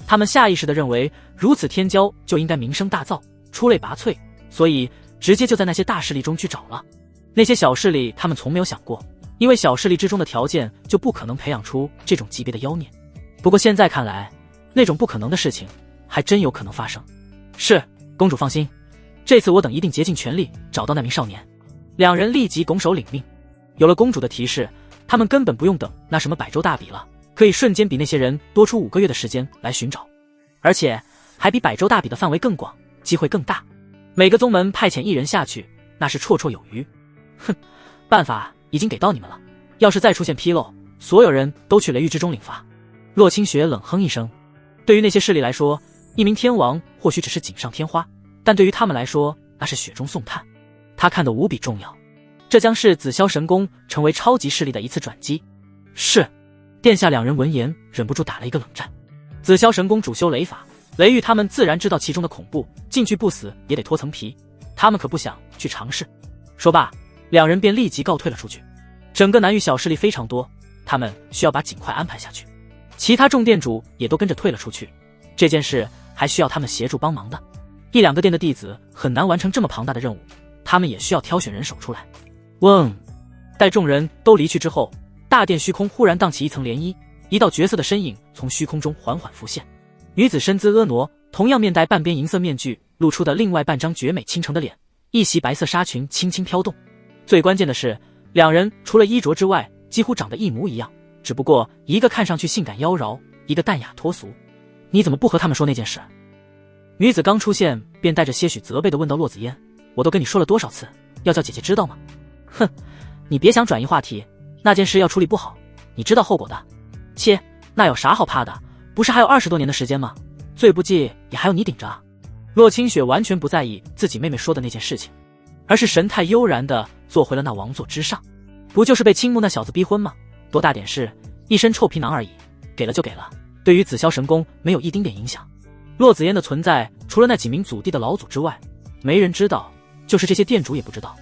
他们下意识地认为如此天骄就应该名声大噪，出类拔萃，所以直接就在那些大势力中去找了。那些小势力他们从没有想过，因为小势力之中的条件就不可能培养出这种级别的妖孽。不过现在看来，那种不可能的事情还真有可能发生。是，公主放心，这次我等一定竭尽全力找到那名少年。2人立即拱手领命。有了公主的提示，他们根本不用等那什么百州大比了，可以瞬间比那些人多出5个月的时间来寻找，而且还比百州大比的范围更广，机会更大。每个宗门派遣1人下去，那是绰绰有余。哼，办法已经给到你们了，要是再出现纰漏，所有人都去雷狱之中领罚。洛清雪冷哼一声，对于那些势力来说，一名天王或许只是锦上添花，但对于他们来说，那是雪中送炭。他看得无比重要，这将是紫霄神宫成为超级势力的一次转机。是，殿下2人闻言忍不住打了一个冷战。紫霄神宫主修雷法，雷狱他们自然知道其中的恐怖，进去不死也得脱层皮，他们可不想去尝试。说罢，2人便立即告退了出去。整个南域小势力非常多，他们需要把尽快安排下去。其他众店主也都跟着退了出去，这件事还需要他们协助帮忙的。1、2个店的弟子很难完成这么庞大的任务，他们也需要挑选人手出来。嗡！待众人都离去之后，大殿虚空忽然荡起一层涟漪，一道绝色的身影从虚空中缓缓浮现。女子身姿婀娜，同样面戴半边银色面具，露出的另外半张绝美倾城的脸，一袭白色纱裙轻轻飘动。最关键的是，两人除了衣着之外，几乎长得一模一样，只不过一个看上去性感妖娆，一个淡雅脱俗。你怎么不和他们说那件事？女子刚出现，便带着些许责备地问到洛子嫣：“我都跟你说了多少次，要叫姐姐知道吗？”哼，你别想转移话题，那件事要处理不好，你知道后果的。切，那有啥好怕的？不是还有20多年的时间吗？罪不济也还有你顶着啊。洛清雪完全不在意自己妹妹说的那件事情，而是神态悠然地坐回了那王座之上。不就是被青木那小子逼婚吗？多大点事，一身臭皮囊而已，给了就给了，对于紫霄神宫没有一丁点影响。洛子嫣的存在，除了那几名祖地的老祖之外，没人知道，就是这些店主也不知道。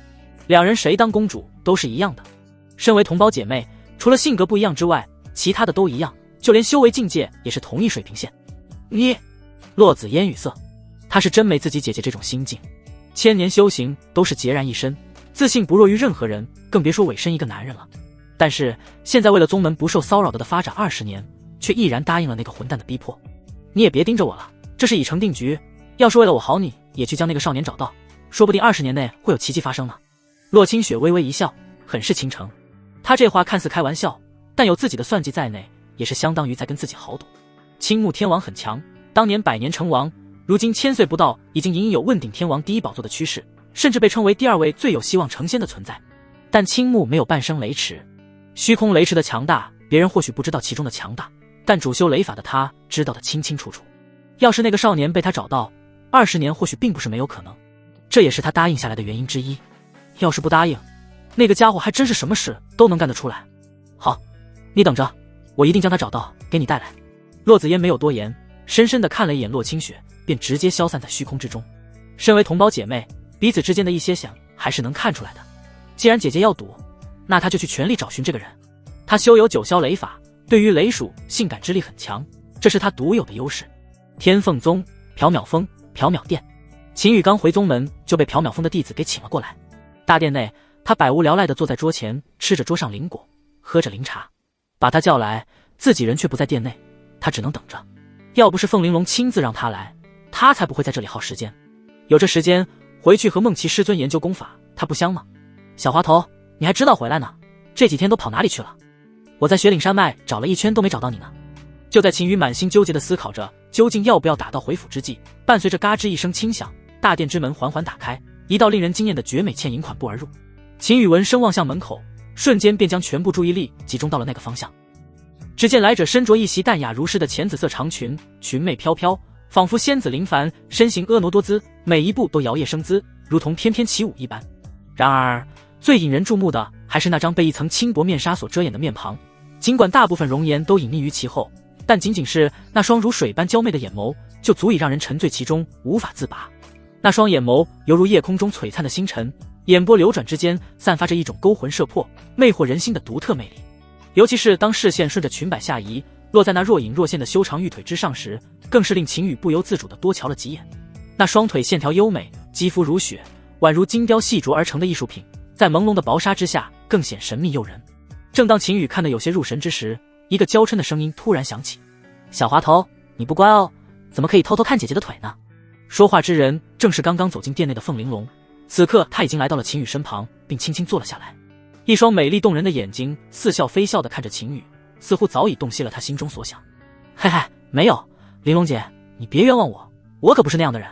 两人谁当公主都是一样的，身为同胞姐妹，除了性格不一样之外，其他的都一样，就连修为境界也是同一水平线。你，洛子嫣语塞，她是真没自己姐姐这种心境，千年修行都是孑然一身，自信不弱于任何人，更别说委身一个男人了。但是现在为了宗门不受骚扰的发展20年，却毅然答应了那个混蛋的逼迫。你也别盯着我了，这是已成定局，要是为了我好，你也去将那个少年找到，说不定20年内会有奇迹发生呢。洛清雪微微一笑，很是倾城。她这话看似开玩笑，但有自己的算计在内，也是相当于在跟自己豪赌。青木天王很强，当年100年成王，如今1000岁不到，已经隐隐有问鼎天王第一宝座的趋势，甚至被称为第2位最有希望成仙的存在。但青木没有半生雷池，虚空雷池的强大，别人或许不知道其中的强大，但主修雷法的他知道的清清楚楚。要是那个少年被他找到，20年或许并不是没有可能，这也是他答应下来的原因之一。要是不答应，那个家伙还真是什么事都能干得出来。好，你等着，我一定将他找到，给你带来。洛子嫣没有多言，深深地看了一眼洛清雪，便直接消散在虚空之中。身为同胞姐妹，彼此之间的一些想还是能看出来的。既然姐姐要赌，那她就去全力找寻这个人。她修有9霄雷法，对于雷属性感之力很强，这是她独有的优势。天凤宗、缥缈峰、缥缈殿，秦羽刚回宗门就被缥缈峰的弟子给请了过来。大殿内，他百无聊赖地坐在桌前，吃着桌上灵果，喝着灵茶。把他叫来，自己人却不在殿内，他只能等着。要不是凤玲珑亲自让他来，他才不会在这里耗时间。有这时间，回去和梦琪师尊研究功法，他不香吗？小滑头，你还知道回来呢？这几天都跑哪里去了？我在雪岭山脉找了一圈都没找到你呢。就在秦羽满心纠结地思考着究竟要不要打道回府之际，伴随着嘎吱一声轻响，大殿之门缓缓打开，一道令人惊艳的绝美倩影款步而入。秦羽闻声望向门口，瞬间便将全部注意力集中到了那个方向。只见来者身着一袭淡雅如诗的浅紫色长裙，裙袂飘飘，仿佛仙子临凡，身形婀娜多姿，每一步都摇曳生姿，如同翩翩起舞一般。然而最引人注目的还是那张被一层轻薄面纱所遮掩的面庞，尽管大部分容颜都隐匿于其后，但仅仅是那双如水般娇媚的眼眸，就足以让人沉醉其中，无法自拔。那双眼眸犹如夜空中璀璨的星辰，眼波流转之间散发着一种勾魂摄魄、魅惑人心的独特魅力。尤其是当视线顺着裙摆下移，落在那若隐若现的修长玉腿之上时，更是令秦羽不由自主地多瞧了几眼。那双腿线条优美，肌肤如雪，宛如精雕细琢而成的艺术品，在朦胧的薄纱之下更显神秘诱人。正当秦羽看得有些入神之时，一个娇嗔的声音突然响起：“小滑头，你不乖哦，怎么可以偷偷看姐姐的腿呢？”说话之人正是刚刚走进殿内的凤玲珑，此刻她已经来到了秦羽身旁，并轻轻坐了下来，一双美丽动人的眼睛似笑非笑地看着秦羽，似乎早已洞悉了他心中所想。嘿嘿，没有，玲珑姐，你别冤枉我，我可不是那样的人。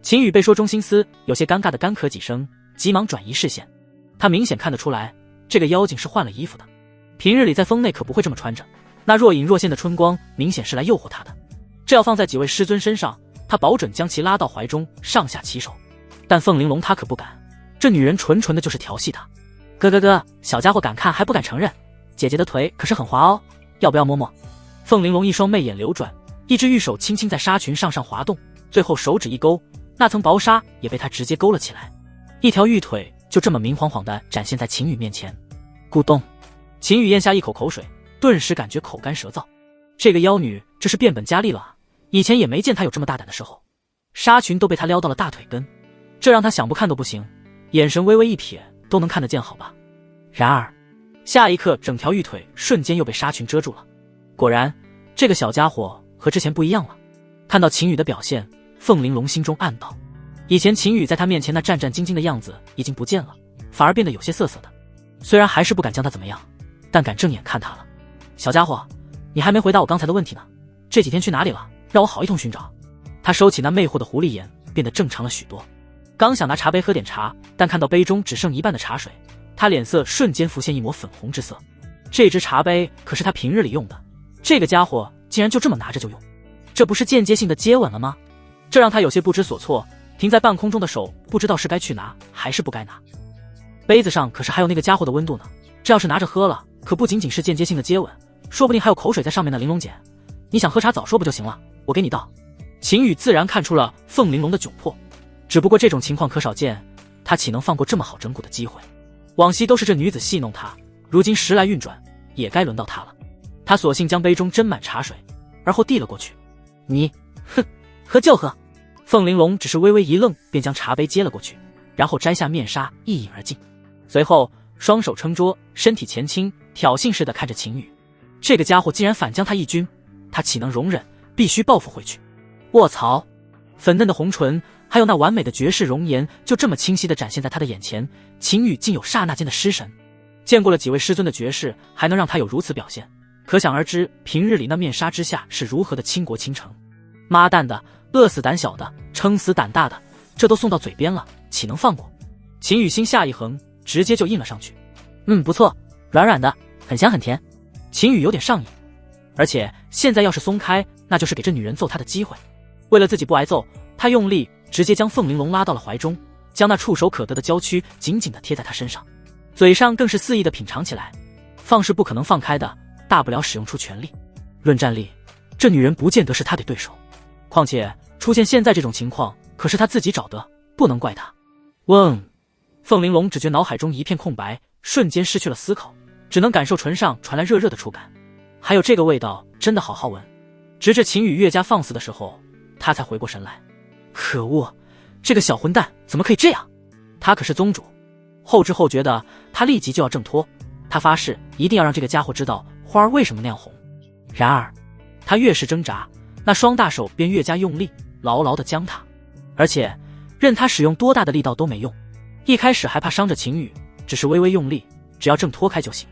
秦羽被说中心思，有些尴尬的干咳几声，急忙转移视线。他明显看得出来，这个妖精是换了衣服的，平日里在风内可不会这么穿着，那若隐若现的春光明显是来诱惑他的。这要放在几位师尊身上，他保准将其拉到怀中，上下其手。但凤玲珑他可不敢，这女人纯纯的就是调戏他。哥，小家伙敢看还不敢承认，姐姐的腿可是很滑哦，要不要摸摸？凤玲珑一双媚眼流转，一只玉手轻轻在纱裙上滑动，最后手指一勾，那层薄纱也被他直接勾了起来，一条玉腿就这么明晃晃地展现在秦羽面前。咕咚，秦羽咽下一口口水，顿时感觉口干舌燥。这个妖女这是变本加厉了啊，以前也没见她有这么大胆的时候。纱裙都被她撩到了大腿根，这让她想不看都不行，眼神微微一瞥都能看得见好吧。然而下一刻，整条玉腿瞬间又被纱裙遮住了。果然这个小家伙和之前不一样了，看到秦羽的表现，凤玲珑心中暗道，以前秦羽在他面前那战战兢兢的样子已经不见了，反而变得有些涩涩的。虽然还是不敢将他怎么样，但敢正眼看他了。小家伙，你还没回答我刚才的问题呢，这几天去哪里了？让我好一通寻找。他收起那魅惑的狐狸眼，变得正常了许多。刚想拿茶杯喝点茶，但看到杯中只剩一半的茶水，他脸色瞬间浮现一抹粉红之色。这只茶杯可是他平日里用的，这个家伙竟然就这么拿着就用，这不是间接性的接吻了吗？这让他有些不知所措，停在半空中的手不知道是该去拿还是不该拿。杯子上可是还有那个家伙的温度呢，这要是拿着喝了，可不仅仅是间接性的接吻，说不定还有口水在上面呢。玲珑姐，你想喝茶早说不就行了，我给你倒。秦羽自然看出了凤玲珑的窘迫，只不过这种情况可少见，他岂能放过这么好整蛊的机会？往昔都是这女子戏弄他，如今时来运转，也该轮到他了。他索性将杯中斟满茶水，而后递了过去。你，哼，喝就喝。凤玲珑只是微微一愣，便将茶杯接了过去，然后摘下面纱一饮而尽。随后双手撑桌，身体前倾，挑衅似的看着秦羽。这个家伙竟然反将他一军，他岂能容忍？必须报复回去。卧槽！粉嫩的红唇，还有那完美的绝世容颜，就这么清晰地展现在他的眼前。秦羽竟有刹那间的失神，见过了几位师尊的绝世，还能让他有如此表现，可想而知平日里那面纱之下是如何的倾国倾城。妈蛋的，饿死胆小的，撑死胆大的，这都送到嘴边了，岂能放过？秦羽心下一横，直接就印了上去。不错，软软的，很香很甜。秦羽有点上瘾，而且现在要是松开，那就是给这女人揍他的机会。为了自己不挨揍，他用力直接将凤玲珑拉到了怀中，将那触手可得的娇躯紧紧地贴在她身上，嘴上更是肆意地品尝起来。放是不可能放开的，大不了使用出全力。论战力，这女人不见得是他的对手，况且出现现在这种情况，可是他自己找的，不能怪他。凤玲珑只觉脑海中一片空白，瞬间失去了思考，只能感受唇上传来热热的触感，还有这个味道真的好好闻。直至秦羽越加放肆的时候，他才回过神来。可恶，这个小混蛋怎么可以这样？他可是宗主。后知后觉的他立即就要挣脱，他发誓一定要让这个家伙知道花儿为什么那样红。然而他越是挣扎，那双大手便越加用力，牢牢地将他，而且任他使用多大的力道都没用。一开始还怕伤着秦羽，只是微微用力，只要挣脱开就行。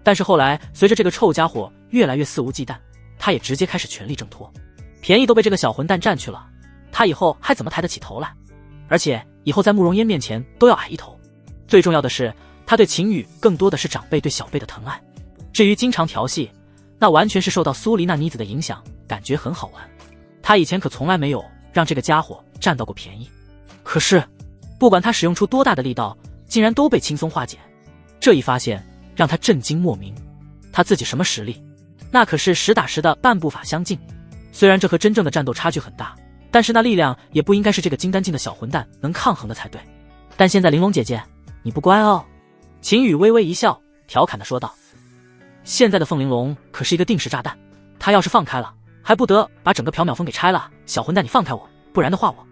但是后来随着这个臭家伙越来越肆无忌惮，他也直接开始全力挣脱，便宜都被这个小混蛋占去了，他以后还怎么抬得起头来？而且以后在慕容嫣面前都要矮一头。最重要的是，他对秦羽更多的是长辈对小辈的疼爱，至于经常调戏，那完全是受到苏黎那妮子的影响，感觉很好玩。他以前可从来没有让这个家伙占到过便宜，可是不管他使用出多大的力道，竟然都被轻松化解。这一发现让他震惊莫名，他自己什么实力？那可是实打实的半步法相近。虽然这和真正的战斗差距很大，但是那力量也不应该是这个金丹境的小混蛋能抗衡的才对。但现在玲珑姐姐你不乖哦。秦羽微微一笑，调侃地说道。现在的凤玲珑可是一个定时炸弹，她要是放开了，还不得把整个缥缈峰给拆了？小混蛋，你放开我，不然的话我……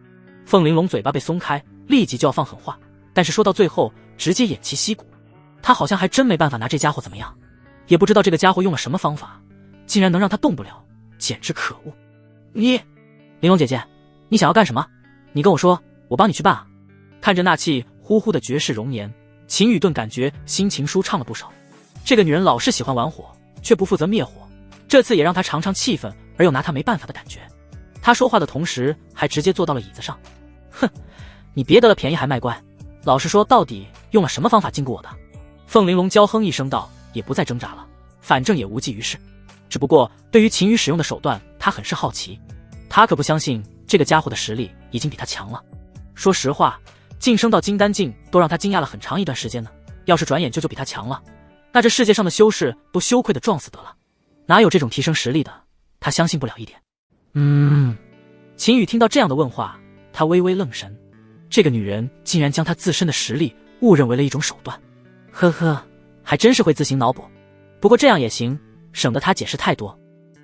凤玲珑嘴巴被松开，立即就要放狠话，但是说到最后直接偃旗息鼓。他好像还真没办法拿这家伙怎么样，也不知道这个家伙用了什么方法，竟然能让他动不了，简直可恶。玲珑姐姐，你想要干什么？你跟我说，我帮你去办啊。看着那气呼呼的绝世容颜，秦羽顿感觉心情舒畅了不少。这个女人老是喜欢玩火，却不负责灭火，这次也让他尝尝气愤而又拿他没办法的感觉。他说话的同时还直接坐到了椅子上。哼，你别得了便宜还卖乖，老实说到底用了什么方法禁锢我的？凤玲珑娇哼一声道，也不再挣扎了，反正也无济于事。只不过对于秦羽使用的手段，他很是好奇。他可不相信这个家伙的实力已经比他强了。说实话，晋升到金丹境都让他惊讶了很长一段时间呢。要是转眼就比他强了，那这世界上的修士都羞愧的撞死得了。哪有这种提升实力的？他相信不了一点。秦羽听到这样的问话，他微微愣神。这个女人竟然将他自身的实力误认为了一种手段。呵呵，还真是会自行脑补。不过这样也行，省得他解释太多。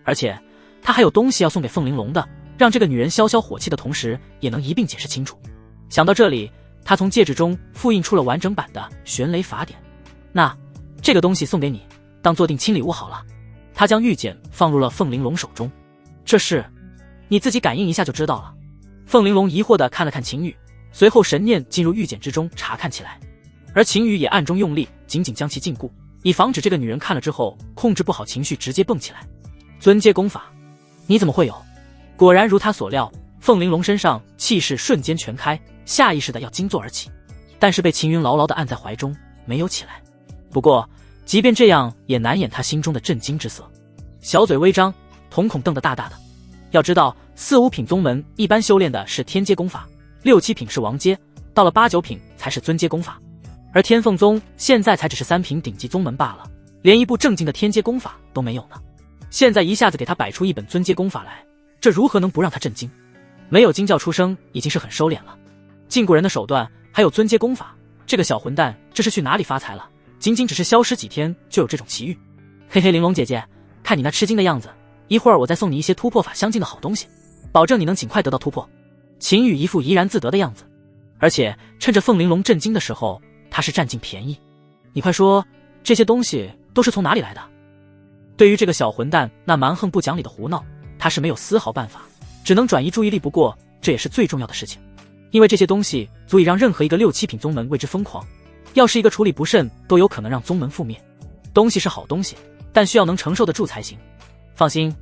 而且他还有东西要送给凤玲珑的，让这个女人消消火气的同时，也能一并解释清楚。想到这里，他从戒指中复印出了完整版的玄雷法典。那这个东西送给你，当做定亲礼物好了。他将玉简放入了凤玲珑手中。这是你自己感应一下就知道了。凤玲珑疑惑地看了看秦羽，随后神念进入玉简之中查看起来，而秦羽也暗中用力，紧紧将其禁锢，以防止这个女人看了之后控制不好情绪直接蹦起来。尊阶功法，你怎么会有？果然如他所料，凤玲珑身上气势瞬间全开，下意识的要惊坐而起，但是被秦云牢牢地按在怀中，没有起来。不过即便这样也难掩他心中的震惊之色，小嘴微张，瞳孔瞪得大大的。要知道4、5品宗门一般修炼的是天阶功法，6、7品是王阶，到了8、9品才是尊阶功法，而天凤宗现在才只是3品顶级宗门罢了，连一部正经的天阶功法都没有呢。现在一下子给他摆出一本尊阶功法来，这如何能不让他震惊？没有惊叫出声已经是很收敛了，禁锢人的手段还有尊阶功法，这个小混蛋这是去哪里发财了？仅仅只是消失几天就有这种奇遇。嘿嘿，玲珑姐姐，看你那吃惊的样子，一会儿我再送你一些突破法相近的好东西，保证你能尽快得到突破。秦羽一副怡然自得的样子，而且趁着凤玲珑震惊的时候，他是占尽便宜。你快说，这些东西都是从哪里来的？对于这个小混蛋那蛮横不讲理的胡闹，他是没有丝毫办法，只能转移注意力。不过这也是最重要的事情，因为这些东西足以让任何一个6、7品宗门为之疯狂，要是一个处理不慎，都有可能让宗门覆灭。东西是好东西，但需要能承受得住才行。放心，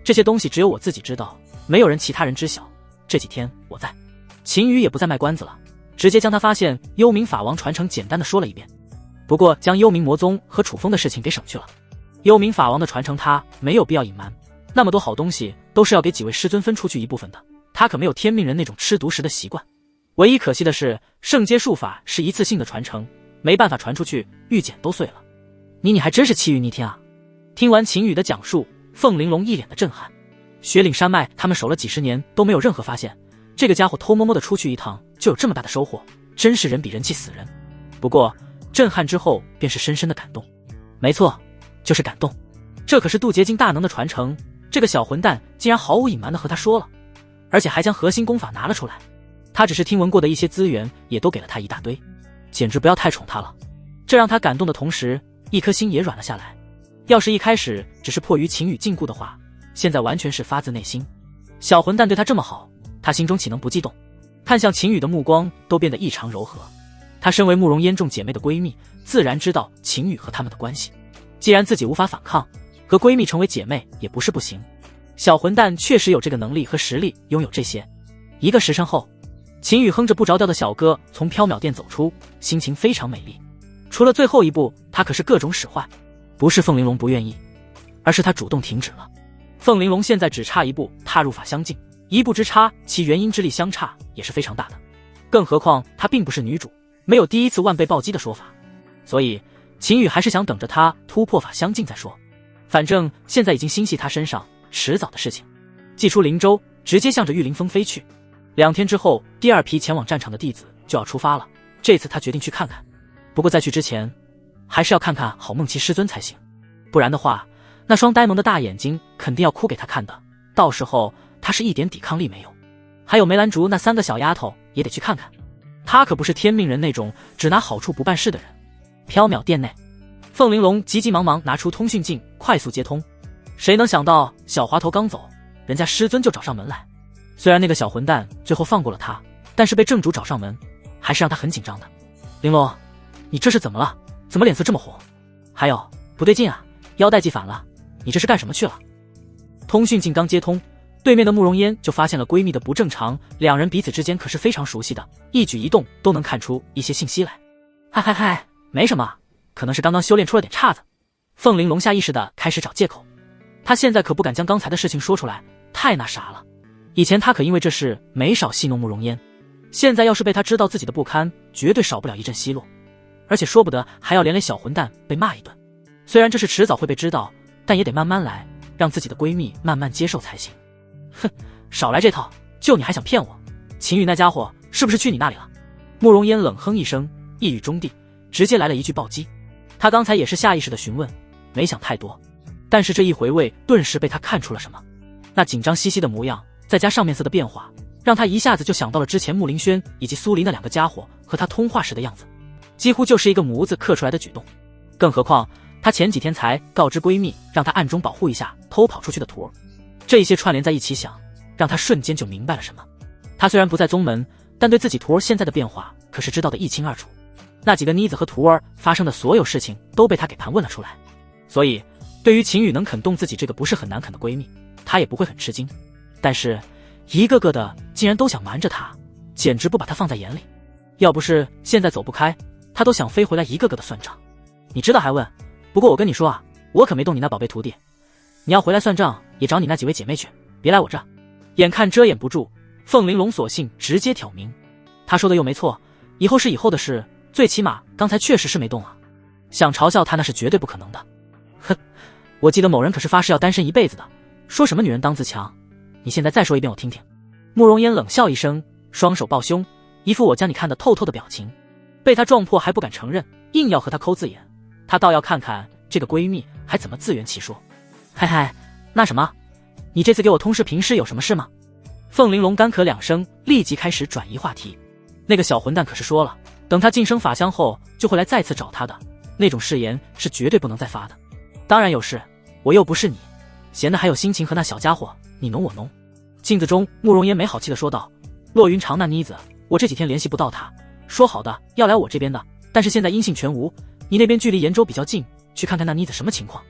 这些东西只有我自己知道，没有人其他人知晓。这几天我在。秦羽也不再卖关子了，直接将他发现幽冥法王传承简单的说了一遍，不过将幽冥魔宗和楚风的事情给省去了。幽冥法王的传承他没有必要隐瞒，那么多好东西都是要给几位师尊分出去一部分的，他可没有天命人那种吃独食的习惯。唯一可惜的是，圣阶术法是一次性的传承，没办法传出去，玉简都碎了。你还真是气宇逆天啊！听完秦羽的讲述，凤玲珑一脸的震撼。雪岭山脉他们守了几10年都没有任何发现，这个家伙偷摸摸的出去一趟就有这么大的收获，真是人比人气死人。不过震撼之后便是深深的感动，没错，就是感动。这可是渡劫境大能的传承，这个小混蛋竟然毫无隐瞒的和他说了，而且还将核心功法拿了出来。他只是听闻过的一些资源也都给了他一大堆，简直不要太宠他了。这让他感动的同时，一颗心也软了下来。要是一开始只是迫于秦羽禁锢的话，现在完全是发自内心。小混蛋对他这么好，他心中岂能不激动？看向秦羽的目光都变得异常柔和。她身为慕容嫣众姐妹的闺蜜，自然知道秦羽和她们的关系。既然自己无法反抗，和闺蜜成为姐妹也不是不行。小混蛋确实有这个能力和实力，拥有这些。1个时辰后，秦羽哼着不着调的小歌从缥缈殿走出，心情非常美丽。除了最后一步，他可是各种使坏，不是凤玲珑不愿意，而是他主动停止了。凤玲珑现在只差一步踏入法相境，一步之差，其原因之力相差也是非常大的。更何况她并不是女主，没有第一次万倍暴击的说法，所以秦羽还是想等着她突破法相境再说。反正现在已经心系她身上，迟早的事情。祭出灵舟，直接向着玉灵峰飞去。2天之后，第2批前往战场的弟子就要出发了。这次他决定去看看，不过在去之前，还是要看看好梦琪师尊才行，不然的话，那双呆萌的大眼睛肯定要哭给他看的，到时候他是一点抵抗力没有。还有梅兰竹那3个小丫头也得去看看，他可不是天命人那种只拿好处不办事的人。缥缈殿内，凤玲珑急急忙忙拿出通讯镜，快速接通。谁能想到小滑头刚走，人家师尊就找上门来。虽然那个小混蛋最后放过了他，但是被正主找上门，还是让他很紧张的。玲珑，你这是怎么了？怎么脸色这么红？还有，不对劲啊，腰带系反了，你这是干什么去了？通讯镜刚接通，对面的慕容嫣就发现了闺蜜的不正常，两人彼此之间可是非常熟悉的，一举一动都能看出一些信息来。嗨，没什么，可能是刚刚修炼出了点岔子。凤玲珑下意识的开始找借口，她现在可不敢将刚才的事情说出来，太那啥了。以前她可因为这事没少戏弄慕容嫣，现在要是被她知道自己的不堪，绝对少不了一阵奚落，而且说不得还要连累小混蛋被骂一顿。虽然这事迟早会被知道，但也得慢慢来，让自己的闺蜜慢慢接受才行。哼，少来这套，就你还想骗我？秦羽那家伙是不是去你那里了？慕容嫣冷哼一声，一语中的，直接来了一句暴击。她刚才也是下意识的询问，没想太多，但是这一回味顿时被她看出了什么。那紧张兮兮的模样，再加上面色的变化，让她一下子就想到了之前穆凌轩以及苏黎那2个家伙和她通话时的样子，几乎就是一个模子刻出来的举动。更何况她前几天才告知闺蜜让她暗中保护一下偷跑出去的徒儿，这一些串联在一起想，让他瞬间就明白了什么。他虽然不在宗门，但对自己徒儿现在的变化可是知道的一清二楚。那几个妮子和徒儿发生的所有事情都被他给盘问了出来，所以对于秦羽能肯动自己这个不是很难啃的闺蜜，他也不会很吃惊。但是一个个的竟然都想瞒着他，简直不把他放在眼里。要不是现在走不开，他都想飞回来一个个的算账。你知道还问？不过我跟你说啊，我可没动你那宝贝徒弟，你要回来算账也找你那几位姐妹去，别来我这。眼看遮掩不住，凤玲珑索性直接挑明。他说的又没错，以后是以后的事，最起码刚才确实是没动啊。想嘲笑他那是绝对不可能的。哼，我记得某人可是发誓要单身一辈子的，说什么女人当自强，你现在再说一遍我听听。慕容嫣冷笑一声，双手抱胸，一副我将你看得透透的表情。被他撞破还不敢承认，硬要和他抠字眼，他倒要看看这个闺蜜还怎么自圆其说。嗨嗨，那什么，你这次给我通识评诗有什么事吗？凤玲珑干咳两声，立即开始转移话题。那个小混蛋可是说了，等他晋升法香后就会来再次找他的，那种誓言是绝对不能再发的。当然有事，我又不是你，闲的还有心情和那小家伙你侬我侬。镜子中慕容嫣没好气地说道，骆云长那妮子，我这几天联系不到他，说好的要来我这边的，但是现在音信全无，你那边距离延州比较近，去看看那妮子什么情况。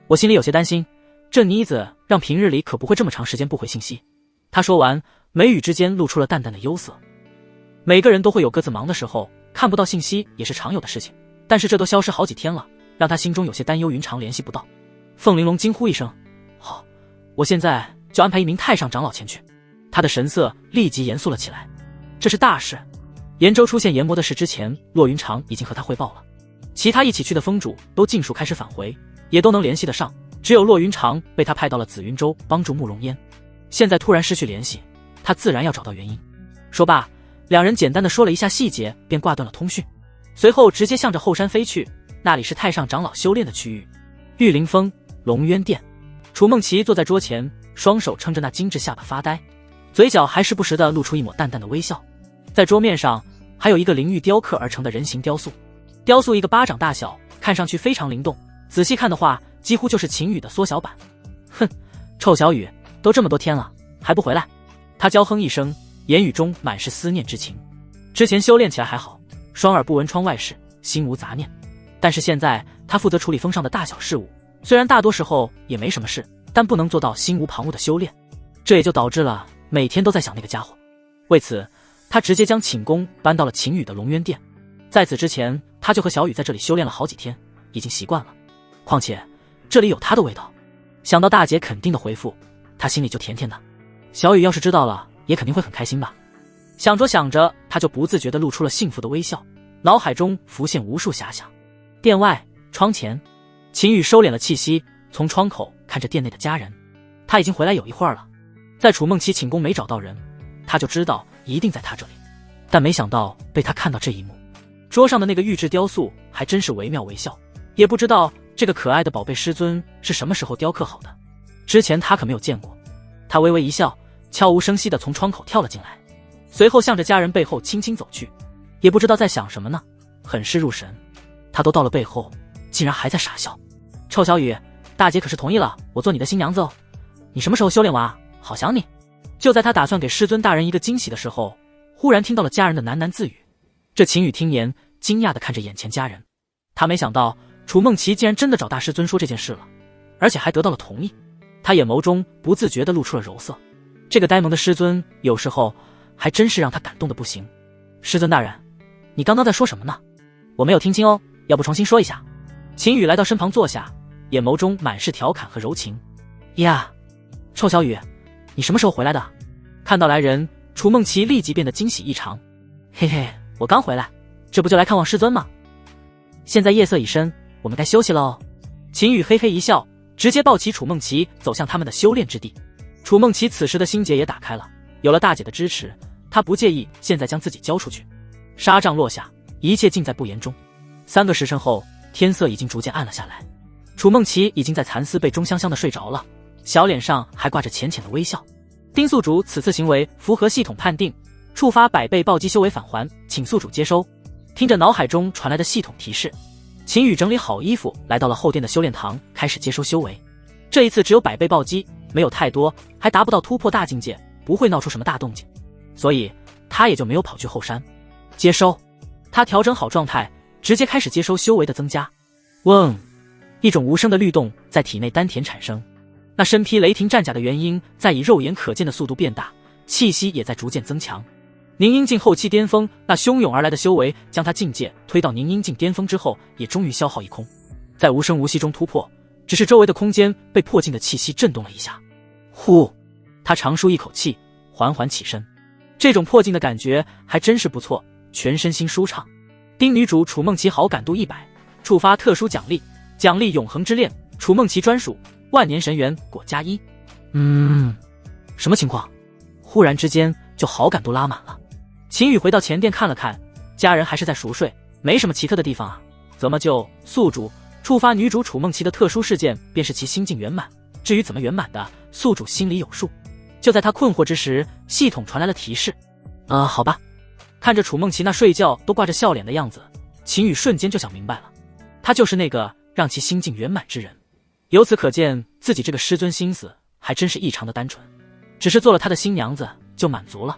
我心里有些担心，这妮子让平日里可不会这么长时间不回信息。他说完，眉宇之间露出了淡淡的忧色。每个人都会有各自忙的时候，看不到信息也是常有的事情，但是这都消失好几天了，让他心中有些担忧，云长联系不到。凤玲珑惊呼一声，好，我现在就安排一名太上长老前去。他的神色立即严肃了起来，这是大事。延州出现炎魔的事之前，骆云长已经和他汇报了，其他一起去的封主都尽数开始返回，也都能联系得上，只有骆云长被他派到了紫云州帮助慕容嫣。现在突然失去联系，他自然要找到原因。说罢，两人简单的说了一下细节，便挂断了通讯，随后直接向着后山飞去，那里是太上长老修炼的区域。玉凌峰龙渊殿，楚梦琪坐在桌前，双手撑着那精致下巴发呆，嘴角还时不时地露出一抹淡淡的微笑。在桌面上还有一个灵玉雕刻而成的人形雕塑，雕塑一个巴掌大小，看上去非常灵动，仔细看的话几乎就是秦羽的缩小版。哼，臭小雨，都这么多天了还不回来？他娇哼一声，言语中满是思念之情。之前修炼起来还好，双耳不闻窗外事，心无杂念，但是现在他负责处理峰上的大小事务，虽然大多时候也没什么事，但不能做到心无旁骛的修炼，这也就导致了每天都在想那个家伙。为此他直接将寝宫搬到了秦羽的龙渊殿。在此之前他就和小雨在这里修炼了好几天，已经习惯了，况且这里有他的味道。想到大姐肯定的回复，他心里就甜甜的。小雨要是知道了也肯定会很开心吧。想着想着，他就不自觉地露出了幸福的微笑，脑海中浮现无数遐想。殿外窗前，秦羽收敛了气息，从窗口看着殿内的家人。他已经回来有一会儿了，在楚梦琪寝宫没找到人，他就知道一定在他这里，但没想到被他看到这一幕。桌上的那个玉质雕塑还真是惟妙惟肖，也不知道这个可爱的宝贝师尊是什么时候雕刻好的，之前他可没有见过。他微微一笑，悄无声息地从窗口跳了进来，随后向着家人背后轻轻走去，也不知道在想什么呢，很是入神。他都到了背后，竟然还在傻笑。臭小雨，大姐可是同意了我做你的新娘子哦，你什么时候修炼完啊？好想你。就在他打算给师尊大人一个惊喜的时候，忽然听到了家人的喃喃自语。这秦羽听言，惊讶地看着眼前家人，他没想到楚梦琪竟然真的找大师尊说这件事了，而且还得到了同意。他眼眸中不自觉地露出了柔色，这个呆萌的师尊有时候还真是让他感动的不行。师尊大人，你刚刚在说什么呢？我没有听清哦，要不重新说一下。秦羽来到身旁坐下，眼眸中满是调侃和柔情。呀，臭小雨，你什么时候回来的？看到来人，楚梦琪立即变得惊喜异常。嘿嘿，我刚回来，这不就来看望师尊吗？现在夜色已深，我们该休息了哦。秦羽嘿嘿一笑，直接抱起楚梦琪走向他们的修炼之地。楚梦琪此时的心结也打开了，有了大姐的支持，她不介意现在将自己交出去。纱帐落下，一切尽在不言中。3个时辰后，天色已经逐渐暗了下来，楚梦琪已经在蚕丝被中香香的睡着了，小脸上还挂着浅浅的微笑。丁宿主此次行为符合系统判定，触发100倍暴击修为返还，请宿主接收。听着脑海中传来的系统提示，秦羽整理好衣服，来到了后殿的修炼堂，开始接收修为。这一次只有100倍暴击，没有太多，还达不到突破大境界，不会闹出什么大动静，所以他也就没有跑去后山接收。他调整好状态，直接开始接收修为的增加。嗡，一种无声的律动在体内丹田产生，那身披雷霆战甲的元婴在以肉眼可见的速度变大，气息也在逐渐增强。凝阴境后期巅峰，那汹涌而来的修为将他境界推到凝阴境巅峰之后，也终于消耗一空，在无声无息中突破，只是周围的空间被破尽的气息震动了一下。呼，他长舒一口气，缓缓起身。这种破镜的感觉还真是不错，全身心舒畅。丁女主楚梦琪好感度100，触发特殊奖励，奖励永恒之恋，楚梦琪专属万年神元果加1。什么情况？忽然之间就好感度拉满了。秦羽回到前殿看了看，家人还是在熟睡，没什么奇特的地方啊。怎么就宿主触发女主楚梦琪的特殊事件，便是其心境圆满。至于怎么圆满的，宿主心里有数。就在他困惑之时，系统传来了提示。好吧。看着楚梦琪那睡觉都挂着笑脸的样子，秦羽瞬间就想明白了，他就是那个让其心境圆满之人。由此可见，自己这个师尊心思还真是异常的单纯，只是做了他的新娘子就满足了。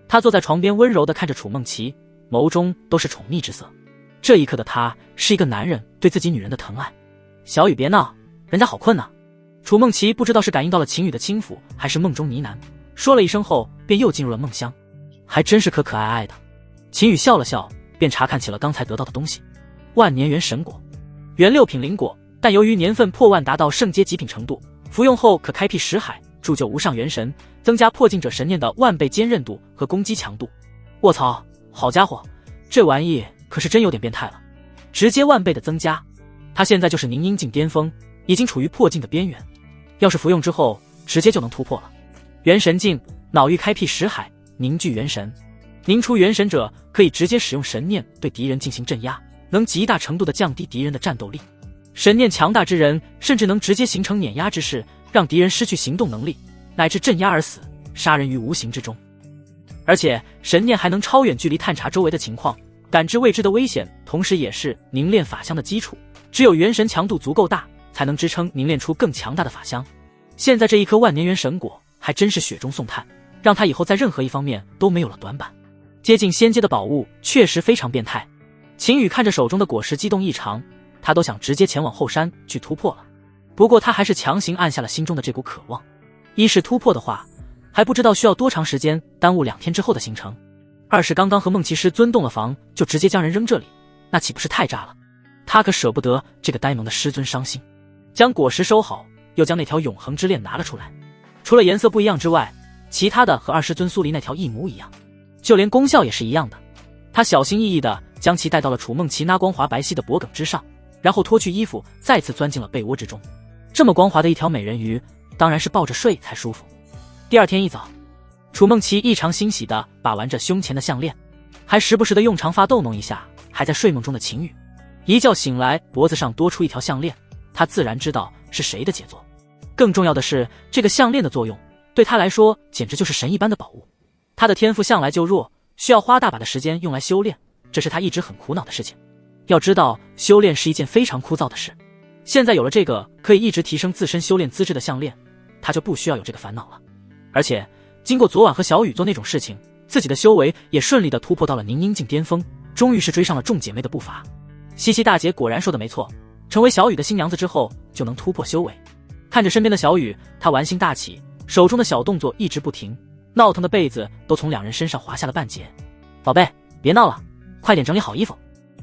他坐在床边温柔地看着楚梦琪，眸中都是宠溺之色。这一刻的他是一个男人对自己女人的疼爱。小雨别闹，人家好困呢。楚梦琪不知道是感应到了秦羽的轻抚，还是梦中呢喃，说了一声后便又进入了梦乡，还真是可可爱爱的。秦羽笑了笑，便查看起了刚才得到的东西。万年元神果，原6品灵果，但由于年份破万达到圣阶极品程度，服用后可开辟识海，铸就无上元神，增加破镜者神念的万倍坚韧度和攻击强度。卧槽，好家伙，这玩意可是真有点变态了，直接万倍的增加。他现在就是凝阴境巅峰，已经处于破镜的边缘，要是服用之后直接就能突破了。元神境，脑域开辟识海，凝聚元神。凝出元神者可以直接使用神念对敌人进行镇压，能极大程度的降低敌人的战斗力。神念强大之人甚至能直接形成碾压之势，让敌人失去行动能力，乃至镇压而死，杀人于无形之中。而且神念还能超远距离探查周围的情况，感知未知的危险，同时也是凝练法相的基础。只有元神强度足够大，才能支撑凝练出更强大的法相。现在这一颗万年元神果还真是雪中送炭，让他以后在任何一方面都没有了短板。接近仙阶的宝物确实非常变态。秦羽看着手中的果实激动异常，他都想直接前往后山去突破了。不过他还是强行按下了心中的这股渴望。一是突破的话，还不知道需要多长时间，耽误2天之后的行程。二是刚刚和梦骑师尊洞了房，就直接将人扔这里，那岂不是太渣了？他可舍不得这个呆萌的师尊伤心。将果实收好，又将那条永恒之链拿了出来。除了颜色不一样之外，其他的和二师尊苏黎那条一模一样，就连功效也是一样的。他小心翼翼地将其带到了楚梦琪那光滑白皙的脖颈之上，然后脱去衣服，再次钻进了被窝之中。这么光滑的一条美人鱼，当然是抱着睡才舒服。第二天一早，楚梦琪异常欣喜地把玩着胸前的项链，还时不时地用长发逗弄一下还在睡梦中的秦羽。一觉醒来，脖子上多出一条项链，他自然知道是谁的杰作。更重要的是，这个项链的作用对他来说简直就是神一般的宝物。他的天赋向来就弱，需要花大把的时间用来修炼，这是他一直很苦恼的事情。要知道，修炼是一件非常枯燥的事。现在有了这个可以一直提升自身修炼资质的项链，他就不需要有这个烦恼了。而且经过昨晚和小雨做那种事情，自己的修为也顺利地突破到了凝阴境巅峰，终于是追上了众姐妹的步伐。西西大姐果然说的没错，成为小雨的新娘子之后就能突破修为。看着身边的小雨，他玩心大起，手中的小动作一直不停，闹腾的被子都从两人身上滑下了半截。宝贝，别闹了，快点整理好衣服。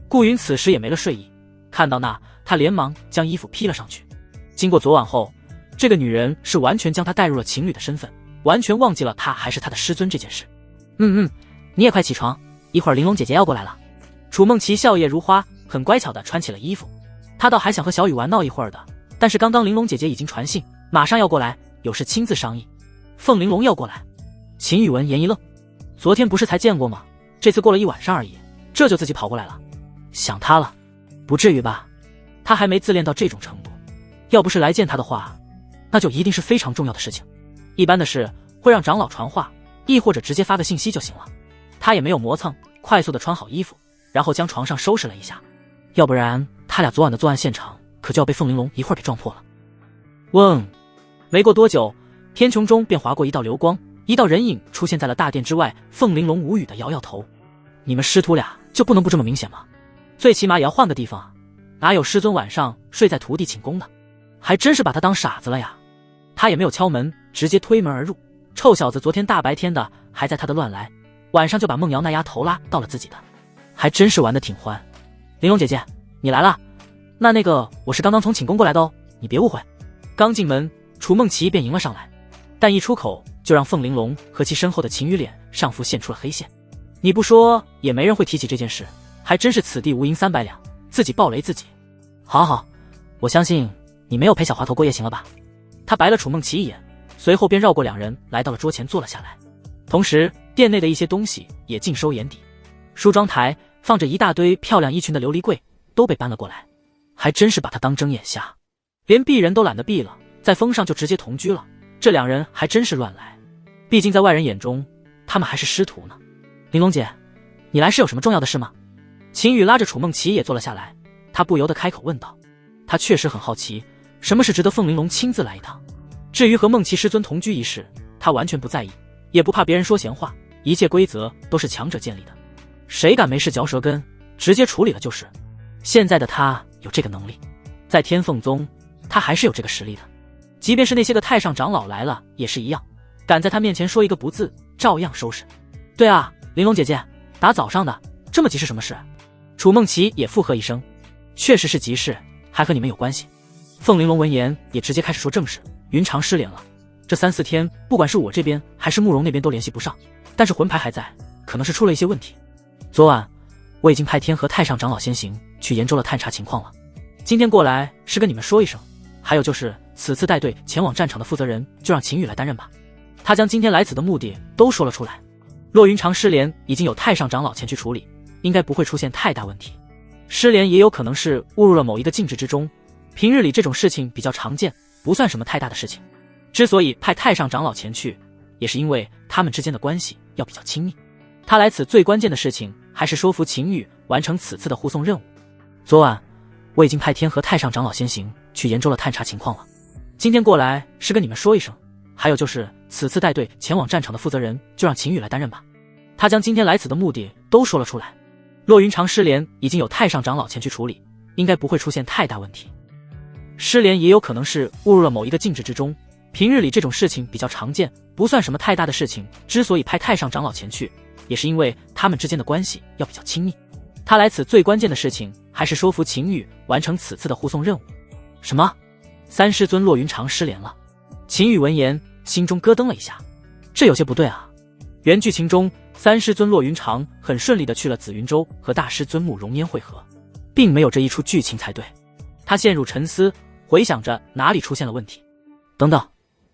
顾云此时也没了睡意，看到那，他连忙将衣服披了上去。经过昨晚后，这个女人是完全将他带入了情侣的身份，完全忘记了他还是他的师尊这件事。你也快起床，一会儿玲珑姐姐要过来了。楚梦琪笑靥如花，很乖巧地穿起了衣服。她倒还想和小雨玩闹一会儿的，但是刚刚玲珑姐姐已经传信，马上要过来，有事亲自商议。凤玲珑要过来。秦宇文言一愣，昨天不是才见过吗？这次过了一晚上而已，这就自己跑过来了。想他了？不至于吧，他还没自恋到这种程度。要不是来见他的话，那就一定是非常重要的事情。一般的事会让长老传话，亦或者直接发个信息就行了。他也没有磨蹭，快速地穿好衣服，然后将床上收拾了一下，要不然他俩昨晚的作案现场可就要被凤玲珑一会儿给撞破了。嗡！没过多久，天穹中便划过一道流光，一道人影出现在了大殿之外。凤玲珑无语的摇摇头：“你们师徒俩就不能不这么明显吗？最起码也要换个地方啊！哪有师尊晚上睡在徒弟寝宫的？还真是把他当傻子了呀！”他也没有敲门，直接推门而入。臭小子昨天大白天的还在他的乱来，晚上就把梦瑶那丫头拉到了自己的，还真是玩得挺欢。玲珑姐姐，你来了。那个我是刚刚从寝宫过来的哦，你别误会。刚进门，楚梦琪便迎了上来，但一出口就让凤玲珑和其身后的秦羽脸上浮现出了黑线。你不说也没人会提起这件事，还真是此地无银300两，自己暴雷自己。好好，我相信你没有陪小滑头过夜行了吧？他白了楚梦琪一眼，随后便绕过两人来到了桌前坐了下来。同时店内的一些东西也尽收眼底，梳妆台放着一大堆漂亮衣裙的琉璃柜都被搬了过来，还真是把他当睁眼瞎，连避人都懒得避了，在封上就直接同居了。这两人还真是乱来，毕竟在外人眼中他们还是师徒呢。玲珑姐，你来是有什么重要的事吗？秦羽拉着楚梦琪也坐了下来，他不由得开口问道。他确实很好奇，什么是值得凤玲珑亲自来一趟。至于和梦琪师尊同居一事，他完全不在意，也不怕别人说闲话，一切规则都是强者建立的，谁敢没事嚼舌根，直接处理了就是。现在的他有这个能力，在天凤宗他还是有这个实力的，即便是那些个太上长老来了也是一样，敢在他面前说一个不字，照样收拾。对啊，玲珑姐姐，打早上的这么急是什么事？楚梦琪也附和一声，确实是急事，还和你们有关系。凤玲珑闻言也直接开始说正事。云长失联了，这3、4天不管是我这边还是慕容那边都联系不上，但是魂牌还在，可能是出了一些问题。昨晚我已经派天河太上长老先行去延州了探查情况了，今天过来是跟你们说一声，还有就是此次带队前往战场的负责人就让秦羽来担任吧。他将今天来此的目的都说了出来。洛云长失联已经有太上长老前去处理，应该不会出现太大问题。失联也有可能是误入了某一个禁制之中，平日里这种事情比较常见，不算什么太大的事情。之所以派太上长老前去，也是因为他们之间的关系要比较亲密。他来此最关键的事情还是说服秦羽完成此次的护送任务。昨晚我已经派天河太上长老先行去延州了探查情况了，今天过来是跟你们说一声，还有就是此次带队前往战场的负责人就让秦羽来担任吧。他将今天来此的目的都说了出来。洛云长失联已经有太上长老前去处理，应该不会出现太大问题。失联也有可能是误入了某一个禁制之中，平日里这种事情比较常见，不算什么太大的事情。之所以派太上长老前去，也是因为他们之间的关系要比较亲密。他来此最关键的事情还是说服秦羽完成此次的护送任务。什么？3师尊洛云长失联了？秦羽闻言心中咯噔了一下，这有些不对啊。原剧情中3师尊洛云长很顺利地去了紫云州和大师尊慕容烟会合，并没有这一出剧情才对。他陷入沉思，回想着哪里出现了问题。等等，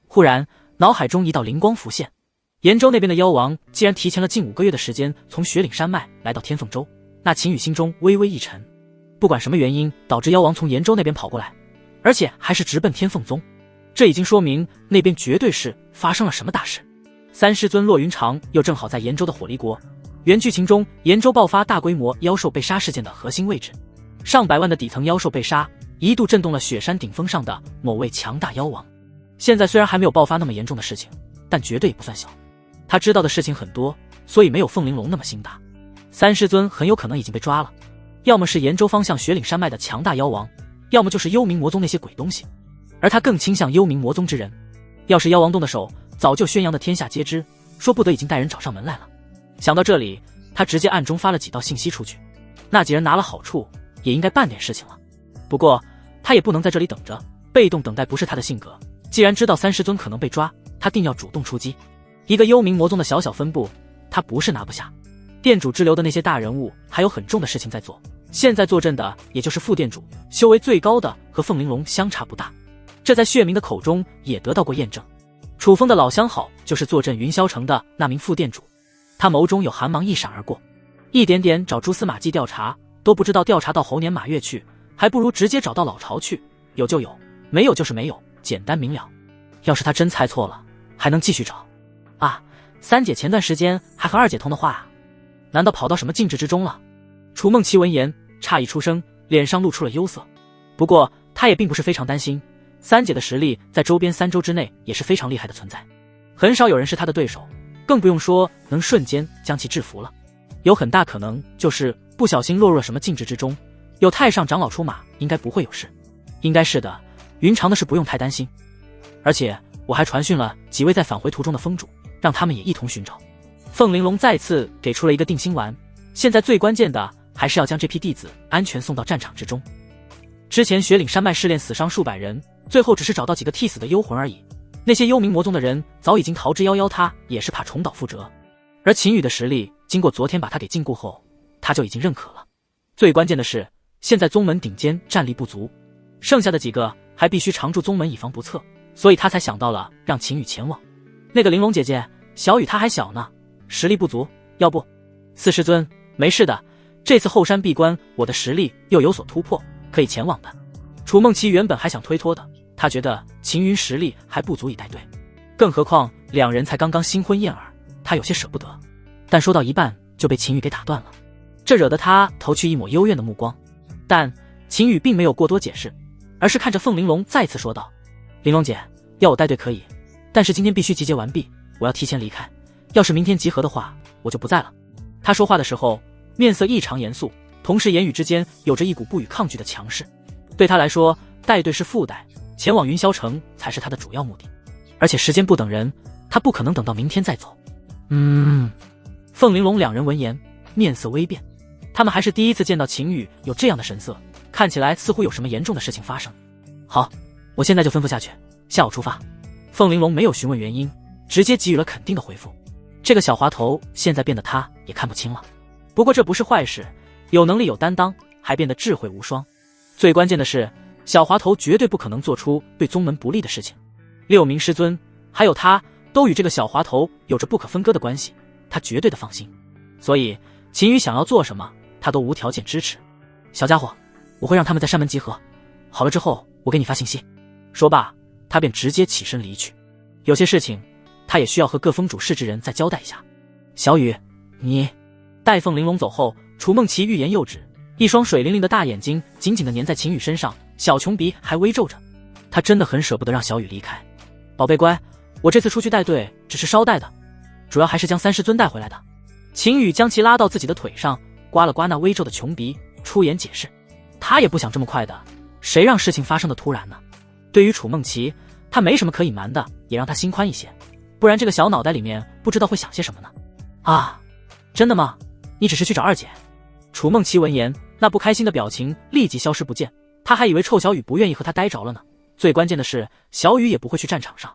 忽然脑海中一道灵光浮现，延州那边的妖王既然提前了近5个月的时间从雪岭山脉来到天凤州，那秦羽心中微微一沉。不管什么原因导致妖王从延州那边跑过来，而且还是直奔天凤宗，这已经说明那边绝对是发生了什么大事。3师尊洛云长又正好在延州的火离国，原剧情中延州爆发大规模妖兽被杀事件的核心位置，上百万的底层妖兽被杀，一度震动了雪山顶峰上的某位强大妖王。现在虽然还没有爆发那么严重的事情，但绝对也不算小。他知道的事情很多，所以没有凤玲珑那么心大。3师尊很有可能已经被抓了，要么是延州方向雪岭山脉的强大妖王，要么就是幽冥魔宗那些鬼东西，而他更倾向幽冥魔宗之人。要是妖王动的手，早就宣扬的天下皆知，说不得已经带人找上门来了。想到这里，他直接暗中发了几道信息出去。那几人拿了好处，也应该办点事情了。不过他也不能在这里等着，被动等待不是他的性格。既然知道3师尊可能被抓，他定要主动出击。一个幽冥魔宗的小小分部，他不是拿不下。店主之流的那些大人物还有很重的事情在做，现在坐镇的也就是副店主，修为最高的和凤玲珑相差不大，这在血冥的口中也得到过验证。楚风的老相好就是坐镇云霄城的那名副店主，他眸中有寒芒一闪而过，一点点找蛛丝马迹调查，都不知道调查到猴年马月去，还不如直接找到老巢去，有就有，没有就是没有，简单明了。要是他真猜错了，还能继续找啊。3姐前段时间还和2姐通的话啊，难道跑到什么禁制之中了？楚梦琪闻言诧异出声，脸上露出了忧色。不过他也并不是非常担心，3姐的实力在周边3州之内也是非常厉害的存在。很少有人是他的对手，更不用说能瞬间将其制服了。有很大可能就是不小心落入了什么禁制之中，有太上长老出马，应该不会有事。应该是的，云长的事不用太担心。而且我还传讯了几位在返回途中的封主，让他们也一同寻找。凤玲珑再次给出了一个定心丸，现在最关键的还是要将这批弟子安全送到战场之中。之前雪岭山脉试炼死伤数百人，最后只是找到几个替死的幽魂而已。那些幽冥魔宗的人早已经逃之夭夭，他也是怕重蹈覆辙。而秦羽的实力，经过昨天把他给禁锢后，他就已经认可了。最关键的是，现在宗门顶尖战力不足，剩下的几个还必须常驻宗门以防不测，所以他才想到了让秦羽前往。那个玲珑姐姐，小雨她还小呢，实力不足，要不四师尊没事的，这次后山闭关我的实力又有所突破，可以前往的。楚梦琪原本还想推脱的，他觉得秦云实力还不足以带队，更何况两人才刚刚新婚燕尔，他有些舍不得。但说到一半就被秦羽给打断了，这惹得他投去一抹幽怨的目光。但秦羽并没有过多解释，而是看着凤玲珑再次说道：玲珑姐，要我带队可以，但是今天必须集结完毕，我要提前离开，要是明天集合的话，我就不在了。他说话的时候面色异常严肃，同时言语之间有着一股不予抗拒的强势。对他来说，带队是附带，前往云霄城才是他的主要目的。而且时间不等人，他不可能等到明天再走。凤玲珑两人闻言面色微变，他们还是第一次见到秦羽有这样的神色，看起来似乎有什么严重的事情发生。好，我现在就吩咐下去，下午出发。凤玲珑没有询问原因，直接给予了肯定的回复。这个小滑头现在变得他也看不清了，不过这不是坏事，有能力有担当，还变得智慧无双。最关键的是，小滑头绝对不可能做出对宗门不利的事情。6名师尊还有他都与这个小滑头有着不可分割的关系，他绝对的放心。所以秦羽想要做什么，他都无条件支持。小家伙，我会让他们在山门集合，好了之后我给你发信息。说罢，他便直接起身离去。有些事情他也需要和各封主事之人再交代一下。小雨，你……待凤玲珑走后，楚梦琪欲言又止，一双水灵灵的大眼睛紧紧地粘在秦羽身上，小琼鼻还微皱着。他真的很舍不得让小雨离开。宝贝乖，我这次出去带队只是捎带的，主要还是将三师尊带回来的。秦羽将其拉到自己的腿上，刮了刮那微皱的琼鼻，出言解释。他也不想这么快的，谁让事情发生的突然呢？对于楚梦琪，他没什么可隐瞒的，也让他心宽一些，不然这个小脑袋里面不知道会想些什么呢。啊，真的吗？你只是去找二姐？楚梦琪闻言，那不开心的表情立即消失不见，他还以为臭小雨不愿意和他待着了呢。最关键的是，小雨也不会去战场上，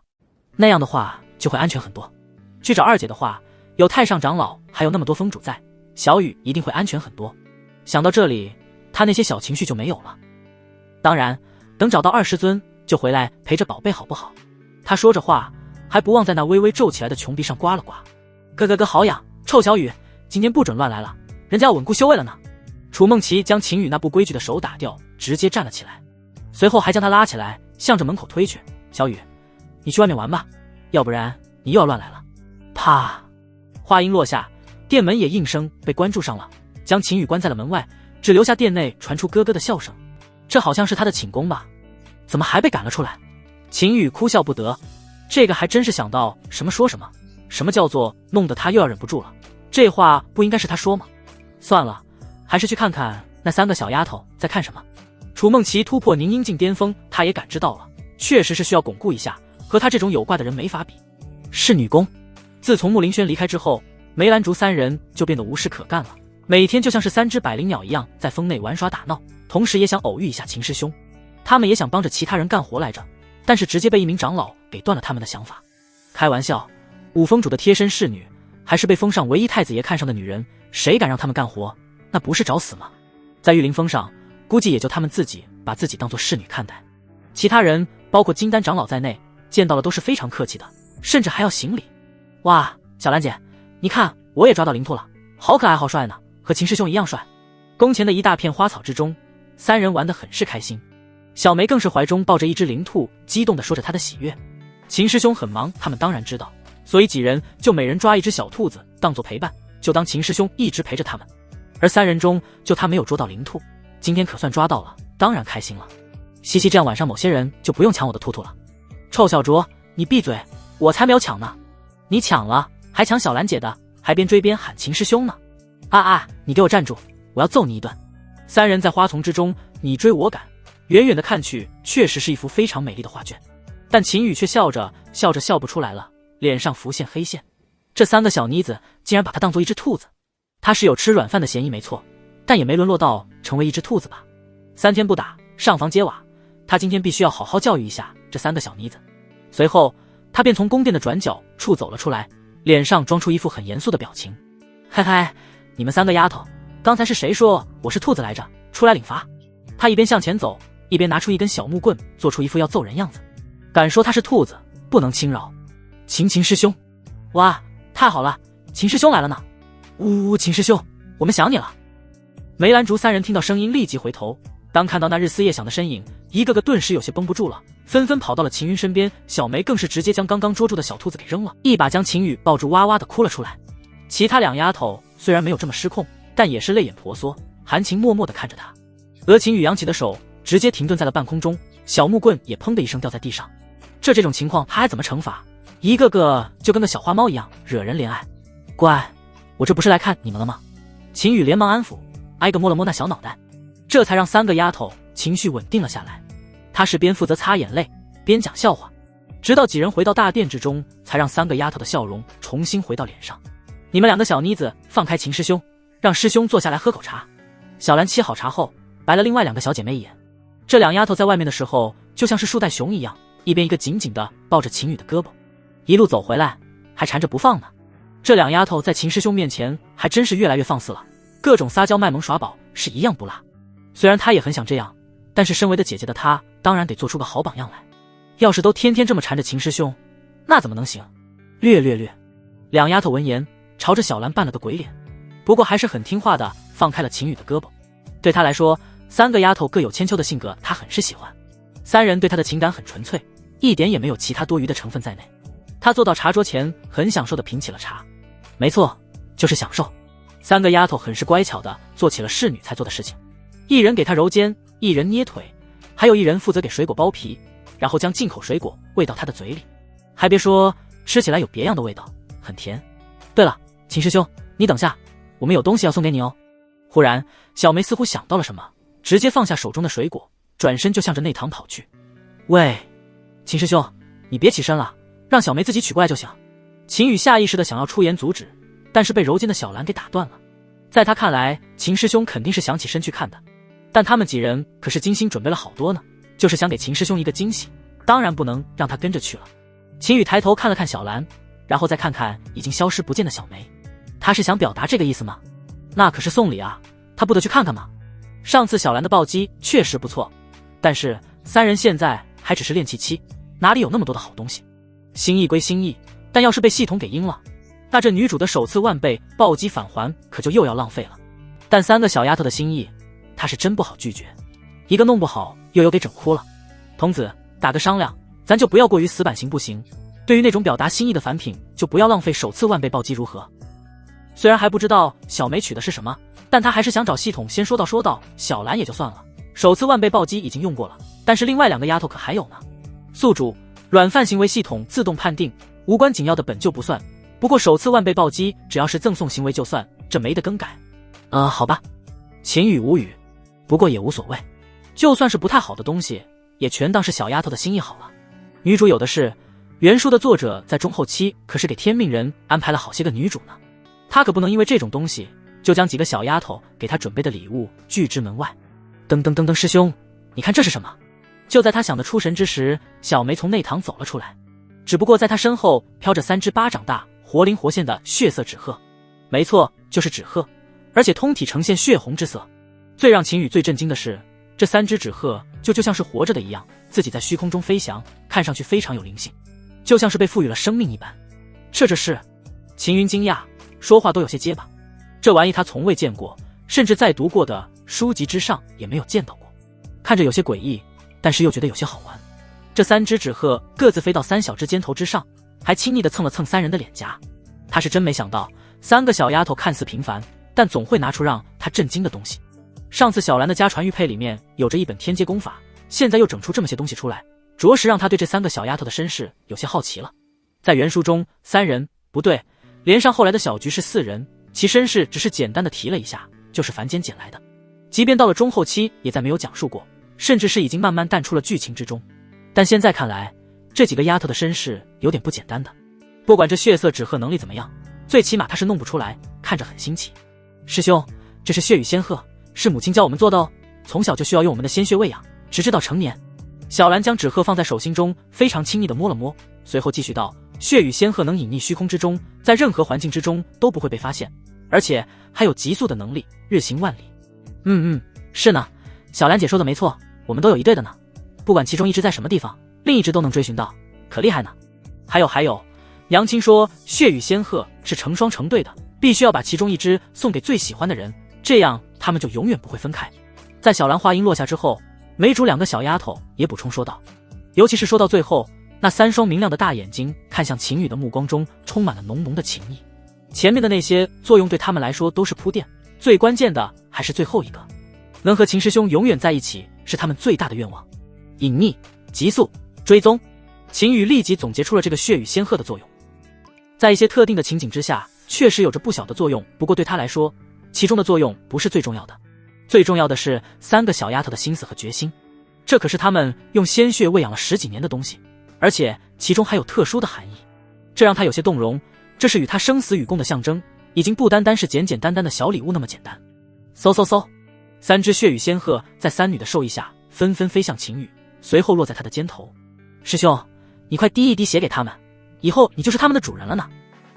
那样的话就会安全很多。去找二姐的话，有太上长老还有那么多封主在，小雨一定会安全很多。想到这里，他那些小情绪就没有了。当然，等找到二师尊就回来陪着宝贝好不好？他说着话，还不忘在那微微皱起来的琼鼻上刮了刮。咯，好痒！臭小雨，今天不准乱来了，人家要稳固修为了呢。楚梦琪将秦羽那不规矩的手打掉，直接站了起来，随后还将他拉起来，向着门口推去。小雨，你去外面玩吧，要不然你又要乱来了。啪！话音落下，店门也应声被关住上了，将秦羽关在了门外，只留下店内传出咯咯的笑声。这好像是他的寝宫吧？怎么还被赶了出来？秦羽哭笑不得，这个还真是想到什么说什么。什么叫做弄得他又要忍不住了？这话不应该是他说吗？算了，还是去看看那3个小丫头在看什么。楚梦琪突破凝阴境巅峰，他也感知到了，确实是需要巩固一下，和他这种有怪的人没法比。是女宫。自从穆林轩离开之后，梅兰竹3人就变得无事可干了，每天就像是3只百灵鸟一样在峰内玩耍打闹，同时也想偶遇一下秦师兄。他们也想帮着其他人干活来着，但是直接被一名长老给断了他们的想法。开玩笑，5封主的贴身侍女，还是被封上唯一太子爷看上的女人，谁敢让他们干活，那不是找死吗？在玉灵峰上，估计也就他们自己把自己当作侍女看待，其他人包括金丹长老在内，见到了都是非常客气的，甚至还要行礼。哇，小兰姐，你看我也抓到灵兔了，好可爱好帅呢，和秦师兄一样帅。宫前的一大片花草之中，3人玩得很是开心。小梅更是怀中抱着一只灵兔，激动地说着她的喜悦。秦师兄很忙，他们当然知道，所以几人就每人抓一只小兔子当作陪伴，就当秦师兄一直陪着他们。而3人中就他没有捉到灵兔，今天可算抓到了，当然开心了。嘻嘻，这样晚上某些人就不用抢我的兔兔了。臭小卓，你闭嘴，我才没有抢呢。你抢了，还抢小兰姐的，还边追边喊秦师兄呢！你给我站住，我要揍你一顿！三人在花丛之中你追我赶，远远的看去确实是一幅非常美丽的画卷，但秦羽却笑着笑不出来了，脸上浮现黑线。这三个小妮子竟然把他当做一只兔子，他是有吃软饭的嫌疑没错，但也没沦落到成为一只兔子吧？3天不打，上房揭瓦，他今天必须要好好教育一下这三个小妮子。随后他便从宫殿的转角处走了出来，脸上装出一副很严肃的表情。嗨嗨，你们三个丫头，刚才是谁说我是兔子来着？出来领罚！他一边向前走，一边拿出一根小木棍，做出一副要揍人样子。敢说他是兔子，不能轻饶。秦师兄，哇，太好了，秦师兄来了呢！呜，秦师兄，我们想你了。梅兰竹三人听到声音立即回头，当看到那日思夜想的身影，一个个顿时有些绷不住了，纷纷跑到了秦云身边。小梅更是直接将刚刚捉住的小兔子给扔了，一把将秦羽抱住，哇哇的哭了出来。其他两丫头虽然没有这么失控，但也是泪眼婆娑，含情脉脉地看着他。而秦羽扬起的手直接停顿在了半空中，小木棍也砰的一声掉在地上。这种情况他还怎么惩罚？一个个就跟个小花猫一样，惹人怜爱。乖，我这不是来看你们了吗？秦羽连忙安抚，挨个摸了摸那小脑袋，这才让三个丫头情绪稳定了下来。他是边负责擦眼泪边讲笑话，直到几人回到大殿之中，才让三个丫头的笑容重新回到脸上。你们两个小妮子，放开秦师兄，让师兄坐下来喝口茶。小兰沏好茶后，白了另外两个小姐妹一眼。这两丫头在外面的时候就像是树袋熊一样，一边一个紧紧地抱着秦羽的胳膊，一路走回来还缠着不放呢。这两丫头在秦师兄面前还真是越来越放肆了，各种撒娇卖萌耍宝是一样不落。虽然她也很想这样，但是身为的姐姐的她当然得做出个好榜样来。要是都天天这么缠着秦师兄，那怎么能行？略。两丫头闻言朝着小兰扮了个鬼脸，不过还是很听话的放开了秦羽的胳膊。对她来说，三个丫头各有千秋的性格她很是喜欢，三人对她的情感很纯粹，一点也没有其他多余的成分在内。她坐到茶桌前，很享受的品起了茶。没错，就是享受。三个丫头很是乖巧的做起了侍女才做的事情，一人给她揉肩，一人捏腿，还有一人负责给水果剥皮，然后将进口水果喂到她的嘴里。还别说，吃起来有别样的味道，很甜。对了，秦师兄，你等下，我们有东西要送给你哦。忽然小梅似乎想到了什么，直接放下手中的水果，转身就向着内堂跑去。喂，秦师兄，你别起身了，让小梅自己取过来就行。秦羽下意识的想要出言阻止，但是被揉肩的小兰给打断了。在他看来，秦师兄肯定是想起身去看的，但他们几人可是精心准备了好多呢，就是想给秦师兄一个惊喜，当然不能让他跟着去了。秦羽抬头看了看小兰，然后再看看已经消失不见的小梅，他是想表达这个意思吗？那可是送礼啊，他不得去看看吗？上次小兰的暴击确实不错，但是三人现在还只是练气期，哪里有那么多的好东西？心意归心意，但要是被系统给阴了，那这女主的首次万倍暴击返还可就又要浪费了。但三个小丫头的心意，她是真不好拒绝，一个弄不好又有给整哭了。童子，打个商量，咱就不要过于死板行不行？对于那种表达心意的反品，就不要浪费首次万倍暴击如何？虽然还不知道小梅取的是什么，但他还是想找系统先说到小兰也就算了，首次万倍暴击已经用过了，但是另外两个丫头可还有呢。宿主，软饭行为系统自动判定，无关紧要的本就不算，不过首次万倍暴击只要是赠送行为就算，这没得更改。好吧。秦羽无语，不过也无所谓，就算是不太好的东西，也全当是小丫头的心意好了。女主有的是，原书的作者在中后期可是给天命人安排了好些个女主呢，他可不能因为这种东西就将几个小丫头给他准备的礼物拒之门外。噔，师兄，你看这是什么？就在他想得出神之时，小梅从内堂走了出来，只不过在他身后飘着3只巴掌大活灵活现的血色纸鹤。没错，就是纸鹤，而且通体呈现血红之色。最让秦羽最震惊的是，这3只纸鹤就像是活着的一样，自己在虚空中飞翔，看上去非常有灵性，就像是被赋予了生命一般。这是……秦云惊讶，说话都有些结巴。这玩意他从未见过，甚至在读过的书籍之上也没有见到过，看着有些诡异，但是又觉得有些好玩。这3只纸鹤各自飞到3小只肩头之上，还亲昵地蹭了蹭3人的脸颊。他是真没想到，3个小丫头看似平凡，但总会拿出让他震惊的东西。上次小兰的家传玉佩里面有着一本天阶功法，现在又整出这么些东西出来，着实让他对这3个小丫头的身世有些好奇了。在原书中，3人不对，连上后来的小菊是4人，其身世只是简单的提了一下，就是凡间捡来的。即便到了中后期，也再没有讲述过，甚至是已经慢慢淡出了剧情之中。但现在看来，这几个丫头的身世有点不简单的。不管这血色纸鹤能力怎么样，最起码她是弄不出来，看着很新奇。师兄，这是血羽仙鹤，是母亲教我们做的哦，从小就需要用我们的鲜血喂养，直至到成年。小兰将纸鹤放在手心中，非常轻易地摸了摸，随后继续道：血羽仙鹤能隐匿虚空之中，在任何环境之中都不会被发现，而且还有急速的能力，日行万里。是呢，小兰姐说的没错，我们都有一对的呢，不管其中一只在什么地方，另一只都能追寻到，可厉害呢。还有，娘亲说血羽仙鹤是成双成对的，必须要把其中一只送给最喜欢的人，这样他们就永远不会分开。在小兰话音落下之后，梅竹2个小丫头也补充说道，尤其是说到最后，那3双明亮的大眼睛看向秦羽的目光中充满了浓浓的情意。前面的那些作用对他们来说都是铺垫，最关键的还是最后一个，能和秦师兄永远在一起是他们最大的愿望。隐匿、急速、追踪，秦羽立即总结出了这个血羽仙鹤的作用。在一些特定的情景之下，确实有着不小的作用，不过对他来说，其中的作用不是最重要的，最重要的是3个小丫头的心思和决心。这可是他们用鲜血喂养了10几年的东西，而且其中还有特殊的含义，这让他有些动容。这是与他生死与共的象征，已经不单单是简简单单的小礼物那么简单。嗖，3只血羽仙鹤在3女的授意下纷纷飞向秦羽，随后落在他的肩头。师兄，你快滴一滴血给他们，以后你就是他们的主人了呢。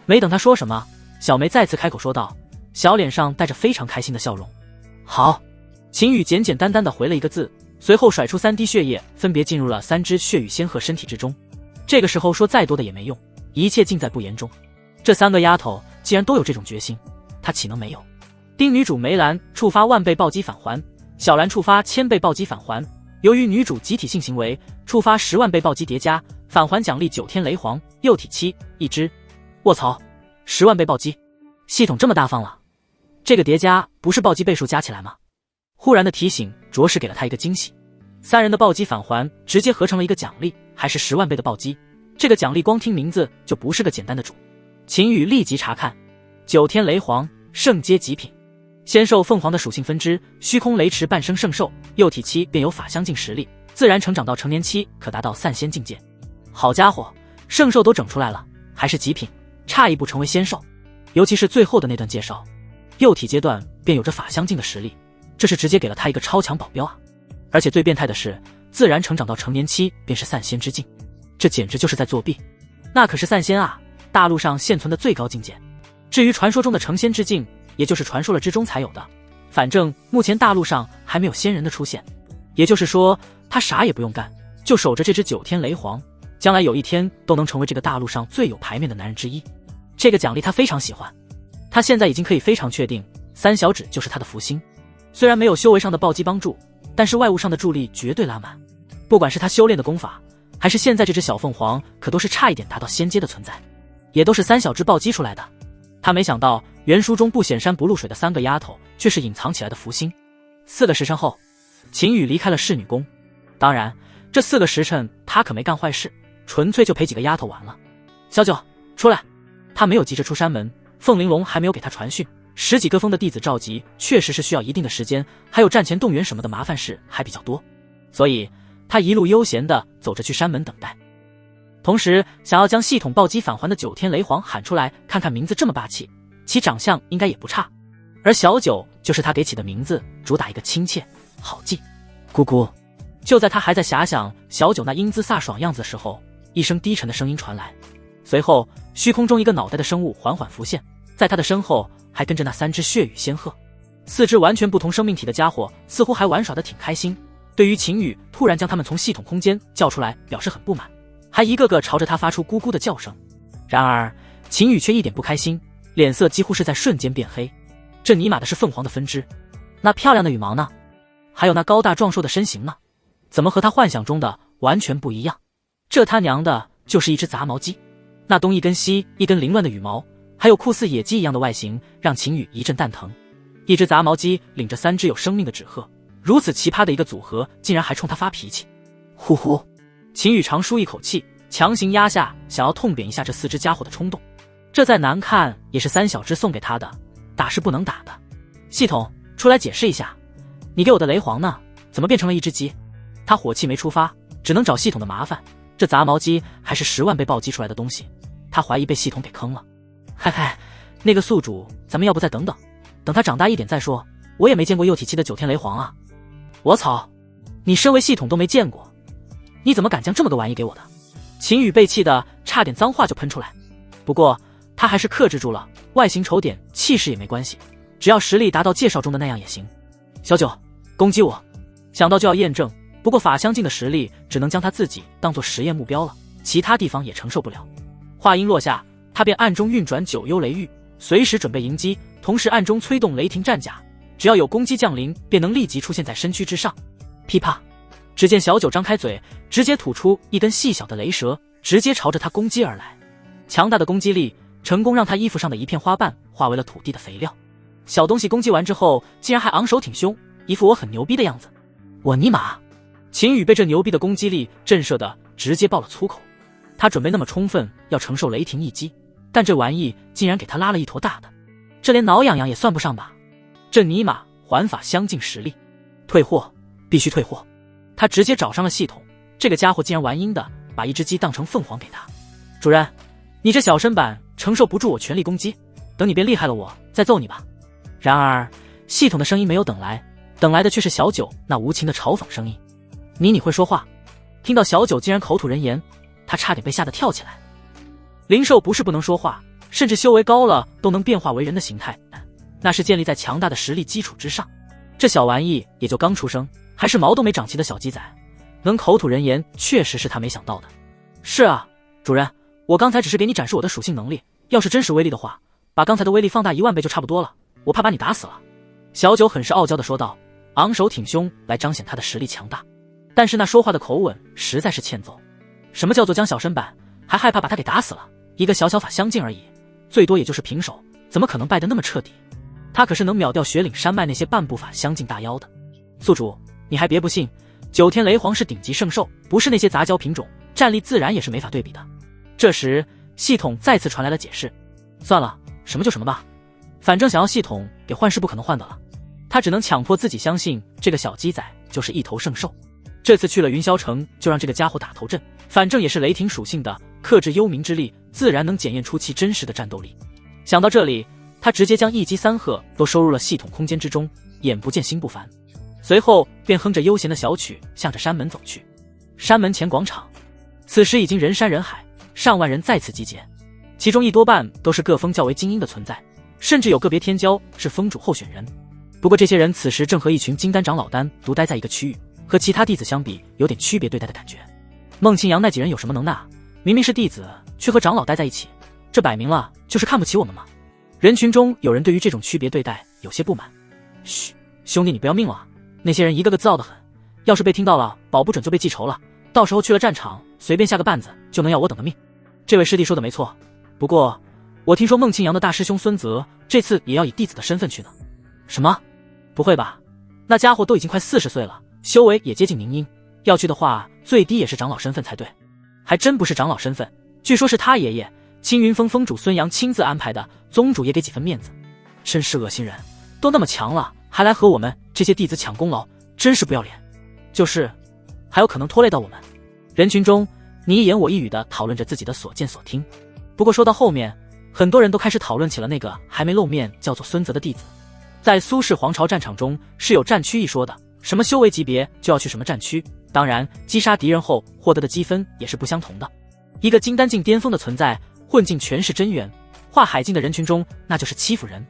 没等他说什么，小梅再次开口说道，小脸上带着非常开心的笑容。好。秦羽简简单单的回了一个字，随后甩出3滴血液，分别进入了3只血羽仙鹤身体之中。这个时候说再多的也没用，一切尽在不言中。这3个丫头既然都有这种决心，她岂能没有？丁女主梅兰触发100倍暴击返还，小兰触发1000倍暴击返还。由于女主集体性行为，触发10万倍暴击叠加，返还奖励9天雷皇幼体期1只。卧槽，10万倍暴击，系统这么大方了？这个叠加不是暴击倍数加起来吗？忽然的提醒着实给了他一个惊喜。3人的暴击返还直接合成了一个奖励，还是10万倍的暴击。这个奖励光听名字就不是个简单的主。秦羽立即查看，9天雷皇圣阶极品，仙兽凤凰的属性分支，虚空雷池半生圣兽，幼体期便有法相境实力，自然成长到成年期可达到散仙境界。好家伙，圣兽都整出来了，还是极品，差一步成为仙兽。尤其是最后的那段介绍，幼体阶段便有着法相境的实力，这是直接给了他一个超强保镖啊！而且最变态的是，自然成长到成年期便是散仙之境，这简直就是在作弊。那可是散仙啊，大陆上现存的最高境界。至于传说中的成仙之境，也就是传说了之中才有的，反正目前大陆上还没有仙人的出现。也就是说，他啥也不用干，就守着这只9天雷皇，将来有一天都能成为这个大陆上最有牌面的男人之一。这个奖励他非常喜欢，他现在已经可以非常确定3小指就是他的福星。虽然没有修为上的暴击帮助，但是外物上的助力绝对拉满。不管是他修炼的功法，还是现在这只小凤凰，可都是差一点达到仙阶的存在，也都是3小只暴击出来的。他没想到原书中不显山不露水的3个丫头，却是隐藏起来的福星。4个时辰后，秦羽离开了侍女宫。当然，这4个时辰他可没干坏事，纯粹就陪几个丫头玩了。小九，出来！他没有急着出山门，凤玲珑还没有给他传讯，10几个封的弟子召集确实是需要一定的时间，还有战前动员什么的麻烦事还比较多，所以他一路悠闲地走着去山门等待。同时想要将系统暴击返还的9天雷皇喊出来，看看名字这么霸气，其长相应该也不差。而小九就是他给起的名字，主打一个亲切好记。咕咕。就在他还在遐想小九那英姿飒爽样子的时候，一声低沉的声音传来，随后虚空中一个脑袋的生物缓缓浮现，在他的身后还跟着那3只血羽仙鹤。4只完全不同生命体的家伙似乎还玩耍得挺开心，对于秦羽突然将他们从系统空间叫出来表示很不满，还一个个朝着他发出咕咕的叫声。然而秦羽却一点不开心，脸色几乎是在瞬间变黑。这尼玛的是凤凰的分支，那漂亮的羽毛呢？还有那高大壮硕的身形呢？怎么和他幻想中的完全不一样？这他娘的就是一只杂毛鸡，那东一根西一根凌乱的羽毛，还有酷似野鸡一样的外形，让秦羽一阵蛋疼。一只杂毛鸡领着3只有生命的纸鹤，如此奇葩的一个组合，竟然还冲他发脾气。呼呼，秦羽长舒一口气，强行压下想要痛扁一下这4只家伙的冲动。这再难看也是三小只送给他的，打是不能打的。系统，出来解释一下，你给我的雷皇呢？怎么变成了一只鸡？他火气没出发，只能找系统的麻烦。这杂毛鸡还是10万被暴击出来的东西，他怀疑被系统给坑了。嗨嗨，那个宿主，咱们要不再等等，等他长大一点再说。我也没见过幼体期的9天雷皇啊！我操，你身为系统都没见过，你怎么敢将这么个玩意给我的？秦羽被气的差点脏话就喷出来，不过他还是克制住了，外形丑点，气势也没关系，只要实力达到介绍中的那样也行。小九，攻击我！想到就要验证，不过法相境的实力只能将他自己当作实验目标了，其他地方也承受不了。话音落下，他便暗中运转9幽雷域，随时准备迎击，同时暗中催动雷霆战甲，只要有攻击降临，便能立即出现在身躯之上。噼啪！只见小九张开嘴，直接吐出一根细小的雷蛇，直接朝着他攻击而来。强大的攻击力成功让他衣服上的一片花瓣化为了土地的肥料。小东西攻击完之后，竟然还昂首挺胸，一副我很牛逼的样子。我尼玛！秦羽被这牛逼的攻击力震慑的直接爆了粗口。他准备那么充分要承受雷霆一击，但这玩意竟然给他拉了一坨大的，这连挠痒痒也算不上吧？这尼玛环法相近实力，退货，必须退货！他直接找上了系统，这个家伙竟然玩阴的，把一只鸡当成凤凰给他。主人，你这小身板承受不住我全力攻击，等你变厉害了我再揍你吧。然而系统的声音没有等来，等来的却是小九那无情的嘲讽声音。你会说话？听到小九竟然口吐人言，他差点被吓得跳起来。灵兽不是不能说话，甚至修为高了都能变化为人的形态，那是建立在强大的实力基础之上。这小玩意也就刚出生，还是毛都没长齐的小鸡仔，能口吐人言确实是他没想到的。是啊，主人，我刚才只是给你展示我的属性能力，要是真实威力的话，把刚才的威力放大10000倍就差不多了，我怕把你打死了。小九很是傲娇的说道，昂首挺胸来彰显他的实力强大，但是那说话的口吻实在是欠揍。什么叫做将小身板，还害怕把他给打死了？一个小小法相近而已，最多也就是平手，怎么可能败得那么彻底？他可是能秒掉雪岭山脉那些半步法相近大妖的。宿主，你还别不信，9天雷皇是顶级圣兽，不是那些杂交品种，战力自然也是没法对比的。这时系统再次传来了解释，算了，什么就什么吧，反正想要系统给换是不可能换的了。他只能强迫自己相信这个小鸡仔就是一头圣兽。这次去了云霄城，就让这个家伙打头阵，反正也是雷霆属性的，克制幽冥之力，自然能检验出其真实的战斗力。想到这里，他直接将一击3鹤都收入了系统空间之中，眼不见心不烦。随后便哼着悠闲的小曲，向着山门走去。山门前广场，此时已经人山人海，上万人再次集结，其中一多半都是各峰较为精英的存在，甚至有个别天骄是峰主候选人。不过这些人此时正和一群金丹长老丹独待在一个区域，和其他弟子相比，有点区别对待的感觉。孟庆阳那几人有什么能耐？明明是弟子，却和长老待在一起，这摆明了就是看不起我们嘛！人群中有人对于这种区别对待有些不满。嘘，兄弟你不要命了啊！那些人一个个自傲得很，要是被听到了，保不准就被记仇了，到时候去了战场，随便下个绊子就能要我等的命。这位师弟说的没错，不过我听说孟庆阳的大师兄孙泽这次也要以弟子的身份去呢。什么？不会吧？那家伙都已经快40岁了，修为也接近凝阴，要去的话最低也是长老身份才对。还真不是长老身份，据说是他爷爷青云峰峰主孙阳亲自安排的，宗主也给几分面子。真是恶心人，都那么强了，还来和我们这些弟子抢功劳，真是不要脸。就是还有可能拖累到我们。人群中你一言我一语的讨论着自己的所见所听。不过说到后面，很多人都开始讨论起了那个还没露面叫做孙泽的弟子。在苏氏皇朝战场中是有战区一说的，什么修为级别就要去什么战区，当然击杀敌人后获得的积分也是不相同的。一个金丹境巅峰的存在混进权势真元化海境的人群中，那就是欺负人，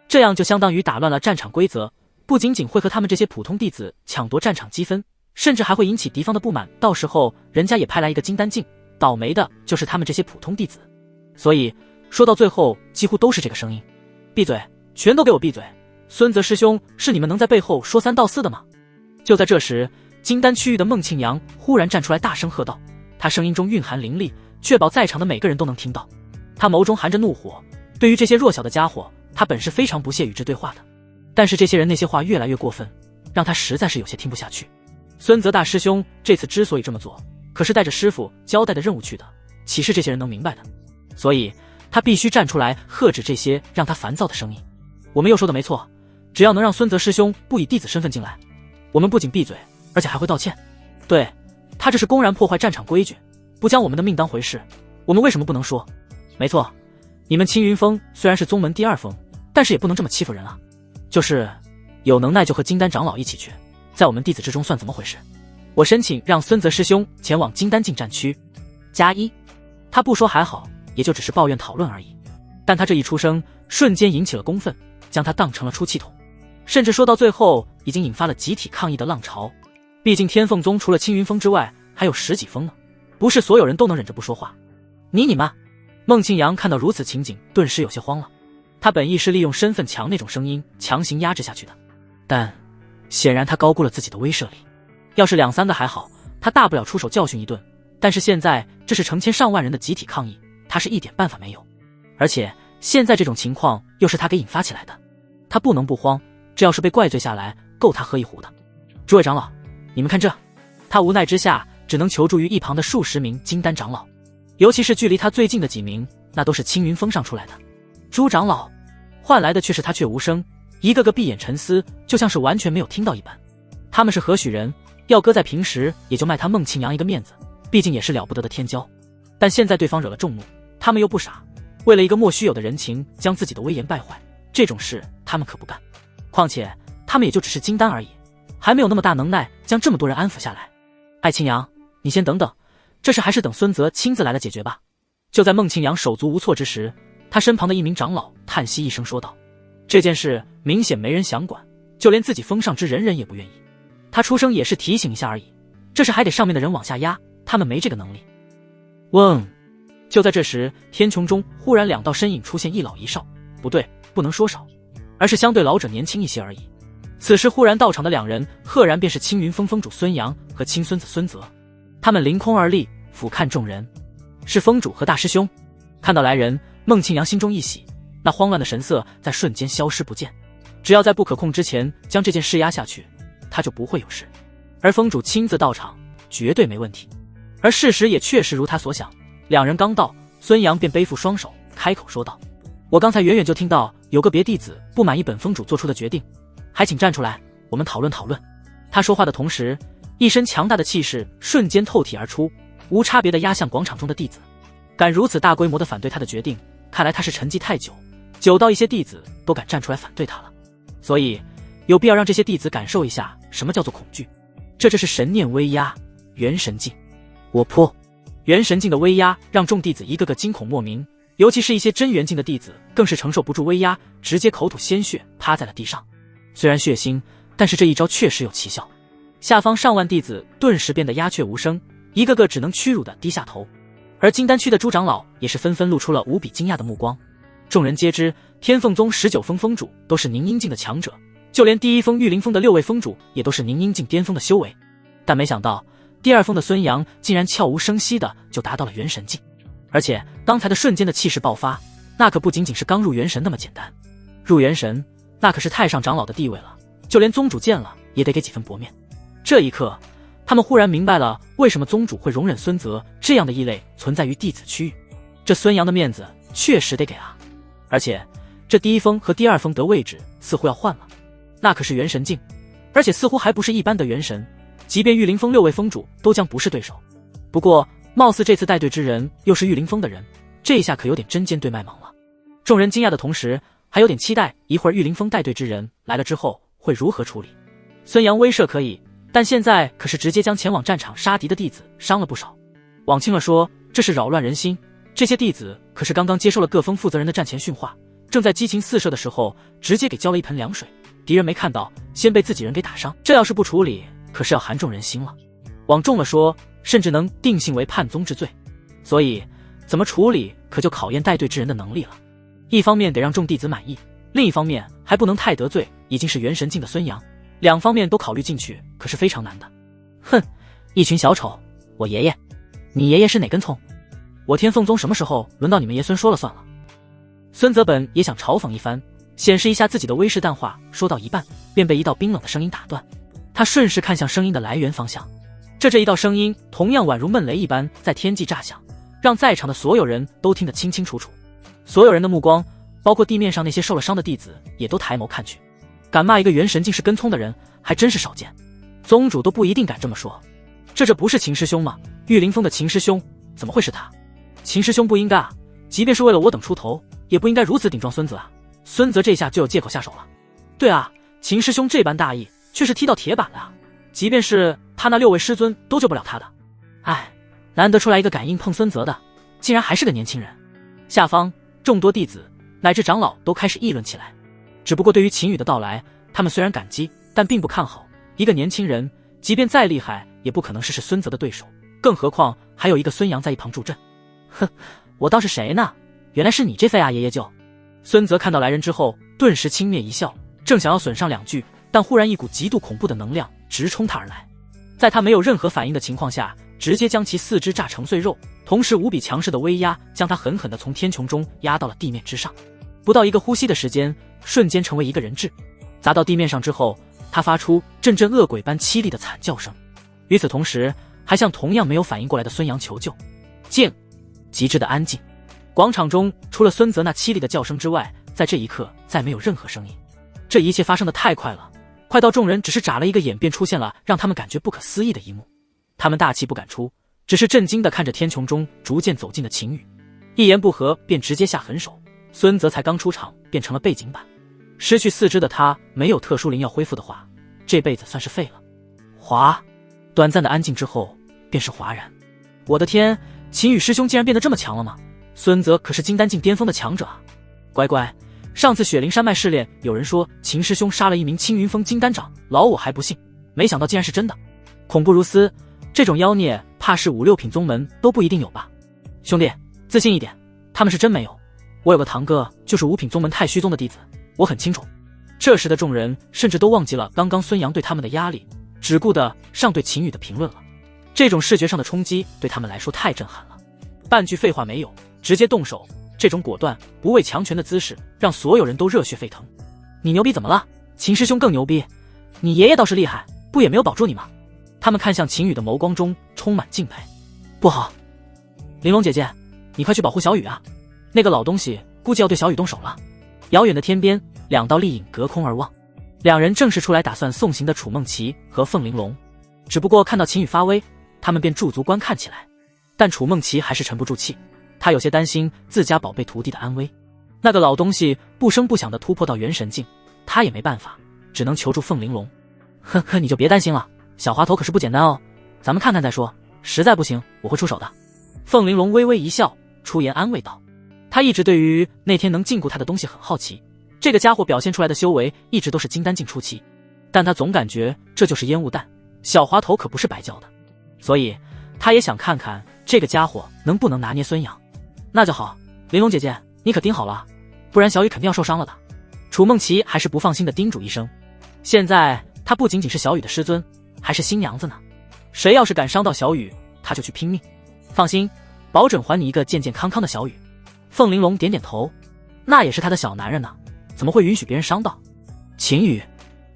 这样就相当于打乱了战场规则，不仅仅会和他们这些普通弟子抢夺战场积分，甚至还会引起敌方的不满，到时候人家也派来一个金丹境，倒霉的就是他们这些普通弟子。所以说到最后几乎都是这个声音，闭嘴，全都给我闭嘴！孙泽师兄是你们能在背后说三道四的吗？就在这时，金丹区域的孟庆阳忽然站出来大声喝道，他声音中蕴含凌厉，确保在场的每个人都能听到。他眸中含着怒火，对于这些弱小的家伙，他本是非常不屑与之对话的，但是这些人那些话越来越过分，让他实在是有些听不下去。孙泽大师兄这次之所以这么做，可是带着师傅交代的任务去的，岂是这些人能明白的？所以他必须站出来喝止这些让他烦躁的声音。我们又说的没错，只要能让孙泽师兄不以弟子身份进来，我们不仅闭嘴，而且还会道歉。对，他这是公然破坏战场规矩，不将我们的命当回事，我们为什么不能说？没错，你们青云峰虽然是宗门第2峰，但是也不能这么欺负人啊。就是有能耐就和金丹长老一起去，在我们弟子之中算怎么回事？我申请让孙泽师兄前往金丹境战区。+1，他不说还好，也就只是抱怨讨论而已，但他这一出声瞬间引起了公愤，将他当成了出气筒，甚至说到最后已经引发了集体抗议的浪潮。毕竟天凤宗除了青云峰之外还有10几峰呢，不是所有人都能忍着不说话。你妈！孟庆阳看到如此情景顿时有些慌了，他本意是利用身份强那种声音强行压制下去的，但显然他高估了自己的威慑力。要是2、3个还好，他大不了出手教训一顿，但是现在这是成千上万人的集体抗议，他是一点办法没有。而且现在这种情况又是他给引发起来的，他不能不慌，这要是被怪罪下来够他喝一壶的。诸位长老，你们看这。他无奈之下只能求助于一旁的数十名金丹长老，尤其是距离他最近的几名，那都是青云峰上出来的。朱长老换来的却是他却无声，一个个闭眼沉思，就像是完全没有听到一般。他们是何许人？要搁在平时也就卖他孟庆阳一个面子，毕竟也是了不得的天骄，但现在对方惹了众怒，他们又不傻，为了一个莫须有的人情将自己的威严败坏，这种事他们可不干。况且他们也就只是金丹而已，还没有那么大能耐将这么多人安抚下来。艾庆阳，你先等等，这事还是等孙泽亲自来了解决吧。就在孟庆阳手足无措之时，他身旁的一名长老叹息一声说道，这件事明显没人想管，就连自己峰上之人也不愿意。他出声也是提醒一下而已，这事还得上面的人往下压，他们没这个能力。嗡！就在这时，天穹中忽然2道身影出现，一老一少，不对，不能说少，而是相对老者年轻一些而已。此时忽然到场的2人，赫然便是青云峰峰主孙阳和亲孙子孙泽。他们凌空而立，俯瞰众人，是峰主和大师兄。看到来人，孟庆阳心中一喜，那慌乱的神色在瞬间消失不见。只要在不可控之前将这件事压下去，他就不会有事。而峰主亲自到场，绝对没问题。而事实也确实如他所想，2人刚到，孙阳便背负双手，开口说道：“我刚才远远就听到有个别弟子不满意本峰主做出的决定，还请站出来，我们讨论讨论。”他说话的同时，一身强大的气势瞬间透体而出，无差别地压向广场中的弟子。敢如此大规模地反对他的决定，看来他是沉寂太久，久到一些弟子都敢站出来反对他了。所以有必要让这些弟子感受一下什么叫做恐惧。这是神念威压，元神境。我泼！元神境的威压让众弟子一个个惊恐莫名，尤其是一些真元境的弟子更是承受不住威压，直接口吐鲜血趴在了地上。虽然血腥，但是这一招确实有奇效。下方上万弟子顿时变得鸦雀无声，一个个只能屈辱地低下头。而金丹区的诸长老也是纷纷露出了无比惊讶的目光。众人皆知天凤宗19峰峰主都是凝阴境的强者，就连第1峰玉灵峰的6位峰主也都是凝阴境巅峰的修为，但没想到第2峰的孙阳竟然悄无声息的就达到了元神境。而且刚才的瞬间的气势爆发，那可不仅仅是刚入元神那么简单，入元神那可是太上长老的地位了，就连宗主见了也得给几分薄面。这一刻他们忽然明白了为什么宗主会容忍孙泽这样的异类存在于弟子区域，这孙阳的面子确实得给啊。而且这第1峰和第2峰得位置似乎要换了，那可是元神境，而且似乎还不是一般的元神，即便玉灵峰6位峰主都将不是对手。不过貌似这次带队之人又是玉灵峰的人，这一下可有点针尖对麦芒了。众人惊讶的同时还有点期待一会儿玉灵峰带队之人来了之后会如何处理。孙阳威慑可以，但现在可是直接将前往战场杀敌的弟子伤了不少。往轻了说，这是扰乱人心，这些弟子可是刚刚接受了各峰负责人的战前训话，正在激情四射的时候直接给浇了一盆凉水，敌人没看到，先被自己人给打伤，这要是不处理可是要寒重人心了。往重了说，甚至能定性为叛宗之罪。所以怎么处理可就考验带队之人的能力了。一方面得让众弟子满意，另一方面还不能太得罪已经是元神境的孙阳，两方面都考虑进去可是非常难的。哼，一群小丑，我爷爷，你爷爷是哪根葱？我天凤宗什么时候轮到你们爷孙说了算了？孙泽本也想嘲讽一番，显示一下自己的威势，淡化说到一半便被一道冰冷的声音打断。他顺势看向声音的来源方向，这一道声音同样宛如闷雷一般在天际炸响，让在场的所有人都听得清清楚楚。所有人的目光，包括地面上那些受了伤的弟子，也都抬眸看去。敢骂一个元神境是跟聪的人，还真是少见。宗主都不一定敢这么说。这不是秦师兄吗？玉灵峰的秦师兄，怎么会是他？秦师兄不应该啊，即便是为了我等出头，也不应该如此顶撞孙子啊。孙泽这下就有借口下手了。对啊，秦师兄这般大义，却是踢到铁板了啊。即便是他那6位师尊都救不了他的。唉，难得出来一个敢硬碰孙泽的，竟然还是个年轻人。下方众多弟子乃至长老都开始议论起来。只不过对于秦羽的到来，他们虽然感激，但并不看好。一个年轻人，即便再厉害，也不可能是孙泽的对手，更何况还有一个孙杨在一旁助阵。哼，我倒是谁呢？原来是你这废啊爷爷舅。孙泽看到来人之后，顿时轻蔑一笑，正想要损上2句，但忽然一股极度恐怖的能量直冲他而来。在他没有任何反应的情况下，直接将其4肢炸成碎肉，同时无比强势的威压将他狠狠地从天穹中压到了地面之上。不到一个呼吸的时间，瞬间成为一个人质。砸到地面上之后，他发出阵阵恶鬼般凄厉的惨叫声，与此同时还向同样没有反应过来的孙杨求救。静，极致的安静。广场中除了孙泽那凄厉的叫声之外，在这一刻再没有任何声音。这一切发生的太快了，快到众人只是眨了一个眼，便出现了让他们感觉不可思议的一幕。他们大气不敢出，只是震惊地看着天穹中逐渐走近的秦羽，一言不合便直接下狠手。孙泽才刚出场便成了背景板，失去4肢的他没有特殊灵药恢复的话，这辈子算是废了。哗，短暂的安静之后便是哗然。我的天，秦羽师兄竟然变得这么强了吗？孙泽可是金丹境巅峰的强者啊！乖乖，上次雪灵山脉试炼，有人说秦师兄杀了一名青云峰金丹长，老我还不信，没想到竟然是真的，恐怖如斯。这种妖孽怕是5、6品宗门都不一定有吧？兄弟，自信一点，他们是真没有。我有个堂哥就是5品宗门太虚宗的弟子，我很清楚。这时的众人甚至都忘记了刚刚孙杨对他们的压力，只顾得上对秦羽的评论了。这种视觉上的冲击对他们来说太震撼了，半句废话没有，直接动手。这种果断不畏强权的姿势让所有人都热血沸腾。你牛逼怎么了？秦师兄更牛逼，你爷爷倒是厉害，不也没有保住你吗？他们看向秦羽的眸光中充满敬佩。不好，玲珑姐姐，你快去保护小雨啊，那个老东西估计要对小雨动手了。遥远的天边，2道丽影隔空而望，两人正是出来打算送行的楚梦琪和凤玲珑。只不过看到秦羽发威，他们便驻足观看起来。但楚梦琪还是沉不住气，他有些担心自家宝贝徒弟的安危。那个老东西不声不响地突破到元神境，他也没办法，只能求助凤玲珑。呵呵，你就别担心了，小滑头可是不简单哦，咱们看看再说，实在不行我会出手的。凤玲珑微微一笑，出言安慰道。他一直对于那天能禁锢他的东西很好奇，这个家伙表现出来的修为一直都是金丹境初期，但他总感觉这就是烟雾弹，小滑头可不是白教的，所以他也想看看这个家伙能不能拿捏孙杨。那就好，玲珑姐姐你可盯好了，不然小雨肯定要受伤了的。楚梦琪还是不放心的叮嘱一声，现在他不仅仅是小雨的师尊，还是新娘子呢，谁要是敢伤到小雨，他就去拼命。放心，保准还你一个健健康康的小雨。凤玲珑点点头，那也是他的小男人呢，怎么会允许别人伤到？秦羽，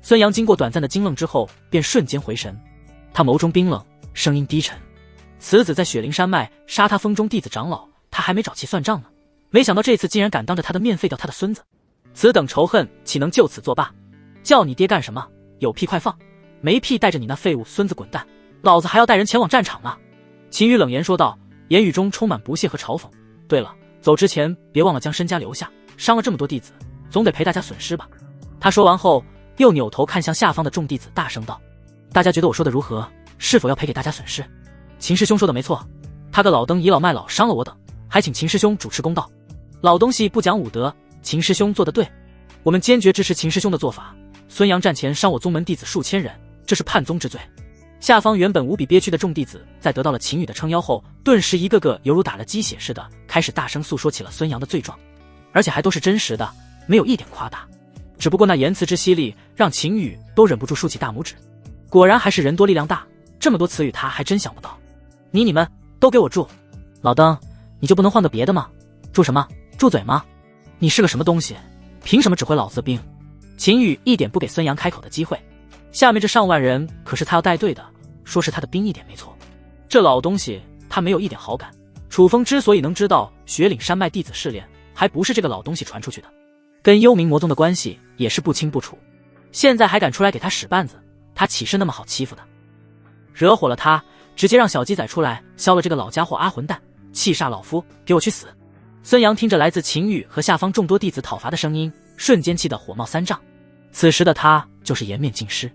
孙杨经过短暂的惊愣之后，便瞬间回神，他眸中冰冷，声音低沉。此子在雪灵山脉杀他峰中弟子长老，他还没找齐算账呢，没想到这次竟然敢当着他的面废掉他的孙子，此等仇恨岂能就此作罢？叫你爹干什么？有屁快放，没屁带着你那废物孙子滚蛋，老子还要带人前往战场呢。秦羽冷言说道，言语中充满不屑和嘲讽。对了，走之前别忘了将身家留下，伤了这么多弟子，总得赔大家损失吧。他说完后又扭头看向下方的众弟子，大声道，大家觉得我说的如何？是否要赔给大家损失？秦师兄说的没错，他个老登倚老卖老伤了我等，还请秦师兄主持公道。老东西不讲武德，秦师兄做得对，我们坚决支持秦师兄的做法。孙杨战前伤我宗门弟子数千人，这是叛宗之罪。下方原本无比憋屈的众弟子在得到了秦羽的撑腰后，顿时一个个犹如打了鸡血似的，开始大声诉说起了孙杨的罪状，而且还都是真实的，没有一点夸大。只不过那言辞之犀利，让秦羽都忍不住竖起大拇指，果然还是人多力量大，这么多词语他还真想不到。你们都给我住！老登，你就不能换个别的吗？住什么？住嘴吗？你是个什么东西？凭什么指挥老子的兵？秦羽一点不给孙杨开口的机会，下面这上万人可是他要带队的，说是他的兵一点没错。这老东西他没有一点好感。楚风之所以能知道雪岭山脉弟子试炼，还不是这个老东西传出去的，跟幽冥魔宗的关系也是不清不楚。现在还敢出来给他使绊子，他岂是那么好欺负的？惹火了他，直接让小鸡仔出来削了这个老家伙阿混蛋，气煞老夫，给我去死！孙杨听着来自秦羽和下方众多弟子讨伐的声音，瞬间气得火冒三丈。此时的他就是颜面尽失，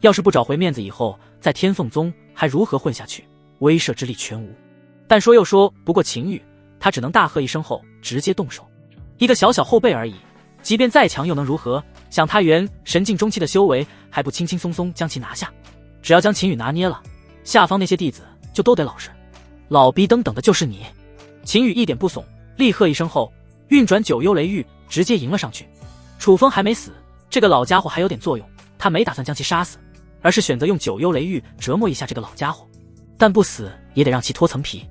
要是不找回面子，以后在天凤宗还如何混下去？威慑之力全无。但说又说不过秦羽，他只能大喝一声后直接动手。一个小小后辈而已，即便再强又能如何？想他元神境中期的修为，还不轻轻松松将其拿下？只要将秦羽拿捏了，下方那些弟子就都得老实。老逼登等的就是你！秦羽一点不怂，厉喝一声后，运转九幽雷域，直接迎了上去。楚风还没死，这个老家伙还有点作用，他没打算将其杀死，而是选择用九幽雷域折磨一下这个老家伙，但不死也得让其脱层皮。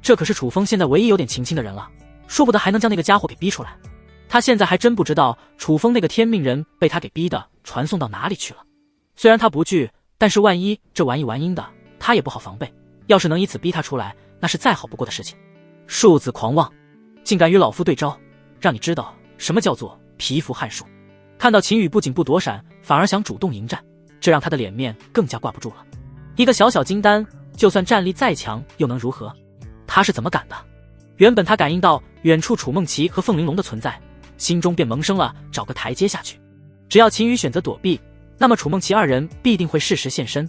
这可是楚风现在唯一有点情轻的人了，说不得还能将那个家伙给逼出来。他现在还真不知道楚风那个天命人被他给逼的传送到哪里去了。虽然他不惧，但是万一这玩意玩阴的，他也不好防备。要是能以此逼他出来，那是再好不过的事情。庶子狂妄，竟敢与老夫对招，让你知道什么叫做蚍蜉撼树。看到秦羽不仅不躲闪，反而想主动迎战，这让他的脸面更加挂不住了。一个小小金丹，就算战力再强又能如何？他是怎么敢的？原本他感应到远处楚梦琪和凤玲珑的存在，心中便萌生了找个台阶下去。只要秦羽选择躲避，那么楚梦琪二人必定会适时现身。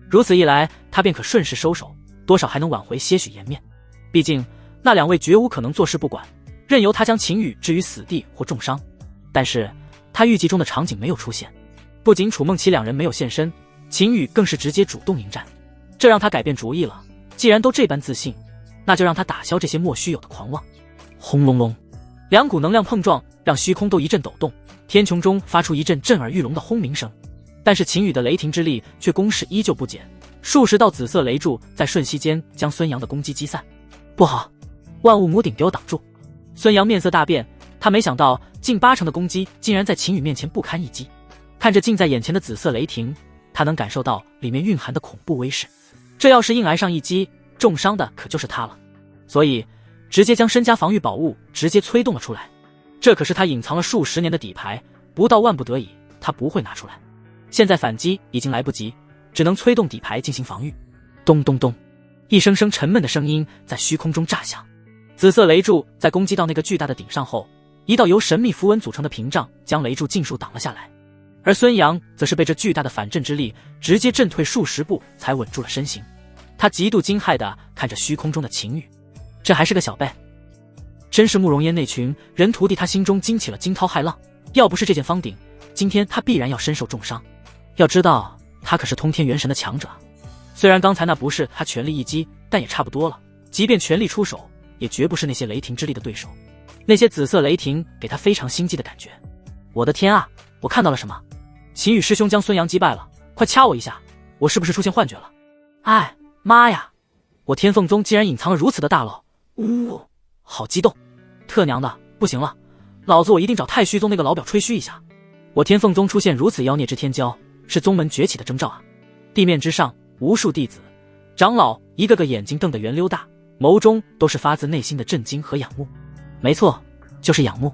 如此一来，他便可顺势收手，多少还能挽回些许颜面。毕竟那两位绝无可能坐视不管，任由他将秦羽置于死地或重伤。但是他预计中的场景没有出现，不仅楚梦琪两人没有现身，秦羽更是直接主动迎战，这让他改变主意了。既然都这般自信，那就让他打消这些莫须有的狂妄。轰隆隆，两股能量碰撞，让虚空都一阵抖动，天穹中发出一阵震耳欲聋的轰鸣声。但是秦羽的雷霆之力却攻势依旧不减，数十道紫色雷柱在瞬息间将孙杨的攻击击散。不好，万物母顶给我挡住！孙杨面色大变，他没想到近80%的攻击竟然在秦羽面前不堪一击。看着近在眼前的紫色雷霆，他能感受到里面蕴含的恐怖威势。这要是硬挨上一击，重伤的可就是他了。所以直接将身家防御宝物直接催动了出来。这可是他隐藏了数十年的底牌，不到万不得已他不会拿出来。现在反击已经来不及，只能催动底牌进行防御。咚咚咚，一声声沉闷的声音在虚空中炸响。紫色雷柱在攻击到那个巨大的顶上后，一道由神秘符文组成的屏障将雷柱尽数挡了下来。而孙杨则是被这巨大的反震之力直接震退数十步才稳住了身形。他极度惊骇地看着虚空中的秦羽，这还是个小辈，真是慕容嫣那群人徒弟。他心中惊起了惊涛骇浪，要不是这件方鼎，今天他必然要身受重伤。要知道他可是通天元神的强者，虽然刚才那不是他全力一击，但也差不多了。即便全力出手，也绝不是那些雷霆之力的对手。那些紫色雷霆给他非常心悸的感觉。我的天啊，我看到了什么？秦羽师兄将孙杨击败了，快掐我一下，我是不是出现幻觉了？哎，妈呀，我天凤宗竟然隐藏了如此的大佬，好激动！特娘的，不行了，老子我一定找太虚宗那个老表吹嘘一下。我天凤宗出现如此妖孽之天骄，是宗门崛起的征兆啊！地面之上，无数弟子、长老一个个眼睛瞪得圆溜大，眸中都是发自内心的震惊和仰慕。没错，就是仰慕。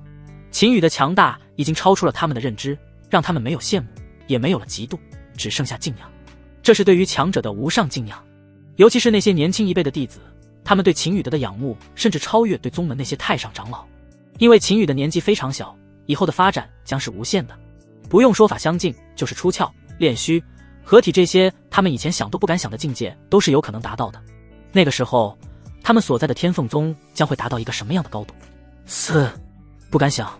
秦羽的强大已经超出了他们的认知，让他们没有羡慕，也没有了嫉妒，只剩下敬仰。这是对于强者的无上敬仰。尤其是那些年轻一辈的弟子，他们对秦羽的仰慕甚至超越对宗门那些太上长老。因为秦羽的年纪非常小，以后的发展将是无限的，不用说法相近，就是出窍、炼虚、合体这些他们以前想都不敢想的境界都是有可能达到的。那个时候他们所在的天凤宗将会达到一个什么样的高度？不敢想，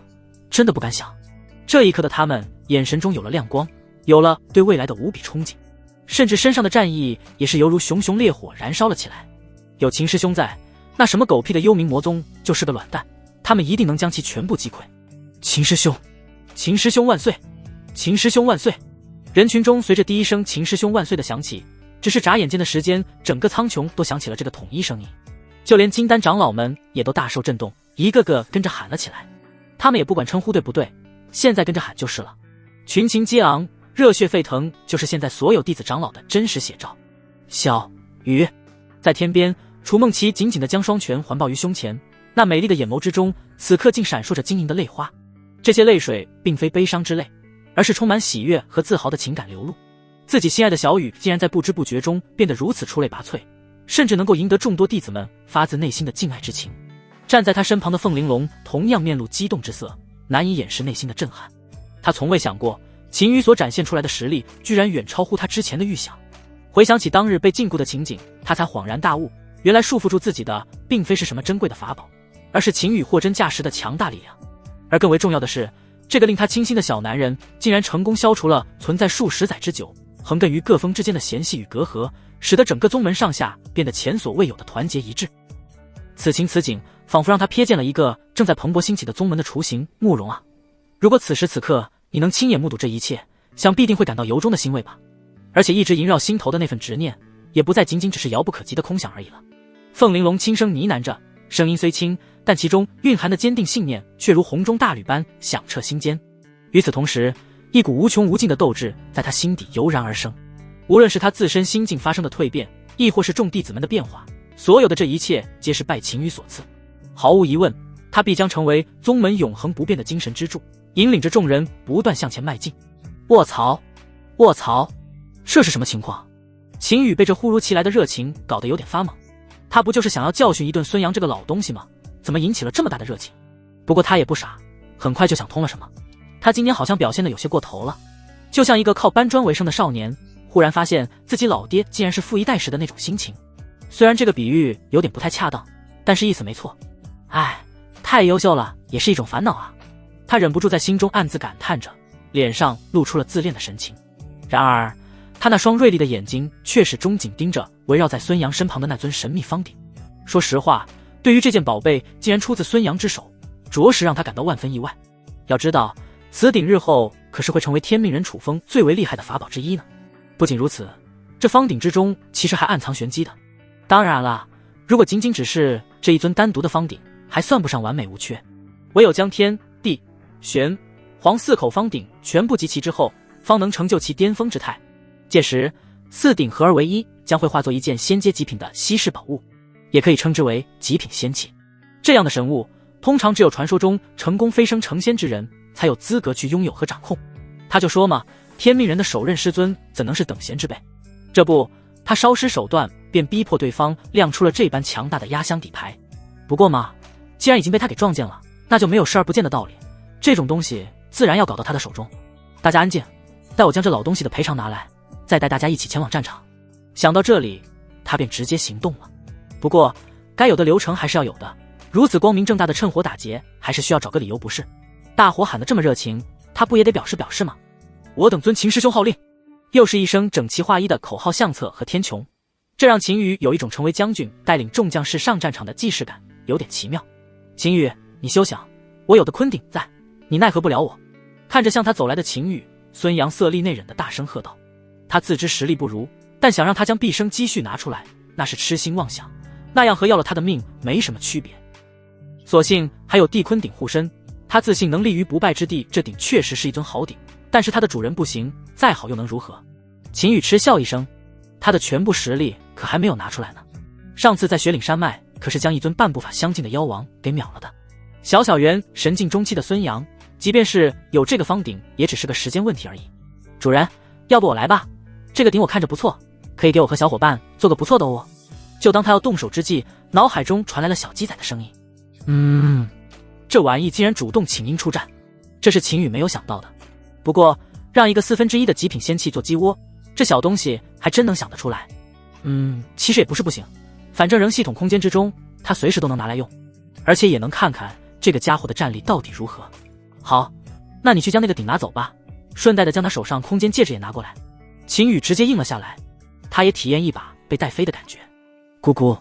真的不敢想。这一刻的他们眼神中有了亮光，有了对未来的无比憧憬，甚至身上的战意也是犹如熊熊烈火燃烧了起来。有秦师兄在，那什么狗屁的幽冥魔宗就是个卵蛋，他们一定能将其全部击溃。秦师兄，秦师兄万岁！秦师兄万岁！人群中随着第一声秦师兄万岁的响起，只是眨眼间的时间，整个苍穹都响起了这个统一声音，就连金丹长老们也都大受震动，一个个跟着喊了起来。他们也不管称呼对不对，现在跟着喊就是了。群情激昂，热血沸腾，就是现在所有弟子长老的真实写照。小雨，在天边，楚梦琪紧紧地将双拳环抱于胸前，那美丽的眼眸之中，此刻竟闪烁着晶莹的泪花。这些泪水并非悲伤之泪，而是充满喜悦和自豪的情感流露。自己心爱的小雨竟然在不知不觉中变得如此出类拔萃，甚至能够赢得众多弟子们发自内心的敬爱之情。站在他身旁的凤玲珑同样面露激动之色，难以掩饰内心的震撼。他从未想过，秦羽所展现出来的实力居然远超乎他之前的预想。回想起当日被禁锢的情景，他才恍然大悟，原来束缚住自己的并非是什么珍贵的法宝，而是秦羽货真价实的强大力量。而更为重要的是，这个令他倾心的小男人竟然成功消除了存在数十载之久横亘于各峰之间的嫌隙与隔阂，使得整个宗门上下变得前所未有的团结一致。此情此景，仿佛让他瞥见了一个正在蓬勃兴起的宗门的雏形。慕容啊，如果此时此刻你能亲眼目睹这一切，想必定会感到由衷的欣慰吧。而且一直萦绕心头的那份执念，也不再仅仅只是遥不可及的空想而已了。凤玲珑轻声呢喃着，声音虽轻，但其中蕴含的坚定信念却如洪钟大吕般响彻心间。与此同时，一股无穷无尽的斗志在他心底油然而生。无论是他自身心境发生的蜕变，亦或是众弟子们的变化，所有的这一切皆是拜秦羽所赐。毫无疑问，他必将成为宗门永恒不变的精神支柱，引领着众人不断向前迈进。卧槽！卧槽！这是什么情况？秦羽被这忽如其来的热情搞得有点发懵。他不就是想要教训一顿孙杨这个老东西吗？怎么引起了这么大的热情？不过他也不傻，很快就想通了什么。他今年好像表现得有些过头了，就像一个靠搬砖为生的少年，忽然发现自己老爹竟然是富一代时的那种心情。虽然这个比喻有点不太恰当，但是意思没错。唉，太优秀了，也是一种烦恼啊。他忍不住在心中暗自感叹着，脸上露出了自恋的神情。然而他那双锐利的眼睛却始终紧盯着围绕在孙杨身旁的那尊神秘方鼎。说实话，对于这件宝贝竟然出自孙杨之手，着实让他感到万分意外。要知道，此鼎日后可是会成为天命人楚风最为厉害的法宝之一呢。不仅如此，这方鼎之中其实还暗藏玄机的。当然了，如果仅仅只是这一尊单独的方鼎，还算不上完美无缺。唯有将天地玄黄四口方鼎全部集齐之后，方能成就其巅峰之态。届时四鼎合而为一，将会化作一件仙阶极品的稀世宝物，也可以称之为极品仙器。这样的神物通常只有传说中成功飞升成仙之人才有资格去拥有和掌控。他就说嘛，天命人的首任师尊怎能是等闲之辈？这不，他稍施手段便逼迫对方亮出了这般强大的压箱底牌。不过嘛，既然已经被他给撞见了，那就没有视而不见的道理，这种东西自然要搞到他的手中。大家安静，待我将这老东西的赔偿拿来，再带大家一起前往战场。想到这里，他便直接行动了。不过该有的流程还是要有的，如此光明正大的趁火打劫，还是需要找个理由不是？大伙喊得这么热情，他不也得表示表示吗？我等遵秦师兄号令。又是一声整齐划一的口号相册和天穹，这让秦羽有一种成为将军带领众将士上战场的既视感，有点奇妙。秦羽，你休想，我有的昆鼎在，你奈何不了我。看着向他走来的秦羽，孙杨色厉内荏的大声喝道。他自知实力不如，但想让他将毕生积蓄拿出来，那是痴心妄想，那样和要了他的命没什么区别。所幸还有地坤鼎护身，他自信能立于不败之地。这鼎确实是一尊好鼎，但是他的主人不行，再好又能如何？秦羽嗤笑一声，他的全部实力可还没有拿出来呢。上次在雪岭山脉可是将一尊半步法相近的妖王给秒了的。小小圆神境中期的孙杨，即便是有这个方鼎，也只是个时间问题而已。主人，要不我来吧？这个鼎我看着不错，可以给我和小伙伴做个不错的哦。就当他要动手之际，脑海中传来了小鸡仔的声音。这玩意竟然主动请缨出战，这是秦羽没有想到的。不过让一个1/4的极品仙器做鸡窝，这小东西还真能想得出来。其实也不是不行，反正仍系统空间之中，他随时都能拿来用，而且也能看看这个家伙的战力到底如何。好，那你去将那个鼎拿走吧，顺带的将他手上空间戒指也拿过来。秦羽直接应了下来，他也体验一把被带飞的感觉。咕咕，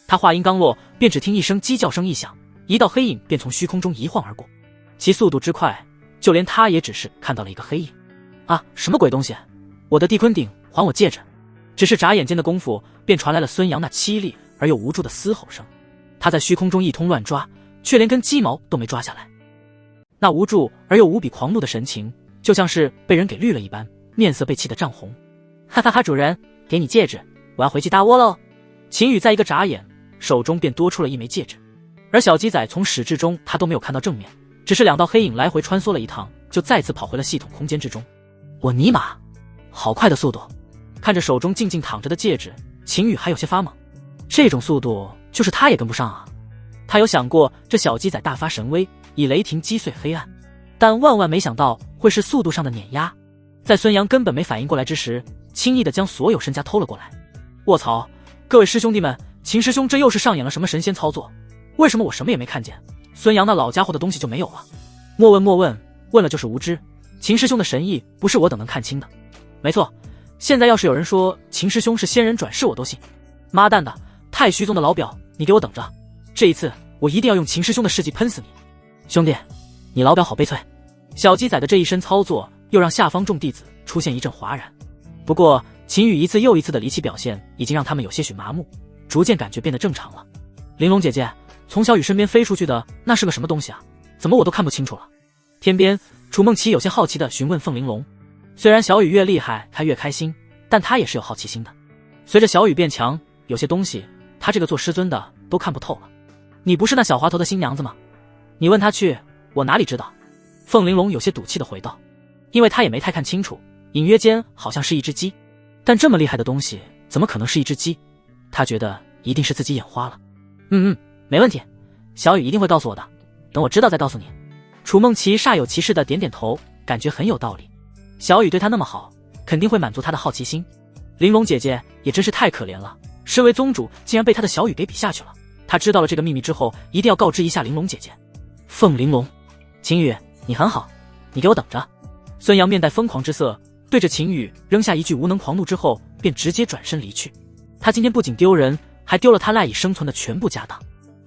他话音刚落，便只听一声鸡叫声一响，一道黑影便从虚空中一晃而过，其速度之快，就连他也只是看到了一个黑影。啊，什么鬼东西？我的地坤鼎，还我戒指！只是眨眼间的功夫，便传来了孙杨那凄厉而又无助的嘶吼声。他在虚空中一通乱抓，却连根鸡毛都没抓下来。那无助而又无比狂怒的神情，就像是被人给绿了一般，面色被气得涨红。哈哈哈，主人，给你戒指，我要回去搭窝喽。秦羽在一个眨眼，手中便多出了一枚戒指。而小鸡仔从始至终他都没有看到正面，只是两道黑影来回穿梭了一趟，就再次跑回了系统空间之中。我尼玛，好快的速度！看着手中静静躺着的戒指，秦宇还有些发懵，这种速度就是他也跟不上啊。他有想过这小鸡仔大发神威，以雷霆击碎黑暗，但万万没想到会是速度上的碾压。在孙杨根本没反应过来之时，轻易的将所有身家偷了过来。卧槽，各位师兄弟们，秦师兄这又是上演了什么神仙操作？为什么我什么也没看见，孙杨那老家伙的东西就没有了？莫问莫问，问了就是无知。秦师兄的神意不是我等能看清的。没错，现在要是有人说秦师兄是仙人转世，我都信。妈蛋的，太虚宗的老表，你给我等着，这一次我一定要用秦师兄的事迹喷死你！兄弟，你老表好悲催。小鸡仔的这一身操作又让下方众弟子出现一阵哗然。不过秦羽一次又一次的离奇表现已经让他们有些许麻木，逐渐感觉变得正常了。玲珑姐姐，从小雨身边飞出去的那是个什么东西啊？怎么我都看不清楚了？天边楚梦琪有些好奇地询问凤玲珑。虽然小雨越厉害他越开心，但他也是有好奇心的。随着小雨变强，有些东西他这个做师尊的都看不透了。你不是那小滑头的新娘子吗？你问他去，我哪里知道？凤玲珑有些赌气地回道，因为他也没太看清楚，隐约间好像是一只鸡，但这么厉害的东西怎么可能是一只鸡？他觉得一定是自己眼花了。没问题，小雨一定会告诉我的，等我知道再告诉你。楚梦琪煞有其事的点点头，感觉很有道理。小雨对他那么好，肯定会满足他的好奇心。玲珑姐姐也真是太可怜了，身为宗主竟然被他的小雨给比下去了。他知道了这个秘密之后，一定要告知一下玲珑姐姐。凤玲珑，秦羽，你很好，你给我等着。孙杨面带疯狂之色，对着秦羽扔下一句无能狂怒之后，便直接转身离去。他今天不仅丢人，还丢了他赖以生存的全部家当。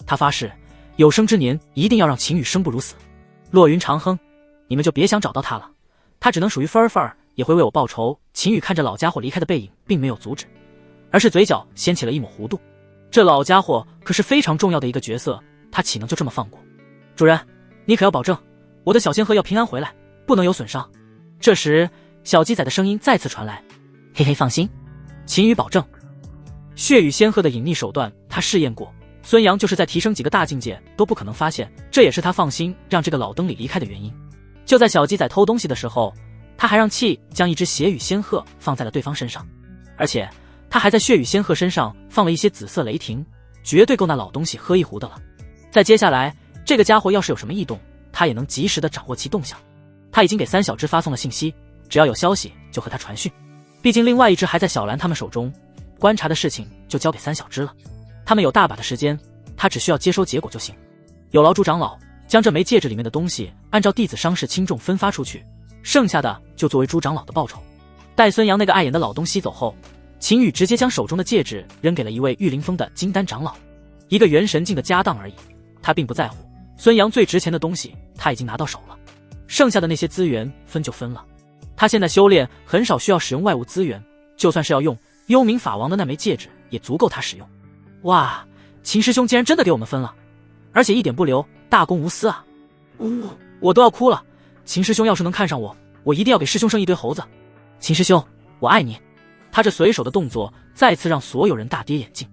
他发誓，有生之年一定要让秦羽生不如死。落云长亨，你们就别想找到他了，他只能属于分儿也会为我报仇。秦羽看着老家伙离开的背影，并没有阻止，而是嘴角掀起了一抹弧度。这老家伙可是非常重要的一个角色，他岂能就这么放过？主人，你可要保证我的小仙鹤要平安回来，不能有损伤。这时小鸡仔的声音再次传来，嘿嘿，放心，秦羽保证。血雨仙鹤的隐匿手段他试验过，孙杨就是在提升几个大境界都不可能发现，这也是他放心让这个老登里离开的原因。就在小鸡仔偷东西的时候，他还让气将一只血雨仙鹤放在了对方身上，而且他还在血雨仙鹤身上放了一些紫色雷霆，绝对够那老东西喝一壶的了。再接下来这个家伙要是有什么异动，他也能及时的掌握其动向。他已经给三小只发送了信息，只要有消息就和他传讯。毕竟另外一只还在小兰他们手中，观察的事情就交给三小只了。他们有大把的时间，他只需要接收结果就行。有劳朱长老将这枚戒指里面的东西按照弟子伤势轻重分发出去，剩下的就作为朱长老的报酬。待孙杨那个碍眼的老东西走后，秦羽直接将手中的戒指扔给了一位玉灵峰的金丹长老，一个元神境的家当而已，他并不在乎。孙杨最值钱的东西他已经拿到手了，剩下的那些资源分就分了。他现在修炼很少需要使用外物资源，就算是要用幽冥法王的那枚戒指也足够他使用。哇，秦师兄竟然真的给我们分了，而且一点不留，大公无私啊！我都要哭了。秦师兄要是能看上我，我一定要给师兄生一堆猴子。秦师兄，我爱你。他这随手的动作再次让所有人大跌眼镜。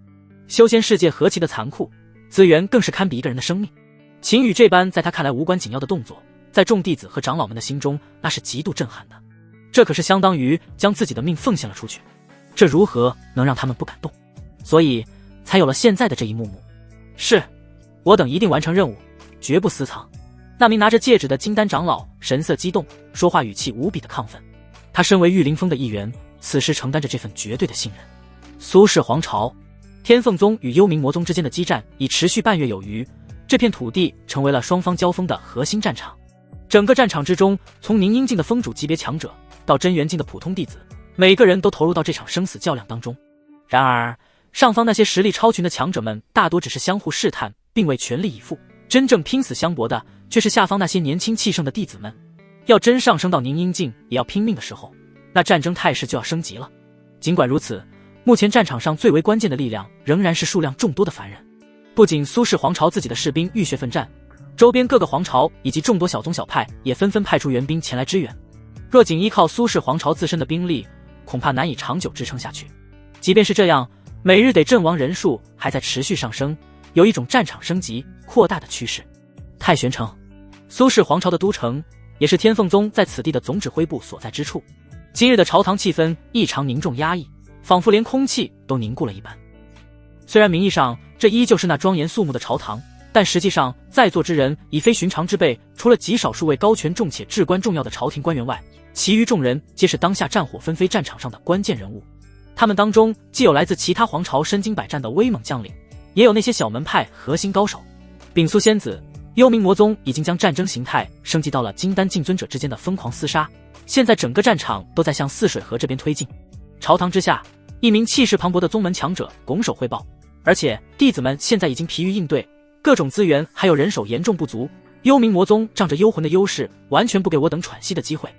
修仙世界何其的残酷，资源更是堪比一个人的生命。秦羽这般在他看来无关紧要的动作，在众弟子和长老们的心中那是极度震撼的，这可是相当于将自己的命奉献了出去，这如何能让他们不感动？所以才有了现在的这一幕幕。是，我等一定完成任务，绝不私藏。那名拿着戒指的金丹长老神色激动，说话语气无比的亢奋。他身为玉灵峰的一员，此时承担着这份绝对的信任。苏氏皇朝，天凤宗与幽冥魔宗之间的激战已持续半月有余，这片土地成为了双方交锋的核心战场。整个战场之中，从凝阴境的封主级别强者到真元境的普通弟子，每个人都投入到这场生死较量当中。然而上方那些实力超群的强者们大多只是相互试探，并未全力以赴，真正拼死相搏的却是下方那些年轻气盛的弟子们。要真上升到凝阴境也要拼命的时候，那战争态势就要升级了。尽管如此，目前战场上最为关键的力量仍然是数量众多的凡人。不仅苏氏皇朝自己的士兵浴血奋战，周边各个皇朝以及众多小宗小派也纷纷派出援兵前来支援。若仅依靠苏氏皇朝自身的兵力，恐怕难以长久支撑下去。即便是这样，每日得阵亡人数还在持续上升，有一种战场升级扩大的趋势。太玄城，苏氏皇朝的都城，也是天凤宗在此地的总指挥部所在之处。今日的朝堂气氛异常凝重压抑，仿佛连空气都凝固了一般。虽然名义上这依旧是那庄严肃穆的朝堂，但实际上在座之人已非寻常之辈，除了极少数位高权重且至关重要的朝廷官员外，其余众人皆是当下战火纷飞战场上的关键人物。他们当中既有来自其他皇朝身经百战的威猛将领，也有那些小门派核心高手。秉苏仙子、幽冥魔宗已经将战争形态升级到了金丹境尊者之间的疯狂厮杀，现在整个战场都在向泗水河这边推进。朝堂之下，一名气势磅礴的宗门强者拱手汇报，而且弟子们现在已经疲于应对，各种资源还有人手严重不足，幽冥魔宗仗着幽魂的优势，完全不给我等喘息的机会。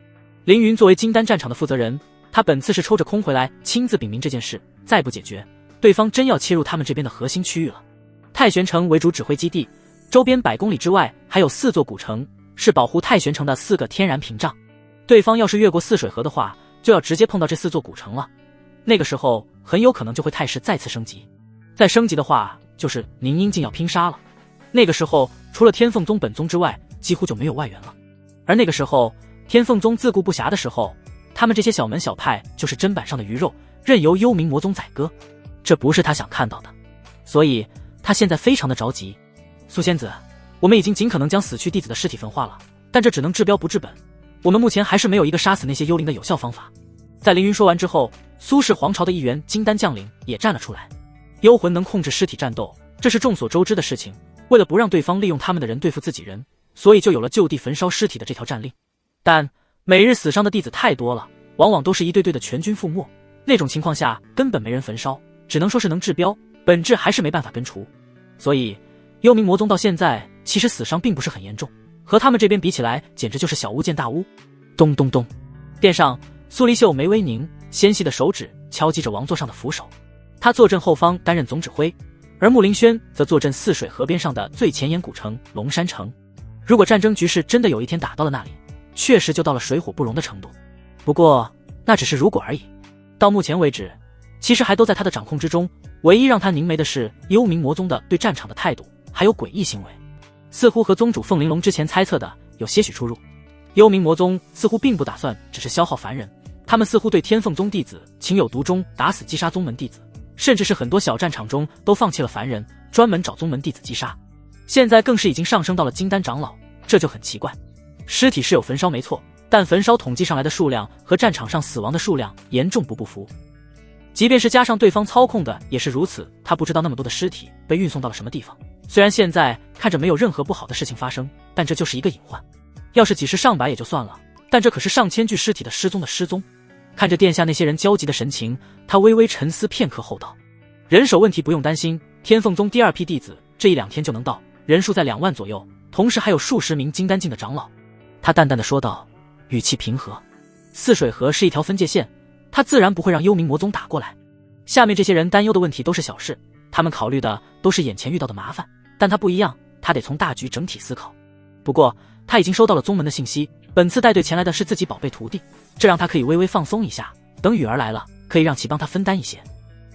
凌云作为金丹战场的负责人，他本次是抽着空回来亲自禀明这件事，再不解决，对方真要切入他们这边的核心区域了。太玄城为主指挥基地，周边100公里之外还有4座古城，是保护太玄城的4个天然屏障。对方要是越过泗水河的话，就要直接碰到这4座古城了。那个时候很有可能就会态势再次升级，再升级的话就是宁阴境要拼杀了。那个时候除了天凤宗本宗之外，几乎就没有外援了。而那个时候天凤宗自顾不暇的时候，他们这些小门小派就是砧板上的鱼肉，任由幽冥魔宗宰割，这不是他想看到的。所以他现在非常的着急。苏仙子，我们已经尽可能将死去弟子的尸体焚化了，但这只能治标不治本，我们目前还是没有一个杀死那些幽灵的有效方法。在凌云说完之后，苏氏皇朝的一员金丹将领也站了出来。幽魂能控制尸体战斗，这是众所周知的事情，为了不让对方利用他们的人对付自己人，所以就有了就地焚烧尸体的这条战令。但每日死伤的弟子太多了，往往都是一队队的全军覆没，那种情况下根本没人焚烧，只能说是能治标，本质还是没办法根除。所以幽冥魔宗到现在其实死伤并不是很严重，和他们这边比起来简直就是小巫见大巫。咚咚咚，殿上苏黎秀眉微凝，纤细的手指敲击着王座上的扶手。他坐镇后方担任总指挥，而穆林轩则坐镇泗水河边上的最前沿古城龙山城。如果战争局势真的有一天打到了那里，确实就到了水火不容的程度。不过那只是如果而已，到目前为止其实还都在他的掌控之中，唯一让他凝眉的是幽冥魔宗的对战场的态度还有诡异行为，似乎和宗主凤玲珑之前猜测的有些许出入。幽冥魔宗似乎并不打算只是消耗凡人，他们似乎对天凤宗弟子情有独钟，打死击杀宗门弟子，甚至是很多小战场中都放弃了凡人，专门找宗门弟子击杀。现在更是已经上升到了金丹长老，这就很奇怪。尸体是有焚烧没错，但焚烧统计上来的数量和战场上死亡的数量严重不符。即便是加上对方操控的也是如此，他不知道那么多的尸体被运送到了什么地方。虽然现在看着没有任何不好的事情发生，但这就是一个隐患。要是几十上百也就算了，但这可是上千具尸体的失踪的失踪。看着殿下那些人焦急的神情，他微微沉思片刻后道：人手问题不用担心，天凤宗第2批弟子这1-2天就能到，人数在2万左右，同时还有数十名金丹境的长老。他淡淡的说道，语气平和。泗水河是一条分界线，他自然不会让幽冥魔宗打过来。下面这些人担忧的问题都是小事，他们考虑的都是眼前遇到的麻烦，但他不一样，他得从大局整体思考。不过他已经收到了宗门的信息，本次带队前来的是自己宝贝徒弟，这让他可以微微放松一下，等雨儿来了，可以让其帮他分担一些。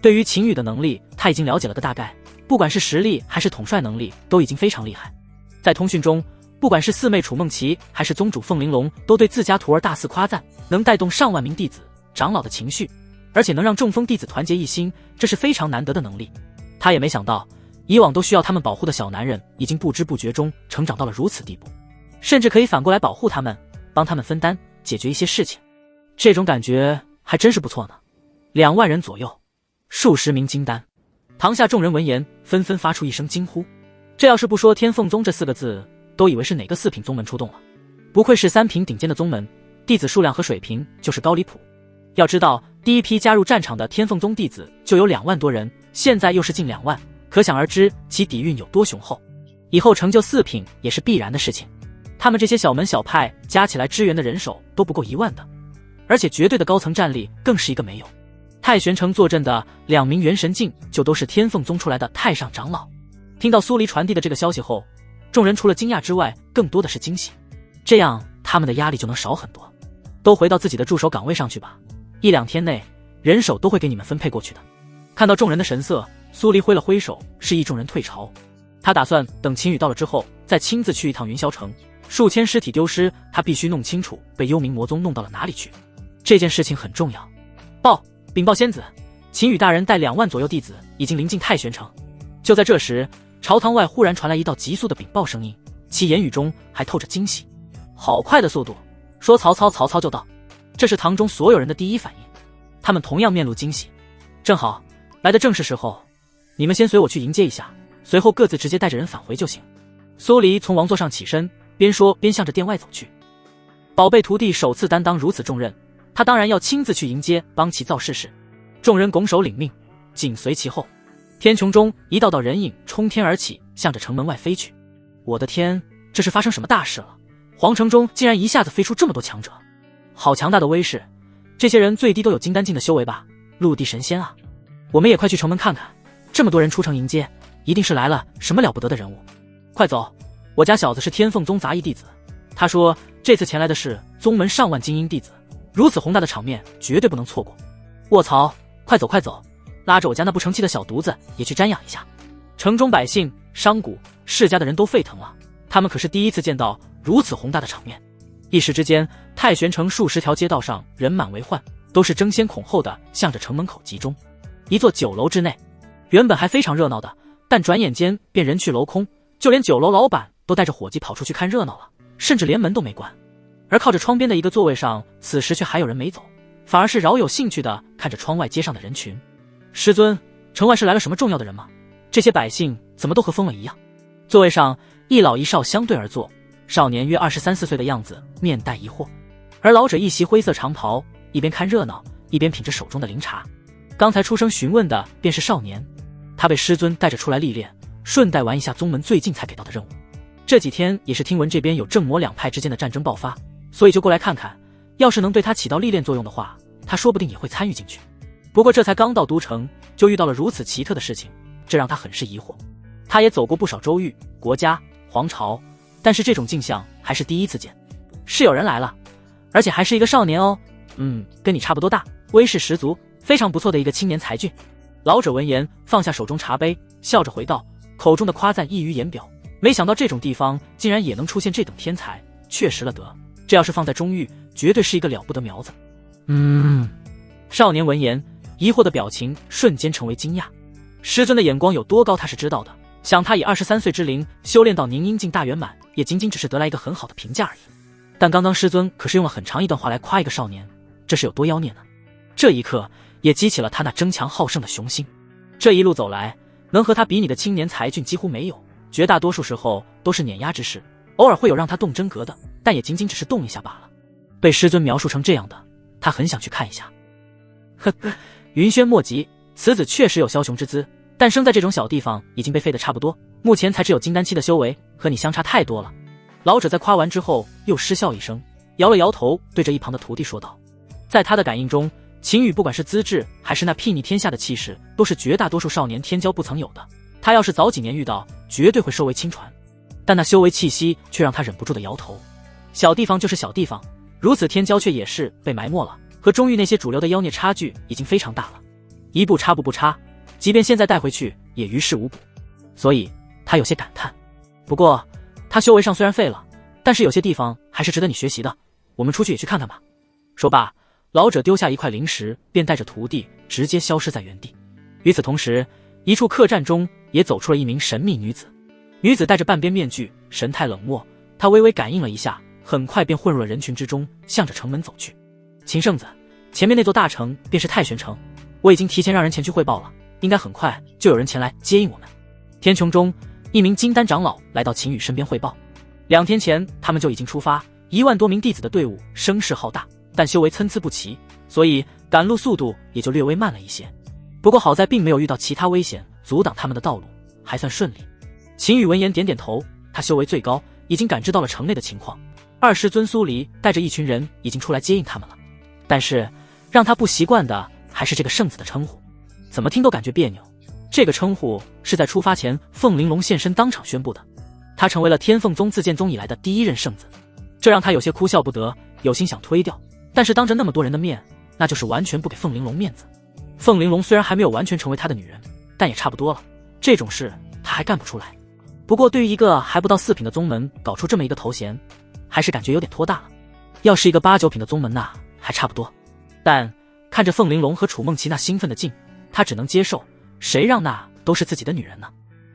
对于秦羽的能力他已经了解了个大概，不管是实力还是统帅能力都已经非常厉害。在通讯中，不管是四妹楚梦琪还是宗主凤玲珑，都对自家徒儿大肆夸赞，能带动上万名弟子长老的情绪，而且能让众峰弟子团结一心，这是非常难得的能力。他也没想到以往都需要他们保护的小男人，已经不知不觉中成长到了如此地步，甚至可以反过来保护他们，帮他们分担解决一些事情，这种感觉还真是不错呢。2万人左右，数十名金丹。堂下众人闻言纷纷发出一声惊呼，这要是不说天凤宗这4个字，都以为是哪个4品宗门出动了。不愧是3品顶尖的宗门，弟子数量和水平就是高离谱。要知道第1批加入战场的天凤宗弟子就有2万多人，现在又是近2万，可想而知其底蕴有多雄厚，以后成就4品也是必然的事情。他们这些小门小派加起来支援的人手都不够1万的，而且绝对的高层战力更是一个没有。太玄城坐镇的2名元神境就都是天凤宗出来的太上长老。听到苏黎传递的这个消息后，众人除了惊讶之外，更多的是惊喜，这样他们的压力就能少很多。都回到自己的驻守岗位上去吧，1-2天内人手都会给你们分配过去的。看到众人的神色，苏黎挥了挥手，示意众人退朝。他打算等秦羽到了之后，再亲自去一趟云霄城。数千尸体丢失，他必须弄清楚被幽冥魔宗弄到了哪里去。这件事情很重要。禀报仙子，秦羽大人带2万左右弟子已经临近太玄城。就在这时，朝堂外忽然传来一道急速的禀报声音，其言语中还透着惊喜。好快的速度！说曹操就到。这是堂中所有人的第一反应，他们同样面露惊喜。正好，来的正是时候，你们先随我去迎接一下，随后各自直接带着人返回就行。苏黎从王座上起身，边说边向着殿外走去。宝贝徒弟首次担当如此重任，他当然要亲自去迎接，帮其造事。众人拱手领命，紧随其后。天穹中一道道人影冲天而起，向着城门外飞去。我的天，这是发生什么大事了？皇城中竟然一下子飞出这么多强者，好强大的威势！这些人最低都有金丹境的修为吧？陆地神仙啊！我们也快去城门看看，这么多人出城迎接，一定是来了什么了不得的人物。快走！我家小子是天凤宗杂役弟子，他说这次前来的是宗门上万精英弟子，如此宏大的场面绝对不能错过。卧槽，快走，拉着我家那不成器的小犊子也去瞻仰一下。城中百姓、商贾、世家的人都沸腾了，他们可是第一次见到如此宏大的场面。一时之间，太玄城数十条街道上人满为患，都是争先恐后的向着城门口集中。一座酒楼之内，原本还非常热闹的，但转眼间便人去楼空，就连酒楼老板都带着伙计跑出去看热闹了，甚至连门都没关。而靠着窗边的一个座位上，此时却还有人没走，反而是饶有兴趣的看着窗外街上的人群。师尊，城外是来了什么重要的人吗？这些百姓怎么都和疯了一样？座位上一老一少相对而坐，少年约23、24岁的样子，面带疑惑，而老者一袭灰色长袍，一边看热闹，一边品着手中的灵茶。刚才出声询问的便是少年，他被师尊带着出来历练，顺带玩一下宗门最近才给到的任务。这几天也是听闻这边有正魔两派之间的战争爆发，所以就过来看看，要是能对他起到历练作用的话，他说不定也会参与进去。不过这才刚到都城，就遇到了如此奇特的事情，这让他很是疑惑。他也走过不少州域、国家、皇朝，但是这种景象还是第一次见。是有人来了，而且还是一个少年哦，跟你差不多大，威势十足，非常不错的一个青年才俊。老者闻言放下手中茶杯，笑着回道，口中的夸赞溢于言表。没想到这种地方竟然也能出现这等天才，确实了得，这要是放在中域，绝对是一个了不得苗子。少年闻言，疑惑的表情瞬间成为惊讶。师尊的眼光有多高他是知道的，想他以23岁之龄修炼到凝阴境大圆满，也仅仅只是得来一个很好的评价而已。但刚刚师尊可是用了很长一段话来夸一个少年，这是有多妖孽呢？这一刻也激起了他那争强好胜的雄心。这一路走来，能和他比拟的青年才俊几乎没有，绝大多数时候都是碾压之势，偶尔会有让他动真格的，但也仅仅只是动一下罢了。被师尊描述成这样的，他很想去看一下。云轩莫急，此子确实有枭雄之姿，但生在这种小地方已经被废得差不多，目前才只有金丹期的修为，和你相差太多了。老者在夸完之后又失笑一声，摇了摇头，对着一旁的徒弟说道。在他的感应中，秦羽不管是资质还是那睥睨天下的气势，都是绝大多数少年天骄不曾有的。他要是早几年遇到，绝对会收为亲传。但那修为气息却让他忍不住的摇头。小地方就是小地方，如此天骄却也是被埋没了，和中域那些主流的妖孽差距已经非常大了，一步差步不差，即便现在带回去也于事无补。所以他有些感叹。不过他修为上虽然废了，但是有些地方还是值得你学习的，我们出去也去看看吧。说罢，老者丢下一块灵石，便带着徒弟直接消失在原地。与此同时，一处客栈中也走出了一名神秘女子。女子戴着半边面具，神态冷漠，她微微感应了一下，很快便混入了人群之中，向着城门走去。秦圣子，前面那座大城便是太玄城，我已经提前让人前去汇报了，应该很快就有人前来接应我们。天穹中，一名金丹长老来到秦羽身边汇报。2天前他们就已经出发，1万多名弟子的队伍声势浩大，但修为参差不齐，所以赶路速度也就略微慢了一些。不过好在并没有遇到其他危险阻挡他们的道路，还算顺利。秦羽闻言点点头，他修为最高，已经感知到了城内的情况。二师尊苏黎带着一群人已经出来接应他们了，但是让他不习惯的还是这个圣子的称呼，怎么听都感觉别扭。这个称呼是在出发前凤玲珑现身当场宣布的，他成为了天凤宗自建宗以来的第1任圣子，这让他有些哭笑不得，有心想推掉，但是当着那么多人的面，那就是完全不给凤玲珑面子。凤玲珑虽然还没有完全成为他的女人，但也差不多了，这种事他还干不出来。不过对于一个还不到4品的宗门搞出这么一个头衔，还是感觉有点拖大了。要是一个8、9品的宗门那还差不多。但看着凤玲珑和楚梦琪那兴奋的劲，他只能接受，谁让那都是自己的女人呢？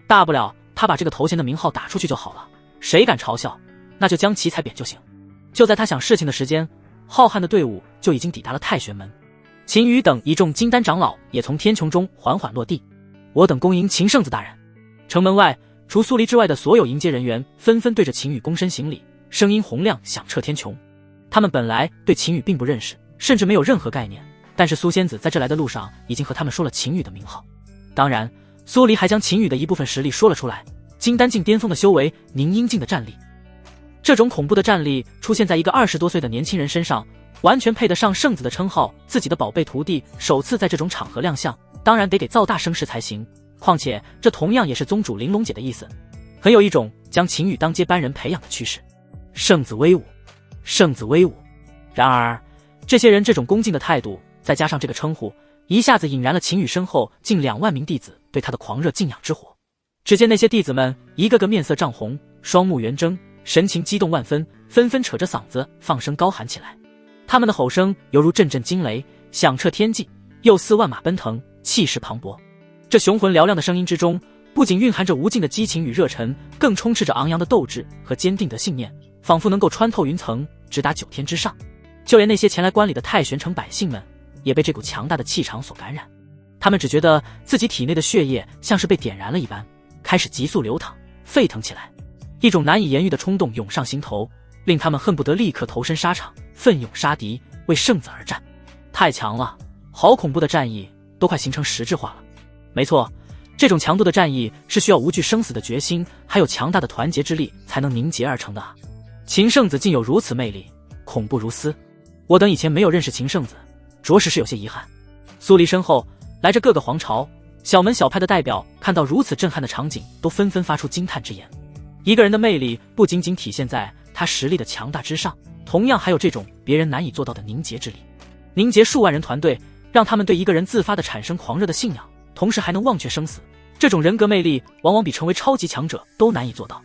大不了他把这个头衔的名号打出去就好了，谁敢嘲笑，那就将其踩扁就行。就在他想事情的时间，浩瀚的队伍就已经抵达了太玄门。秦羽等一众金丹长老也从天穹中缓缓落地。我等恭迎秦圣子大人。城门外除苏黎之外的所有迎接人员纷纷对着秦羽躬身行礼，声音洪亮响彻天穹。他们本来对秦羽并不认识，甚至没有任何概念，但是苏仙子在这来的路上已经和他们说了秦羽的名号。当然苏黎还将秦羽的一部分实力说了出来，金丹境巅峰的修为，凝阴境的战力。这种恐怖的战力出现在一个20多岁的年轻人身上，完全配得上圣子的称号。自己的宝贝徒弟首次在这种场合亮相，当然得给造大声势才行。况且这同样也是宗主玲珑姐的意思，很有一种将秦羽当接班人培养的趋势。圣子威武，圣子威武。然而这些人这种恭敬的态度，再加上这个称呼，一下子引燃了秦羽身后近2万名弟子对他的狂热敬仰之火。只见那些弟子们一个个面色涨红，双目圆睁，神情激动万分，纷纷扯着嗓子放声高喊起来。他们的吼声犹如阵阵惊雷，响彻天际，又似万马奔腾，气势磅礴。这雄浑嘹亮的声音之中，不仅蕴含着无尽的激情与热忱，更充斥着昂扬的斗志和坚定的信念，仿佛能够穿透云层，直达9天之上。就连那些前来观礼的太玄城百姓们，也被这股强大的气场所感染。他们只觉得自己体内的血液像是被点燃了一般，开始急速流淌，沸腾起来。一种难以言喻的冲动涌上心头，令他们恨不得立刻投身沙场，奋勇杀敌，为圣子而战。太强了，好恐怖的战役都快形成实质化了。没错，这种强度的战役是需要无惧生死的决心，还有强大的团结之力才能凝结而成的啊！秦圣子竟有如此魅力，恐怖如斯。我等以前没有认识秦圣子，着实是有些遗憾。苏黎身后来着各个皇朝、小门小派的代表，看到如此震撼的场景，都纷纷发出惊叹之言。一个人的魅力不仅仅体现在他实力的强大之上，同样还有这种别人难以做到的凝结之力。凝结数万人团队，让他们对一个人自发地产生狂热的信仰，同时还能忘却生死，这种人格魅力往往比成为超级强者都难以做到。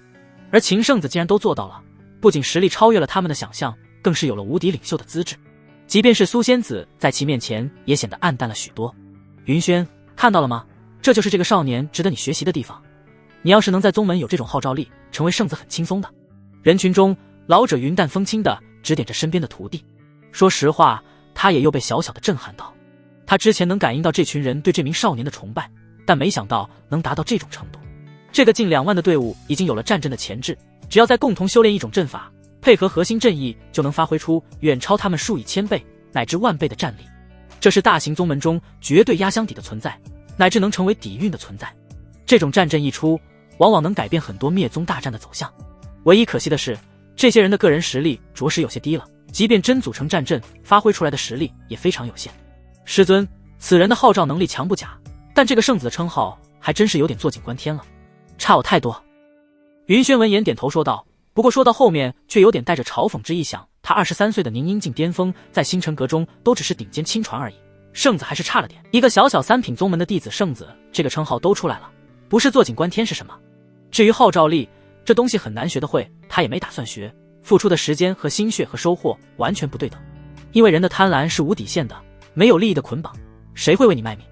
而秦圣子既然都做到了，不仅实力超越了他们的想象，更是有了无敌领袖的资质。即便是苏仙子在其面前也显得暗淡了许多。云轩，看到了吗？这就是这个少年值得你学习的地方。你要是能在宗门有这种号召力，成为圣子很轻松的。人群中，老者云淡风轻地指点着身边的徒弟。说实话，他也又被小小的震撼到。他之前能感应到这群人对这名少年的崇拜，但没想到能达到这种程度。这个近2万的队伍已经有了战阵的潜质，只要再共同修炼一种阵法，配合核心阵意，就能发挥出远超他们数以千倍乃至万倍的战力。这是大型宗门中绝对压箱底的存在，乃至能成为底蕴的存在。这种战阵一出，往往能改变很多灭宗大战的走向。唯一可惜的是，这些人的个人实力着实有些低了，即便真组成战阵，发挥出来的实力也非常有限。师尊，此人的号召能力强不假，但这个圣子的称号还真是有点坐井观天了，差我太多。云轩闻言点头说道，不过说到后面却有点带着嘲讽之意，想他23岁的凝阴境巅峰，在星辰阁中都只是顶尖亲传而已，圣子还是差了点。一个小小3品宗门的弟子圣子，这个称号都出来了，不是坐井观天是什么？至于号召力，这东西很难学得会，他也没打算学，付出的时间和心血和收获完全不对等。因为人的贪婪是无底线的，没有利益的捆绑，谁会为你卖命？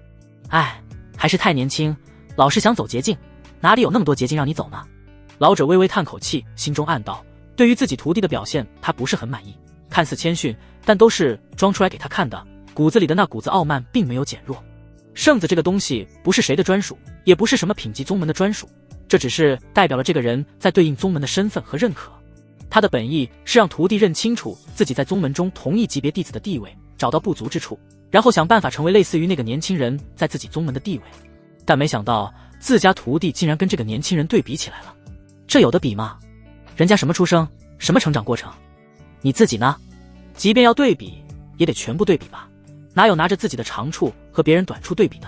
哎，还是太年轻，老是想走捷径，哪里有那么多捷径让你走呢？老者微微叹口气，心中暗道，对于自己徒弟的表现他不是很满意，看似谦逊，但都是装出来给他看的，骨子里的那股子傲慢并没有减弱。圣子这个东西不是谁的专属，也不是什么品级宗门的专属，这只是代表了这个人在对应宗门的身份和认可。他的本意是让徒弟认清楚自己在宗门中同一级别弟子的地位，找到不足之处，然后想办法成为类似于那个年轻人在自己宗门的地位。但没想到自家徒弟竟然跟这个年轻人对比起来了，这有的比吗？人家什么出生，什么成长过程？你自己呢？即便要对比，也得全部对比吧，哪有拿着自己的长处和别人短处对比的？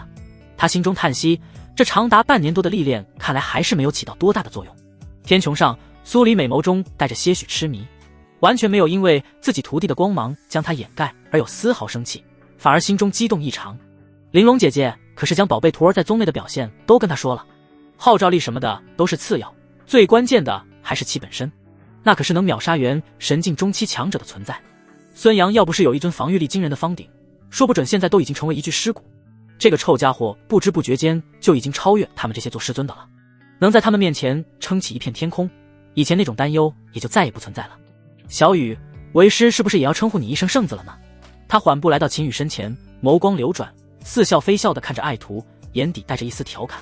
他心中叹息，这长达半年多的历练，看来还是没有起到多大的作用。天穹上，苏黎美眸中带着些许痴迷，完全没有因为自己徒弟的光芒将他掩盖而有丝毫生气，反而心中激动异常。玲珑姐姐可是将宝贝徒儿在宗内的表现都跟他说了，号召力什么的都是次要，最关键的还是其本身，那可是能秒杀元神境中期强者的存在。孙杨要不是有一尊防御力惊人的方鼎，说不准现在都已经成为一具尸骨。这个臭家伙不知不觉间就已经超越他们这些做师尊的了，能在他们面前撑起一片天空，以前那种担忧也就再也不存在了。小雨，为师是不是也要称呼你一声圣子了呢？他缓步来到秦羽身前，眸光流转，似笑非笑地看着爱徒，眼底带着一丝调侃。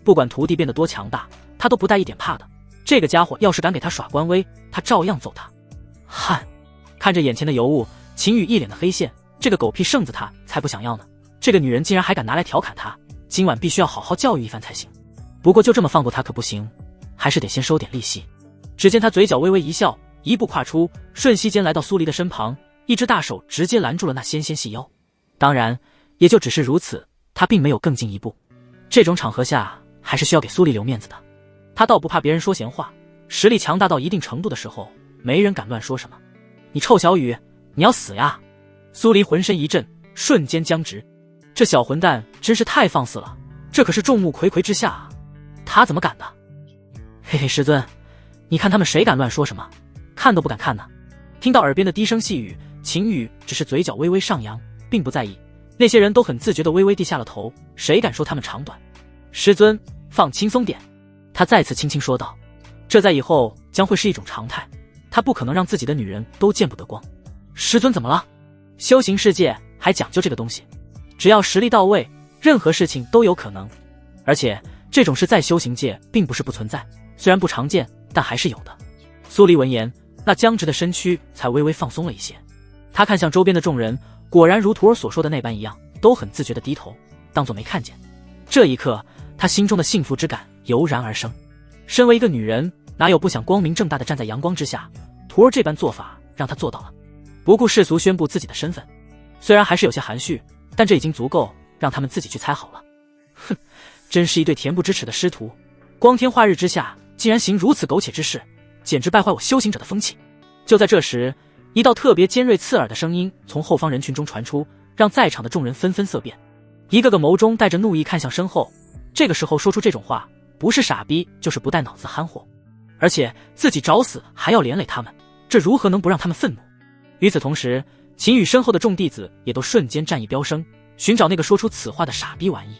不管徒弟变得多强大，他都不带一点怕的。这个家伙要是敢给他耍官威，他照样揍他。汗！看着眼前的尤物，秦羽一脸的黑线，这个狗屁圣子他才不想要呢。这个女人竟然还敢拿来调侃他，今晚必须要好好教育一番才行。不过就这么放过他可不行，还是得先收点利息。只见他嘴角微微一笑，一步跨出，瞬息间来到苏黎的身旁，一只大手直接拦住了那纤纤细腰。当然也就只是如此，他并没有更进一步。这种场合下还是需要给苏黎留面子的。他倒不怕别人说闲话，实力强大到一定程度的时候，没人敢乱说什么。你臭小雨，你要死呀！苏黎浑身一震，瞬间僵直。这小混蛋真是太放肆了，这可是众目睽睽之下啊，他怎么敢的？嘿嘿，师尊，你看他们谁敢乱说什么，看都不敢看呢。听到耳边的低声细语，秦羽只是嘴角微微上扬，并不在意。那些人都很自觉地微微低下了头，谁敢说他们长短？师尊，放轻松点。他再次轻轻说道，这在以后将会是一种常态，他不可能让自己的女人都见不得光。师尊怎么了？修行世界还讲究这个东西，只要实力到位，任何事情都有可能。而且这种事在修行界并不是不存在，虽然不常见，但还是有的。苏黎闻言，那僵直的身躯才微微放松了一些。他看向周边的众人，果然如徒儿所说的那般一样，都很自觉地低头，当作没看见。这一刻，他心中的幸福之感油然而生。身为一个女人，哪有不想光明正大地站在阳光之下？徒儿这般做法让他做到了，不顾世俗宣布自己的身份。虽然还是有些含蓄，但这已经足够让他们自己去猜好了。哼，真是一对恬不知耻的师徒，光天化日之下竟然行如此苟且之事，简直败坏我修行者的风气。就在这时，一道特别尖锐刺耳的声音从后方人群中传出，让在场的众人纷纷色变，一个个眸中带着怒意看向身后。这个时候说出这种话，不是傻逼就是不带脑子憨货，而且自己找死还要连累他们，这如何能不让他们愤怒？与此同时，秦羽身后的众弟子也都瞬间战意飙升，寻找那个说出此话的傻逼玩意。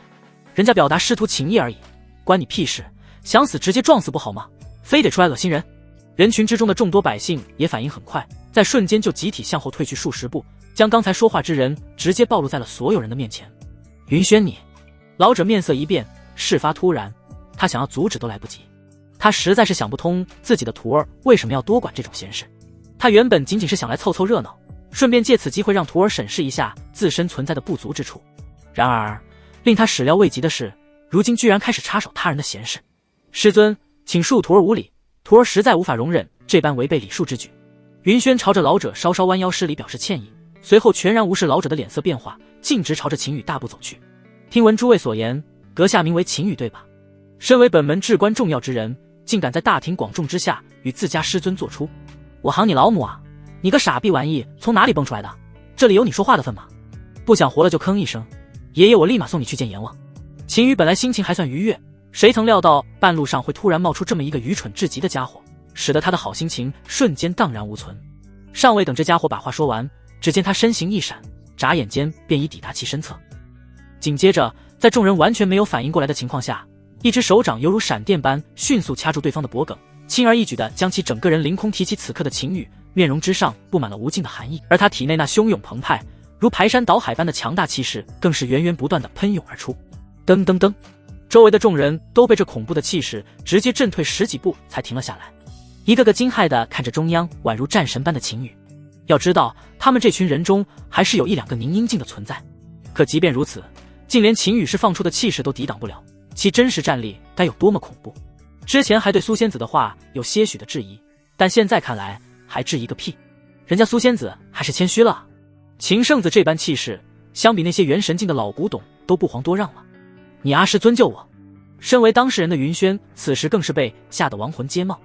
人家表达师徒情谊而已，关你屁事？想死直接撞死不好吗？非得出来恶心人？人群之中的众多百姓也反应很快，在瞬间就集体向后退去数十步，将刚才说话之人直接暴露在了所有人的面前。云轩你！老者面色一变，事发突然，他想要阻止都来不及。他实在是想不通自己的徒儿为什么要多管这种闲事。他原本仅仅是想来凑凑热闹，顺便借此机会让徒儿审视一下自身存在的不足之处。然而令他始料未及的是，如今居然开始插手他人的闲事。师尊，请恕徒儿无礼，徒儿实在无法容忍这般违背礼数之举。云轩朝着老者稍稍弯腰施礼表示歉意，随后全然无视老者的脸色变化，径直朝着秦羽大步走去。听闻诸位所言，阁下名为秦羽对吧？身为本门至关重要之人，竟敢在大庭广众之下与自家师尊做出，我行你老母啊！你个傻逼玩意，从哪里蹦出来的？这里有你说话的份吗？不想活了就吭一声，爷爷我立马送你去见阎王。秦羽本来心情还算愉悦，谁曾料到半路上会突然冒出这么一个愚蠢至极的家伙，使得他的好心情瞬间荡然无存。尚未等这家伙把话说完，只见他身形一闪，眨眼间便已抵达其身侧。紧接着，在众人完全没有反应过来的情况下，一只手掌犹如闪电般迅速掐住对方的脖颈，轻而易举地将其整个人凌空提起。此刻的秦羽面容之上布满了无尽的寒意，而他体内那汹涌澎湃如排山倒海般的强大气势更是源源不断地喷涌而出。噔噔噔，周围的众人都被这恐怖的气势直接震退十几步才停了下来，一个个惊骇地看着中央宛如战神般的秦羽。要知道他们这群人中还是有一两个宁英境的存在，可即便如此，竟连秦羽释放出的气势都抵挡不了，其真实战力该有多么恐怖。之前还对苏仙子的话有些许的质疑，但现在看来还质疑个屁，人家苏仙子还是谦虚了。秦圣子这般气势，相比那些元神境的老古董都不遑多让了。你阿师尊救我！身为当事人的云轩此时更是被吓得亡魂皆冒，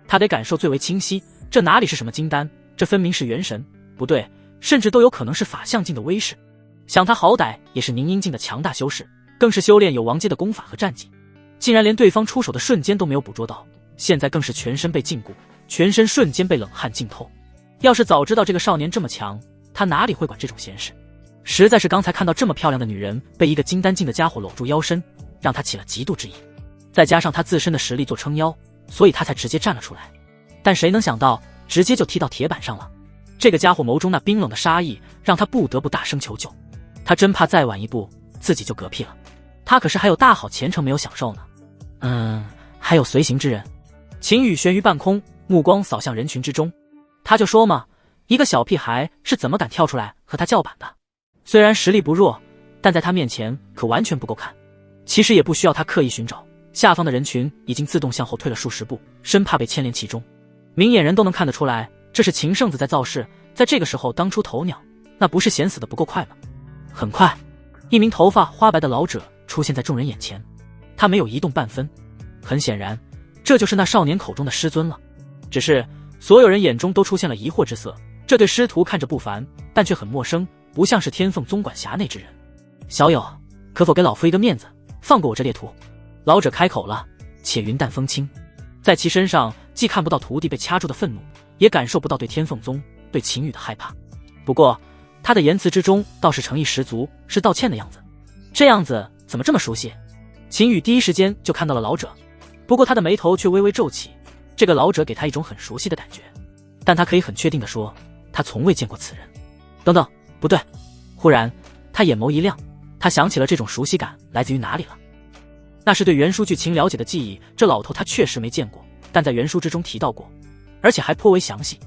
他得感受最为清晰，这哪里是什么金丹，这分明是元神，不对，甚至都有可能是法相境的威势。想他好歹也是宁英境的强大修士，更是修炼有王阶的功法和战绩，竟然连对方出手的瞬间都没有捕捉到，现在更是全身被禁锢，全身瞬间被冷汗浸透。要是早知道这个少年这么强，他哪里会管这种闲事？实在是刚才看到这么漂亮的女人被一个金丹境的家伙搂住腰身，让他起了嫉妒之意。再加上他自身的实力做撑腰，所以他才直接站了出来。但谁能想到，直接就踢到铁板上了。这个家伙眸中那冰冷的杀意，让他不得不大声求救。他真怕再晚一步，自己就嗝屁了。他可是还有大好前程没有享受呢。还有随行之人。秦羽悬于半空，目光扫向人群之中。他就说嘛，一个小屁孩是怎么敢跳出来和他叫板的？虽然实力不弱，但在他面前可完全不够看。其实也不需要他刻意寻找，下方的人群已经自动向后退了数十步，生怕被牵连其中。明眼人都能看得出来，这是秦圣子在造势，在这个时候当出头鸟，那不是闲死的不够快吗？很快，一名头发花白的老者出现在众人眼前，他没有移动半分。很显然，这就是那少年口中的师尊了。只是所有人眼中都出现了疑惑之色，这对师徒看着不凡，但却很陌生，不像是天凤宗管辖内之人。小友，可否给老夫一个面子，放过我这猎徒？老者开口了，且云淡风轻，在其身上既看不到徒弟被掐住的愤怒，也感受不到对天凤宗、对秦羽的害怕。不过他的言辞之中倒是诚意十足，是道歉的样子。这样子怎么这么熟悉？秦羽第一时间就看到了老者，不过他的眉头却微微皱起。这个老者给他一种很熟悉的感觉，但他可以很确定地说，他从未见过此人。等等，不对！忽然他眼眸一亮，他想起了这种熟悉感来自于哪里了。那是对原书剧情了解的记忆，这老头他确实没见过，但在原书之中提到过，而且还颇为详细。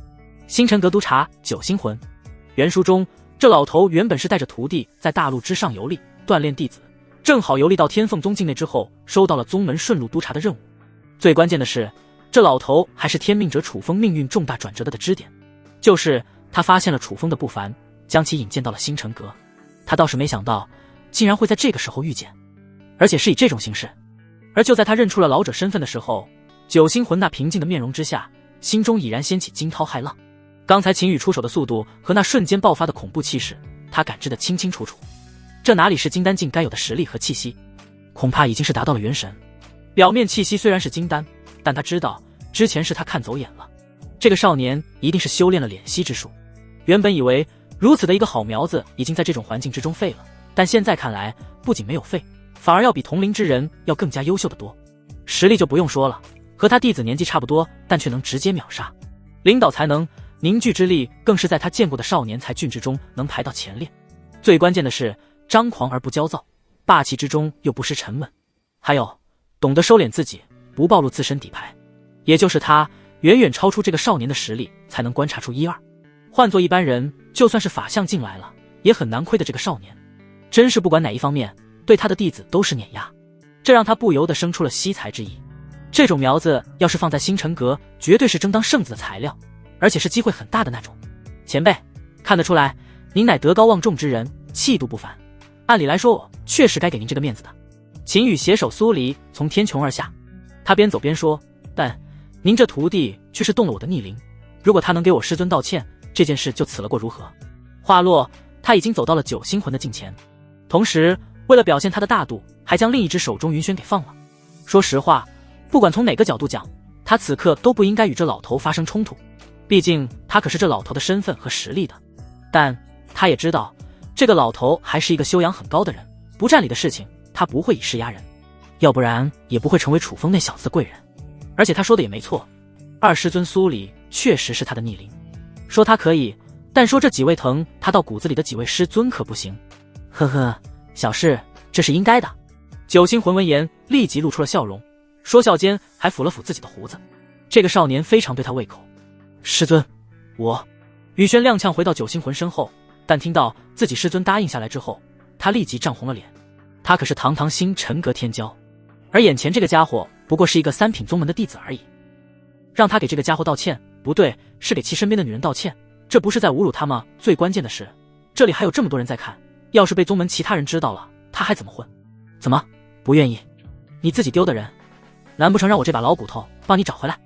星辰阁督察九星魂。原书中这老头原本是带着徒弟在大陆之上游历锻炼弟子，正好游历到天凤宗境内之后，收到了宗门顺路督察的任务。最关键的是，这老头还是天命者楚风命运重大转折的支点，就是他发现了楚风的不凡，将其引荐到了星辰阁。他倒是没想到竟然会在这个时候遇见，而且是以这种形式。而就在他认出了老者身份的时候，九星魂那平静的面容之下，心中已然掀起惊涛骇浪。刚才秦羽出手的速度和那瞬间爆发的恐怖气势，他感知得清清楚楚。这哪里是金丹境该有的实力和气息，恐怕已经是达到了元神。表面气息虽然是金丹，但他知道之前是他看走眼了，这个少年一定是修炼了敛息之术。原本以为如此的一个好苗子已经在这种环境之中废了，但现在看来不仅没有废，反而要比同龄之人要更加优秀的多。实力就不用说了，和他弟子年纪差不多，但却能直接秒杀。领导才能、凝聚之力更是在他见过的少年才俊之中能排到前列。最关键的是张狂而不焦躁，霸气之中又不失沉稳，还有懂得收敛自己，不暴露自身底牌。也就是他远远超出这个少年的实力，才能观察出一二。换做一般人，就算是法相进来了，也很难亏的这个少年。真是不管哪一方面，对他的弟子都是碾压，这让他不由得生出了惜才之意。这种苗子要是放在星辰阁，绝对是争当圣子的材料，而且是机会很大的那种。前辈，看得出来您乃德高望重之人，气度不凡，按理来说我确实该给您这个面子的。秦羽携手苏黎从天穹而下，他边走边说，但您这徒弟却是动了我的逆鳞，如果他能给我师尊道歉，这件事就此了过如何？话落，他已经走到了九星魂的近前，同时为了表现他的大度，还将另一只手中云轩给放了。说实话，不管从哪个角度讲，他此刻都不应该与这老头发生冲突，毕竟他可是这老头的身份和实力的。但他也知道，这个老头还是一个修养很高的人，不占理的事情他不会以势压人，要不然也不会成为楚风那小子的贵人。而且他说的也没错，二师尊苏里确实是他的逆鳞，说他可以，但说这几位疼他到骨子里的几位师尊可不行。呵呵，小事，这是应该的。九星魂闻言立即露出了笑容，说笑间还抚了抚自己的胡子。这个少年非常对他胃口。师尊，我……宇轩踉跄回到九星魂身后，但听到自己师尊答应下来之后，他立即涨红了脸。他可是堂堂星辰阁天骄，而眼前这个家伙不过是一个三品宗门的弟子而已。让他给这个家伙道歉，不对，是给其身边的女人道歉，这不是在侮辱他吗？最关键的是，这里还有这么多人在看，要是被宗门其他人知道了，他还怎么混？怎么不愿意？你自己丢的人，难不成让我这把老骨头帮你找回来？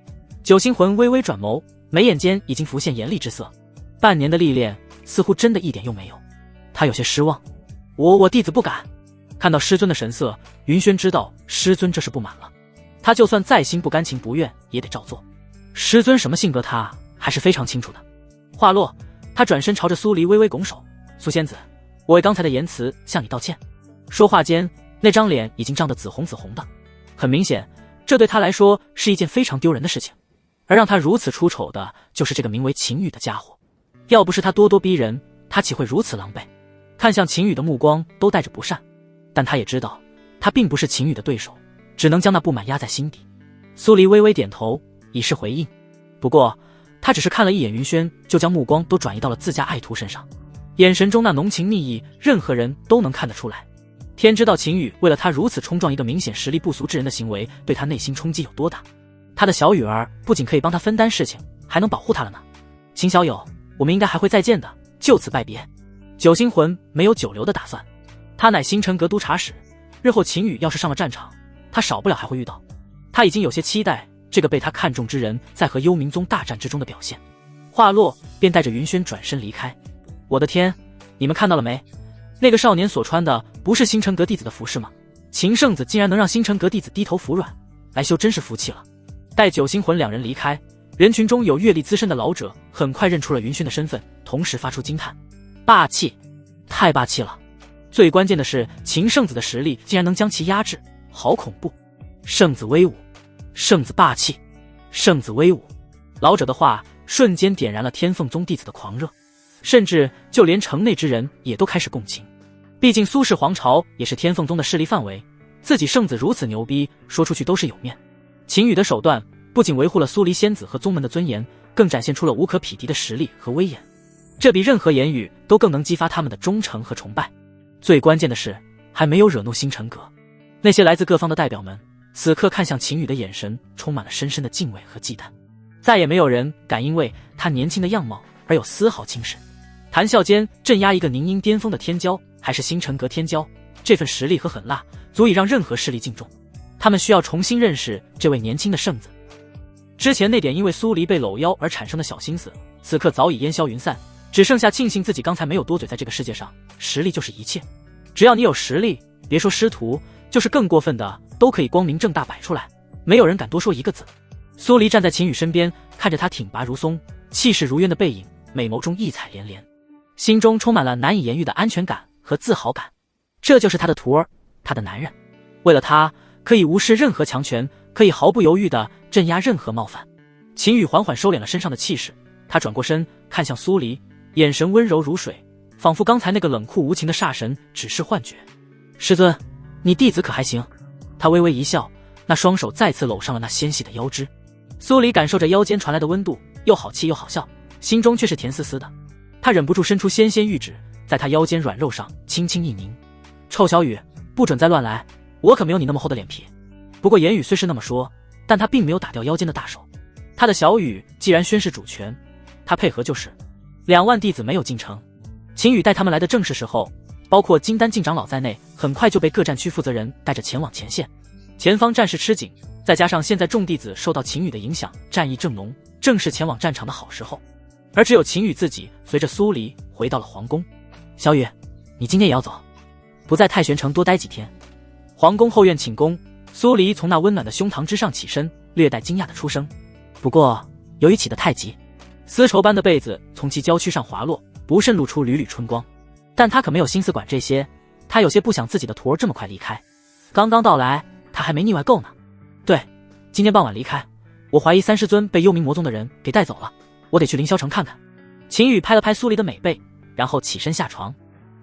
九星魂微微转眸，眉眼间已经浮现严厉之色。半年的历练，似乎真的一点用没有。他有些失望。我弟子不敢。看到师尊的神色，云轩知道师尊这是不满了。他就算再心不甘情不愿也得照做。师尊什么性格他还是非常清楚的。话落，他转身朝着苏黎微微拱手：“苏仙子，我为刚才的言辞向你道歉。”说话间，那张脸已经涨得紫红紫红的，很明显，这对他来说是一件非常丢人的事情。而让他如此出丑的，就是这个名为秦羽的家伙。要不是他咄咄逼人，他岂会如此狼狈？看向秦羽的目光都带着不善，但他也知道，他并不是秦羽的对手，只能将那不满压在心底。苏黎微微点头，以示回应。不过，他只是看了一眼云轩，就将目光都转移到了自家爱徒身上，眼神中那浓情蜜意，任何人都能看得出来。天知道秦羽为了他如此冲撞一个明显实力不俗之人的行为，对他内心冲击有多大。他的小雨儿不仅可以帮他分担事情，还能保护他了呢。秦小友，我们应该还会再见的，就此拜别。九星魂没有久留的打算，他乃星辰阁督察使，日后秦羽要是上了战场，他少不了还会遇到。他已经有些期待这个被他看中之人在和幽冥宗大战之中的表现。话落，便带着云轩转身离开。我的天，你们看到了没？那个少年所穿的不是星辰阁弟子的服饰吗？秦圣子竟然能让星辰阁弟子低头服软，来修真是服气了。待九星魂两人离开，人群中有阅历资深的老者很快认出了云轩的身份，同时发出惊叹：霸气，太霸气了！最关键的是，秦圣子的实力竟然能将其压制，好恐怖！圣子威武，圣子霸气，圣子威武！老者的话瞬间点燃了天凤宗弟子的狂热，甚至就连城内之人也都开始共情。毕竟苏氏皇朝也是天凤宗的势力范围，自己圣子如此牛逼，说出去都是有面。秦羽的手段不仅维护了苏黎仙子和宗门的尊严，更展现出了无可匹敌的实力和威严，这比任何言语都更能激发他们的忠诚和崇拜。最关键的是，还没有惹怒星辰阁。那些来自各方的代表们此刻看向秦羽的眼神充满了深深的敬畏和忌惮，再也没有人敢因为他年轻的样貌而有丝毫轻视。谈笑间镇压一个宁阴巅峰的天骄，还是星辰阁天骄，这份实力和狠辣足以让任何势力敬重。他们需要重新认识这位年轻的圣子。之前那点因为苏黎被搂腰而产生的小心思，此刻早已烟消云散，只剩下庆幸自己刚才没有多嘴。在这个世界上，实力就是一切，只要你有实力，别说师徒，就是更过分的都可以光明正大摆出来，没有人敢多说一个字。苏黎站在秦羽身边，看着他挺拔如松、气势如渊的背影，美眸中异彩连连，心中充满了难以言喻的安全感和自豪感。这就是他的徒儿，他的男人，为了他可以无视任何强权，可以毫不犹豫地镇压任何冒犯。秦羽缓缓收敛了身上的气势，他转过身看向苏黎，眼神温柔如水，仿佛刚才那个冷酷无情的煞神只是幻觉。师尊，你弟子可还行？他微微一笑，那双手再次搂上了那纤细的腰肢。苏黎感受着腰间传来的温度，又好气又好笑，心中却是甜丝丝的。他忍不住伸出纤纤玉指，在他腰间软肉上轻轻一拧。臭小雨，不准再乱来，我可没有你那么厚的脸皮。不过言语虽是那么说，但他并没有打掉腰间的大手。他的小雨既然宣示主权，他配合就是。2万弟子没有进城，秦羽带他们来的正是时候，包括金丹静长老在内，很快就被各战区负责人带着前往前线。前方战事吃紧，再加上现在众弟子受到秦羽的影响，战意正浓，正是前往战场的好时候。而只有秦羽自己随着苏黎回到了皇宫。小雨，你今天也要走，不在太玄城多待几天。皇宫后院寝宫，苏黎从那温暖的胸膛之上起身，略带惊讶的出声。不过由于起得太急，丝绸般的被子从其娇躯上滑落，不慎露出缕缕春光。但他可没有心思管这些，他有些不想自己的徒儿这么快离开。刚刚到来，他还没腻歪够呢。对，今天傍晚离开，我怀疑3师尊被幽冥魔宗的人给带走了，我得去凌霄城看看。秦羽拍了拍苏黎的美背，然后起身下床。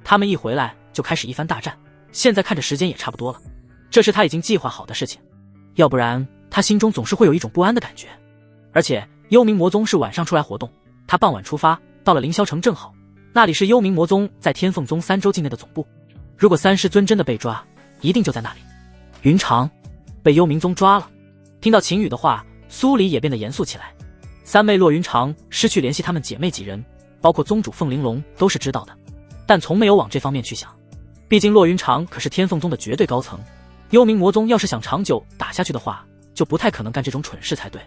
他们一回来就开始一番大战，现在看着时间也差不多了，这是他已经计划好的事情，要不然他心中总是会有一种不安的感觉。而且幽冥魔宗是晚上出来活动，他傍晚出发，到了凌霄城正好，那里是幽冥魔宗在天凤宗3州境内的总部。如果3师尊真的被抓，一定就在那里。云长被幽冥宗抓了。听到秦羽的话，苏黎也变得严肃起来。3妹洛云长失去联系他们姐妹几人，包括宗主凤玲珑都是知道的，但从没有往这方面去想。毕竟洛云长可是天凤宗的绝对高层，幽冥魔宗要是想长久打下去的话，就不太可能干这种蠢事才对。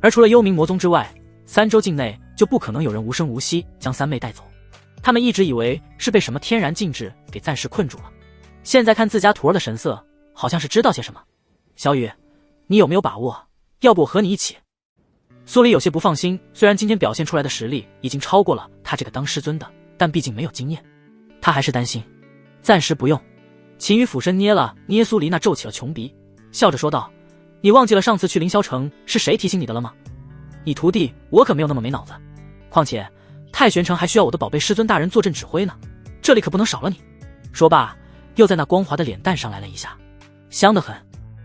而除了幽冥魔宗之外，3州境内就不可能有人无声无息将3妹带走。他们一直以为是被什么天然禁制给暂时困住了，现在看自家徒儿的神色，好像是知道些什么。小雨，你有没有把握？要不我和你一起？苏黎有些不放心，虽然今天表现出来的实力已经超过了他这个当师尊的，但毕竟没有经验，他还是担心。暂时不用。秦羽俯身捏了捏苏黎那皱起了穷鼻，笑着说道：你忘记了上次去凌霄城是谁提醒你的了吗？你徒弟我可没有那么没脑子，况且太玄城还需要我的宝贝师尊大人坐镇指挥呢，这里可不能少了你。说罢又在那光滑的脸蛋上来了一下，香得很。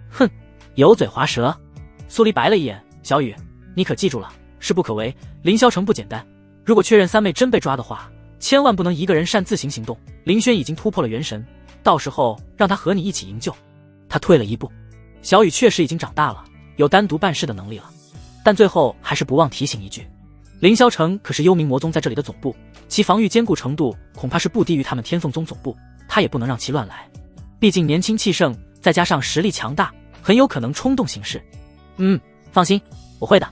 哼，油嘴滑舌。苏黎白了一眼，小雨，你可记住了，势不可为，凌霄城不简单，如果确认三妹真被抓的话，千万不能一个人擅自行动。林轩已经突破了元神，到时候让他和你一起营救。他退了一步，小雨确实已经长大了，有单独办事的能力了，但最后还是不忘提醒一句，凌霄城可是幽冥魔宗在这里的总部，其防御坚固程度恐怕是不低于他们天凤宗总部，他也不能让其乱来，毕竟年轻气盛，再加上实力强大，很有可能冲动行事。放心，我会的。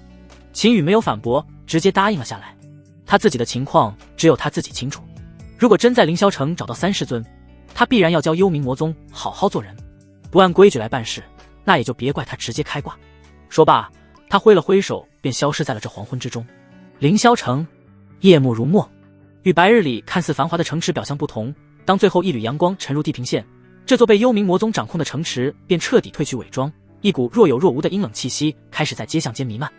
秦羽没有反驳，直接答应了下来。他自己的情况只有他自己清楚，如果真在凌霄城找到三师尊，他必然要教幽冥魔宗好好做人，不按规矩来办事，那也就别怪他直接开挂。说罢，他挥了挥手，便消失在了这黄昏之中。凌霄城夜幕如墨，与白日里看似繁华的城池表象不同，当最后一缕阳光沉入地平线，这座被幽冥魔宗掌控的城池便彻底褪去伪装，一股若有若无的阴冷气息开始在街巷间弥漫。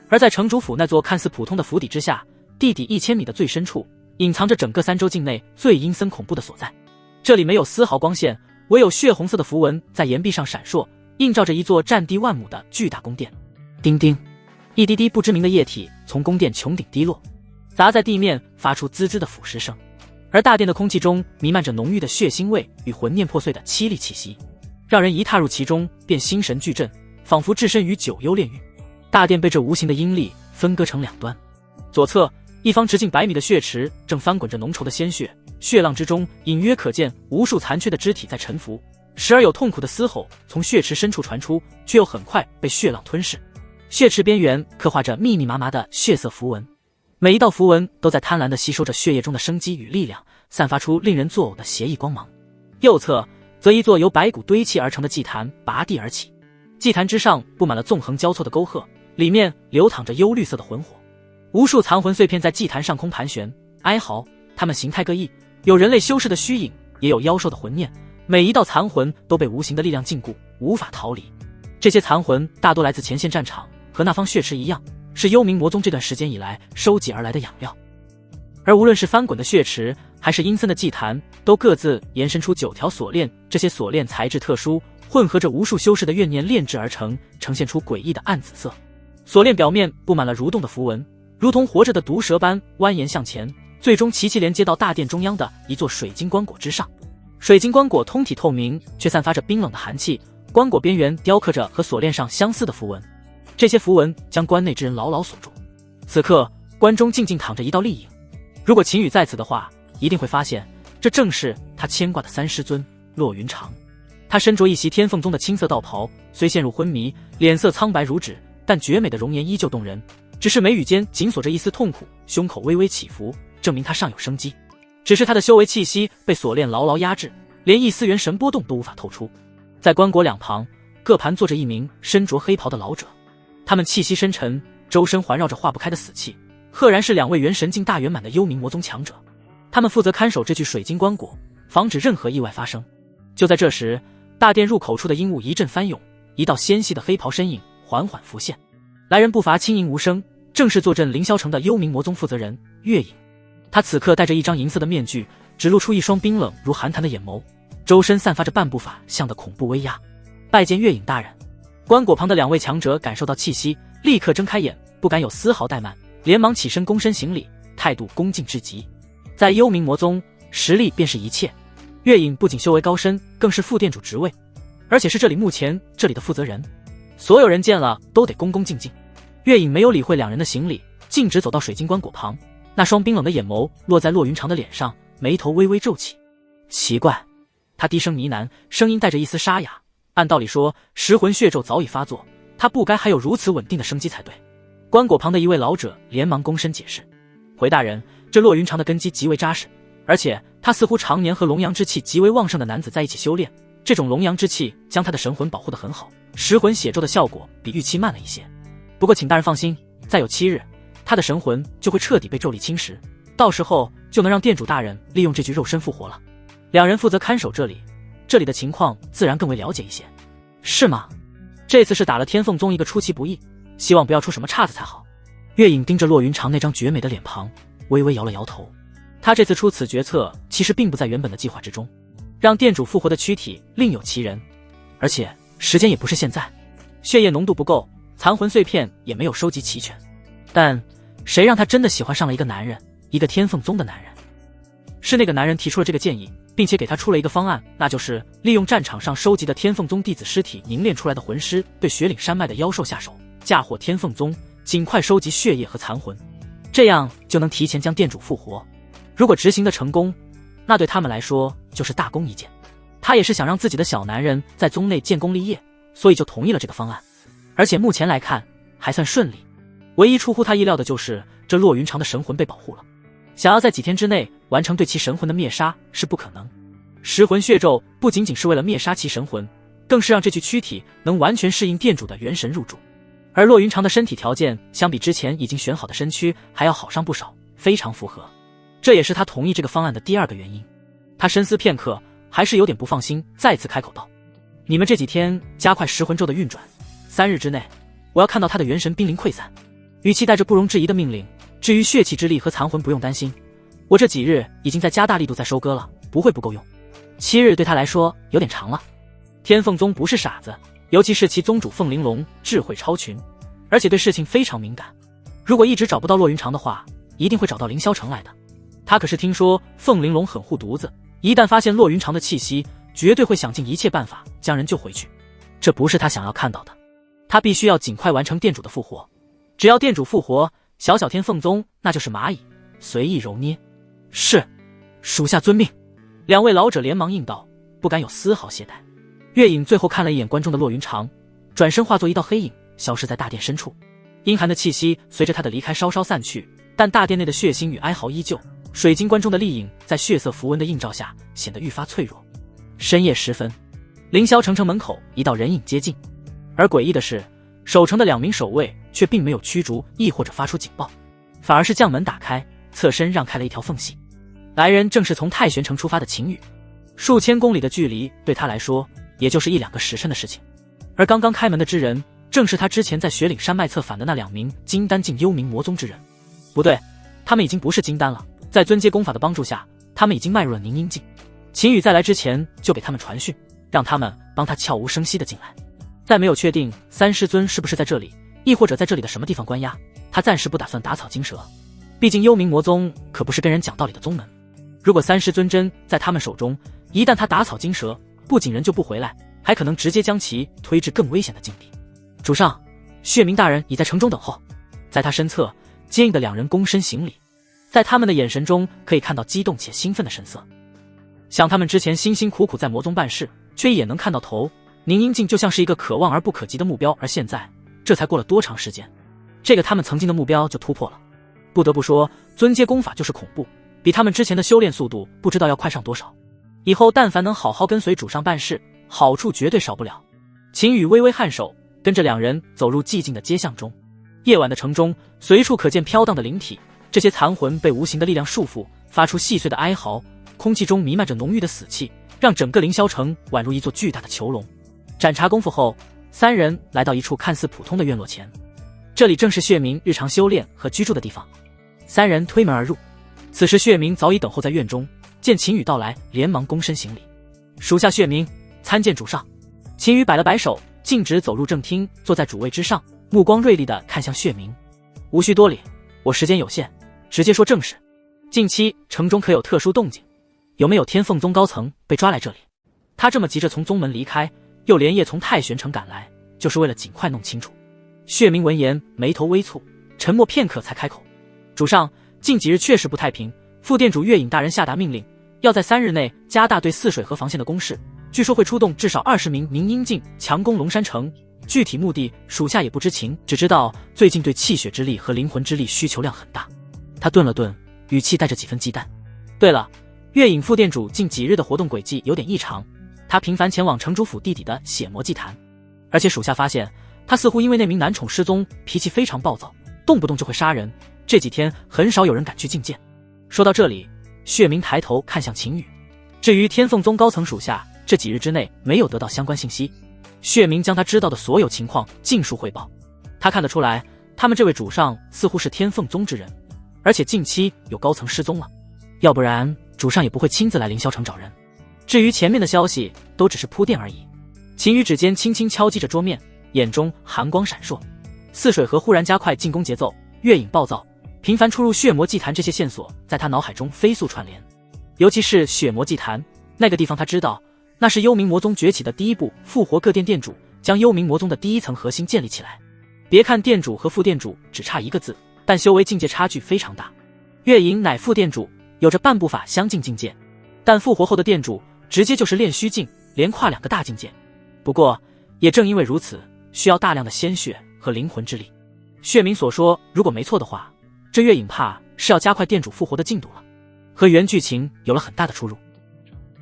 而在城主府那座看似普通的府邸之下，地底1000米的最深处，隐藏着整个三州境内最阴森恐怖的所在。这里没有丝毫光线，唯有血红色的符文在岩壁上闪烁，映照着一座占地万亩的巨大宫殿。叮叮，一滴滴不知名的液体从宫殿穹顶滴落，砸在地面，发出滋滋的腐蚀声。而大殿的空气中弥漫着浓郁的血腥味与魂念破碎的凄厉气息，让人一踏入其中便心神俱震，仿佛置身于九幽炼狱。大殿被这无形的阴力分割成两端，左侧一方直径100米的血池正翻滚着浓稠的鲜血，血浪之中隐约可见无数残缺的肢体在沉浮，时而有痛苦的嘶吼从血池深处传出，却又很快被血浪吞噬。血池边缘刻画着密密麻麻的血色符文，每一道符文都在贪婪地吸收着血液中的生机与力量，散发出令人作呕的邪异光芒。右侧则一座由白骨堆砌而成的祭坛拔地而起，祭坛之上布满了纵横交错的沟壑，里面流淌着幽绿色的魂火，无数残魂碎片在祭坛上空盘旋哀嚎，它们形态各异，有人类修士的虚影，也有妖兽的魂念，每一道残魂都被无形的力量禁锢，无法逃离。这些残魂大多来自前线战场，和那方血池一样，是幽冥魔宗这段时间以来收集而来的养料。而无论是翻滚的血池还是阴森的祭坛，都各自延伸出9条锁链，这些锁链材质特殊，混合着无数修士的怨念炼制而成，呈现出诡异的暗紫色。锁链表面布满了蠕动的符文，如同活着的毒蛇般蜿蜒向前，最终齐齐连接到大殿中央的一座水晶棺椁之上。水晶棺椁通体透明，却散发着冰冷的寒气，棺椁边缘雕刻着和锁链上相似的符文，这些符文将关内之人牢牢锁住。此刻关中静静躺着一道丽影，如果秦羽在此的话，一定会发现这正是他牵挂的三师尊骆云长。他身着一袭天凤宗的青色道袍，虽陷入昏迷，脸色苍白如纸，但绝美的容颜依旧动人，只是眉宇间紧锁着一丝痛苦，胸口微微起伏，证明他尚有生机。只是他的修为气息被锁链牢牢压制，连一丝元神波动都无法透出。在棺椁两旁各盘坐着一名身着黑袍的老者，他们气息深沉，周身环绕着化不开的死气，赫然是2位元神境大圆满的幽冥魔宗强者。他们负责看守这具水晶棺椁，防止任何意外发生。就在这时，大殿入口处的阴雾一阵翻涌，一道纤细的黑袍身影缓缓浮现。来人步伐轻盈无声，正是坐镇凌霄城的幽冥魔宗负责人月影。他此刻戴着一张银色的面具，只露出一双冰冷如寒潭的眼眸，周身散发着半步法相的恐怖威压。拜见月影大人。棺椁旁的2位强者感受到气息，立刻睁开眼，不敢有丝毫怠慢，连忙起身躬身行礼，态度恭敬至极。在幽冥魔宗，实力便是一切。月影不仅修为高深，更是副店主职位，而且是目前这里的负责人，所有人见了都得恭恭敬敬。月影没有理会2人的行礼，径直走到水晶棺椁旁，那双冰冷的眼眸落在骆云长的脸上，眉头微微皱起。奇怪，他低声呢喃，声音带着一丝沙哑，按道理说食魂血咒早已发作，他不该还有如此稳定的生机才对。棺椁旁的一位老者连忙躬身解释，回大人，这骆云长的根基极为扎实，而且他似乎常年和龙阳之气极为旺盛的男子在一起修炼，这种龙阳之气将他的神魂保护得很好，食魂血咒的效果比预期慢了一些。不过请大人放心，再有7日，他的神魂就会彻底被咒力侵蚀，到时候就能让店主大人利用这具肉身复活了。两人负责看守这里，这里的情况自然更为了解一些。是吗？这次是打了天凤宗一个出其不意，希望不要出什么岔子才好。月影盯着骆云长那张绝美的脸庞，微微摇了摇头。他这次出此决策，其实并不在原本的计划之中。让店主复活的躯体另有其人，而且时间也不是现在，血液浓度不够，残魂碎片也没有收集齐全。但谁让他真的喜欢上了一个男人，一个天凤宗的男人？是那个男人提出了这个建议，并且给他出了一个方案，那就是利用战场上收集的天凤宗弟子尸体凝练出来的魂师，对雪岭山脉的妖兽下手，嫁祸天凤宗，尽快收集血液和残魂，这样就能提前将店主复活。如果执行的成功，那对他们来说就是大功一件。他也是想让自己的小男人在宗内建功立业，所以就同意了这个方案。而且目前来看还算顺利，唯一出乎他意料的就是这骆云长的神魂被保护了，想要在几天之内完成对其神魂的灭杀是不可能。食魂血咒不仅仅是为了灭杀其神魂，更是让这具躯体能完全适应店主的元神入主。而骆云长的身体条件相比之前已经选好的身躯还要好上不少，非常符合。这也是他同意这个方案的第二个原因。他深思片刻，还是有点不放心，再次开口道：你们这几天加快食魂咒的运转，3日之内我要看到他的元神濒临溃散。语气带着不容置疑的命令。至于血气之力和残魂不用担心，我这几日已经在加大力度在收割了，不会不够用。7日对他来说有点长了。天凤宗不是傻子，尤其是其宗主凤玲珑智慧超群，而且对事情非常敏感。如果一直找不到骆云长的话，一定会找到凌霄城来的。他可是听说凤玲珑很护犊子，一旦发现骆云长的气息，绝对会想尽一切办法将人救回去。这不是他想要看到的。他必须要尽快完成店主的复活。只要店主复活，小小天凤宗那就是蚂蚁，随意揉捏。是，属下遵命。两位老者连忙应道，不敢有丝毫懈怠。月影最后看了一眼关中的骆云长，转身化作一道黑影，消失在大殿深处。阴寒的气息随着他的离开稍稍散去，但大殿内的血腥与哀嚎依旧。水晶棺中的丽影在血色符文的映照下显得愈发脆弱。深夜时分，凌霄城门口一道人影接近，而诡异的是，守城的2名守卫却并没有驱逐亦或者发出警报，反而是将门打开，侧身让开了一条缝隙。来人正是从太玄城出发的秦羽，数千公里的距离对他来说也就是1-2个时辰的事情。而刚刚开门的之人，正是他之前在雪岭山脉策反的那2名金丹境幽冥魔宗之人。不对，他们已经不是金丹了，在尊阶功法的帮助下，他们已经迈入了凝阴境。秦羽在来之前就给他们传讯，让他们帮他悄无声息地进来。在没有确定三师尊是不是在这里，亦或者在这里的什么地方关押，他暂时不打算打草惊蛇。毕竟幽冥魔宗可不是跟人讲道理的宗门，如果三师尊真在他们手中，一旦他打草惊蛇，不仅人就不回来，还可能直接将其推至更危险的境地。主上，血明大人已在城中等候。在他身侧，坚硬的2人躬身行礼，在他们的眼神中可以看到激动且兴奋的神色。想他们之前辛辛苦苦在魔宗办事，却一眼能看到头，凝阴境就像是一个可望而不可及的目标，而现在这才过了多长时间，这个他们曾经的目标就突破了。不得不说，尊阶功法就是恐怖，比他们之前的修炼速度不知道要快上多少。以后但凡能好好跟随主上办事，好处绝对少不了。秦羽微微颔首，跟着2人走入寂静的街巷中。夜晚的城中，随处可见飘荡的灵体，这些残魂被无形的力量束缚，发出细碎的哀嚎，空气中弥漫着浓郁的死气，让整个凌霄城宛如一座巨大的囚笼。盏茶功夫后，3人来到一处看似普通的院落前，这里正是血明日常修炼和居住的地方。3人推门而入，此时血明早已等候在院中，见秦羽到来，连忙躬身行礼：“属下血明参见主上。”秦羽摆了摆手，径直走入正厅，坐在主位之上，目光锐利地看向血明：“无需多礼，我时间有限，直接说正事。近期城中可有特殊动静？有没有天凤宗高层被抓来这里？”他这么急着从宗门离开，又连夜从太玄城赶来，就是为了尽快弄清楚。血明闻言眉头微蹙，沉默片刻才开口：“主上，近几日确实不太平，副店主月影大人下达命令，要在3日内加大对泗水河防线的攻势，据说会出动至少20名凝阴境强攻龙山城，具体目的属下也不知情，只知道最近对气血之力和灵魂之力需求量很大。”他顿了顿，语气带着几分忌惮：“对了，月影副店主近几日的活动轨迹有点异常，他频繁前往城主府地底的血魔祭坛。而且属下发现他似乎因为那名男宠失踪，脾气非常暴躁，动不动就会杀人。这几天很少有人敢去觐见。说到这里，血明抬头看向秦羽。至于天凤宗高层属下这几日之内没有得到相关信息，血明将他知道的所有情况尽数汇报。他看得出来，他们这位主上似乎是天凤宗之人，而且近期有高层失踪了，要不然主上也不会亲自来凌霄城找人。至于前面的消息，都只是铺垫而已。秦羽指尖轻轻敲击着桌面，眼中寒光闪烁。泗水河忽然加快进攻节奏，月影暴躁，频繁出入血魔祭坛，这些线索在他脑海中飞速串联。尤其是血魔祭坛那个地方，他知道那是幽冥魔宗崛起的第一步，复活各店店主，将幽冥魔宗的第一层核心建立起来。别看店主和副店主只差一个字，但修为境界差距非常大。月影乃副店主，有着半步法相近境界，但复活后的店主直接就是炼虚境，连跨2个大境界。不过也正因为如此，需要大量的鲜血和灵魂之力。血明所说如果没错的话，这月影怕是要加快店主复活的进度了，和原剧情有了很大的出入。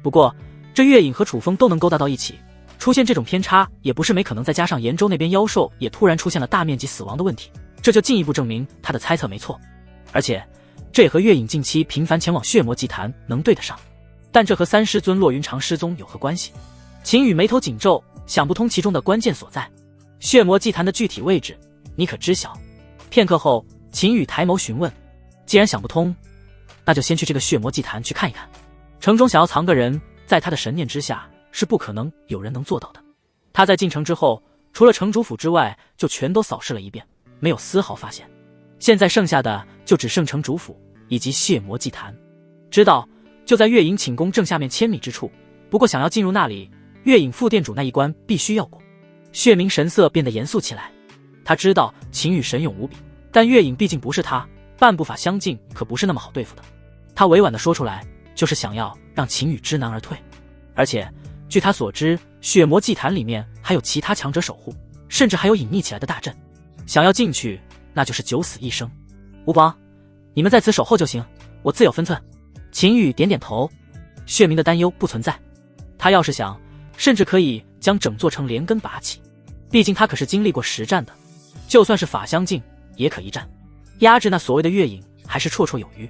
不过这月影和楚风都能勾搭到一起，出现这种偏差也不是没可能，再加上延州那边妖兽也突然出现了大面积死亡的问题，这就进一步证明他的猜测没错。而且这也和月影近期频繁前往血魔祭坛能对得上。但这和三师尊骆云长失踪有何关系？秦羽眉头紧皱，想不通其中的关键所在。血魔祭坛的具体位置你可知晓？片刻后，秦羽抬眸询问。既然想不通，那就先去这个血魔祭坛去看一看。城中想要藏个人，在他的神念之下是不可能有人能做到的。他在进城之后，除了城主府之外，就全都扫视了一遍，没有丝毫发现。现在剩下的就只剩城主府以及血魔祭坛。知道就在月影寝宫正下面千米之处，不过想要进入那里，月影副店主那一关必须要过。血明神色变得严肃起来。他知道秦羽神勇无比，但月影毕竟不是他，半步法相近可不是那么好对付的。他委婉地说出来，就是想要让秦羽知难而退。而且据他所知，血魔祭坛里面还有其他强者守护，甚至还有隐匿起来的大阵，想要进去那就是九死一生。无妨，你们在此守候就行，我自有分寸。秦羽点点头。血明的担忧不存在，他要是想，甚至可以将整座城连根拔起，毕竟他可是经历过实战的，就算是法相近也可一战。压制那所谓的月影还是绰绰有余。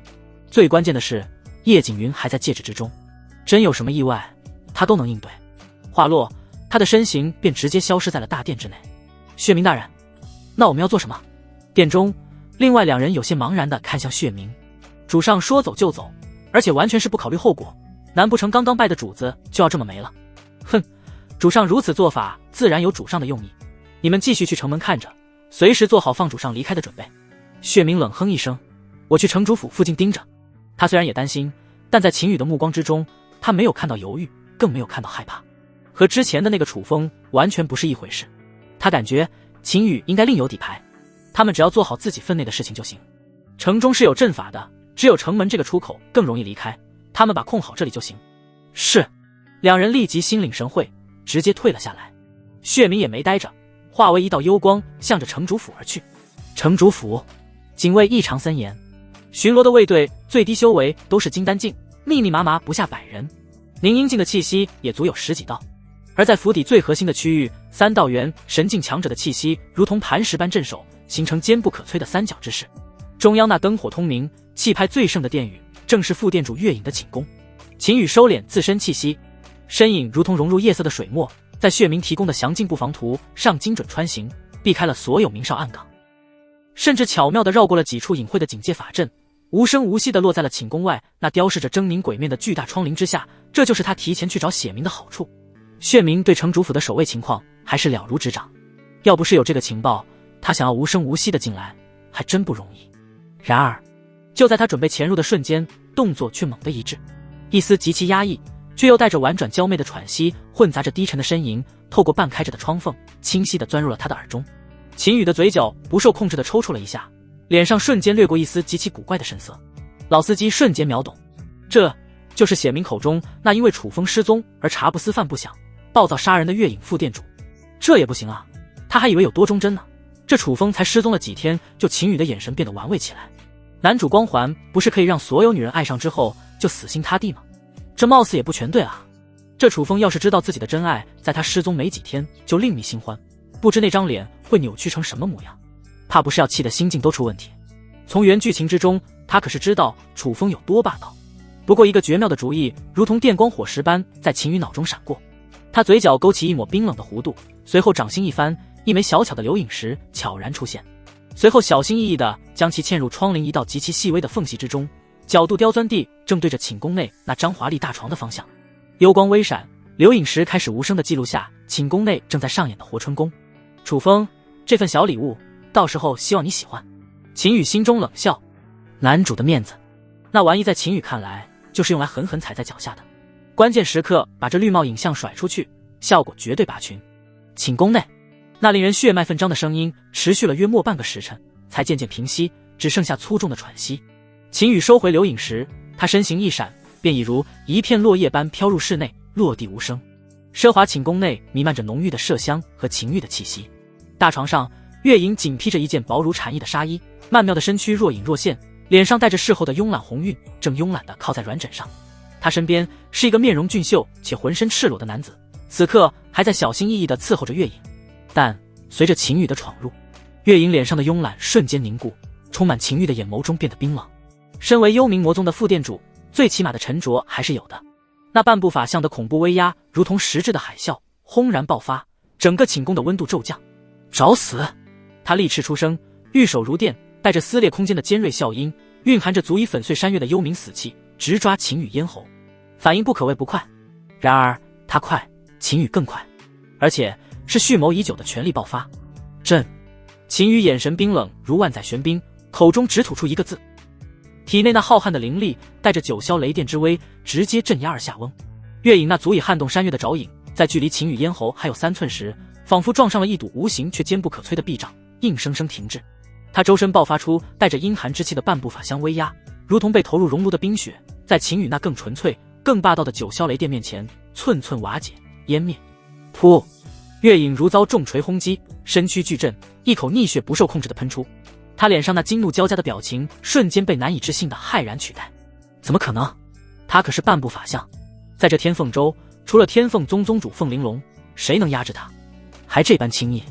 最关键的是叶景云还在戒指之中，真有什么意外他都能应对。话落，他的身形便直接消失在了大殿之内。血明大人，那我们要做什么？殿中另外2人有些茫然地看向血明。主上说走就走，而且完全是不考虑后果，难不成刚刚拜的主子就要这么没了？哼，主上如此做法自然有主上的用意，你们继续去城门看着，随时做好放主上离开的准备。血明冷哼一声，我去城主府附近盯着。他虽然也担心，但在秦羽的目光之中，他没有看到犹豫，更没有看到害怕，和之前的那个楚风完全不是一回事。他感觉秦羽应该另有底牌，他们只要做好自己分内的事情就行。城中是有阵法的，只有城门这个出口更容易离开，他们把控好这里就行。是。2人立即心领神会，直接退了下来。血明也没待着，化为一道幽光，向着城主府而去。城主府警卫异常森严，巡逻的卫队最低修为都是金丹境，密密麻麻不下100人，凝阴境的气息也足有10几道。而在府邸最核心的区域，3道元神境强者的气息如同磐石般镇守，形成坚不可摧的三角之势。中央那灯火通明、气派最盛的殿宇，正是副殿主月影的寝宫。秦羽收敛自身气息，身影如同融入夜色的水墨，在血明提供的详尽布防图上精准穿行，避开了所有明哨暗岗，甚至巧妙地绕过了几处隐晦的警戒法阵，无声无息地落在了寝宫外那雕饰着狰狞鬼面的巨大窗棂之下。这就是他提前去找血明的好处。血明对城主府的守卫情况还是了如指掌，要不是有这个情报，他想要无声无息地进来还真不容易。然而就在他准备潜入的瞬间，动作却猛地一滞，一丝极其压抑却又带着婉转娇媚的喘息，混杂着低沉的呻吟，透过半开着的窗缝清晰地钻入了他的耳中。秦羽的嘴角不受控制地抽搐了一下，脸上瞬间掠过一丝极其古怪的神色。老司机瞬间秒懂，这就是血明口中那因为楚风失踪而茶不思饭不想、暴躁杀人的月影副店主。这也不行啊，他还以为有多忠贞呢。这楚风才失踪了几天，就秦羽的眼神变得玩味起来。男主光环不是可以让所有女人爱上之后就死心塌地吗？这貌似也不全对啊。这楚风要是知道自己的真爱在他失踪没几天就另觅新欢，不知那张脸会扭曲成什么模样，怕不是要气得心境都出问题。从原剧情之中，他可是知道楚风有多霸道。不过一个绝妙的主意如同电光火石般在秦羽脑中闪过，他嘴角勾起一抹冰冷的弧度，随后掌心一翻，一枚小巧的流影石悄然出现，随后小心翼翼地将其嵌入窗棂一道极其细微的缝隙之中，角度刁钻地正对着寝宫内那张华丽大床的方向。幽光微闪，流影石开始无声地记录下寝宫内正在上演的活春宫。楚风，这份小礼物到时候希望你喜欢。秦羽心中冷笑，男主的面子，那玩意在秦羽看来就是用来狠狠踩在脚下的，关键时刻把这绿帽影像甩出去，效果绝对拔群。寝宫内那令人血脉奋张的声音持续了约莫半个时辰，才渐渐平息，只剩下粗重的喘息。秦羽收回流影时，他身形一闪，便已如一片落叶般飘入室内，落地无声。奢华寝宫内弥漫着浓郁的麝香和情欲的气息。大床上，月影紧披着一件薄如蝉翼的纱衣，曼妙的身躯若隐若现，脸上带着事后的慵懒红晕，正慵懒地靠在软枕上。他身边是一个面容俊秀且浑身赤裸的男子，此刻还在小心翼翼地伺候着月影。但随着秦羽的闯入，月影脸上的慵懒瞬间凝固，充满情欲的眼眸中变得冰冷。身为幽冥魔宗的副店主，最起码的沉着还是有的。那半步法相的恐怖威压如同实质的海啸轰然爆发，整个寝宫的温度骤降。找死！他利翅出声，玉手如电，带着撕裂空间的尖锐笑音，蕴含着足以粉碎山岳的幽冥死气，直抓秦羽咽喉。反应不可谓不快，然而他快，秦羽更快，而且是蓄谋已久的全力爆发。震！秦羽眼神冰冷如万载玄冰，口中只吐出一个字，体内那浩瀚的灵力带着九霄雷电之威，直接镇压而下翁。月影那足以撼动山岳的爪影，在距离秦羽咽喉还有3寸时，仿佛撞上了一堵无形却坚不可摧的壁障，硬生生停滞。他周身爆发出带着阴寒之气的半步法相威压，如同被投入熔炉的冰雪，在秦羽那更纯粹更霸道的九霄雷电面前寸寸瓦解湮灭。噗！月影如遭重锤轰击，身躯巨震，一口逆血不受控制的喷出。他脸上那惊怒交加的表情瞬间被难以置信的骇然取代。怎么可能？他可是半步法相，在这天凤州，除了天凤宗宗主凤玲珑，谁能压制他？还这般轻易。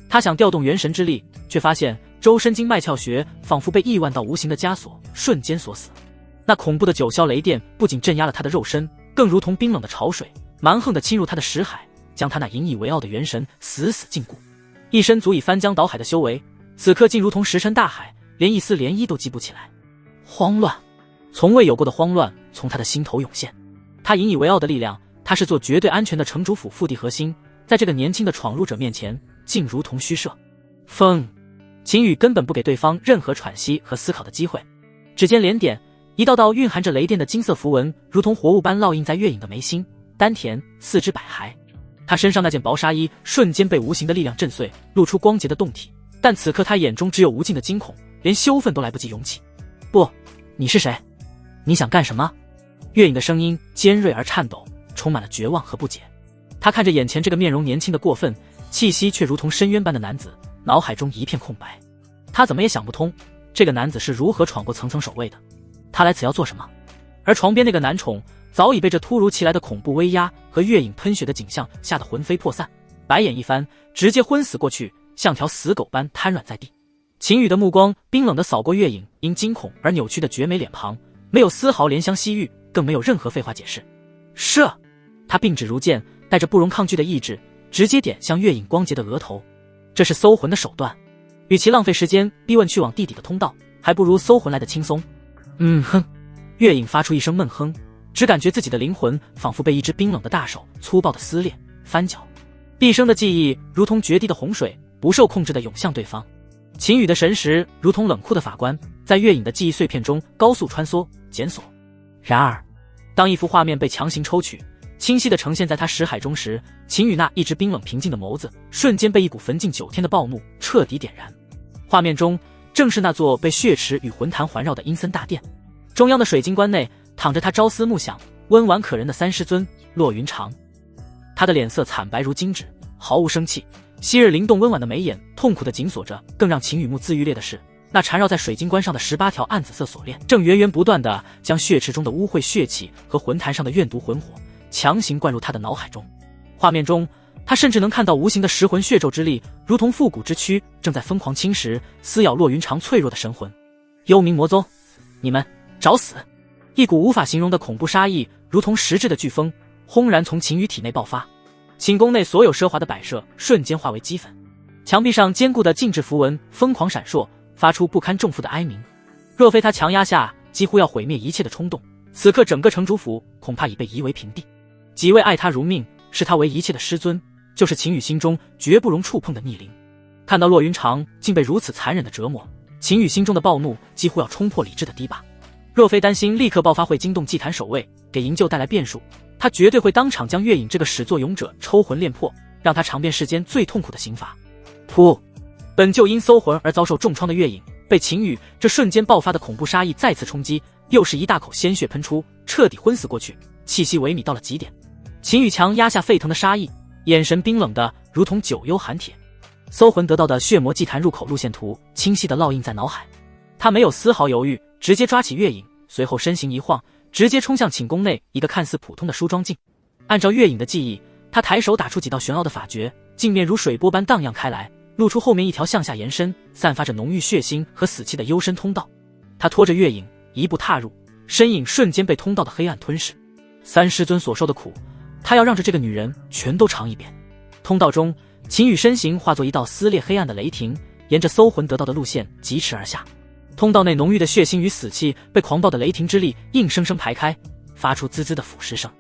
他想调动元神之力，却发现周身经脉窍穴仿佛被亿万道无形的枷锁瞬间锁死。那恐怖的九霄雷电不仅镇压了他的肉身，更如同冰冷的潮水，蛮横地侵入他的识海，将他那引以为傲的元神死死禁锢。一身足以翻江倒海的修为，此刻竟如同石沉大海，连一丝涟漪都激不起来。慌乱，从未有过的慌乱从他的心头涌现。他引以为傲的力量，他是做绝对安全的城主府腹地核心，在这个年轻的闯入者面前，竟如同虚设。风！秦羽根本不给对方任何喘息和思考的机会，指尖连点，一道道蕴含着雷电的金色符文，如同活物般烙印在月影的眉心、丹田、四肢百骸。他身上那件薄纱衣瞬间被无形的力量震碎，露出光洁的胴体，但此刻他眼中只有无尽的惊恐，连羞愤都来不及涌起。不，你是谁？你想干什么？月影的声音尖锐而颤抖，充满了绝望和不解。他看着眼前这个面容年轻的过分，气息却如同深渊般的男子，脑海中一片空白。他怎么也想不通，这个男子是如何闯过层层守卫的。他来此要做什么？而床边那个男宠早已被这突如其来的恐怖威压和月影喷血的景象吓得魂飞魄散，白眼一翻，直接昏死过去，像条死狗般瘫软在地。秦羽的目光冰冷地扫过月影因惊恐而扭曲的绝美脸庞，没有丝毫怜香惜玉，更没有任何废话解释。射！他并指如剑，带着不容抗拒的意志，直接点向月影光洁的额头。这是搜魂的手段，与其浪费时间逼问去往地底的通道，还不如搜魂来的轻松。哼！月影发出一声闷哼，只感觉自己的灵魂仿佛被一只冰冷的大手粗暴的撕裂翻搅，毕生的记忆如同决堤的洪水，不受控制地涌向对方。秦羽的神识如同冷酷的法官，在月影的记忆碎片中高速穿梭检索。然而当一幅画面被强行抽取，清晰地呈现在他识海中时，秦羽那一直冰冷平静的眸子瞬间被一股焚尽9天的暴怒彻底点燃。画面中正是那座被血池与魂坛环绕的阴森大殿，中央的水晶棺内躺着他朝思暮想、温婉可人的三师尊骆云长。他的脸色惨白如金纸，毫无生气，昔日灵动温婉的眉眼痛苦地紧锁着。更让秦羽目眦欲裂的是，那缠绕在水晶棺上的18条暗紫色锁链，正源源不断地将血池中的污秽血气和魂坛上的怨毒魂火强行灌入他的脑海中。画面中，他甚至能看到无形的食魂血咒之力，如同复古之躯，正在疯狂侵蚀、撕咬骆云长脆弱的神魂。幽冥魔宗，你们找死！一股无法形容的恐怖杀意，如同实质的飓风，轰然从秦羽体内爆发。寝宫内所有奢华的摆设瞬间化为齑粉，墙壁上坚固的禁制符文疯狂闪烁，发出不堪重负的哀鸣。若非他强压下几乎要毁灭一切的冲动，此刻整个城主府恐怕已被夷为平地。几位爱他如命、视他为一切的师尊，就是秦羽心中绝不容触碰的逆鳞。看到骆云长竟被如此残忍的折磨，秦羽心中的暴怒几乎要冲破理智的堤坝。若非担心立刻爆发会惊动祭坛守卫，给营救带来变数，他绝对会当场将月影这个始作俑者抽魂炼魄，让他尝遍世间最痛苦的刑罚。噗！本就因搜魂而遭受重创的月影，被秦羽这瞬间爆发的恐怖杀意再次冲击，又是一大口鲜血喷出，彻底昏死过去，气息萎靡到了极点。秦羽强压下沸腾的杀意，眼神冰冷的如同九幽寒铁。搜魂得到的血魔祭坛入口路线图清晰地烙印在脑海，他没有丝毫犹豫，直接抓起月影，随后身形一晃，直接冲向寝宫内一个看似普通的梳妆镜。按照月影的记忆，他抬手打出几道玄奥的法诀，镜面如水波般荡漾开来，露出后面一条向下延伸、散发着浓郁血腥和死气的幽深通道。他拖着月影一步踏入，身影瞬间被通道的黑暗吞噬。三师尊所受的苦，他要让着这个女人全都尝一遍。通道中，秦羽身形化作一道撕裂黑暗的雷霆，沿着搜魂得到的路线疾驰而下。通道内浓郁的血腥与死气被狂暴的雷霆之力硬生生排开，发出滋滋的腐蚀声。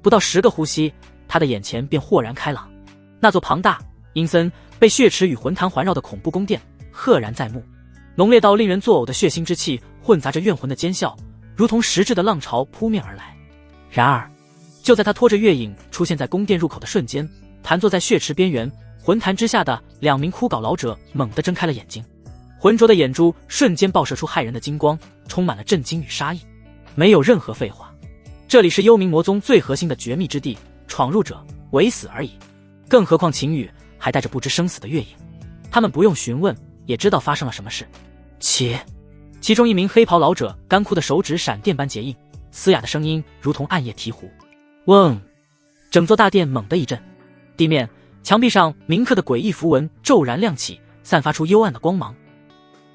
不到10个呼吸，他的眼前便豁然开朗。那座庞大、阴森、被血池与魂坛环绕的恐怖宫殿赫然在目，浓烈到令人作呕的血腥之气混杂着怨魂的奸笑，如同实质的浪潮扑面而来。然而，就在他拖着月影出现在宫殿入口的瞬间，盘坐在血池边缘魂坛之下的2名枯槁老者猛地睁开了眼睛，浑浊的眼珠瞬间爆射出骇人的金光，充满了震惊与杀意。没有任何废话，这里是幽冥魔宗最核心的绝密之地，闯入者唯死而已。更何况秦羽还带着不知生死的月影，他们不用询问也知道发生了什么事。其中一名黑袍老者干枯的手指闪电般结印，嘶哑的声音如同暗夜鹈鹕。嗡！整座大殿猛地一震，地面、墙壁上铭刻的诡异符文骤然亮起，散发出幽暗的光芒。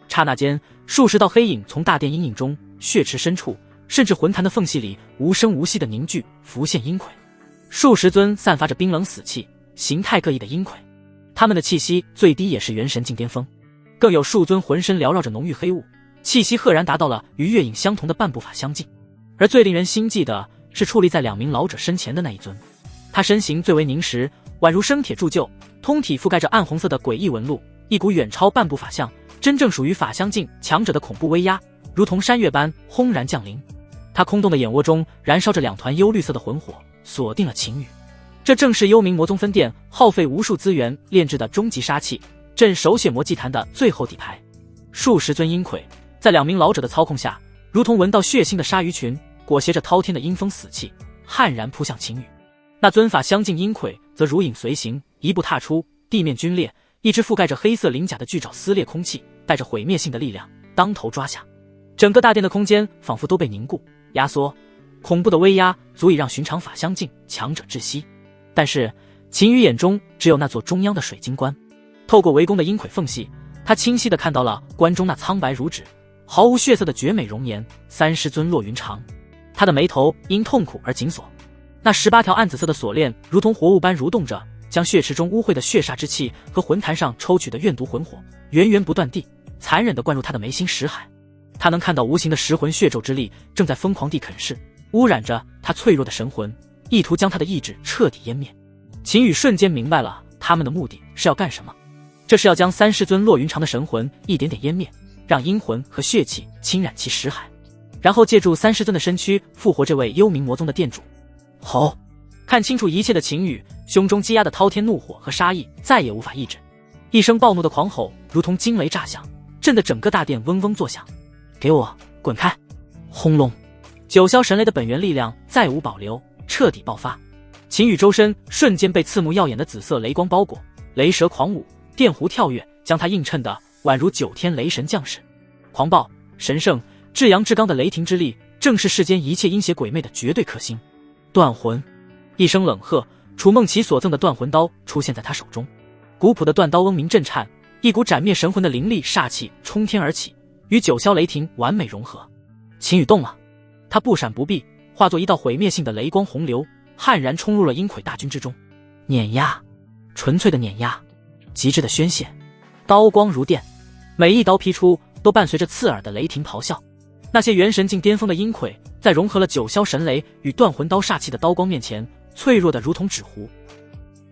刹那间，数十道黑影从大殿阴影中、血池深处，甚至魂坛的缝隙里无声无息的凝聚，浮现阴魁。数十尊散发着冰冷死气、形态各异的阴魁，他们的气息最低也是元神境巅峰，更有数尊浑身缭绕着浓郁黑雾，气息赫然达到了与月影相同的半步法相近。而最令人心悸的是矗立在2名老者身前的那一尊，他身形最为凝实，宛如生铁铸就，通体覆盖着暗红色的诡异纹路，一股远超半步法相，真正属于法相境强者的恐怖威压，如同山岳般轰然降临。他空洞的眼窝中燃烧着2团幽绿色的魂火，锁定了秦羽。这正是幽冥魔宗分殿耗费无数资源炼制的终极杀器，镇守血魔祭坛的最后底牌。数十尊阴魁在2名老者的操控下，如同闻到血腥的鲨鱼群，裹挟着滔天的阴风死气，悍然扑向秦羽。那尊法相近阴魁则如影随形，一步踏出，地面皲裂，一只覆盖着黑色鳞甲的巨爪撕裂空气，带着毁灭性的力量当头抓下。整个大殿的空间仿佛都被凝固、压缩，恐怖的威压足以让寻常法相境强者窒息。但是秦羽眼中只有那座中央的水晶棺，透过围攻的阴魁缝隙，他清晰地看到了棺中那苍白如纸、毫无血色的绝美容颜——三师尊骆云长。他的眉头因痛苦而紧锁，那18条暗紫色的锁链如同活物般蠕动着，将血池中污秽的血煞之气和魂坛上抽取的怨毒魂火源源不断地残忍地灌入他的眉心识海。他能看到无形的食魂血咒之力正在疯狂地啃噬、污染着他脆弱的神魂，意图将他的意志彻底湮灭。秦羽瞬间明白了他们的目的是要干什么，这是要将三师尊骆云长的神魂一点点湮灭，让阴魂和血气侵染其识海，然后借助三师尊的身躯复活这位幽冥魔宗的殿主。吼！看清楚一切的秦羽胸中积压的滔天怒火和杀意再也无法抑制，一声暴怒的狂吼如同惊雷炸响，震得整个大殿嗡嗡作响。给我滚开！轰隆！九霄神雷的本源力量再无保留，彻底爆发。秦羽周身瞬间被刺目耀眼的紫色雷光包裹，雷蛇狂舞，电弧跳跃，将他映衬得宛如9天雷神降世。狂暴、神圣、至阳至刚的雷霆之力，正是世间一切阴邪鬼魅的绝对克星。断魂！一声冷喝，楚梦琪所赠的断魂刀出现在他手中，古朴的断刀嗡鸣震颤，一股斩灭神魂的凌厉煞气冲天而起，与九霄雷霆完美融合。秦羽动了，他不闪不避，化作一道毁灭性的雷光洪流，悍然冲入了阴魁大军之中。碾压，纯粹的碾压，极致的宣泄，刀光如电，每一刀劈出都伴随着刺耳的雷霆咆哮。那些元神境巅峰的阴魁，在融合了九霄神雷与断魂刀煞气的刀光面前，脆弱的如同纸糊。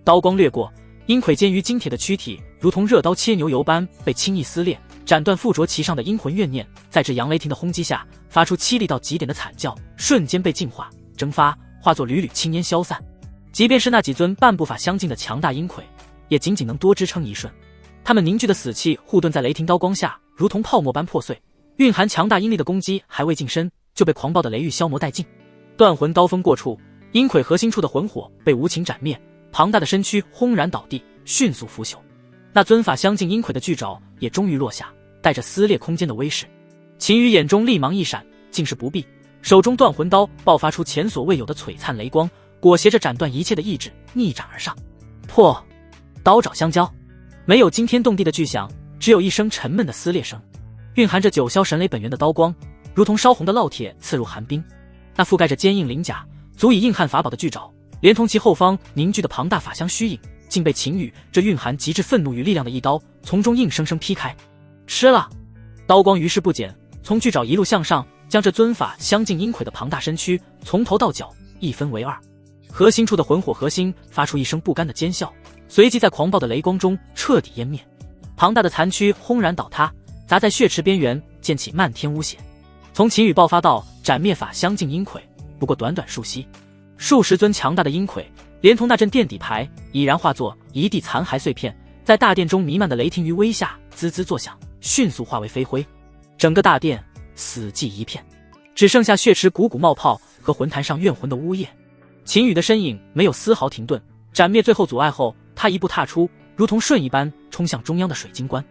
刀光掠过，阴魁坚于金铁的躯体如同热刀切牛油般被轻易撕裂，斩断附着其上的阴魂怨念，在这杨雷霆的轰击下发出凄厉到极点的惨叫，瞬间被净化蒸发，化作缕缕青烟消散。即便是那几尊半步法相近的强大阴魁，也仅仅能多支撑一瞬。他们凝聚的死气护盾在雷霆刀光下如同泡沫般破碎，蕴含强大阴力的攻击还未近身，就被狂暴的雷域消磨殆尽。断魂刀锋过处，阴魁核心处的魂火被无情斩灭，庞大的身躯轰然倒地，迅速腐朽。那尊法相近阴魁的巨爪也终于落下，带着撕裂空间的威势。秦羽眼中厉芒一闪，竟是不避，手中断魂刀爆发出前所未有的璀璨雷光，裹挟着斩断一切的意志，逆斩而上。破！刀爪相交，没有惊天动地的巨响，只有一声沉闷的撕裂声。蕴含着九霄神雷本源的刀光，如同烧红的烙铁刺入寒冰。那覆盖着坚硬鳞甲，足以硬汉法宝的巨爪，连同其后方凝聚的庞大法相虚影，竟被秦羽这蕴含极致愤怒与力量的一刀从中硬生生劈开。吃了！刀光于是不减，从巨爪一路向上，将这尊法相近阴魁的庞大身躯从头到脚一分为二。核心处的魂火核心发出一声不甘的尖啸，随即在狂暴的雷光中彻底湮灭。庞大的残躯轰然倒塌，砸在血池边缘，溅起漫天污血。从秦羽爆发到斩灭法相近阴魁，不过短短数息，数十尊强大的阴魁连同那阵垫底牌已然化作一地残骸碎片，在大殿中弥漫的雷霆余威下滋滋作响，迅速化为飞灰。整个大殿死寂一片，只剩下血池汩汩冒泡和魂坛上怨魂的呜咽。秦羽的身影没有丝毫停顿，斩灭最后阻碍后，他一步踏出，如同瞬移般冲向中央的水晶棺。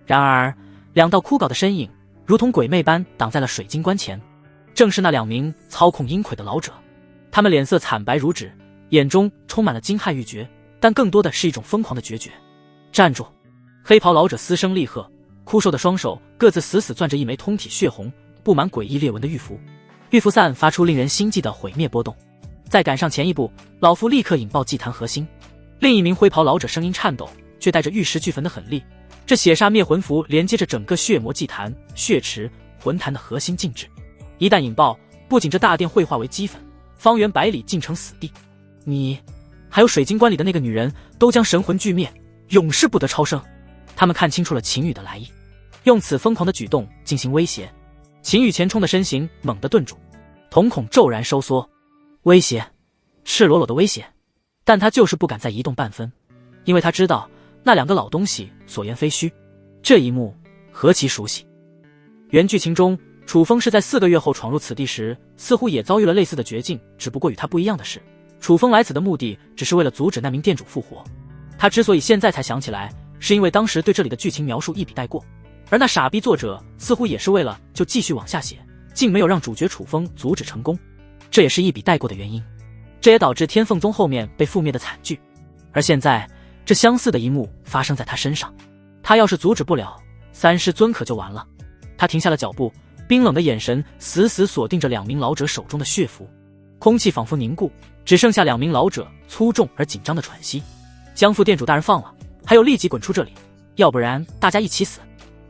然而两道枯槁的身影如同鬼魅般挡在了水晶棺前，正是那两名操控阴魁的老者。他们脸色惨白如纸，眼中充满了惊骇欲绝，但更多的是一种疯狂的决绝。站住！黑袍老者嘶声厉喝，枯瘦的双手各自死死攥着一枚通体血红、布满诡异裂纹的玉符，玉符散发出令人心悸的毁灭波动。再赶上前一步，老夫立刻引爆祭坛核心。另一名灰袍老者声音颤抖，却带着玉石俱焚的狠厉。这血煞灭魂符连接着整个血魔祭坛、血池、魂坛的核心静止，一旦引爆，不仅这大殿会化为齑粉，方圆百里尽成死地。你还有水晶棺里的那个女人都将神魂俱灭，永世不得超生。他们看清楚了秦羽的来意，用此疯狂的举动进行威胁。秦羽前冲的身形猛地顿住，瞳孔骤然收缩。威胁，赤裸裸的威胁，但他就是不敢再移动半分，因为他知道那两个老东西所言非虚。这一幕何其熟悉！原剧情中，楚风是在4个月后闯入此地时，似乎也遭遇了类似的绝境，只不过与他不一样的是，楚风来此的目的只是为了阻止那名店主复活。他之所以现在才想起来，是因为当时对这里的剧情描述一笔带过，而那傻逼作者似乎也是为了就继续往下写，竟没有让主角楚风阻止成功。这也是一笔带过的原因，这也导致天凤宗后面被覆灭的惨剧。而现在这相似的一幕发生在他身上，他要是阻止不了，三师尊可就完了。他停下了脚步，冰冷的眼神死死锁定着两名老者手中的血符，空气仿佛凝固，只剩下两名老者粗重而紧张的喘息。将副店主大人放了，还有立即滚出这里，要不然大家一起死。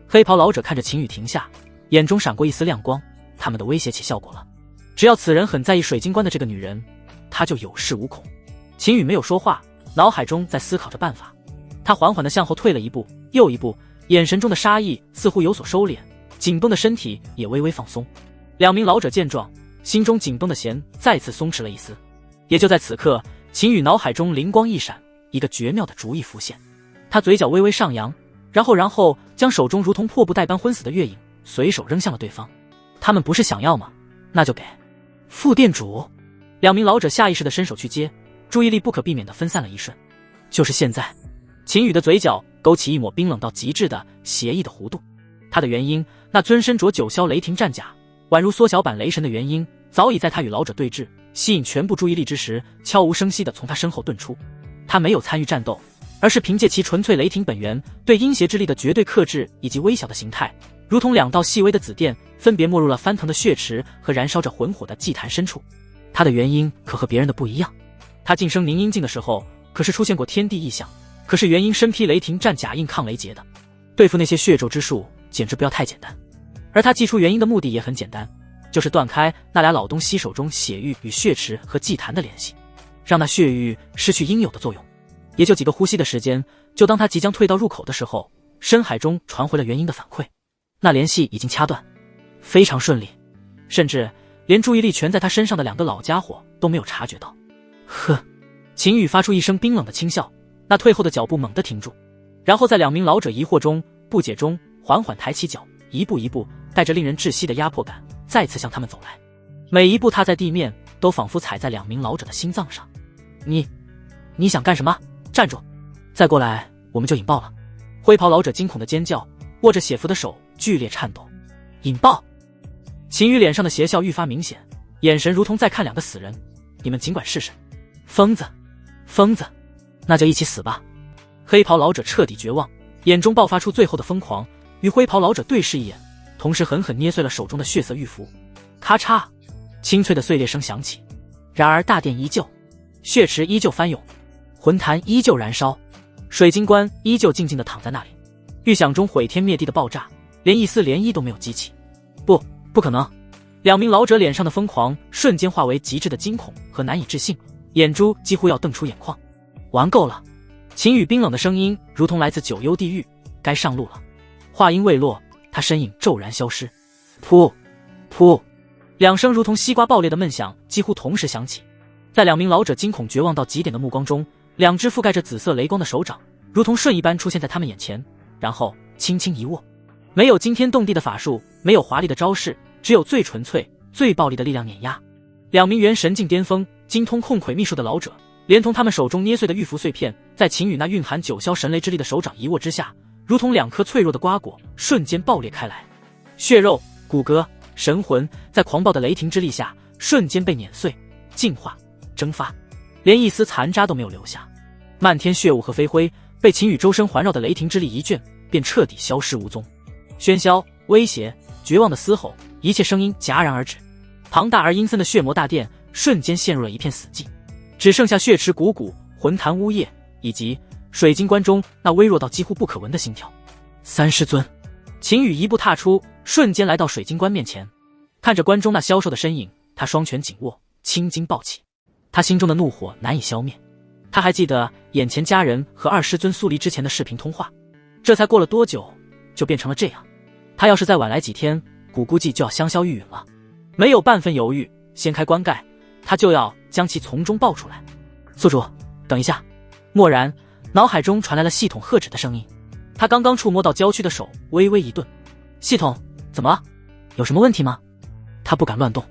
黑袍老者看着秦羽停下，眼中闪过一丝亮光，他们的威胁起效果了。只要此人很在意水晶棺的这个女人，他就有恃无恐。秦羽没有说话，脑海中在思考着办法。他缓缓地向后退了一步又一步，眼神中的杀意似乎有所收敛，紧绷的身体也微微放松。两名老者见状，心中紧绷的弦再次松弛了一丝。也就在此刻，秦羽脑海中灵光一闪，一个绝妙的主意浮现。他嘴角微微上扬，然后将手中如同破布袋般昏死的月影随手扔向了对方。他们不是想要吗？那就给。副店主，两名老者下意识地伸手去接，注意力不可避免地分散了一瞬。就是现在，秦羽的嘴角勾起一抹冰冷到极致的邪意的弧度。他的原因，那尊身着9霄雷霆战甲，宛如缩小版雷神的原因，早已在他与老者对峙，吸引全部注意力之时，悄无声息地从他身后遁出。他没有参与战斗，而是凭借其纯粹雷霆本源对阴邪之力的绝对克制以及微小的形态，如同2道细微的紫电，分别没入了翻腾的血池和燃烧着魂火的祭坛深处。他的原因可和别人的不一样，他晋升凝阴境的时候可是出现过天地异象，可是元婴身披雷霆战甲硬抗雷劫的，对付那些血咒之术简直不要太简单。而他祭出元婴的目的也很简单，就是断开那俩老东西手中血域与血池和祭坛的联系，让那血域失去应有的作用。也就几个呼吸的时间，就当他即将退到入口的时候，深海中传回了元婴的反馈，那联系已经掐断，非常顺利，甚至连注意力全在他身上的2个老家伙都没有察觉到。呵，秦羽发出一声冰冷的轻笑，那退后的脚步猛地停住，然后在2名老者疑惑中、不解中，缓缓抬起脚，一步一步带着令人窒息的压迫感再次向他们走来。每一步踏在地面，都仿佛踩在2名老者的心脏上。你想干什么？站住！再过来我们就引爆了。灰袍老者惊恐的尖叫，握着血符的手剧烈颤抖。引爆！秦羽脸上的邪笑愈发明显，眼神如同在看2个死人。你们尽管试试。疯子，疯子，那就一起死吧！黑袍老者彻底绝望，眼中爆发出最后的疯狂，与灰袍老者对视一眼，同时狠狠捏碎了手中的血色玉符。咔嚓，清脆的碎裂声响起。然而大殿依旧，血池依旧翻涌，魂坛依旧燃烧，水晶棺依旧静静地躺在那里。预想中毁天灭地的爆炸，连一丝涟漪都没有激起。不可能！2名老者脸上的疯狂瞬间化为极致的惊恐和难以置信，眼珠几乎要瞪出眼眶。玩够了！秦羽冰冷的声音如同来自9幽地狱，该上路了。话音未落，他身影骤然消失。噗噗，2声如同西瓜爆裂的闷响几乎同时响起。在2名老者惊恐绝望到极点的目光中，2只覆盖着紫色雷光的手掌如同瞬一般出现在他们眼前，然后轻轻一握。没有惊天动地的法术，没有华丽的招式，只有最纯粹、最暴力的力量碾压。2名元神境巅峰、精通控窥秘术的老者，连同他们手中捏碎的玉符碎片，在秦羽那蕴含9霄神雷之力的手掌一握之下，如同2颗脆弱的瓜果，瞬间爆裂开来。血肉、骨骼、神魂在狂暴的雷霆之力下瞬间被碾碎、净化、蒸发，连一丝残渣都没有留下。漫天血雾和飞灰被秦羽周身环绕的雷霆之力一卷，便彻底消失无踪。喧嚣、威胁、绝望的嘶吼，一切声音戛然而止。庞大而阴森的血魔大殿瞬间陷入了一片死寂，只剩下血池汩汩、魂坛呜咽，以及水晶棺中那微弱到几乎不可闻的心跳。3师尊，秦羽一步踏出，瞬间来到水晶棺面前，看着棺中那消瘦的身影，他双拳紧握，青筋暴起。他心中的怒火难以消灭。他还记得眼前家人和2师尊苏离之前的视频通话，这才过了多久就变成了这样。他要是再晚来几天，估计就要香消玉殒了。没有半分犹豫，掀开棺盖，他就要将其从中抱出来。宿主，等一下！蓦然，脑海中传来了系统喝止的声音。他刚刚触摸到娇躯的手微微一顿。系统，怎么了？有什么问题吗？他不敢乱动。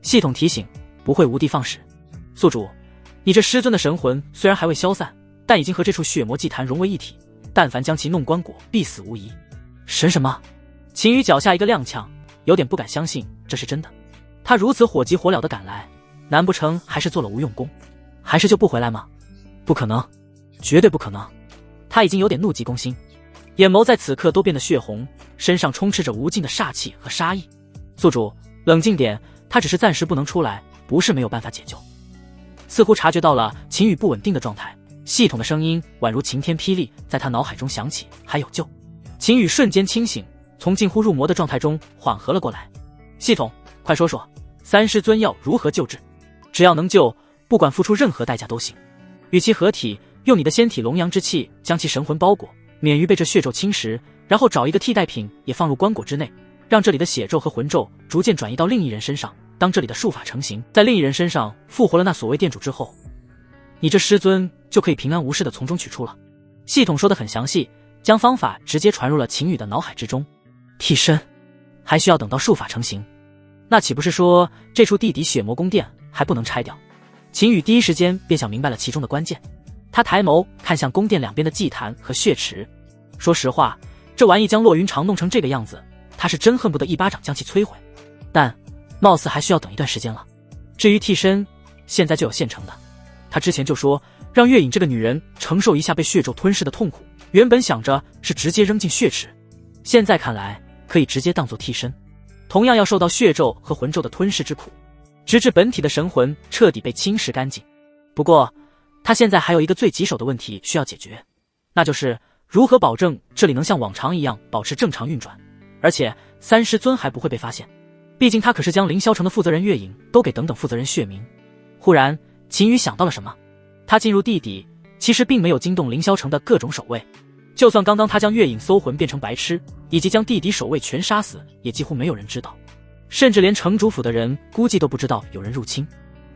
系统提醒，不会无的放矢。宿主，你这师尊的神魂虽然还未消散，但已经和这处血魔祭坛融为一体，但凡将其弄棺椁，必死无疑。神什么？秦羽脚下一个踉跄，有点不敢相信这是真的。他如此火急火燎地赶来，难不成还是做了无用功？还是就不回来吗？不可能，绝对不可能！他已经有点怒急攻心，眼眸在此刻都变得血红，身上充斥着无尽的煞气和杀意。宿主，冷静点，他只是暂时不能出来，不是没有办法解救。似乎察觉到了秦羽不稳定的状态，系统的声音宛如晴天霹雳，在他脑海中响起，还有救。秦羽瞬间清醒，从近乎入魔的状态中缓和了过来。系统，快说说3师尊要如何救治？只要能救，不管付出任何代价都行。与其合体，用你的仙体龙阳之气将其神魂包裹，免于被这血咒侵蚀，然后找一个替代品也放入棺椁之内，让这里的血咒和魂咒逐渐转移到另一人身上。当这里的术法成型，在另一人身上复活了那所谓店主之后，你这师尊就可以平安无事地从中取出了。系统说得很详细，将方法直接传入了秦羽的脑海之中。替身还需要等到术法成型，那岂不是说这处地底血魔宫殿还不能拆掉？秦羽第一时间便想明白了其中的关键。他抬眸看向宫殿两边的祭坛和血池，说实话，这玩意将洛云长弄成这个样子，他是真恨不得一巴掌将其摧毁。但貌似还需要等一段时间了。至于替身，现在就有现成的。他之前就说让月影这个女人承受一下被血咒吞噬的痛苦，原本想着是直接扔进血池，现在看来可以直接当作替身，同样要受到血咒和魂咒的吞噬之苦，直至本体的神魂彻底被侵蚀干净。不过他现在还有一个最棘手的问题需要解决，那就是如何保证这里能像往常一样保持正常运转，而且三师尊还不会被发现。毕竟他可是将凌霄城的负责人月影都给等等负责人血明。忽然秦羽想到了什么，他进入地底其实并没有惊动凌霄城的各种守卫，就算刚刚他将月影搜魂变成白痴，以及将地底守卫全杀死，也几乎没有人知道，甚至连城主府的人估计都不知道有人入侵。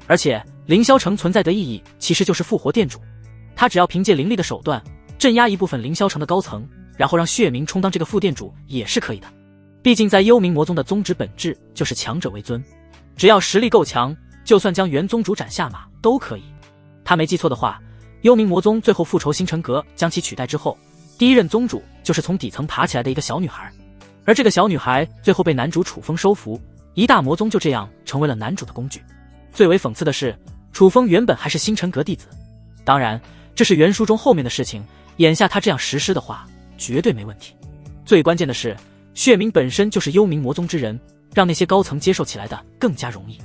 而且凌霄城存在的意义其实就是复活店主，他只要凭借灵力的手段镇压一部分凌霄城的高层，然后让血明充当这个副店主也是可以的。毕竟在幽冥魔宗的宗旨本质就是强者为尊，只要实力够强，就算将原宗主斩下马都可以。他没记错的话，幽冥魔宗最后复仇星辰阁将其取代之后，第一任宗主就是从底层爬起来的一个小女孩，而这个小女孩最后被男主楚风收服，一大魔宗就这样成为了男主的工具。最为讽刺的是，楚风原本还是星辰阁弟子，当然这是原书中后面的事情，眼下他这样实施的话绝对没问题。最关键的是血明本身就是幽冥魔宗之人，让那些高层接受起来的更加容易。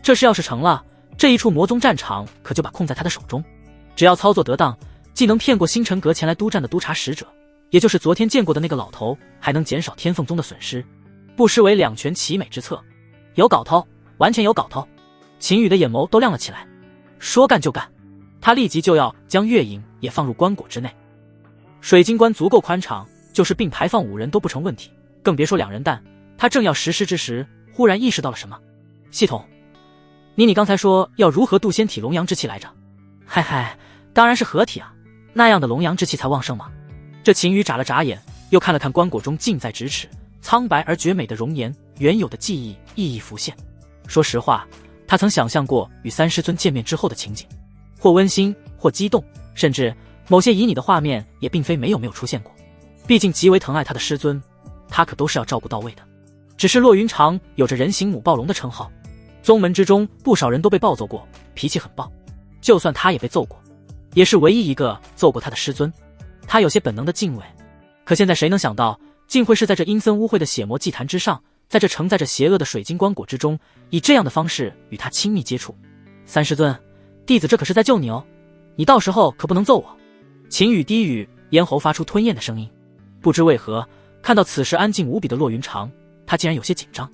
这事要是成了，这一处魔宗战场可就把控在他的手中，只要操作得当，既能骗过星辰阁前来督战的督察使者，也就是昨天见过的那个老头，还能减少天凤宗的损失，不失为两全其美之策。有搞头，完全有搞头。秦羽的眼眸都亮了起来，说干就干，他立即就要将月影也放入棺椁之内。水晶棺足够宽敞，就是并排放5人都不成问题，更别说2人弹。他正要实施之时，忽然意识到了什么。系统，你刚才说要如何渡仙体龙阳之气来着？嗨嗨，当然是合体啊，那样的龙阳之气才旺盛嘛。这秦羽眨了眨眼，又看了看棺椁中近在咫尺苍白而绝美的容颜，原有的记忆一一浮现。说实话，他曾想象过与三师尊见面之后的情景，或温馨，或激动，甚至某些旖旎的画面也并非没有出现过。毕竟极为疼爱他的师尊，他可都是要照顾到位的。只是骆云长有着人形母暴龙的称号，宗门之中不少人都被暴揍过，脾气很暴，就算他也被揍过，也是唯一一个揍过他的师尊。他有些本能的敬畏，可现在谁能想到，竟会是在这阴森污秽的血魔祭坛之上，在这承载着邪恶的水晶棺椁之中，以这样的方式与他亲密接触。三师尊，弟子这可是在救你哦，你到时候可不能揍我。秦羽低语，咽喉发出吞咽的声音。不知为何，看到此时安静无比的骆云长，他竟然有些紧张。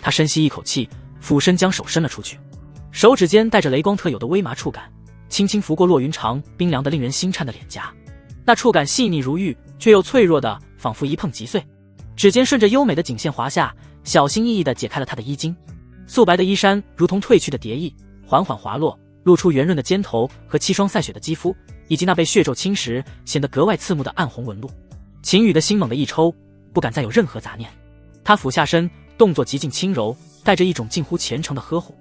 他深吸一口气，俯身将手伸了出去，手指间带着雷光特有的微麻触感，轻轻拂过骆云长冰凉的令人心颤的脸颊。那触感细腻如玉，却又脆弱的仿佛一碰即碎。指尖顺着优美的颈线滑下，小心翼翼地解开了他的衣襟，素白的衣衫如同褪去的蝶翼，缓缓滑落，露出圆润的肩头和7双赛雪的肌肤，以及那被血咒侵蚀显得格外刺目的暗红纹路。秦羽的心猛地一抽，不敢再有任何杂念。他俯下身，动作极尽轻柔，带着一种近乎虔诚的呵护。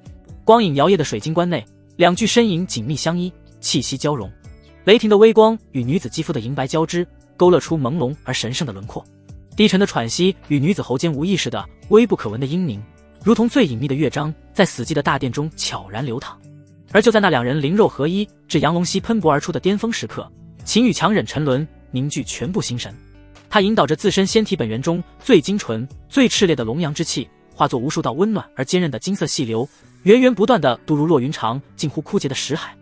光影摇曳的水晶棺内，2具身影紧密相依，气息交融。雷霆的微光与女子肌肤的银白交织，勾勒出朦胧而神圣的轮廓。低沉的喘息与女子喉间无意识的微不可闻的阴凝，如同最隐秘的乐章，在死寂的大殿中悄然流淌。而就在那2人灵肉合一至阳龙息喷薄而出的巅峰时刻，秦羽强忍沉沦，凝聚全部心神。他引导着自身仙体本源中最精纯最炽烈的龙阳之气，化作无数道温暖而坚韧的金色细流，源源不断地渡入骆云长近乎枯竭的识海。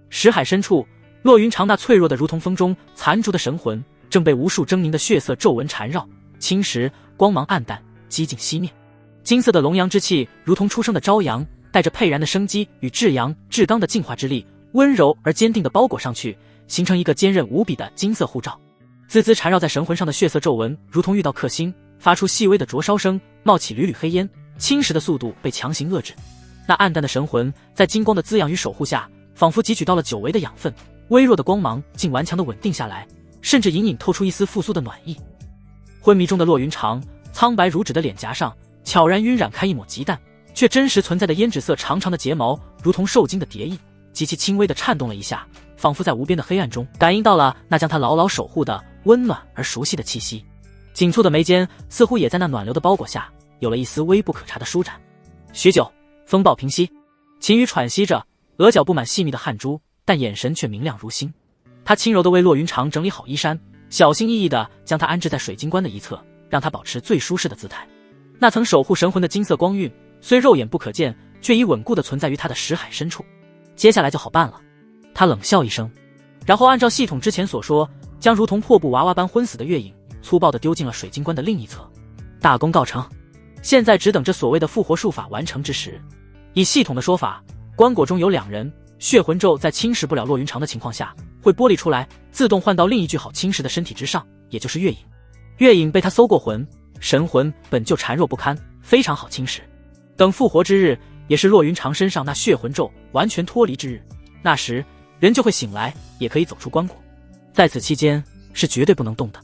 识海深处，骆云长那脆弱的如同风中残烛的神魂，正被无数狰狞的血色皱纹缠绕侵蚀，光芒暗淡，几近熄灭。金色的龙阳之气如同初生的朝阳，带着沛然的生机与至阳至刚的净化之力，温柔而坚定地包裹上去，形成一个坚韧无比的金色护罩。滋滋缠绕在神魂上的血色皱纹如同遇到克星，发出细微的灼烧声，冒起缕缕黑烟，侵蚀的速度被强行遏制。那暗淡的神魂在金光的滋养与守护下，仿佛汲取到了久违的养分，微弱的光芒竟顽强地稳定下来，甚至隐隐透出一丝复苏的暖意。昏迷中的骆云长，苍白如纸的脸颊上悄然晕染开一抹极淡却真实存在的胭脂色长长的睫毛，如同受惊的蝶翼，极其轻微地颤动了一下，仿佛在无边的黑暗中感应到了那将他牢牢守护的温暖而熟悉的气息。紧蹙的眉间似乎也在那暖流的包裹下有了一丝微不可察的舒展。许久，风暴平息，秦羽喘息着，额角布满细密的汗珠，但眼神却明亮如星。他轻柔地为骆云长整理好衣衫，小心翼翼地将他安置在水晶棺的一侧，让他保持最舒适的姿态。那层守护神魂的金色光晕，虽肉眼不可见，却已稳固地存在于他的识海深处。接下来就好办了。他冷笑一声，然后按照系统之前所说，将如同破布娃娃般昏死的月影粗暴地丢进了水晶棺的另一侧。大功告成，现在只等这所谓的复活术法完成之时。以系统的说法，棺椁中有2人，血魂咒在侵蚀不了骆云长的情况下，会剥离出来，自动换到另一具好侵蚀的身体之上，也就是月影。月影被他搜过魂，神魂本就孱弱不堪，非常好侵蚀。等复活之日，也是骆云长身上那血魂咒完全脱离之日，那时人就会醒来，也可以走出棺椁。在此期间是绝对不能动的。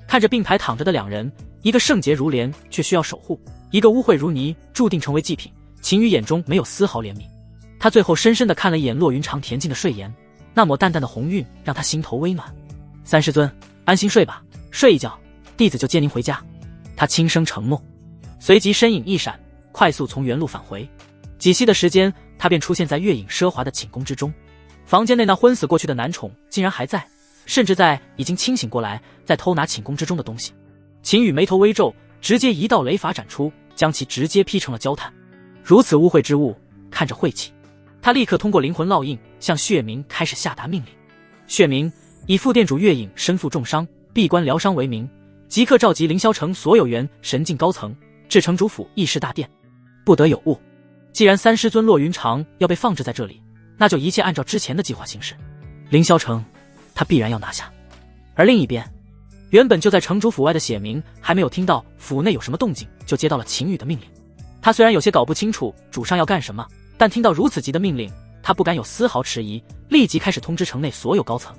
看着并排躺着的2人，一个圣洁如莲却需要守护，一个污秽如泥注定成为祭品，秦羽眼中没有丝毫怜悯。他最后深深地看了一眼骆云长恬静的睡颜，那抹淡淡的红晕让他心头微暖。三师尊，安心睡吧，睡一觉，弟子就接您回家。他轻声承诺，随即身影一闪，快速从原路返回。几息的时间，他便出现在月影奢华的寝宫之中。房间内那昏死过去的男宠竟然还在，甚至在已经清醒过来，在偷拿寝宫之中的东西。秦羽眉头微皱，直接一道雷法斩出，将其直接劈成了焦炭。如此污秽之物，看着晦气。他立刻通过灵魂烙印向血明开始下达命令。血明，以副店主月影身负重伤，闭关疗伤为名，即刻召集凌霄城所有元神境高层至城主府议事大殿，不得有误。既然三师尊骆云长要被放置在这里，那就一切按照之前的计划行事。凌霄城他必然要拿下。而另一边，原本就在城主府外的血明还没有听到府内有什么动静，就接到了秦羽的命令。他虽然有些搞不清楚主上要干什么，但听到如此急的命令，他不敢有丝毫迟疑，立即开始通知城内所有高层。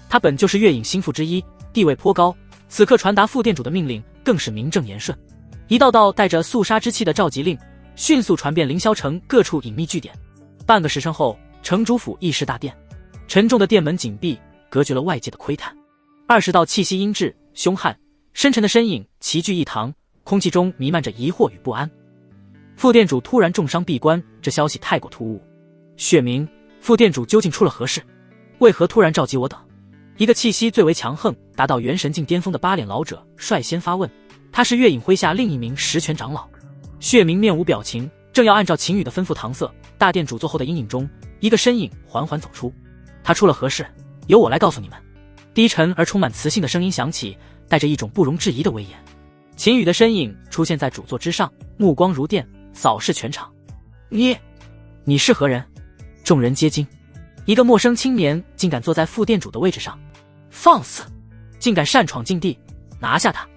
他本就是月影心腹之一，地位颇高，此刻传达副店主的命令更是名正言顺。一道道带着肃杀之气的召集令迅速传遍凌霄城各处隐秘据点。半个时辰后，城主府议事大殿，沉重的殿门紧闭，隔绝了外界的窥探。20道气息阴鸷、凶悍、深沉的身影齐聚一堂，空气中弥漫着疑惑与不安。副店主突然重伤闭关，这消息太过突兀。血明，副店主究竟出了何事？为何突然召集我等？一个气息最为强横，达到元神境巅峰的八脸老者率先发问，他是月影麾下另一名十全长老。血明面无表情，正要按照秦羽的吩咐搪塞。大殿主座后的阴影中，一个身影缓缓走出。他出了何事？由我来告诉你们。低沉而充满磁性的声音响起，带着一种不容置疑的威严。秦羽的身影出现在主座之上，目光如电，扫视全场。你是何人？众人皆惊，一个陌生青年竟敢坐在副店主的位置上，放肆，竟敢擅闯禁地，拿下他！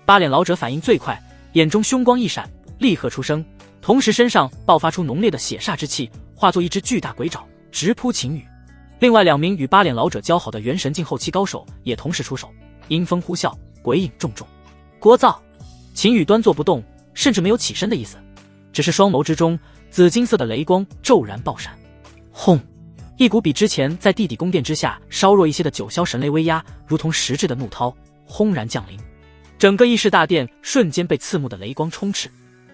八脸老者反应最快，眼中凶光一闪，厉喝出声，同时身上爆发出浓烈的血煞之气，化作一只巨大鬼爪，直扑秦羽。另外2名与八脸老者交好的元神境后期高手也同时出手，阴风呼啸，鬼影重重。聒噪！秦羽端坐不动，甚至没有起身的意思，只是双眸之中紫金色的雷光骤然爆闪。轰！一股比之前在地底宫殿之下稍弱一些的九霄神雷威压，如同实质的怒涛轰然降临，整个议事大殿瞬间被刺目的雷光充斥。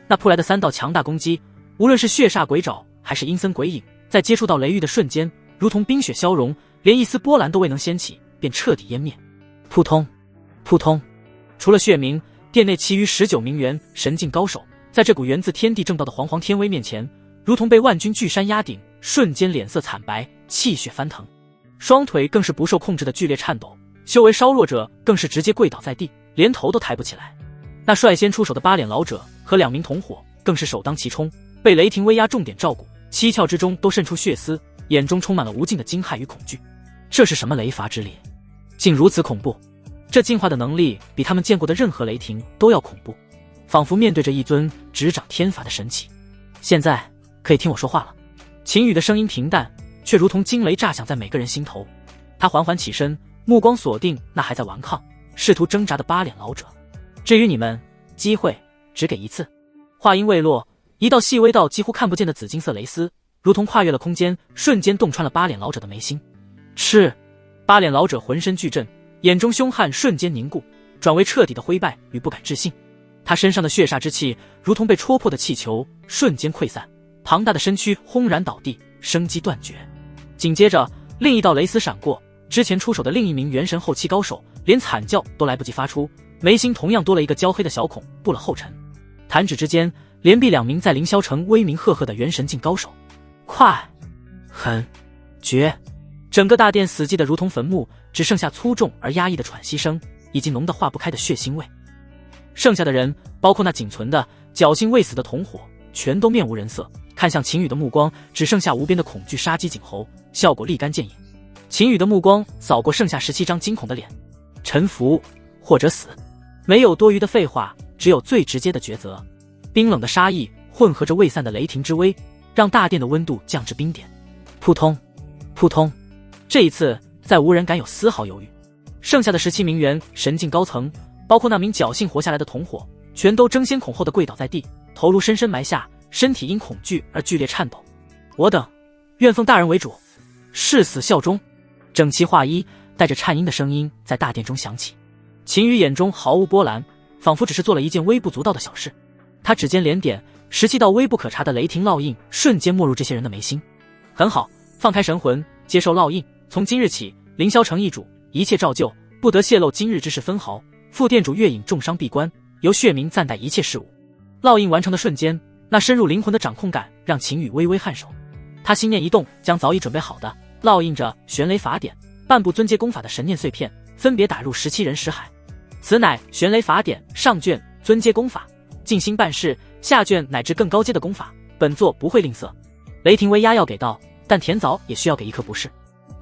那扑来的3道强大攻击，无论是血煞鬼爪还是阴森鬼影，在接触到雷域的瞬间，如同冰雪消融，连一丝波澜都未能掀起，便彻底湮灭。扑通扑通，除了血明，殿内其余19名元神境高手在这股源自天地正道的煌煌天威面前，如同被万钧巨山压顶，瞬间脸色惨白，气血翻腾，双腿更是不受控制的剧烈颤抖，修为稍弱者更是直接跪倒在地，连头都抬不起来。那率先出手的八脸老者和2名同伙更是首当其冲，被雷霆威压重点照顾，七窍之中都渗出血丝，眼中充满了无尽的惊骇与恐惧。这是什么雷罚之力？竟如此恐怖！这进化的能力比他们见过的任何雷霆都要恐怖，仿佛面对着一尊执掌天罚的神祇。现在可以听我说话了。秦羽的声音平淡，却如同惊雷炸响在每个人心头。他缓缓起身，目光锁定那还在顽抗试图挣扎的八脸老者。至于你们，机会只给一次。话音未落，一道细微到几乎看不见的紫金色雷丝如同跨越了空间，瞬间洞穿了八脸老者的眉心。赤！八脸老者浑身巨震，眼中凶悍瞬间凝固，转为彻底的灰败与不敢置信。他身上的血煞之气如同被戳破的气球，瞬间溃散，庞大的身躯轰然倒地，生机断绝。紧接着，另一道雷丝闪过，之前出手的另一名元神后期高手连惨叫都来不及发出，眉心同样多了一个焦黑的小孔，布了后尘。弹指之间，连毙2名在凌霄城威名赫赫的元神境高手。快、狠、绝！整个大殿死寂的如同坟墓，只剩下粗重而压抑的喘息声，以及浓得化不开的血腥味。剩下的人，包括那仅存的侥幸未死的同伙，全都面无人色，看向秦羽的目光只剩下无边的恐惧杀鸡儆猴，效果立竿见影。秦羽的目光扫过剩下17张惊恐的脸，臣服或者死，没有多余的废话，只有最直接的抉择。冰冷的杀意混合着未散的雷霆之威，让大殿的温度降至冰点。扑通扑通，这一次再无人敢有丝毫犹豫。剩下的17名元神境高层，包括那名侥幸活下来的同伙，全都争先恐后的跪倒在地，头颅深深埋下，身体因恐惧而剧烈颤抖。我等愿奉大人为主，誓死效忠。整齐划一带着颤音的声音在大殿中响起。秦羽眼中毫无波澜，仿佛只是做了一件微不足道的小事。他指尖连点，17道微不可察的雷霆烙印瞬间没入这些人的眉心。很好，放开神魂，接受烙印。从今日起，凌霄城易主，一切照旧，不得泄露今日之事分毫。副店主月影重伤闭关，由血明暂代一切事务。烙印完成的瞬间，那深入灵魂的掌控感让秦羽微微颔首。他心念一动，将早已准备好的烙印着玄雷法典、半部尊阶功法的神念碎片分别打入17人识海。此乃玄雷法典上卷尊阶功法，静心办事，下卷乃至更高阶的功法，本作不会吝啬。雷霆威压要给到，但甜枣也需要给一颗不是，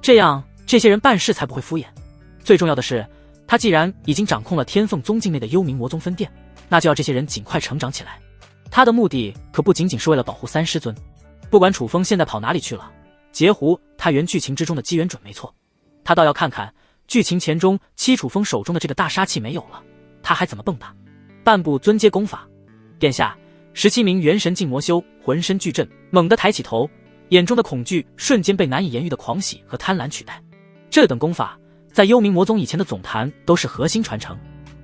这样这些人办事才不会敷衍。最重要的是，他既然已经掌控了天凤宗境内的幽冥魔宗分店，那就要这些人尽快成长起来。他的目的可不仅仅是为了保护3师尊。不管楚风现在跑哪里去了，截胡他原剧情之中的机缘准没错，他倒要看看剧情前中七楚风手中的这个大杀器没有了，他还怎么蹦跶。半部尊阶功法，殿下，17名元神境魔修浑身巨震，猛地抬起头，眼中的恐惧瞬间被难以言喻的狂喜和贪婪取代。这等功法在幽冥魔宗以前的总坛都是核心传承，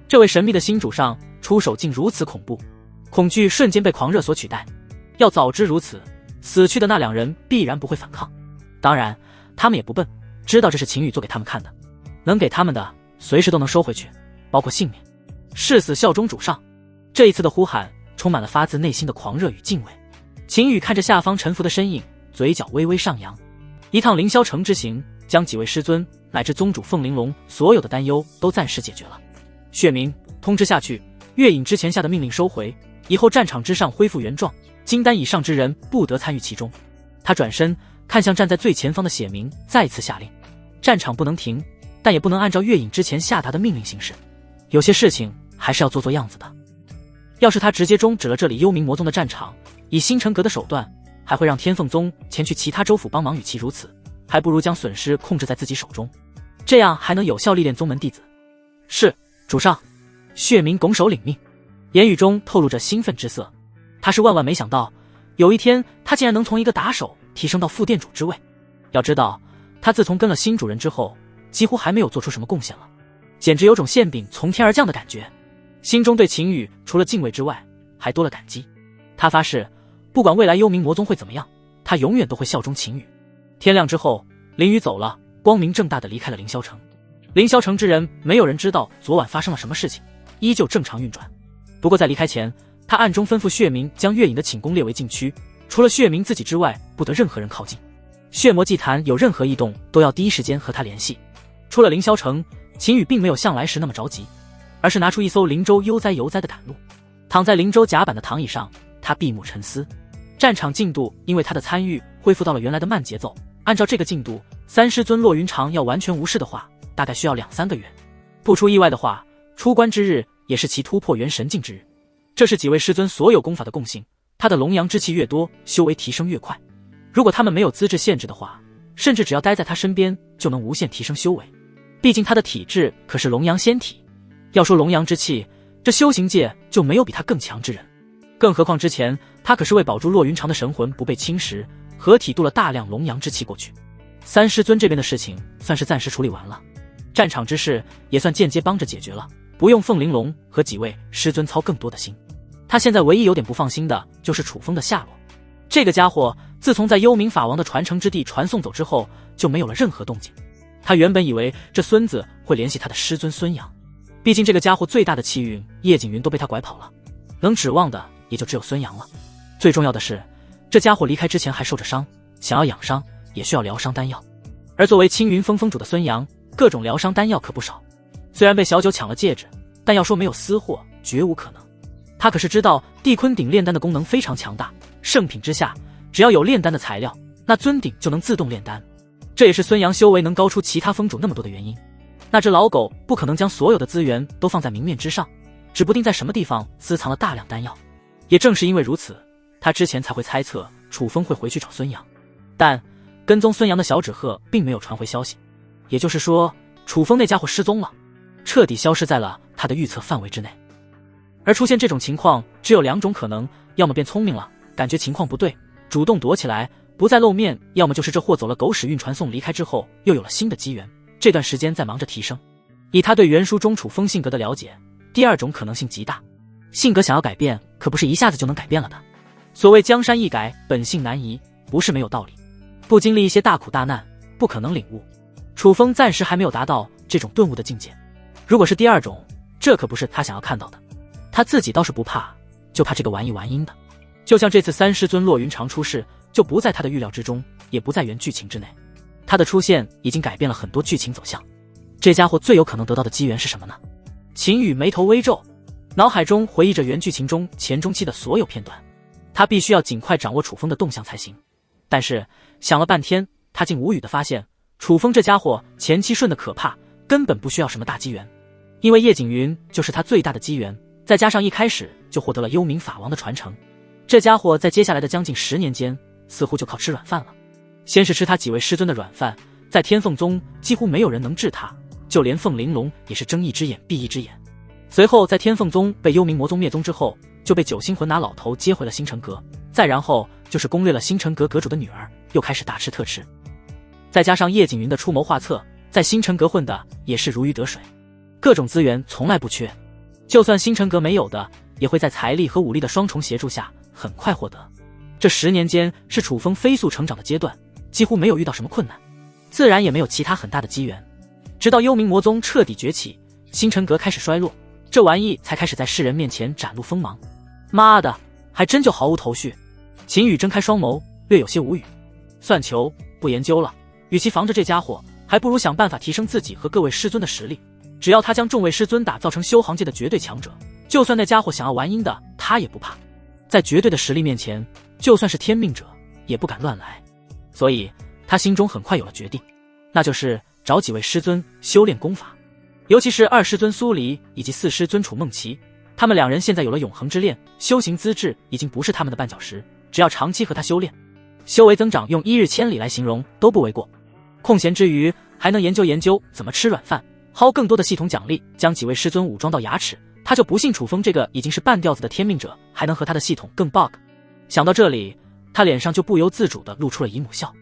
这位神秘的新主上出手竟如此恐怖，恐惧瞬间被狂热所取代。要早知如此，死去的那2人必然不会反抗。当然他们也不笨，知道这是秦羽做给他们看的，能给他们的随时都能收回去，包括性命。誓死效忠主上。这一次的呼喊充满了发自内心的狂热与敬畏。秦羽看着下方臣服的身影，嘴角微微上扬。一趟凌霄城之行，将几位师尊乃至宗主凤玲珑所有的担忧都暂时解决了。血明，通知下去，月影之前下的命令收回，以后战场之上恢复原状，金丹以上之人不得参与其中。他转身看向站在最前方的血明，再次下令：战场不能停，但也不能按照月影之前下达的命令行事，有些事情还是要做做样子的。要是他直接终止了这里幽冥魔宗的战场，以星辰阁的手段，还会让天凤宗前去其他州府帮忙。与其如此，还不如将损失控制在自己手中，这样还能有效历练宗门弟子。是，主上。血明拱手领命，言语中透露着兴奋之色。他是万万没想到，有一天他竟然能从一个打手提升到副店主之位。要知道，他自从跟了新主人之后，几乎还没有做出什么贡献了，简直有种馅饼从天而降的感觉。心中对秦羽除了敬畏之外，还多了感激。他发誓，不管未来幽冥魔宗会怎么样，他永远都会效忠秦羽。天亮之后，林羽走了，光明正大地离开了凌霄城。凌霄城之人没有人知道昨晚发生了什么事情，依旧正常运转。不过在离开前，他暗中吩咐血明将月影的寝宫列为禁区，除了血明自己之外，不得任何人靠近。血魔祭坛有任何异动，都要第一时间和他联系。出了凌霄城，秦羽并没有像来时那么着急，而是拿出一艘灵舟悠哉悠哉的赶路。躺在灵舟甲板的躺椅上，他闭目沉思。战场进度因为他的参与恢复到了原来的慢节奏，按照这个进度，3师尊骆云长要完全无视的话，大概需要2-3个月。不出意外的话，出关之日也是其突破元神境之日。这是几位师尊所有功法的共性，他的龙阳之气越多，修为提升越快。如果他们没有资质限制的话，甚至只要待在他身边就能无限提升修为。毕竟他的体质可是龙阳仙体，要说龙阳之气，这修行界就没有比他更强之人。更何况之前他可是为保住骆云长的神魂不被侵蚀，合体渡了大量龙阳之气过去。3师尊这边的事情算是暂时处理完了，战场之事也算间接帮着解决了。不用凤玲珑和几位师尊操更多的心。他现在唯一有点不放心的就是楚风的下落。这个家伙自从在幽冥法王的传承之地传送走之后，就没有了任何动静。他原本以为这孙子会联系他的师尊孙杨，毕竟这个家伙最大的气运叶景云都被他拐跑了，能指望的也就只有孙杨了。最重要的是，这家伙离开之前还受着伤，想要养伤也需要疗伤丹药。而作为青云峰峰主的孙杨，各种疗伤丹药可不少。虽然被小九抢了戒指，但要说没有私货，绝无可能。他可是知道地坤鼎炼丹的功能非常强大，圣品之下，只要有炼丹的材料，那尊鼎就能自动炼丹。这也是孙杨修为能高出其他峰主那么多的原因。那只老狗不可能将所有的资源都放在明面之上，指不定在什么地方私藏了大量丹药。也正是因为如此，他之前才会猜测楚风会回去找孙杨。但跟踪孙杨的小纸鹤并没有传回消息，也就是说，楚风那家伙失踪了，彻底消失在了他的预测范围之内。而出现这种情况只有两种可能，要么变聪明了，感觉情况不对，主动躲起来不再露面，要么就是这货走了狗屎运传送离开之后又有了新的机缘，这段时间在忙着提升。以他对原书中楚风性格的了解，第二种可能性极大。性格想要改变可不是一下子就能改变了的，所谓江山易改，本性难移，不是没有道理。不经历一些大苦大难，不可能领悟。楚风暂时还没有达到这种顿悟的境界。如果是第二种，这可不是他想要看到的。他自己倒是不怕，就怕这个玩意玩阴的。就像这次三师尊骆云长出世，就不在他的预料之中，也不在原剧情之内。他的出现已经改变了很多剧情走向。这家伙最有可能得到的机缘是什么呢？秦羽眉头微皱，脑海中回忆着原剧情中前中期的所有片段。他必须要尽快掌握楚风的动向才行。但是想了半天，他竟无语地发现，楚风这家伙前期顺得可怕，根本不需要什么大机缘。因为叶景云就是他最大的机缘，再加上一开始就获得了幽冥法王的传承，这家伙在接下来的将近10年间，似乎就靠吃软饭了。先是吃他几位师尊的软饭，在天凤宗几乎没有人能治他，就连凤玲珑也是睁一只眼闭一只眼。随后在天凤宗被幽冥魔宗灭宗之后，就被九星魂拿老头接回了星辰阁，再然后就是攻略了星辰阁阁主的女儿，又开始大吃特吃。再加上叶景云的出谋划策，在星辰阁混的也是如鱼得水，各种资源从来不缺，就算星辰阁没有的，也会在财力和武力的双重协助下很快获得。这10年间是楚风飞速成长的阶段，几乎没有遇到什么困难，自然也没有其他很大的机缘。直到幽冥魔宗彻底崛起，星辰阁开始衰落，这玩意才开始在世人面前展露锋芒。妈的，还真就毫无头绪。秦羽睁开双眸，略有些无语。算球，不研究了，与其防着这家伙，还不如想办法提升自己和各位师尊的实力。只要他将众位师尊打造成修行界的绝对强者，就算那家伙想要玩阴的，他也不怕。在绝对的实力面前，就算是天命者也不敢乱来。所以他心中很快有了决定，那就是找几位师尊修炼功法。尤其是2师尊苏黎以及4师尊楚梦琪，他们两人现在有了永恒之炼，修行资质已经不是他们的绊脚石，只要长期和他修炼，修为增长用1日千里来形容都不为过。空闲之余还能研究研究怎么吃软饭，薅更多的系统奖励，将几位师尊武装到牙齿。他就不信楚风这个已经是半吊子的天命者还能和他的系统更 bug。 想到这里，他脸上就不由自主地露出了姨母笑。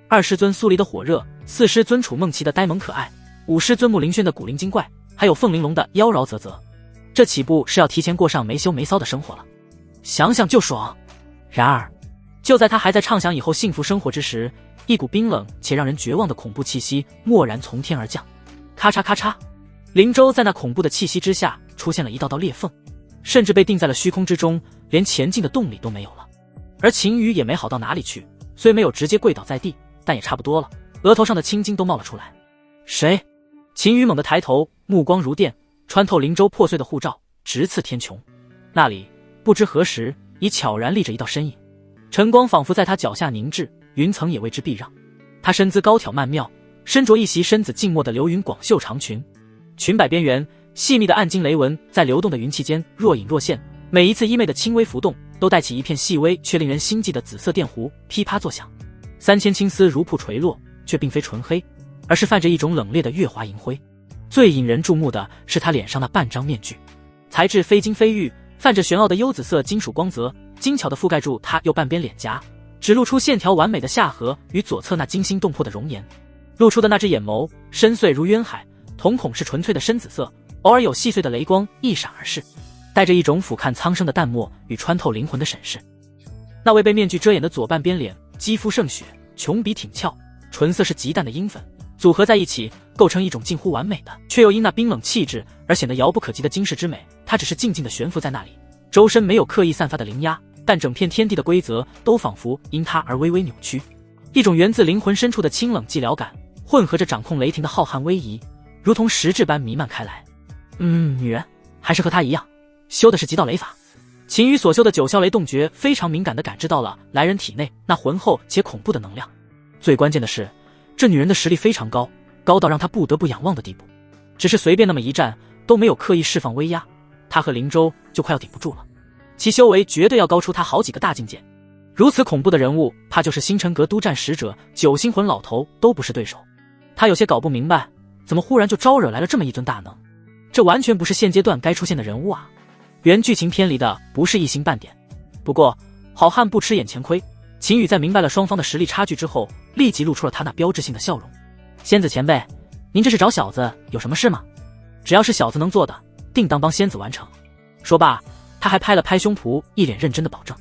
2师尊苏黎的火热，4师尊楚梦琪的呆萌可爱，5师尊穆凌轩的古灵精怪，还有凤玲珑的妖娆啧啧，这起步是要提前过上没羞没臊的生活了，想想就爽。然而就在他还在畅想以后幸福生活之时，一股冰冷且让人绝望的恐怖气息蓦然从天而降。咔嚓咔嚓，灵舟在那恐怖的气息之下出现了一道道裂缝，甚至被定在了虚空之中，连前进的动力都没有了。而秦羽也没好到哪里去，虽没有直接跪倒在地，但也差不多了，额头上的青筋都冒了出来。谁？秦羽猛地抬头，目光如电，穿透灵舟破碎的护罩，直刺天穹。那里不知何时已悄然立着一道身影，晨光仿佛在他脚下凝滞，云层也为之避让。他身姿高挑曼妙，身着一袭身子静默的流云广袖长裙，裙摆边缘细密的暗金雷纹在流动的云气间若隐若现，每一次衣袂的轻微浮动都带起一片细微却令人心悸的紫色电弧噼啪作响。3000青丝如瀑垂落，却并非纯黑，而是泛着一种冷冽的月华银辉。最引人注目的是他脸上那半张面具，材质非金非玉，泛着玄奥的幽紫色金属光泽，精巧地覆盖住他右半边脸颊，只露出线条完美的下颌与左侧那惊心动魄的容颜。露出的那只眼眸深邃如渊海，瞳孔是纯粹的深紫色，偶尔有细碎的雷光一闪而逝，带着一种俯瞰苍生的淡漠与穿透灵魂的审视。那未被面具遮掩的左半边脸，肌肤胜雪，琼鼻挺翘，唇色是极淡的樱粉，组合在一起，构成一种近乎完美的，却又因那冰冷气质而显得遥不可及的惊世之美。它只是静静地悬浮在那里，周身没有刻意散发的灵压，但整片天地的规则都仿佛因它而微微扭曲。一种源自灵魂深处的清冷寂寥感，混合着掌控雷霆的浩瀚威仪，如同实质般弥漫开来。女人还是和她一样，修的是极道雷法。秦羽所修的九霄雷动诀非常敏感地感知到了来人体内那浑厚且恐怖的能量。最关键的是，这女人的实力非常高，高到让他不得不仰望的地步。只是随便那么一战，都没有刻意释放威压，他和灵州就快要顶不住了。其修为绝对要高出他好几个大境界。如此恐怖的人物，怕就是星辰阁督战使者九星魂老头都不是对手。他有些搞不明白，怎么忽然就招惹来了这么一尊大能？这完全不是现阶段该出现的人物啊！原剧情偏离的不是一星半点。不过好汉不吃眼前亏，秦羽在明白了双方的实力差距之后，立即露出了他那标志性的笑容。仙子前辈，您这是找小子有什么事吗？只要是小子能做的，定当帮仙子完成。说罢，他还拍了拍胸脯，一脸认真的保证。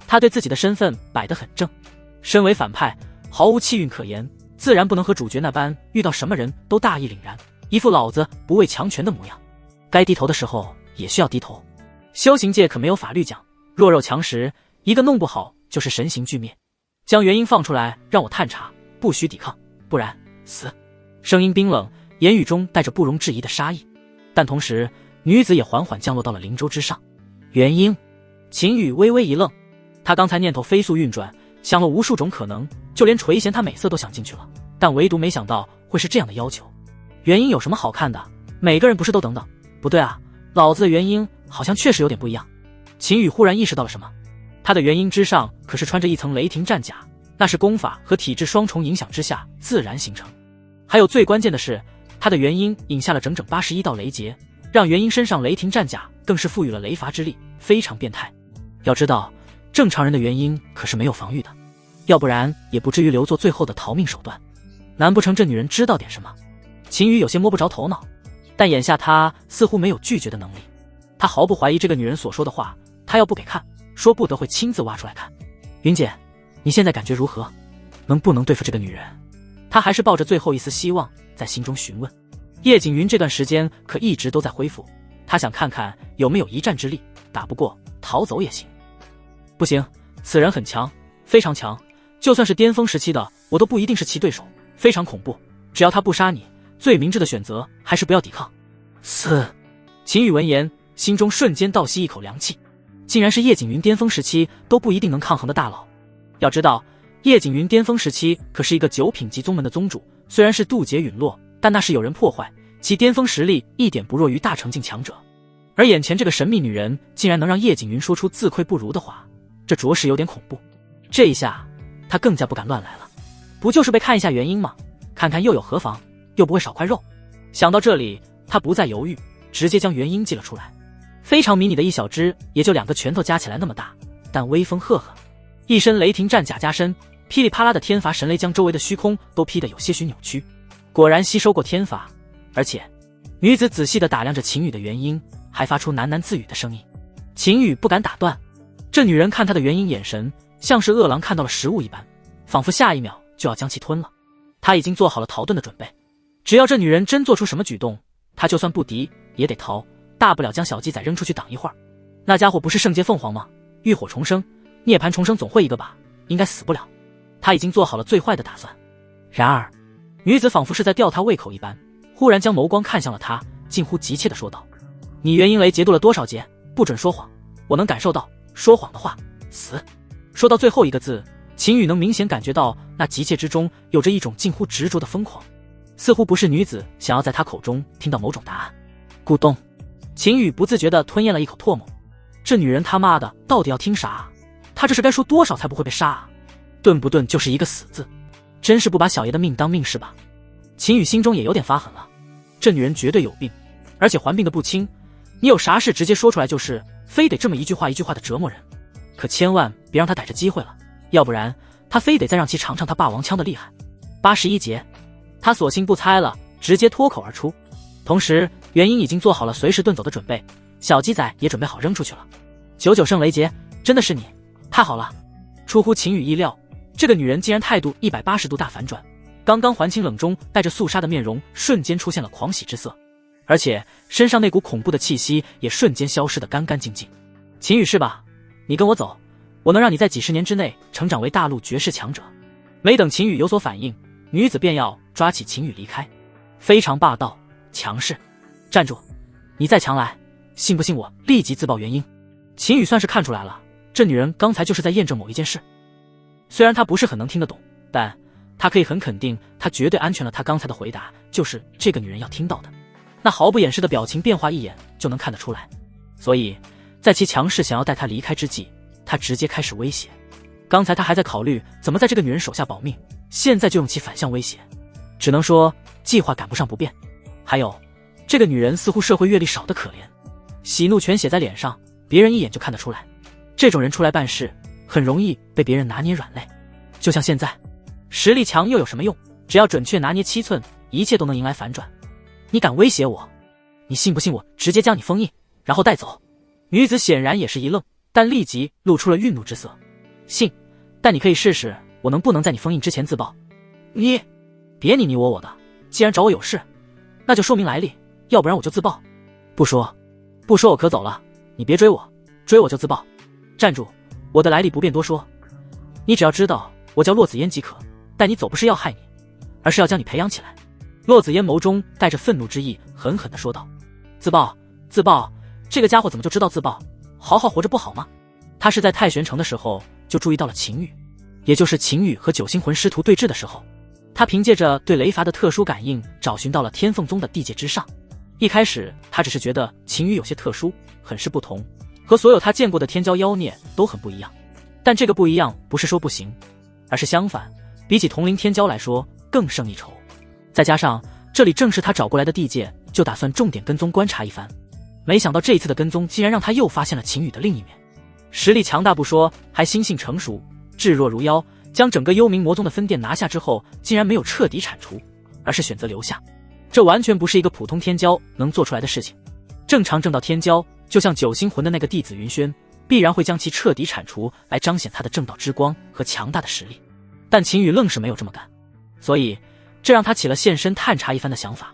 他对自己的身份摆得很正，身为反派，毫无气韵可言，自然不能和主角那般遇到什么人都大义凛然，一副老子不畏强权的模样。该低头的时候也需要低头。修行界可没有法律讲弱肉强食，一个弄不好就是神形俱灭。将原因放出来让我探查，不许抵抗，不然死。声音冰冷，言语中带着不容置疑的杀意，但同时女子也缓缓降落到了灵州之上。原因？秦羽微微一愣，他刚才念头飞速运转，想了无数种可能，就连垂涎他美色都想进去了，但唯独没想到会是这样的要求。原因有什么好看的？每个人不是都等等？不对啊，老子的原因好像确实有点不一样。秦羽忽然意识到了什么，他的原因之上可是穿着一层雷霆战甲，那是功法和体质双重影响之下自然形成。还有最关键的是，他的原因引下了整整81道雷劫，让原因身上雷霆战甲更是赋予了雷伐之力，非常变态。要知道，正常人的原因可是没有防御的，要不然也不至于留作最后的逃命手段。难不成这女人知道点什么？秦羽有些摸不着头脑，但眼下他似乎没有拒绝的能力。他毫不怀疑这个女人所说的话，他要不给看，说不得会亲自挖出来看。云姐，你现在感觉如何？能不能对付这个女人？他还是抱着最后一丝希望在心中询问。叶景云这段时间可一直都在恢复，他想看看有没有一战之力，打不过逃走也行。不行，此人很强，非常强，就算是巅峰时期的我都不一定是其对手，非常恐怖。只要他不杀你，最明智的选择还是不要抵抗。秦羽闻言，心中瞬间倒吸一口凉气，竟然是叶景云巅峰时期都不一定能抗衡的大佬。要知道，叶景云巅峰时期可是一个9品级宗门的宗主，虽然是渡劫陨落，但那是有人破坏，其巅峰实力一点不弱于大成境强者。而眼前这个神秘女人竟然能让叶景云说出自愧不如的话，这着实有点恐怖。这一下他更加不敢乱来了，不就是被看一下原因吗？看看又有何妨，又不会少块肉。想到这里，他不再犹豫，直接将原因记了出来。非常迷你的一小只，也就2个拳头加起来那么大，但威风赫赫，一身雷霆战甲加身，噼里啪啦的天罚神雷将周围的虚空都劈得有些许扭曲。果然吸收过天罚，而且女子仔细地打量着秦羽的原因，还发出喃喃自语的声音。秦羽不敢打断，这女人看他的原因眼神像是饿狼看到了食物一般，仿佛下一秒就要将其吞了。他已经做好了逃遁的准备，只要这女人真做出什么举动，他就算不敌也得逃，大不了将小鸡仔扔出去挡一会儿。那家伙不是圣阶凤凰吗？浴火重生，涅槃重生总会一个吧，应该死不了。他已经做好了最坏的打算。然而女子仿佛是在吊他胃口一般，忽然将眸光看向了他，近乎急切地说道：你元婴雷劫渡了多少劫？不准说谎，我能感受到说谎的话死。说到最后一个字，秦羽能明显感觉到那急切之中有着一种近乎执着的疯狂，似乎不是女子想要在他口中听到某种答案。咕咚，秦羽不自觉地吞咽了一口唾沫，这女人他妈的到底要听啥啊？他这是该说多少才不会被杀啊？顿不顿就是一个死字，真是不把小爷的命当命是吧？秦羽心中也有点发狠了，这女人绝对有病，而且患病的不轻，你有啥事直接说出来就是，非得这么一句话一句话的折磨人。可千万别让他逮着机会了，要不然他非得再让其尝尝他霸王枪的厉害。81劫，他索性不猜了，直接脱口而出，同时元婴已经做好了随时遁走的准备，小鸡仔也准备好扔出去了。99圣雷杰，真的是你，太好了！出乎秦羽意料，这个女人竟然态度180度大反转，刚刚还清冷中带着肃杀的面容瞬间出现了狂喜之色，而且身上那股恐怖的气息也瞬间消失得干干净净。秦羽是吧？你跟我走，我能让你在几十年之内成长为大陆绝世强者。没等秦羽有所反应，女子便要抓起秦羽离开，非常霸道强势。站住！你再强来，信不信我立即自爆元婴？秦羽算是看出来了，这女人刚才就是在验证某一件事。虽然她不是很能听得懂，但她可以很肯定，她绝对安全了。她刚才的回答就是这个女人要听到的，那毫不掩饰的表情变化一眼就能看得出来。所以在其强势想要带她离开之际，她直接开始威胁。刚才他还在考虑怎么在这个女人手下保命，现在就用其反向威胁，只能说计划赶不上不变。还有，这个女人似乎社会阅历少得可怜，喜怒全写在脸上，别人一眼就看得出来。这种人出来办事，很容易被别人拿捏软肋。就像现在，实力强又有什么用？只要准确拿捏7寸，一切都能迎来反转。你敢威胁我？你信不信我直接将你封印，然后带走？女子显然也是一愣，但立即露出了愠怒之色。信，但你可以试试，我能不能在你封印之前自爆？你别你我的，既然找我有事，那就说明来历，要不然我就自爆。不说我可走了，你别追我，追我就自爆。站住！我的来历不便多说，你只要知道我叫洛子嫣即可，带你走不是要害你，而是要将你培养起来。洛子嫣眸中带着愤怒之意，狠狠地说道：自爆！自爆！这个家伙怎么就知道自爆？好好活着不好吗？他是在太玄城的时候就注意到了秦羽，也就是秦羽和九星魂师徒对峙的时候，他凭借着对雷伐的特殊感应找寻到了天凤宗的地界之上。一开始他只是觉得秦羽有些特殊，很是不同，和所有他见过的天骄妖孽都很不一样。但这个不一样不是说不行，而是相反，比起同龄天骄来说更胜一筹。再加上这里正是他找过来的地界，就打算重点跟踪观察一番。没想到这一次的跟踪竟然让他又发现了秦羽的另一面。实力强大不说，还心性成熟，智弱如妖。将整个幽冥魔宗的分店拿下之后，竟然没有彻底铲除，而是选择留下。这完全不是一个普通天骄能做出来的事情。正常正道天骄，就像九星魂的那个弟子云轩，必然会将其彻底铲除，来彰显他的正道之光和强大的实力。但秦羽愣是没有这么干，所以这让他起了现身探查一番的想法。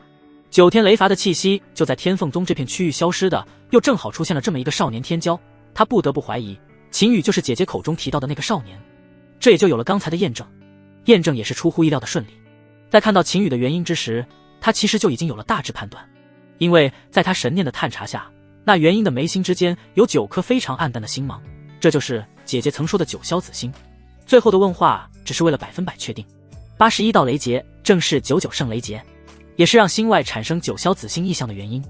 9天雷伐的气息就在天凤宗这片区域消失的，又正好出现了这么一个少年天骄。他不得不怀疑，秦羽就是姐姐口中提到的那个少年，这也就有了刚才的验证。验证也是出乎意料的顺利。在看到秦羽的原因之时，他其实就已经有了大致判断，因为在他神念的探查下，那元婴的眉心之间有9颗非常暗淡的星芒，这就是姐姐曾说的9霄子星。最后的问话只是为了100%确定，81道雷劫正是99圣雷劫，也是让星外产生9霄子星异象的原因。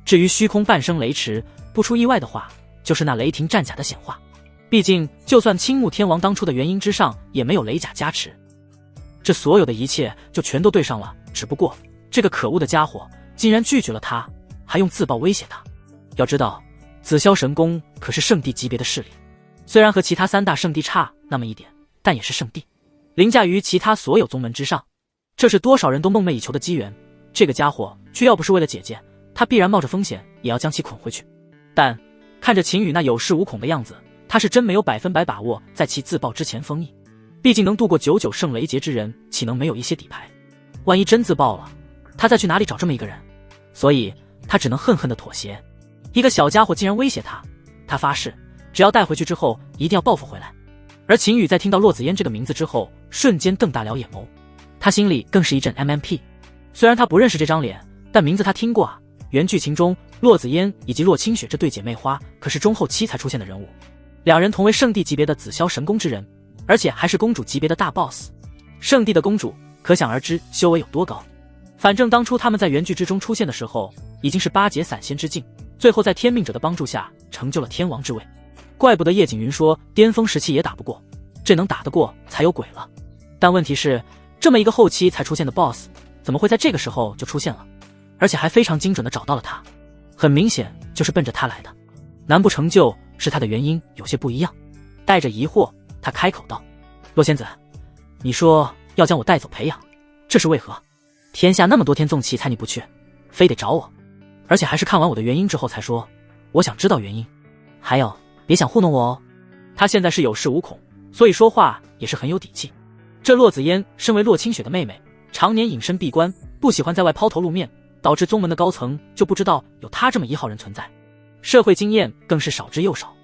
至于虚空半生雷池，不出意外的话，就是那雷霆战甲的显化。毕竟就算青木天王当初的元婴之上也没有雷甲加持，这所有的一切就全都对上了。只不过这个可恶的家伙竟然拒绝了他，还用自爆威胁他。要知道紫霄神宫可是圣地级别的势力，虽然和其他3大圣地差那么一点，但也是圣地，凌驾于其他所有宗门之上。这是多少人都梦寐以求的机缘，这个家伙却要不是为了姐姐，他必然冒着风险也要将其捆回去。但看着秦羽那有恃无恐的样子，他是真没有100%把握在其自爆之前封印。毕竟能度过99圣雷劫之人，岂能没有一些底牌？万一真自爆了，他再去哪里找这么一个人？所以他只能恨恨的妥协。一个小家伙竟然威胁他，他发誓只要带回去之后一定要报复回来。而秦羽在听到洛子嫣这个名字之后，瞬间瞪大了眼眸，他心里更是一阵 MMP。虽然他不认识这张脸，但名字他听过啊。原剧情中，洛子嫣以及洛清雪这对姐妹花可是中后期才出现的人物，两人同为圣地级别的紫霄神宫之人，而且还是公主级别的大 boss。圣地的公主可想而知修为有多高。反正当初他们在原剧之中出现的时候，已经是8劫散仙之境，最后在天命者的帮助下成就了天王之位。怪不得叶景云说巅峰时期也打不过，这能打得过才有鬼了。但问题是，这么一个后期才出现的 boss， 怎么会在这个时候就出现了？而且还非常精准地找到了他，很明显就是奔着他来的。难不成就是他的原因有些不一样？带着疑惑，他开口道：洛仙子，你说要将我带走培养，这是为何？天下那么多天纵奇才你不去，非得找我？而且还是看完我的原因之后才说，我想知道原因。还有，别想糊弄我哦。他现在是有恃无恐，所以说话也是很有底气。这洛子嫣身为洛清雪的妹妹，常年隐身闭关，不喜欢在外抛头露面，导致宗门的高层就不知道有她这么一号人存在，社会经验更是少之又少，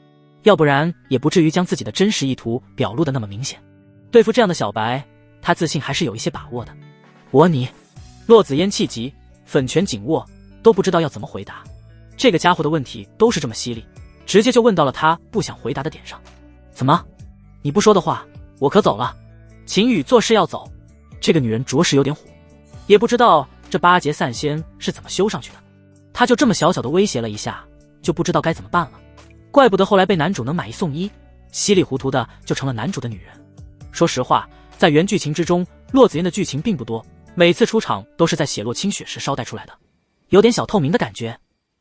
要不然也不至于将自己的真实意图表露得那么明显。对付这样的小白，他自信还是有一些把握的。你，洛子嫣气急，粉拳紧握，都不知道要怎么回答。这个家伙的问题都是这么犀利，直接就问到了他不想回答的点上。怎么？你不说的话，我可走了。秦羽做事要走，这个女人着实有点虎，也不知道这八节散仙是怎么修上去的。他就这么小小的威胁了一下，就不知道该怎么办了。怪不得后来被男主能买一送一，稀里糊涂的就成了男主的女人。说实话，在原剧情之中，洛子嫣的剧情并不多，每次出场都是在写洛清雪时捎带出来的，有点小透明的感觉。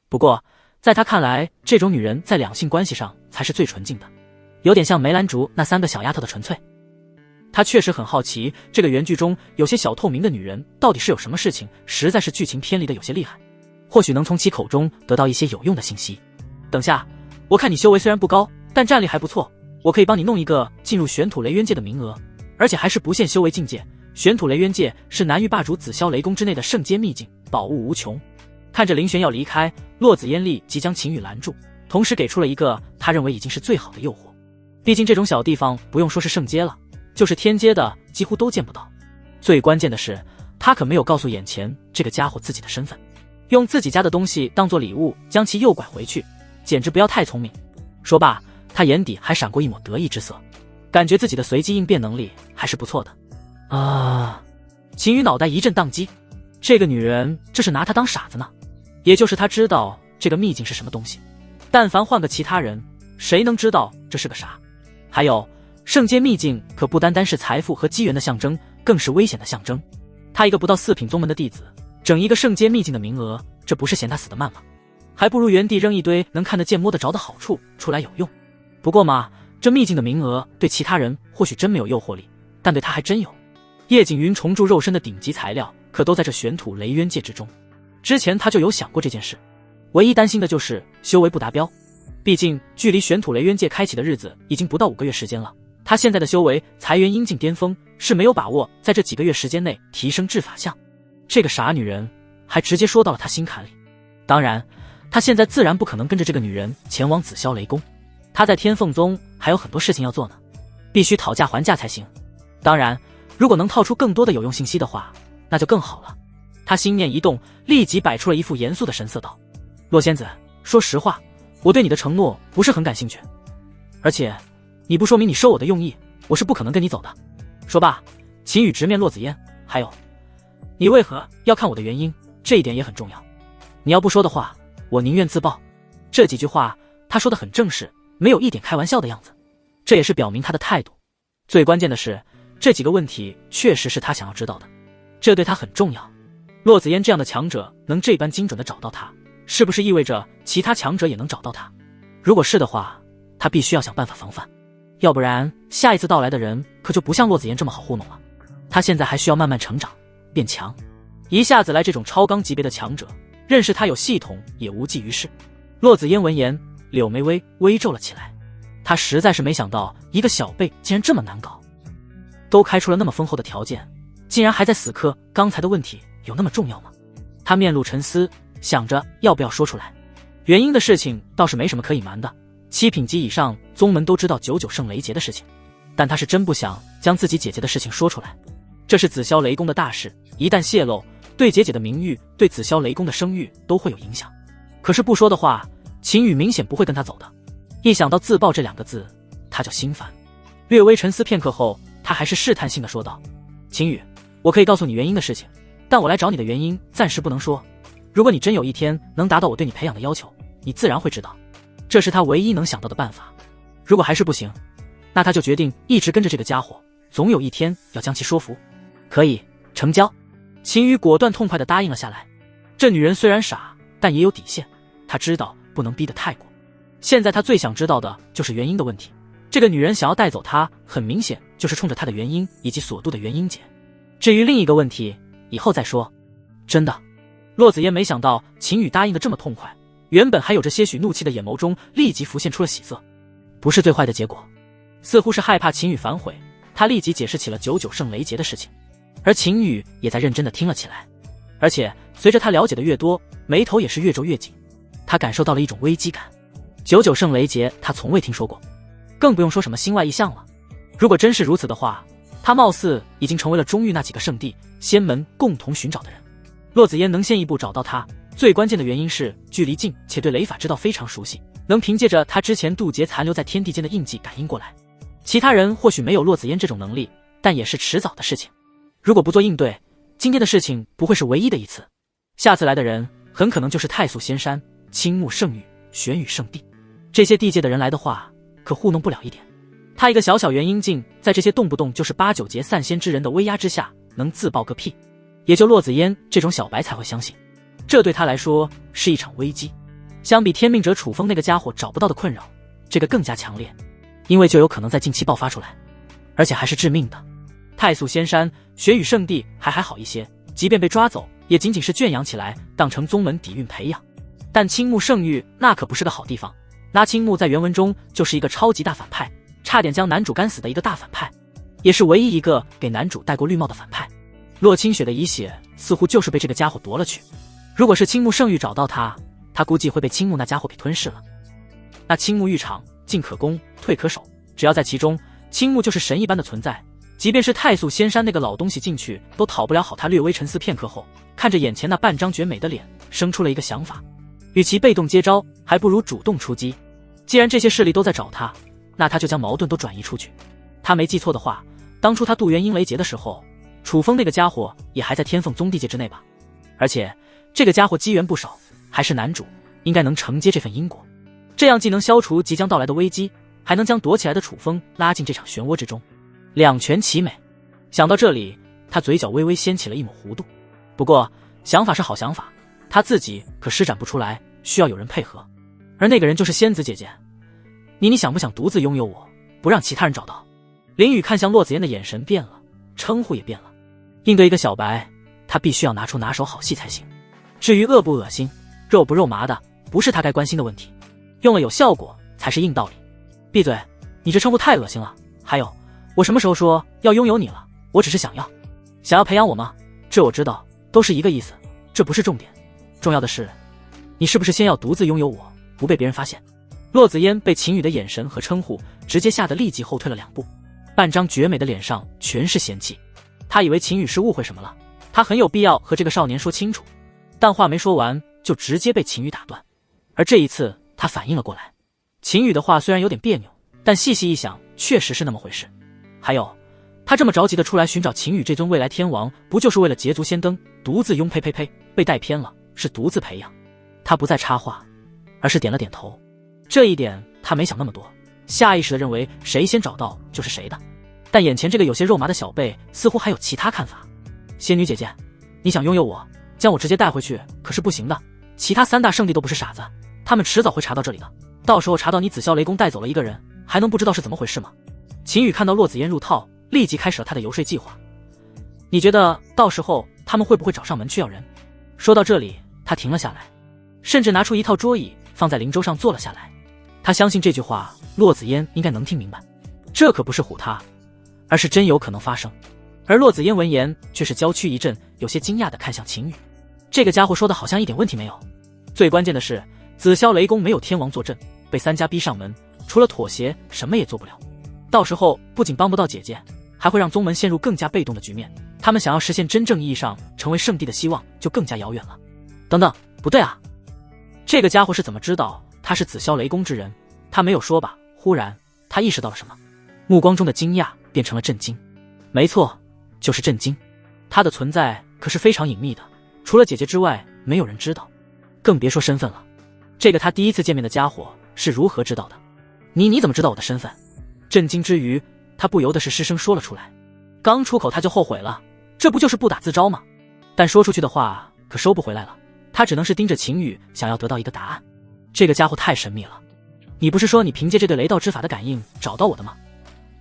不过在他看来，这种女人在两性关系上才是最纯净的，有点像梅兰竹那3个小丫头的纯粹。他确实很好奇，这个原剧中有些小透明的女人到底是有什么事情，实在是剧情偏离的有些厉害，或许能从其口中得到一些有用的信息。等下，我看你修为虽然不高，但战力还不错，我可以帮你弄一个进入玄土雷渊界的名额，而且还是不限修为境界。玄土雷渊界是南域霸主紫霄雷宫之内的圣阶秘境，宝物无穷。看着林玄要离开，洛子嫣立即将秦羽拦住，同时给出了一个他认为已经是最好的诱惑。毕竟这种小地方不用说是圣阶了，就是天阶的几乎都见不到。最关键的是，他可没有告诉眼前这个家伙自己的身份，用自己家的东西当做礼物将其诱拐回去，简直不要太聪明。说罢，他眼底还闪过一抹得意之色，感觉自己的随机应变能力还是不错的。秦羽脑袋一阵宕机，这个女人这是拿他当傻子呢？也就是他知道这个秘境是什么东西，但凡换个其他人，谁能知道这是个啥？还有，圣阶秘境可不单单是财富和机缘的象征，更是危险的象征。他一个不到4品宗门的弟子，整一个圣阶秘境的名额，这不是嫌他死得慢吗？还不如原地扔一堆能看得见摸得着的好处出来有用。不过嘛，这秘境的名额对其他人或许真没有诱惑力，但对他还真有。叶景云重铸肉身的顶级材料可都在这玄土雷渊界之中，之前他就有想过这件事，唯一担心的就是修为不达标。毕竟距离玄土雷渊界开启的日子已经不到5个月时间了，他现在的修为才元阴境巅峰，是没有把握在这几个月时间内提升至法相。这个傻女人还直接说到了他心坎里。当然，他现在自然不可能跟着这个女人前往紫霄雷宫，他在天凤宗还有很多事情要做呢，必须讨价还价才行。当然，如果能套出更多的有用信息的话，那就更好了。他心念一动，立即摆出了一副严肃的神色道：洛仙子，说实话，我对你的承诺不是很感兴趣，而且你不说明你收我的用意，我是不可能跟你走的。说罢，秦羽直面洛子嫣，还有，你为何要看我的原因，这一点也很重要。你要不说的话，我宁愿自爆。这几句话他说得很正式，没有一点开玩笑的样子，这也是表明他的态度。最关键的是，这几个问题确实是他想要知道的，这对他很重要。洛子嫣这样的强者能这般精准地找到他，是不是意味着其他强者也能找到他？如果是的话，他必须要想办法防范，要不然下一次到来的人可就不像洛子嫣这么好糊弄了。他现在还需要慢慢成长变强，一下子来这种超纲级别的强者，认识他有系统也无济于事。洛子嫣闻言，柳眉微皱了起来，他实在是没想到一个小辈竟然这么难搞，都开出了那么丰厚的条件，竟然还在死磕。刚才的问题有那么重要吗？他面露沉思，想着要不要说出来。原因的事情倒是没什么可隐瞒的，7品级以上宗门都知道99圣雷劫的事情，但他是真不想将自己姐姐的事情说出来。这是紫霄雷宫的大事，一旦泄露，对姐姐的名誉，对紫霄雷宫的声誉都会有影响。可是不说的话，秦羽明显不会跟他走的。一想到自爆这2个字，他就心烦。略微沉思片刻后，他还是试探性的说道：秦羽，我可以告诉你原因的事情，但我来找你的原因暂时不能说。如果你真有一天能达到我对你培养的要求，你自然会知道。这是他唯一能想到的办法。如果还是不行，那他就决定一直跟着这个家伙，总有一天要将其说服。可以，成交。秦羽果断痛快地答应了下来。这女人虽然傻，但也有底线，他知道不能逼得太过。现在他最想知道的就是原因的问题。这个女人想要带走他，很明显就是冲着他的原因以及索度的原因解。至于另一个问题，以后再说。真的？洛子嫣没想到秦羽答应的这么痛快，原本还有着些许怒气的眼眸中立即浮现出了喜色。不是最坏的结果，似乎是害怕秦羽反悔，他立即解释起了99圣雷劫的事情，而秦羽也在认真的听了起来。而且随着他了解的越多，眉头也是越皱越紧，他感受到了一种危机感。99圣雷劫他从未听说过，更不用说什么心外异象了。如果真是如此的话，他貌似已经成为了中域那几个圣地仙门共同寻找的人。洛子嫣能先一步找到他，最关键的原因是距离近且对雷法之道非常熟悉，能凭借着他之前渡劫残留在天地间的印记感应过来。其他人或许没有洛子嫣这种能力，但也是迟早的事情。如果不做应对，今天的事情不会是唯一的一次，下次来的人很可能就是太素仙山、青木圣域、玄羽圣地。这些地界的人来的话，可糊弄不了一点。他一个小小元婴境，在这些动不动就是8、9劫散仙之人的威压之下，能自爆个屁？也就洛子嫣这种小白才会相信，这对他来说是一场危机。相比天命者楚风那个家伙找不到的困扰，这个更加强烈，因为就有可能在近期爆发出来，而且还是致命的。太素仙山、玄羽圣地还好一些，即便被抓走，也仅仅是圈养起来，当成宗门底蕴培养。但青木圣域那可不是个好地方，那青木在原文中就是一个超级大反派，差点将男主干死的一个大反派，也是唯一一个给男主戴过绿帽的反派。洛清雪的遗血似乎就是被这个家伙夺了去，如果是青木圣域找到他，他估计会被青木那家伙给吞噬了。那青木浴场进可攻，退可守，只要在其中，青木就是神一般的存在，即便是太素仙山那个老东西进去都讨不了好。他略微沉思片刻后，看着眼前那半张绝美的脸，生出了一个想法，与其被动接招，还不如主动出击。既然这些势力都在找他，那他就将矛盾都转移出去。他没记错的话，当初他渡元阴雷劫的时候，楚风那个家伙也还在天凤宗地界之内吧？而且这个家伙机缘不少，还是男主，应该能承接这份因果。这样既能消除即将到来的危机，还能将躲起来的楚风拉进这场漩涡之中，两全其美。想到这里，他嘴角微微掀起了一抹弧度。不过想法是好想法，他自己可施展不出来，需要有人配合。而那个人就是仙子姐姐，你想不想独自拥有我，不让其他人找到？林雨看向洛子嫣的眼神变了，称呼也变了。应对一个小白，他必须要拿出拿手好戏才行。至于恶不恶心、肉不肉麻的，不是他该关心的问题，用了有效果才是硬道理。闭嘴，你这称呼太恶心了。还有，我什么时候说要拥有你了？我只是想要培养我吗？这我知道，都是一个意思，这不是重点。重要的是，你是不是先要独自拥有我，不被别人发现？洛子嫣被秦羽的眼神和称呼直接吓得立即后退了2步，半张绝美的脸上全是嫌弃。他以为秦羽是误会什么了，他很有必要和这个少年说清楚，但话没说完就直接被秦羽打断。而这一次他反应了过来，秦羽的话虽然有点别扭，但细细一想确实是那么回事。还有，他这么着急的出来寻找秦羽这尊未来天王，不就是为了捷足先登，独自拥被带偏了，是独自培养。他不再插话，而是点了点头。这一点他没想那么多，下意识的认为谁先找到就是谁的。但眼前这个有些肉麻的小辈似乎还有其他看法。仙女姐姐，你想拥有我，将我直接带回去可是不行的，其他3大圣地都不是傻子，他们迟早会查到这里的，到时候查到你紫霄雷公带走了一个人，还能不知道是怎么回事吗？秦羽看到洛子嫣入套，立即开始了他的游说计划。你觉得到时候他们会不会找上门去要人？说到这里，他停了下来，甚至拿出一套桌椅放在灵舟上坐了下来。他相信这句话洛子嫣应该能听明白，这可不是唬他，而是真有可能发生。而洛子嫣闻言却是娇躯一震，有些惊讶地看向秦羽，这个家伙说的好像一点问题没有。最关键的是，紫霄雷公没有天王坐镇，被3家逼上门，除了妥协什么也做不了。到时候不仅帮不到姐姐，还会让宗门陷入更加被动的局面，他们想要实现真正意义上成为圣地的希望就更加遥远了。等等，不对啊，这个家伙是怎么知道他是紫霄雷公之人？他没有说吧？忽然他意识到了什么，目光中的惊讶变成了震惊。没错，就是震惊。他的存在可是非常隐秘的，除了姐姐之外没有人知道，更别说身份了。这个他第一次见面的家伙是如何知道的？你怎么知道我的身份？震惊之余，他不由得是失声说了出来。刚出口他就后悔了，这不就是不打自招吗？但说出去的话可收不回来了，他只能是盯着秦羽，想要得到一个答案。这个家伙太神秘了，你不是说你凭借这对雷道之法的感应找到我的吗？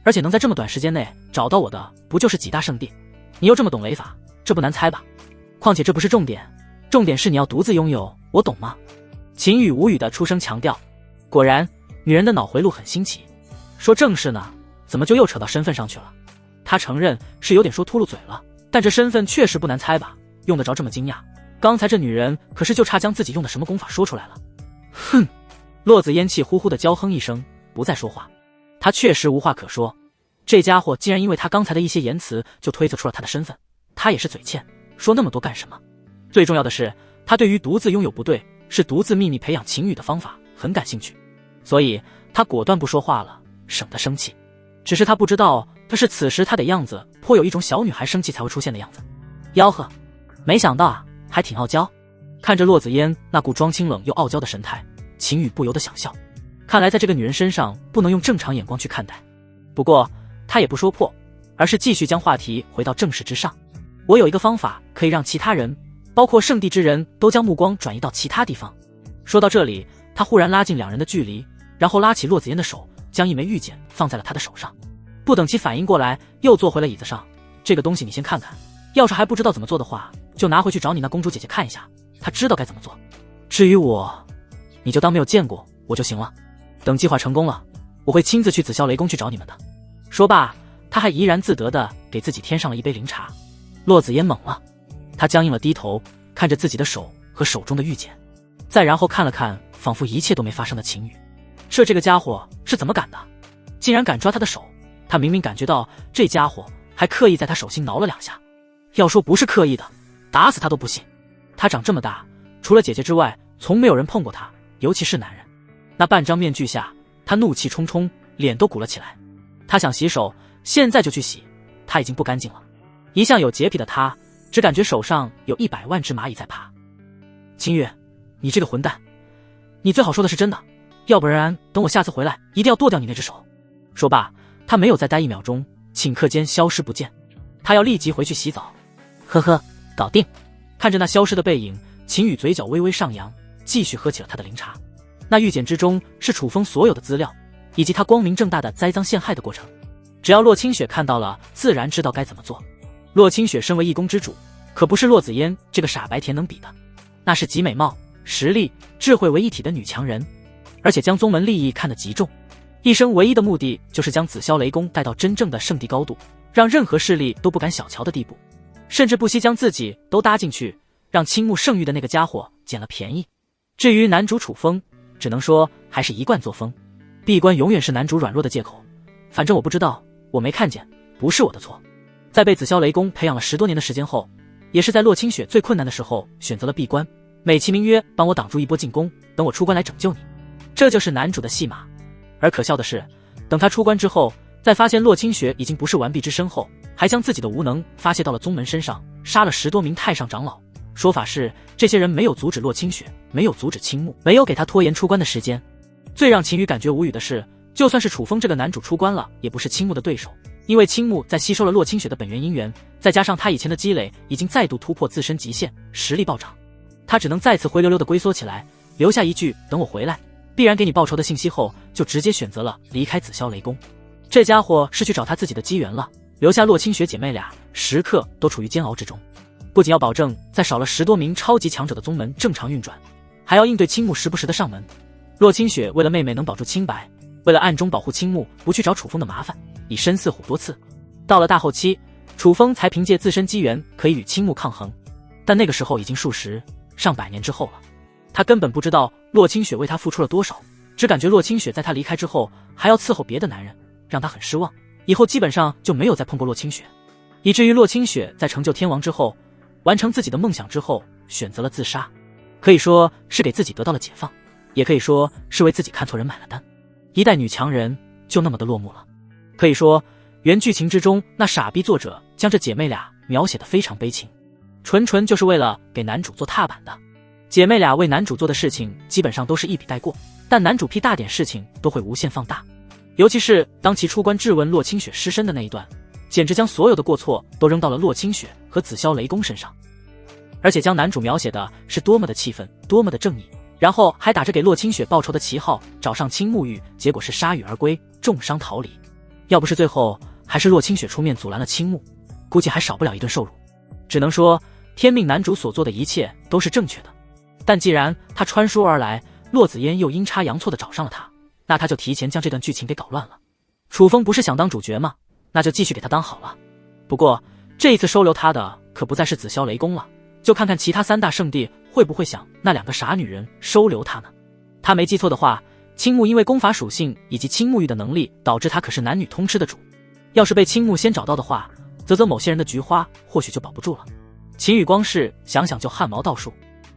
而且能在这么短时间内找到我的不就是几大圣地？你又这么懂雷法，这不难猜吧？况且这不是重点，重点是你要独自拥有，我懂吗？秦羽无语的出声强调。果然，女人的脑回路很新奇。说正事呢，怎么就又扯到身份上去了？他承认是有点说秃噜嘴了，但这身份确实不难猜吧？用得着这么惊讶？刚才这女人可是就差将自己用的什么功法说出来了。哼！洛子嫣气呼呼的娇哼一声，不再说话。他确实无话可说。这家伙竟然因为他刚才的一些言辞就推测出了他的身份，他也是嘴欠，说那么多干什么？最重要的是，他对于独自拥有不对，是独自秘密培养情侣的方法很感兴趣，所以他果断不说话了，省得生气。只是他不知道的是，此时他的样子颇有一种小女孩生气才会出现的样子。吆喝！没想到啊，还挺傲娇。看着洛子嫣那股装清冷又傲娇的神态，秦羽不由得想笑。看来在这个女人身上不能用正常眼光去看待。不过他也不说破，而是继续将话题回到正事之上。我有一个方法可以让其他人，包括圣地之人都将目光转移到其他地方。说到这里，他忽然拉近两人的距离，然后拉起洛子嫣的手，将一枚玉简放在了她的手上。不等其反应过来，又坐回了椅子上。这个东西你先看看，要是还不知道怎么做的话，就拿回去找你那公主姐姐看一下，她知道该怎么做。至于我，你就当没有见过我就行了。等计划成功了，我会亲自去紫霄雷宫去找你们的。说罢，他还怡然自得地给自己添上了一杯灵茶。洛子嫣懵了，她僵硬了低头，看着自己的手和手中的玉简，再然后看了看仿佛一切都没发生的秦羽。这个家伙是怎么敢的？竟然敢抓他的手！他明明感觉到这家伙还刻意在他手心挠了两下。要说不是刻意的，打死他都不信。他长这么大，除了姐姐之外，从没有人碰过他，尤其是男人。那半张面具下，他怒气冲冲，脸都鼓了起来。他想洗手，现在就去洗，他已经不干净了。一向有洁癖的他，只感觉手上有100万只蚂蚁在爬。秦羽，你这个混蛋，你最好说的是真的，要不然等我下次回来，一定要剁掉你那只手。说罢，他没有再待1秒钟，顷刻间消失不见。他要立即回去洗澡。呵呵，搞定。看着那消失的背影，秦羽嘴角微微上扬，继续喝起了他的灵茶。那玉简之中是楚风所有的资料，以及他光明正大的栽赃陷害的过程。只要洛清雪看到了，自然知道该怎么做。洛清雪身为一宫之主，可不是洛子嫣这个傻白甜能比的。那是集美貌、实力、智慧为一体的女强人，而且将宗门利益看得极重，一生唯一的目的就是将紫霄雷宫带到真正的圣地高度，让任何势力都不敢小瞧的地步，甚至不惜将自己都搭进去，让倾慕圣域的那个家伙捡了便宜。至于男主楚风，只能说还是一贯作风，闭关永远是男主软弱的借口。反正我不知道，我没看见，不是我的错。在被紫霄雷公培养了10多年的时间后，也是在洛清雪最困难的时候选择了闭关，美其名曰帮我挡住一波进攻，等我出关来拯救你。这就是男主的戏码。而可笑的是，等他出关之后，在发现洛清雪已经不是完璧之身后，还将自己的无能发泄到了宗门身上，杀了10多名太上长老。说法是，这些人没有阻止洛清雪，没有阻止青木，没有给他拖延出关的时间。最让秦羽感觉无语的是，就算是楚风这个男主出关了，也不是青木的对手，因为青木在吸收了洛清雪的本源姻缘，再加上他以前的积累，已经再度突破自身极限，实力暴涨。他只能再次灰溜溜的龟缩起来，留下一句等我回来，必然给你报仇的信息后，就直接选择了离开紫霄雷宫。这家伙是去找他自己的机缘了，留下洛清雪姐妹俩，时刻都处于煎熬之中。不仅要保证在少了10多名超级强者的宗门正常运转，还要应对青木时不时的上门。洛清雪为了妹妹能保住清白，为了暗中保护青木不去找楚风的麻烦，以身饲虎多次。到了大后期，楚风才凭借自身机缘可以与青木抗衡，但那个时候已经数十上百年之后了。他根本不知道洛清雪为他付出了多少，只感觉洛清雪在他离开之后还要伺候别的男人，让他很失望，以后基本上就没有再碰过洛清雪。以至于洛清雪在成就天王之后，完成自己的梦想之后，选择了自杀。可以说是给自己得到了解放，也可以说是为自己看错人买了单。一代女强人就那么的落幕了。可以说原剧情之中那傻逼作者将这姐妹俩描写得非常悲情，纯就是为了给男主做踏板的。姐妹俩为男主做的事情基本上都是一笔带过，但男主屁大点事情都会无限放大。尤其是当其出关质问洛清雪尸身的那一段，简直将所有的过错都扔到了洛清雪和紫霄雷公身上，而且将男主描写的是多么的气愤，多么的正义，然后还打着给洛清雪报仇的旗号找上青木玉，结果是铩羽而归，重伤逃离。要不是最后还是洛清雪出面阻拦了青木，估计还少不了一顿受辱。只能说天命男主所做的一切都是正确的。但既然他穿书而来，洛子嫣又阴差阳错的找上了他，那他就提前将这段剧情给搞乱了。楚风不是想当主角吗？那就继续给他当好了。不过这一次收留他的可不再是紫霄雷公了，就看看其他3大圣地会不会想那2个傻女人收留他呢？他没记错的话，青木因为功法属性以及青木玉的能力，导致他可是男女通吃的主。要是被青木先找到的话，则某些人的菊花或许就保不住了。秦羽光是想想就汗毛倒竖。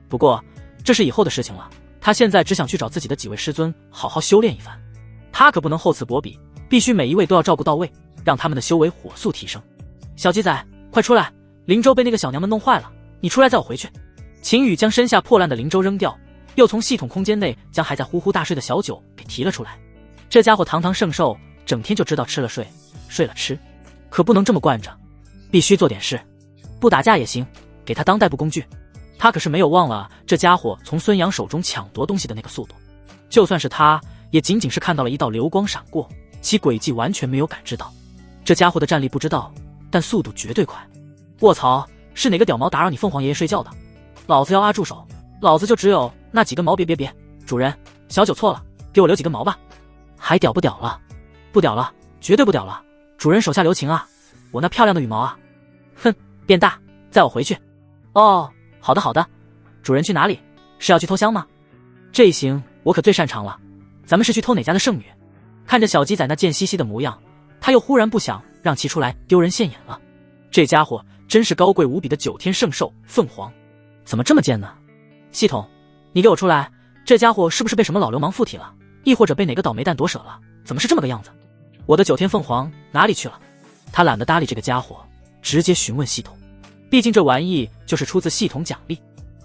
不过这是以后的事情了，他现在只想去找自己的几位师尊好好修炼一番。他可不能厚此薄彼，必须每一位都要照顾到位，让他们的修为火速提升。小鸡仔，快出来，灵舟被那个小娘们弄坏了，你出来载我回去。秦羽将身下破烂的灵舟扔掉，又从系统空间内将还在呼呼大睡的小九给提了出来。这家伙堂堂圣兽，整天就知道吃了睡，睡了吃，可不能这么惯着，必须做点事。不打架也行，给他当代步工具。他可是没有忘了这家伙从孙杨手中抢夺东西的那个速度，就算是他也仅仅是看到了一道流光闪过，其轨迹完全没有感知到。这家伙的战力不知道，但速度绝对快。卧槽，是哪个屌毛打扰你凤凰爷爷睡觉的？老子要住手，老子就只有那几根毛。别，主人，小九错了，给我留几根毛吧。还屌不屌了？不屌了，绝对不屌了，主人手下留情啊，我那漂亮的羽毛啊。哼，变大，载我回去。哦，好的，主人去哪里？是要去偷香吗？这一行我可最擅长了，咱们是去偷哪家的圣女？看着小鸡仔那贱兮兮的模样，他又忽然不想让其出来丢人现眼了。这家伙真是高贵无比的9天圣兽凤凰，怎么这么贱呢？系统，你给我出来，这家伙是不是被什么老流氓附体了，亦或者被哪个倒霉蛋夺舍了？怎么是这么个样子？我的9天凤凰哪里去了？他懒得搭理这个家伙，直接询问系统。毕竟这玩意就是出自系统奖励，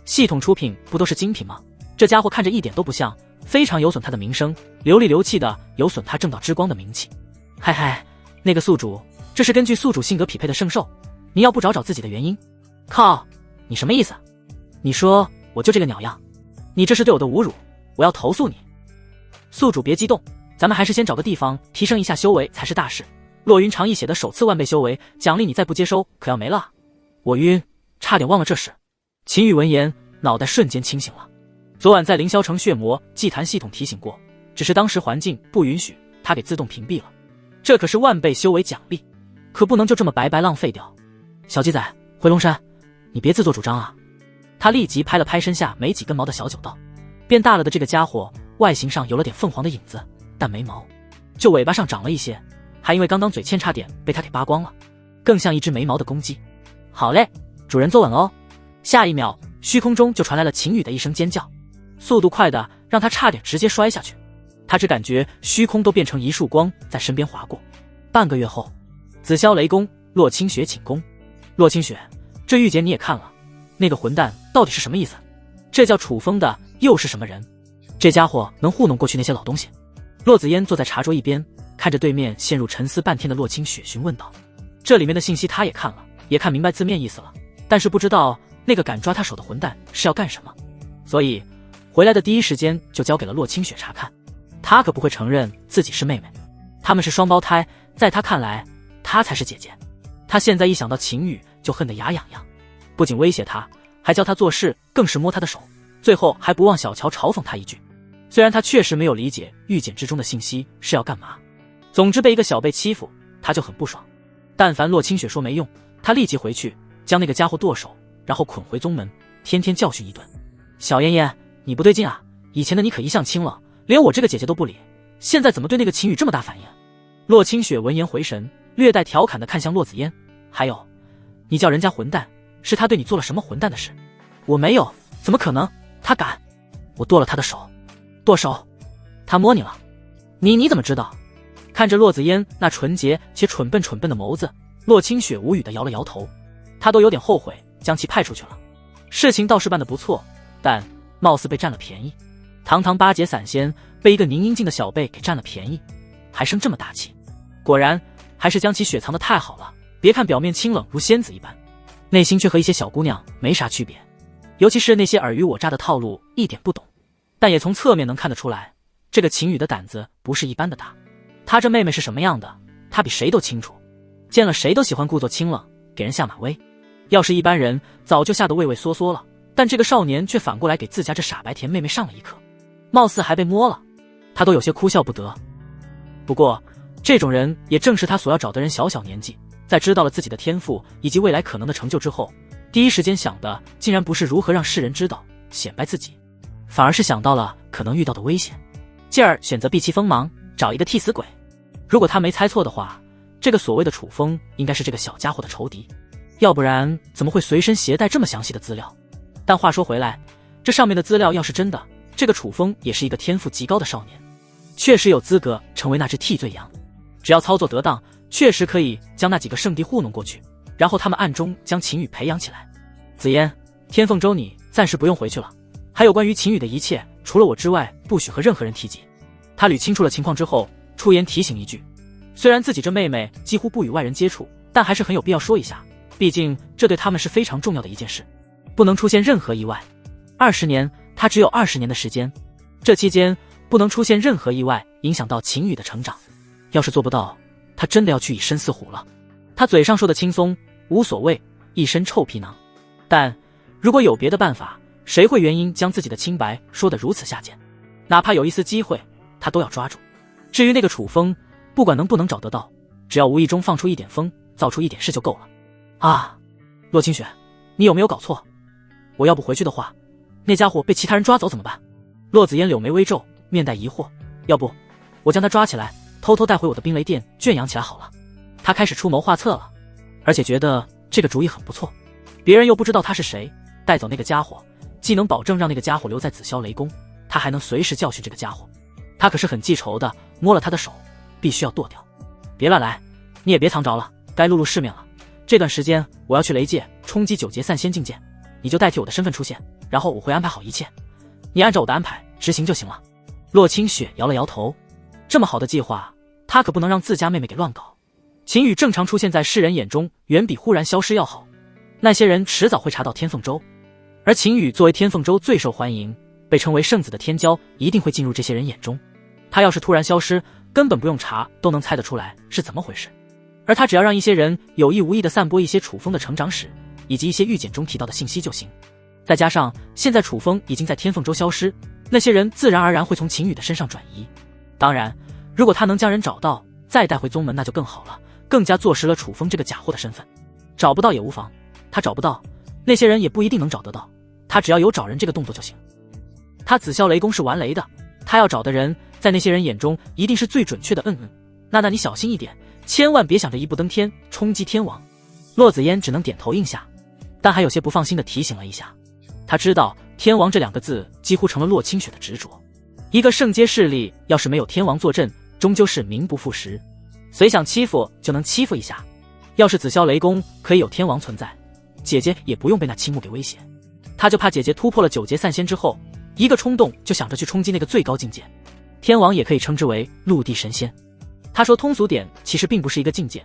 系统出品不都是精品吗？这家伙看着一点都不像，非常有损他的名声，流里流气的有损他正道之光的名气。嗨，那个宿主，这是根据宿主性格匹配的圣兽，你要不找自己的原因？靠，你什么意思？你说我就这个鸟样？你这是对我的侮辱，我要投诉你。宿主别激动，咱们还是先找个地方提升一下修为才是大事。洛云长义写的首次10000倍修为奖励，你再不接收可要没了。我晕，差点忘了这事。秦羽闻言，脑袋瞬间清醒了。昨晚在凌霄城血魔祭坛系统提醒过，只是当时环境不允许，他给自动屏蔽了。这可是10000倍修为奖励，可不能就这么白白浪费掉。小鸡仔，回龙山，你别自作主张啊！他立即拍了拍身下没几根毛的小九道。变大了的这个家伙，外形上有了点凤凰的影子，但没毛，就尾巴上长了一些，还因为刚刚嘴欠差点被他给扒光了，更像一只没毛的公鸡。好嘞，主人坐稳哦。下一秒，虚空中就传来了秦羽的一声尖叫，速度快的让他差点直接摔下去。他只感觉虚空都变成一束光在身边划过。半个月后，紫霄雷公洛清雪请功。洛清雪，这玉简你也看了，那个混蛋到底是什么意思？这叫楚风的又是什么人？这家伙能糊弄过去那些老东西？洛子嫣坐在茶桌一边，看着对面陷入沉思半天的洛清雪询问道。这里面的信息他也看了，也看明白字面意思了，但是不知道那个敢抓他手的混蛋是要干什么，所以回来的第一时间就交给了洛清雪查看。他可不会承认自己是妹妹，他们是双胞胎，在他看来他才是姐姐。他现在一想到秦羽就恨得牙痒痒，不仅威胁他，还教他做事，更是摸他的手，最后还不忘小乔嘲讽他一句。虽然他确实没有理解玉简之中的信息是要干嘛，总之被一个小辈欺负他就很不爽。但凡洛清雪说没用，他立即回去将那个家伙剁手，然后捆回宗门，天天教训一顿。小妍妍，你不对劲啊，以前的你可一向轻了，连我这个姐姐都不理，现在怎么对那个秦羽这么大反应？洛清雪闻言回神，略带调侃地看向洛子嫣，还有，你叫人家混蛋，是他对你做了什么混蛋的事？我没有，怎么可能？他敢！我剁了他的手。剁手？他摸你了？你怎么知道？看着洛子嫣那纯洁且蠢笨的眸子，洛清雪无语地摇了摇头，他都有点后悔将其派出去了。事情倒是办得不错，但貌似被占了便宜。堂堂8节散仙被一个宁英静的小辈给占了便宜，还生这么大气，果然还是将其雪藏得太好了。别看表面清冷如仙子一般，内心却和一些小姑娘没啥区别，尤其是那些尔虞我诈的套路一点不懂。但也从侧面能看得出来，这个秦羽的胆子不是一般的大。他这妹妹是什么样的，他比谁都清楚，见了谁都喜欢故作清冷，给人下马威。要是一般人，早就吓得畏畏缩缩了，但这个少年却反过来给自家这傻白甜妹妹上了一课，貌似还被摸了，他都有些哭笑不得。不过，这种人也正是他所要找的人。小年纪，在知道了自己的天赋以及未来可能的成就之后，第一时间想的竟然不是如何让世人知道显摆自己，反而是想到了可能遇到的危险，进而选择避其锋芒，找一个替死鬼。如果他没猜错的话，这个所谓的楚风应该是这个小家伙的仇敌，要不然怎么会随身携带这么详细的资料？但话说回来，这上面的资料要是真的，这个楚风也是一个天赋极高的少年，确实有资格成为那只替罪羊。只要操作得当，确实可以将那几个圣地糊弄过去，然后他们暗中将秦羽培养起来。紫嫣，天凤州你暂时不用回去了，还有关于秦羽的一切，除了我之外，不许和任何人提及。他捋清楚了情况之后，出言提醒一句，虽然自己这妹妹几乎不与外人接触，但还是很有必要说一下，毕竟这对他们是非常重要的一件事，不能出现任何意外。20年，他只有20年的时间，这期间不能出现任何意外，影响到秦羽的成长。要是做不到，他真的要去以身饲虎了。他嘴上说的轻松无所谓，一身臭皮囊，但如果有别的办法，谁会原因将自己的清白说得如此下贱？哪怕有一丝机会，他都要抓住。至于那个楚风，不管能不能找得到，只要无意中放出一点风，造出一点事就够了。啊，洛清雪，你有没有搞错？我要不回去的话，那家伙被其他人抓走怎么办？洛子嫣柳眉微皱，面带疑惑。要不我将他抓起来，偷偷带回我的冰雷殿圈养起来好了。他开始出谋划策了，而且觉得这个主意很不错。别人又不知道他是谁，带走那个家伙，既能保证让那个家伙留在紫霄雷宫，他还能随时教训这个家伙。他可是很记仇的，摸了他的手，必须要剁掉。别乱来，你也别藏着了，该露露世面了。这段时间我要去雷界冲击9节散仙境界，你就代替我的身份出现，然后我会安排好一切，你按照我的安排执行就行了。洛清雪摇了摇头，这么好的计划，他可不能让自家妹妹给乱搞。秦羽正常出现在世人眼中，远比忽然消失要好。那些人迟早会查到天凤州，而秦羽作为天凤州最受欢迎、被称为圣子的天骄，一定会进入这些人眼中。他要是突然消失，根本不用查都能猜得出来是怎么回事。而他只要让一些人有意无意地散播一些楚风的成长史，以及一些预检中提到的信息就行。再加上现在楚风已经在天凤州消失，那些人自然而然会从秦羽的身上转移。当然，如果他能将人找到，再带回宗门那就更好了，更加坐实了楚风这个假货的身份。找不到也无妨，他找不到，那些人也不一定能找得到，他只要有找人这个动作就行。他紫霄雷公是玩雷的，他要找的人在那些人眼中一定是最准确的。那你小心一点，千万别想着一步登天冲击天王。洛子嫣只能点头应下，但还有些不放心的提醒了一下。他知道天王这2个字几乎成了洛清雪的执着，一个圣阶势力要是没有天王坐镇，终究是名不副实，随想欺负就能欺负一下。要是紫霄雷公可以有天王存在，姐姐也不用被那青木给威胁。他就怕姐姐突破了9节散仙之后，一个冲动就想着去冲击那个最高境界。天王也可以称之为陆地神仙。他说通俗点，其实并不是一个境界，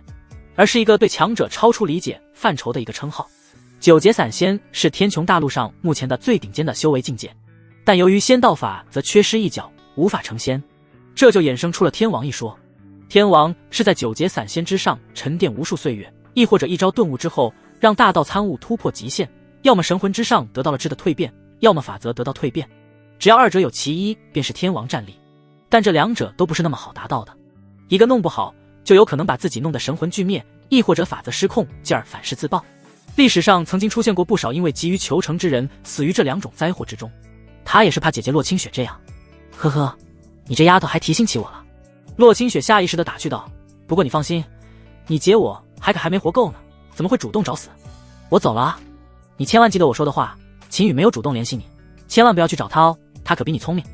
而是一个对强者超出理解范畴的一个称号。9节散仙是天穹大陆上目前的最顶尖的修为境界，但由于仙道法则缺失一角，无法成仙，这就衍生出了天王一说。天王是在9节散仙之上沉淀无数岁月，亦或者一朝顿悟之后让大道参悟突破极限，要么神魂之上得到了质的蜕变，要么法则得到蜕变，只要2者有其一便是天王战力。但这2者都不是那么好达到的，一个弄不好就有可能把自己弄得神魂俱灭，亦或者法则失控进而反噬自爆。历史上曾经出现过不少因为急于求成之人死于这2种灾祸之中，他也是怕姐姐洛清雪这样。呵呵，你这丫头还提醒起我了。洛清雪下意识地打趣道，不过你放心，你姐我还没活够呢，怎么会主动找死？我走了啊，你千万记得我说的话，秦羽没有主动联系你，千万不要去找他哦，他可比你聪明。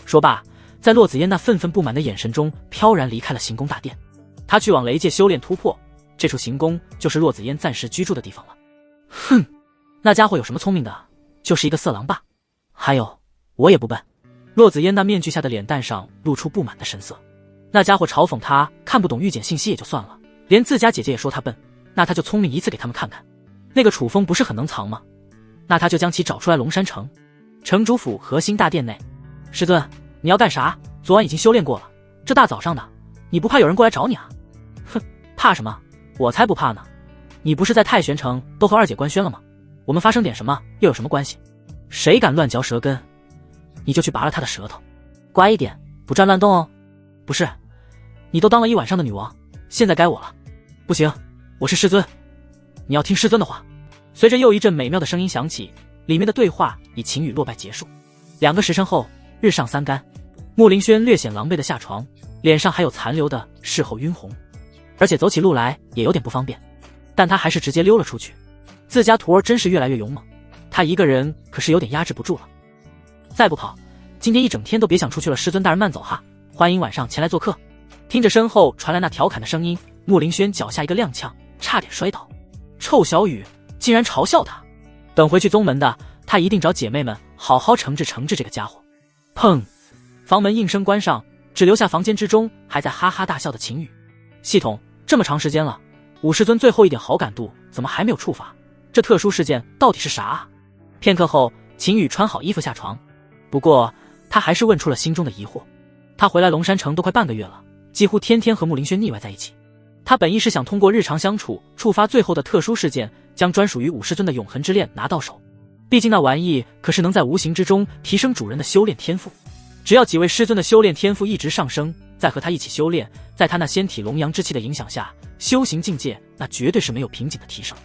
说罢，在洛子嫣那愤愤不满的眼神中飘然离开了行宫大殿。他去往雷界修炼突破，这处行宫就是洛子嫣暂时居住的地方了。哼，那家伙有什么聪明的，就是一个色狼罢。还有，我也不笨。洛子嫣那面具下的脸蛋上露出不满的神色。那家伙嘲讽他看不懂预检信息也就算了，连自家姐姐也说他笨，那他就聪明一次给他们看看。那个楚风不是很能藏吗？那他就将其找出来。龙山城城主府核心大殿内，师尊，你要干啥？昨晚已经修炼过了，这大早上的，你不怕有人过来找你啊？哼，怕什么？我才不怕呢！你不是在太玄城都和二姐官宣了吗？我们发生点什么又有什么关系？谁敢乱嚼舌根，你就去拔了他的舌头。乖一点，不转乱动哦。不是，你都当了一晚上的女王，现在该我了。不行，我是师尊，你要听师尊的话。随着又一阵美妙的声音响起，里面的对话以秦羽落败结束。2个时辰后，日上三竿，穆凌轩略显狼狈的下床，脸上还有残留的事后晕红，而且走起路来也有点不方便，但他还是直接溜了出去。自家徒儿真是越来越勇猛，他一个人可是有点压制不住了。再不跑，今天一整天都别想出去了。师尊大人慢走哈，欢迎晚上前来做客。听着身后传来那调侃的声音，穆凌轩脚下一个踉跄，差点摔倒。臭小雨竟然嘲笑他，等回去宗门的，他一定找姐妹们好好惩治惩治这个家伙。砰！房门应声关上，只留下房间之中还在哈哈大笑的秦羽。系统，这么长时间了，武师尊最后一点好感度怎么还没有触发？这特殊事件到底是啥啊？片刻后，秦羽穿好衣服下床，不过他还是问出了心中的疑惑。他回来龙山城都快半个月了，几乎天天和穆凌轩腻歪在一起。他本意是想通过日常相处触发最后的特殊事件，将专属于武师尊的永恒之链拿到手。毕竟那玩意可是能在无形之中提升主人的修炼天赋。只要几位师尊的修炼天赋一直上升，再和他一起修炼，在他那仙体龙阳之气的影响下，修行境界那绝对是没有瓶颈的提升。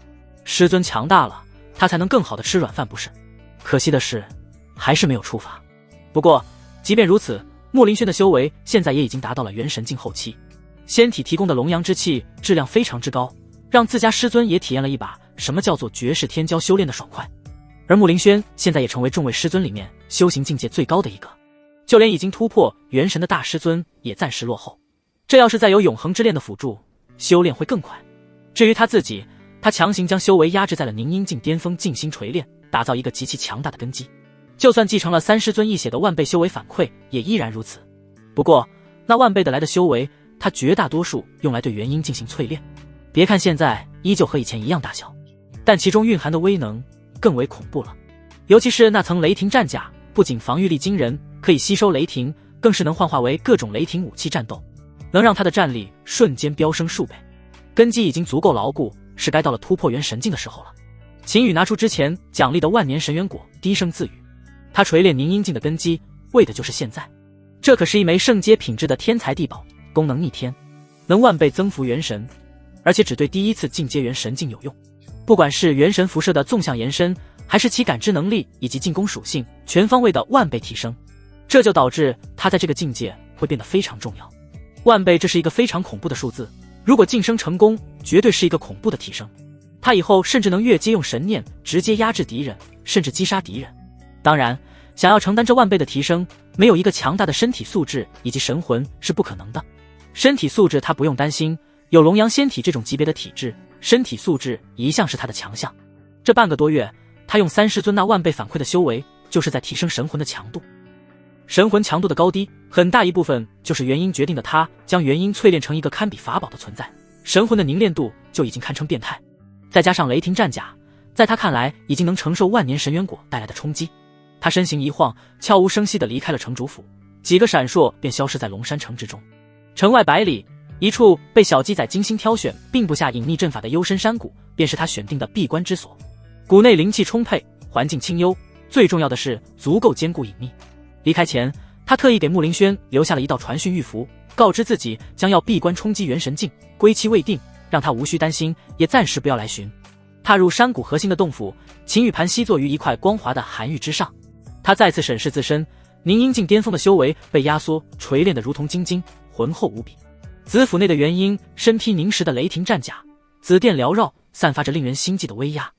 师尊强大了，他才能更好的吃软饭不是？可惜的是，还是没有触发。不过即便如此，穆凌轩的修为现在也已经达到了元神境后期，仙体提供的龙阳之气质量非常之高，让自家师尊也体验了一把什么叫做绝世天骄修炼的爽快。而穆凌轩现在也成为众位师尊里面修行境界最高的一个，就连已经突破元神的大师尊也暂时落后。这要是再有永恒之链的辅助，修炼会更快。至于他自己，他强行将修为压制在了凝阴境巅峰，静心锤炼，打造一个极其强大的根基。就算继承了三师尊一血的万倍修为反馈，也依然如此。不过那万倍的来的修为，他绝大多数用来对元婴进行淬炼。别看现在依旧和以前一样大小，但其中蕴含的威能更为恐怖了。尤其是那层雷霆战甲，不仅防御力惊人，可以吸收雷霆，更是能幻化为各种雷霆武器战斗，能让他的战力瞬间飙升数倍。根基已经足够牢固，是该到了突破元神境的时候了。秦羽拿出之前奖励的万年神元果，低声自语。他锤炼凝阴境的根基，为的就是现在。这可是一枚圣阶品质的天才地宝，功能逆天，能万倍增幅元神，而且只对第一次进阶元神境有用。不管是元神辐射的纵向延伸，还是其感知能力以及进攻属性，全方位的万倍提升。这就导致他在这个境界会变得非常重要。万倍，这是一个非常恐怖的数字，如果晋升成功，绝对是一个恐怖的提升。他以后甚至能越阶用神念直接压制敌人，甚至击杀敌人。当然，想要承担这万倍的提升，没有一个强大的身体素质以及神魂是不可能的。身体素质他不用担心，有龙阳仙体这种级别的体质，身体素质一向是他的强项。这半个多月，他用三师尊那万倍反馈的修为，就是在提升神魂的强度。神魂强度的高低，很大一部分就是元婴决定的。他将元婴淬炼成一个堪比法宝的存在，神魂的凝练度就已经堪称变态。再加上雷霆战甲，在他看来已经能承受万年神元果带来的冲击。他身形一晃，悄无声息地离开了城主府，几个闪烁便消失在龙山城之中。城外百里，一处被小鸡仔精心挑选并布下隐秘阵法的幽深山谷，便是他选定的闭关之所。谷内灵气充沛，环境清幽，最重要的是足够坚固隐秘。离开前，他特意给穆凌轩留下了一道传讯玉符，告知自己将要闭关冲击元神境，归期未定，让他无需担心，也暂时不要来寻。踏入山谷核心的洞府，秦羽盘膝坐于一块光滑的寒玉之上。他再次审视自身，凝阴境巅峰的修为被压缩锤炼得如同晶晶，浑厚无比。紫府内的元婴身披凝实的雷霆战甲，紫电缭绕，散发着令人心悸的威压。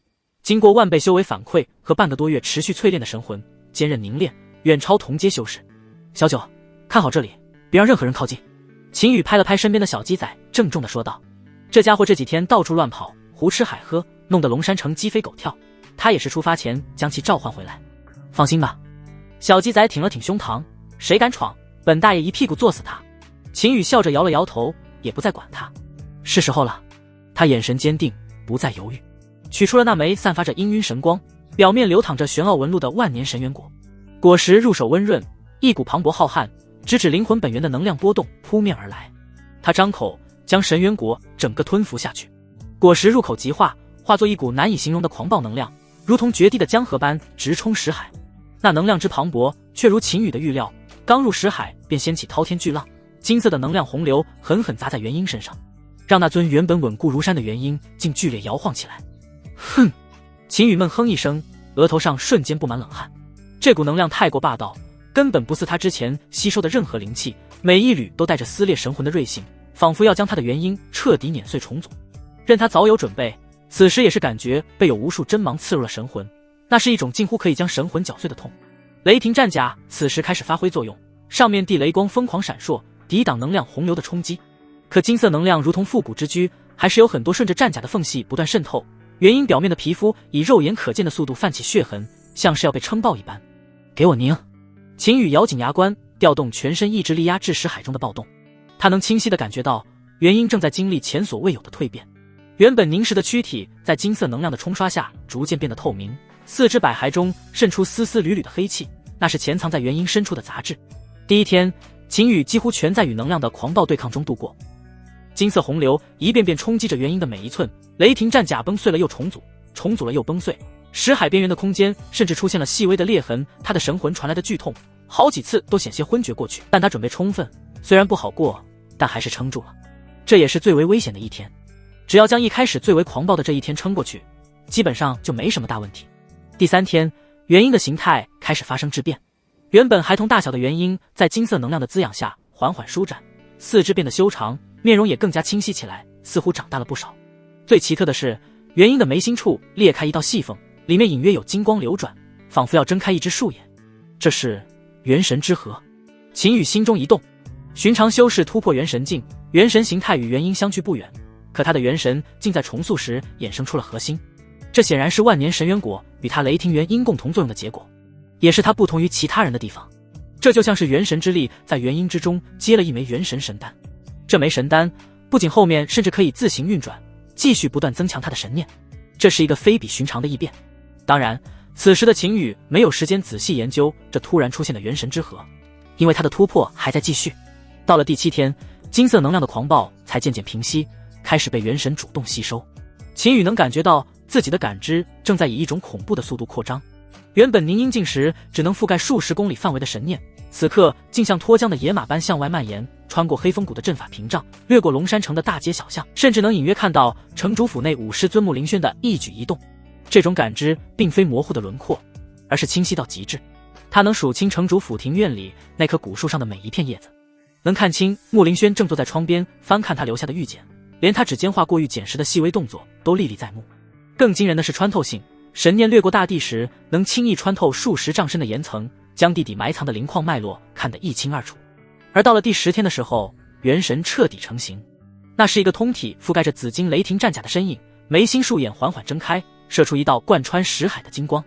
经过万倍修为反馈和半个多月持续淬炼的神魂，坚韧凝练，远超同阶修士。小九，看好这里，别让任何人靠近。秦羽拍了拍身边的小鸡仔，郑重地说道。这家伙这几天到处乱跑，胡吃海喝，弄得龙山城鸡飞狗跳，他也是出发前将其召唤回来。放心吧。小鸡仔挺了挺胸膛，谁敢闯，本大爷一屁股坐死他。秦羽笑着摇了摇头，也不再管他。是时候了。他眼神坚定，不再犹豫，取出了那枚散发着氤氲神光，表面流淌着玄奥纹路的万年神元果。果实入手温润，一股磅礴浩瀚，直指灵魂本源的能量波动扑面而来。他张口将神元果整个吞服下去。果实入口即化，化作一股难以形容的狂暴能量，如同决堤的江河般直冲石海。那能量之磅礴，却如秦羽的预料，刚入石海便掀起滔天巨浪，金色的能量洪流狠狠砸在元婴身上，让那尊原本稳固如山的元婴竟剧烈摇晃起来。哼！秦羽闷哼一声，额头上瞬间布满冷汗。这股能量太过霸道，根本不似他之前吸收的任何灵气，每一缕都带着撕裂神魂的锐性，仿佛要将他的元婴彻底碾碎重组。任他早有准备，此时也是感觉被有无数针芒刺入了神魂，那是一种近乎可以将神魂绞碎的痛。雷霆战甲此时开始发挥作用，上面地雷光疯狂闪烁，抵挡能量洪流的冲击。可金色能量如同复古之居，还是有很多顺着战甲的缝隙不断渗透，元婴表面的皮肤以肉眼可见的速度泛起血痕，像是要被撑爆一般。给我凝！秦羽咬紧牙关，调动全身意志力压制石海中的暴动。他能清晰地感觉到元婴正在经历前所未有的蜕变，原本凝实的躯体在金色能量的冲刷下逐渐变得透明，四肢百骸中渗出丝丝缕缕的黑气，那是潜藏在元婴深处的杂质。第一天，秦羽几乎全在与能量的狂暴对抗中度过。金色洪流一遍遍冲击着元婴的每一寸，雷霆战甲崩碎了又重组，重组了又崩碎，石海边缘的空间甚至出现了细微的裂痕。他的神魂传来的剧痛好几次都险些昏厥过去，但他准备充分，虽然不好过，但还是撑住了。这也是最为危险的一天，只要将一开始最为狂暴的这一天撑过去，基本上就没什么大问题。第三天，元婴的形态开始发生质变，原本孩童大小的元婴在金色能量的滋养下缓缓舒展，四肢变得修长，面容也更加清晰起来，似乎长大了不少。最奇特的是，元婴的眉心处裂开一道细缝，里面隐约有金光流转，仿佛要睁开一只树眼。这是元神之河。秦羽心中一动，寻常修士突破元神境，元神形态与元婴相距不远，可他的元神竟在重塑时衍生出了核心，这显然是万年神元果与他雷霆元婴共同作用的结果，也是他不同于其他人的地方。这就像是元神之力在元婴之中接了一枚元神神丹，这枚神丹不仅后面甚至可以自行运转，继续不断增强他的神念，这是一个非比寻常的异变。当然，此时的秦羽没有时间仔细研究这突然出现的元神之河，因为他的突破还在继续。到了第7天，金色能量的狂暴才渐渐平息，开始被元神主动吸收。秦羽能感觉到自己的感知正在以一种恐怖的速度扩张，原本凝阴境时只能覆盖数十公里范围的神念，此刻竟像脱缰的野马般向外蔓延，穿过黑风谷的阵法屏障，掠过龙山城的大街小巷，甚至能隐约看到城主府内武师尊木林轩的一举一动。这种感知并非模糊的轮廓，而是清晰到极致。他能数清城主府庭院里那棵古树上的每一片叶子，能看清木林轩正坐在窗边翻看他留下的玉简，连他指尖划过玉简时的细微动作都历历在目。更惊人的是穿透性，神念掠过大地时能轻易穿透数十丈深的岩层，将地底埋藏的灵矿脉络看得一清二楚。而到了第10天的时候，元神彻底成型，那是一个通体覆盖着紫金雷霆战甲的身影，眉心竖眼缓缓睁开，射出一道贯穿石海的金光。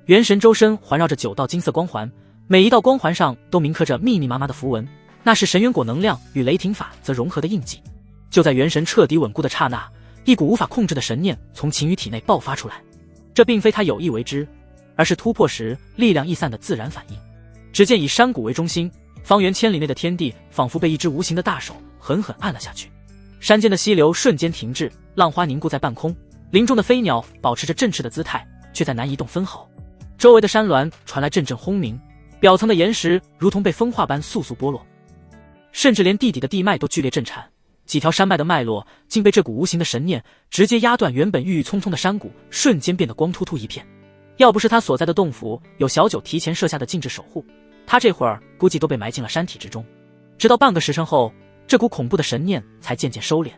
元神周身环绕着9道金色光环，每一道光环上都铭刻着密密麻麻的符文，那是神元果能量与雷霆法则融合的印记。就在元神彻底稳固的刹那，一股无法控制的神念从秦羽体内爆发出来，这并非他有意为之，而是突破时力量易散的自然反应。只见以山谷为中心，方圆千里内的天地仿佛被一只无形的大手狠狠按了下去，山间的溪流瞬间停滞，浪花凝固在半空，林中的飞鸟保持着振翅的姿态，却在难移动分毫。周围的山峦传来阵阵轰鸣，表层的岩石如同被风化般簌簌剥落，甚至连地底的地脉都剧烈震颤，几条山脉的脉络竟被这股无形的神念直接压断，原本郁郁葱葱的山谷瞬间变得光秃秃一片。要不是他所在的洞府有小九提前设下的禁制守护，他这会儿估计都被埋进了山体之中。直到半个时辰后，这股恐怖的神念才渐渐收敛。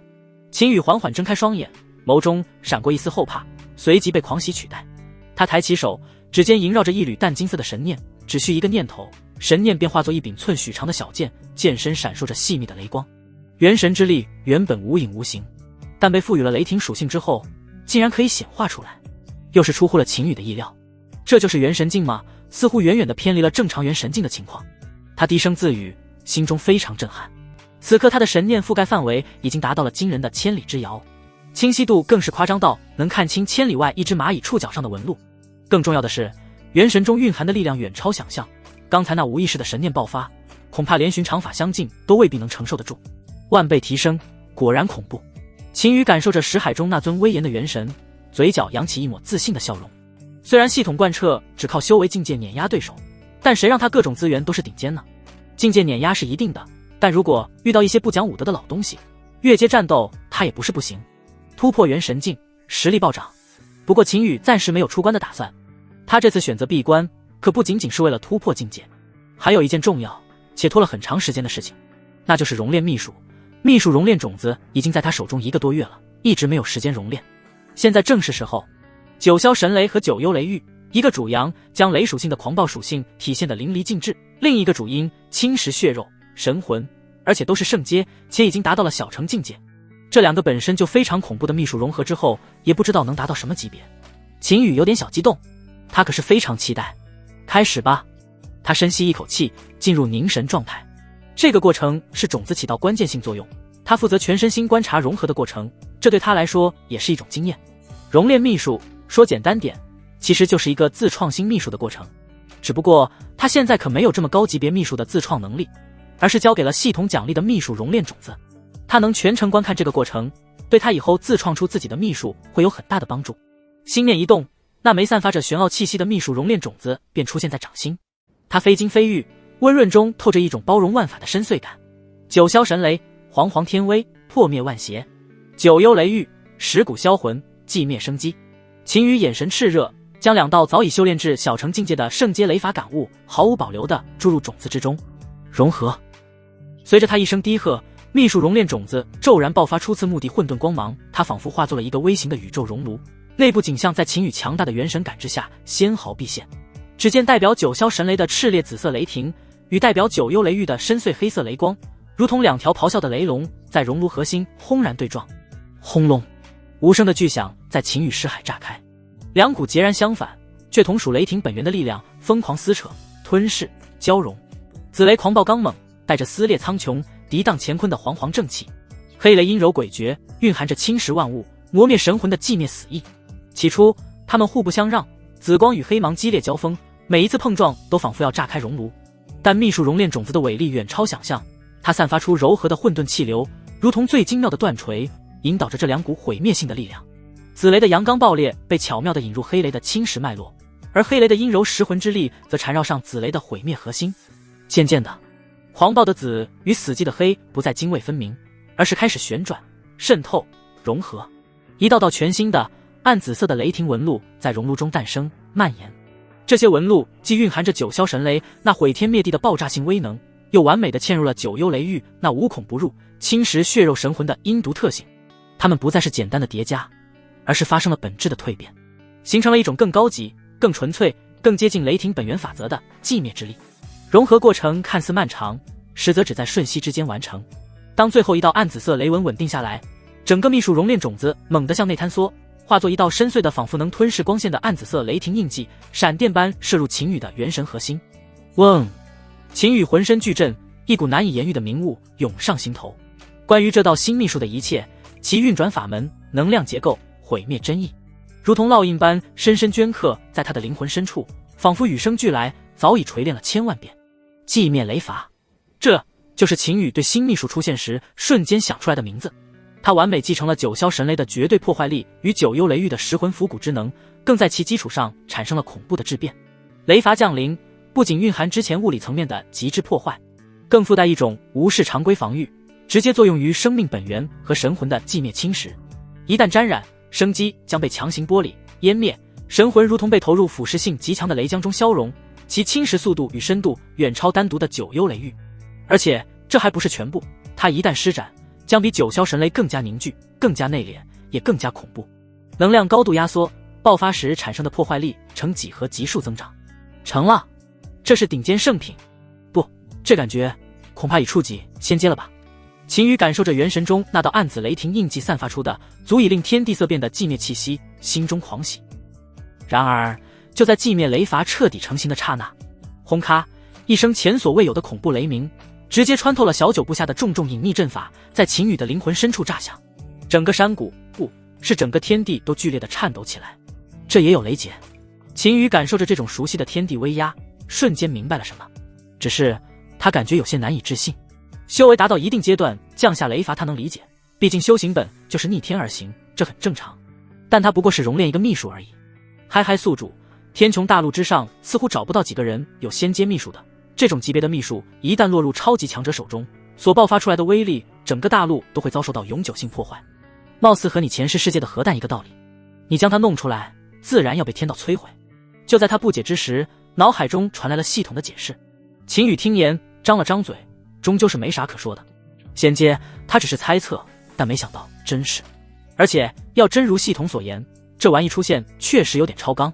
秦羽缓缓睁开双眼，眸中闪过一丝后怕，随即被狂喜取代。他抬起手，指尖萦绕着一缕淡金色的神念，只需一个念头，神念便化作一柄寸许长的小剑，剑身闪烁着细密的雷光。元神之力原本无影无形，但被赋予了雷霆属性之后，竟然可以显化出来，又是出乎了秦羽的意料。这就是元神境吗？似乎远远地偏离了正常元神境的情况。他低声自语，心中非常震撼。此刻他的神念覆盖范围已经达到了惊人的千里之遥，清晰度更是夸张到能看清千里外一只蚂蚁触角上的纹路。更重要的是，元神中蕴含的力量远超想象，刚才那无意识的神念爆发，恐怕连寻常法相境都未必能承受得住。万倍提升，果然恐怖。秦羽感受着识海中那尊威严的元神，嘴角扬起一抹自信的笑容。虽然系统贯彻只靠修为境界碾压对手，但谁让他各种资源都是顶尖呢？境界碾压是一定的，但如果遇到一些不讲武德的老东西，越阶战斗他也不是不行。突破元神境，实力暴涨。不过秦羽暂时没有出关的打算，他这次选择闭关，可不仅仅是为了突破境界，还有一件重要且拖了很长时间的事情，那就是熔炼秘术。秘术熔炼种子已经在他手中1个多月了，一直没有时间熔炼。现在正是时候。九霄神雷和九幽雷玉，一个主阳将雷属性的狂暴属性体现得淋漓尽致，另一个主阴侵蚀血肉神魂，而且都是圣阶，且已经达到了小成境界。这2个本身就非常恐怖的秘术融合之后，也不知道能达到什么级别。秦羽有点小激动，他可是非常期待。开始吧。他深吸一口气，进入凝神状态。这个过程是种子起到关键性作用，他负责全身心观察融合的过程，这对他来说也是一种经验。熔炼秘术说简单点，其实就是一个自创新秘术的过程，只不过他现在可没有这么高级别秘术的自创能力，而是交给了系统奖励的秘术熔炼种子。他能全程观看这个过程，对他以后自创出自己的秘术会有很大的帮助。心念一动，那枚散发着玄奥气息的秘术熔炼种子便出现在掌心。它非金非玉，温润中透着一种包容万法的深邃感。九霄神雷，煌煌天威，破灭万邪；九幽雷玉，蚀骨销魂，寂灭生机。秦羽眼神炽热，将2道早已修炼至小成境界的圣阶雷法感悟毫无保留地注入种子之中。融合。随着他一声低喝，秘术熔炼种子骤然爆发出次目的混沌光芒，它仿佛化作了一个微型的宇宙熔炉，内部景象在秦羽强大的元神感知下纤毫毕现。只见代表九霄神雷的炽烈紫色雷霆与代表九幽雷玉的深邃黑色雷光，如同2条咆哮的雷龙，在熔炉核心轰然对撞。轰隆，无声的巨响在秦羽识海炸开。2股截然相反却同属雷霆本源的力量疯狂撕扯、吞噬、交融。紫雷狂暴刚猛，带着撕裂苍穹、涤荡乾坤的煌煌正气；黑雷阴柔诡谲，蕴含着侵蚀万物、磨灭神魂的寂灭死意。起初他们互不相让，紫光与黑芒激烈交锋，每一次碰撞都仿佛要炸开熔炉。但秘术熔炼种子的伟力远超想象，它散发出柔和的混沌气流，如同最精妙的断锤，引导着这2股毁灭性的力量。紫雷的阳刚爆裂被巧妙地引入黑雷的侵蚀脉络，而黑雷的阴柔蚀魂之力则缠绕上紫雷的毁灭核心。渐渐的，狂暴的紫与死寂的黑不再泾渭分明，而是开始旋转、渗透、融合。一道道全新的暗紫色的雷霆纹路在熔炉中诞生蔓延。这些纹路既蕴含着九霄神雷那毁天灭地的爆炸性威能，又完美地嵌入了九幽雷玉那无孔不入、侵蚀血肉神魂的阴毒特性。它们不再是简单的叠加，而是发生了本质的蜕变，形成了一种更高级、更纯粹、更接近雷霆本源法则的寂灭之力。融合过程看似漫长，实则只在瞬息之间完成。当最后一道暗紫色雷纹稳定下来，整个秘术熔炼种子猛地向内坍缩，化作一道深邃的仿佛能吞噬光线的暗紫色雷霆印记，闪电般射入秦羽的元神核心。嗡！秦羽浑身巨震，一股难以言喻的明悟涌上心头。关于这道新秘术的一切，其运转法门、能量结构、毁灭真意，如同烙印般深深镌刻在他的灵魂深处，仿佛与生俱来，早已锤炼了千万遍。寂灭雷法，这就是秦羽对新秘术出现时瞬间想出来的名字。他完美继承了九霄神雷的绝对破坏力与九幽雷玉的蚀魂伏骨之能，更在其基础上产生了恐怖的质变。雷罚降临不仅蕴含之前物理层面的极致破坏，更附带一种无视常规防御，直接作用于生命本源和神魂的寂灭侵蚀。一旦沾染，生机将被强行剥离湮灭，神魂如同被投入腐蚀性极强的雷浆中消融，其侵蚀速度与深度远超单独的九幽雷玉。而且这还不是全部，它一旦施展，将比九霄神雷更加凝聚、更加内敛，也更加恐怖。能量高度压缩，爆发时产生的破坏力呈几何级数增长。成了，这是顶尖圣品。不，这感觉恐怕已触及仙阶了吧。秦羽感受着元神中那道暗紫雷霆印记散发出的足以令天地色变的寂灭气息，心中狂喜。然而就在寂灭雷罚彻底成型的刹那，轰咔一声前所未有的恐怖雷鸣，直接穿透了小九部下的重重隐匿阵法，在秦羽的灵魂深处炸响。整个山谷，不是整个天地都剧烈的颤抖起来。这也有雷劫。秦羽感受着这种熟悉的天地威压，瞬间明白了什么。只是他感觉有些难以置信。修为达到一定阶段，降下雷罚他能理解，毕竟修行本就是逆天而行，这很正常。但他不过是熔炼一个秘术而已。嗨嗨宿主，天穹大陆之上似乎找不到几个人有仙阶秘术的，这种级别的秘术一旦落入超级强者手中，所爆发出来的威力，整个大陆都会遭受到永久性破坏。貌似和你前世世界的核弹一个道理，你将它弄出来，自然要被天道摧毁。就在他不解之时，脑海中传来了系统的解释。秦羽听言，张了张嘴，终究是没啥可说的。仙阶，他只是猜测，但没想到真是。而且要真如系统所言，这玩意出现确实有点超纲。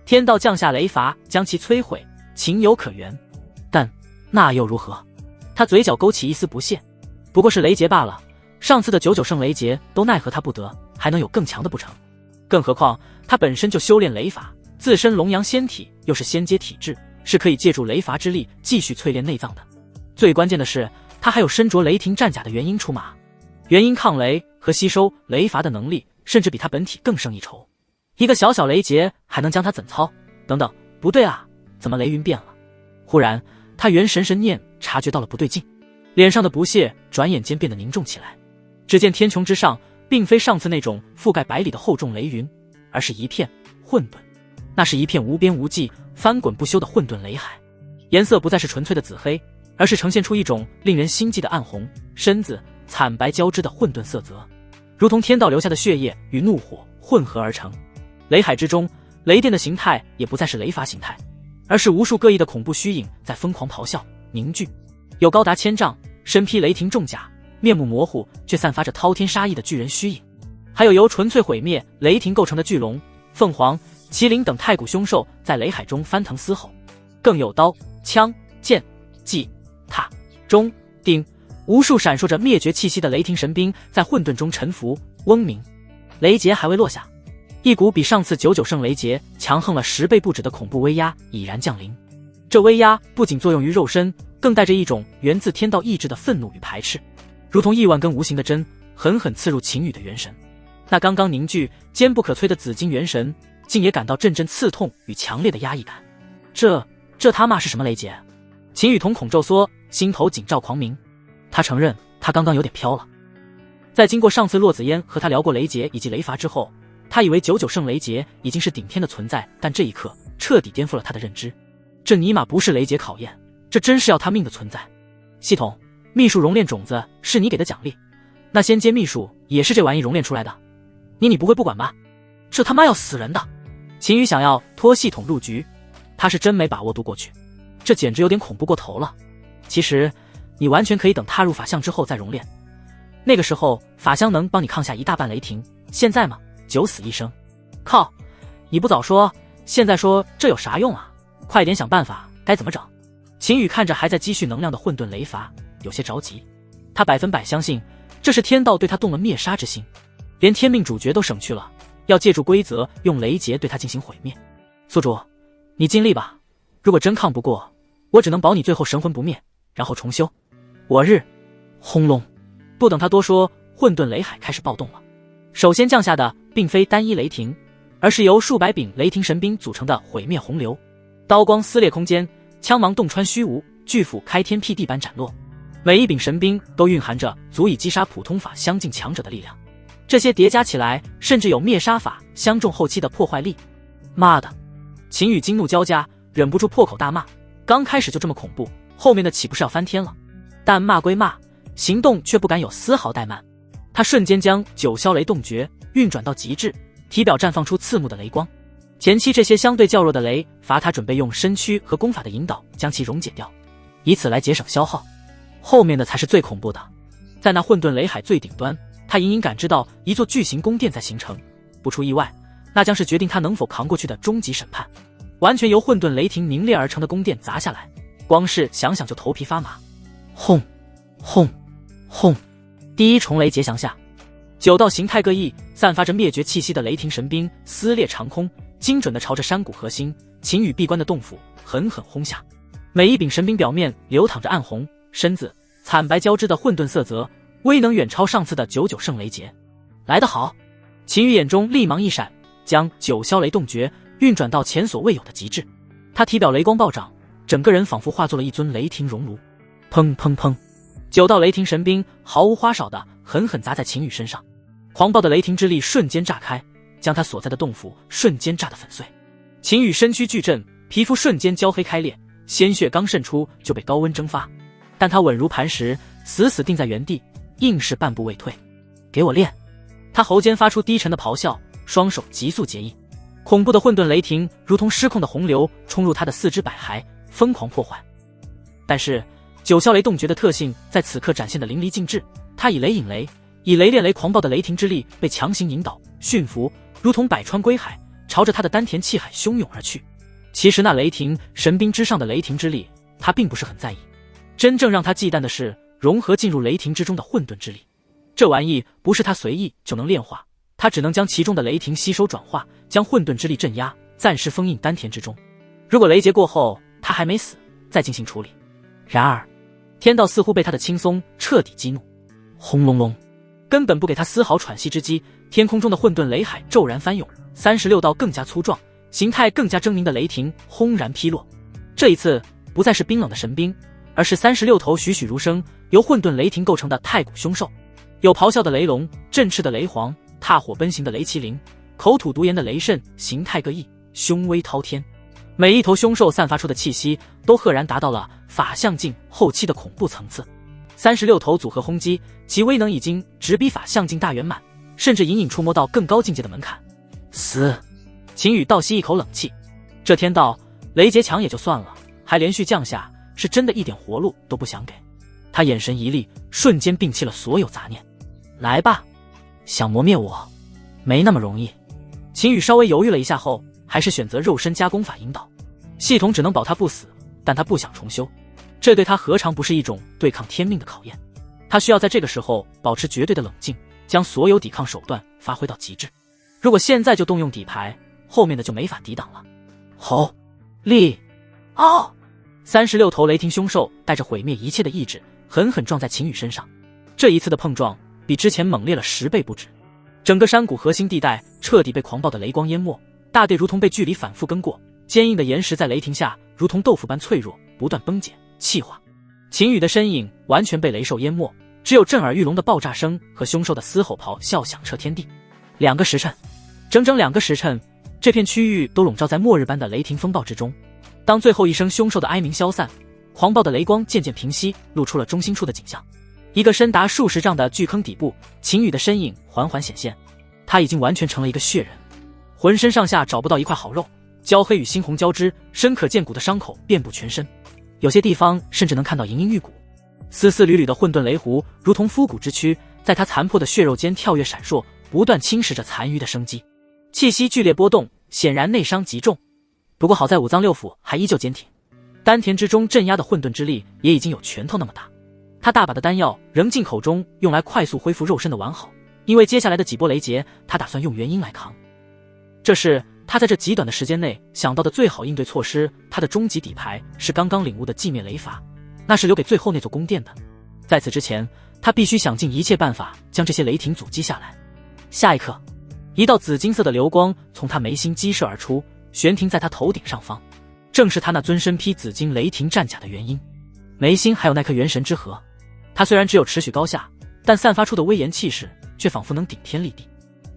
天道降下雷罚，将其摧毁，情有可原。但那又如何？他嘴角勾起一丝不屑。不过是雷劫罢了，上次的99圣雷劫都奈何他不得，还能有更强的不成？更何况他本身就修炼雷法，自身龙阳仙体又是仙阶体质，是可以借助雷罚之力继续淬炼内脏的。最关键的是，他还有身着雷霆战甲的元婴出马，元婴抗雷和吸收雷罚的能力，甚至比他本体更胜一筹。一个小小雷劫还能将他怎操？等等，不对啊，怎么雷云变了？忽然，他元神念察觉到了不对劲，脸上的不屑转眼间变得凝重起来。只见天穹之上，并非上次那种覆盖百里的厚重雷云，而是一片混沌。那是一片无边无际、翻滚不休的混沌雷海，颜色不再是纯粹的紫黑，而是呈现出一种令人心悸的暗红，身子惨白交织的混沌色泽，如同天道留下的血液与怒火混合而成。雷海之中，雷电的形态也不再是雷罚形态，而是无数各异的恐怖虚影在疯狂咆哮凝聚。有高达1000丈，身披雷霆重甲，面目模糊却散发着滔天杀意的巨人虚影，还有由纯粹毁灭雷霆构成的巨龙、凤凰、麒麟等太古凶兽在雷海中翻腾嘶吼，更有刀、枪、剑、戟、塔、钟、鼎，无数闪烁着灭绝气息的雷霆神兵在混沌中沉浮嗡鸣。雷劫还未落下，一股比上次99圣雷劫强横了10倍不止的恐怖威压已然降临。这威压不仅作用于肉身，更带着一种源自天道意志的愤怒与排斥，如同亿万根无形的针狠狠刺入秦羽的元神。那刚刚凝聚坚不可摧的紫金元神竟也感到阵阵刺痛与强烈的压抑感。这他妈是什么雷劫？秦羽瞳孔骤缩，心头警兆狂鸣。他承认他刚刚有点飘了。在经过上次洛子嫣和他聊过雷劫以及雷罚之后，他以为99圣雷劫已经是顶天的存在，但这一刻彻底颠覆了他的认知。这尼玛不是雷劫考验，这真是要他命的存在。系统，秘术熔炼种子是你给的奖励，那仙阶秘术也是这玩意熔炼出来的，你不会不管吧？这他妈要死人的！秦羽想要拖系统入局，他是真没把握渡过去，这简直有点恐怖过头了。其实你完全可以等踏入法相之后再熔炼，那个时候法相能帮你抗下一大半雷霆，现在嘛，九死一生。靠，你不早说，现在说这有啥用啊？快点想办法，该怎么整？秦羽看着还在积蓄能量的混沌雷罚，有些着急。他100%相信这是天道对他动了灭杀之心，连天命主角都省去了，要借助规则用雷劫对他进行毁灭。宿主，你尽力吧，如果真抗不过，我只能保你最后神魂不灭，然后重修。我日！轰隆！不等他多说，混沌雷海开始暴动了。首先降下的并非单一雷霆，而是由数百柄雷霆神兵组成的毁灭洪流，刀光撕裂空间，枪芒洞穿虚无，巨斧开天辟地般斩落。每一柄神兵都蕴含着足以击杀普通法相近强者的力量，这些叠加起来，甚至有灭杀法相中后期的破坏力。妈的！秦羽惊怒交加，忍不住破口大骂。刚开始就这么恐怖，后面的岂不是要翻天了？但骂归骂，行动却不敢有丝毫怠慢。他瞬间将九霄雷动诀运转到极致，体表绽放出刺目的雷光。前期这些相对较弱的雷罚他准备用身躯和功法的引导将其溶解掉，以此来节省消耗。后面的才是最恐怖的。在那混沌雷海最顶端，他隐隐感知到一座巨型宫殿在形成，不出意外，那将是决定他能否扛过去的终极审判。完全由混沌雷霆凝练而成的宫殿砸下来，光是想想就头皮发麻。轰轰轰！第一重雷劫降下，9道形态各异、散发着灭绝气息的雷霆神兵撕裂长空，精准地朝着山谷核心秦羽闭关的洞府狠狠轰下。每一柄神兵表面流淌着暗红，身子惨白交织的混沌色泽，威能远超上次的99圣雷劫。来得好！秦羽眼中厉芒一闪，将九霄雷动诀运转到前所未有的极致。他体表雷光暴涨，整个人仿佛化作了一尊雷霆熔炉。砰砰砰！ 9道雷霆神兵毫无花哨的狠狠砸在秦羽身上，狂暴的雷霆之力瞬间炸开，将他所在的洞府瞬间炸得粉碎。秦羽身躯巨震，皮肤瞬间焦黑开裂，鲜血刚渗出就被高温蒸发，但他稳如磐石，死死定在原地，硬是半步未退。给我练！他喉间发出低沉的咆哮，双手急速结印，恐怖的混沌雷霆如同失控的洪流冲入他的四肢百骸，疯狂破坏。但是九霄雷洞诀的特性在此刻展现的淋漓尽致，他以雷引雷，以雷炼雷，狂暴的雷霆之力被强行引导驯服，如同百川归海，朝着他的丹田气海汹涌而去。其实那雷霆神兵之上的雷霆之力，他并不是很在意，真正让他忌惮的是融合进入雷霆之中的混沌之力。这玩意不是他随意就能炼化，他只能将其中的雷霆吸收转化，将混沌之力镇压，暂时封印丹田之中。如果雷劫过后他还没死，再进行处理。然而天道似乎被他的轻松彻底激怒，轰隆隆，根本不给他丝毫喘息之机，天空中的混沌雷海骤然翻涌，36道更加粗壮、形态更加狰狞的雷霆轰然劈落。这一次不再是冰冷的神兵，而是36头栩栩如生由混沌雷霆构成的太古凶兽，有咆哮的雷龙、振翅的雷皇、踏火奔行的雷麒麟、口吐毒炎的雷神，形态各异，凶威滔天。每一头凶兽散发出的气息都赫然达到了法相境后期的恐怖层次。36头组合轰击，其威能已经直逼法相境大圆满，甚至隐隐触摸到更高境界的门槛。死！秦羽倒吸一口冷气，这天道雷劫强也就算了，还连续降下，是真的一点活路都不想给。他眼神一厉，瞬间摒弃了所有杂念。来吧，想磨灭我没那么容易。秦羽稍微犹豫了一下后，还是选择肉身加工法引导，系统只能保他不死，但他不想重修，这对他何尝不是一种对抗天命的考验。他需要在这个时候保持绝对的冷静，将所有抵抗手段发挥到极致。如果现在就动用底牌，后面的就没法抵挡了。吼！力！嗷！36头雷霆凶兽带着毁灭一切的意志，狠狠撞在秦羽身上。这一次的碰撞比之前猛烈了10倍不止，整个山谷核心地带彻底被狂暴的雷光淹没，大地如同被巨力反复耕过，坚硬的岩石在雷霆下如同豆腐般脆弱，不断崩解气化。秦羽的身影完全被雷兽淹没，只有震耳欲聋的爆炸声和凶兽的嘶吼咆哮响彻天地。2个时辰，整整2个时辰，这片区域都笼罩在末日般的雷霆风暴之中。当最后一声凶兽的哀鸣消散，狂暴的雷光渐渐平息，露出了中心处的景象。一个深达数十丈的巨坑底部，秦羽的身影缓缓显现。他已经完全成了一个血人，浑身上下找不到一块好肉，焦黑与猩红交织，深可见骨的伤口遍布全身，有些地方甚至能看到银玉骨。丝丝缕缕的混沌雷弧如同枯骨之躯，在他残破的血肉间跳跃闪烁，不断侵蚀着残余的生机。气息剧烈波动，显然内伤极重。不过好在五脏六腑还依旧坚挺，丹田之中镇压的混沌之力也已经有拳头那么大。他大把的丹药仍进口中，用来快速恢复肉身的完好，因为接下来的几波雷劫他打算用元婴来扛。这是他在这极短的时间内想到的最好应对措施。他的终极底牌是刚刚领悟的寂灭雷法，那是留给最后那座宫殿的。在此之前，他必须想尽一切办法将这些雷霆阻击下来。下一刻，一道紫金色的流光从他眉心激射而出，悬停在他头顶上方，正是他那尊身披紫金雷霆战甲的原因。眉心还有那颗元神之核，他虽然只有尺许高下，但散发出的威严气势却仿佛能顶天立地。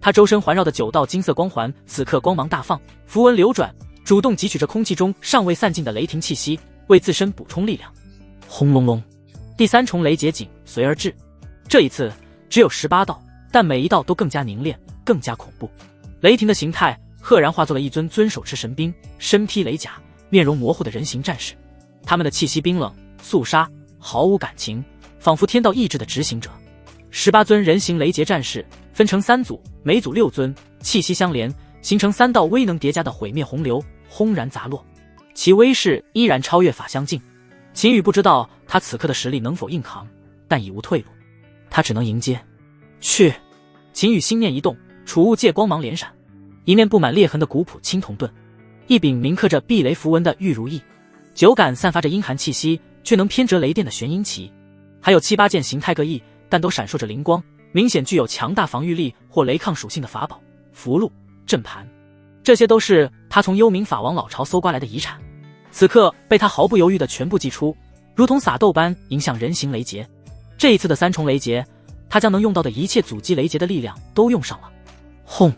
他周身环绕的9道金色光环此刻光芒大放，符文流转，主动汲取着空气中尚未散尽的雷霆气息，为自身补充力量。轰隆隆，第3重雷劫紧随而至。这一次只有18道，但每一道都更加凝练，更加恐怖。雷霆的形态赫然化作了一尊尊手持神兵，身披雷甲，面容模糊的人形战士。他们的气息冰冷肃杀，毫无感情，仿佛天道意志的执行者。18尊人形雷劫战士分成3组，每组6尊，气息相连，形成3道威能叠加的毁灭洪流，轰然砸落。其威势依然超越法相境。秦羽不知道他此刻的实力能否硬扛，但已无退路，他只能迎接。去！秦羽心念一动，储物界光芒连闪，一面布满裂痕的古朴青铜盾，一柄铭刻着避雷符文的玉如意，9杆散发着阴寒气息却能偏折雷电的玄阴旗，还有7、8件形态各异但都闪烁着灵光，明显具有强大防御力或雷抗属性的法宝、符箓、阵盘。这些都是他从幽冥法王老巢搜刮来的遗产，此刻被他毫不犹豫地全部祭出，如同撒豆般迎向人形雷劫。这一次的3重雷劫，他将能用到的一切阻击雷劫的力量都用上了。轰！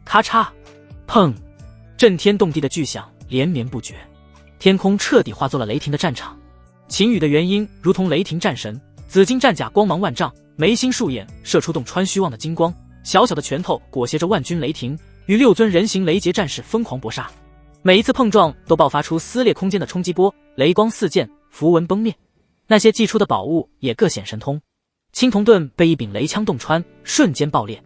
咔嚓！砰！震天动地的巨响连绵不绝，天空彻底化作了雷霆的战场。秦羽的元婴如同雷霆战神，紫金战甲光芒万丈，眉心竖眼射出洞穿虚妄的金光，小小的拳头裹挟着万钧雷霆，与6尊人形雷劫战士疯狂搏杀。每一次碰撞都爆发出撕裂空间的冲击波，雷光四溅，符文崩灭。那些祭出的宝物也各显神通。青铜盾被一柄雷枪洞穿，瞬间爆裂。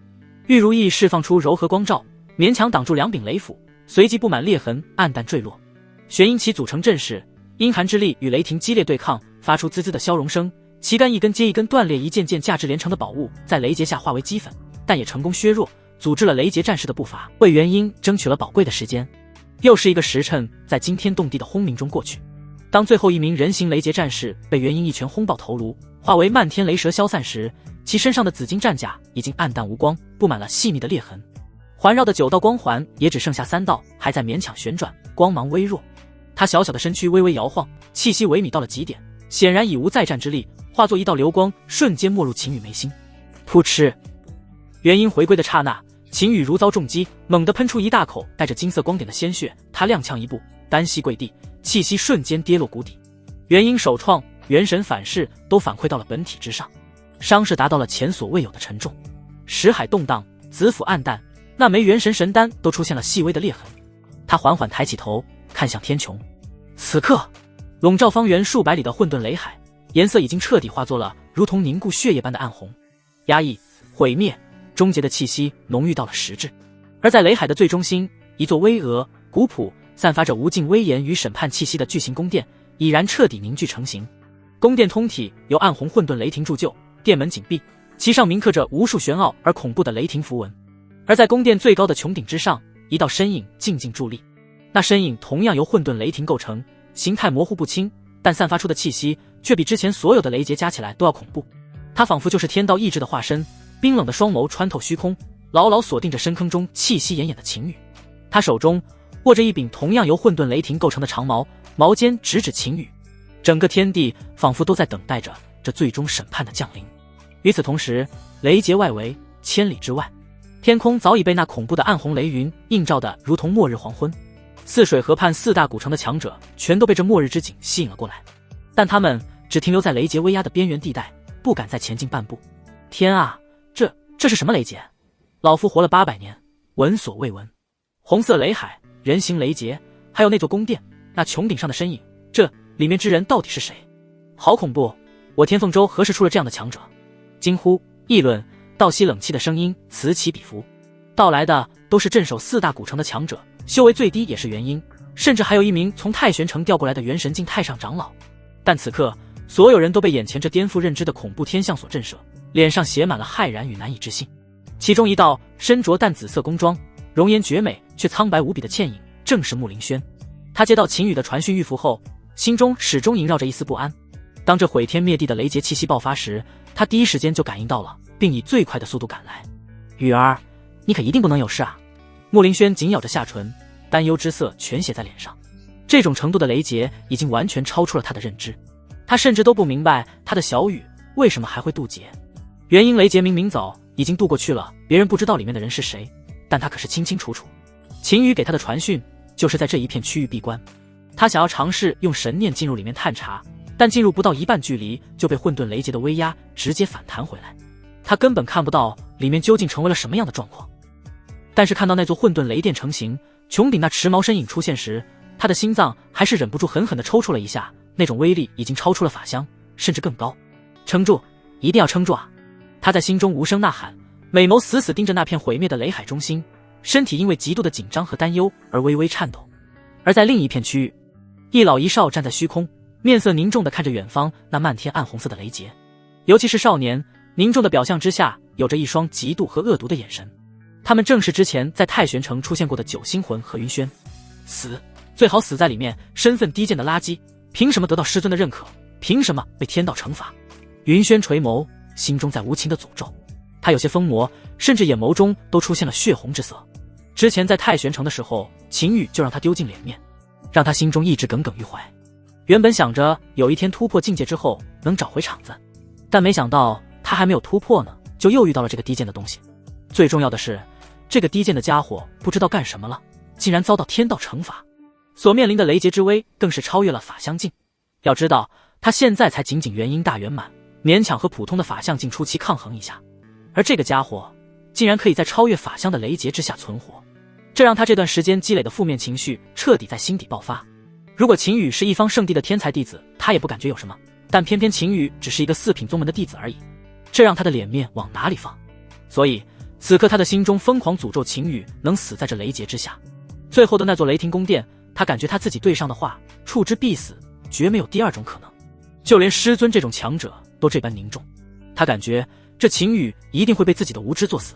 玉如意释放出柔和光照，勉强挡住2柄雷斧，随即布满裂痕，暗淡坠落。玄阴旗组成阵势，阴寒之力与雷霆激烈对抗，发出滋滋的消融声。旗杆一根接一根断裂，一件件价值连城的宝物在雷劫下化为齑粉，但也成功削弱，阻止了雷劫战士的步伐，为元婴争取了宝贵的时间。又是一个时辰在惊天动地的轰鸣中过去。当最后一名人形雷劫战士被元婴一拳轰爆头颅，化为漫天雷蛇消散时，其身上的紫金战甲已经暗淡无光，布满了细密的裂痕。环绕的9道光环也只剩下3道还在勉强旋转，光芒微弱。他小小的身躯微微摇晃，气息萎靡到了极点，显然已无再战之力，化作一道流光，瞬间没入秦羽眉心。噗嗤！元婴回归的刹那，秦羽如遭重击，猛地喷出一大口带着金色光点的鲜血，他踉跄一步，单膝跪地，气息瞬间跌落谷底。元婴首创元神反噬都反馈到了本体之上，伤势达到了前所未有的沉重。识海动荡，子府暗淡，那枚元神神丹都出现了细微的裂痕。他缓缓抬起头，看向天穹。此刻，笼罩方圆数百里的混沌雷海，颜色已经彻底化作了如同凝固血液般的暗红，压抑、毁灭、终结的气息浓郁到了实质。而在雷海的最中心，一座巍峨、古朴、散发着无尽威严与审判气息的巨型宫殿已然彻底凝聚成型。宫殿通体由暗红混沌雷霆铸就，殿门紧闭，其上铭刻着无数玄奥而恐怖的雷霆符文。而在宫殿最高的穹顶之上，一道身影静静伫立。那身影同样由混沌雷霆构成，形态模糊不清，但散发出的气息却比之前所有的雷劫加起来都要恐怖。他仿佛就是天道意志的化身，冰冷的双眸穿透虚空，牢牢锁定着深坑中气息奄奄的秦羽。他手中握着一柄同样由混沌雷霆构成的长矛，矛尖直指秦羽。整个天地仿佛都在等待着这最终审判的降临。与此同时，雷劫外围千里之外，天空早已被那恐怖的暗红雷云映照得如同末日黄昏。泗水河畔4大古城的强者全都被这末日之景吸引了过来，但他们只停留在雷劫威压的边缘地带，不敢再前进半步。天啊，这是什么雷劫？老夫活了800年，闻所未闻。红色雷海、人形雷劫，还有那座宫殿，那穹顶上的身影，这里面之人到底是谁？好恐怖！我天凤州何时出了这样的强者？惊呼、议论、倒吸冷气的声音此起彼伏，到来的都是镇守4大古城的强者，修为最低也是元婴，甚至还有一名从太玄城调过来的元神境太上长老。但此刻，所有人都被眼前这颠覆认知的恐怖天象所震慑，脸上写满了骇然与难以置信。其中一道身着淡紫色宫装，容颜绝美却苍白无比的倩影，正是穆凌轩。他接到秦羽的传讯玉符后，心中始终萦绕着一丝不安。当这毁天灭地的雷劫气息爆发时，他第一时间就感应到了，并以最快的速度赶来。羽儿，你可一定不能有事啊！穆凌轩紧咬着下唇，担忧之色全写在脸上。这种程度的雷劫已经完全超出了他的认知，他甚至都不明白他的小羽为什么还会渡劫。元婴雷劫明明早已经渡过去了，别人不知道里面的人是谁，但他可是清清楚楚。秦羽给他的传讯就是在这一片区域闭关，他想要尝试用神念进入里面探查，但进入不到一半距离就被混沌雷劫的威压直接反弹回来，他根本看不到里面究竟成为了什么样的状况。但是看到那座混沌雷殿成型，穹顶那持矛身影出现时，他的心脏还是忍不住狠狠地抽搐了一下，那种威力已经超出了法相，甚至更高。撑住，一定要撑住啊！他在心中无声呐喊，美眸死死盯着那片毁灭的雷海中心，身体因为极度的紧张和担忧而微微颤抖。而在另一片区域，一老一少站在虚空，面色凝重地看着远方那漫天暗红色的雷劫。尤其是少年，凝重的表象之下有着一双嫉妒和恶毒的眼神。他们正是之前在太玄城出现过的九星魂和云轩。死，最好死在里面，身份低贱的垃圾，凭什么得到师尊的认可？凭什么被天道惩罚？云轩垂眸，心中在无情的诅咒。他有些疯魔，甚至眼眸中都出现了血红之色。之前在太玄城的时候，秦羽就让他丢尽脸面，让他心中一直耿耿于怀。原本想着有一天突破境界之后能找回场子，但没想到他还没有突破呢，就又遇到了这个低贱的东西。最重要的是，这个低贱的家伙不知道干什么了，竟然遭到天道惩罚，所面临的雷劫之威更是超越了法相境。要知道，他现在才仅仅元婴大圆满，勉强和普通的法相境初期抗衡一下，而这个家伙竟然可以在超越法相的雷劫之下存活，这让他这段时间积累的负面情绪彻底在心底爆发。如果秦羽是一方圣地的天才弟子，他也不感觉有什么，但偏偏秦羽只是一个四品宗门的弟子而已，这让他的脸面往哪里放？所以此刻他的心中疯狂诅咒秦羽能死在这雷劫之下。最后的那座雷霆宫殿，他感觉他自己对上的话，触之必死，绝没有第二种可能。就连师尊这种强者都这般凝重，他感觉这秦羽一定会被自己的无知作死，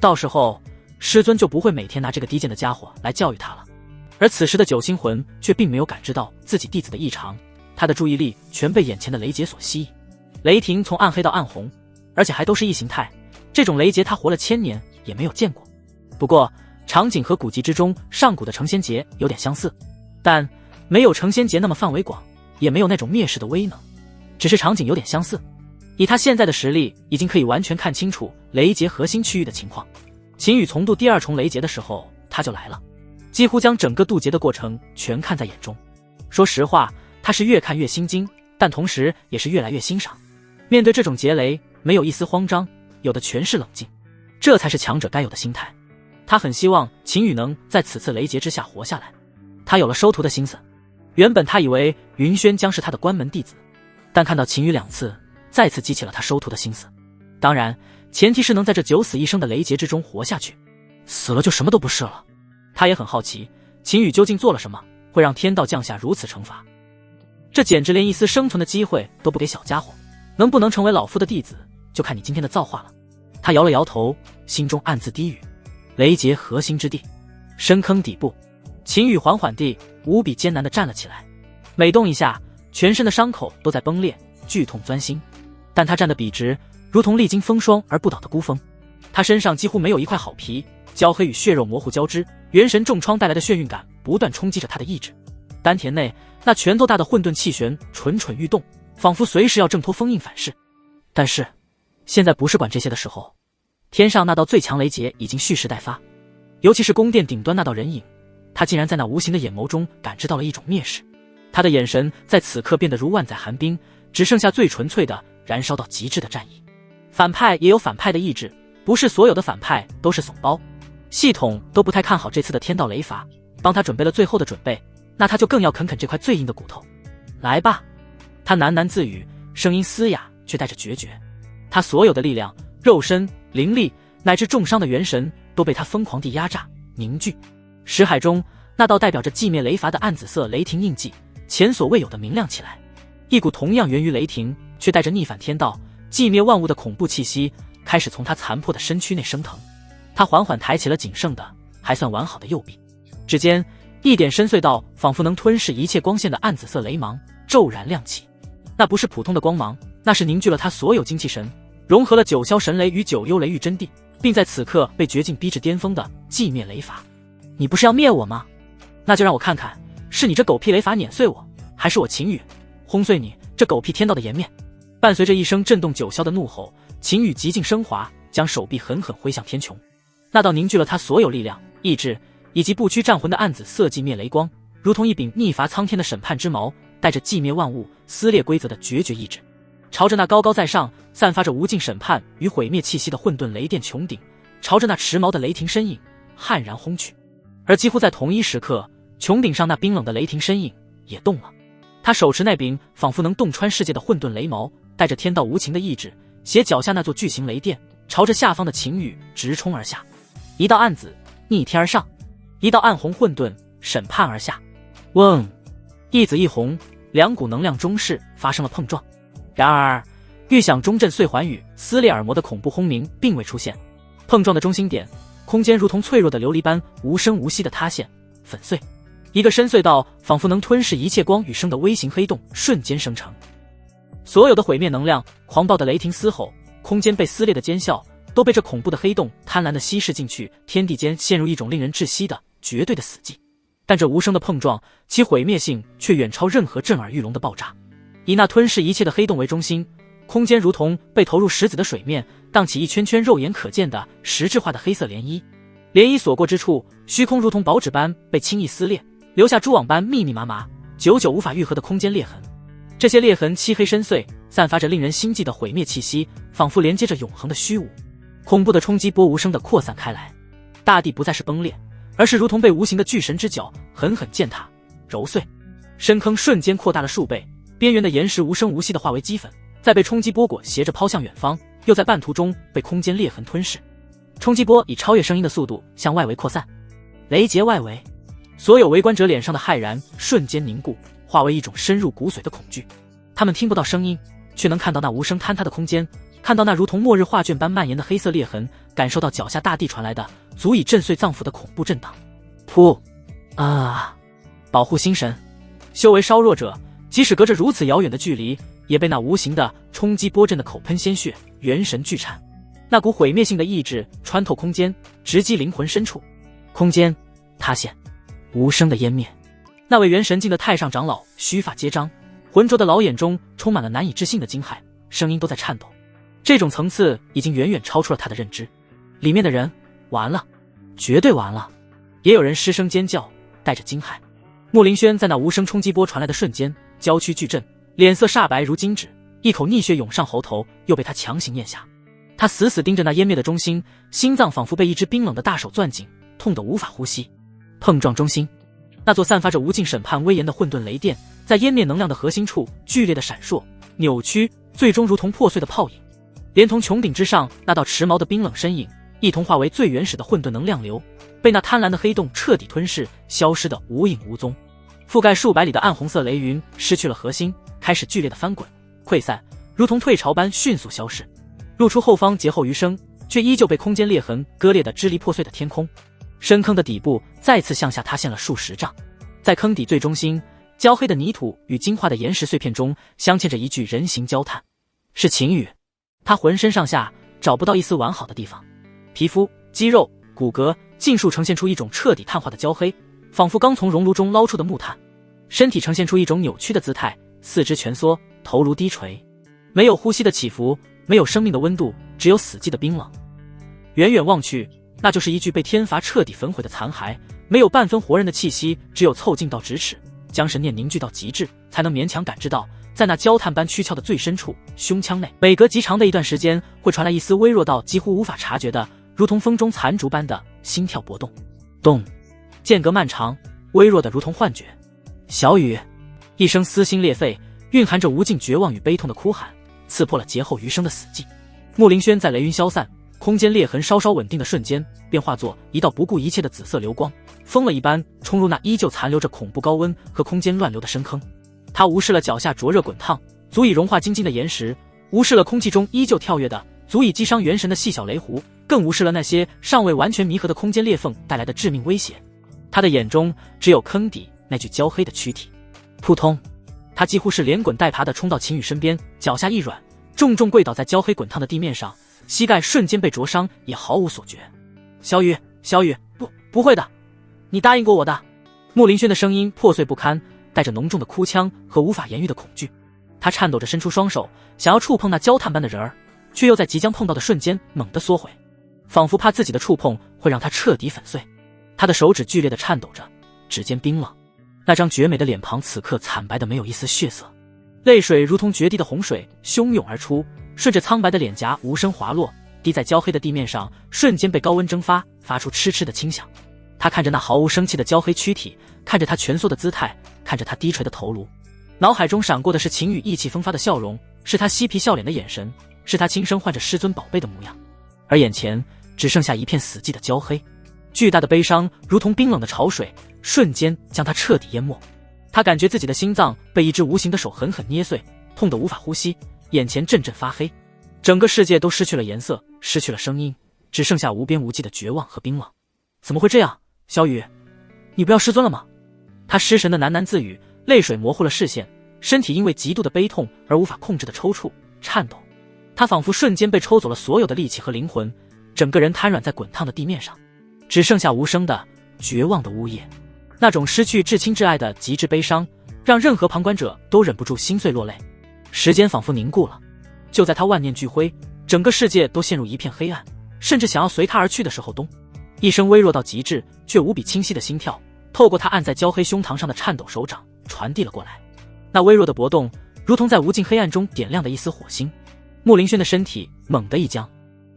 到时候师尊就不会每天拿这个低贱的家伙来教育他了。而此时的九星魂却并没有感知到自己弟子的异常，他的注意力全被眼前的雷劫所吸引。雷霆从暗黑到暗红，而且还都是异形态，这种雷劫他活了1000年也没有见过。不过场景和古籍之中上古的成仙劫有点相似，但没有成仙劫那么范围广，也没有那种灭世的威能，只是场景有点相似。以他现在的实力，已经可以完全看清楚雷劫核心区域的情况。秦羽从渡第2重雷劫的时候他就来了，几乎将整个渡劫的过程全看在眼中。说实话，他是越看越心惊，但同时也是越来越欣赏。面对这种劫雷，没有一丝慌张，有的全是冷静，这才是强者该有的心态。他很希望秦羽能在此次雷劫之下活下来，他有了收徒的心思。原本他以为云轩将是他的关门弟子，但看到秦羽2次，再次激起了他收徒的心思。当然前提是能在这九死一生的雷劫之中活下去，死了就什么都不是了。他也很好奇秦羽究竟做了什么，会让天道降下如此惩罚。这简直连一丝生存的机会都不给小家伙，能不能成为老夫的弟子，就看你今天的造化了。他摇了摇头，心中暗自低语：雷劫核心之地，深坑底部。秦羽缓缓地无比艰难地站了起来，每动一下，全身的伤口都在崩裂，剧痛钻心。但他站得笔直，如同历经风霜而不倒的孤峰。他身上几乎没有一块好皮，焦黑与血肉模糊交织，元神重创带来的眩晕感不断冲击着他的意志。丹田内那拳头大的混沌气旋蠢蠢欲动，仿佛随时要挣脱封印反噬。但是现在不是管这些的时候，天上那道最强雷劫已经蓄势待发，尤其是宫殿顶端那道人影，他竟然在那无形的眼眸中感知到了一种蔑视。他的眼神在此刻变得如万载寒冰，只剩下最纯粹的燃烧到极致的战意。反派也有反派的意志，不是所有的反派都是怂包。系统都不太看好这次的天道雷罚，帮他准备了最后的准备，那他就更要啃啃这块最硬的骨头。来吧，他喃喃自语，声音嘶哑却带着决绝。他所有的力量、肉身、灵力乃至重伤的元神都被他疯狂地压榨凝聚。识海中那道代表着寂灭雷罚的暗紫色雷霆印记前所未有的明亮起来，一股同样源于雷霆却带着逆反天道寂灭万物的恐怖气息开始从他残破的身躯内升腾。他缓缓抬起了仅剩的还算完好的右臂，指尖一点深邃到仿佛能吞噬一切光线的暗紫色雷芒骤然亮起。那不是普通的光芒，那是凝聚了他所有精气神，融合了九霄神雷与九幽雷域真谛，并在此刻被绝境逼至巅峰的寂灭雷罚。你不是要灭我吗？那就让我看看，是你这狗屁雷罚碾碎我，还是我秦羽轰碎你这狗屁天道的颜面。伴随着一声震动九霄的怒吼，秦羽极尽升华，将手臂狠狠挥向天穹。那道凝聚了他所有力量、意志以及不屈战魂的暗紫色寂灭雷光，如同一柄逆伐苍天的审判之矛，带着寂灭万物、撕裂规则的决绝意志，朝着那高高在上、散发着无尽审判与毁灭气息的混沌雷电穹顶，朝着那持矛的雷霆身影悍然轰去。而几乎在同一时刻，穹顶上那冰冷的雷霆身影也动了。他手持那柄仿佛能洞穿世界的混沌雷矛，带着天道无情的意志，携脚下那座巨型雷电，朝着下方的秦羽直冲而下。一道暗紫逆天而上，一道暗红混沌审判而下。嗡，一紫一红，两股能量中势发生了碰撞。然而预响中震碎寰宇、撕裂耳膜的恐怖轰鸣并未出现。碰撞的中心点，空间如同脆弱的琉璃般无声无息的塌陷粉碎，一个深邃到仿佛能吞噬一切光与声的微型黑洞瞬间生成。所有的毁灭能量、狂暴的雷霆嘶吼、空间被撕裂的尖啸，都被这恐怖的黑洞贪婪地稀释进去，天地间陷入一种令人窒息的绝对的死寂。但这无声的碰撞，其毁灭性却远超任何震耳欲聋的爆炸。以那吞噬一切的黑洞为中心，空间如同被投入石子的水面，荡起一圈圈肉眼可见的实质化的黑色涟漪。涟漪所过之处，虚空如同薄纸般被轻易撕裂，留下蛛网般密密麻麻、久久无法愈合的空间裂痕。这些裂痕漆黑深邃，散发着令人心悸的毁灭气息，仿佛连接着永恒的虚无。恐怖的冲击波无声地扩散开来，大地不再是崩裂，而是如同被无形的巨神之脚狠狠践踏、揉碎。深坑瞬间扩大了数倍，边缘的岩石无声无息地化为齑粉，在被冲击波裹挟着抛向远方，又在半途中被空间裂痕吞噬。冲击波以超越声音的速度向外围扩散，雷劫外围，所有围观者脸上的骇然瞬间凝固，化为一种深入骨髓的恐惧。他们听不到声音，却能看到那无声坍塌的空间，看到那如同末日画卷般蔓延的黑色裂痕，感受到脚下大地传来的足以震碎脏腑的恐怖震荡。噗！保护心神，修为稍弱者，即使隔着如此遥远的距离，也被那无形的冲击波震的口喷鲜血，元神俱颤。那股毁灭性的意志穿透空间，直击灵魂深处。空间塌陷，无声的湮灭。那位元神境的太上长老须发皆张，浑浊的老眼中充满了难以置信的惊骇，声音都在颤抖。这种层次已经远远超出了他的认知。里面的人完了，绝对完了。也有人失声尖叫，带着惊骇。穆林轩在那无声冲击波传来的瞬间，娇躯巨震，脸色煞白如金纸，一口逆血涌上喉头，又被他强行咽下。他死死盯着那湮灭的中心，心脏仿佛被一只冰冷的大手攥紧，痛得无法呼吸。碰撞中心，那座散发着无尽审判威严的混沌雷电，在湮灭能量的核心处剧烈的闪烁、扭曲，最终如同破碎的泡影，连同穹顶之上那道持矛的冰冷身影，一同化为最原始的混沌能量流，被那贪婪的黑洞彻底吞噬，消失得无影无踪。覆盖数百里的暗红色雷云失去了核心，开始剧烈的翻滚、溃散，如同退潮般迅速消逝，露出后方劫后余生，却依旧被空间裂痕割裂得支离破碎的天空。深坑的底部再次向下塌陷了数十丈，在坑底最中心，焦黑的泥土与晶化的岩石碎片中镶嵌着一具人形焦炭，是秦羽。他浑身上下找不到一丝完好的地方，皮肤、肌肉、骨骼尽数呈现出一种彻底碳化的焦黑，仿佛刚从熔炉中捞出的木炭。身体呈现出一种扭曲的姿态，四肢蜷缩，头颅低垂，没有呼吸的起伏，没有生命的温度，只有死寂的冰冷。远远望去，那就是一具被天罚彻底焚毁的残骸，没有半分活人的气息，只有凑近到咫尺，将神念凝聚到极致，才能勉强感知到，在那焦炭般躯壳的最深处，胸腔内，每隔极长的一段时间，会传来一丝微弱到几乎无法察觉的，如同风中残烛般的心跳波动。动，间隔漫长，微弱的如同幻觉。小雨，一声撕心裂肺，蕴含着无尽绝望与悲痛的哭喊，刺破了劫后余生的死寂。穆林轩在雷云消散，空间裂痕稍稍稳定的瞬间，便化作一道不顾一切的紫色流光，疯了一般冲入那依旧残留着恐怖高温和空间乱流的深坑。他无视了脚下灼热滚烫、足以融化晶晶的岩石，无视了空气中依旧跳跃的、足以击伤元神的细小雷湖，更无视了那些尚未完全弥合的空间裂缝带来的致命威胁。他的眼中只有坑底那具焦黑的躯体。扑通，他几乎是连滚带爬地冲到秦羽身边，脚下一软，重重跪倒在焦黑滚烫的地面上，膝盖瞬间被灼伤，也毫无所觉。小雨，小雨，不会的，你答应过我的。穆林轩的声音破碎不堪，带着浓重的哭腔和无法言喻的恐惧。他颤抖着伸出双手，想要触碰那焦炭般的人儿，却又在即将碰到的瞬间猛地缩回，仿佛怕自己的触碰会让他彻底粉碎。他的手指剧烈地颤抖着，指尖冰冷，那张绝美的脸庞此刻惨白的没有一丝血色，泪水如同决堤的洪水汹涌而出，顺着苍白的脸颊无声滑落，滴在焦黑的地面上，瞬间被高温蒸发，发出嗤嗤的轻响。他看着那毫无生气的焦黑躯体，看着他蜷缩的姿态，看着他低垂的头颅，脑海中闪过的是秦羽意气风发的笑容，是他嬉皮笑脸的眼神，是他轻声唤着师尊宝贝的模样，而眼前只剩下一片死寂的焦黑。巨大的悲伤如同冰冷的潮水，瞬间将他彻底淹没。他感觉自己的心脏被一只无形的手狠狠捏碎，痛得无法呼吸，眼前阵阵发黑，整个世界都失去了颜色，失去了声音，只剩下无边无际的绝望和冰冷。怎么会这样？小雨，你不要失尊了吗？他失神的喃喃自语，泪水模糊了视线，身体因为极度的悲痛而无法控制的抽搐、颤抖。他仿佛瞬间被抽走了所有的力气和灵魂，整个人瘫软在滚烫的地面上，只剩下无声的、绝望的呜咽。那种失去至亲至爱的极致悲伤，让任何旁观者都忍不住心碎落泪。时间仿佛凝固了，就在他万念俱灰，整个世界都陷入一片黑暗，甚至想要随他而去的时候，咚，一声微弱到极致却无比清晰的心跳，透过他按在焦黑胸膛上的颤抖手掌传递了过来。那微弱的搏动，如同在无尽黑暗中点亮的一丝火星。穆林轩的身体猛地一僵，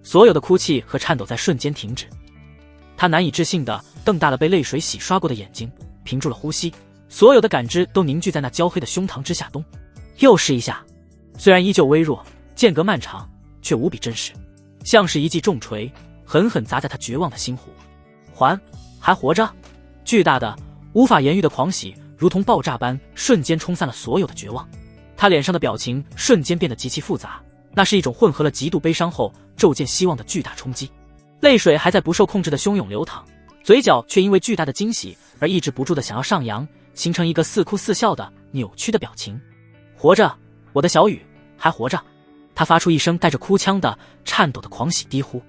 所有的哭泣和颤抖在瞬间停止。他难以置信地瞪大了被泪水洗刷过的眼睛，屏住了呼吸，所有的感知都凝聚在那焦黑的胸膛之下。咚，又是一下，虽然依旧微弱，间隔漫长，却无比真实，像是一记重锤，狠狠砸在他绝望的心湖。还活着！巨大的无法言喻的狂喜如同爆炸般瞬间冲散了所有的绝望。他脸上的表情瞬间变得极其复杂，那是一种混合了极度悲伤后骤见希望的巨大冲击。泪水还在不受控制的汹涌流淌，嘴角却因为巨大的惊喜而抑制不住的想要上扬，形成一个似哭似笑的扭曲的表情。活着，我的小雨，还活着！他发出一声带着哭腔的颤抖的狂喜低呼。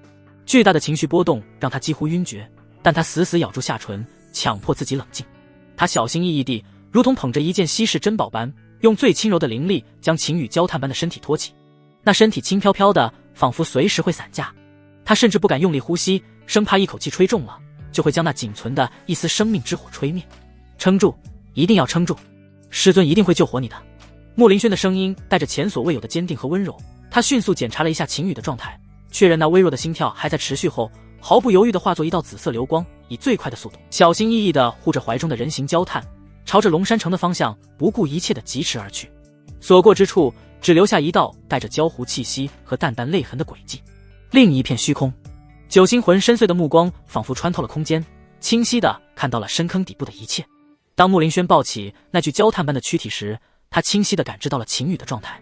巨大的情绪波动让他几乎晕厥，但他死死咬住下唇，强迫自己冷静。他小心翼翼地，如同捧着一件稀世珍宝般，用最轻柔的灵力将晴雨焦炭般的身体托起。那身体轻飘飘的，仿佛随时会散架。他甚至不敢用力呼吸，生怕一口气吹中了，就会将那仅存的一丝生命之火吹灭。撑住，一定要撑住，师尊一定会救活你的。穆林轩的声音带着前所未有的坚定和温柔。他迅速检查了一下晴雨的状态，确认那微弱的心跳还在持续后，毫不犹豫地化作一道紫色流光，以最快的速度，小心翼翼地护着怀中的人形焦炭，朝着龙山城的方向不顾一切地疾驰而去。所过之处，只留下一道带着焦糊气息和淡淡泪痕的轨迹。另一片虚空，九星魂深邃的目光仿佛穿透了空间，清晰地看到了深坑底部的一切。当穆林轩抱起那具焦炭般的躯体时，他清晰地感知到了晴雨的状态。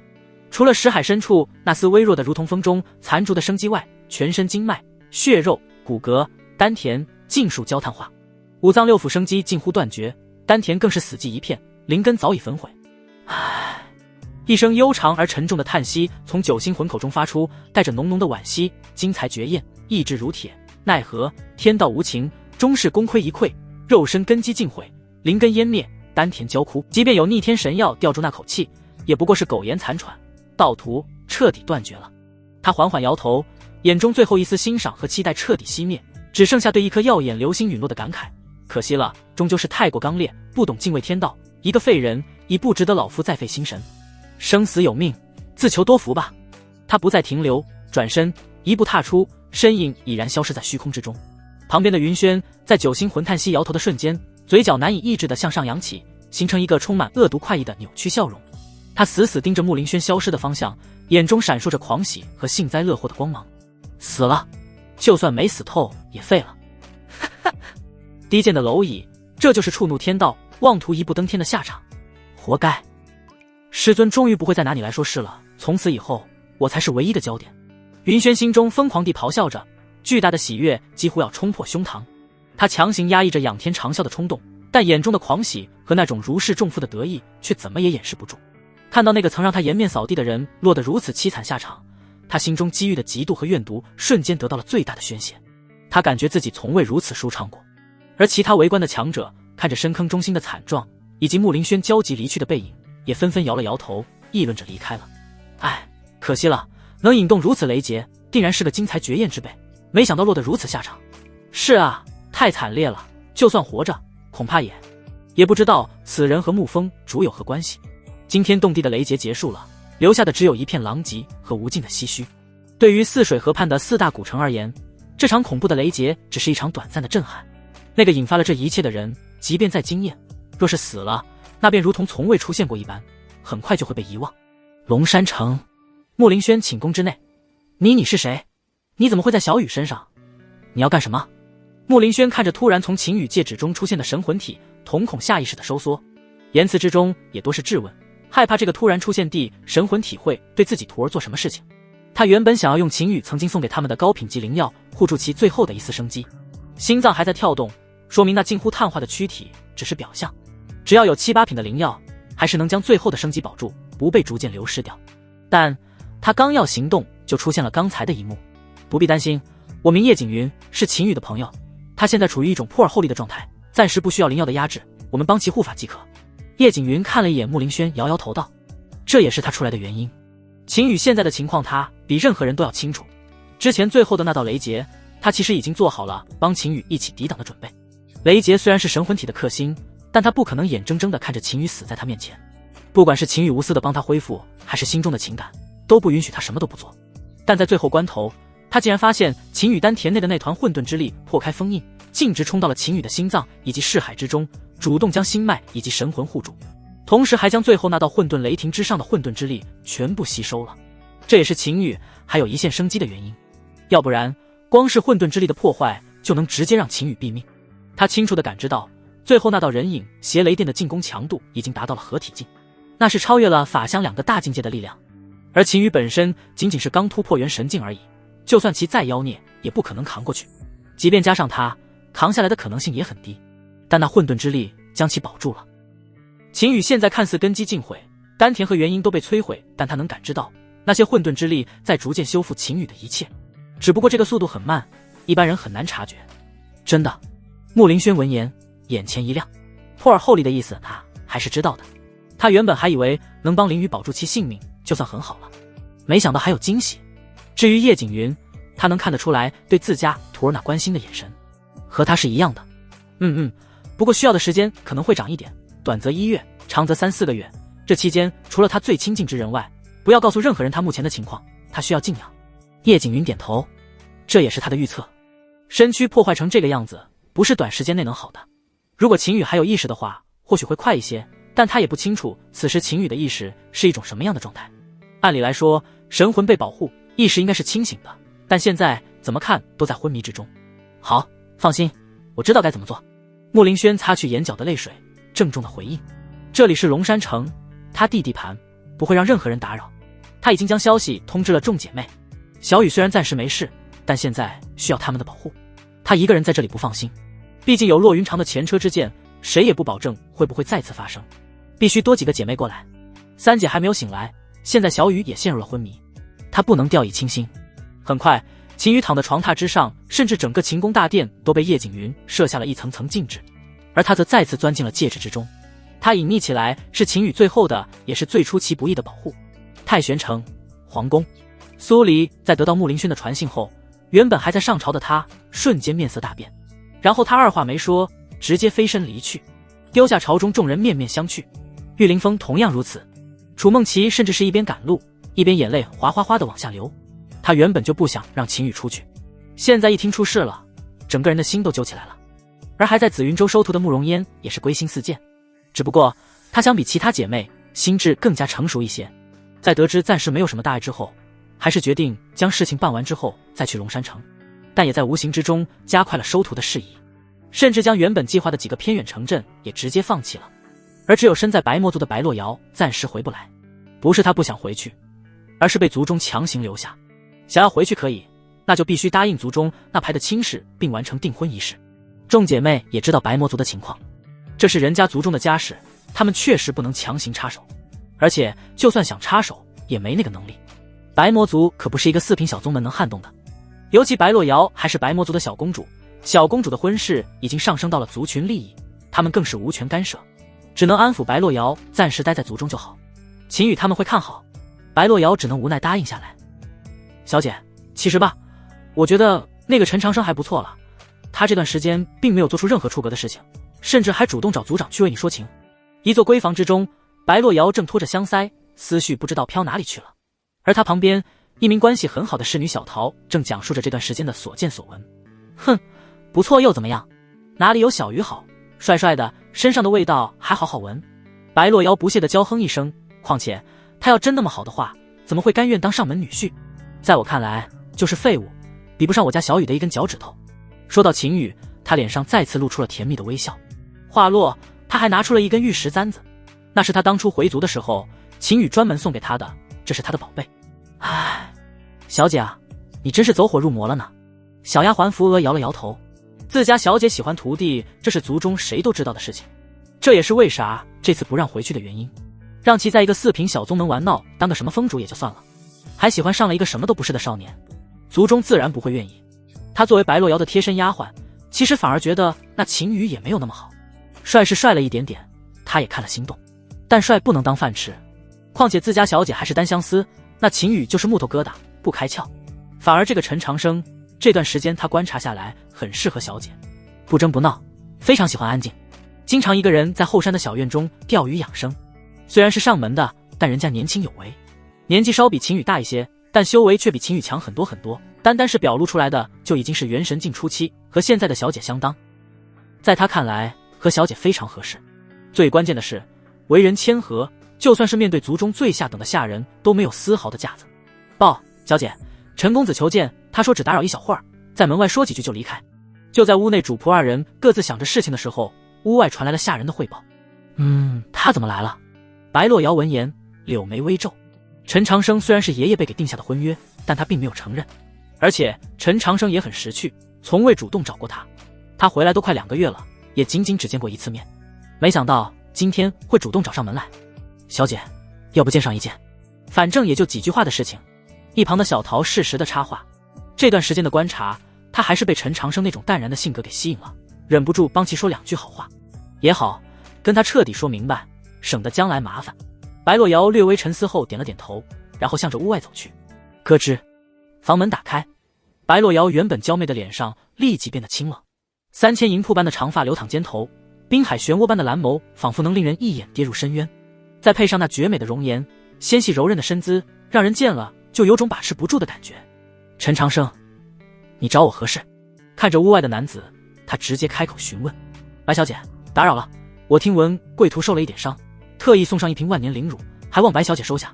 除了识海深处那丝微弱的如同风中残烛的生机外，全身经脉、血肉、骨骼、丹田尽数焦炭化，五脏六腑生机近乎断绝，丹田更是死寂一片，灵根早已焚毁。唉，一声悠长而沉重的叹息从九星魂口中发出，带着浓浓的惋惜。精彩绝艳，意志如铁，奈何天道无情，终是功亏一篑，肉身根基尽毁，灵根湮灭，丹田焦枯。即便有逆天神药吊住那口气，也不过是苟延残喘，道途彻底断绝了。他缓缓摇头，眼中最后一丝欣赏和期待彻底熄灭，只剩下对一颗耀眼流星陨落的感慨。可惜了，终究是太过刚烈，不懂敬畏天道，一个废人已不值得老夫再费心神。生死有命，自求多福吧。他不再停留，转身一步踏出，身影已然消失在虚空之中。旁边的云轩在九星魂叹息摇头的瞬间，嘴角难以抑制地向上扬起，形成一个充满恶毒快意的扭曲笑容。他死死盯着穆林轩消失的方向，眼中闪烁着狂喜和幸灾乐祸的光芒。死了，就算没死透也废了。低贱的蝼蚁，这就是触怒天道、妄图一步登天的下场，活该！师尊终于不会再拿你来说事了，从此以后，我才是唯一的焦点。云轩心中疯狂地咆哮着，巨大的喜悦几乎要冲破胸膛。他强行压抑着仰天长啸的冲动，但眼中的狂喜和那种如释重负的得意却怎么也掩饰不住。看到那个曾让他颜面扫地的人落得如此凄惨下场，他心中积郁的嫉妒和怨毒瞬间得到了最大的宣泄。他感觉自己从未如此舒畅过。而其他围观的强者看着深坑中心的惨状，以及穆林轩焦急离去的背影，也纷纷摇了摇头，议论着离开了。唉，可惜了，能引动如此雷劫，定然是个精彩绝艳之辈，没想到落得如此下场。是啊，太惨烈了，就算活着，恐怕也不知道此人和沐风主有何关系。惊天动地的雷劫结束了，留下的只有一片狼藉和无尽的唏嘘。对于泗水河畔的四大古城而言，这场恐怖的雷劫只是一场短暂的震撼。那个引发了这一切的人，即便再惊艳，若是死了，那便如同从未出现过一般，很快就会被遗忘。龙山城，穆林轩寝宫之内，你是谁？你怎么会在小雨身上？你要干什么？穆林轩看着突然从晴雨戒指中出现的神魂体，瞳孔下意识的收缩，言辞之中也多是质问，害怕这个突然出现地神魂体会对自己徒儿做什么事情。他原本想要用晴雨曾经送给他们的高品级灵药护住其最后的一丝生机，心脏还在跳动，说明那近乎碳化的躯体只是表象，只要有7、8品的灵药，还是能将最后的生机保住，不被逐渐流失掉。但他刚要行动，就出现了刚才的一幕。不必担心，我名叶景云，是晴雨的朋友，他现在处于一种破而后立的状态，暂时不需要灵药的压制，我们帮其护法即可。叶景云看了一眼穆林轩，摇摇头道：这也是他出来的原因。秦羽现在的情况他比任何人都要清楚，之前最后的那道雷劫，他其实已经做好了帮秦羽一起抵挡的准备。雷劫虽然是神魂体的克星，但他不可能眼睁睁地看着秦羽死在他面前，不管是秦羽无私的帮他恢复，还是心中的情感，都不允许他什么都不做。但在最后关头，他竟然发现秦羽丹田内的那团混沌之力破开封印，径直冲到了秦羽的心脏以及识海之中，主动将心脉以及神魂护住，同时还将最后那道混沌雷霆之上的混沌之力全部吸收了。这也是秦羽还有一线生机的原因，要不然光是混沌之力的破坏就能直接让秦羽毙命。他清楚地感知到，最后那道人影邪雷电的进攻强度已经达到了合体境，那是超越了法相2个大境界的力量。而秦羽本身仅仅是刚突破元神境而已，就算其再妖孽也不可能扛过去，即便加上他，扛下来的可能性也很低。但那混沌之力将其保住了。秦羽现在看似根基尽毁，丹田和元婴都被摧毁，但他能感知到那些混沌之力在逐渐修复秦羽的一切，只不过这个速度很慢，一般人很难察觉。真的。穆林轩闻言眼前一亮，托尔厚利的意思他还是知道的。他原本还以为能帮林雨保住其性命就算很好了，没想到还有惊喜。至于叶景云，他能看得出来对自家徒儿那关心的眼神和他是一样的。不过需要的时间可能会长一点，短则1月，长则3、4个月。这期间除了他最亲近之人外，不要告诉任何人他目前的情况，他需要静养。叶景云点头，这也是他的预测。身躯破坏成这个样子，不是短时间内能好的。如果秦羽还有意识的话，或许会快一些，但他也不清楚此时秦羽的意识是一种什么样的状态。按理来说，神魂被保护，意识应该是清醒的，但现在怎么看都在昏迷之中。好，放心，我知道该怎么做。穆林轩擦去眼角的泪水，郑重的回应。这里是龙山城，他弟弟盘不会让任何人打扰。他已经将消息通知了众姐妹。小雨虽然暂时没事，但现在需要他们的保护。他一个人在这里不放心，毕竟有骆云长的前车之鉴，谁也不保证会不会再次发生。必须多几个姐妹过来。三姐还没有醒来，现在小雨也陷入了昏迷，她不能掉以轻心。很快，秦羽躺在床榻之上，甚至整个秦宫大殿都被叶景云设下了一层层禁制，而他则再次钻进了戒指之中。他隐匿起来，是秦羽最后的，也是最出其不意的保护。太玄城皇宫，苏黎在得到穆林轩的传信后，原本还在上朝的他瞬间面色大变，然后他二话没说，直接飞身离去，丢下朝中众人面面相觑。玉凌风同样如此，楚梦琪甚至是一边赶路，一边眼泪哗哗哗地往下流。他原本就不想让秦羽出去，现在一听出事了，整个人的心都揪起来了。而还在紫云洲收徒的慕容嫣也是归心似箭，只不过她相比其他姐妹心智更加成熟一些，在得知暂时没有什么大碍之后，还是决定将事情办完之后再去龙山城，但也在无形之中加快了收徒的事宜，甚至将原本计划的几个偏远城镇也直接放弃了。而只有身在白魔族的白洛瑶暂时回不来，不是他不想回去，而是被族中强行留下。想要回去可以，那就必须答应族中那排的亲事，并完成订婚仪式。众姐妹也知道白魔族的情况，这是人家族中的家事，他们确实不能强行插手，而且就算想插手也没那个能力。白魔族可不是一个四品小宗门能撼动的，尤其白洛瑶还是白魔族的小公主，小公主的婚事已经上升到了族群利益，他们更是无权干涉，只能安抚白洛瑶暂时待在族中就好。秦羽他们会看好，白洛瑶只能无奈答应下来。小姐，其实吧，我觉得那个陈长生还不错了，他这段时间并没有做出任何出格的事情，甚至还主动找族长去为你说情。一座闺房之中，白洛瑶正拖着香腮，思绪不知道飘哪里去了，而他旁边一名关系很好的侍女小桃正讲述着这段时间的所见所闻。哼，不错又怎么样，哪里有小鱼好，帅帅的，身上的味道还好好闻。白洛瑶不屑地娇哼一声，况且他要真那么好的话，怎么会甘愿当上门女婿？在我看来就是废物，比不上我家小雨的一根脚趾头。说到秦羽，他脸上再次露出了甜蜜的微笑。话落，他还拿出了一根玉石簪子，那是他当初回族的时候秦羽专门送给他的，这是他的宝贝。唉，小姐啊，你真是走火入魔了呢。小丫鬟扶额摇了摇头，自家小姐喜欢徒弟，这是族中谁都知道的事情，这也是为啥这次不让回去的原因。让其在一个四品小宗门玩闹，当个什么封主也就算了，还喜欢上了一个什么都不是的少年，族中自然不会愿意。他作为白洛瑶的贴身丫鬟，其实反而觉得那秦羽也没有那么好。帅是帅了一点点，他也看了心动，但帅不能当饭吃，况且自家小姐还是单相思，那秦宇就是木头疙瘩，不开窍。反而这个陈长生，这段时间他观察下来很适合小姐，不争不闹，非常喜欢安静，经常一个人在后山的小院中钓鱼养生。虽然是上门的，但人家年轻有为，年纪稍比秦宇大一些，但修为却比秦宇强很多很多，单单是表露出来的就已经是元神境初期，和现在的小姐相当。在他看来，和小姐非常合适。最关键的是，为人谦和，就算是面对族中最下等的下人，都没有丝毫的架子。报，小姐，陈公子求见，他说只打扰一小会儿，在门外说几句就离开。就在屋内主仆二人各自想着事情的时候，屋外传来了下人的汇报。他怎么来了？白洛瑶闻言，柳眉微皱。陈长生虽然是爷爷辈给定下的婚约，但他并没有承认，而且陈长生也很识趣，从未主动找过他。他回来都快2个月了，也仅仅只见过一次面，没想到今天会主动找上门来。小姐，要不见上一见？反正也就几句话的事情。一旁的小桃适时的插话。这段时间的观察，他还是被陈长生那种淡然的性格给吸引了，忍不住帮其说2句好话。也好，跟他彻底说明白，省得将来麻烦。白洛瑶略微沉思后点了点头，然后向着屋外走去。咯吱，房门打开，白洛瑶原本娇媚的脸上立即变得清冷，3000银铺般的长发流淌肩头，滨海漩涡般的蓝眸仿佛能令人一眼跌入深渊，再配上那绝美的容颜，纤细柔韧的身姿，让人见了就有种把持不住的感觉。陈长生，你找我何事？看着屋外的男子，他直接开口询问。白小姐，打扰了，我听闻贵徒受了一点伤，特意送上一瓶万年灵乳，还望白小姐收下。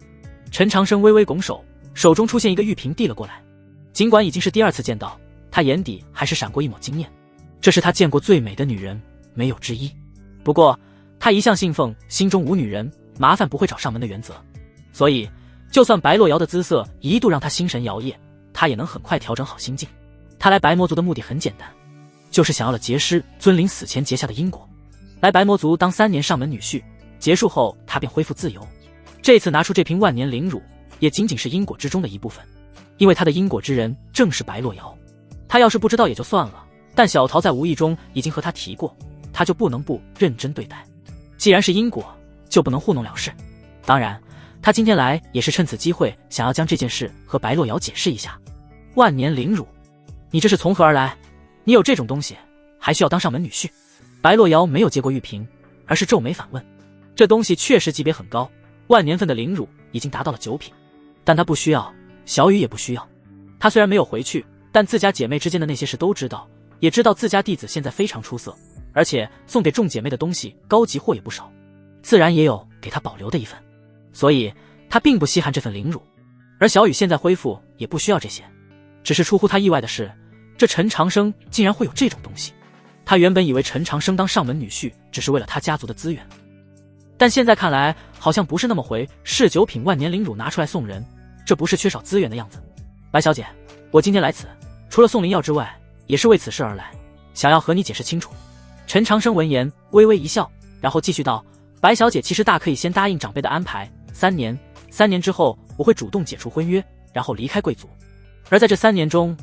陈长生微微拱手，手中出现一个玉瓶递了过来。尽管已经是第2次见到，他眼底还是闪过一抹惊艳，这是他见过最美的女人，没有之一。不过他一向信奉心中无女人，麻烦不会找上门的原则，所以就算白洛瑶的姿色一度让他心神摇曳，他也能很快调整好心境。他来白魔族的目的很简单，就是想要了结师尊灵死前结下的因果。来白魔族当3年上门女婿，结束后他便恢复自由。这次拿出这瓶万年灵乳，也仅仅是因果之中的一部分，因为他的因果之人正是白洛瑶。他要是不知道也就算了，但小桃在无意中已经和他提过，他就不能不认真对待。既然是因果，就不能糊弄了事。当然他今天来也是趁此机会想要将这件事和白洛瑶解释一下。万年灵乳，你这是从何而来？你有这种东西，还需要当上门女婿？白洛瑶没有接过玉瓶，而是皱眉反问。这东西确实级别很高，万年份的灵乳已经达到了9品，但他不需要，小雨也不需要。他虽然没有回去，但自家姐妹之间的那些事都知道，也知道自家弟子现在非常出色，而且送给众姐妹的东西高级货也不少，自然也有给他保留的一份，所以他并不稀罕这份灵乳。而小雨现在恢复也不需要这些，只是出乎他意外的是，这陈长生竟然会有这种东西。他原本以为陈长生当上门女婿只是为了他家族的资源，但现在看来好像不是那么回事。9品万年灵乳拿出来送人，这不是缺少资源的样子。白小姐，我今天来此除了送灵药之外，也是为此事而来，想要和你解释清楚。陈长生闻言微微一笑，然后继续道，白小姐其实大可以先答应长辈的安排，3年之后我会主动解除婚约，然后离开贵族。而在这3年中，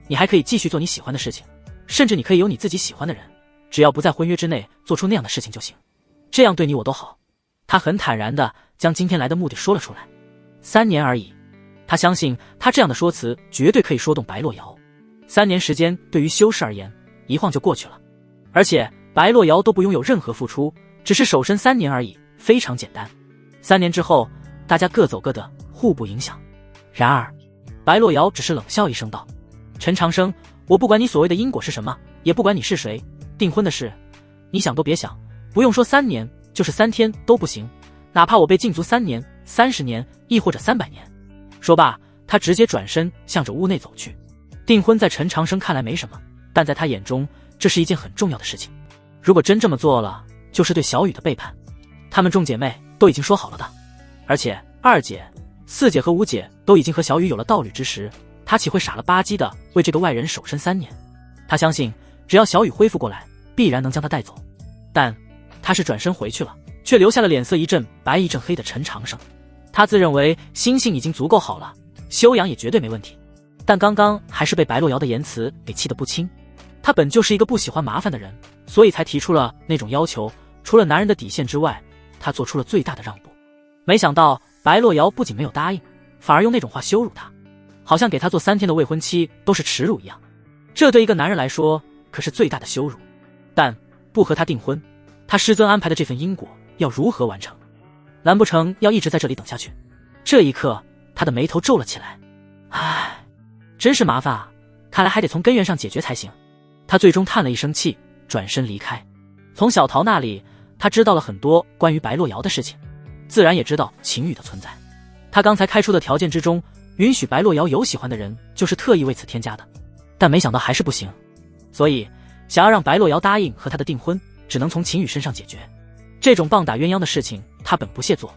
你还可以继续做你喜欢的事情，甚至你可以有你自己喜欢的人，只要不在婚约之内做出那样的事情就行，这样对你我都好。他很坦然地将今天来的目的说了出来。3年而已，他相信他这样的说辞绝对可以说动白洛瑶。3年时间对于修士而言，一晃就过去了，而且白洛瑶都不拥有任何付出，只是守身3年而已，非常简单。3年之后，大家各走各的，互不影响。然而白洛瑶只是冷笑一声道，陈长生，我不管你所谓的因果是什么，也不管你是谁，订婚的事你想都别想，不用说3年，就是3天都不行，哪怕我被禁足3年、30年，亦或者300年。说罢，他直接转身向着屋内走去。订婚在陈长生看来没什么，但在他眼中这是一件很重要的事情，如果真这么做了，就是对小雨的背叛。她们众姐妹都已经说好了的，而且2姐、4姐和5姐都已经和小雨有了道侣之时，他岂会傻了吧唧的为这个外人守身3年？他相信只要小雨恢复过来，必然能将他带走。但他是转身回去了，却留下了脸色一阵白一阵黑的陈长生。他自认为心性已经足够好了，修养也绝对没问题，但刚刚还是被白洛瑶的言辞给气得不轻。他本就是一个不喜欢麻烦的人，所以才提出了那种要求，除了男人的底线之外，他做出了最大的让步。没想到白洛瑶不仅没有答应，反而用那种话羞辱她，好像给她做3天的未婚妻都是耻辱一样。这对一个男人来说可是最大的羞辱。但不和她订婚，他师尊安排的这份因果要如何完成？难不成要一直在这里等下去？这一刻，他的眉头皱了起来。唉，真是麻烦啊，看来还得从根源上解决才行。他最终叹了一声气，转身离开。从小桃那里，他知道了很多关于白洛瑶的事情，自然也知道秦羽的存在。他刚才开出的条件之中，允许白洛瑶有喜欢的人，就是特意为此添加的，但没想到还是不行。所以想要让白洛瑶答应和他的订婚，只能从秦羽身上解决。这种棒打鸳鸯的事情他本不屑做，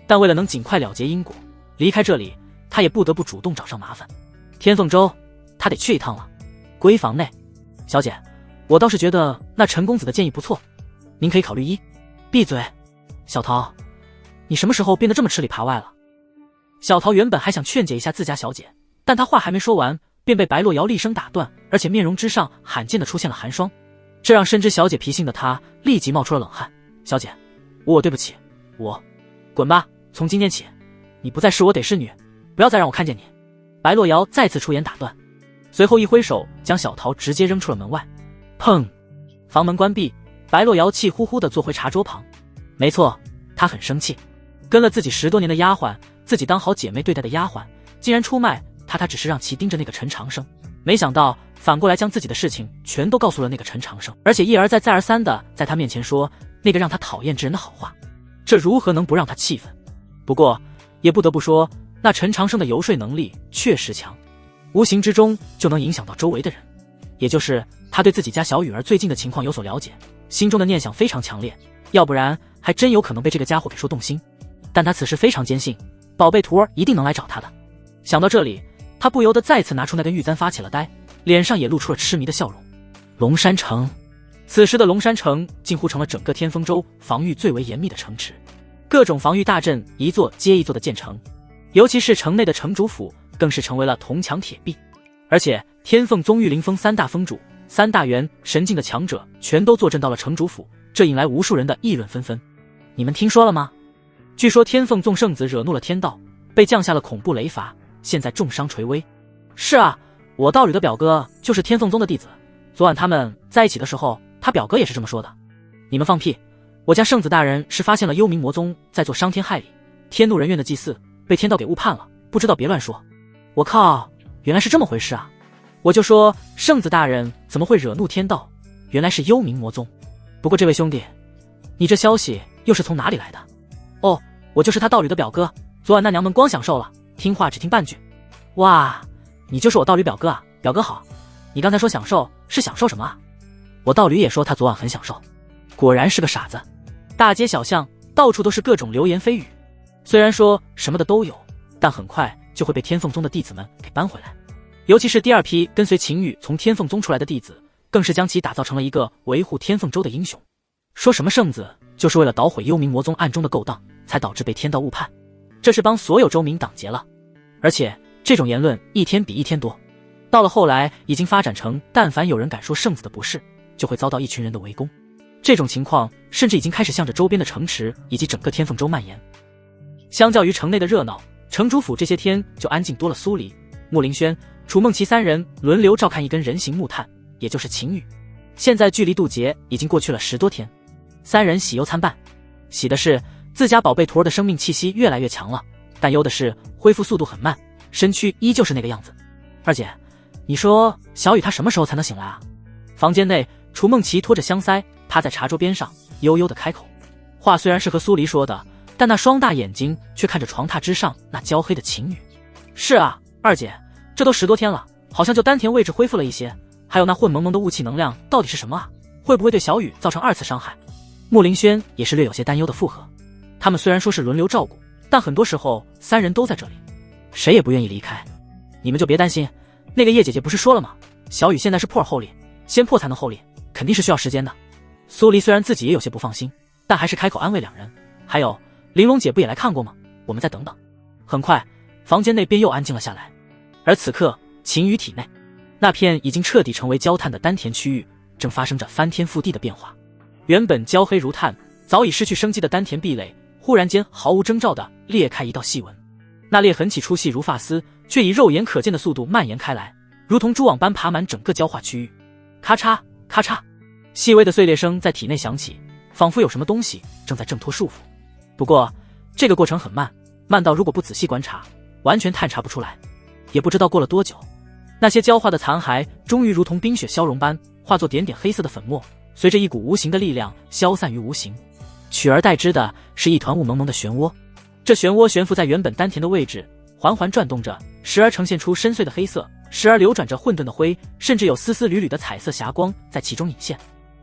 但为了能尽快了结因果，离开这里他也不得不主动找上麻烦。天凤洲他得去一趟了。闺房内，小姐，我倒是觉得那陈公子的建议不错，您可以考虑一。闭嘴，小桃，你什么时候变得这么吃里扒外了？小桃原本还想劝解一下自家小姐，但她话还没说完，便被白洛瑶厉声打断，而且面容之上罕见的出现了寒霜，这让深知小姐脾性的她立即冒出了冷汗。小姐，我对不起，我滚吧，从今天起，你不再是我得是女，不要再让我看见你。白洛瑶再次出言打断，随后一挥手将小桃直接扔出了门外。砰！房门关闭，白洛瑶气呼呼地坐回茶桌旁。没错，她很生气，跟了自己10多年的丫鬟，自己当好姐妹对待的丫鬟，竟然出卖她只是让其盯着那个陈长生，没想到反过来将自己的事情全都告诉了那个陈长生，而且一而再再而三的在他面前说那个让他讨厌之人的好话，这如何能不让他气愤？不过也不得不说，那陈长生的游说能力确实强，无形之中就能影响到周围的人。也就是他对自己家小雨儿最近的情况有所了解，心中的念想非常强烈，要不然还真有可能被这个家伙给说动心。但他此时非常坚信宝贝徒儿一定能来找他的。想到这里，他不由得再次拿出那根玉簪发起了呆，脸上也露出了痴迷的笑容。龙山城，此时的龙山城近乎成了整个天风州防御最为严密的城池，各种防御大阵一座接一座的建成，尤其是城内的城主府更是成为了铜墙铁壁。而且天凤宗、玉灵峰3大峰主、3大元神境的强者全都坐镇到了城主府，这引来无数人的议论纷纷。你们听说了吗？据说天凤宗圣子惹怒了天道，被降下了恐怖雷罚，现在重伤垂危。是啊，我道侣的表哥就是天凤宗的弟子，昨晚他们在一起的时候，他表哥也是这么说的。你们放屁，我家圣子大人是发现了幽冥魔宗在做伤天害理、天怒人怨的祭祀，被天道给误判了，不知道别乱说。我靠，原来是这么回事啊！我就说圣子大人怎么会惹怒天道，原来是幽冥魔宗。不过这位兄弟，你这消息又是从哪里来的？哦，我就是他道侣的表哥，昨晚那娘们光享受了，听话只听半句。哇，你就是我道侣表哥啊，表哥好。你刚才说享受是享受什么啊？我道侣也说他昨晚很享受，果然是个傻子。大街小巷到处都是各种流言蜚语，虽然说什么的都有，但很快就会被天凤宗的弟子们给搬回来。尤其是第二批跟随秦羽从天凤宗出来的弟子，更是将其打造成了一个维护天凤州的英雄。说什么圣子就是为了捣毁幽冥魔宗暗中的勾当，才导致被天道误判，这是帮所有州民挡劫了。而且这种言论一天比一天多，到了后来已经发展成但凡有人敢说圣子的不是，就会遭到一群人的围攻。这种情况甚至已经开始向着周边的城池以及整个天凤州蔓延。相较于城内的热闹，城主府这些天就安静多了。苏黎、穆凌轩、楚梦琪3人轮流照看一根人形木炭，也就是秦羽。现在距离渡劫已经过去了10多天，3人喜忧参半。喜的是自家宝贝徒儿的生命气息越来越强了，但忧的是恢复速度很慢，身躯依旧是那个样子。二姐，你说小雨她什么时候才能醒来啊？房间内，楚梦琪拖着香腮趴在茶桌边上，悠悠地开口。话虽然是和苏黎说的，但那双大眼睛却看着床榻之上那焦黑的秦羽。是啊，二姐，这都10多天了，好像就丹田位置恢复了一些，还有那混蒙蒙的雾气能量到底是什么啊？会不会对小雨造成2次伤害？穆凌轩也是略有些担忧的附和。他们虽然说是轮流照顾，但很多时候3人都在这里，谁也不愿意离开。你们就别担心，那个叶姐姐不是说了吗？小雨现在是破而后立，先破才能后立，肯定是需要时间的。苏黎虽然自己也有些不放心，但还是开口安慰2人。还有玲珑姐不也来看过吗？我们再等等。很快房间内便又安静了下来。而此刻秦羽体内那片已经彻底成为焦炭的丹田区域正发生着翻天覆地的变化。原本焦黑如炭早已失去生机的丹田壁垒忽然间毫无征兆地裂开一道细纹，那裂痕起初细如发丝，却以肉眼可见的速度蔓延开来，如同蛛网般爬满整个焦化区域。咔嚓咔嚓，细微的碎裂声在体内响起，仿佛有什么东西正在挣脱束缚。不过这个过程很慢，慢到如果不仔细观察，完全探查不出来。也不知道过了多久，那些焦化的残骸终于如同冰雪消融般，化作点点黑色的粉末，随着一股无形的力量消散于无形，取而代之的是一团雾蒙蒙的漩涡。这漩涡悬浮在原本丹田的位置，缓缓转动着，时而呈现出深邃的黑色，时而流转着混沌的灰，甚至有丝丝缕缕的彩色霞光在其中隐现。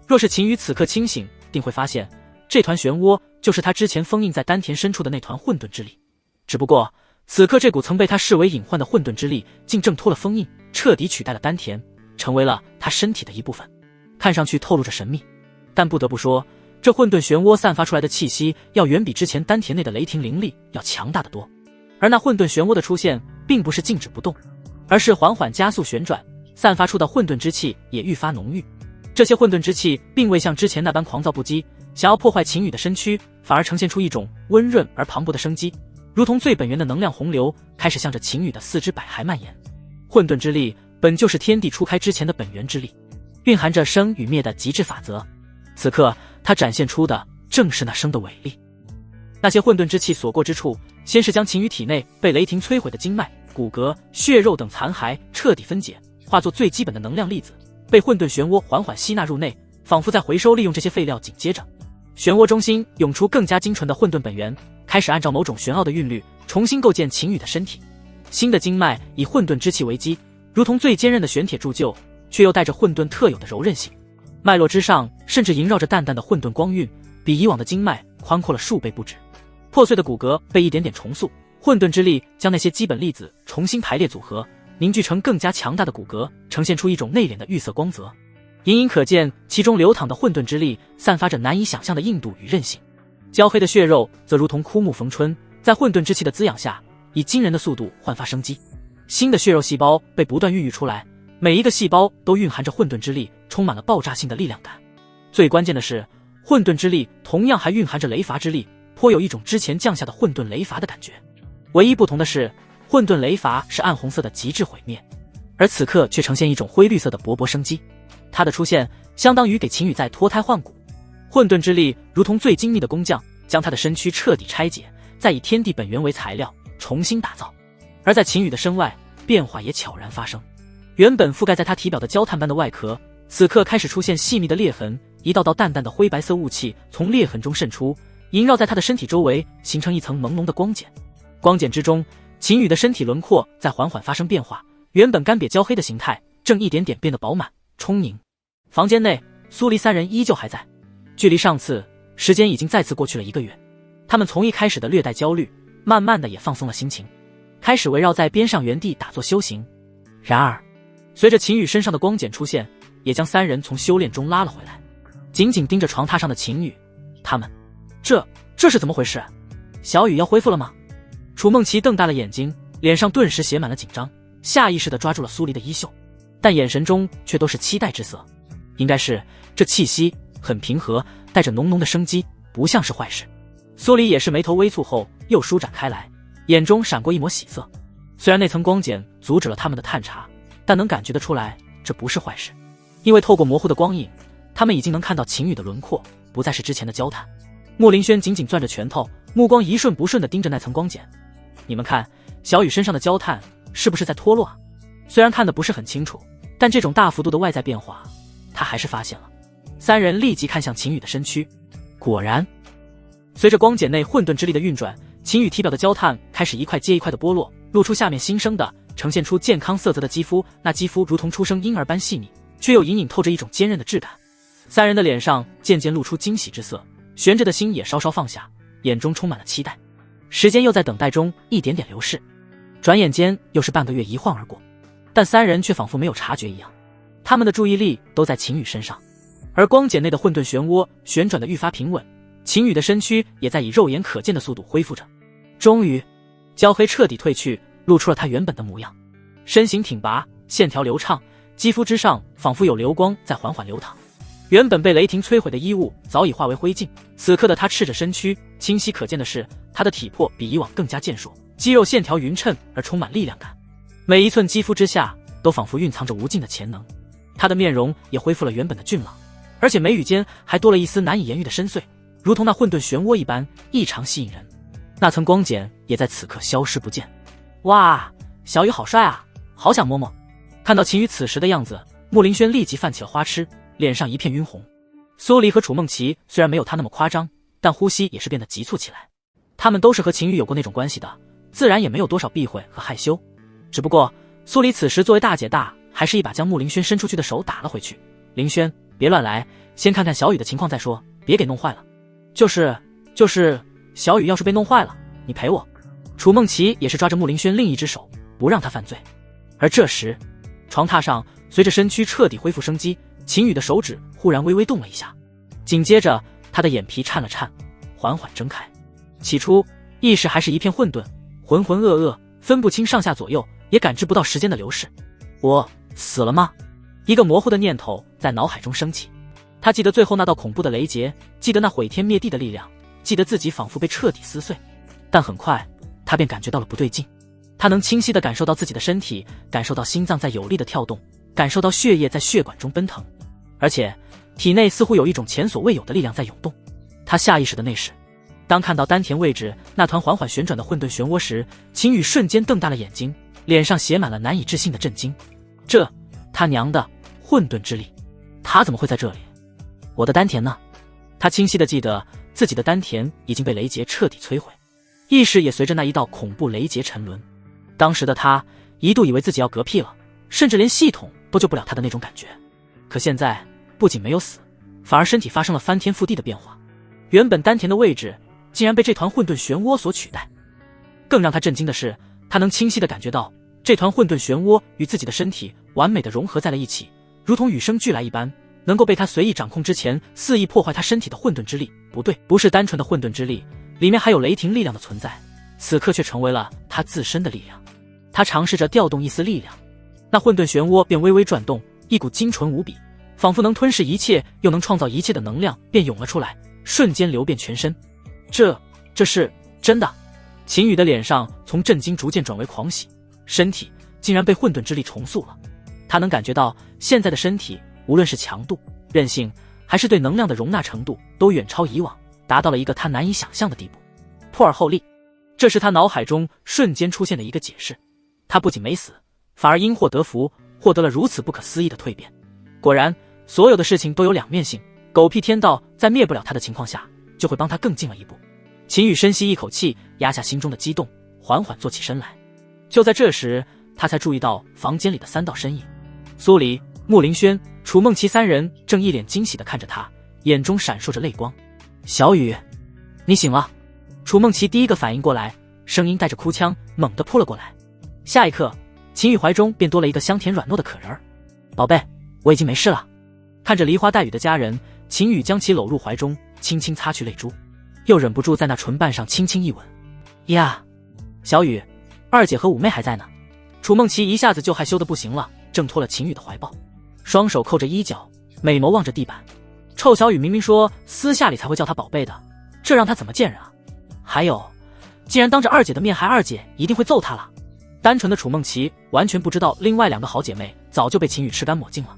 若是秦羽此刻清醒，定会发现这团漩涡就是他之前封印在丹田深处的那团混沌之力。只不过此刻这股曾被他视为隐患的混沌之力竟挣脱了封印，彻底取代了丹田，成为了他身体的一部分，看上去透露着神秘。但不得不说，这混沌漩涡散发出来的气息要远比之前丹田内的雷霆灵力要强大得多。而那混沌漩涡的出现并不是静止不动，而是缓缓加速旋转，散发出的混沌之气也愈发浓郁。这些混沌之气并未像之前那般狂躁不羁，想要破坏秦羽的身躯，反而呈现出一种温润而磅礴的生机，如同最本源的能量洪流，开始向着秦羽的四肢百骸蔓延。混沌之力本就是天地初开之前的本源之力，蕴含着生与灭的极致法则。此刻它展现出的正是那生的伟力。那些混沌之气所过之处，先是将秦羽体内被雷霆摧毁的经脉、骨骼、血肉等残骸彻底分解，化作最基本的能量粒子，被混沌漩涡缓缓吸纳入内，仿佛在回收利用这些废料。紧接着漩涡中心涌出更加精纯的混沌本源，开始按照某种玄奥的韵律重新构建秦羽的身体。新的经脉以混沌之气为基，如同最坚韧的玄铁铸就，却又带着混沌特有的柔韧性。脉络之上甚至萦绕着淡淡的混沌光晕，比以往的经脉宽阔了数倍不止。破碎的骨骼被一点点重塑，混沌之力将那些基本粒子重新排列组合，凝聚成更加强大的骨骼，呈现出一种内敛的玉色光泽。隐隐可见其中流淌的混沌之力散发着难以想象的硬度与韧性。焦黑的血肉则如同枯木逢春，在混沌之气的滋养下，以惊人的速度焕发生机。新的血肉细胞被不断孕育出来，每一个细胞都蕴含着混沌之力，充满了爆炸性的力量感。最关键的是，混沌之力同样还蕴含着雷伐之力，颇有一种之前降下的混沌雷伐的感觉。唯一不同的是，混沌雷伐是暗红色的极致毁灭，而此刻却呈现一种灰绿色的勃勃生机。它的出现相当于给秦羽在脱胎换骨。混沌之力如同最精密的工匠，将他的身躯彻底拆解，再以天地本源为材料重新打造。而在秦羽的身外，变化也悄然发生。原本覆盖在他体表的焦炭般的外壳，此刻开始出现细密的裂痕，一道道淡淡的灰白色雾气从裂痕中渗出，萦绕在他的身体周围，形成一层朦胧的光茧。光茧之中，秦羽的身体轮廓在缓缓发生变化，原本干瘪焦黑的形态正一点点变得饱满充盈。房间内，苏黎三人依旧还在，距离上次时间已经再次过去了1个月。他们从一开始的略带焦虑，慢慢的也放松了心情，开始围绕在边上原地打坐修行。然而随着秦羽身上的光茧出现，也将3人从修炼中拉了回来。紧紧盯着床榻上的秦羽，他们这是怎么回事？小雨要恢复了吗？楚梦琪瞪大了眼睛，脸上顿时写满了紧张，下意识地抓住了苏黎的衣袖，但眼神中却都是期待之色。应该是，这气息很平和，带着浓浓的生机，不像是坏事。苏黎也是眉头微蹙后又舒展开来，眼中闪过一抹喜色。虽然那层光茧阻止了他们的探查，但能感觉得出来这不是坏事，因为透过模糊的光影，他们已经能看到秦羽的轮廓，不再是之前的焦炭。莫林轩紧紧攥着拳头，目光一瞬不瞬地盯着那层光茧。你们看，小雨身上的焦炭是不是在脱落啊？虽然看得不是很清楚，但这种大幅度的外在变化他还是发现了。3人立即看向秦羽的身躯，果然随着光茧内混沌之力的运转，秦羽体表的焦炭开始一块接一块的剥落，露出下面新生的呈现出健康色泽的肌肤。那肌肤如同出生婴儿般细腻，却又隐隐透着一种坚韧的质感。3人的脸上渐渐露出惊喜之色，悬着的心也稍稍放下，眼中充满了期待。时间又在等待中一点点流逝，转眼间又是半个月一晃而过，但3人却仿佛没有察觉一样，他们的注意力都在秦羽身上。而光茧内的混沌漩涡旋转的愈发平稳，秦羽的身躯也在以肉眼可见的速度恢复着。终于，焦黑彻底褪去，露出了他原本的模样。身形挺拔，线条流畅，肌肤之上仿佛有流光在缓缓流淌。原本被雷霆摧毁的衣物早已化为灰烬，此刻的他赤着身躯，清晰可见的是他的体魄比以往更加健硕，肌肉线条匀称而充满力量感，每一寸肌肤之下都仿佛蕴藏着无尽的潜能。她的面容也恢复了原本的俊朗，而且眉宇间还多了一丝难以言喻的深邃，如同那混沌漩涡一般，异常吸引人。那层光茧也在此刻消失不见。哇，小雨好帅啊，好想摸摸。看到秦羽此时的样子，穆林轩立即泛起了花痴，脸上一片晕红。苏黎和楚梦琪虽然没有他那么夸张，但呼吸也是变得急促起来。他们都是和秦羽有过那种关系的，自然也没有多少避讳和害羞。只不过苏黎此时作为大姐大，还是一把将穆林轩伸出去的手打了回去。林轩，别乱来，先看看小雨的情况再说，别给弄坏了。就是小雨要是被弄坏了，你陪我。楚梦琪也是抓着穆林轩另一只手，不让他犯罪。而这时床榻上随着身躯彻底恢复生机，秦羽的手指忽然微微动了一下，紧接着他的眼皮颤了颤，缓缓睁开。起初意识还是一片混沌，浑浑噩噩，分不清上下左右，也感知不到时间的流逝。我死了吗？一个模糊的念头在脑海中升起。他记得最后那道恐怖的雷劫，记得那毁天灭地的力量，记得自己仿佛被彻底撕碎。但很快他便感觉到了不对劲，他能清晰地感受到自己的身体，感受到心脏在有力地跳动，感受到血液在血管中奔腾，而且体内似乎有一种前所未有的力量在涌动。他下意识的内视，当看到丹田位置那团缓缓旋转的混沌漩涡时，秦羽瞬间瞪大了眼睛，脸上写满了难以置信的震惊。这他娘的混沌之力，他怎么会在这里？我的丹田呢？他清晰地记得自己的丹田已经被雷劫彻底摧毁，意识也随着那一道恐怖雷劫沉沦。当时的他一度以为自己要嗝屁了，甚至连系统都救不了他的那种感觉。可现在不仅没有死，反而身体发生了翻天覆地的变化，原本丹田的位置竟然被这团混沌漩涡所取代。更让他震惊的是，他能清晰地感觉到这团混沌漩涡与自己的身体完美地融合在了一起，如同与生俱来一般，能够被他随意掌控之前肆意破坏他身体的混沌之力，不对，不是单纯的混沌之力，里面还有雷霆力量的存在，此刻却成为了他自身的力量。他尝试着调动一丝力量，那混沌漩涡便微微转动，一股精纯无比，仿佛能吞噬一切又能创造一切的能量便涌了出来，瞬间流遍全身。这是真的？秦羽的脸上从震惊逐渐转为狂喜，身体竟然被混沌之力重塑了。他能感觉到现在的身体无论是强度、韧性还是对能量的容纳程度都远超以往，达到了一个他难以想象的地步。破而后立，这是他脑海中瞬间出现的一个解释。他不仅没死，反而因祸得福，获得了如此不可思议的蜕变。果然，所有的事情都有两面性，狗屁天道在灭不了他的情况下，就会帮他更进了一步。秦羽深吸一口气，压下心中的激动，缓缓坐起身来。就在这时，他才注意到房间里的三道身影，苏黎、穆林轩、楚梦琪三人正一脸惊喜地看着他，眼中闪烁着泪光。小雨，你醒了。楚梦琪第一个反应过来，声音带着哭腔，猛地扑了过来。下一刻，秦羽怀中便多了一个香甜软糯的可人儿。宝贝，我已经没事了。看着梨花带雨的家人，秦羽将其搂入怀中，轻轻擦去泪珠，又忍不住在那唇瓣上轻轻一吻。呀，小雨，二姐和五妹还在呢。楚梦琪一下子就害羞的不行了，挣脱了秦羽的怀抱，双手扣着衣角，美眸望着地板。臭小雨明明说私下里才会叫她宝贝的，这让她怎么见人啊？还有，竟然当着二姐的面还二姐一定会揍她了。单纯的楚梦琪完全不知道另外两个好姐妹早就被秦羽吃干抹净了，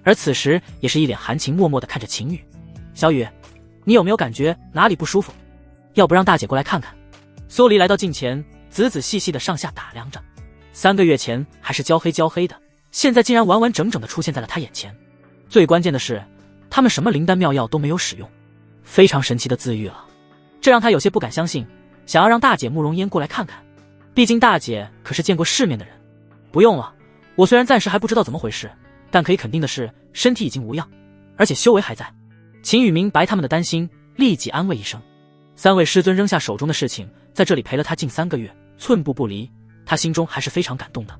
而此时也是一脸含情脉脉地看着秦羽。小雨，你有没有感觉哪里不舒服？要不让大姐过来看看。苏黎来到近前，仔仔细细地上下打量着。3个月前还是焦黑的，现在竟然完完整整地出现在了他眼前。最关键的是，他们什么灵丹妙药都没有使用，非常神奇的自愈了。这让他有些不敢相信，想要让大姐慕容嫣过来看看，毕竟大姐可是见过世面的人。不用了，我虽然暂时还不知道怎么回事，但可以肯定的是身体已经无恙，而且修为还在。秦羽明白他们的担心，立即安慰一声。3位师尊扔下手中的事情，在这里陪了他近3个月，寸步不离，他心中还是非常感动的。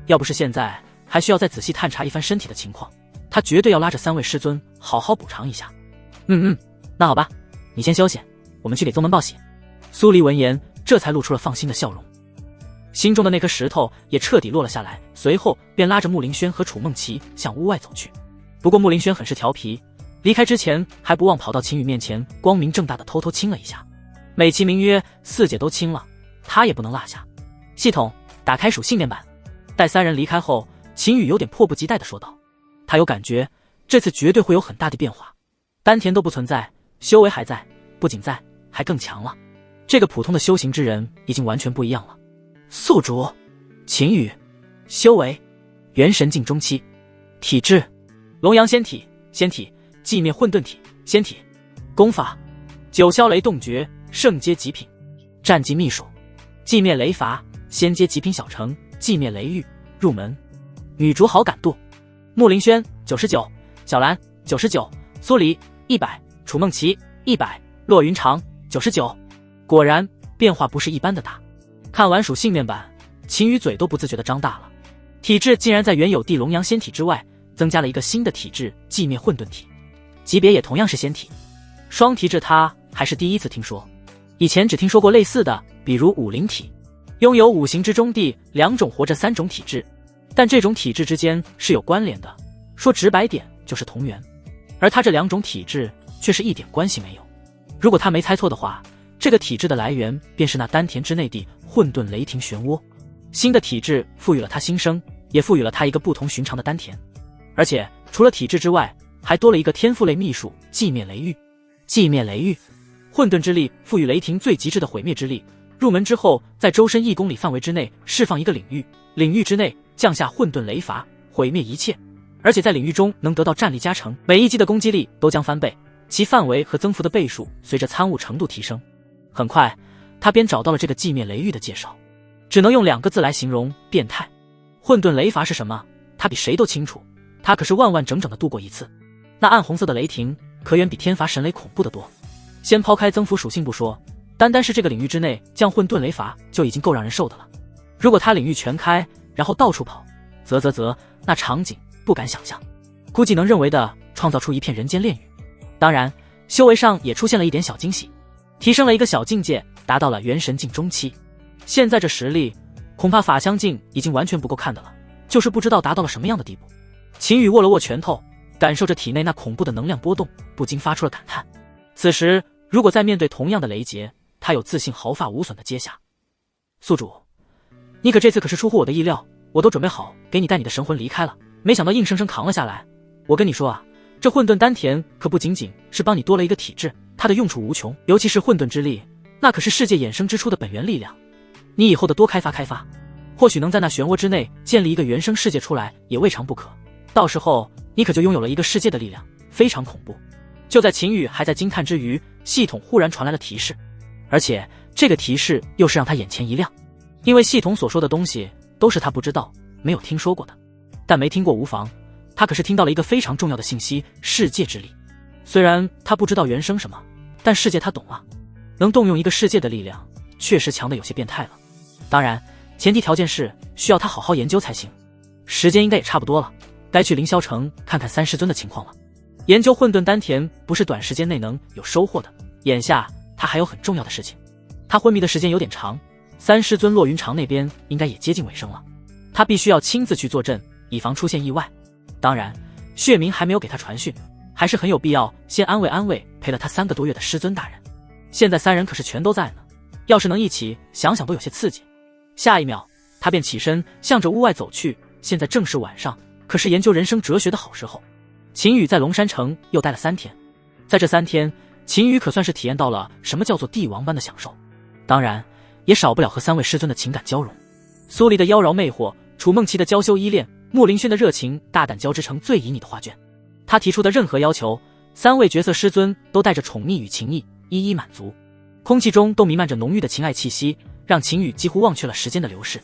要不是现在还需要再仔细探查一番身体的情况，他绝对要拉着3位师尊好好补偿一下。那好吧，你先休息，我们去给宗门报喜。苏黎闻言，这才露出了放心的笑容，心中的那颗石头也彻底落了下来，随后便拉着穆林轩和楚梦琪向屋外走去。不过穆林轩很是调皮，离开之前还不忘跑到秦羽面前，光明正大的偷偷亲了一下，美其名曰4姐都亲了，他也不能落下。系统打开属性面板。待三人离开后，秦羽有点迫不及待地说道：“他有感觉，这次绝对会有很大的变化。丹田都不存在，修为还在，不仅在，还更强了。这个普通的修行之人已经完全不一样了。”宿主，秦羽，修为，元神境中期，体质，龙阳仙体，仙体，寂灭混沌体，仙体，功法，九霄雷动诀，圣阶极品，战绩秘术，寂灭雷伐，仙阶极品小成，寂灭雷域，入门。女主好感度，穆林轩99，小兰99，苏黎100，楚梦琪100，骆云长99。果然变化不是一般的大。看完属性面板，秦羽嘴都不自觉地张大了。体质竟然在原有地龙阳仙体之外增加了一个新的体质寂灭混沌体，级别也同样是仙体。双体质他还是第一次听说，以前只听说过类似的，比如武灵体，拥有五行之中地2种或者3种体质，但这种体质之间是有关联的，说直白点就是同源。而他这2种体质却是一点关系没有。如果他没猜错的话，这个体质的来源便是那丹田之内的混沌雷霆漩涡。新的体质赋予了他新生，也赋予了他一个不同寻常的丹田。而且除了体质之外，还多了一个天赋类秘术寂灭雷域。寂灭雷域，混沌之力赋予雷霆最极致的毁灭之力。入门之后，在周身1公里范围之内释放一个领域，领域之内降下混沌雷伐，毁灭一切。而且在领域中能得到战力加成，每一击的攻击力都将翻倍，其范围和增幅的倍数随着参悟程度提升。很快，他便找到了这个寂灭雷域的介绍，只能用2个字来形容：变态。混沌雷伐是什么？他比谁都清楚，他可是完完整整的度过一次。那暗红色的雷霆可远比天罚神雷恐怖得多。先抛开增幅属性不说，单单是这个领域之内降混沌雷罚就已经够让人受的了。如果他领域全开，然后到处跑，那场景不敢想象，估计能人为的创造出一片人间炼狱。当然，修为上也出现了一点小惊喜，提升了一个小境界，达到了元神境中期。现在这实力，恐怕法相境已经完全不够看的了，就是不知道达到了什么样的地步。秦羽握了握拳头，感受着体内那恐怖的能量波动，不禁发出了感叹。此时如果再面对同样的雷劫，他有自信毫发无损的接下。宿主，你这次可是出乎我的意料，我都准备好给你带你的神魂离开了，没想到硬生生扛了下来。我跟你说啊，这混沌丹田可不仅仅是帮你多了一个体质，它的用处无穷，尤其是混沌之力，那可是世界衍生之初的本源力量。你以后的多开发开发，或许能在那漩涡之内建立一个原生世界出来，也未尝不可。到时候你可就拥有了一个世界的力量，非常恐怖。就在秦羽还在惊叹之余，系统忽然传来了提示，而且这个提示又是让他眼前一亮，因为系统所说的东西都是他不知道、没有听说过的。但没听过无妨，他可是听到了一个非常重要的信息：世界之力。虽然他不知道原生什么，但世界他懂啊，能动用一个世界的力量，确实强得有些变态了。当然，前提条件是需要他好好研究才行。时间应该也差不多了，该去凌霄城看看三师尊的情况了。研究混沌丹田不是短时间内能有收获的，眼下他还有很重要的事情。他昏迷的时间有点长，三师尊骆云长那边应该也接近尾声了，他必须要亲自去坐镇，以防出现意外。当然，血明还没有给他传讯，还是很有必要先安慰安慰陪了他3个多月的师尊大人。现在3人可是全都在呢，要是能一起，想想都有些刺激。下一秒，他便起身向着屋外走去。现在正是晚上，可是研究人生哲学的好时候。秦羽在龙山城又待了3天，在这3天，秦羽可算是体验到了什么叫做帝王般的享受，当然也少不了和3位师尊的情感交融。苏黎的妖娆魅惑，楚梦琪的娇羞依恋，穆林轩的热情大胆交织成最旖旎的画卷。他提出的任何要求，3位角色师尊都带着宠溺与情意一一满足，空气中都弥漫着浓郁的情爱气息，让秦羽几乎忘却了时间的流逝。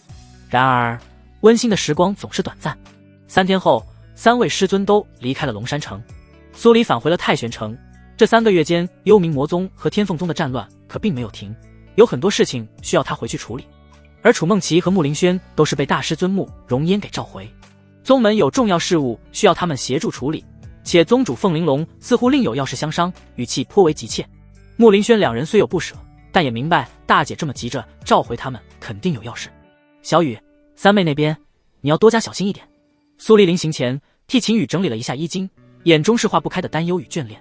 然而温馨的时光总是短暂。3天后，3位师尊都离开了龙山城，苏黎返回了太玄城。这3个月间，幽冥魔宗和天凤宗的战乱可并没有停，有很多事情需要他回去处理。而楚梦琪和穆林轩都是被大师尊穆容烟给召回，宗门有重要事务需要他们协助处理，且宗主凤玲珑似乎另有要事相商，语气颇为急切。穆林轩2人虽有不舍，但也明白大姐这么急着召回他们，肯定有要事。小雨，3妹那边你要多加小心一点。苏黎临行前替秦羽整理了一下衣襟，眼中是化不开的担忧与眷恋。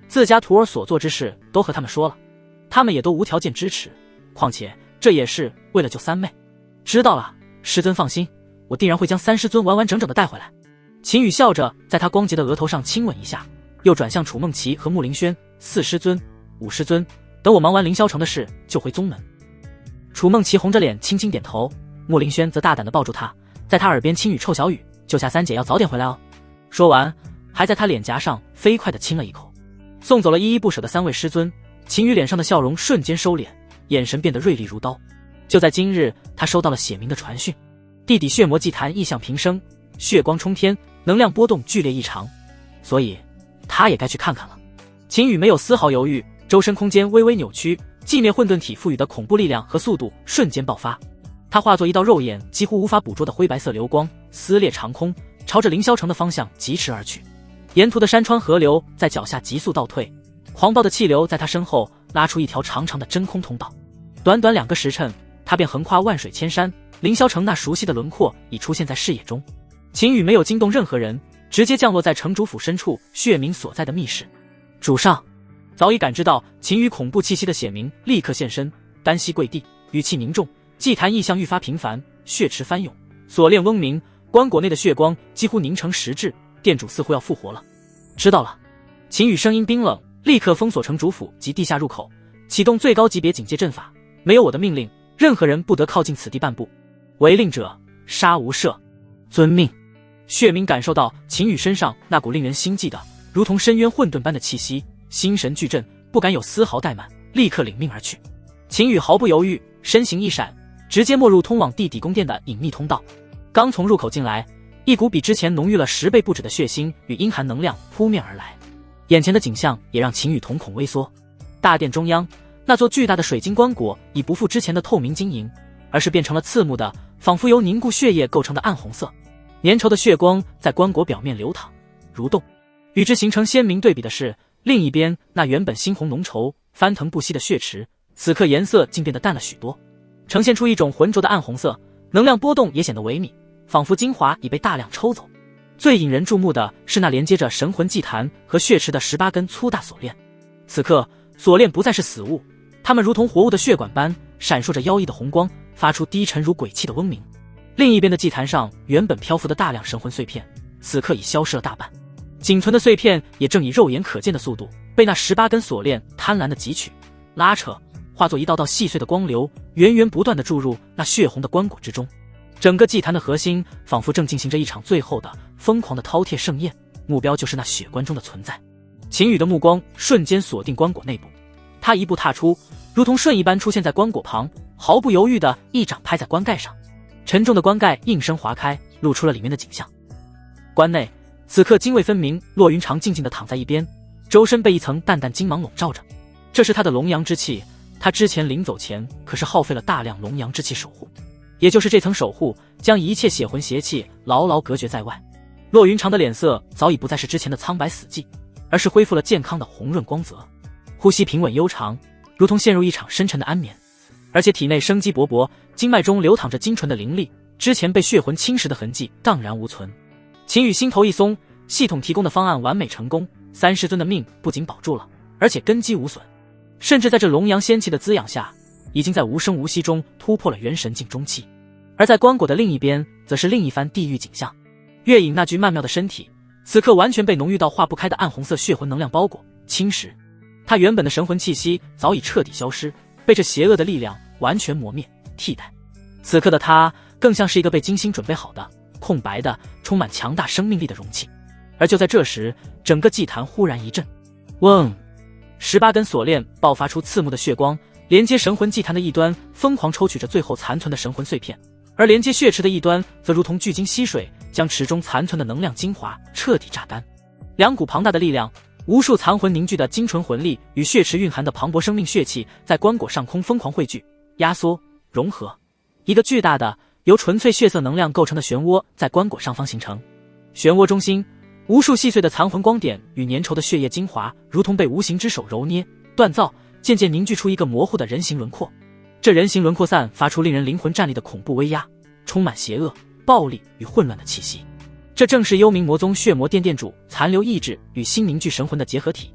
自家徒儿所做之事都和他们说了，他们也都无条件支持，况且这也是为了救3妹。知道了，师尊放心，我定然会将3师尊完完整整的带回来。秦羽笑着在他光洁的额头上亲吻一下，又转向楚梦琪和穆凌轩：4师尊、5师尊，等我忙完凌霄城的事就回宗门。楚梦琪红着脸轻轻点头，穆凌轩则大胆地抱住他，在他耳边轻语：臭小雨，救下3姐要早点回来哦。说完还在他脸颊上飞快地亲了一口。送走了依依不舍的3位师尊，秦羽脸上的笑容瞬间收敛，眼神变得锐利如刀。就在今日，他收到了血冥的传讯，地底血魔祭坛异象频生，血光冲天，能量波动剧烈异常，所以他也该去看看了。秦羽没有丝毫犹豫，周身空间微微扭曲，寂灭混沌体赋予的恐怖力量和速度瞬间爆发，他化作一道肉眼几乎无法捕捉的灰白色流光，撕裂长空，朝着凌霄城的方向疾驰而去。沿途的山川河流在脚下急速倒退，狂暴的气流在他身后拉出一条长长的真空通道。短短2个时辰，他便横跨万水千山，凌霄城那熟悉的轮廓已出现在视野中。秦羽没有惊动任何人，直接降落在城主府深处血冥所在的密室。主上早已感知到秦羽恐怖气息的血冥立刻现身，单膝跪地，语气凝重，祭坛异象愈发频繁，血池翻涌，锁链嗡鸣，棺椁内的血光几乎凝成实质，店主似乎要复活了。知道了。秦羽声音冰冷，立刻封锁城主府及地下入口，启动最高级别警戒阵法，没有我的命令，任何人不得靠近此地半步，违令者杀无赦。遵命。血冥感受到秦羽身上那股令人心悸的如同深渊混沌般的气息，心神俱震，不敢有丝毫怠慢，立刻领命而去。秦羽毫不犹豫，身形一闪，直接没入通往地底宫殿的隐秘通道。刚从入口进来，一股比之前浓郁了10倍不止的血腥与阴寒能量扑面而来，眼前的景象也让秦羽瞳孔微缩。大殿中央，那座巨大的水晶棺椁已不复之前的透明晶莹，而是变成了刺目的，仿佛由凝固血液构成的暗红色。粘稠的血光在棺椁表面流淌蠕动，与之形成鲜明对比的是，另一边那原本猩红浓稠翻腾不息的血池，此刻颜色竟变得淡了许多，呈现出一种浑浊的暗红色，能量波动也显得微密，仿佛精华已被大量抽走。最引人注目的是那连接着神魂祭坛和血池的18根粗大锁链，此刻锁链不再是死物，它们如同活物的血管般闪烁着妖异的红光，发出低沉如鬼泣的嗡鸣。另一边的祭坛上原本漂浮的大量神魂碎片，此刻已消失了大半，仅存的碎片也正以肉眼可见的速度被那18根锁链贪婪地汲取、拉扯，化作一道道细碎的光流，源源不断地注入那血红的棺椁之中。整个祭坛的核心仿佛正进行着一场最后的疯狂的饕餮盛宴，目标就是那血棺中的存在。秦羽的目光瞬间锁定棺椁内部，他一步踏出，如同瞬一般出现在棺椁旁，毫不犹豫地一掌拍在棺盖上，沉重的棺盖应声划开，露出了里面的景象。棺内此刻泾渭分明，骆云长静静地躺在一边，周身被一层淡淡金芒笼罩着，这是他的龙阳之气，他之前临走前可是耗费了大量龙阳之气守护，也就是这层守护将一切血魂邪气牢牢隔绝在外。骆云长的脸色早已不再是之前的苍白死寂，而是恢复了健康的红润光泽，呼吸平稳悠长，如同陷入一场深沉的安眠，而且体内生机勃勃，经脉中流淌着精纯的灵力，之前被血魂侵蚀的痕迹荡然无存。秦羽心头一松，系统提供的方案完美成功，3师尊的命不仅保住了，而且根基无损，甚至在这龙阳仙气的滋养下，已经在无声无息中突破了元神境中期。而在棺椁的另一边，则是另一番地狱景象。月影那具曼妙的身体，此刻完全被浓郁到化不开的暗红色血魂能量包裹侵蚀，他原本的神魂气息早已彻底消失，被这邪恶的力量完全磨灭替代。此刻的他更像是一个被精心准备好的空白的充满强大生命力的容器。而就在这时，整个祭坛忽然一震，嗡，18根锁链爆发出刺目的血光，连接神魂祭坛的一端疯狂抽取着最后残存的神魂碎片，而连接血池的一端则如同巨鲸吸水，将池中残存的能量精华彻底榨干。两股庞大的力量，无数残魂凝聚的精纯魂力与血池蕴含的磅礴生命血气在棺椁上空疯狂汇聚、压缩、融合，一个巨大的由纯粹血色能量构成的漩涡在棺椁上方形成。漩涡中心，无数细碎的残魂光点与粘稠的血液精华如同被无形之手揉捏、锻造，渐渐凝聚出一个模糊的人形轮廓。这人形轮廓散发出令人灵魂战栗的恐怖威压，充满邪恶、暴力与混乱的气息。这正是幽冥魔宗血魔殿殿主残留意志与新凝聚神魂的结合体。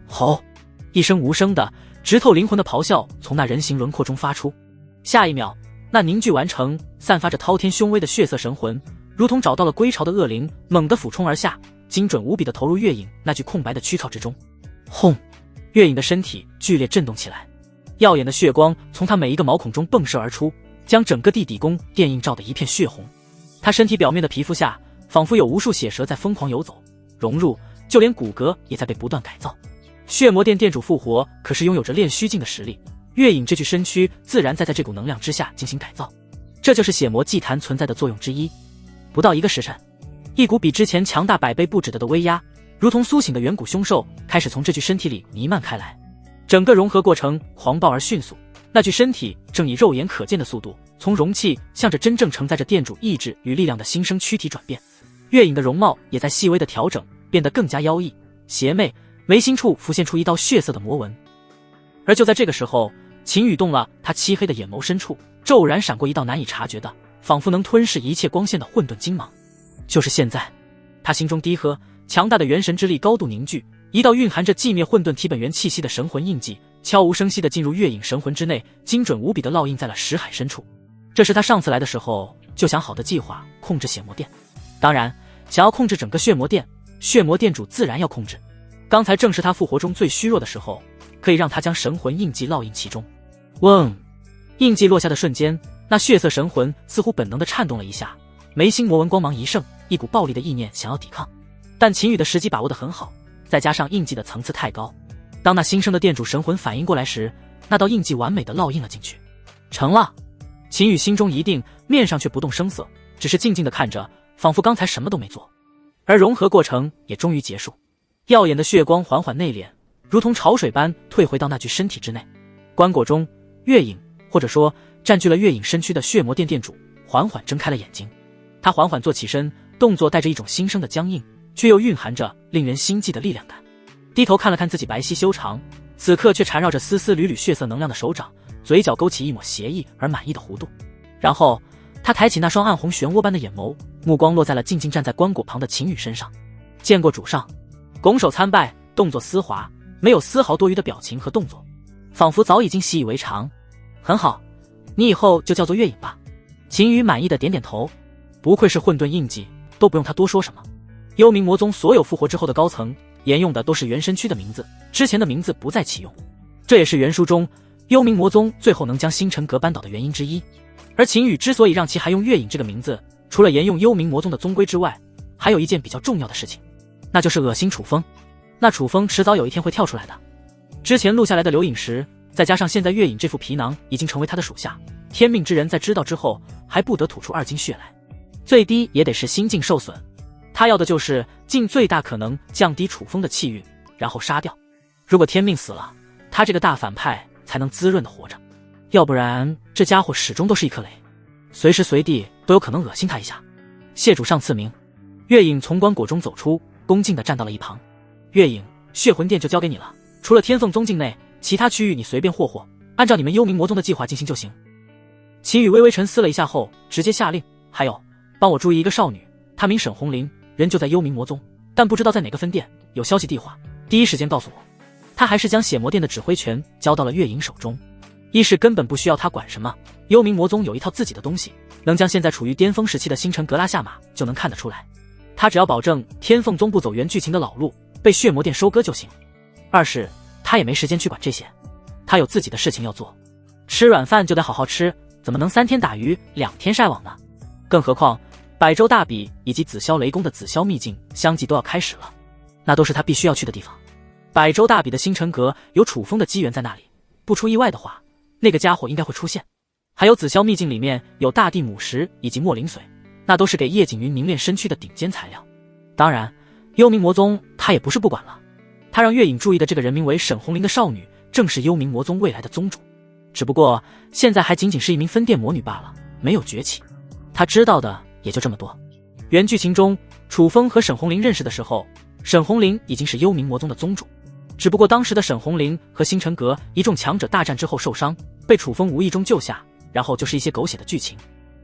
吼！一声无声的直透灵魂的咆哮从那人形轮廓中发出，下一秒，那凝聚完成、散发着滔天凶威的血色神魂，如同找到了归巢的恶灵，猛地俯冲而下，精准无比地投入月影那具空白的躯壳之中。轰！月影的身体剧烈震动起来，耀眼的血光从他每一个毛孔中迸射而出，将整个地底宫殿映照得一片血红。他身体表面的皮肤下，仿佛有无数血蛇在疯狂游走、融入，就连骨骼也在被不断改造。血魔殿殿主复活可是拥有着炼虚境的实力，月影这具身躯自然在这股能量之下进行改造，这就是血魔祭坛存在的作用之一。不到1个时辰，一股比之前强大100倍不止的威压，如同苏醒的远古凶兽，开始从这具身体里弥漫开来。整个融合过程狂暴而迅速，那具身体正以肉眼可见的速度，从容器向着真正承载着殿主意志与力量的新生躯体转变。月影的容貌也在细微的调整，变得更加妖异、邪魅，眉心处浮现出一道血色的魔纹。而就在这个时候，秦羽动了他漆黑的眼眸深处，骤然闪过一道难以察觉的，仿佛能吞噬一切光线的混沌金芒。就是现在，他心中低喝，强大的元神之力高度凝聚，一道蕴含着寂灭混沌体本源气息的神魂印记，悄无声息地进入月影神魂之内，精准无比地烙印在了识海深处。这是他上次来的时候就想好的计划，控制血魔殿。当然，想要控制整个血魔殿，血魔殿主自然要控制。刚才正是他复活中最虚弱的时候，可以让他将神魂印记烙印其中。嗡！印记落下的瞬间，那血色神魂似乎本能地颤动了一下，眉心魔纹光芒一盛，一股暴力的意念想要抵抗。但秦羽的时机把握得很好，再加上印记的层次太高，当那新生的殿主神魂反应过来时，那道印记完美地烙印了进去。成了！秦羽心中一定，面上却不动声色，只是静静地看着，仿佛刚才什么都没做。而融合过程也终于结束，耀眼的血光缓缓内敛，如同潮水般退回到那具身体之内。棺椁中，月影，或者说占据了月影身躯的血魔殿殿主缓缓睁开了眼睛。他缓缓坐起身，动作带着一种新生的僵硬，却又蕴含着令人心悸的力量感。低头看了看自己白皙修长，此刻却缠绕着丝丝缕缕血色能量的手掌，嘴角勾起一抹邪意而满意的弧度。然后他抬起那双暗红漩涡般的眼眸，目光落在了静静站在棺椁旁的秦羽身上。见过主上，拱手参拜，动作丝滑，没有丝毫多余的表情和动作，仿佛早已经习以为常。很好，你以后就叫做月影吧。秦羽满意的点点头，不愧是混沌印记，都不用他多说什么。幽冥魔宗所有复活之后的高层沿用的都是原身躯的名字，之前的名字不再启用，这也是原书中幽冥魔宗最后能将星辰阁扳倒的原因之一。而秦羽之所以让其还用月影这个名字，除了沿用幽冥魔宗的宗规之外，还有一件比较重要的事情，那就是恶心楚风。那楚风迟早有一天会跳出来的。之前录下来的留影时，再加上现在月影这副皮囊已经成为他的属下，天命之人在知道之后还不得吐出2斤血来，最低也得是心境受损。他要的就是尽最大可能降低楚风的气运，然后杀掉。如果天命死了，他这个大反派才能滋润的活着，要不然这家伙始终都是一颗雷，随时随地都有可能恶心他一下。谢主上赐名。月影从棺椁中走出，恭敬地站到了一旁。月影，血魂殿就交给你了，除了天凤宗境内，其他区域你随便霍霍，按照你们幽冥魔宗的计划进行就行。秦羽微微沉思了一下后，直接下令，还有，帮我注意一个少女，她名沈红玲，人就在幽冥魔宗，但不知道在哪个分店，有消息地话，第一时间告诉我。他还是将血魔殿的指挥权交到了月影手中，一是根本不需要他管什么，幽冥魔宗有一套自己的东西，能将现在处于巅峰时期的星辰阁拉下马，就能看得出来。他只要保证天凤宗不走原剧情的老路，被血魔殿收割就行。二是他也没时间去管这些，他有自己的事情要做，吃软饭就得好好吃，怎么能3天打鱼2天晒网呢？更何况百州大比以及紫霄雷公的紫霄秘境相继都要开始了，那都是他必须要去的地方。百州大比的星辰阁有楚风的机缘在那里，不出意外的话，那个家伙应该会出现。还有紫霄秘境里面有大地母石以及墨灵髓，那都是给叶景云凝练身躯的顶尖材料。当然，幽冥魔宗他也不是不管了，他让月影注意的这个人名为沈红玲的少女，正是幽冥魔宗未来的宗主，只不过现在还仅仅是一名分店魔女罢了，没有崛起。他知道的也就这么多。原剧情中，楚风和沈红玲认识的时候，沈红玲已经是幽冥魔宗的宗主，只不过当时的沈红玲和星辰阁一众强者大战之后受伤，被楚风无意中救下，然后就是一些狗血的剧情。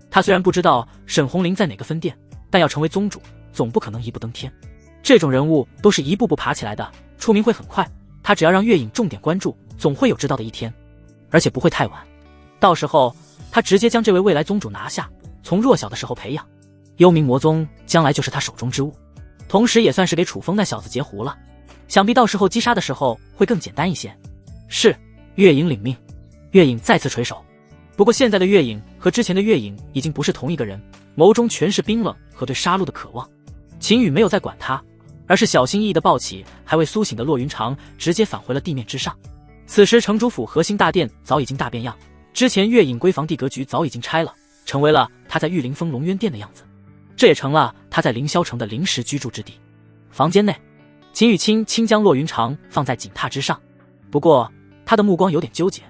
他虽然不知道沈红玲在哪个分店，但要成为宗主，总不可能一步登天。这种人物都是一步步爬起来的，出名会很快，他只要让月影重点关注，总会有知道的一天，而且不会太晚。到时候他直接将这位未来宗主拿下，从弱小的时候培养，幽冥魔宗将来就是他手中之物，同时也算是给楚风那小子截胡了。想必到时候击杀的时候会更简单一些。是，月影领命。月影再次垂首。不过现在的月影和之前的月影已经不是同一个人，眸中全是冰冷和对杀戮的渴望。秦羽没有再管他，而是小心翼翼地抱起还未苏醒的骆云长，直接返回了地面之上。此时城主府核心大殿早已经大变样，之前月影闺房地格局早已经拆了，成为了他在玉灵峰龙渊殿的样子，这也成了他在凌霄城的临时居住之地。房间内，秦羽轻轻将骆云长放在锦榻之上，不过他的目光有点纠结，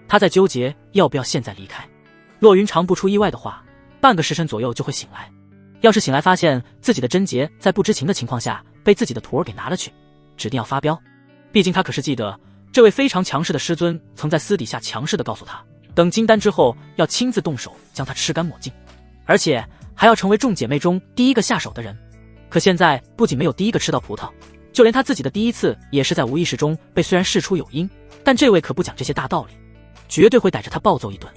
他在纠结要不要现在离开。骆云长不出意外的话，半个时辰左右就会醒来，要是醒来发现自己的贞洁在不知情的情况下被自己的徒儿给拿了去，指定要发飙。毕竟他可是记得这位非常强势的师尊曾在私底下强势的告诉他，等金丹之后要亲自动手将他吃干抹净，而且还要成为众姐妹中第一个下手的人。可现在不仅没有第一个吃到葡萄，就连他自己的第一次也是在无意识中被，虽然事出有因，但这位可不讲这些大道理，绝对会逮着他暴揍一顿。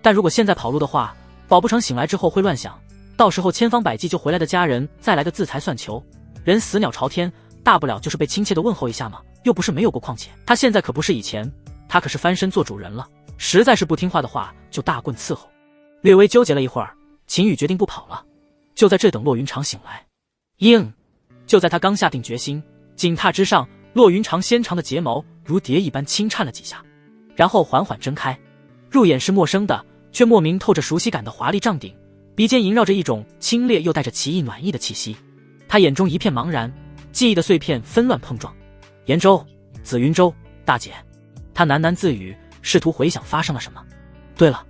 但如果现在跑路的话，保不成醒来之后会乱想，到时候千方百计救回来的家人再来个自裁算球，人死鸟朝天，大不了就是被亲切的问候一下嘛，又不是没有过。况且他现在可不是以前，他可是翻身做主人了，实在是不听话的话就大棍伺候。略微纠结了一会儿，秦羽决定不跑了，就在这等骆云长醒来。就在他刚下定决心，锦榻之上骆云长纤长的睫毛如蝶一般轻颤了几下，然后缓缓睁开，入眼是陌生的却莫名透着熟悉感的华丽帐顶，鼻尖萦绕着一种清冽又带着奇异暖意的气息。他眼中一片茫然，记忆的碎片纷乱碰撞。延州、紫云州、大姐，他喃喃自语，试图回想发生了什么。对了，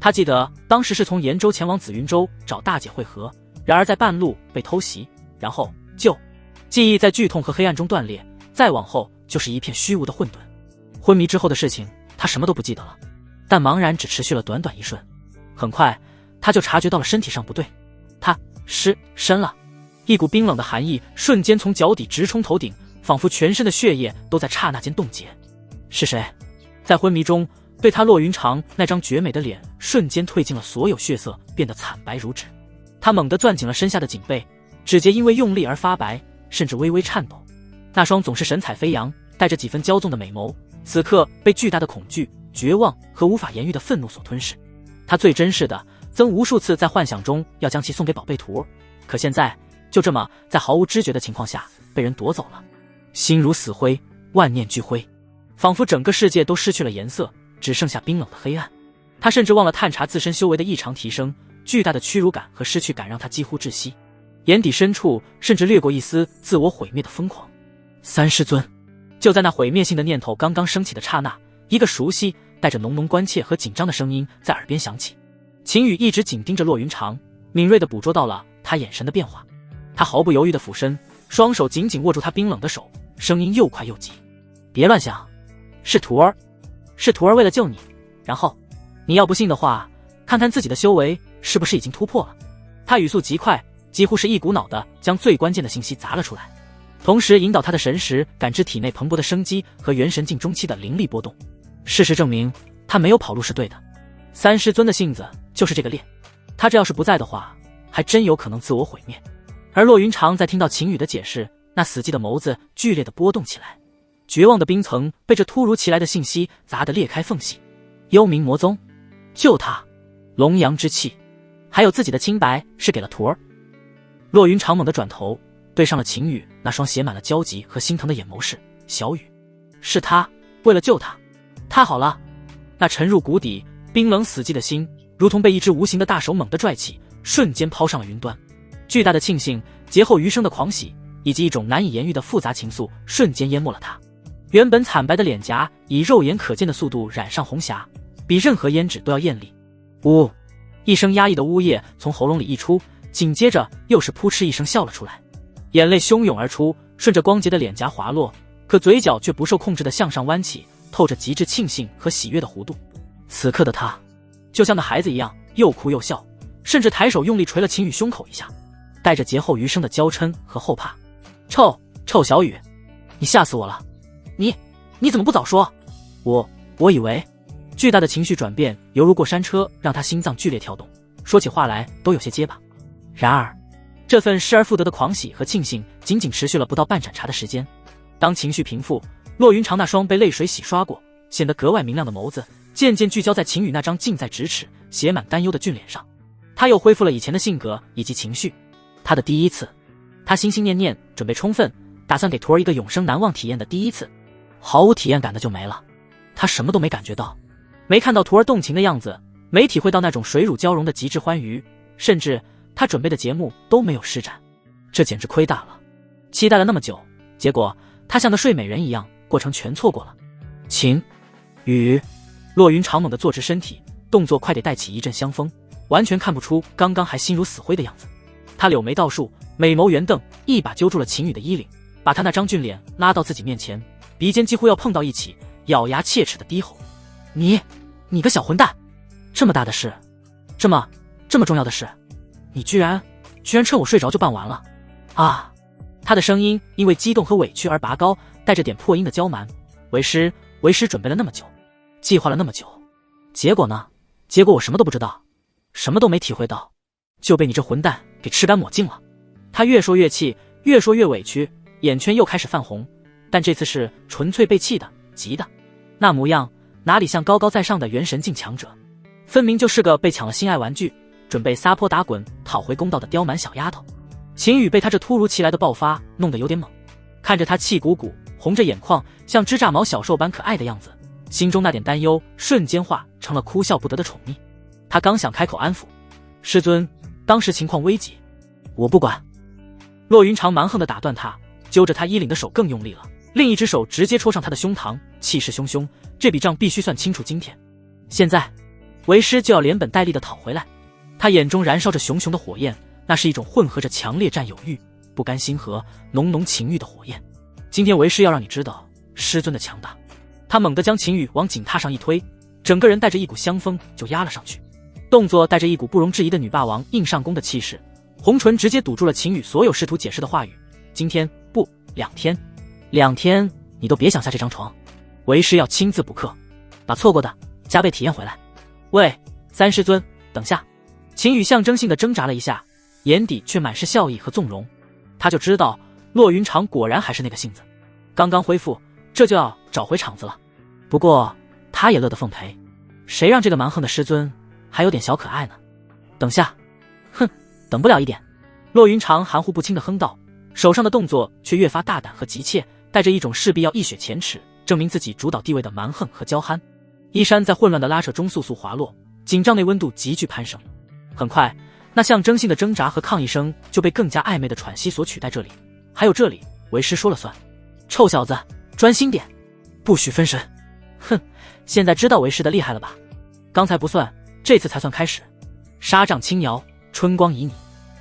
他记得当时是从延州前往紫云州找大姐会合，然而在半路被偷袭，然后记忆在剧痛和黑暗中断裂，再往后就是一片虚无的混沌。昏迷之后的事情他什么都不记得了，但茫然只持续了短短一瞬，很快他就察觉到了身体上不对，他失身了。一股冰冷的寒意瞬间从脚底直冲头顶，仿佛全身的血液都在刹那间冻结。是谁？在昏迷中对他骆云长那张绝美的脸瞬间褪尽了所有血色，变得惨白如纸。他猛地攥紧了身下的颈背，指节因为用力而发白，甚至微微颤抖。那双总是神采飞扬带着几分骄纵的美眸，此刻被巨大的恐惧、绝望和无法言喻的愤怒所吞噬。他最珍视的曾无数次在幻想中要将其送给宝贝徒，可现在就这么在毫无知觉的情况下被人夺走了。心如死灰，万念俱灰，仿佛整个世界都失去了颜色，只剩下冰冷的黑暗。他甚至忘了探查自身修为的异常提升，巨大的屈辱感和失去感让他几乎窒息，眼底深处甚至掠过一丝自我毁灭的疯狂。三师尊。就在那毁灭性的念头刚刚升起的刹那，一个熟悉带着浓浓关切和紧张的声音在耳边响起。秦羽一直紧盯着骆云长，敏锐地捕捉到了他眼神的变化。他毫不犹豫地俯身，双手紧紧握住他冰冷的手，声音又快又急：别乱想，是徒儿为了救你，然后你要不信的话，看看自己的修为是不是已经突破了。他语速极快，几乎是一股脑地将最关键的信息砸了出来，同时引导他的神识感知体内蓬勃的生机和元神境中期的灵力波动。事实证明他没有跑路是对的，三师尊的性子就是这个烈，他这要是不在的话，还真有可能自我毁灭。而骆云长在听到秦羽的解释，那死寂的眸子剧烈地波动起来，绝望的冰层被这突如其来的信息砸得裂开缝隙。幽冥魔宗救他，龙阳之气，还有自己的清白是给了徒儿。骆云长猛地转头对上了秦羽那双写满了焦急和心疼的眼眸，是小雨，是他为了救他，他好了。那沉入谷底冰冷死寂的心如同被一只无形的大手猛地拽起，瞬间抛上了云端。巨大的庆幸、劫后余生的狂喜以及一种难以言喻的复杂情愫瞬间淹没了他。原本惨白的脸颊以肉眼可见的速度染上红霞，比任何胭脂都要艳丽。呜，一声压抑的呜咽从喉咙里溢出，紧接着又是扑哧一声笑了出来，眼泪汹涌而出，顺着光洁的脸颊滑落，可嘴角却不受控制地向上弯起，透着极致庆幸和喜悦的弧度。此刻的他就像那孩子一样，又哭又笑，甚至抬手用力捶了秦羽胸口一下，带着劫后余生的娇嗔和后怕。臭小雨，你吓死我了，你怎么不早说？我以为巨大的情绪转变犹如过山车，让他心脏剧烈跳动，说起话来都有些结巴。然而，这份失而复得的狂喜和庆幸仅仅持续了不到半盏茶的时间。当情绪平复，骆云长那双被泪水洗刷过、显得格外明亮的眸子，渐渐聚焦在秦羽那张近在咫尺、写满担忧的俊脸上。他又恢复了以前的性格以及情绪。他的第一次，他心心念念，准备充分，打算给徒儿一个永生难忘体验的第一次，毫无体验感的就没了。他什么都没感觉到，没看到徒儿动情的样子，没体会到那种水乳交融的极致欢愉，甚至他准备的节目都没有施展，这简直亏大了。期待了那么久，结果他像个睡美人一样，过程全错过了。秦羽，骆云长猛地坐直身体，动作快得带起一阵香风，完全看不出刚刚还心如死灰的样子。他柳眉倒竖，美眸圆瞪，一把揪住了秦羽的衣领，把他那张俊脸拉到自己面前，鼻尖几乎要碰到一起，咬牙切齿的低吼：你个小混蛋，这么大的事，这么重要的事，你居然趁我睡着就办完了啊！他的声音因为激动和委屈而拔高，带着点破音的娇蛮。为师准备了那么久，计划了那么久，结果呢？结果我什么都不知道，什么都没体会到，就被你这混蛋给吃干抹净了。他越说越气，越说越委屈，眼圈又开始泛红，但这次是纯粹被气的、急的，那模样哪里像高高在上的元神境强者，分明就是个被抢了心爱玩具，准备撒泼打滚讨回公道的刁蛮小丫头。秦羽被他这突如其来的爆发弄得有点懵，看着他气鼓鼓、红着眼眶，像只炸毛小兽般可爱的样子，心中那点担忧瞬间化成了哭笑不得的宠溺。他刚想开口安抚师尊，当时情况危急，我不管。骆云长蛮横地打断他，揪着他衣领的手更用力了，另一只手直接戳上他的胸膛，气势汹汹，这笔账必须算清楚今天。现在为师就要连本带利地讨回来。他眼中燃烧着熊熊的火焰，那是一种混合着强烈占有欲、不甘心和浓浓情欲的火焰。今天为师要让你知道师尊的强大。他猛地将秦羽往锦榻上一推，整个人带着一股香风就压了上去，动作带着一股不容置疑的女霸王硬上弓的气势，红唇直接堵住了秦羽所有试图解释的话语。今天不，2天你都别想下这张床，为师要亲自补课，把错过的加倍体验回来。喂，三师尊，等下。秦羽象征性的挣扎了一下，眼底却满是笑意和纵容。他就知道骆云长果然还是那个性子，刚刚恢复，这就要找回场子了。不过他也乐得奉陪，谁让这个蛮横的师尊还有点小可爱呢？等下，哼，等不了一点。骆云长含糊不清的哼道，手上的动作却越发大胆和急切，带着一种势必要一雪前耻，证明自己主导地位的蛮横和娇憨。衣衫在混乱的拉扯中簌簌滑落，紧张内温度急剧攀升。很快，那象征性的挣扎和抗议声就被更加暧昧的喘息所取代。这里，还有这里，为师说了算。臭小子，专心点，不许分神。哼，现在知道为师的厉害了吧？刚才不算，这次才算开始。沙帐轻摇，春光旖旎。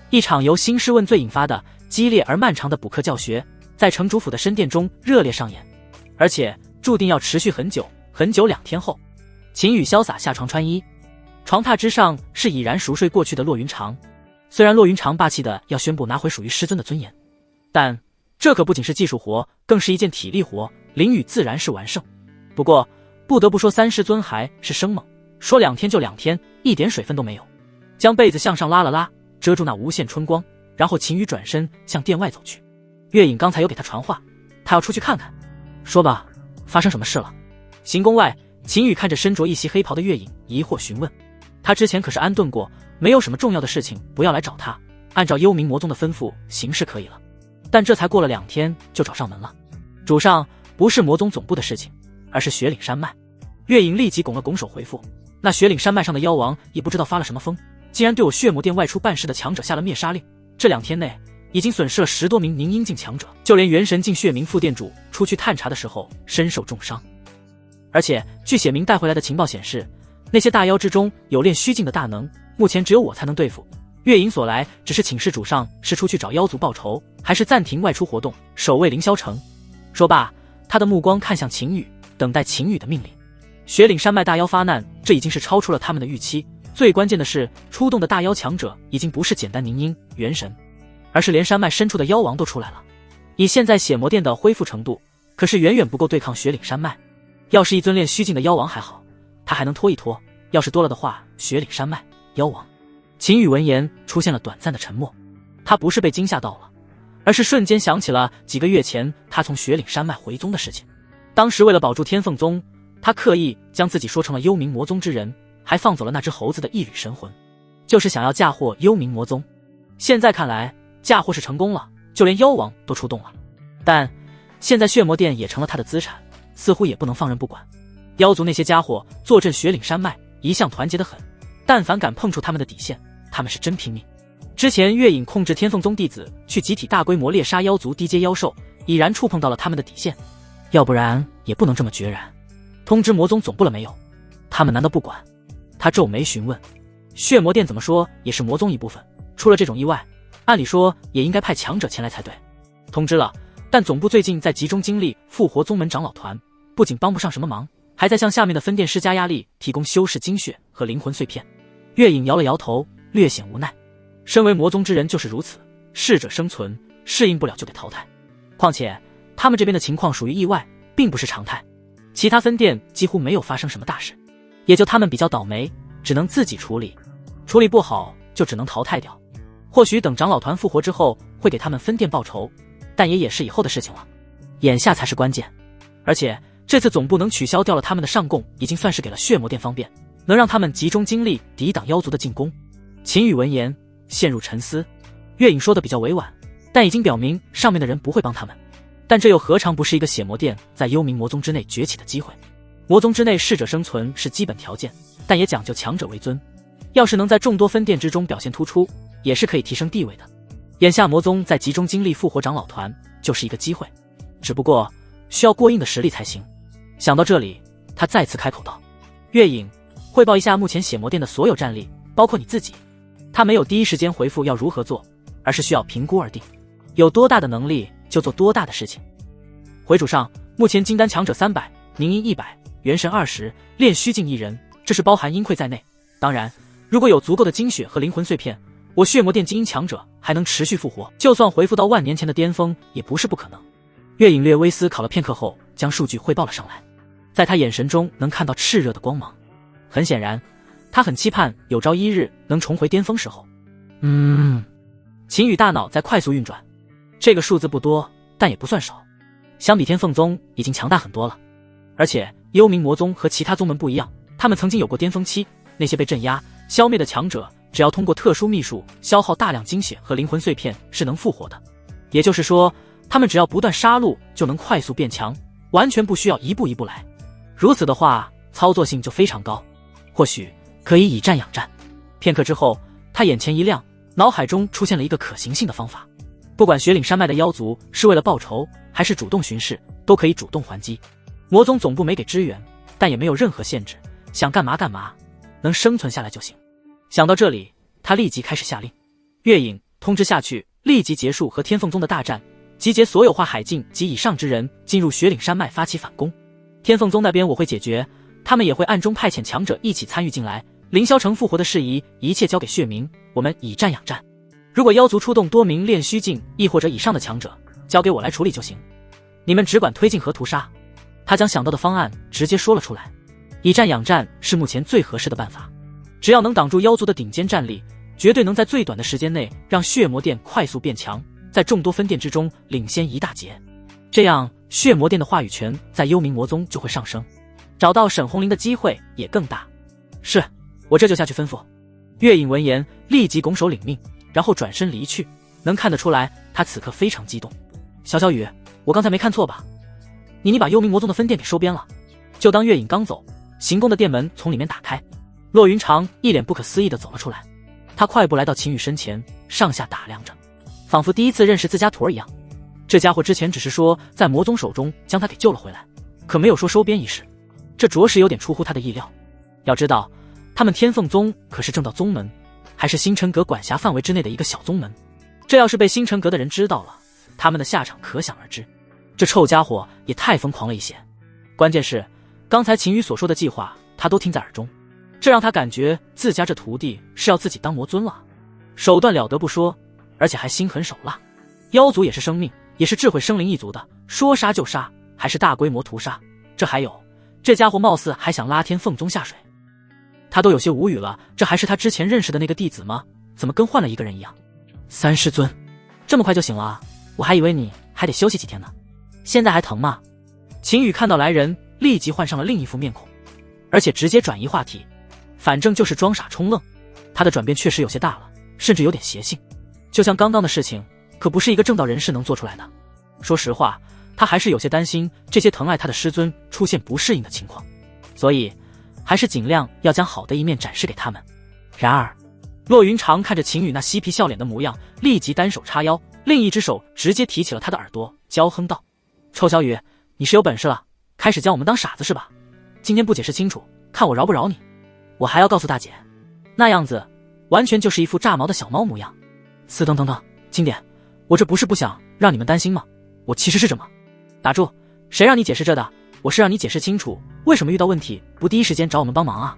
一场由兴师问罪引发的激烈而漫长的补课教学，在城主府的深殿中热烈上演，而且注定要持续很久很久。2天后，秦羽潇洒下床穿衣，床榻之上是已然熟睡过去的骆云长。虽然骆云长霸气的要宣布拿回属于师尊的尊严，但这可不仅是技术活，更是一件体力活，淋雨自然是完胜。不过不得不说，三师尊还是生猛，说2天就2天，一点水分都没有。将被子向上拉了拉，遮住那无限春光，然后秦羽转身向殿外走去。月影刚才有给他传话，他要出去看看。说吧，发生什么事了？行宫外，秦羽看着身着一袭黑袍的月影，疑惑询问。他之前可是安顿过，没有什么重要的事情不要来找他，按照幽冥魔宗的吩咐行事可以了。但这才过了2天就找上门了。主上，不是魔宗总部的事情，而是雪岭山脉。月影立即拱了拱手回复。那雪岭山脉上的妖王也不知道发了什么疯，竟然对我血魔殿外出办事的强者下了灭杀令。这2天内已经损失了10多名凝阴境强者，就连元神境血冥副殿主出去探查的时候身受重伤。而且据血冥带回来的情报显示，那些大妖之中有练虚境的大能，目前只有我才能对付。月影所来只是请示主上是出去找妖族报仇，还是暂停外出活动，守卫凌霄城。说罢，他的目光看向秦羽，等待秦羽的命令。雪岭山脉大妖发难，这已经是超出了他们的预期。最关键的是，出动的大妖强者已经不是简单凝阴元神，而是连山脉深处的妖王都出来了。以现在血魔殿的恢复程度，可是远远不够对抗雪岭山脉。要是一尊练虚境的妖王还好，他还能拖一拖，要是多了的话，雪岭山脉妖王。秦羽闻言出现了短暂的沉默，他不是被惊吓到了，而是瞬间想起了几个月前他从雪岭山脉回宗的事情。当时为了保住天凤宗，他刻意将自己说成了幽冥魔宗之人，还放走了那只猴子的一缕神魂，就是想要嫁祸幽冥魔宗。现在看来嫁祸是成功了，就连妖王都出动了，但现在血魔殿也成了他的资产，似乎也不能放任不管。妖族那些家伙坐镇雪岭山脉，一向团结得很，但凡敢碰触他们的底线，他们是真拼命。之前月影控制天凤宗弟子去集体大规模猎杀妖族低阶妖兽，已然触碰到了他们的底线，要不然也不能这么决然。通知魔宗总部了没有？他们难道不管？他皱眉询问。血魔殿怎么说也是魔宗一部分，出了这种意外，按理说也应该派强者前来才对。通知了，但总部最近在集中精力复活宗门长老团，不仅帮不上什么忙，还在向下面的分店施加压力，提供修士精血和灵魂碎片。月影摇了摇头，略显无奈。身为魔宗之人就是如此，适者生存，适应不了就得淘汰。况且他们这边的情况属于意外，并不是常态。其他分店几乎没有发生什么大事，也就他们比较倒霉，只能自己处理，处理不好就只能淘汰掉。或许等长老团复活之后会给他们分店报仇，但也是以后的事情了，眼下才是关键。而且这次总部能取消掉了他们的上供，已经算是给了血魔殿方便，能让他们集中精力抵挡妖族的进攻。秦羽闻言陷入沉思，月影说的比较委婉，但已经表明上面的人不会帮他们。但这又何尝不是一个血魔殿在幽冥魔宗之内崛起的机会？魔宗之内适者生存是基本条件，但也讲究强者为尊。要是能在众多分店之中表现突出，也是可以提升地位的。眼下魔宗在集中精力复活长老团，就是一个机会，只不过需要过硬的实力才行。想到这里，他再次开口道：月影，汇报一下目前血魔殿的所有战力，包括你自己。他没有第一时间回复要如何做，而是需要评估而定，有多大的能力就做多大的事情。回主上，目前金丹强者300，凝阴100，元神20，炼虚境1人，这是包含阴溃在内。当然，如果有足够的精血和灵魂碎片，我血魔殿精英强者还能持续复活，就算回复到万年前的巅峰，也不是不可能。月影略微思考了片刻后，将数据汇报了上来，在他眼神中能看到炽热的光芒。很显然，他很期盼有朝一日能重回巅峰时候。秦羽大脑在快速运转，这个数字不多，但也不算少，相比天凤宗已经强大很多了。而且幽冥魔宗和其他宗门不一样，他们曾经有过巅峰期，那些被镇压消灭的强者，只要通过特殊秘术消耗大量精血和灵魂碎片是能复活的。也就是说，他们只要不断杀戮就能快速变强，完全不需要一步一步来。如此的话，操作性就非常高，或许可以以战养战。片刻之后，他眼前一亮，脑海中出现了一个可行性的方法。不管雪岭山脉的妖族是为了报仇还是主动巡视，都可以主动还击。魔宗总部没给支援，但也没有任何限制，想干嘛干嘛，能生存下来就行。想到这里，他立即开始下令：月影，通知下去，立即结束和天凤宗的大战，集结所有化海境及以上之人进入雪岭山脉发起反攻。天凤宗那边我会解决，他们也会暗中派遣强者一起参与进来。凌霄城复活的事宜，一切交给血冥，我们以战养战。如果妖族出动多名炼虚境亦或者以上的强者，交给我来处理就行。你们只管推进和屠杀。他将想到的方案直接说了出来。以战养战是目前最合适的办法，只要能挡住妖族的顶尖战力，绝对能在最短的时间内让血魔殿快速变强，在众多分店之中领先一大截。这样血魔殿的话语权在幽冥魔宗就会上升，找到沈红绫的机会也更大。是，我这就下去吩咐。月影闻言立即拱手领命，然后转身离去。能看得出来他此刻非常激动。小雨，我刚才没看错吧？你把幽冥魔宗的分店给收编了。就当月影刚走，行宫的店门从里面打开，骆云长一脸不可思议地走了出来。他快步来到秦羽身前，上下打量着，仿佛第一次认识自家徒儿一样。这家伙之前只是说在魔宗手中将他给救了回来，可没有说收编一事，这着实有点出乎他的意料。要知道，他们天凤宗可是正道宗门，还是星辰阁管辖范围之内的一个小宗门。这要是被星辰阁的人知道了，他们的下场可想而知。这臭家伙也太疯狂了一些。关键是，刚才秦羽所说的计划，他都听在耳中，这让他感觉自家这徒弟是要自己当魔尊了。手段了得不说，而且还心狠手辣。妖族也是生命，也是智慧生灵一族的，说杀就杀，还是大规模屠杀。这还有，这家伙貌似还想拉天凤宗下水。他都有些无语了，这还是他之前认识的那个弟子吗？怎么跟换了一个人一样？三师尊，这么快就醒了啊？我还以为你还得休息几天呢。现在还疼吗？秦羽看到来人，立即换上了另一副面孔，而且直接转移话题，反正就是装傻充愣。他的转变确实有些大了，甚至有点邪性，就像刚刚的事情可不是一个正道人士能做出来的。说实话，他还是有些担心这些疼爱他的师尊出现不适应的情况，所以还是尽量要将好的一面展示给他们。然而骆云长看着秦羽那嬉皮笑脸的模样，立即单手叉腰，另一只手直接提起了他的耳朵，娇哼道：臭小雨，你是有本事了，开始将我们当傻子是吧？今天不解释清楚，看我饶不饶你。我还要告诉大姐，那样子完全就是一副炸毛的小猫模样。等等，经典，我这不是不想让你们担心吗？我其实是这么……打住，谁让你解释这的？我是让你解释清楚，为什么遇到问题不第一时间找我们帮忙啊？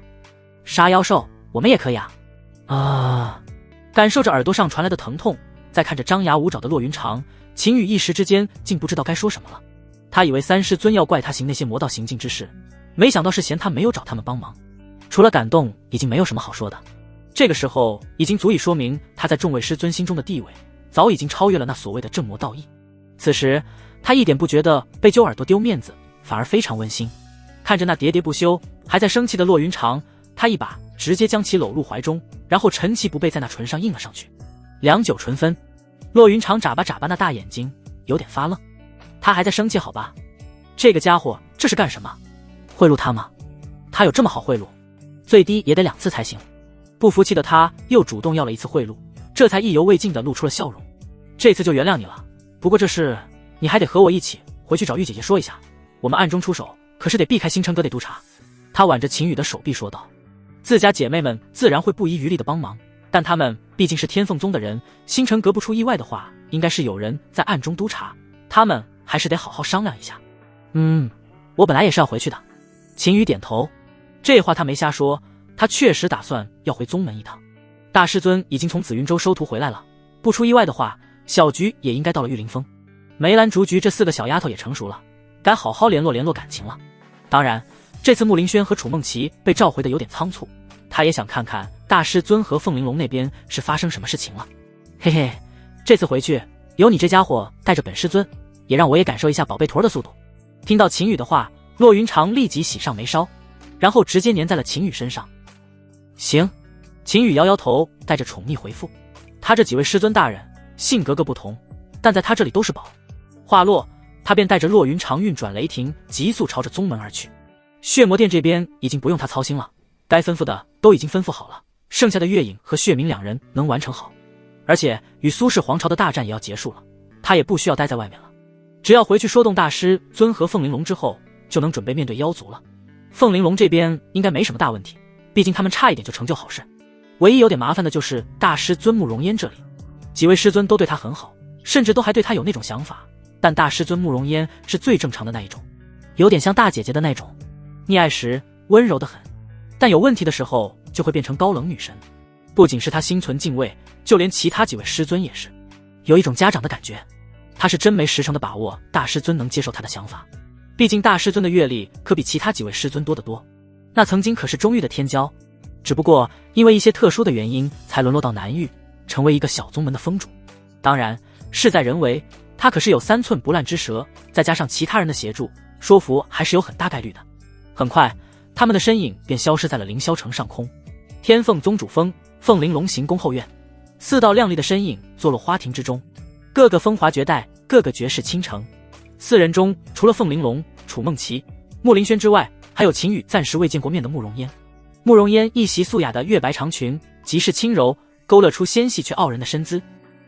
杀妖兽，我们也可以啊。感受着耳朵上传来的疼痛，再看着张牙舞爪的骆云长，秦羽一时之间竟不知道该说什么了。他以为三师尊要怪他行那些魔道行径之事，没想到是嫌他没有找他们帮忙。除了感动，已经没有什么好说的。这个时候已经足以说明他在众位师尊心中的地位早已经超越了那所谓的正魔道义。此时他一点不觉得被揪耳朵丢面子，反而非常温馨。看着那喋喋不休还在生气的骆云长，他一把直接将其搂入怀中，然后沉气不备在那唇上印了上去。良久唇分，骆云长眨巴眨巴那大眼睛，有点发愣。他还在生气好吧？这个家伙这是干什么？贿赂他吗？他有这么好贿赂？最低也得2次才行。不服气的他又主动要了一次贿赂，这才意犹未尽地露出了笑容。这次就原谅你了，不过这事你还得和我一起回去找玉姐姐说一下，我们暗中出手可是得避开星辰阁得督察。他挽着秦羽的手臂说道。自家姐妹们自然会不遗余力的帮忙，但他们毕竟是天凤宗的人，星辰阁不出意外的话，应该是有人在暗中督察，他们还是得好好商量一下。我本来也是要回去的。秦羽点头，这话他没瞎说，他确实打算要回宗门一趟。大师尊已经从紫云州收徒回来了，不出意外的话，小菊也应该到了玉凌峰。梅兰竹菊这4个小丫头也成熟了，该好好联络感情了。当然这次穆林轩和楚梦琪被召回的有点仓促，他也想看看大师尊和凤玲珑那边是发生什么事情了。嘿嘿，这次回去有你这家伙带着本师尊，也让我也感受一下宝贝坨的速度。听到秦羽的话，骆云长立即喜上眉梢，然后直接粘在了秦羽身上。行。秦羽摇摇头，带着宠溺回复。他这几位师尊大人性格各不同，但在他这里都是宝。话落，他便带着骆云长运转雷霆，急速朝着宗门而去。血魔殿这边已经不用他操心了，该吩咐的都已经吩咐好了，剩下的月影和血明2人能完成好。而且与苏氏皇朝的大战也要结束了，他也不需要待在外面了，只要回去说动大师尊和凤玲珑之后，就能准备面对妖族了。凤玲珑这边应该没什么大问题，毕竟他们差一点就成就好事。唯一有点麻烦的就是大师尊慕容烟这里，几位师尊都对他很好，甚至都还对他有那种想法，但大师尊慕容烟是最正常的那一种，有点像大姐姐的那种，溺爱时温柔得很，但有问题的时候就会变成高冷女神。不仅是他心存敬畏，就连其他几位师尊也是有一种家长的感觉。他是真没10成的把握大师尊能接受他的想法，毕竟大师尊的阅历可比其他几位师尊多得多，那曾经可是中域的天骄，只不过因为一些特殊的原因才沦落到南域，成为一个小宗门的封主。当然事在人为，他可是有3寸不烂之舌，再加上其他人的协助，说服还是有很大概率的。很快他们的身影便消失在了凌霄城上空。天凤宗主峰，凤玲珑行宫后院，4道亮丽的身影坐落花亭之中，个个风华绝代，个个绝世倾城。4人中除了凤玲珑、楚梦琪、穆林轩之外，还有秦羽暂时未见过面的慕容烟。慕容烟一袭素雅的月白长裙，极是轻柔，勾勒出纤细却傲人的身姿。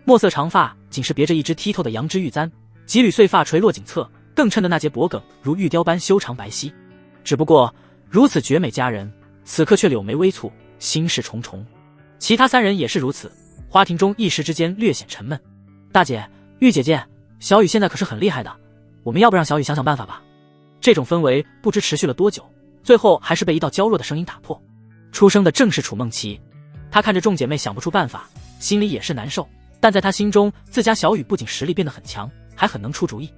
墨色长发仅是别着一只剔透的羊脂玉簪，几缕碎发垂落颈侧，更衬得那截脖颈如玉雕般修长白皙。只不过如此绝美佳人，此刻却柳眉微蹙，心事重重。其他3人也是如此，花亭中一时之间略显沉闷。大姐，玉姐姐，小雨现在可是很厉害的，我们要不让小雨想想办法吧？这种氛围不知持续了多久，最后还是被一道娇弱的声音打破。出声的正是楚梦琪，她看着众姐妹想不出办法，心里也是难受，但在她心中，自家小雨不仅实力变得很强，还很能出主意。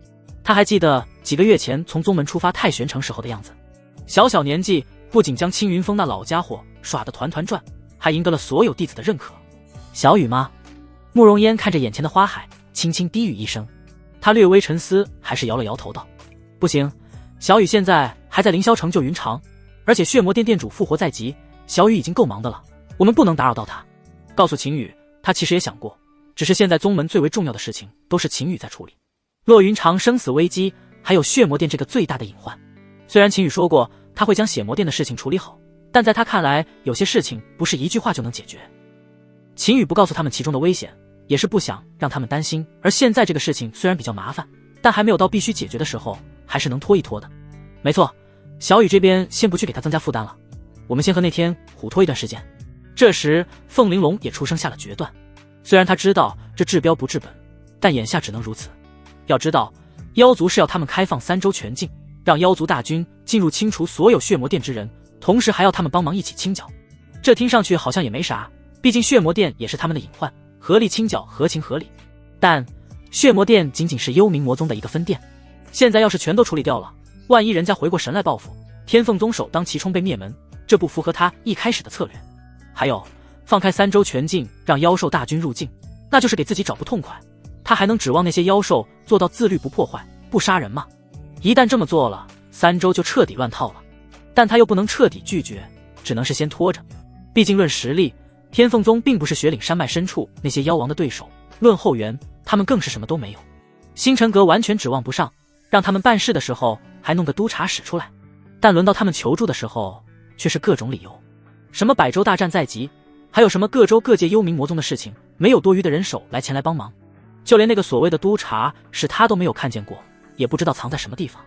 她还记得几个月前从宗门出发太玄城时候的样子，小小年纪不仅将青云峰那老家伙耍得团团转，还赢得了所有弟子的认可。小雨吗？慕容嫣看着眼前的花海，轻轻低语一声。他略微沉思，还是摇了摇头道：不行，小雨现在还在凌霄城救云长，而且血魔殿店主复活在即，小雨已经够忙的了，我们不能打扰到他。告诉秦羽，他其实也想过，只是现在宗门最为重要的事情都是秦羽在处理，洛云长生死危机还有血魔殿这个最大的隐患。虽然秦羽说过他会将血魔殿的事情处理好，但在他看来，有些事情不是一句话就能解决。秦羽不告诉他们其中的危险，也是不想让他们担心，而现在这个事情虽然比较麻烦，但还没有到必须解决的时候，还是能拖一拖的。没错，小雨这边先不去给他增加负担了，我们先和那天虎拖一段时间。这时凤玲珑也出声下了决断，虽然他知道这治标不治本，但眼下只能如此。要知道，妖族是要他们开放3州全境，让妖族大军进入清除所有血魔殿之人，同时还要他们帮忙一起清剿。这听上去好像也没啥，毕竟血魔殿也是他们的隐患，合力清剿合情合理。但血魔殿仅仅是幽冥魔宗的一个分店，现在要是全都处理掉了，万一人家回过神来报复，天凤宗首当其冲被灭门，这不符合他一开始的策略。还有，放开3州全境让妖兽大军入境，那就是给自己找不痛快，他还能指望那些妖兽做到自律不破坏不杀人吗？一旦这么做了，3州就彻底乱套了。但他又不能彻底拒绝，只能是先拖着。毕竟论实力，天凤宗并不是雪岭山脉深处那些妖王的对手，论后援，他们更是什么都没有。星辰阁完全指望不上，让他们办事的时候还弄个督察使出来，但轮到他们求助的时候，却是各种理由，什么百州大战在即，还有什么各州各界幽冥魔宗的事情，没有多余的人手来前来帮忙。就连那个所谓的督察使他都没有看见过，也不知道藏在什么地方。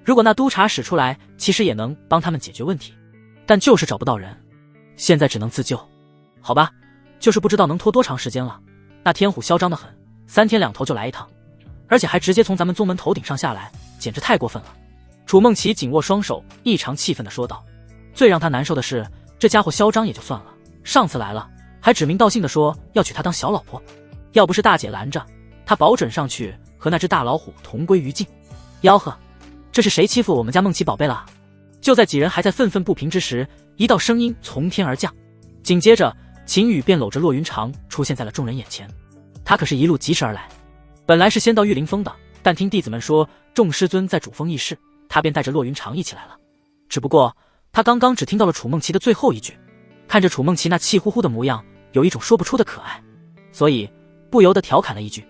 如果那督察使出来，其实也能帮他们解决问题，但就是找不到人，现在只能自救。好吧，就是不知道能拖多长时间了。那天虎嚣张得很，3天2头就来一趟，而且还直接从咱们宗门头顶上下来，简直太过分了。楚梦琪紧握双手，异常气愤地说道。最让他难受的是，这家伙嚣张也就算了，上次来了还指名道姓地说要娶她当小老婆，要不是大姐拦着，他保准上去和那只大老虎同归于尽。吆喝，这是谁欺负我们家梦琪宝贝了？就在几人还在愤愤不平之时，一道声音从天而降，紧接着秦羽便搂着洛云长出现在了众人眼前。他可是一路疾驰而来，本来是先到玉灵峰的，但听弟子们说众师尊在主峰议事，他便带着洛云长一起来了。只不过他刚刚只听到了楚梦琪的最后一句，看着楚梦琪那气呼呼的模样，有一种说不出的可爱，所以不由得调侃了一句：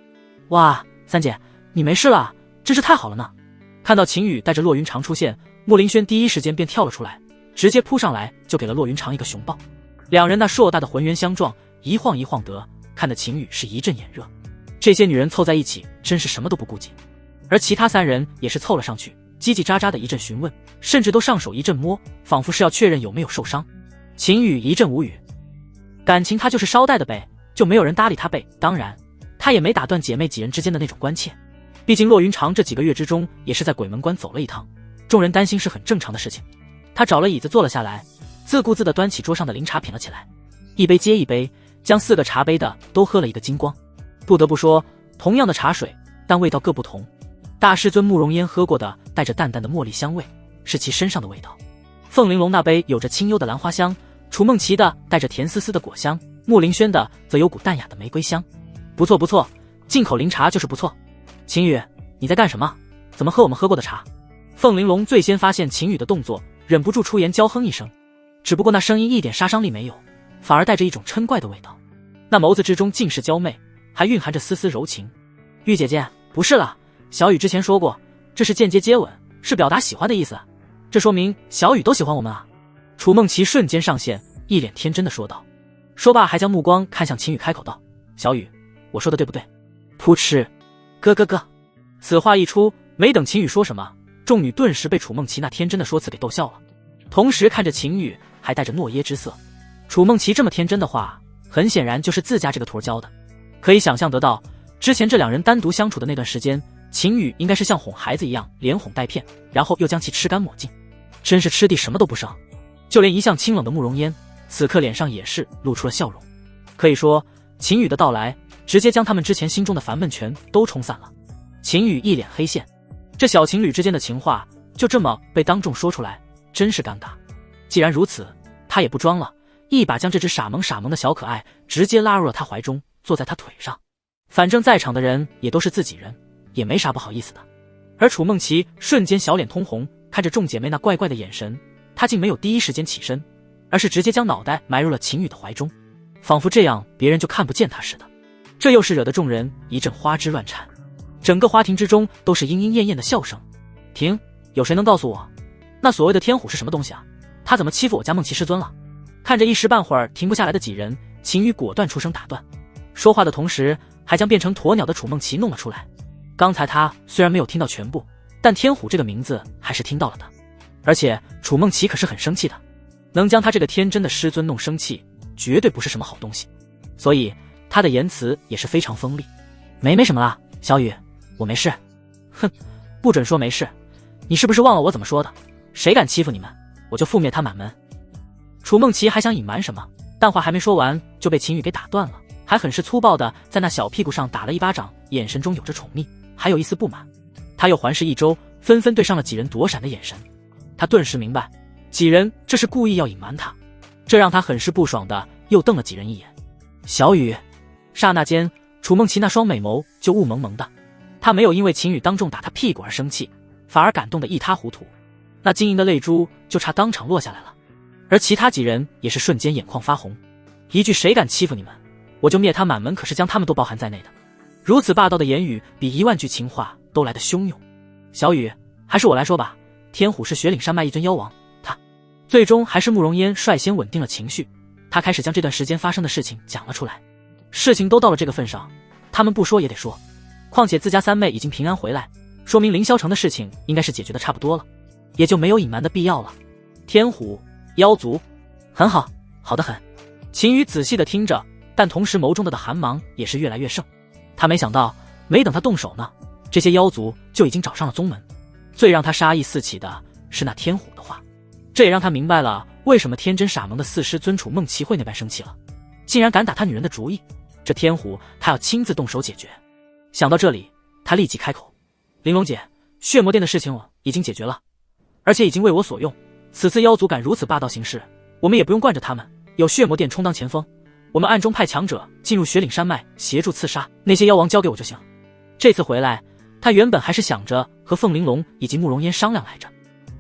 哇，三姐你没事了，真是太好了呢。看到秦羽带着洛云长出现，莫林轩第一时间便跳了出来，直接扑上来就给了洛云长一个熊抱。两人那硕大的浑圆相撞，一晃一晃得，看得秦羽是一阵眼热。这些女人凑在一起真是什么都不顾忌。而其他3人也是凑了上去，叽叽喳喳的一阵询问，甚至都上手一阵摸，仿佛是要确认有没有受伤。秦羽一阵无语，感情他就是捎带的呗，就没有人搭理他呗。当然他也没打断姐妹几人之间的那种关切，毕竟洛云长这几个月之中也是在鬼门关走了一趟，众人担心是很正常的事情。他找了椅子坐了下来，自顾自地端起桌上的灵茶品了起来，一杯接一杯，将4个茶杯的都喝了一个精光。不得不说，同样的茶水，但味道各不同。大师尊慕容嫣喝过的带着淡淡的茉莉香味，是其身上的味道。凤玲珑那杯有着清幽的兰花香，楚梦琪的带着甜丝丝的果香，穆凌轩的则有股淡雅的玫瑰香。不错不错，进口灵茶就是不错。秦羽，你在干什么？怎么喝我们喝过的茶？凤玲珑最先发现秦羽的动作，忍不住出言娇哼一声，只不过那声音一点杀伤力没有，反而带着一种嗔怪的味道，那眸子之中尽是娇媚，还蕴含着丝丝柔情。玉姐姐，不是了，小雨之前说过，这是间接接吻，是表达喜欢的意思，这说明小雨都喜欢我们啊。楚梦琪瞬间上线，一脸天真的说道。说罢还将目光看向秦羽，开口道：小雨，我说的对不对？噗嗤，咯咯咯。此话一出，没等秦羽说什么，众女顿时被楚梦琪那天真的说辞给逗笑了，同时看着秦羽还带着诺耶之色。楚梦琪这么天真的话，很显然就是自家这个徒儿教的。可以想象得到，之前这2人单独相处的那段时间，秦羽应该是像哄孩子一样连哄带骗，然后又将其吃干抹净，真是吃地什么都不剩。就连一向清冷的慕容嫣，此刻脸上也是露出了笑容。可以说，秦羽的到来直接将他们之前心中的烦闷全都冲散了。秦羽一脸黑线，这小情侣之间的情话就这么被当众说出来，真是尴尬。既然如此，他也不装了，一把将这只傻萌傻萌的小可爱直接拉入了他怀中，坐在他腿上。反正在场的人也都是自己人，也没啥不好意思的。而楚梦琪瞬间小脸通红，看着众姐妹那怪怪的眼神，她竟没有第一时间起身，而是直接将脑袋埋入了秦宇的怀中，仿佛这样别人就看不见她似的。这又是惹得众人一阵花枝乱颤，整个花亭之中都是莺莺燕燕的笑声。停，有谁能告诉我，那所谓的天虎是什么东西啊？他怎么欺负我家梦琪师尊了？看着一时半会儿停不下来的几人，秦宇果断出声打断，说话的同时还将变成鸵鸟的楚梦琪弄了出来。刚才他虽然没有听到全部，但天虎这个名字还是听到了的。而且楚梦琪可是很生气的，能将他这个天真的师尊弄生气，绝对不是什么好东西。所以他的言辞也是非常锋利。没什么啦，小雨，我没事。哼，不准说没事，你是不是忘了我怎么说的？谁敢欺负你们，我就覆灭他满门。楚梦琪还想隐瞒什么，但话还没说完就被秦宇给打断了，还很是粗暴的在那小屁股上打了一巴掌，眼神中有着宠溺，还有一丝不满。他又环视一周，纷纷对上了几人躲闪的眼神。他顿时明白，几人这是故意要隐瞒他，这让他很是不爽的又瞪了几人一眼。小雨，刹那间楚梦琪那双美眸就雾蒙蒙的，他没有因为秦宇当众打他屁股而生气，反而感动得一塌糊涂，那晶莹的泪珠就差当场落下来了。而其他几人也是瞬间眼眶发红，一句谁敢欺负你们，我就灭他满门，可是将他们都包含在内的。如此霸道的言语比10000句情话都来得汹涌。小雨，还是我来说吧，天虎是雪岭山脉一尊妖王，他最终还是慕容嫣率先稳定了情绪，他开始将这段时间发生的事情讲了出来。事情都到了这个份上，他们不说也得说，况且自家三妹已经平安回来，说明凌霄城的事情应该是解决的差不多了，也就没有隐瞒的必要了。天虎妖族，很好，好得很。秦宇仔细的听着，但同时眸中的寒芒也是越来越盛。他没想到，没等他动手呢，这些妖族就已经找上了宗门。最让他杀意四起的是那天虎的话，这也让他明白了为什么天真傻萌的四师尊楚梦琪会那般生气了，竟然敢打他女人的主意。这天虎他要亲自动手解决。想到这里，他立即开口：玲珑姐，血魔殿的事情我已经解决了，而且已经为我所用。此次妖族敢如此霸道行事，我们也不用惯着他们，有血魔殿充当前锋，我们暗中派强者进入雪岭山脉协助刺杀那些妖王，交给我就行。这次回来，他原本还是想着和凤玲珑以及慕容嫣商量来着，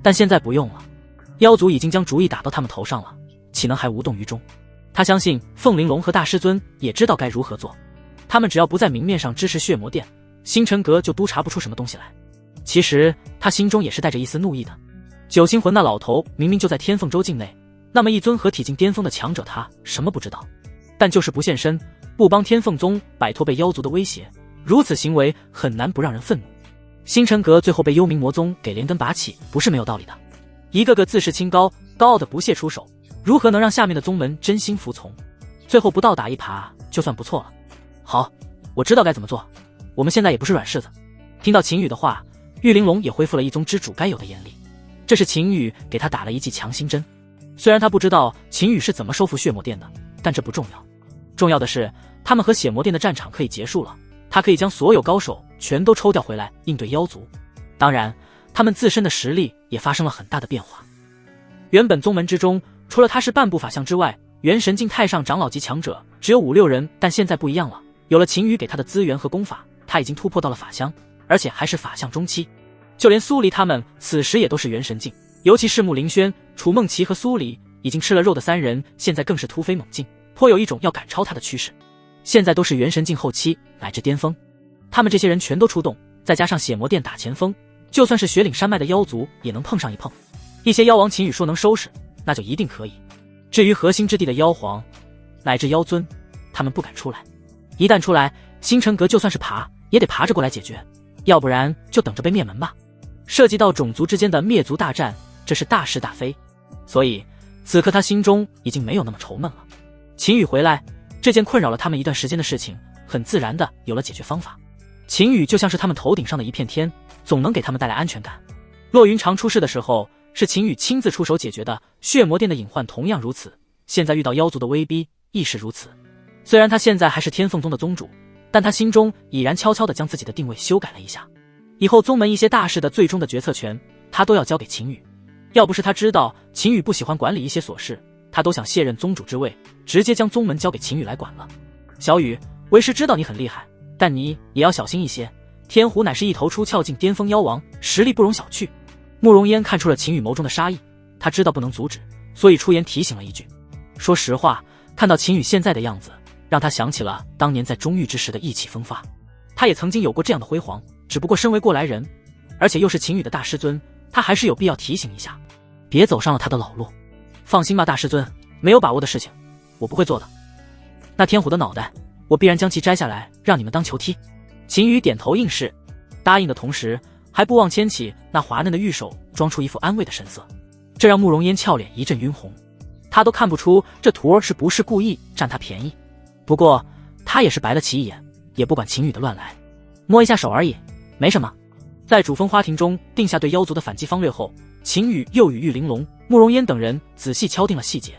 但现在不用了，妖族已经将主意打到他们头上了，岂能还无动于衷？他相信凤玲珑和大师尊也知道该如何做，他们只要不在明面上支持血魔殿，星辰阁就督察不出什么东西来。其实他心中也是带着一丝怒意的，九星魂那老头明明就在天凤州境内，那么一尊合体境巅峰的强者，他什么不知道？但就是不现身，不帮天凤宗摆脱被妖族的威胁，如此行为很难不让人愤怒。星辰阁最后被幽冥魔宗给连根拔起，不是没有道理的。一个个自视清高，高傲的不屑出手，如何能让下面的宗门真心服从？最后不倒打一耙就算不错了。好，我知道该怎么做，我们现在也不是软柿子。听到秦宇的话，玉玲珑也恢复了一宗之主该有的严厉，这是秦宇给他打了一剂强心针。虽然他不知道秦宇是怎么收复血魔殿的，但这不重要，重要的是他们和血魔殿的战场可以结束了，他可以将所有高手全都抽调回来应对妖族。当然他们自身的实力也发生了很大的变化。原本宗门之中除了他是半步法相之外，元神境太上长老级强者只有5、6人，但现在不一样了，有了秦宇给他的资源和功法，他已经突破到了法相，而且还是法相中期。就连苏黎他们此时也都是元神境，尤其是慕凌轩、楚梦琪和苏黎已经吃了肉的3人，现在更是突飞猛进，颇有一种要赶超他的趋势。现在都是元神境后期乃至巅峰，他们这些人全都出动，再加上血魔殿打前锋，就算是雪岭山脉的妖族也能碰上一碰。一些妖王秦宇说能收拾，那就一定可以。至于核心之地的妖皇乃至妖尊，他们不敢出来，一旦出来，星辰阁就算是爬也得爬着过来解决，要不然就等着被灭门吧。涉及到种族之间的灭族大战，这是大是大非，所以此刻他心中已经没有那么愁闷了。秦宇回来，这件困扰了他们一段时间的事情，很自然的有了解决方法。秦宇就像是他们头顶上的一片天，总能给他们带来安全感。洛云长出事的时候，是秦宇亲自出手解决的，血魔殿的隐患同样如此，现在遇到妖族的威逼亦是如此。虽然他现在还是天凤宗的宗主，但他心中已然悄悄地将自己的定位修改了一下，以后宗门一些大事的最终的决策权，他都要交给秦宇。要不是他知道秦羽不喜欢管理一些琐事，他都想卸任宗主之位，直接将宗门交给秦羽来管了。小雨，为师知道你很厉害，但你也要小心一些。天狐乃是一头出鞘境巅峰妖王，实力不容小觑。慕容嫣看出了秦羽眸中的杀意，他知道不能阻止，所以出言提醒了一句。说实话，看到秦羽现在的样子，让他想起了当年在中域之时的意气风发。他也曾经有过这样的辉煌，只不过身为过来人，而且又是秦羽的大师尊，他还是有必要提醒一下，别走上了他的老路。放心吧，大师尊，没有把握的事情，我不会做的。那天虎的脑袋，我必然将其摘下来，让你们当球踢。秦羽点头应是，答应的同时，还不忘牵起那滑嫩的玉手，装出一副安慰的神色。这让慕容嫣俏脸一阵晕红，他都看不出这徒儿是不是故意占他便宜。不过他也是白了其一眼，也不管秦羽的乱来，摸一下手而已，没什么。在主峰花亭中定下对妖族的反击方略后，秦羽又与玉玲珑、慕容嫣等人仔细敲定了细节。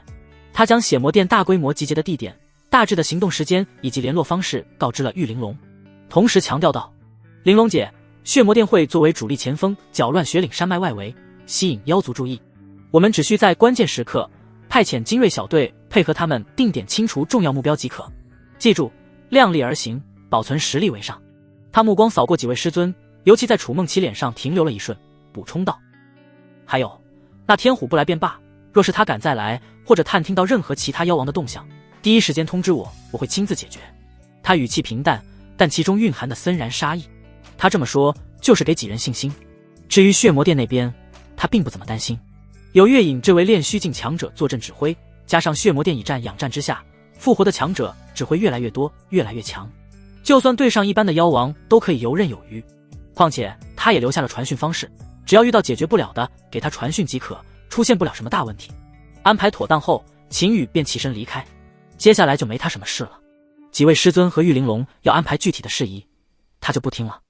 他将血魔殿大规模集结的地点、大致的行动时间以及联络方式告知了玉玲珑，同时强调道：玲珑姐，血魔殿会作为主力前锋，搅乱雪岭山脉外围，吸引妖族注意。我们只需在关键时刻派遣精锐小队配合他们定点清除重要目标即可。记住，量力而行，保存实力为上。他目光扫过几位师尊，尤其在楚梦琪脸上停留了一瞬，补充道：还有，那天虎不来便罢，若是他敢再来，或者探听到任何其他妖王的动向，第一时间通知我，我会亲自解决。他语气平淡，但其中蕴含的森然杀意。他这么说就是给几人信心。至于血魔殿那边，他并不怎么担心，有月影这位炼虚境强者坐镇指挥，加上血魔殿以战养战之下，复活的强者只会越来越多，越来越强，就算对上一般的妖王都可以游刃有余。况且他也留下了传讯方式，只要遇到解决不了的，给他传讯即可，出现不了什么大问题。安排妥当后，秦羽便起身离开，接下来就没他什么事了。几位师尊和玉玲珑要安排具体的事宜，他就不听了。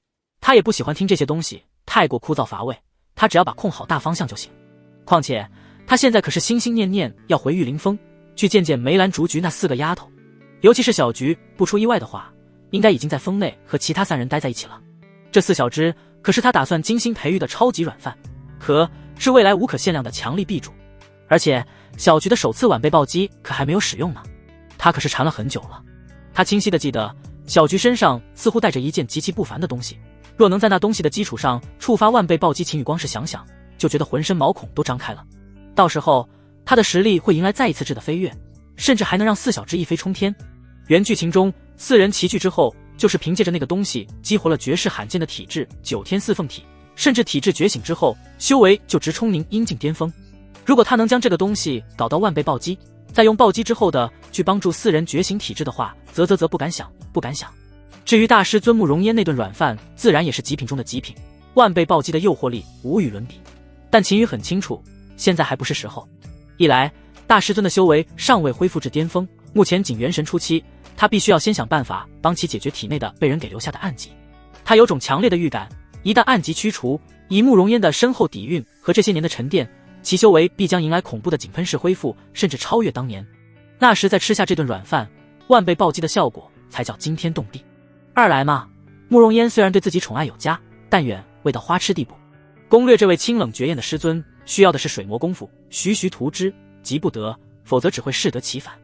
他也不喜欢听这些东西，太过枯燥乏味，他只要把控好大方向就行。况且他现在可是心心念念要回玉凌峰，去见见梅兰竹菊那4个丫头，尤其是小菊，不出意外的话，应该已经在峰内和其他3人待在一起了。这4小只可是他打算精心培育的超级软饭，可是未来无可限量的强力臂主。而且小菊的首次晚辈暴击可还没有使用呢，他可是缠了很久了。他清晰地记得小菊身上似乎带着一件极其不凡的东西，若能在那东西的基础上触发万倍暴击，秦羽光是想想就觉得浑身毛孔都张开了。到时候他的实力会迎来再一次质的飞跃，甚至还能让4小只一飞冲天。原剧情中4人齐聚之后，就是凭借着那个东西激活了绝世罕见的体质9天4凤体，甚至体质觉醒之后修为就直冲阴境巅峰。如果他能将这个东西搞到万倍暴击，再用暴击之后的去帮助4人觉醒体质的话，则不敢想。至于大师尊慕容嫣那顿软饭，自然也是极品中的极品，万倍暴击的诱惑力无与伦比。但秦羽很清楚，现在还不是时候。一来大师尊的修为尚未恢复至巅峰，目前仅元神初期，他必须要先想办法帮其解决体内的被人给留下的暗疾。他有种强烈的预感，一旦暗疾驱除，以慕容嫣的深厚底蕴和这些年的沉淀，其修为必将迎来恐怖的井喷式恢复，甚至超越当年。那时再吃下这顿软饭，万倍暴击的效果才叫惊天动地。二来嘛，慕容嫣虽然对自己宠爱有加，但远未到花痴地步。攻略这位清冷绝艳的师尊，需要的是水磨功夫，徐徐图之，急不得，否则只会适得其反。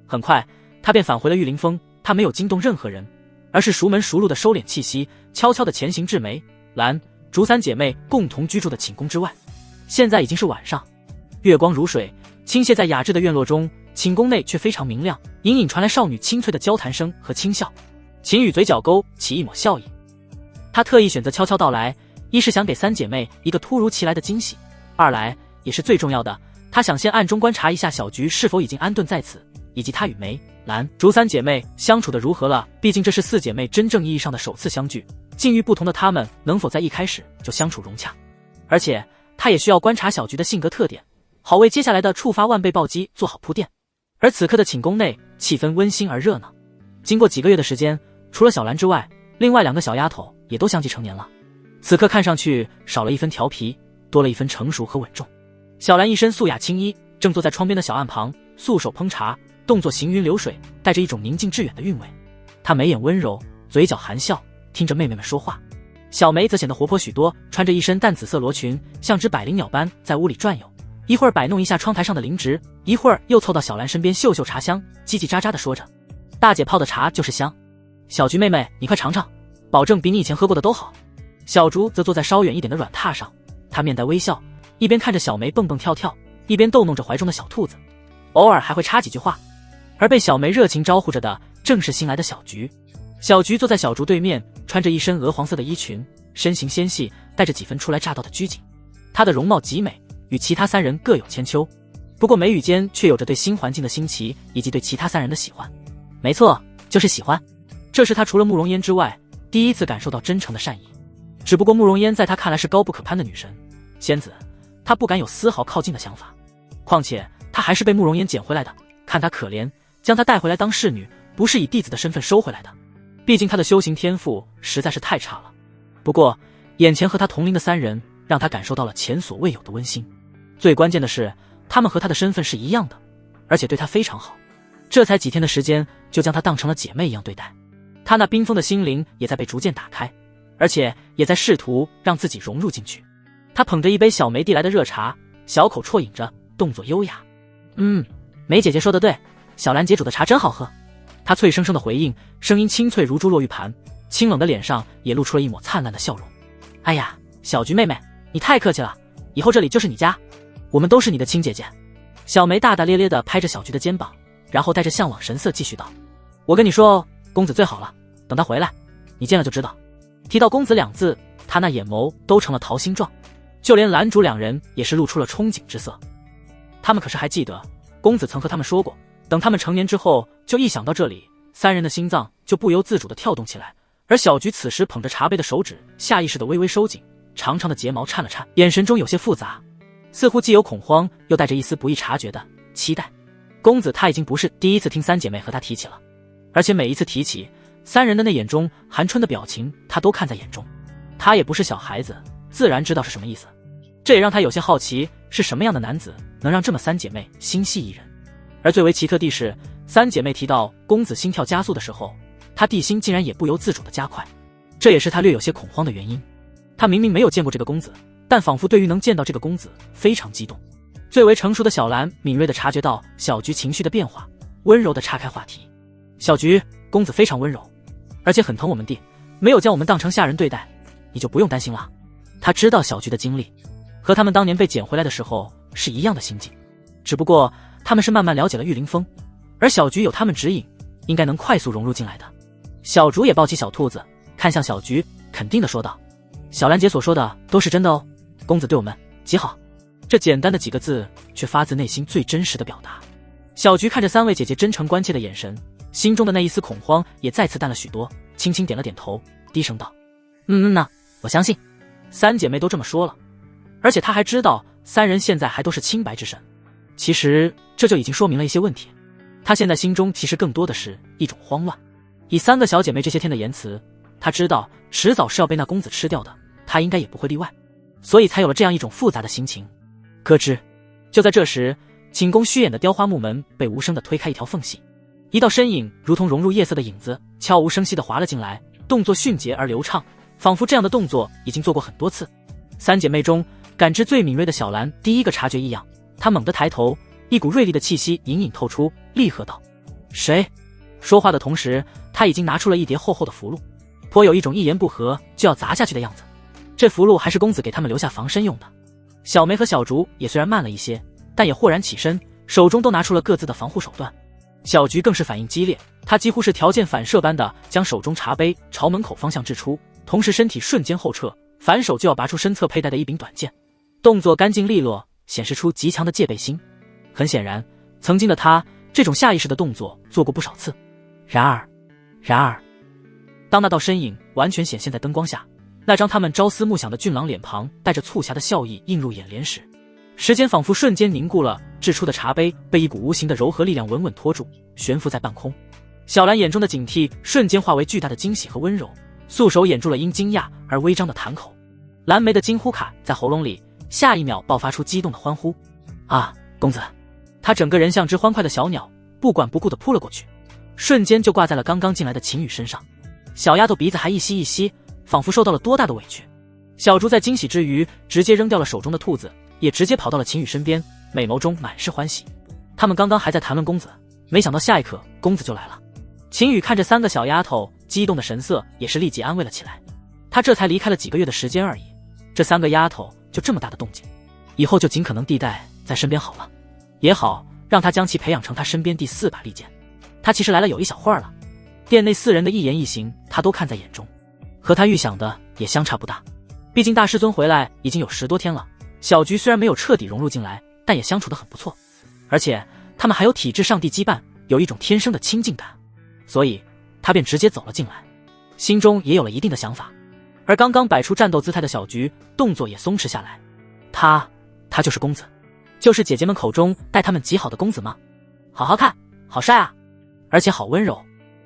很快他便返回了玉凌峰，他没有惊动任何人，而是熟门熟路的收敛气息，悄悄地前行至梅、兰、竹3姐妹共同居住的寝宫之外。现在已经是晚上，月光如水倾泻在雅致的院落中，寝宫内却非常明亮，隐隐传来少女清脆的交谈声和轻笑。秦羽嘴角勾起一抹笑意，他特意选择悄悄到来，一是想给3姐妹一个突如其来的惊喜，二来也是最重要的，他想先暗中观察一下小菊是否已经安顿在此，以及她与梅、兰、竹3姐妹相处的如何了。毕竟这是4姐妹真正意义上的首次相聚，境遇不同的她们能否在一开始就相处融洽。而且他也需要观察小菊的性格特点，好为接下来的触发万倍暴击做好铺垫。而此刻的寝宫内气氛温馨而热闹，经过几个月的时间，除了小兰之外，另外2个小丫头也都相继成年了。此刻看上去少了一分调皮，多了一分成熟和稳重。小兰一身素雅青衣，正坐在窗边的小案旁，素手烹茶，动作行云流水，带着一种宁静致远的韵味。她眉眼温柔，嘴角含笑，听着妹妹们说话。小梅则显得活泼许多，穿着一身淡紫色罗裙，像只百灵鸟般在屋里转悠，一会儿摆弄一下窗台上的灵芝，一会儿又凑到小兰身边嗅嗅茶香，叽叽喳喳地说着：“大姐泡的茶就是香，小菊妹妹你快尝尝，保证比你以前喝过的都好。”小竹则坐在稍远一点的软榻上，她面带微笑，一边看着小梅蹦蹦跳跳，一边逗弄着怀中的小兔子，偶尔还会插几句话。而被小梅热情招呼着的正是新来的小菊。小菊坐在小竹对面，穿着一身鹅黄色的衣裙，身形纤细，带着几分初来乍到的拘谨。她的容貌极美，与其他三人各有千秋，不过眉宇间却有着对新环境的新奇，以及对其他三人的喜欢。没错，就是喜欢。这是她除了慕容嫣之外第一次感受到真诚的善意。只不过慕容嫣在她看来是高不可攀的女神仙子，她不敢有丝毫靠近的想法。况且她还是被慕容嫣捡回来的，看她可怜，将她带回来当侍女，不是以弟子的身份收回来的。毕竟她的修行天赋实在是太差了。不过眼前和她同龄的三人让她感受到了前所未有的温馨。最关键的是，他们和她的身份是一样的，而且对她非常好。这才几天的时间，就将她当成了姐妹一样对待。她那冰封的心灵也在被逐渐打开，而且也在试图让自己融入进去。她捧着一杯小梅递来的热茶，小口啜饮着，动作优雅。梅姐姐说的对，小兰姐煮的茶真好喝。她脆生生的回应，声音清脆如珠落玉盘，清冷的脸上也露出了一抹灿烂的笑容。哎呀，小菊妹妹，你太客气了，以后这里就是你家，我们都是你的亲姐姐。小梅大大咧咧地拍着小菊的肩膀，然后带着向往神色继续道：“我跟你说哦，公子最好了，等他回来，你见了就知道。”提到公子两字，他那眼眸都成了桃心状，就连兰主两人也是露出了憧憬之色。他们可是还记得，公子曾和他们说过，等他们成年之后，就一想到这里，三人的心脏就不由自主地跳动起来。而小菊此时捧着茶杯的手指下意识地微微收紧，长长的睫毛颤了颤，眼神中有些复杂，似乎既有恐慌，又带着一丝不易察觉的期待。公子他已经不是第一次听三姐妹和他提起了，而且每一次提起，三人的那眼中含春的表情他都看在眼中。他也不是小孩子，自然知道是什么意思。这也让他有些好奇，是什么样的男子能让这么三姐妹心系一人。而最为奇特的是，三姐妹提到公子心跳加速的时候，他地心竟然也不由自主地加快，这也是他略有些恐慌的原因。他明明没有见过这个公子，但仿佛对于能见到这个公子非常激动。最为成熟的小兰敏锐地察觉到小菊情绪的变化，温柔地岔开话题：“小菊，公子非常温柔，而且很疼我们弟，没有将我们当成下人对待，你就不用担心了。”他知道小菊的经历和他们当年被捡回来的时候是一样的心境，只不过他们是慢慢了解了玉凌风，而小菊有他们指引，应该能快速融入进来的。小竹也抱起小兔子，看向小菊，肯定地说道：“小兰姐所说的都是真的哦，公子对我们极好。”这简单的几个字，却发自内心最真实的表达。小菊看着三位姐姐真诚关切的眼神，心中的那一丝恐慌也再次淡了许多，轻轻点了点头，低声道：“呐，我相信。”三姐妹都这么说了，而且她还知道三人现在还都是清白之身。其实这就已经说明了一些问题。她现在心中其实更多的是一种慌乱。以三个小姐妹这些天的言辞，她知道迟早是要被那公子吃掉的，她应该也不会例外，所以才有了这样一种复杂的心情。咯吱，就在这时，寝宫虚掩的雕花木门被无声地推开一条缝隙，一道身影如同融入夜色的影子，悄无声息地滑了进来，动作迅捷而流畅，仿佛这样的动作已经做过很多次。三姐妹中感知最敏锐的小兰第一个察觉异样，她猛地抬头，一股锐利的气息隐隐透出，厉喝道：“谁？”说话的同时，她已经拿出了一叠厚厚的符箓，颇有一种一言不合就要砸下去的样子。这符箓还是公子给他们留下防身用的。小梅和小竹也虽然慢了一些，但也豁然起身，手中都拿出了各自的防护手段。小菊更是反应激烈，她几乎是条件反射般的将手中茶杯朝门口方向掷出，同时身体瞬间后撤，反手就要拔出身侧佩戴的一柄短剑，动作干净利落，显示出极强的戒备心。很显然，曾经的她这种下意识的动作做过不少次。然而，当那道身影完全显现在灯光下，那张他们朝思暮想的俊朗脸庞带着促狭的笑意映入眼帘时，时间仿佛瞬间凝固了，掷出的茶杯被一股无形的柔和力量稳稳拖住，悬浮在半空。小兰眼中的警惕瞬间化为巨大的惊喜和温柔，素手掩住了因惊讶而微张的痰口。蓝莓的惊呼卡在喉咙里，下一秒爆发出激动的欢呼：“啊，公子！”他整个人像只欢快的小鸟，不管不顾地扑了过去，瞬间就挂在了刚刚进来的秦羽身上。小丫头鼻子还一吸一吸，仿佛受到了多大的委屈。小竹在惊喜之余，直接扔掉了手中的兔子，也直接跑到了秦羽身边，美眸中满是欢喜。他们刚刚还在谈论公子，没想到下一刻公子就来了。秦羽看着3个小丫头激动的神色，也是立即安慰了起来。他这才离开了几个月的时间而已，这3个丫头就这么大的动静，以后就尽可能地带在身边好了，也好让他将其培养成他身边第4把利剑。他其实来了有一小会儿了，店内4人的一言一行他都看在眼中，和他预想的也相差不大。毕竟大师尊回来已经有10多天了，小菊虽然没有彻底融入进来，但也相处得很不错，而且他们还有体质上帝羁绊，有一种天生的亲近感，所以他便直接走了进来，心中也有了一定的想法。而刚刚摆出战斗姿态的小菊动作也松弛下来，他就是公子，就是姐姐们口中待他们极好的公子吗？好好看，好帅啊，而且好温柔。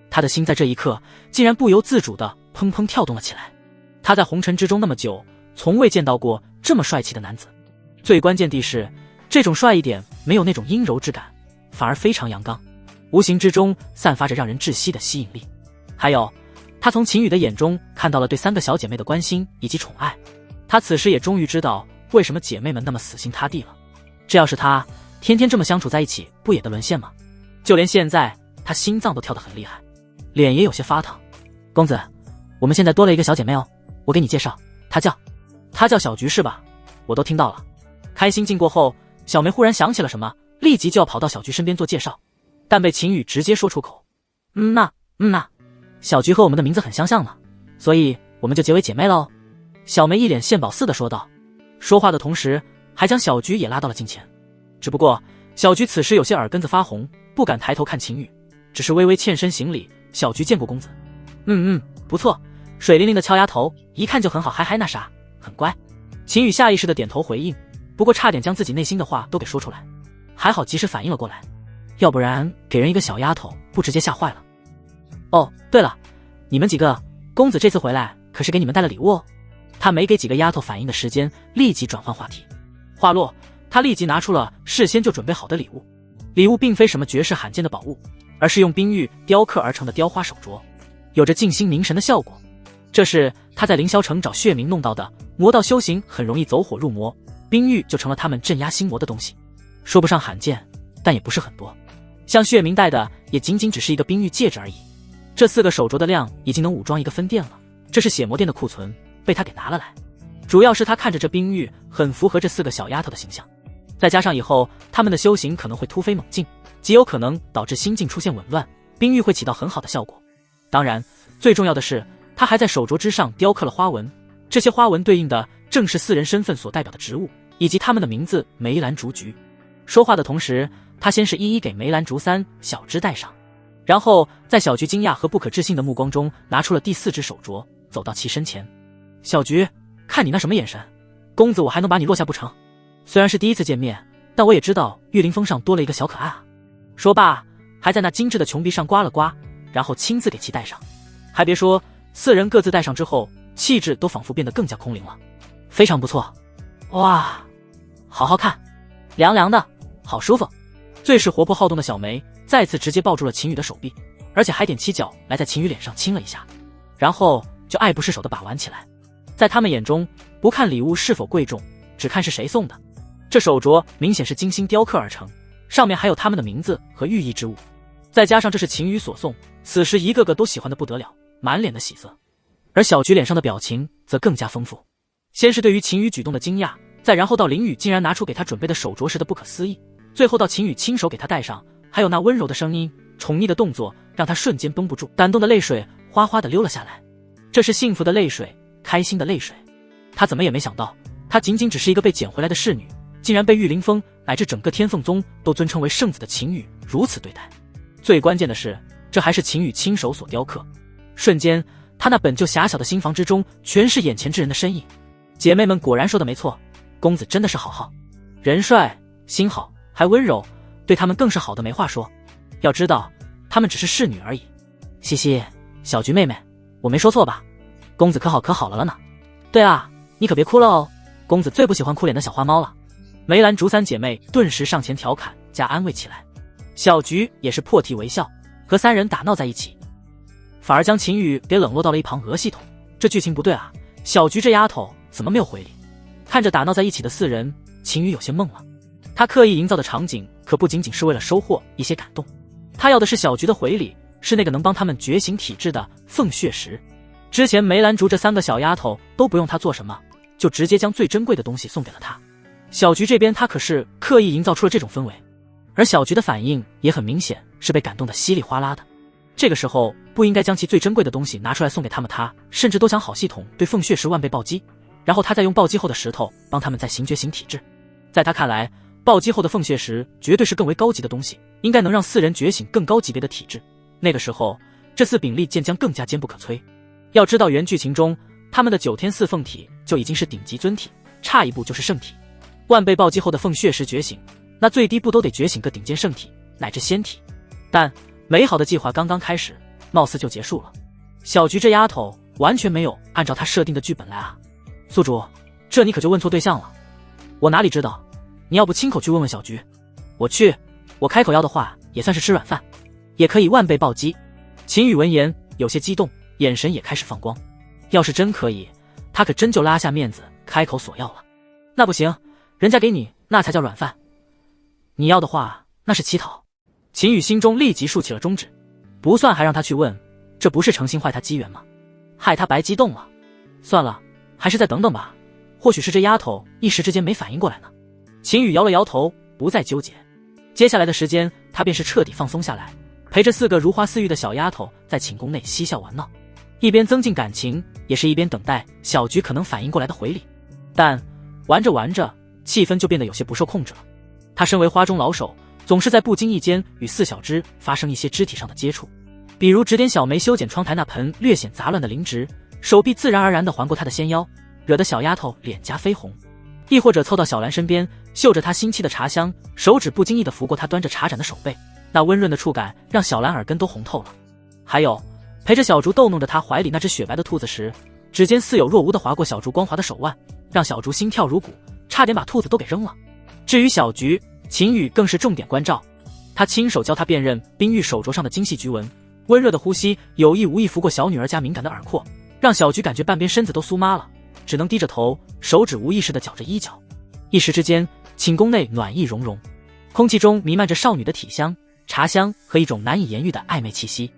他的心在这一刻竟然不由自主地砰砰跳动了起来。他在红尘之中那么久，从未见到过这么帅气的男子，最关键的是这种帅一点没有那种阴柔之感，反而非常阳刚，无形之中散发着让人窒息的吸引力。还有他从秦羽的眼中看到了对3个小姐妹的关心以及宠爱，他此时也终于知道为什么姐妹们那么死心塌地了。这要是他天天这么相处在一起，不也得沦陷吗？就连现在他心脏都跳得很厉害，脸也有些发烫。公子，我们现在多了一个小姐妹哦，我给你介绍，她叫小菊是吧？我都听到了。开心劲过后，小梅忽然想起了什么，立即就要跑到小菊身边做介绍，但被秦羽直接说出口。小菊和我们的名字很相像呢，所以我们就结为姐妹了哦。小梅一脸献宝似的说道，说话的同时还将小菊也拉到了近前。只不过小菊此时有些耳根子发红，不敢抬头看秦羽，只是微微欠身行礼。小菊见过公子。不错，水灵灵的俏丫头，一看就很好，还那啥，很乖。秦羽下意识的点头回应，不过差点将自己内心的话都给说出来，还好及时反应了过来，要不然给人一个小丫头不直接吓坏了。哦，对了，你们几个，公子这次回来可是给你们带了礼物哦。他没给几个丫头反应的时间，立即转换话题。话落，他立即拿出了事先就准备好的礼物。礼物并非什么绝世罕见的宝物，而是用冰玉雕刻而成的雕花手镯，有着静心凝神的效果。这是他在凌霄城找血冥弄到的，魔道修行很容易走火入魔，冰玉就成了他们镇压心魔的东西。说不上罕见，但也不是很多。像血冥带的也仅仅只是一个冰玉戒指而已。这4个手镯的量已经能武装一个分店了，这是血魔殿的库存，被他给拿了来。主要是他看着这冰玉很符合这4个小丫头的形象，再加上以后他们的修行可能会突飞猛进，极有可能导致心境出现紊乱，冰玉会起到很好的效果。当然最重要的是，他还在手镯之上雕刻了花纹，这些花纹对应的正是4人身份所代表的职务，以及他们的名字梅兰竹菊。说话的同时，他先是一一给梅兰竹3小只戴上，然后在小菊惊讶和不可置信的目光中拿出了第4只手镯，走到其身前。小菊，看你那什么眼神，公子我还能把你落下不成？虽然是第一次见面，但我也知道玉灵峰上多了一个小可爱啊。说罢还在那精致的琼鼻上刮了刮，然后亲自给其戴上。还别说，4人各自戴上之后，气质都仿佛变得更加空灵了，非常不错。哇，好好看，凉凉的，好舒服。最是活泼好动的小梅再次直接抱住了秦羽的手臂，而且还踮起脚来在秦羽脸上亲了一下，然后就爱不释手的把玩起来。在他们眼中，不看礼物是否贵重，只看是谁送的。这手镯明显是精心雕刻而成，上面还有他们的名字和寓意之物，再加上这是秦羽所送，此时一个个都喜欢的不得了，满脸的喜色。而小菊脸上的表情则更加丰富，先是对于秦羽举动的惊讶，再然后到林羽竟然拿出给他准备的手镯时的不可思议，最后到秦羽亲手给他戴上，还有那温柔的声音，宠溺的动作，让他瞬间绷不住，感动的泪水哗哗地流了下来。这是幸福的泪水，开心的泪水。他怎么也没想到，他仅仅只是一个被捡回来的侍女，竟然被玉凌风乃至整个天凤宗都尊称为圣子的秦羽如此对待。最关键的是，这还是秦羽亲手所雕刻。瞬间，他那本就狭小的心房之中全是眼前之人的身影。姐妹们果然说的没错，公子真的是好好，人帅心好还温柔，对他们更是好的没话说。要知道他们只是侍女而已。嘻嘻，小菊妹妹，我没说错吧？公子可好了呢。对啊，你可别哭了哦，公子最不喜欢哭脸的小花猫了。梅兰竹3姐妹顿时上前调侃加安慰起来。小菊也是破涕为笑，和3人打闹在一起，反而将秦羽给冷落到了一旁。鹅系统，这剧情不对啊，小菊这丫头怎么没有回礼？看着打闹在一起的4人，秦羽有些懵了。他刻意营造的场景可不仅仅是为了收获一些感动，他要的是小菊的回礼，是那个能帮他们觉醒体质的凤血石。之前梅兰竹这3个小丫头都不用他做什么，就直接将最珍贵的东西送给了他。小菊这边他可是刻意营造出了这种氛围，而小菊的反应也很明显是被感动的稀里哗啦的。这个时候不应该将其最珍贵的东西拿出来送给他们，他甚至都想好系统对凤血石万倍暴击，然后他再用暴击后的石头帮他们再行觉醒体质。在他看来，暴击后的凤血石绝对是更为高级的东西，应该能让4人觉醒更高级别的体质。那个时候这4柄利剑将更加坚不可摧。要知道原剧情中他们的9天4凤体就已经是顶级尊体，差一步就是圣体。万倍暴击后的凤血石觉醒，那最低不都得觉醒个顶尖圣体乃至仙体。但美好的计划刚刚开始，貌似就结束了。小菊这丫头完全没有按照她设定的剧本来啊！宿主，这你可就问错对象了。我哪里知道，你要不亲口去问问小菊。我去，我开口要的话也算是吃软饭，也可以万倍暴击。秦羽闻言有些激动，眼神也开始放光。要是真可以，他可真就拉下面子开口索要了。那不行，人家给你那才叫软饭，你要的话那是乞讨。秦羽心中立即竖起了中指，不算还让他去问，这不是诚心坏他机缘吗？害他白激动了。算了，还是再等等吧，或许是这丫头一时之间没反应过来呢。秦羽摇了摇头，不再纠结。接下来的时间他便是彻底放松下来，陪着4个如花似玉的小丫头在寝宫内嬉笑玩闹，一边增进感情，也是一边等待小菊可能反应过来的回礼。但玩着玩着，气氛就变得有些不受控制了。他身为花中老手，总是在不经意间与4小只发生一些肢体上的接触，比如指点小梅修剪窗台那盆略显杂乱的灵植，手臂自然而然地环过她的纤腰，惹得小丫头脸颊绯红；亦或者凑到小兰身边，嗅着她腥气的茶香，手指不经意地拂过她端着茶盏的手背，那温润的触感让小兰耳根都红透了。还有陪着小竹逗弄着她怀里那只雪白的兔子时，指尖似有若无地划过小竹光滑的手腕，让小竹心跳如鼓，差点把兔子都给扔了。至于小菊，秦羽更是重点关照，他亲手教她辨认冰玉手镯上的精细菊纹，温热的呼吸有意无意拂过小女儿家敏感的耳廓，让小菊感觉半边身子都酥麻了，只能低着头，手指无意识地绞着衣角。一时之间，寝宫内暖意融融，空气中弥漫着少女的体香、茶香和一种难以言喻的暧昧气息。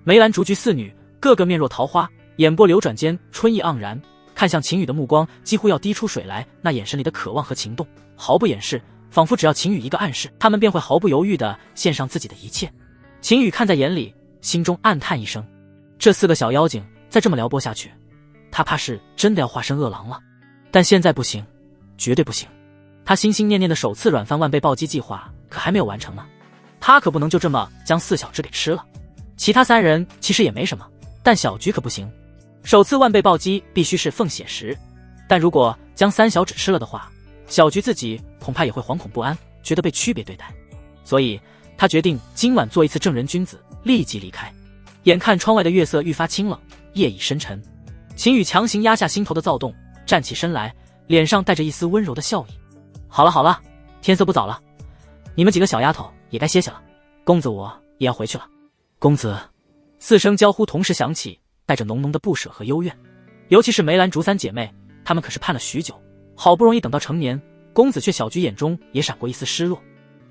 梅兰竹菊4女个个面若桃花，眼波流转间春意盎然，看向秦羽的目光几乎要滴出水来，那眼神里的渴望和情动毫不掩饰，仿佛只要秦羽一个暗示，他们便会毫不犹豫地献上自己的一切。秦羽看在眼里，心中暗叹一声，这4个小妖精再这么撩拨下去，他怕是真的要化身恶狼了。但现在不行，绝对不行。他心心念念的首次软饭万倍暴击计划可还没有完成呢，他可不能就这么将4小只给吃了。其他3人其实也没什么，但小菊可不行。首次万倍暴击必须是凤血石，但如果将3小只吃了的话，小菊自己恐怕也会惶恐不安，觉得被区别对待。所以他决定今晚做一次正人君子，立即离开。眼看窗外的月色愈发清冷，夜已深沉，秦羽强行压下心头的躁动，站起身来，脸上带着一丝温柔的笑意。好了好了，天色不早了，你们几个小丫头也该歇歇了，公子我也要回去了。公子，4声娇呼同时响起，带着浓浓的不舍和幽怨。尤其是梅兰竹3姐妹，她们可是盼了许久，好不容易等到成年，公子却小菊眼中也闪过一丝失落。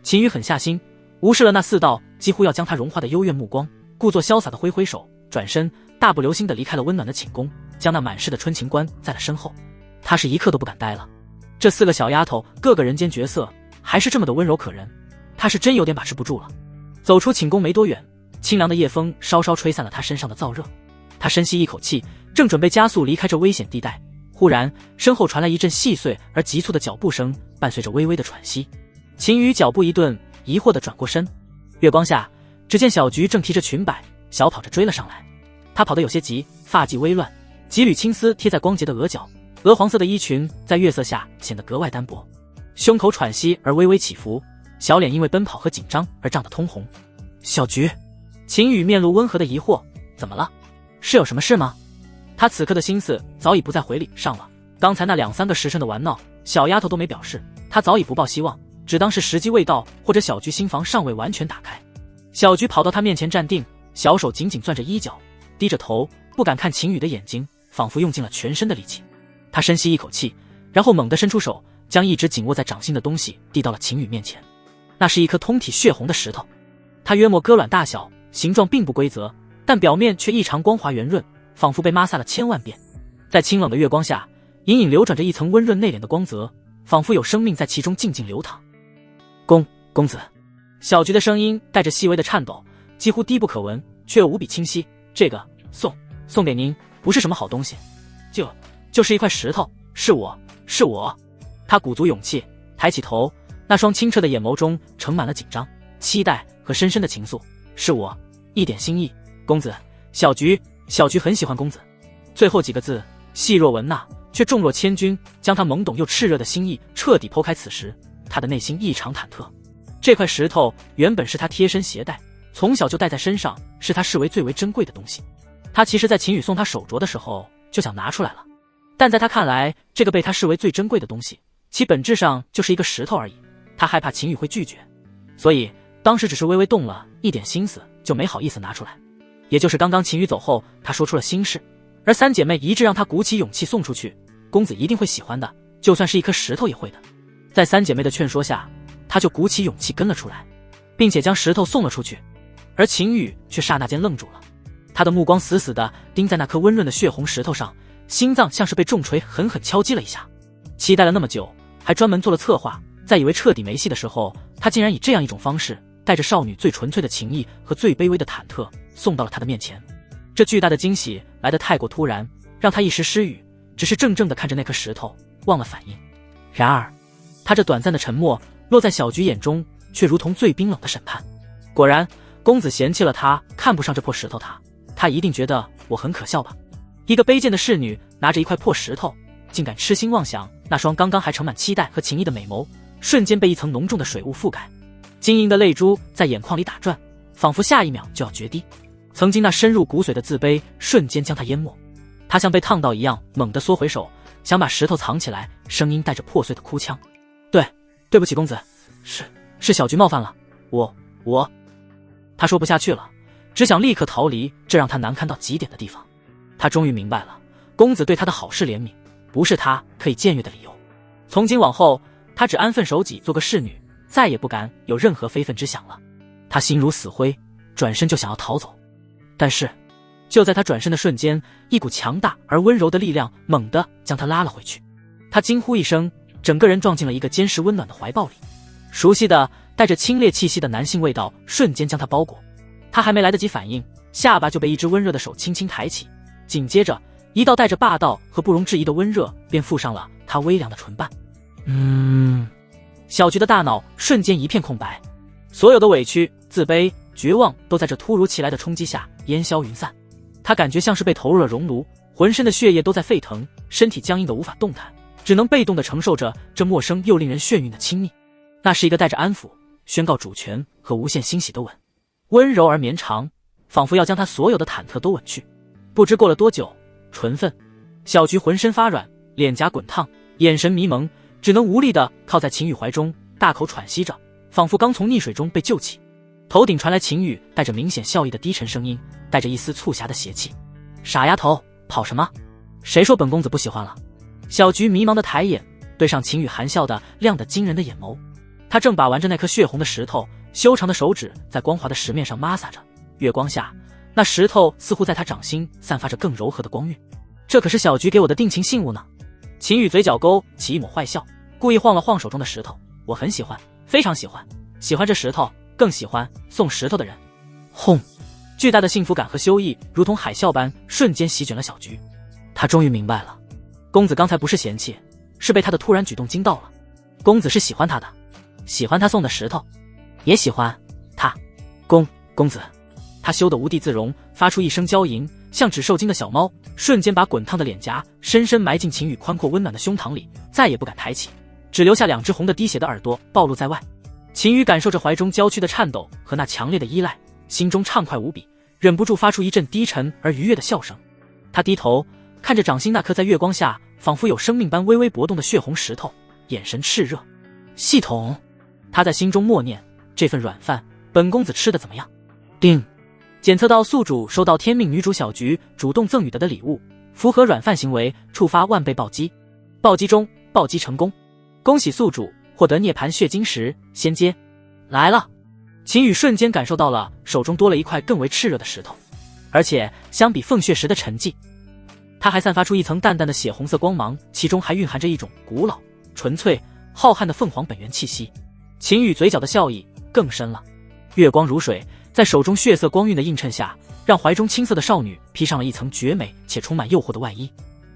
秦羽狠下心，无视了那4道几乎要将她融化的幽怨目光，故作潇洒的挥挥手，转身大步流星地离开了温暖的寝宫，将那满室的春情关在了身后。他是一刻都不敢待了。这4个小丫头各个人间绝色，还是这么的温柔可人，他是真有点把持不住了。走出寝宫没多远，清凉的夜风稍稍吹散了他身上的燥热，他深吸一口气，正准备加速离开这危险地带，忽然身后传来一阵细碎而急促的脚步声，伴随着微微的喘息。秦羽脚步一顿，疑惑地转过身，月光下只见小菊正提着裙摆小跑着追了上来。她跑得有些急，发髻微乱，几缕青丝贴在光洁的额角，鹅黄色的衣裙在月色下显得格外单薄，胸口喘息而微微起伏，小脸因为奔跑和紧张而涨得通红。小菊，秦羽面露温和的疑惑，怎么了？是有什么事吗？他此刻的心思早已不在回礼上了，刚才那2-3个时辰的玩闹，小丫头都没表示，他早已不抱希望，只当是时机未到，或者小菊心房尚未完全打开。小菊跑到他面前站定，小手紧紧攥着衣角，低着头不敢看秦羽的眼睛，仿佛用尽了全身的力气。他深吸一口气，然后猛地伸出手，将一直紧握在掌心的东西递到了秦羽面前。那是一颗通体血红的石头，它约莫鸽卵大小，形状并不规则，但表面却异常光滑圆润，仿佛被摩挲了千万遍。在清冷的月光下，隐隐流转着一层温润内敛的光泽，仿佛有生命在其中静静流淌。公子，小菊的声音带着细微的颤抖，几乎低不可闻，却又无比清晰。这个送给您，不是什么好东西，就是一块石头，是我。他鼓足勇气，抬起头，那双清澈的眼眸中盛满了紧张、期待和深深的情愫。是我，一点心意，公子。小菊很喜欢公子。最后几个字细若蚊呐，却重若千钧，将他懵懂又炽热的心意彻底剖开。此时，他的内心异常忐忑。这块石头原本是他贴身携带，从小就带在身上，是他视为最为珍贵的东西。他其实在秦羽送他手镯的时候就想拿出来了，但在他看来，这个被他视为最珍贵的东西，其本质上就是一个石头而已。他害怕秦羽会拒绝，所以当时只是微微动了一点心思，就没好意思拿出来。也就是刚刚秦羽走后，他说出了心事，而三姐妹一致让他鼓起勇气送出去。公子一定会喜欢的，就算是一颗石头也会的。在三姐妹的劝说下，他就鼓起勇气跟了出来，并且将石头送了出去。而秦羽却刹那间愣住了，他的目光死死地盯在那颗温润的血红石头上，心脏像是被重锤狠狠敲击了一下。期待了那么久，还专门做了策划，在以为彻底没戏的时候，他竟然以这样一种方式，带着少女最纯粹的情意和最卑微的忐忑，送到了他的面前。这巨大的惊喜来得太过突然，让他一时失语，只是怔怔地看着那颗石头，忘了反应。然而他这短暂的沉默落在小菊眼中，却如同最冰冷的审判。果然，公子嫌弃了他，看不上这破石头，他一定觉得我很可笑吧。一个卑贱的侍女拿着一块破石头，竟敢痴心妄想。那双刚刚还盛满期待和情意的美眸，瞬间被一层浓重的水雾覆盖，晶莹的泪珠在眼眶里打转，仿佛下一秒就要决堤。曾经那深入骨髓的自卑瞬间将他淹没，他像被烫到一样，猛地缩回手，想把石头藏起来，声音带着破碎的哭腔：对不起公子，是小菊冒犯了我。他说不下去了，只想立刻逃离这让他难堪到极点的地方。他终于明白了，公子对他的好是怜悯，不是他可以僭越的理由。从今往后，他只安分守己，做个侍女，再也不敢有任何非分之想了。他心如死灰，转身就想要逃走，但是就在他转身的瞬间，一股强大而温柔的力量猛地将他拉了回去。他惊呼一声，整个人撞进了一个坚实温暖的怀抱里。熟悉的带着清冽气息的男性味道瞬间将他包裹，他还没来得及反应，下巴就被一只温热的手轻轻抬起，紧接着一道带着霸道和不容置疑的温热便附上了他微凉的唇瓣。小菊的大脑瞬间一片空白，所有的委屈、自卑、绝望都在这突如其来的冲击下烟消云散。他感觉像是被投入了熔炉，浑身的血液都在沸腾，身体僵硬的无法动弹，只能被动地承受着这陌生又令人眩晕的亲密。那是一个带着安抚、宣告主权和无限欣喜的吻，温柔而绵长，仿佛要将他所有的忐忑都吻去。不知过了多久，唇分，小菊浑身发软，脸颊滚烫，眼神迷蒙，只能无力地靠在秦羽怀中，大口喘息着，仿佛刚从溺水中被救起。头顶传来秦羽带着明显笑意的低沉声音，带着一丝促狭的邪气：傻丫头，跑什么？谁说本公子不喜欢了？小菊迷茫的抬眼，对上秦羽含笑的亮得惊人的眼眸。他正把玩着那颗血红的石头，修长的手指在光滑的石面上摩挲着，月光下，那石头似乎在他掌心散发着更柔和的光晕。这可是小菊给我的定情信物呢。秦羽嘴角勾起一抹坏笑，故意晃了晃手中的石头：我很喜欢，非常喜欢，喜欢这石头，更喜欢送石头的人。轰！巨大的幸福感和羞意如同海啸般瞬间席卷了小菊。他终于明白了，公子刚才不是嫌弃，是被他的突然举动惊到了。公子是喜欢他的，喜欢他送的石头，也喜欢他。公子，他羞得无地自容，发出一声娇吟，像只受惊的小猫，瞬间把滚烫的脸颊深深埋进秦羽宽阔温暖的胸膛里，再也不敢抬起，只留下两只红的滴血的耳朵暴露在外。秦羽感受着怀中娇躯的颤抖和那强烈的依赖，心中畅快无比，忍不住发出一阵低沉而愉悦的笑声。他低头看着掌心那颗在月光下仿佛有生命般微微搏动的血红石头，眼神炽热。系统，他在心中默念：这份软饭，本公子吃的怎么样？叮，检测到宿主收到天命女主小菊主动赠予的礼物，符合软饭行为，触发万倍暴击。暴击中，暴击成功。恭喜宿主获得涅槃血晶石，先接来了。秦羽瞬间感受到了手中多了一块更为炽热的石头，而且相比凤血石的沉寂，它还散发出一层淡淡的血红色光芒，其中还蕴含着一种古老、纯粹、浩瀚的凤凰本源气息。秦羽嘴角的笑意更深了，月光如水，在手中血色光晕的映衬下，让怀中青涩的少女披上了一层绝美且充满诱惑的外衣。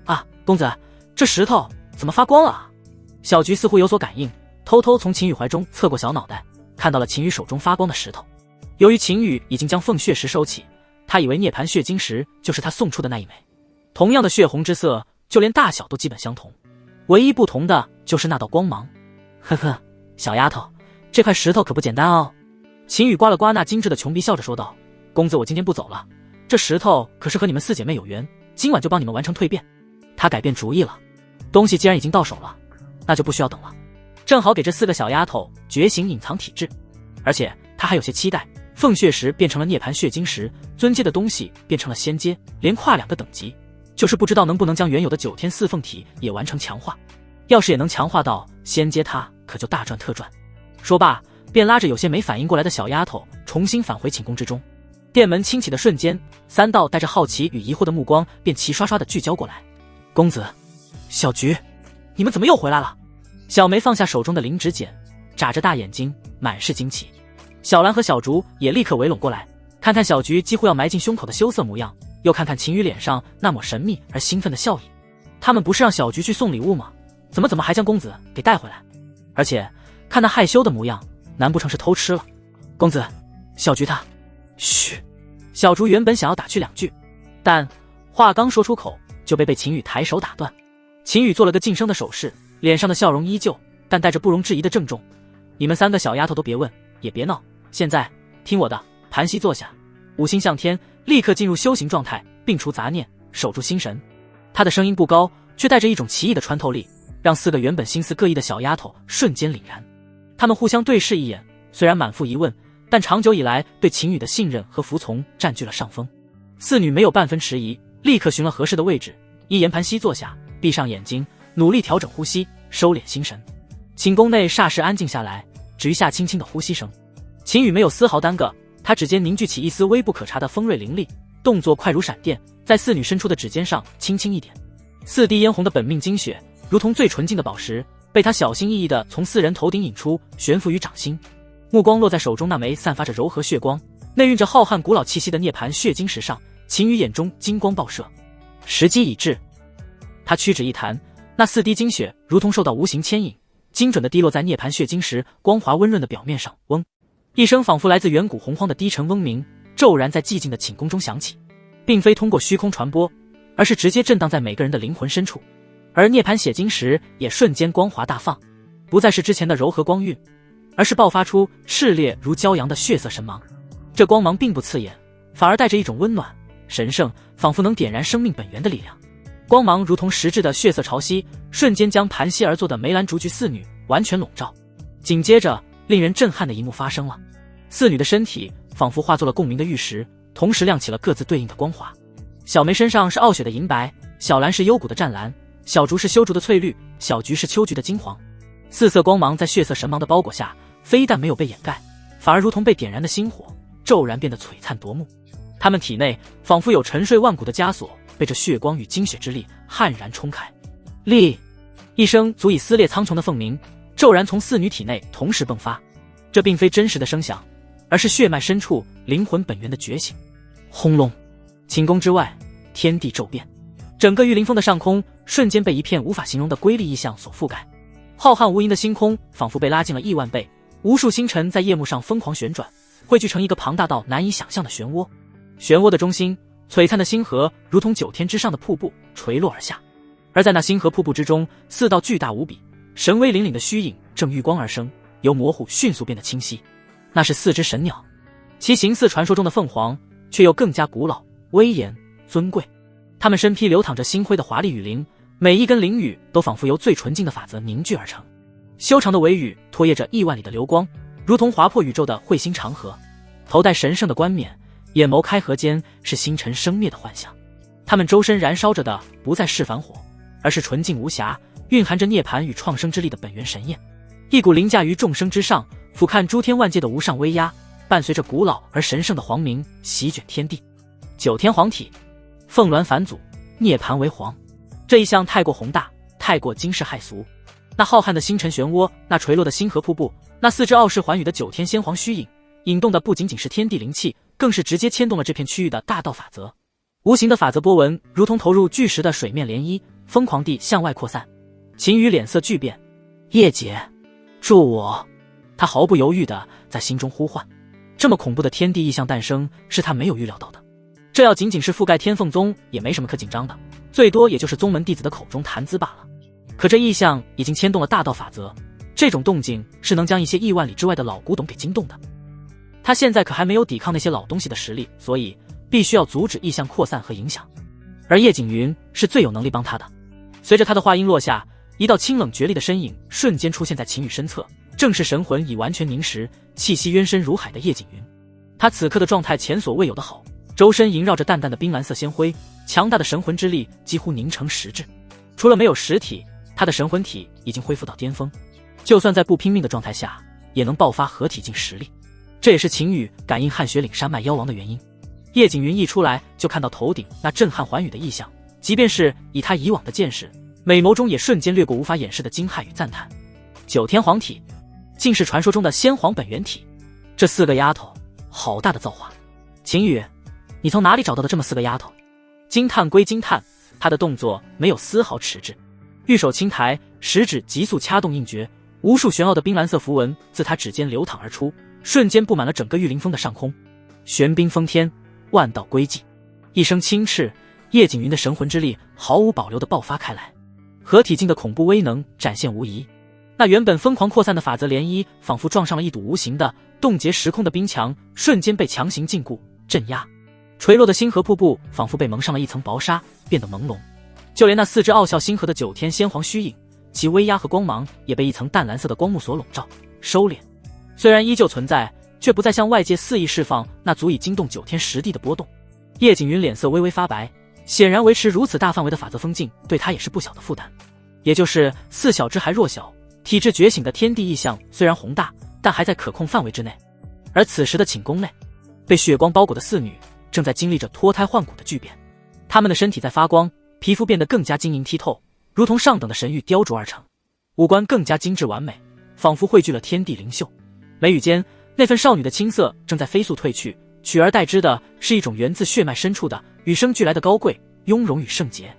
啊，公子，这石头怎么发光了啊？小菊似乎有所感应，偷偷从秦羽怀中侧过小脑袋，看到了秦羽手中发光的石头。由于秦羽已经将凤血石收起，他以为涅槃血晶石就是他送出的那一枚。同样的血红之色，就连大小都基本相同，唯一不同的就是那道光芒。呵呵，小丫头，这块石头可不简单哦。秦羽刮了刮那精致的琼鼻，笑着说道：公子，我今天不走了，这石头可是和你们四姐妹有缘，今晚就帮你们完成蜕变。他改变主意了，东西既然已经到手了，那就不需要等了，正好给这4个小丫头觉醒隐藏体质。而且他还有些期待，凤血石变成了涅槃血晶石，尊阶的东西变成了仙阶，连跨2个等级，就是不知道能不能将原有的9天4凤体也完成强化。要是也能强化到仙阶，他可就大赚特赚。说罢，便拉着有些没反应过来的小丫头重新返回寝宫之中。殿门轻启的瞬间，3道带着好奇与疑惑的目光便齐刷刷地聚焦过来。公子，小菊，你们怎么又回来了？小梅放下手中的灵指剪，眨着大眼睛，满是惊奇。小兰和小竹也立刻围拢过来，看看小菊几乎要埋进胸口的羞涩模样，又看看秦羽脸上那抹神秘而兴奋的笑意。他们不是让小菊去送礼物吗？怎么还将公子给带回来？而且看那害羞的模样，难不成是偷吃了？公子，小菊她……嘘！小竹原本想要打趣2句，但话刚说出口，就被秦羽抬手打断。秦羽做了个噤声的手势，脸上的笑容依旧，但带着不容置疑的郑重。你们3个小丫头都别问，也别闹，现在听我的，盘膝坐下，五心向天，立刻进入修行状态，摒除杂念，守住心神。他的声音不高，却带着一种奇异的穿透力，让4个原本心思各异的小丫头瞬间凛然。他们互相对视一眼，虽然满腹疑问，但长久以来对秦羽的信任和服从占据了上风。4女没有半分迟疑，立刻寻了合适的位置，依言盘膝坐下，闭上眼睛，努力调整呼吸，收敛心神。寝宫内霎时安静下来，只余下轻轻的呼吸声。秦羽没有丝毫耽搁，他指尖凝聚起一丝微不可察的锋锐灵力，动作快如闪电，在4女伸出的指尖上轻轻一点。4滴嫣红的本命精血，如同最纯净的宝石，被他小心翼翼地从4人头顶引出，悬浮于掌心。目光落在手中那枚散发着柔和血光、内蕴着浩瀚古老气息的涅槃血晶石上，秦羽眼中金光爆射。时机已至，他屈指一弹，那4滴精血如同受到无形牵引，精准地滴落在涅槃血晶石光滑温润的表面上。嗡，一声仿佛来自远古洪荒的低沉嗡鸣，骤然在寂静的寝宫中响起，并非通过虚空传播，而是直接震荡在每个人的灵魂深处。而涅槃血晶石也瞬间光滑大放，不再是之前的柔和光晕，而是爆发出炽烈如骄阳的血色神芒。这光芒并不刺眼，反而带着一种温暖、神圣，仿佛能点燃生命本源的力量。光芒如同实质的血色潮汐，瞬间将盘膝而坐的梅兰竹菊4女完全笼罩。紧接着，令人震撼的一幕发生了，4女的身体仿佛化作了共鸣的玉石，同时亮起了各自对应的光华。小梅身上是傲雪的银白，小兰是幽谷的湛蓝，小竹是修竹的翠绿，小菊是秋菊的金黄。4色光芒在血色神芒的包裹下，非但没有被掩盖，反而如同被点燃的星火，骤然变得璀璨夺目。他们体内仿佛有沉睡万古的枷锁，被这血光与精血之力悍然冲开。力！一声足以撕裂苍穹的凤鸣，骤然从4女体内同时迸发。这并非真实的声响，而是血脉深处灵魂本源的觉醒。轰隆！寝宫之外，天地骤变，整个玉灵峰的上空瞬间被一片无法形容的瑰丽异象所覆盖。浩瀚无垠的星空仿佛被拉近了亿万倍，无数星辰在夜幕上疯狂旋转，汇聚成一个庞大到难以想象的漩涡。漩涡的中心，璀璨的星河如同9天之上的瀑布垂落而下，而在那星河瀑布之中，4道巨大无比、神威凛凛的虚影正遇光而生，由模糊迅速变得清晰。那是4只神鸟，其形似传说中的凤凰，却又更加古老、威严、尊贵。它们身披流淌着星辉的华丽羽翎，每一根翎羽都仿佛由最纯净的法则凝聚而成。修长的尾羽拖曳着亿万里的流光，如同划破宇宙的彗星长河。头戴神圣的冠冕，眼眸开合间是星辰生灭的幻象。它们周身燃烧着的不再是凡火，而是纯净无瑕、蕴含着涅槃与创生之力的本源神焰，一股凌驾于众生之上，俯瞰诸天万界的无上威压，伴随着古老而神圣的皇名席卷天地。九天皇体，凤鸾返祖，涅槃为皇。这一项太过宏大，太过惊世骇俗。那浩瀚的星辰漩涡，那垂落的星河瀑布，那4只傲视寰宇的九天仙皇虚影，引动的不仅仅是天地灵气，更是直接牵动了这片区域的大道法则。无形的法则波纹如同投入巨石的水面涟漪，疯狂地向外扩散。秦羽脸色巨变，叶姐，助我！他毫不犹豫地在心中呼唤。这么恐怖的天地异象诞生，是他没有预料到的。这要仅仅是覆盖天凤宗，也没什么可紧张的，最多也就是宗门弟子的口中谈资罢了。可这异象已经牵动了大道法则，这种动静是能将一些亿万里之外的老古董给惊动的。他现在可还没有抵抗那些老东西的实力，所以必须要阻止异象扩散和影响。而叶景云是最有能力帮他的。随着他的话音落下，一道清冷绝厉的身影瞬间出现在秦羽身侧，正是神魂已完全凝实、气息渊深如海的叶景云。他此刻的状态前所未有的好，周身萦绕着淡淡的冰蓝色仙辉，强大的神魂之力几乎凝成实质。除了没有实体，他的神魂体已经恢复到巅峰，就算在不拼命的状态下，也能爆发合体境实力。这也是秦羽感应汉雪岭山脉妖王的原因。叶景云一出来就看到头顶那震撼寰宇的异象，即便是以他以往的见识，美眸中也瞬间掠过无法掩饰的惊骇与赞叹。九天皇体，竟是传说中的仙皇本源体。这4个丫头，好大的造化！秦羽，你从哪里找到的这么4个丫头？惊叹归惊叹，他的动作没有丝毫迟滞，玉手轻抬，食指急速掐动印诀，无数玄奥的冰蓝色符文自他指尖流淌而出，瞬间布满了整个玉灵峰的上空。玄冰封天，万道归寂。一声轻斥，叶景云的神魂之力毫无保留地爆发开来，合体境的恐怖威能展现无疑。那原本疯狂扩散的法则涟漪，仿佛撞上了一堵无形的冻结时空的冰墙，瞬间被强行禁锢镇压。垂落的星河瀑布仿佛被蒙上了一层薄纱，变得朦胧。就连那4只傲笑星河的九天仙皇虚影，其威压和光芒也被一层淡蓝色的光幕所笼罩收敛。虽然依旧存在，却不再向外界肆意释放那足以惊动9天10地的波动。叶景云脸色微微发白，显然维持如此大范围的法则封禁对他也是不小的负担。也就是4小只还弱小，体质觉醒的天地异象虽然宏大，但还在可控范围之内。而此时的寝宫内，被血光包裹的4女正在经历着脱胎换骨的巨变。她们的身体在发光，皮肤变得更加晶莹剔透，如同上等的神玉雕琢而成，五官更加精致完美，仿佛汇聚了天地灵秀。眉宇间那份少女的青涩正在飞速褪去，取而代之的是一种源自血脉深处的与生俱来的高贵、雍容与圣洁。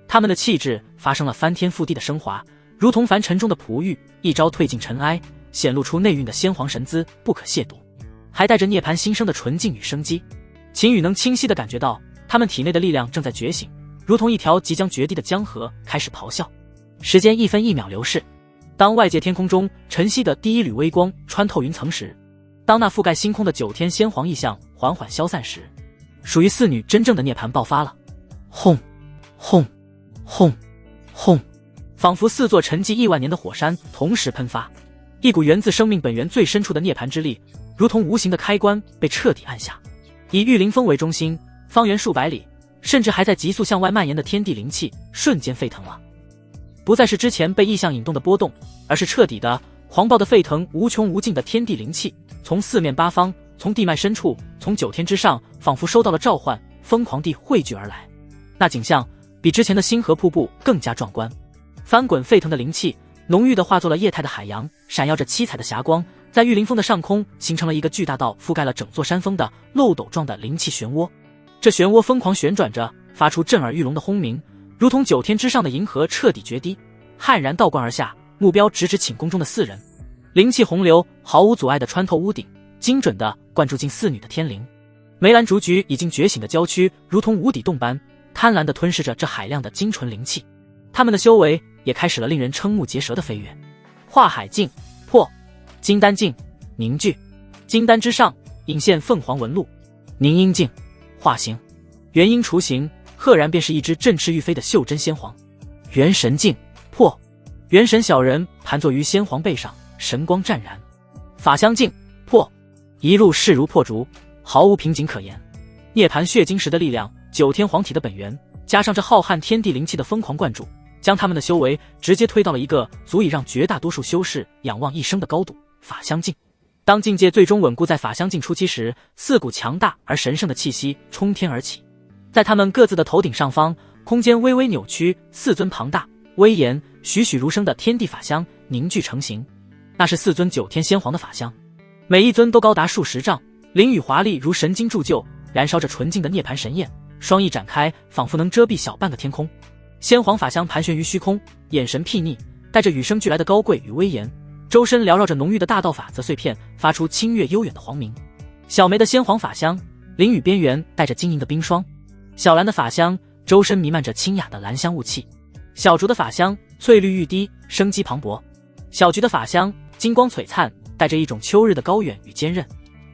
她们的气质发生了翻天覆地的升华，如同凡尘中的璞玉，一朝褪尽尘埃，显露出内蕴的仙皇神姿，不可亵渎，还带着涅槃新生的纯净与生机。秦羽能清晰地感觉到他们体内的力量正在觉醒，如同一条即将决堤的江河开始咆哮。时间一分一秒流逝，当外界天空中晨曦的第一缕微光穿透云层时，当那覆盖星空的9天仙皇异象缓缓消散时，属于4女真正的涅槃爆发了。轰轰轰轰，仿佛4座沉寂亿万年的火山同时喷发，一股源自生命本源最深处的涅槃之力，如同无形的开关被彻底按下。以玉灵峰为中心，方圆数百里，甚至还在急速向外蔓延的天地灵气瞬间沸腾了。不再是之前被异象引动的波动，而是彻底的狂暴的沸腾，无穷无尽的天地灵气从4面8方，从地脉深处，从9天之上，仿佛收到了召唤，疯狂地汇聚而来。那景象比之前的星河瀑布更加壮观，翻滚沸腾的灵气浓郁地化作了液态的海洋，闪耀着七彩的霞光，在玉灵峰的上空形成了一个巨大到覆盖了整座山峰的漏斗状的灵气漩涡。这漩涡疯狂旋转着，发出震耳欲聋的轰鸣，如同9天之上的银河彻底决堤，悍然倒灌而下，目标直指寝宫中的4人。灵气洪流毫无阻碍地穿透屋顶，精准地灌注进4女的天灵。梅兰竹菊已经觉醒的娇躯如同无底洞般贪婪地吞噬着这海量的精纯灵气，他们的修为也开始了令人瞠目结舌的飞跃。化海境破，金丹境凝聚，金丹之上隐现凤凰纹路，凝阴境化形，元婴雏形，赫然便是一只振翅欲飞的袖珍仙皇。元神境破，元神小人盘坐于仙皇背上，神光湛然。法相境破，一路势如破竹，毫无瓶颈可言。涅槃血晶石的力量，9天皇体的本源，加上这浩瀚天地灵气的疯狂灌注，将他们的修为直接推到了一个足以让绝大多数修士仰望一生的高度——法相境。当境界最终稳固在法相境初期时，4股强大而神圣的气息冲天而起，在他们各自的头顶上方，空间微微扭曲，4尊庞大、威严、栩栩如生的天地法相凝聚成型。那是4尊9天仙皇的法相，每一尊都高达数十丈，灵雨华丽如神经铸就，燃烧着纯净的涅槃神焰，双翼展开，仿佛能遮蔽小半个天空。仙皇法相盘旋于虚空，眼神睥睨，带着与生俱来的高贵与威严，周身缭绕着浓郁的大道法则碎片，发出清越悠远的黄鸣。小梅的仙皇法相，灵雨边缘带着晶莹的冰霜；小兰的法相，周身弥漫着清雅的兰香雾气；小竹的法相，翠绿欲滴，生机磅礴；小菊的法相，金光璀璨，带着一种秋日的高远与坚韧。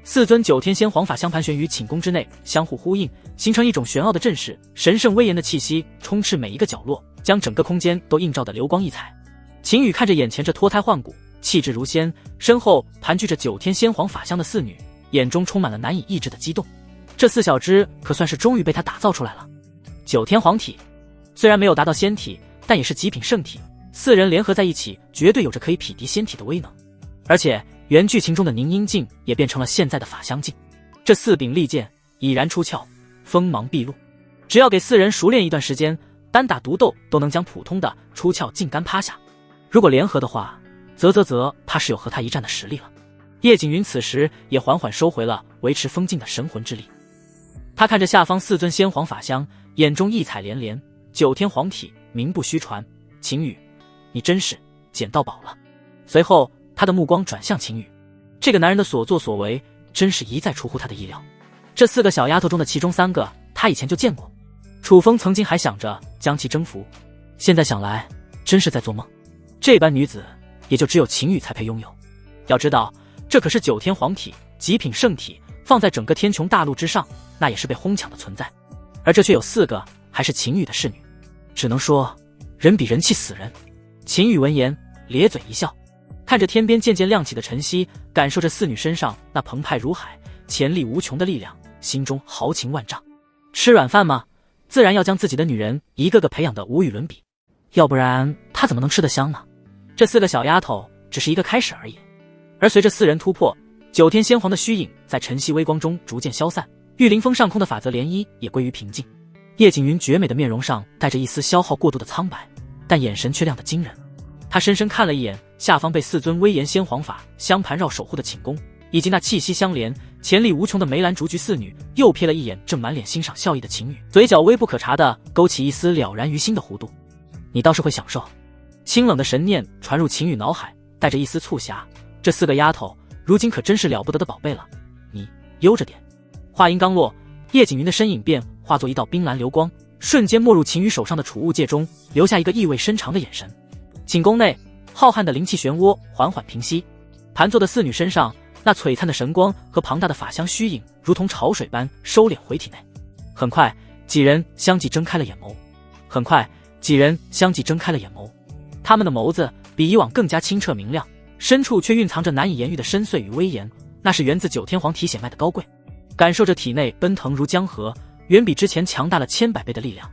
4尊9天仙皇法相盘旋于寝宫之内，相互呼应，形成一种玄奥的阵势，神圣威严的气息充斥每一个角落，将整个空间都映照得流光溢彩。秦羽看着眼前这脱胎换骨、气质如仙，身后盘踞着9天仙皇法相的4女，眼中充满了难以抑制的激动。这4小只可算是终于被他打造出来了。9天皇体虽然没有达到仙体，但也是极品圣体，4人联合在一起，绝对有着可以匹敌仙体的威能。而且原剧情中的凝阴镜也变成了现在的法相镜，这4柄利剑已然出鞘，锋芒毕露。只要给4人熟练一段时间，单打独斗都能将普通的出鞘劲干趴下。如果联合的话，则怕是有和他一战的实力了。叶景云此时也缓缓收回了维持风境的神魂之力，他看着下方4尊仙皇法相，眼中异彩连连。9天皇体名不虚传，秦羽，你真是捡到宝了。随后他的目光转向秦羽，这个男人的所作所为真是一再出乎他的意料。这4个小丫头中的其中3个他以前就见过，楚风曾经还想着将其征服，现在想来真是在做梦。这般女子也就只有秦羽才配拥有。要知道这可是9天皇体，极品圣体，放在整个天穹大陆之上，那也是被哄抢的存在。而这却有4个还是秦羽的侍女，只能说人比人气死人。秦羽闻言咧嘴一笑，看着天边渐渐亮起的晨曦，感受着4女身上那澎湃如海、潜力无穷的力量，心中豪情万丈。吃软饭吗？自然要将自己的女人一个个培养得无与伦比，要不然他怎么能吃得香呢？这4个小丫头只是一个开始而已。而随着4人突破，9天仙皇的虚影在晨曦微光中逐渐消散，玉凌峰上空的法则涟漪也归于平静。叶景云绝美的面容上带着一丝消耗过度的苍白，但眼神却亮得惊人。他深深看了一眼下方被4尊威严仙皇法相盘绕守护的寝宫，以及那气息相连、潜力无穷的梅兰竹菊4女，又瞥了一眼正满脸欣赏笑意的秦羽，嘴角微不可察地勾起一丝了然于心的弧度。你倒是会享受。清冷的神念传入秦羽脑海，带着一丝促狭。这4个丫头如今可真是了不得的宝贝了，你悠着点。话音刚落，叶景云的身影便化作一道冰蓝流光，瞬间没入秦羽手上的储物戒中，留下一个意味深长的眼神。寝宫内浩瀚的灵气漩涡缓缓平息，盘坐的4女身上那璀璨的神光和庞大的法相虚影如同潮水般收敛回体内。很快几人相继睁开了眼眸，他们的眸子比以往更加清澈明亮，深处却蕴藏着难以言喻的深邃与威严，那是源自9天皇体血脉的高贵。感受着体内奔腾如江河，远比之前强大了千百倍的力量。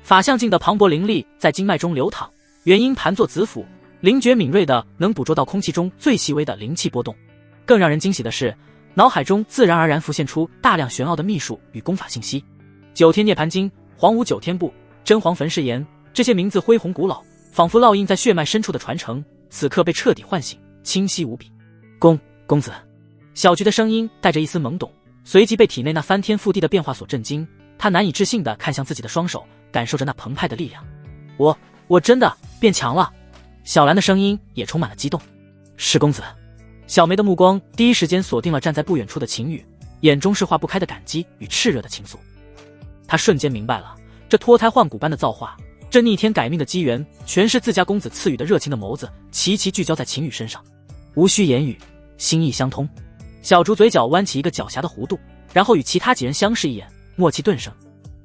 法相境的磅礴灵力在经脉中流淌，元婴盘坐子府，灵觉敏锐的能捕捉到空气中最细微的灵气波动。更让人惊喜的是，脑海中自然而然浮现出大量玄奥的秘术与功法信息。9天涅槃经、黄武9天步、真黄焚世言，这些名字恢宏古老，仿佛烙印在血脉深处的传承，此刻被彻底唤醒，清晰无比。公子。小菊的声音带着一丝懵懂，随即被体内那翻天覆地的变化所震惊，他难以置信地看向自己的双手，感受着那澎湃的力量。我真的变强了。小兰的声音也充满了激动。是公子。小梅的目光第一时间锁定了站在不远处的秦羽，眼中是化不开的感激与炽热的情愫。他瞬间明白了，这脱胎换骨般的造化，这逆天改命的机缘，全是自家公子赐予的。热情的眸子齐齐聚焦在秦羽身上，无需言语，心意相通。小竹嘴角弯起一个狡黠的弧度，然后与其他几人相视一眼，默契顿生。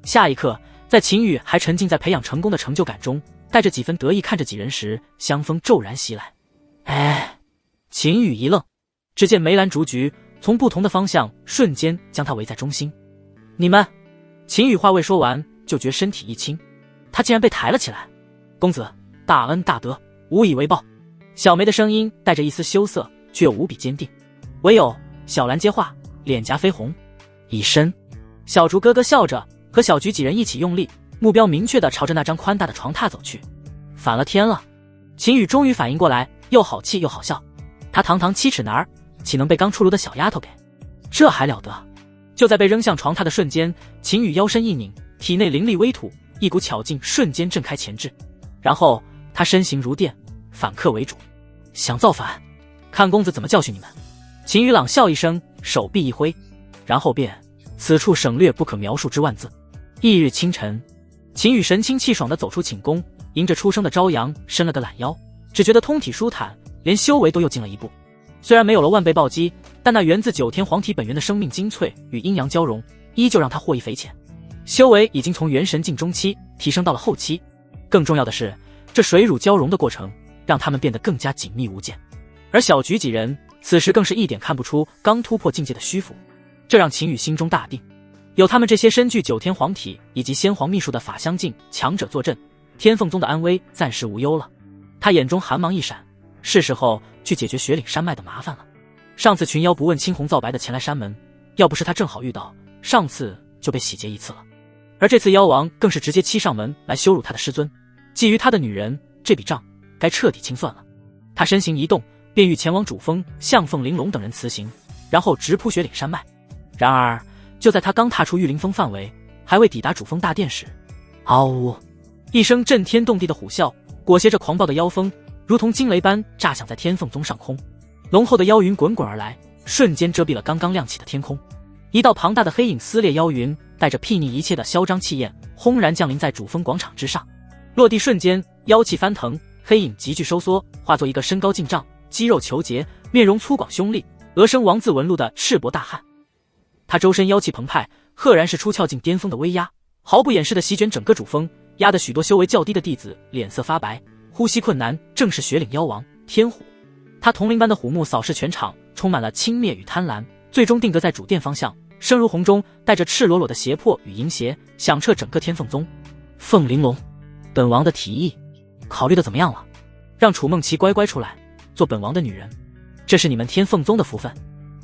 下一刻，在秦羽还沉浸在培养成功的成就感中，带着几分得意看着几人时，香风骤然袭来。秦羽一愣，只见梅兰竹菊从不同的方向瞬间将他围在中心。你们！秦羽话未说完，就觉身体一轻，他竟然被抬了起来。公子，大恩大德，无以为报。小梅的声音带着一丝羞涩，却又无比坚定。唯有小兰接话，脸颊绯红。以身。小竹咯咯笑着，和小菊几人一起用力，目标明确地朝着那张宽大的床榻走去。反了天了！秦羽终于反应过来，又好气又好笑。他堂堂7尺男儿，岂能被刚出炉的小丫头给？这还了得！就在被扔向床榻的瞬间，秦羽腰身一拧，体内灵力微吐，一股巧劲瞬间震开前置。然后他身形如电，反客为主。想造反？看公子怎么教训你们！秦羽冷笑一声，手臂一挥，然后便此处省略不可描述之万字。翌日清晨，秦羽神清气爽地走出寝宫，迎着初升的朝阳伸了个懒腰，只觉得通体舒坦，连修为都又进了一步。虽然没有了万倍暴击，但那源自9天黄体本源的生命精粹与阴阳交融，依旧让他获益匪浅。修为已经从元神境中期提升到了后期，更重要的是，这水乳交融的过程让他们变得更加紧密无间。而小菊几人此时更是一点看不出刚突破境界的虚浮，这让秦羽心中大定。有他们这些身具9天黄体以及先皇秘术的法相境强者坐镇，天凤宗的安危暂时无忧了。他眼中寒芒一闪，是时候去解决雪岭山脉的麻烦了。上次群妖不问青红皂白的前来山门，要不是他正好遇到，上次就被洗劫一次了。而这次妖王更是直接欺上门来羞辱他的师尊，觊觎他的女人，这笔账该彻底清算了。他身形一动，便欲前往主峰向凤玲珑等人辞行，然后直扑雪岭山脉。然而就在他刚踏出玉灵峰范围，还未抵达主峰大殿时，嗷呜一声震天动地的虎啸，裹挟着狂暴的妖风，如同惊雷般炸响在天凤宗上空。浓厚的妖云滚滚而来，瞬间遮蔽了刚刚亮起的天空。一道庞大的黑影撕裂妖云，带着睥睨一切的嚣张气焰，轰然降临在主峰广场之上。落地瞬间，妖气翻腾，黑影急剧收缩，化作一个身高近丈、肌肉虬结、面容粗犷凶厉、额生王字纹路的赤膊大汉。他周身妖气澎湃，赫然是出鞘境巅峰的威压，毫不掩饰地席卷整个主峰，压得许多修为较低的弟子脸色发白，呼吸困难。正是雪岭妖王天虎。他铜铃般的虎目扫视全场，充满了轻蔑与贪婪，最终定格在主殿方向，声如洪钟，带着赤裸裸的胁迫与淫邪，响彻整个天凤宗。凤玲珑，本王的提议考虑的怎么样了？让楚梦琪乖乖出来做本王的女人，这是你们天凤宗的福分，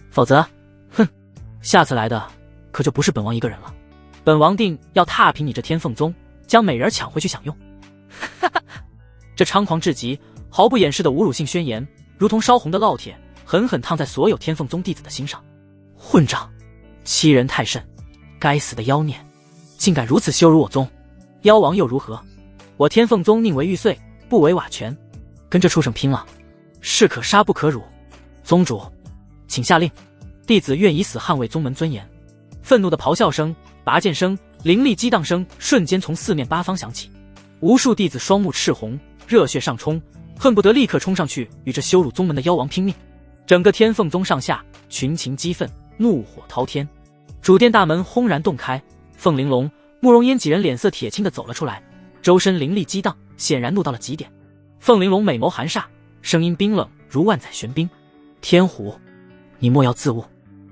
否则哼，下次来的可就不是本王一个人了。本王定要踏平你这天凤宗，将美人抢回去享用。哈哈，这猖狂至极、毫不掩饰的侮辱性宣言，如同烧红的烙铁，狠狠烫在所有天凤宗弟子的心上。混账，欺人太甚！该死的妖孽，竟敢如此羞辱我宗！妖王又如何？我天凤宗宁为玉碎，不为瓦全。跟这畜生拼了，士可杀不可辱。宗主，请下令，弟子愿以死捍卫宗门尊严。愤怒的咆哮声、拔剑声、凌厉激荡声瞬间从四面八方响起，无数弟子双目赤红，热血上冲，恨不得立刻冲上去与这羞辱宗门的妖王拼命。整个天凤宗上下群情激愤，怒火滔天。主殿大门轰然洞开，凤玲珑、慕容嫣几人脸色铁青地走了出来，周身灵力激荡，显然怒到了极点。凤玲珑美眸寒煞，声音冰冷如万载玄冰：天虎，你莫要自误，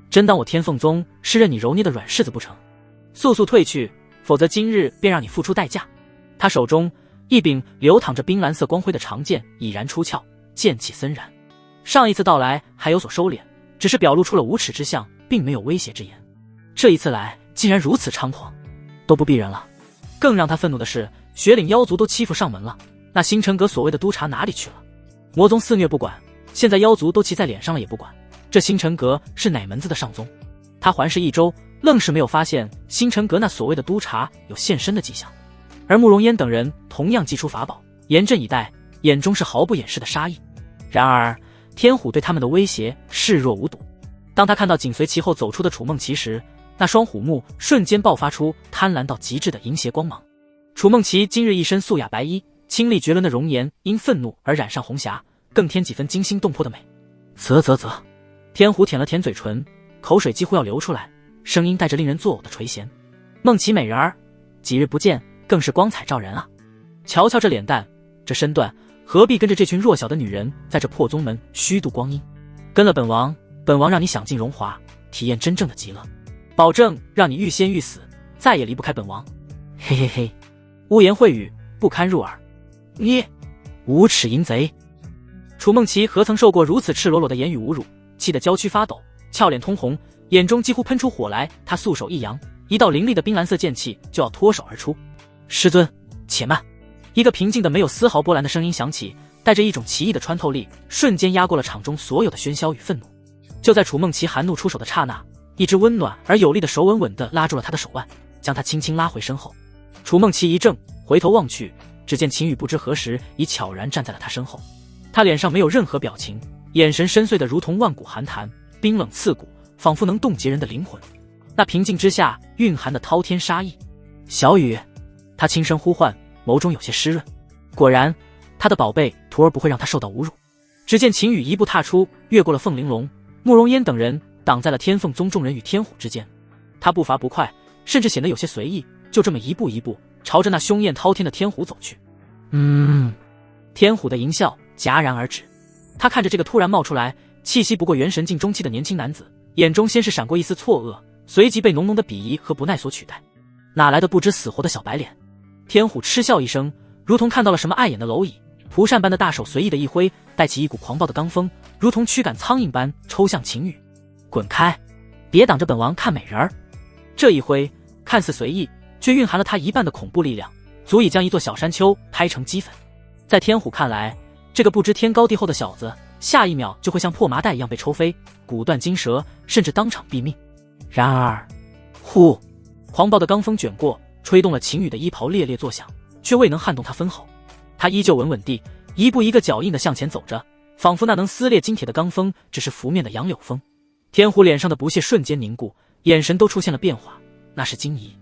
真当我天凤宗是任你揉捏的软柿子不成？速速退去，否则今日便让你付出代价。他手中一柄流淌着冰蓝色光辉的长剑已然出鞘，剑气森然。上一次到来还有所收敛，只是表露出了无耻之相，并没有威胁之言。这一次来竟然如此猖狂，都不避人了。更让他愤怒的是，雪岭妖族都欺负上门了，那星辰阁所谓的督察哪里去了？魔宗肆虐不管，现在妖族都骑在脸上了也不管，这星辰阁是哪门子的上宗？他环视一周，愣是没有发现星辰阁那所谓的督察有现身的迹象。而慕容嫣等人同样祭出法宝，严阵以待，眼中是毫不掩饰的杀意。然而天虎对他们的威胁视若无睹。当他看到紧随其后走出的楚梦琪时，那双虎目瞬间爆发出贪婪到极致的淫邪光芒。楚梦琪今日一身素雅白衣，清丽绝伦的容颜因愤怒而染上红霞，更添几分惊心动魄的美。啧，天虎舔了舔嘴唇，口水几乎要流出来，声音带着令人作呕的垂涎：梦琪美人儿，几日不见，更是光彩照人啊！瞧瞧这脸蛋，这身段，何必跟着这群弱小的女人在这破宗门虚度光阴？跟了本王，本王让你享尽荣华，体验真正的极乐，保证让你欲仙欲死，再也离不开本王。嘿嘿嘿，污言秽语不堪入耳。你无耻淫贼！楚梦琪何曾受过如此赤裸裸的言语侮辱，气得娇躯发抖，俏脸通红，眼中几乎喷出火来。他素手一扬，一道凌厉的冰蓝色剑气就要脱手而出。师尊，且慢！一个平静的没有丝毫波澜的声音响起，带着一种奇异的穿透力，瞬间压过了场中所有的喧嚣与愤怒。就在楚梦琪含怒出手的刹那，一只温暖而有力的手稳稳地拉住了他的手腕，将他轻轻拉回身后。楚梦琪一怔，回头望去，只见秦羽不知何时已悄然站在了他身后。他脸上没有任何表情，眼神深邃的如同万古寒潭，冰冷刺骨，仿佛能冻结人的灵魂。那平静之下蕴含的滔天杀意。小雨，他轻声呼唤，眸中有些湿润。果然，他的宝贝徒儿不会让他受到侮辱。只见秦羽一步踏出，越过了凤玲珑、慕容烟等人，挡在了天凤宗众人与天虎之间。他步伐不快，甚至显得有些随意，就这么一步一步朝着那凶焰滔天的天虎走去。天虎的淫笑戛然而止。他看着这个突然冒出来，气息不过元神境中期的年轻男子，眼中先是闪过一丝错愕，随即被浓浓的鄙夷和不耐所取代。哪来的不知死活的小白脸？天虎嗤笑一声，如同看到了什么碍眼的蝼蚁，蒲扇般的大手随意的一挥，带起一股狂暴的罡风，如同驱赶苍蝇般抽向秦羽。滚开，别挡着本王看美人儿！这一挥看似随意，却蕴含了他一半的恐怖力量，足以将一座小山丘拍成齑粉。在天虎看来，这个不知天高地厚的小子，下一秒就会像破麻袋一样被抽飞，骨断筋折，甚至当场毙命。然而，呼！狂暴的罡风卷过，吹动了秦羽的衣袍，猎猎作响，却未能撼动他分毫。他依旧稳稳地，一步一个脚印地向前走着，仿佛那能撕裂金铁的罡风只是拂面的杨柳风。天虎脸上的不屑瞬间凝固，眼神都出现了变化，那是惊疑。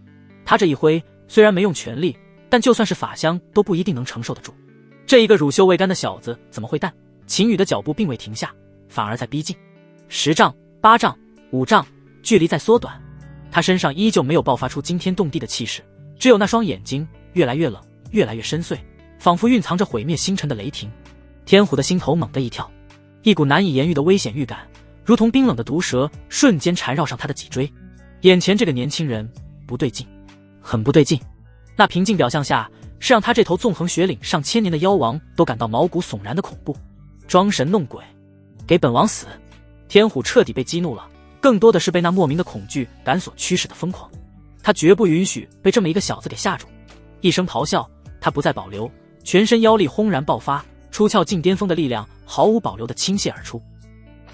他这一挥虽然没用全力，但就算是法相都不一定能承受得住。这一个乳臭未干的小子怎么会淡？秦羽的脚步并未停下，反而在逼近。10丈、8丈、5丈，距离在缩短。他身上依旧没有爆发出惊天动地的气势，只有那双眼睛越来越冷，越来越深邃，仿佛蕴藏着毁灭星辰的雷霆。天虎的心头猛地一跳，一股难以言喻的危险预感，如同冰冷的毒蛇，瞬间缠绕上他的脊椎。眼前这个年轻人不对劲，很不对劲。那平静表象下，是让他这头纵横雪岭上千年的妖王都感到毛骨悚然的恐怖。装神弄鬼，给本王死！天虎彻底被激怒了，更多的是被那莫名的恐惧感所驱使的疯狂。他绝不允许被这么一个小子给吓住。一声咆哮，他不再保留，全身妖力轰然爆发，出鞘近巅峰的力量毫无保留地倾泻而出。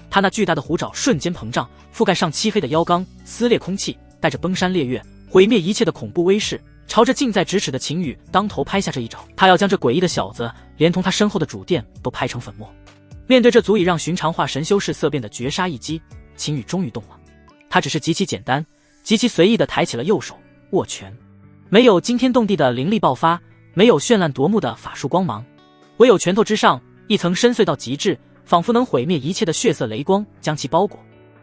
他那巨大的虎爪瞬间膨胀，覆盖上漆黑的妖缸，撕裂空气，带着崩山裂月、毁灭一切的恐怖威势，朝着近在咫尺的秦羽当头拍下这一爪。他要将这诡异的小子连同他身后的主殿都拍成粉末。面对这足以让寻常化神修士色变的绝杀一击，秦羽终于动了。他只是极其简单、极其随意地抬起了右手，握拳。没有惊天动地的灵力爆发，没有绚烂夺目的法术光芒，唯有拳头之上一层深邃到极致，仿佛能毁灭一切的血色雷光将其包裹，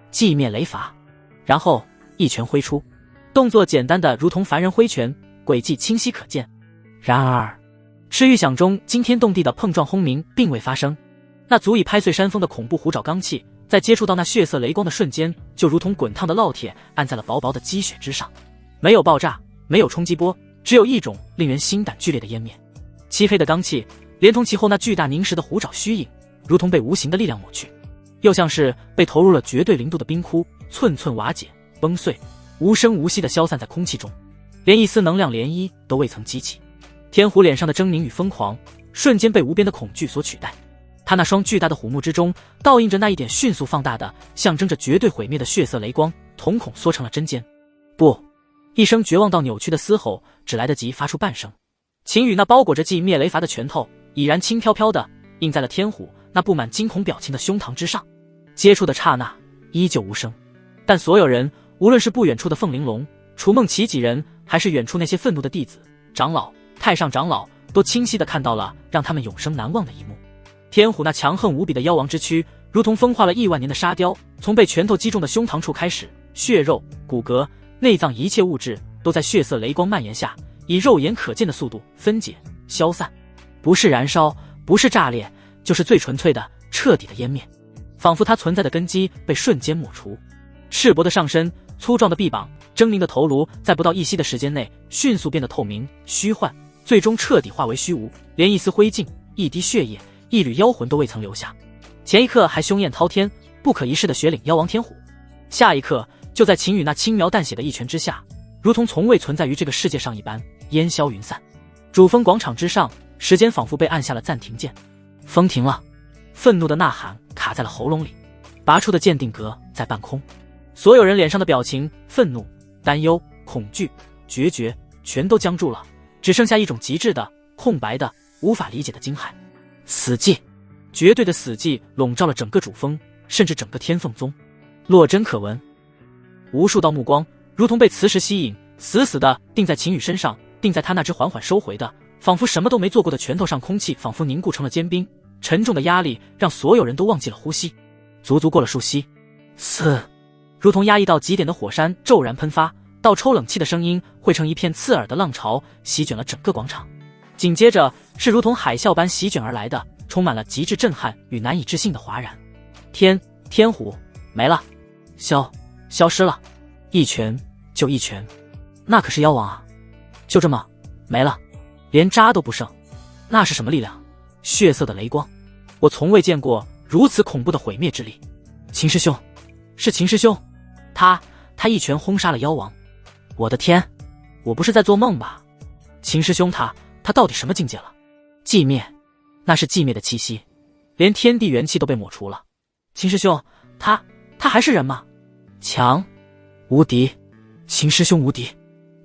寂灭雷法。然后一拳挥出，动作简单的如同凡人挥拳，轨迹清晰可见。然而，是预想中惊天动地的碰撞轰鸣并未发生。那足以拍碎山峰的恐怖虎爪罡气，在接触到那血色雷光的瞬间，就如同滚烫的烙铁按在了薄薄的积雪之上。没有爆炸，没有冲击波，只有一种令人心胆剧烈的湮灭。漆黑的罡气连同其后那巨大凝实的虎爪虚影，如同被无形的力量抹去，又像是被投入了绝对零度的冰窟，寸寸瓦解崩碎，无声无息地消散在空气中，连一丝能量涟漪都未曾激起。天虎脸上的狰狞与疯狂瞬间被无边的恐惧所取代。他那双巨大的虎目之中倒映着那一点迅速放大的象征着绝对毁灭的血色雷光，瞳孔缩成了针尖。不！一声绝望到扭曲的嘶吼只来得及发出半声。秦羽那包裹着寂灭雷罚的拳头已然轻飘飘的印在了天虎那布满惊恐表情的胸膛之上。接触的刹那依旧无声，但所有人，无论是不远处的凤玲珑、楚梦琪几人，还是远处那些愤怒的弟子、长老、太上长老，都清晰地看到了让他们永生难忘的一幕。天虎那强横无比的妖王之躯，如同风化了亿万年的沙雕，从被拳头击中的胸膛处开始，血肉、骨骼、内脏一切物质都在血色雷光蔓延下，以肉眼可见的速度分解、消散，不是燃烧，不是炸裂，就是最纯粹的、彻底的湮灭，仿佛它存在的根基被瞬间抹除。赤膊的上身、粗壮的臂膀、狰狞的头颅，在不到一息的时间内迅速变得透明、虚幻，最终彻底化为虚无，连一丝灰烬、一滴血液，一缕妖魂都未曾留下。前一刻还凶焰滔天，不可一世的雪岭妖王天虎，下一刻就在秦羽那轻描淡写的一拳之下，如同从未存在于这个世界上一般，烟消云散。主峰广场之上，时间仿佛被按下了暂停键，风停了，愤怒的呐喊卡在了喉咙里，拔出的剑定格在半空，所有人脸上的表情，愤怒、担忧、恐惧、决绝，全都僵住了，只剩下一种极致的、空白的、无法理解的惊骇。死寂，绝对的死寂笼罩了整个主峰，甚至整个天凤宗。落针可闻，无数道目光如同被磁石吸引，死死地定在秦羽身上，定在他那只缓缓收回的仿佛什么都没做过的拳头上，空气仿佛凝固成了坚冰，沉重的压力让所有人都忘记了呼吸。足足过了数息，如同压抑到极点的火山骤然喷发，倒抽冷气的声音汇成一片刺耳的浪潮，席卷了整个广场。紧接着是如同海啸般席卷而来的，充满了极致震撼与难以置信的哗然。天虎没了，消失了，一拳就一拳，那可是妖王啊，就这么没了，连渣都不剩。那是什么力量？血色的雷光，我从未见过如此恐怖的毁灭之力。秦师兄，是秦师兄，他一拳轰杀了妖王。我的天，我不是在做梦吧？秦师兄他到底什么境界了？寂灭，那是寂灭的气息，连天地元气都被抹除了。秦师兄，他还是人吗？强，无敌，秦师兄无敌！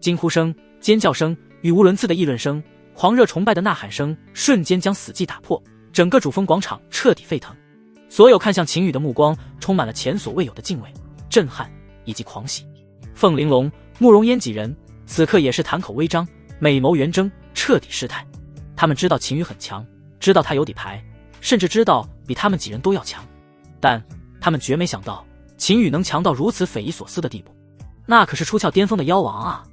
惊呼声、尖叫声、语无伦次的议论声、狂热崇拜的呐喊声，瞬间将死寂打破，整个主峰广场彻底沸腾。所有看向秦羽的目光充满了前所未有的敬畏、震撼以及狂喜。凤玲珑、慕容嫣几人此刻也是谈口微张，美眸圆睁，彻底失态。他们知道秦羽很强，知道他有底牌，甚至知道比他们几人都要强，但他们绝没想到秦羽能强到如此匪夷所思的地步。那可是出鞘巅峰的妖王啊，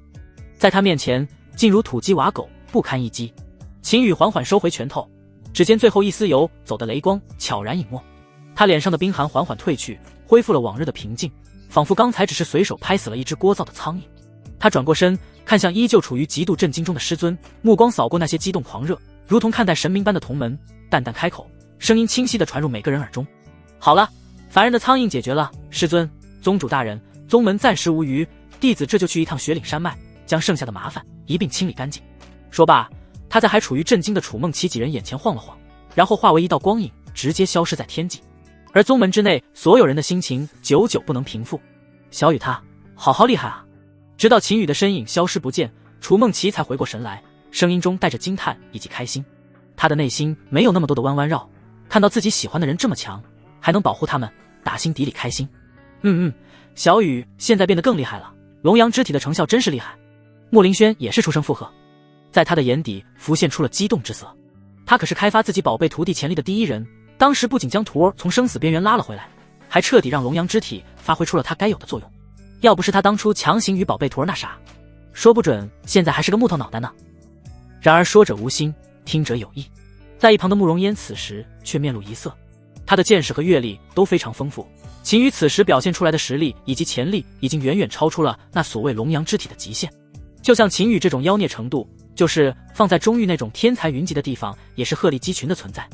在他面前竟如土鸡瓦狗，不堪一击。秦羽缓缓收回拳头，指尖最后一丝游走的雷光悄然隐没，他脸上的冰寒缓缓褪去，恢复了往日的平静，仿佛刚才只是随手拍死了一只聒噪的苍蝇。他转过身，看向依旧处于极度震惊中的师尊，目光扫过那些激动狂热，如同看待神明般的同门，淡淡开口，声音清晰地传入每个人耳中。好了，凡人的苍蝇解决了，师尊、宗主大人，宗门暂时无虞，弟子这就去一趟雪岭山脉，将剩下的麻烦一并清理干净。说罢，他在还处于震惊的楚梦琪几人眼前晃了晃，然后化为一道光影，直接消失在天际。而宗门之内所有人的心情久久不能平复。小雨他好厉害啊！直到秦羽的身影消失不见，楚梦琪才回过神来，声音中带着惊叹以及开心。他的内心没有那么多的弯弯绕，看到自己喜欢的人这么强，还能保护他们，打心底里开心。小雨现在变得更厉害了，龙阳之体的成效真是厉害。莫凌轩也是出声附和，在他的眼底浮现出了激动之色。他可是开发自己宝贝徒弟潜力的第一人，当时不仅将徒儿从生死边缘拉了回来，还彻底让龙阳之体发挥出了他该有的作用。要不是他当初强行与宝贝徒儿那啥，说不准现在还是个木头脑袋呢。然而说者无心，听者有意，在一旁的慕容嫣此时却面露疑色。他的见识和阅历都非常丰富，秦羽此时表现出来的实力以及潜力已经远远超出了那所谓龙阳之体的极限。就像秦羽这种妖孽程度，就是放在中域那种天才云集的地方也是鹤立鸡群的存在。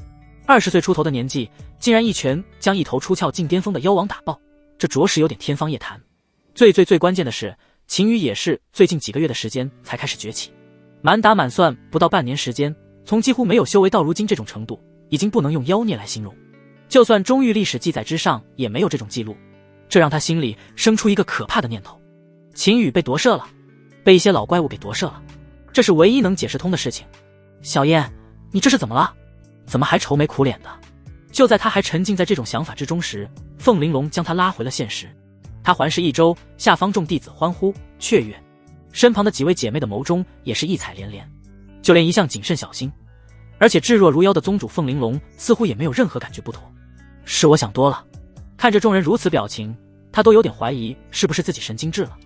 20岁出头的年纪，竟然一拳将一头出鞘近巅峰的妖王打爆，这着实有点天方夜谭。最关键的是，秦羽也是最近几个月的时间才开始崛起，满打满算不到半年时间，从几乎没有修为到如今这种程度，已经不能用妖孽来形容。就算中域历史记载之上也没有这种记录，这让他心里生出一个可怕的念头：秦羽被夺舍了，被一些老怪物给夺舍了，这是唯一能解释通的事情。小燕，你这是怎么了？怎么还愁眉苦脸的？就在他还沉浸在这种想法之中时，凤玲珑将他拉回了现实。他环视一周，下方众弟子欢呼雀跃，身旁的几位姐妹的眸中也是异彩连连，就连一向谨慎小心而且置若如妖的宗主凤玲珑似乎也没有任何感觉不妥。是我想多了，看着众人如此表情，他都有点怀疑是不是自己神经质了。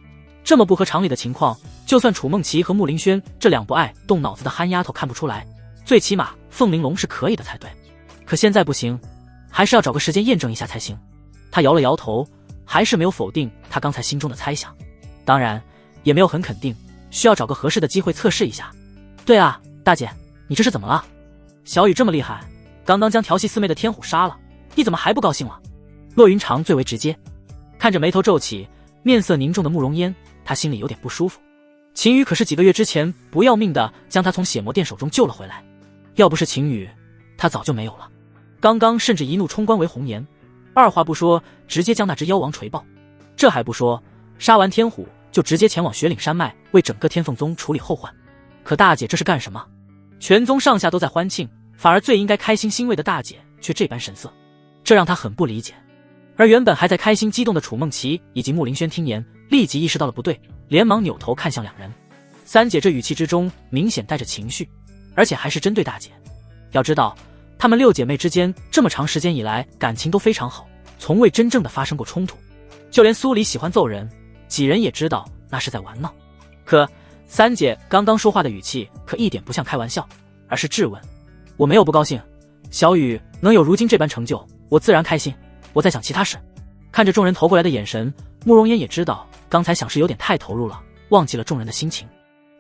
这么不合常理的情况，就算楚梦琪和穆凌轩这两不爱动脑子的憨丫头看不出来，最起码凤玲珑是可以的才对。可现在不行，还是要找个时间验证一下才行。他摇了摇头，还是没有否定他刚才心中的猜想，当然也没有很肯定，需要找个合适的机会测试一下。对啊，大姐，你这是怎么了？小雨这么厉害，刚刚将调戏四妹的天虎杀了，你怎么还不高兴了？骆云长最为直接，看着眉头皱起、面色凝重的慕容烟，他心里有点不舒服。秦羽可是几个月之前不要命的将他从血魔殿手中救了回来，要不是秦羽，他早就没有了。刚刚甚至一怒冲冠为红颜，二话不说直接将那只妖王锤爆。这还不说，杀完天虎就直接前往雪岭山脉为整个天凤宗处理后患。可大姐这是干什么？全宗上下都在欢庆，反而最应该开心欣慰的大姐却这般神色，这让他很不理解。而原本还在开心激动的楚梦琪以及慕凌轩听言，立即意识到了不对，连忙扭头看向两人。三姐这语气之中明显带着情绪，而且还是针对大姐。要知道她们六姐妹之间这么长时间以来感情都非常好，从未真正的发生过冲突。就连苏黎喜欢揍人，几人也知道那是在玩闹。可三姐刚刚说话的语气可一点不像开玩笑，而是质问。我没有不高兴，小雨能有如今这般成就，我自然开心。我在想其他事。看着众人投过来的眼神，慕容烟也知道刚才想是有点太投入了，忘记了众人的心情，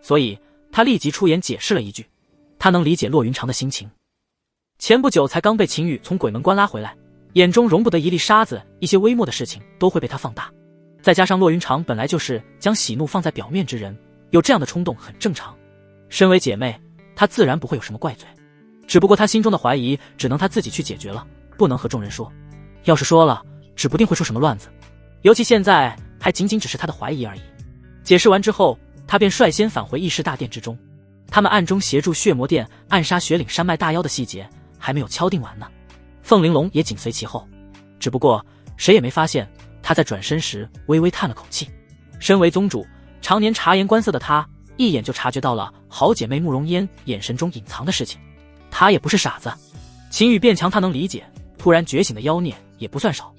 所以他立即出言解释了一句。他能理解骆云长的心情，前不久才刚被秦羽从鬼门关拉回来，眼中容不得一粒沙子，一些微末的事情都会被他放大。再加上骆云长本来就是将喜怒放在表面之人，有这样的冲动很正常。身为姐妹，她自然不会有什么怪罪，只不过她心中的怀疑只能她自己去解决了，不能和众人说。要是说了，指不定会出什么乱子，尤其现在还仅仅只是她的怀疑而已。解释完之后，她便率先返回议事大殿之中。他们暗中协助血魔殿暗杀雪岭山脉大妖的细节还没有敲定完呢，凤玲珑也紧随其后。只不过谁也没发现，他在转身时微微叹了口气。身为宗主，常年察言观色的他一眼就察觉到了好姐妹慕容烟眼神中隐藏的事情。他也不是傻子，秦羽变强他能理解，突然觉醒的妖孽也不算少，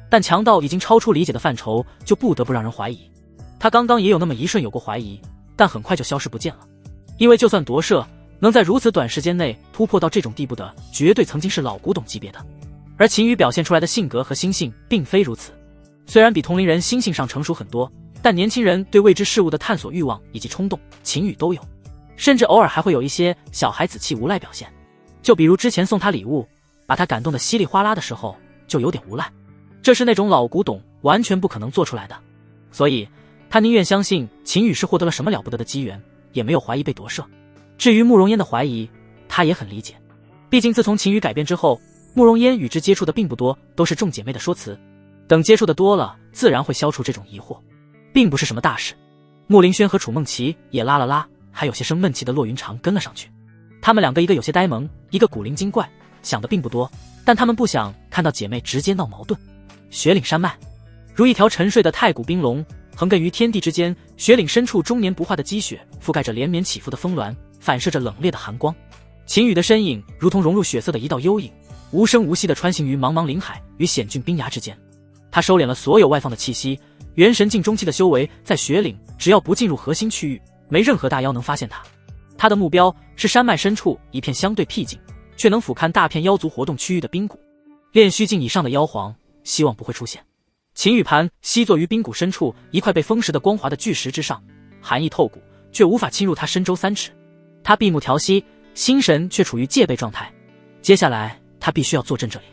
但强到已经超出理解的范畴，就不得不让人怀疑。他刚刚也有那么一瞬有过怀疑，但很快就消失不见了。因为就算夺舍，能在如此短时间内突破到这种地步的，绝对曾经是老古董级别的。而秦羽表现出来的性格和心性并非如此，虽然比同龄人心性上成熟很多，但年轻人对未知事物的探索欲望以及冲动，秦羽都有，甚至偶尔还会有一些小孩子气无赖表现。就比如之前送他礼物，把他感动得稀里哗啦的时候，就有点无赖，这是那种老古董完全不可能做出来的。所以他宁愿相信秦羽是获得了什么了不得的机缘，也没有怀疑被夺舍。至于慕容烟的怀疑，他也很理解，毕竟自从秦羽改变之后，慕容烟与之接触的并不多，都是众姐妹的说辞，等接触的多了，自然会消除这种疑惑，并不是什么大事。慕凌轩和楚梦琪也拉了拉还有些生闷气的骆云长跟了上去。他们两个一个有些呆萌，一个古灵精怪，想的并不多，但他们不想看到姐妹直接闹矛盾。雪岭山脉如一条沉睡的太古冰龙，横亘于天地之间，雪岭深处终年不化的积雪覆盖着连绵起伏的峰峦，反射着冷冽的寒光。秦羽的身影如同融入血色的一道幽影，无声无息地穿行于茫茫林海与险峻冰崖之间。他收敛了所有外放的气息，元神境中期的修为在雪岭只要不进入核心区域，没任何大妖能发现他。他的目标是山脉深处一片相对僻静却能俯瞰大片妖族活动区域的冰谷，炼虚境以上的妖皇希望不会出现。秦羽盘膝坐于冰谷深处一块被风蚀的光滑的巨石之上，寒意透骨，却无法侵入他身周3尺。他闭目调息，心神却处于戒备状态。接下来他必须要坐镇这里，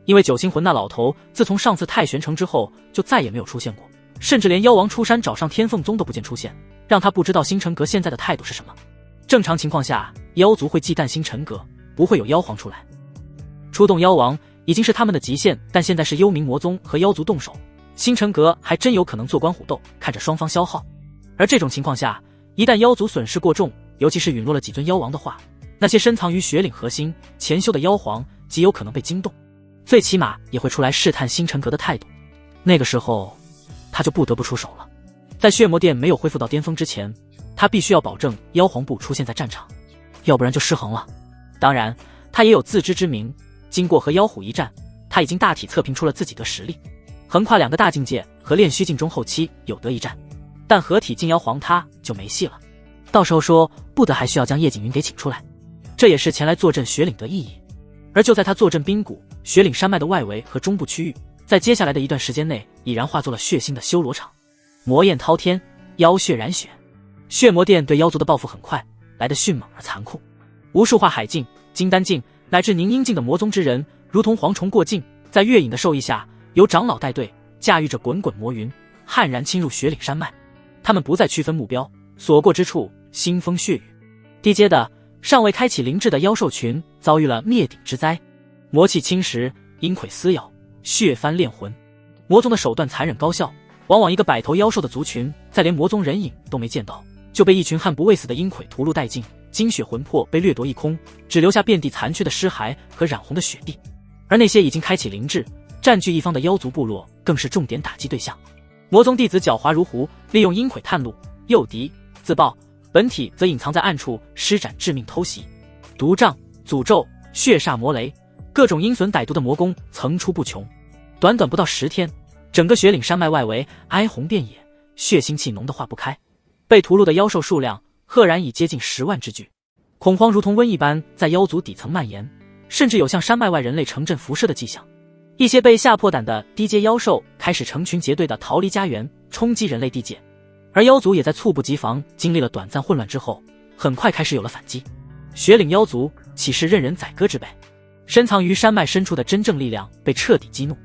因为九星魂那老头自从上次太玄城之后就再也没有出现过，甚至连妖王出山找上天凤宗都不见出现，让他不知道星辰阁现在的态度是什么。正常情况下，妖族会忌惮星辰阁，不会有妖皇出来。出动妖王已经是他们的极限，但现在是幽冥魔宗和妖族动手，星辰阁还真有可能坐观虎斗，看着双方消耗。而这种情况下，一旦妖族损失过重，尤其是陨落了几尊妖王的话，那些深藏于雪岭核心前修的妖皇极有可能被惊动，最起码也会出来试探星辰阁的态度。那个时候他就不得不出手了。在血魔殿没有恢复到巅峰之前，他必须要保证妖皇不出现在战场，要不然就失衡了。当然他也有自知之明，经过和妖虎一战，他已经大体测评出了自己的实力，横跨2个大境界和炼虚境中后期有得一战，但合体进妖皇他就没戏了。到时候说不得还需要将叶锦云给请出来，这也是前来坐镇雪岭的意义。而就在他坐镇冰谷雪岭山脉的外围和中部区域，在接下来的一段时间内已然化作了血腥的修罗场，魔焰滔天，妖血染血。血魔殿对妖族的报复很快，来得迅猛而残酷。无数化海境、金丹境乃至凝阴境的魔宗之人，如同蝗虫过境，在月影的授意下，由长老带队，驾驭着滚滚魔云，悍然侵入雪岭山脉。他们不再区分目标，所过之处腥风血雨。低阶的尚未开启灵智的妖兽群遭遇了灭顶之灾，魔气侵蚀，阴魁撕咬，血翻炼魂。魔宗的手段残忍高效，往往一个100头妖兽的族群，在连魔宗人影都没见到，就被一群悍不畏死的阴魁屠戮殆尽，精血魂魄被掠夺一空，只留下遍地残缺的尸骸和染红的雪地。而那些已经开启灵智、占据一方的妖族部落，更是重点打击对象。魔宗弟子狡猾如狐，利用阴魁探路、诱敌、自爆，本体则隐藏在暗处，施展致命偷袭。毒瘴、诅咒、血煞魔雷，各种阴损歹毒的魔功层出不穷。短短不到10天，整个雪岭山脉外围哀鸿遍野，血腥气浓得化不开。被屠戮的妖兽数量赫然已接近10万之巨，恐慌如同瘟疫般在妖族底层蔓延，甚至有向山脉外人类城镇辐射的迹象。一些被吓破胆的低阶妖兽开始成群结队的逃离家园，冲击人类地界，而妖族也在猝不及防经历了短暂混乱之后，很快开始有了反击。雪岭妖族岂是任人宰割之辈？深藏于山脉深处的真正力量被彻底激怒。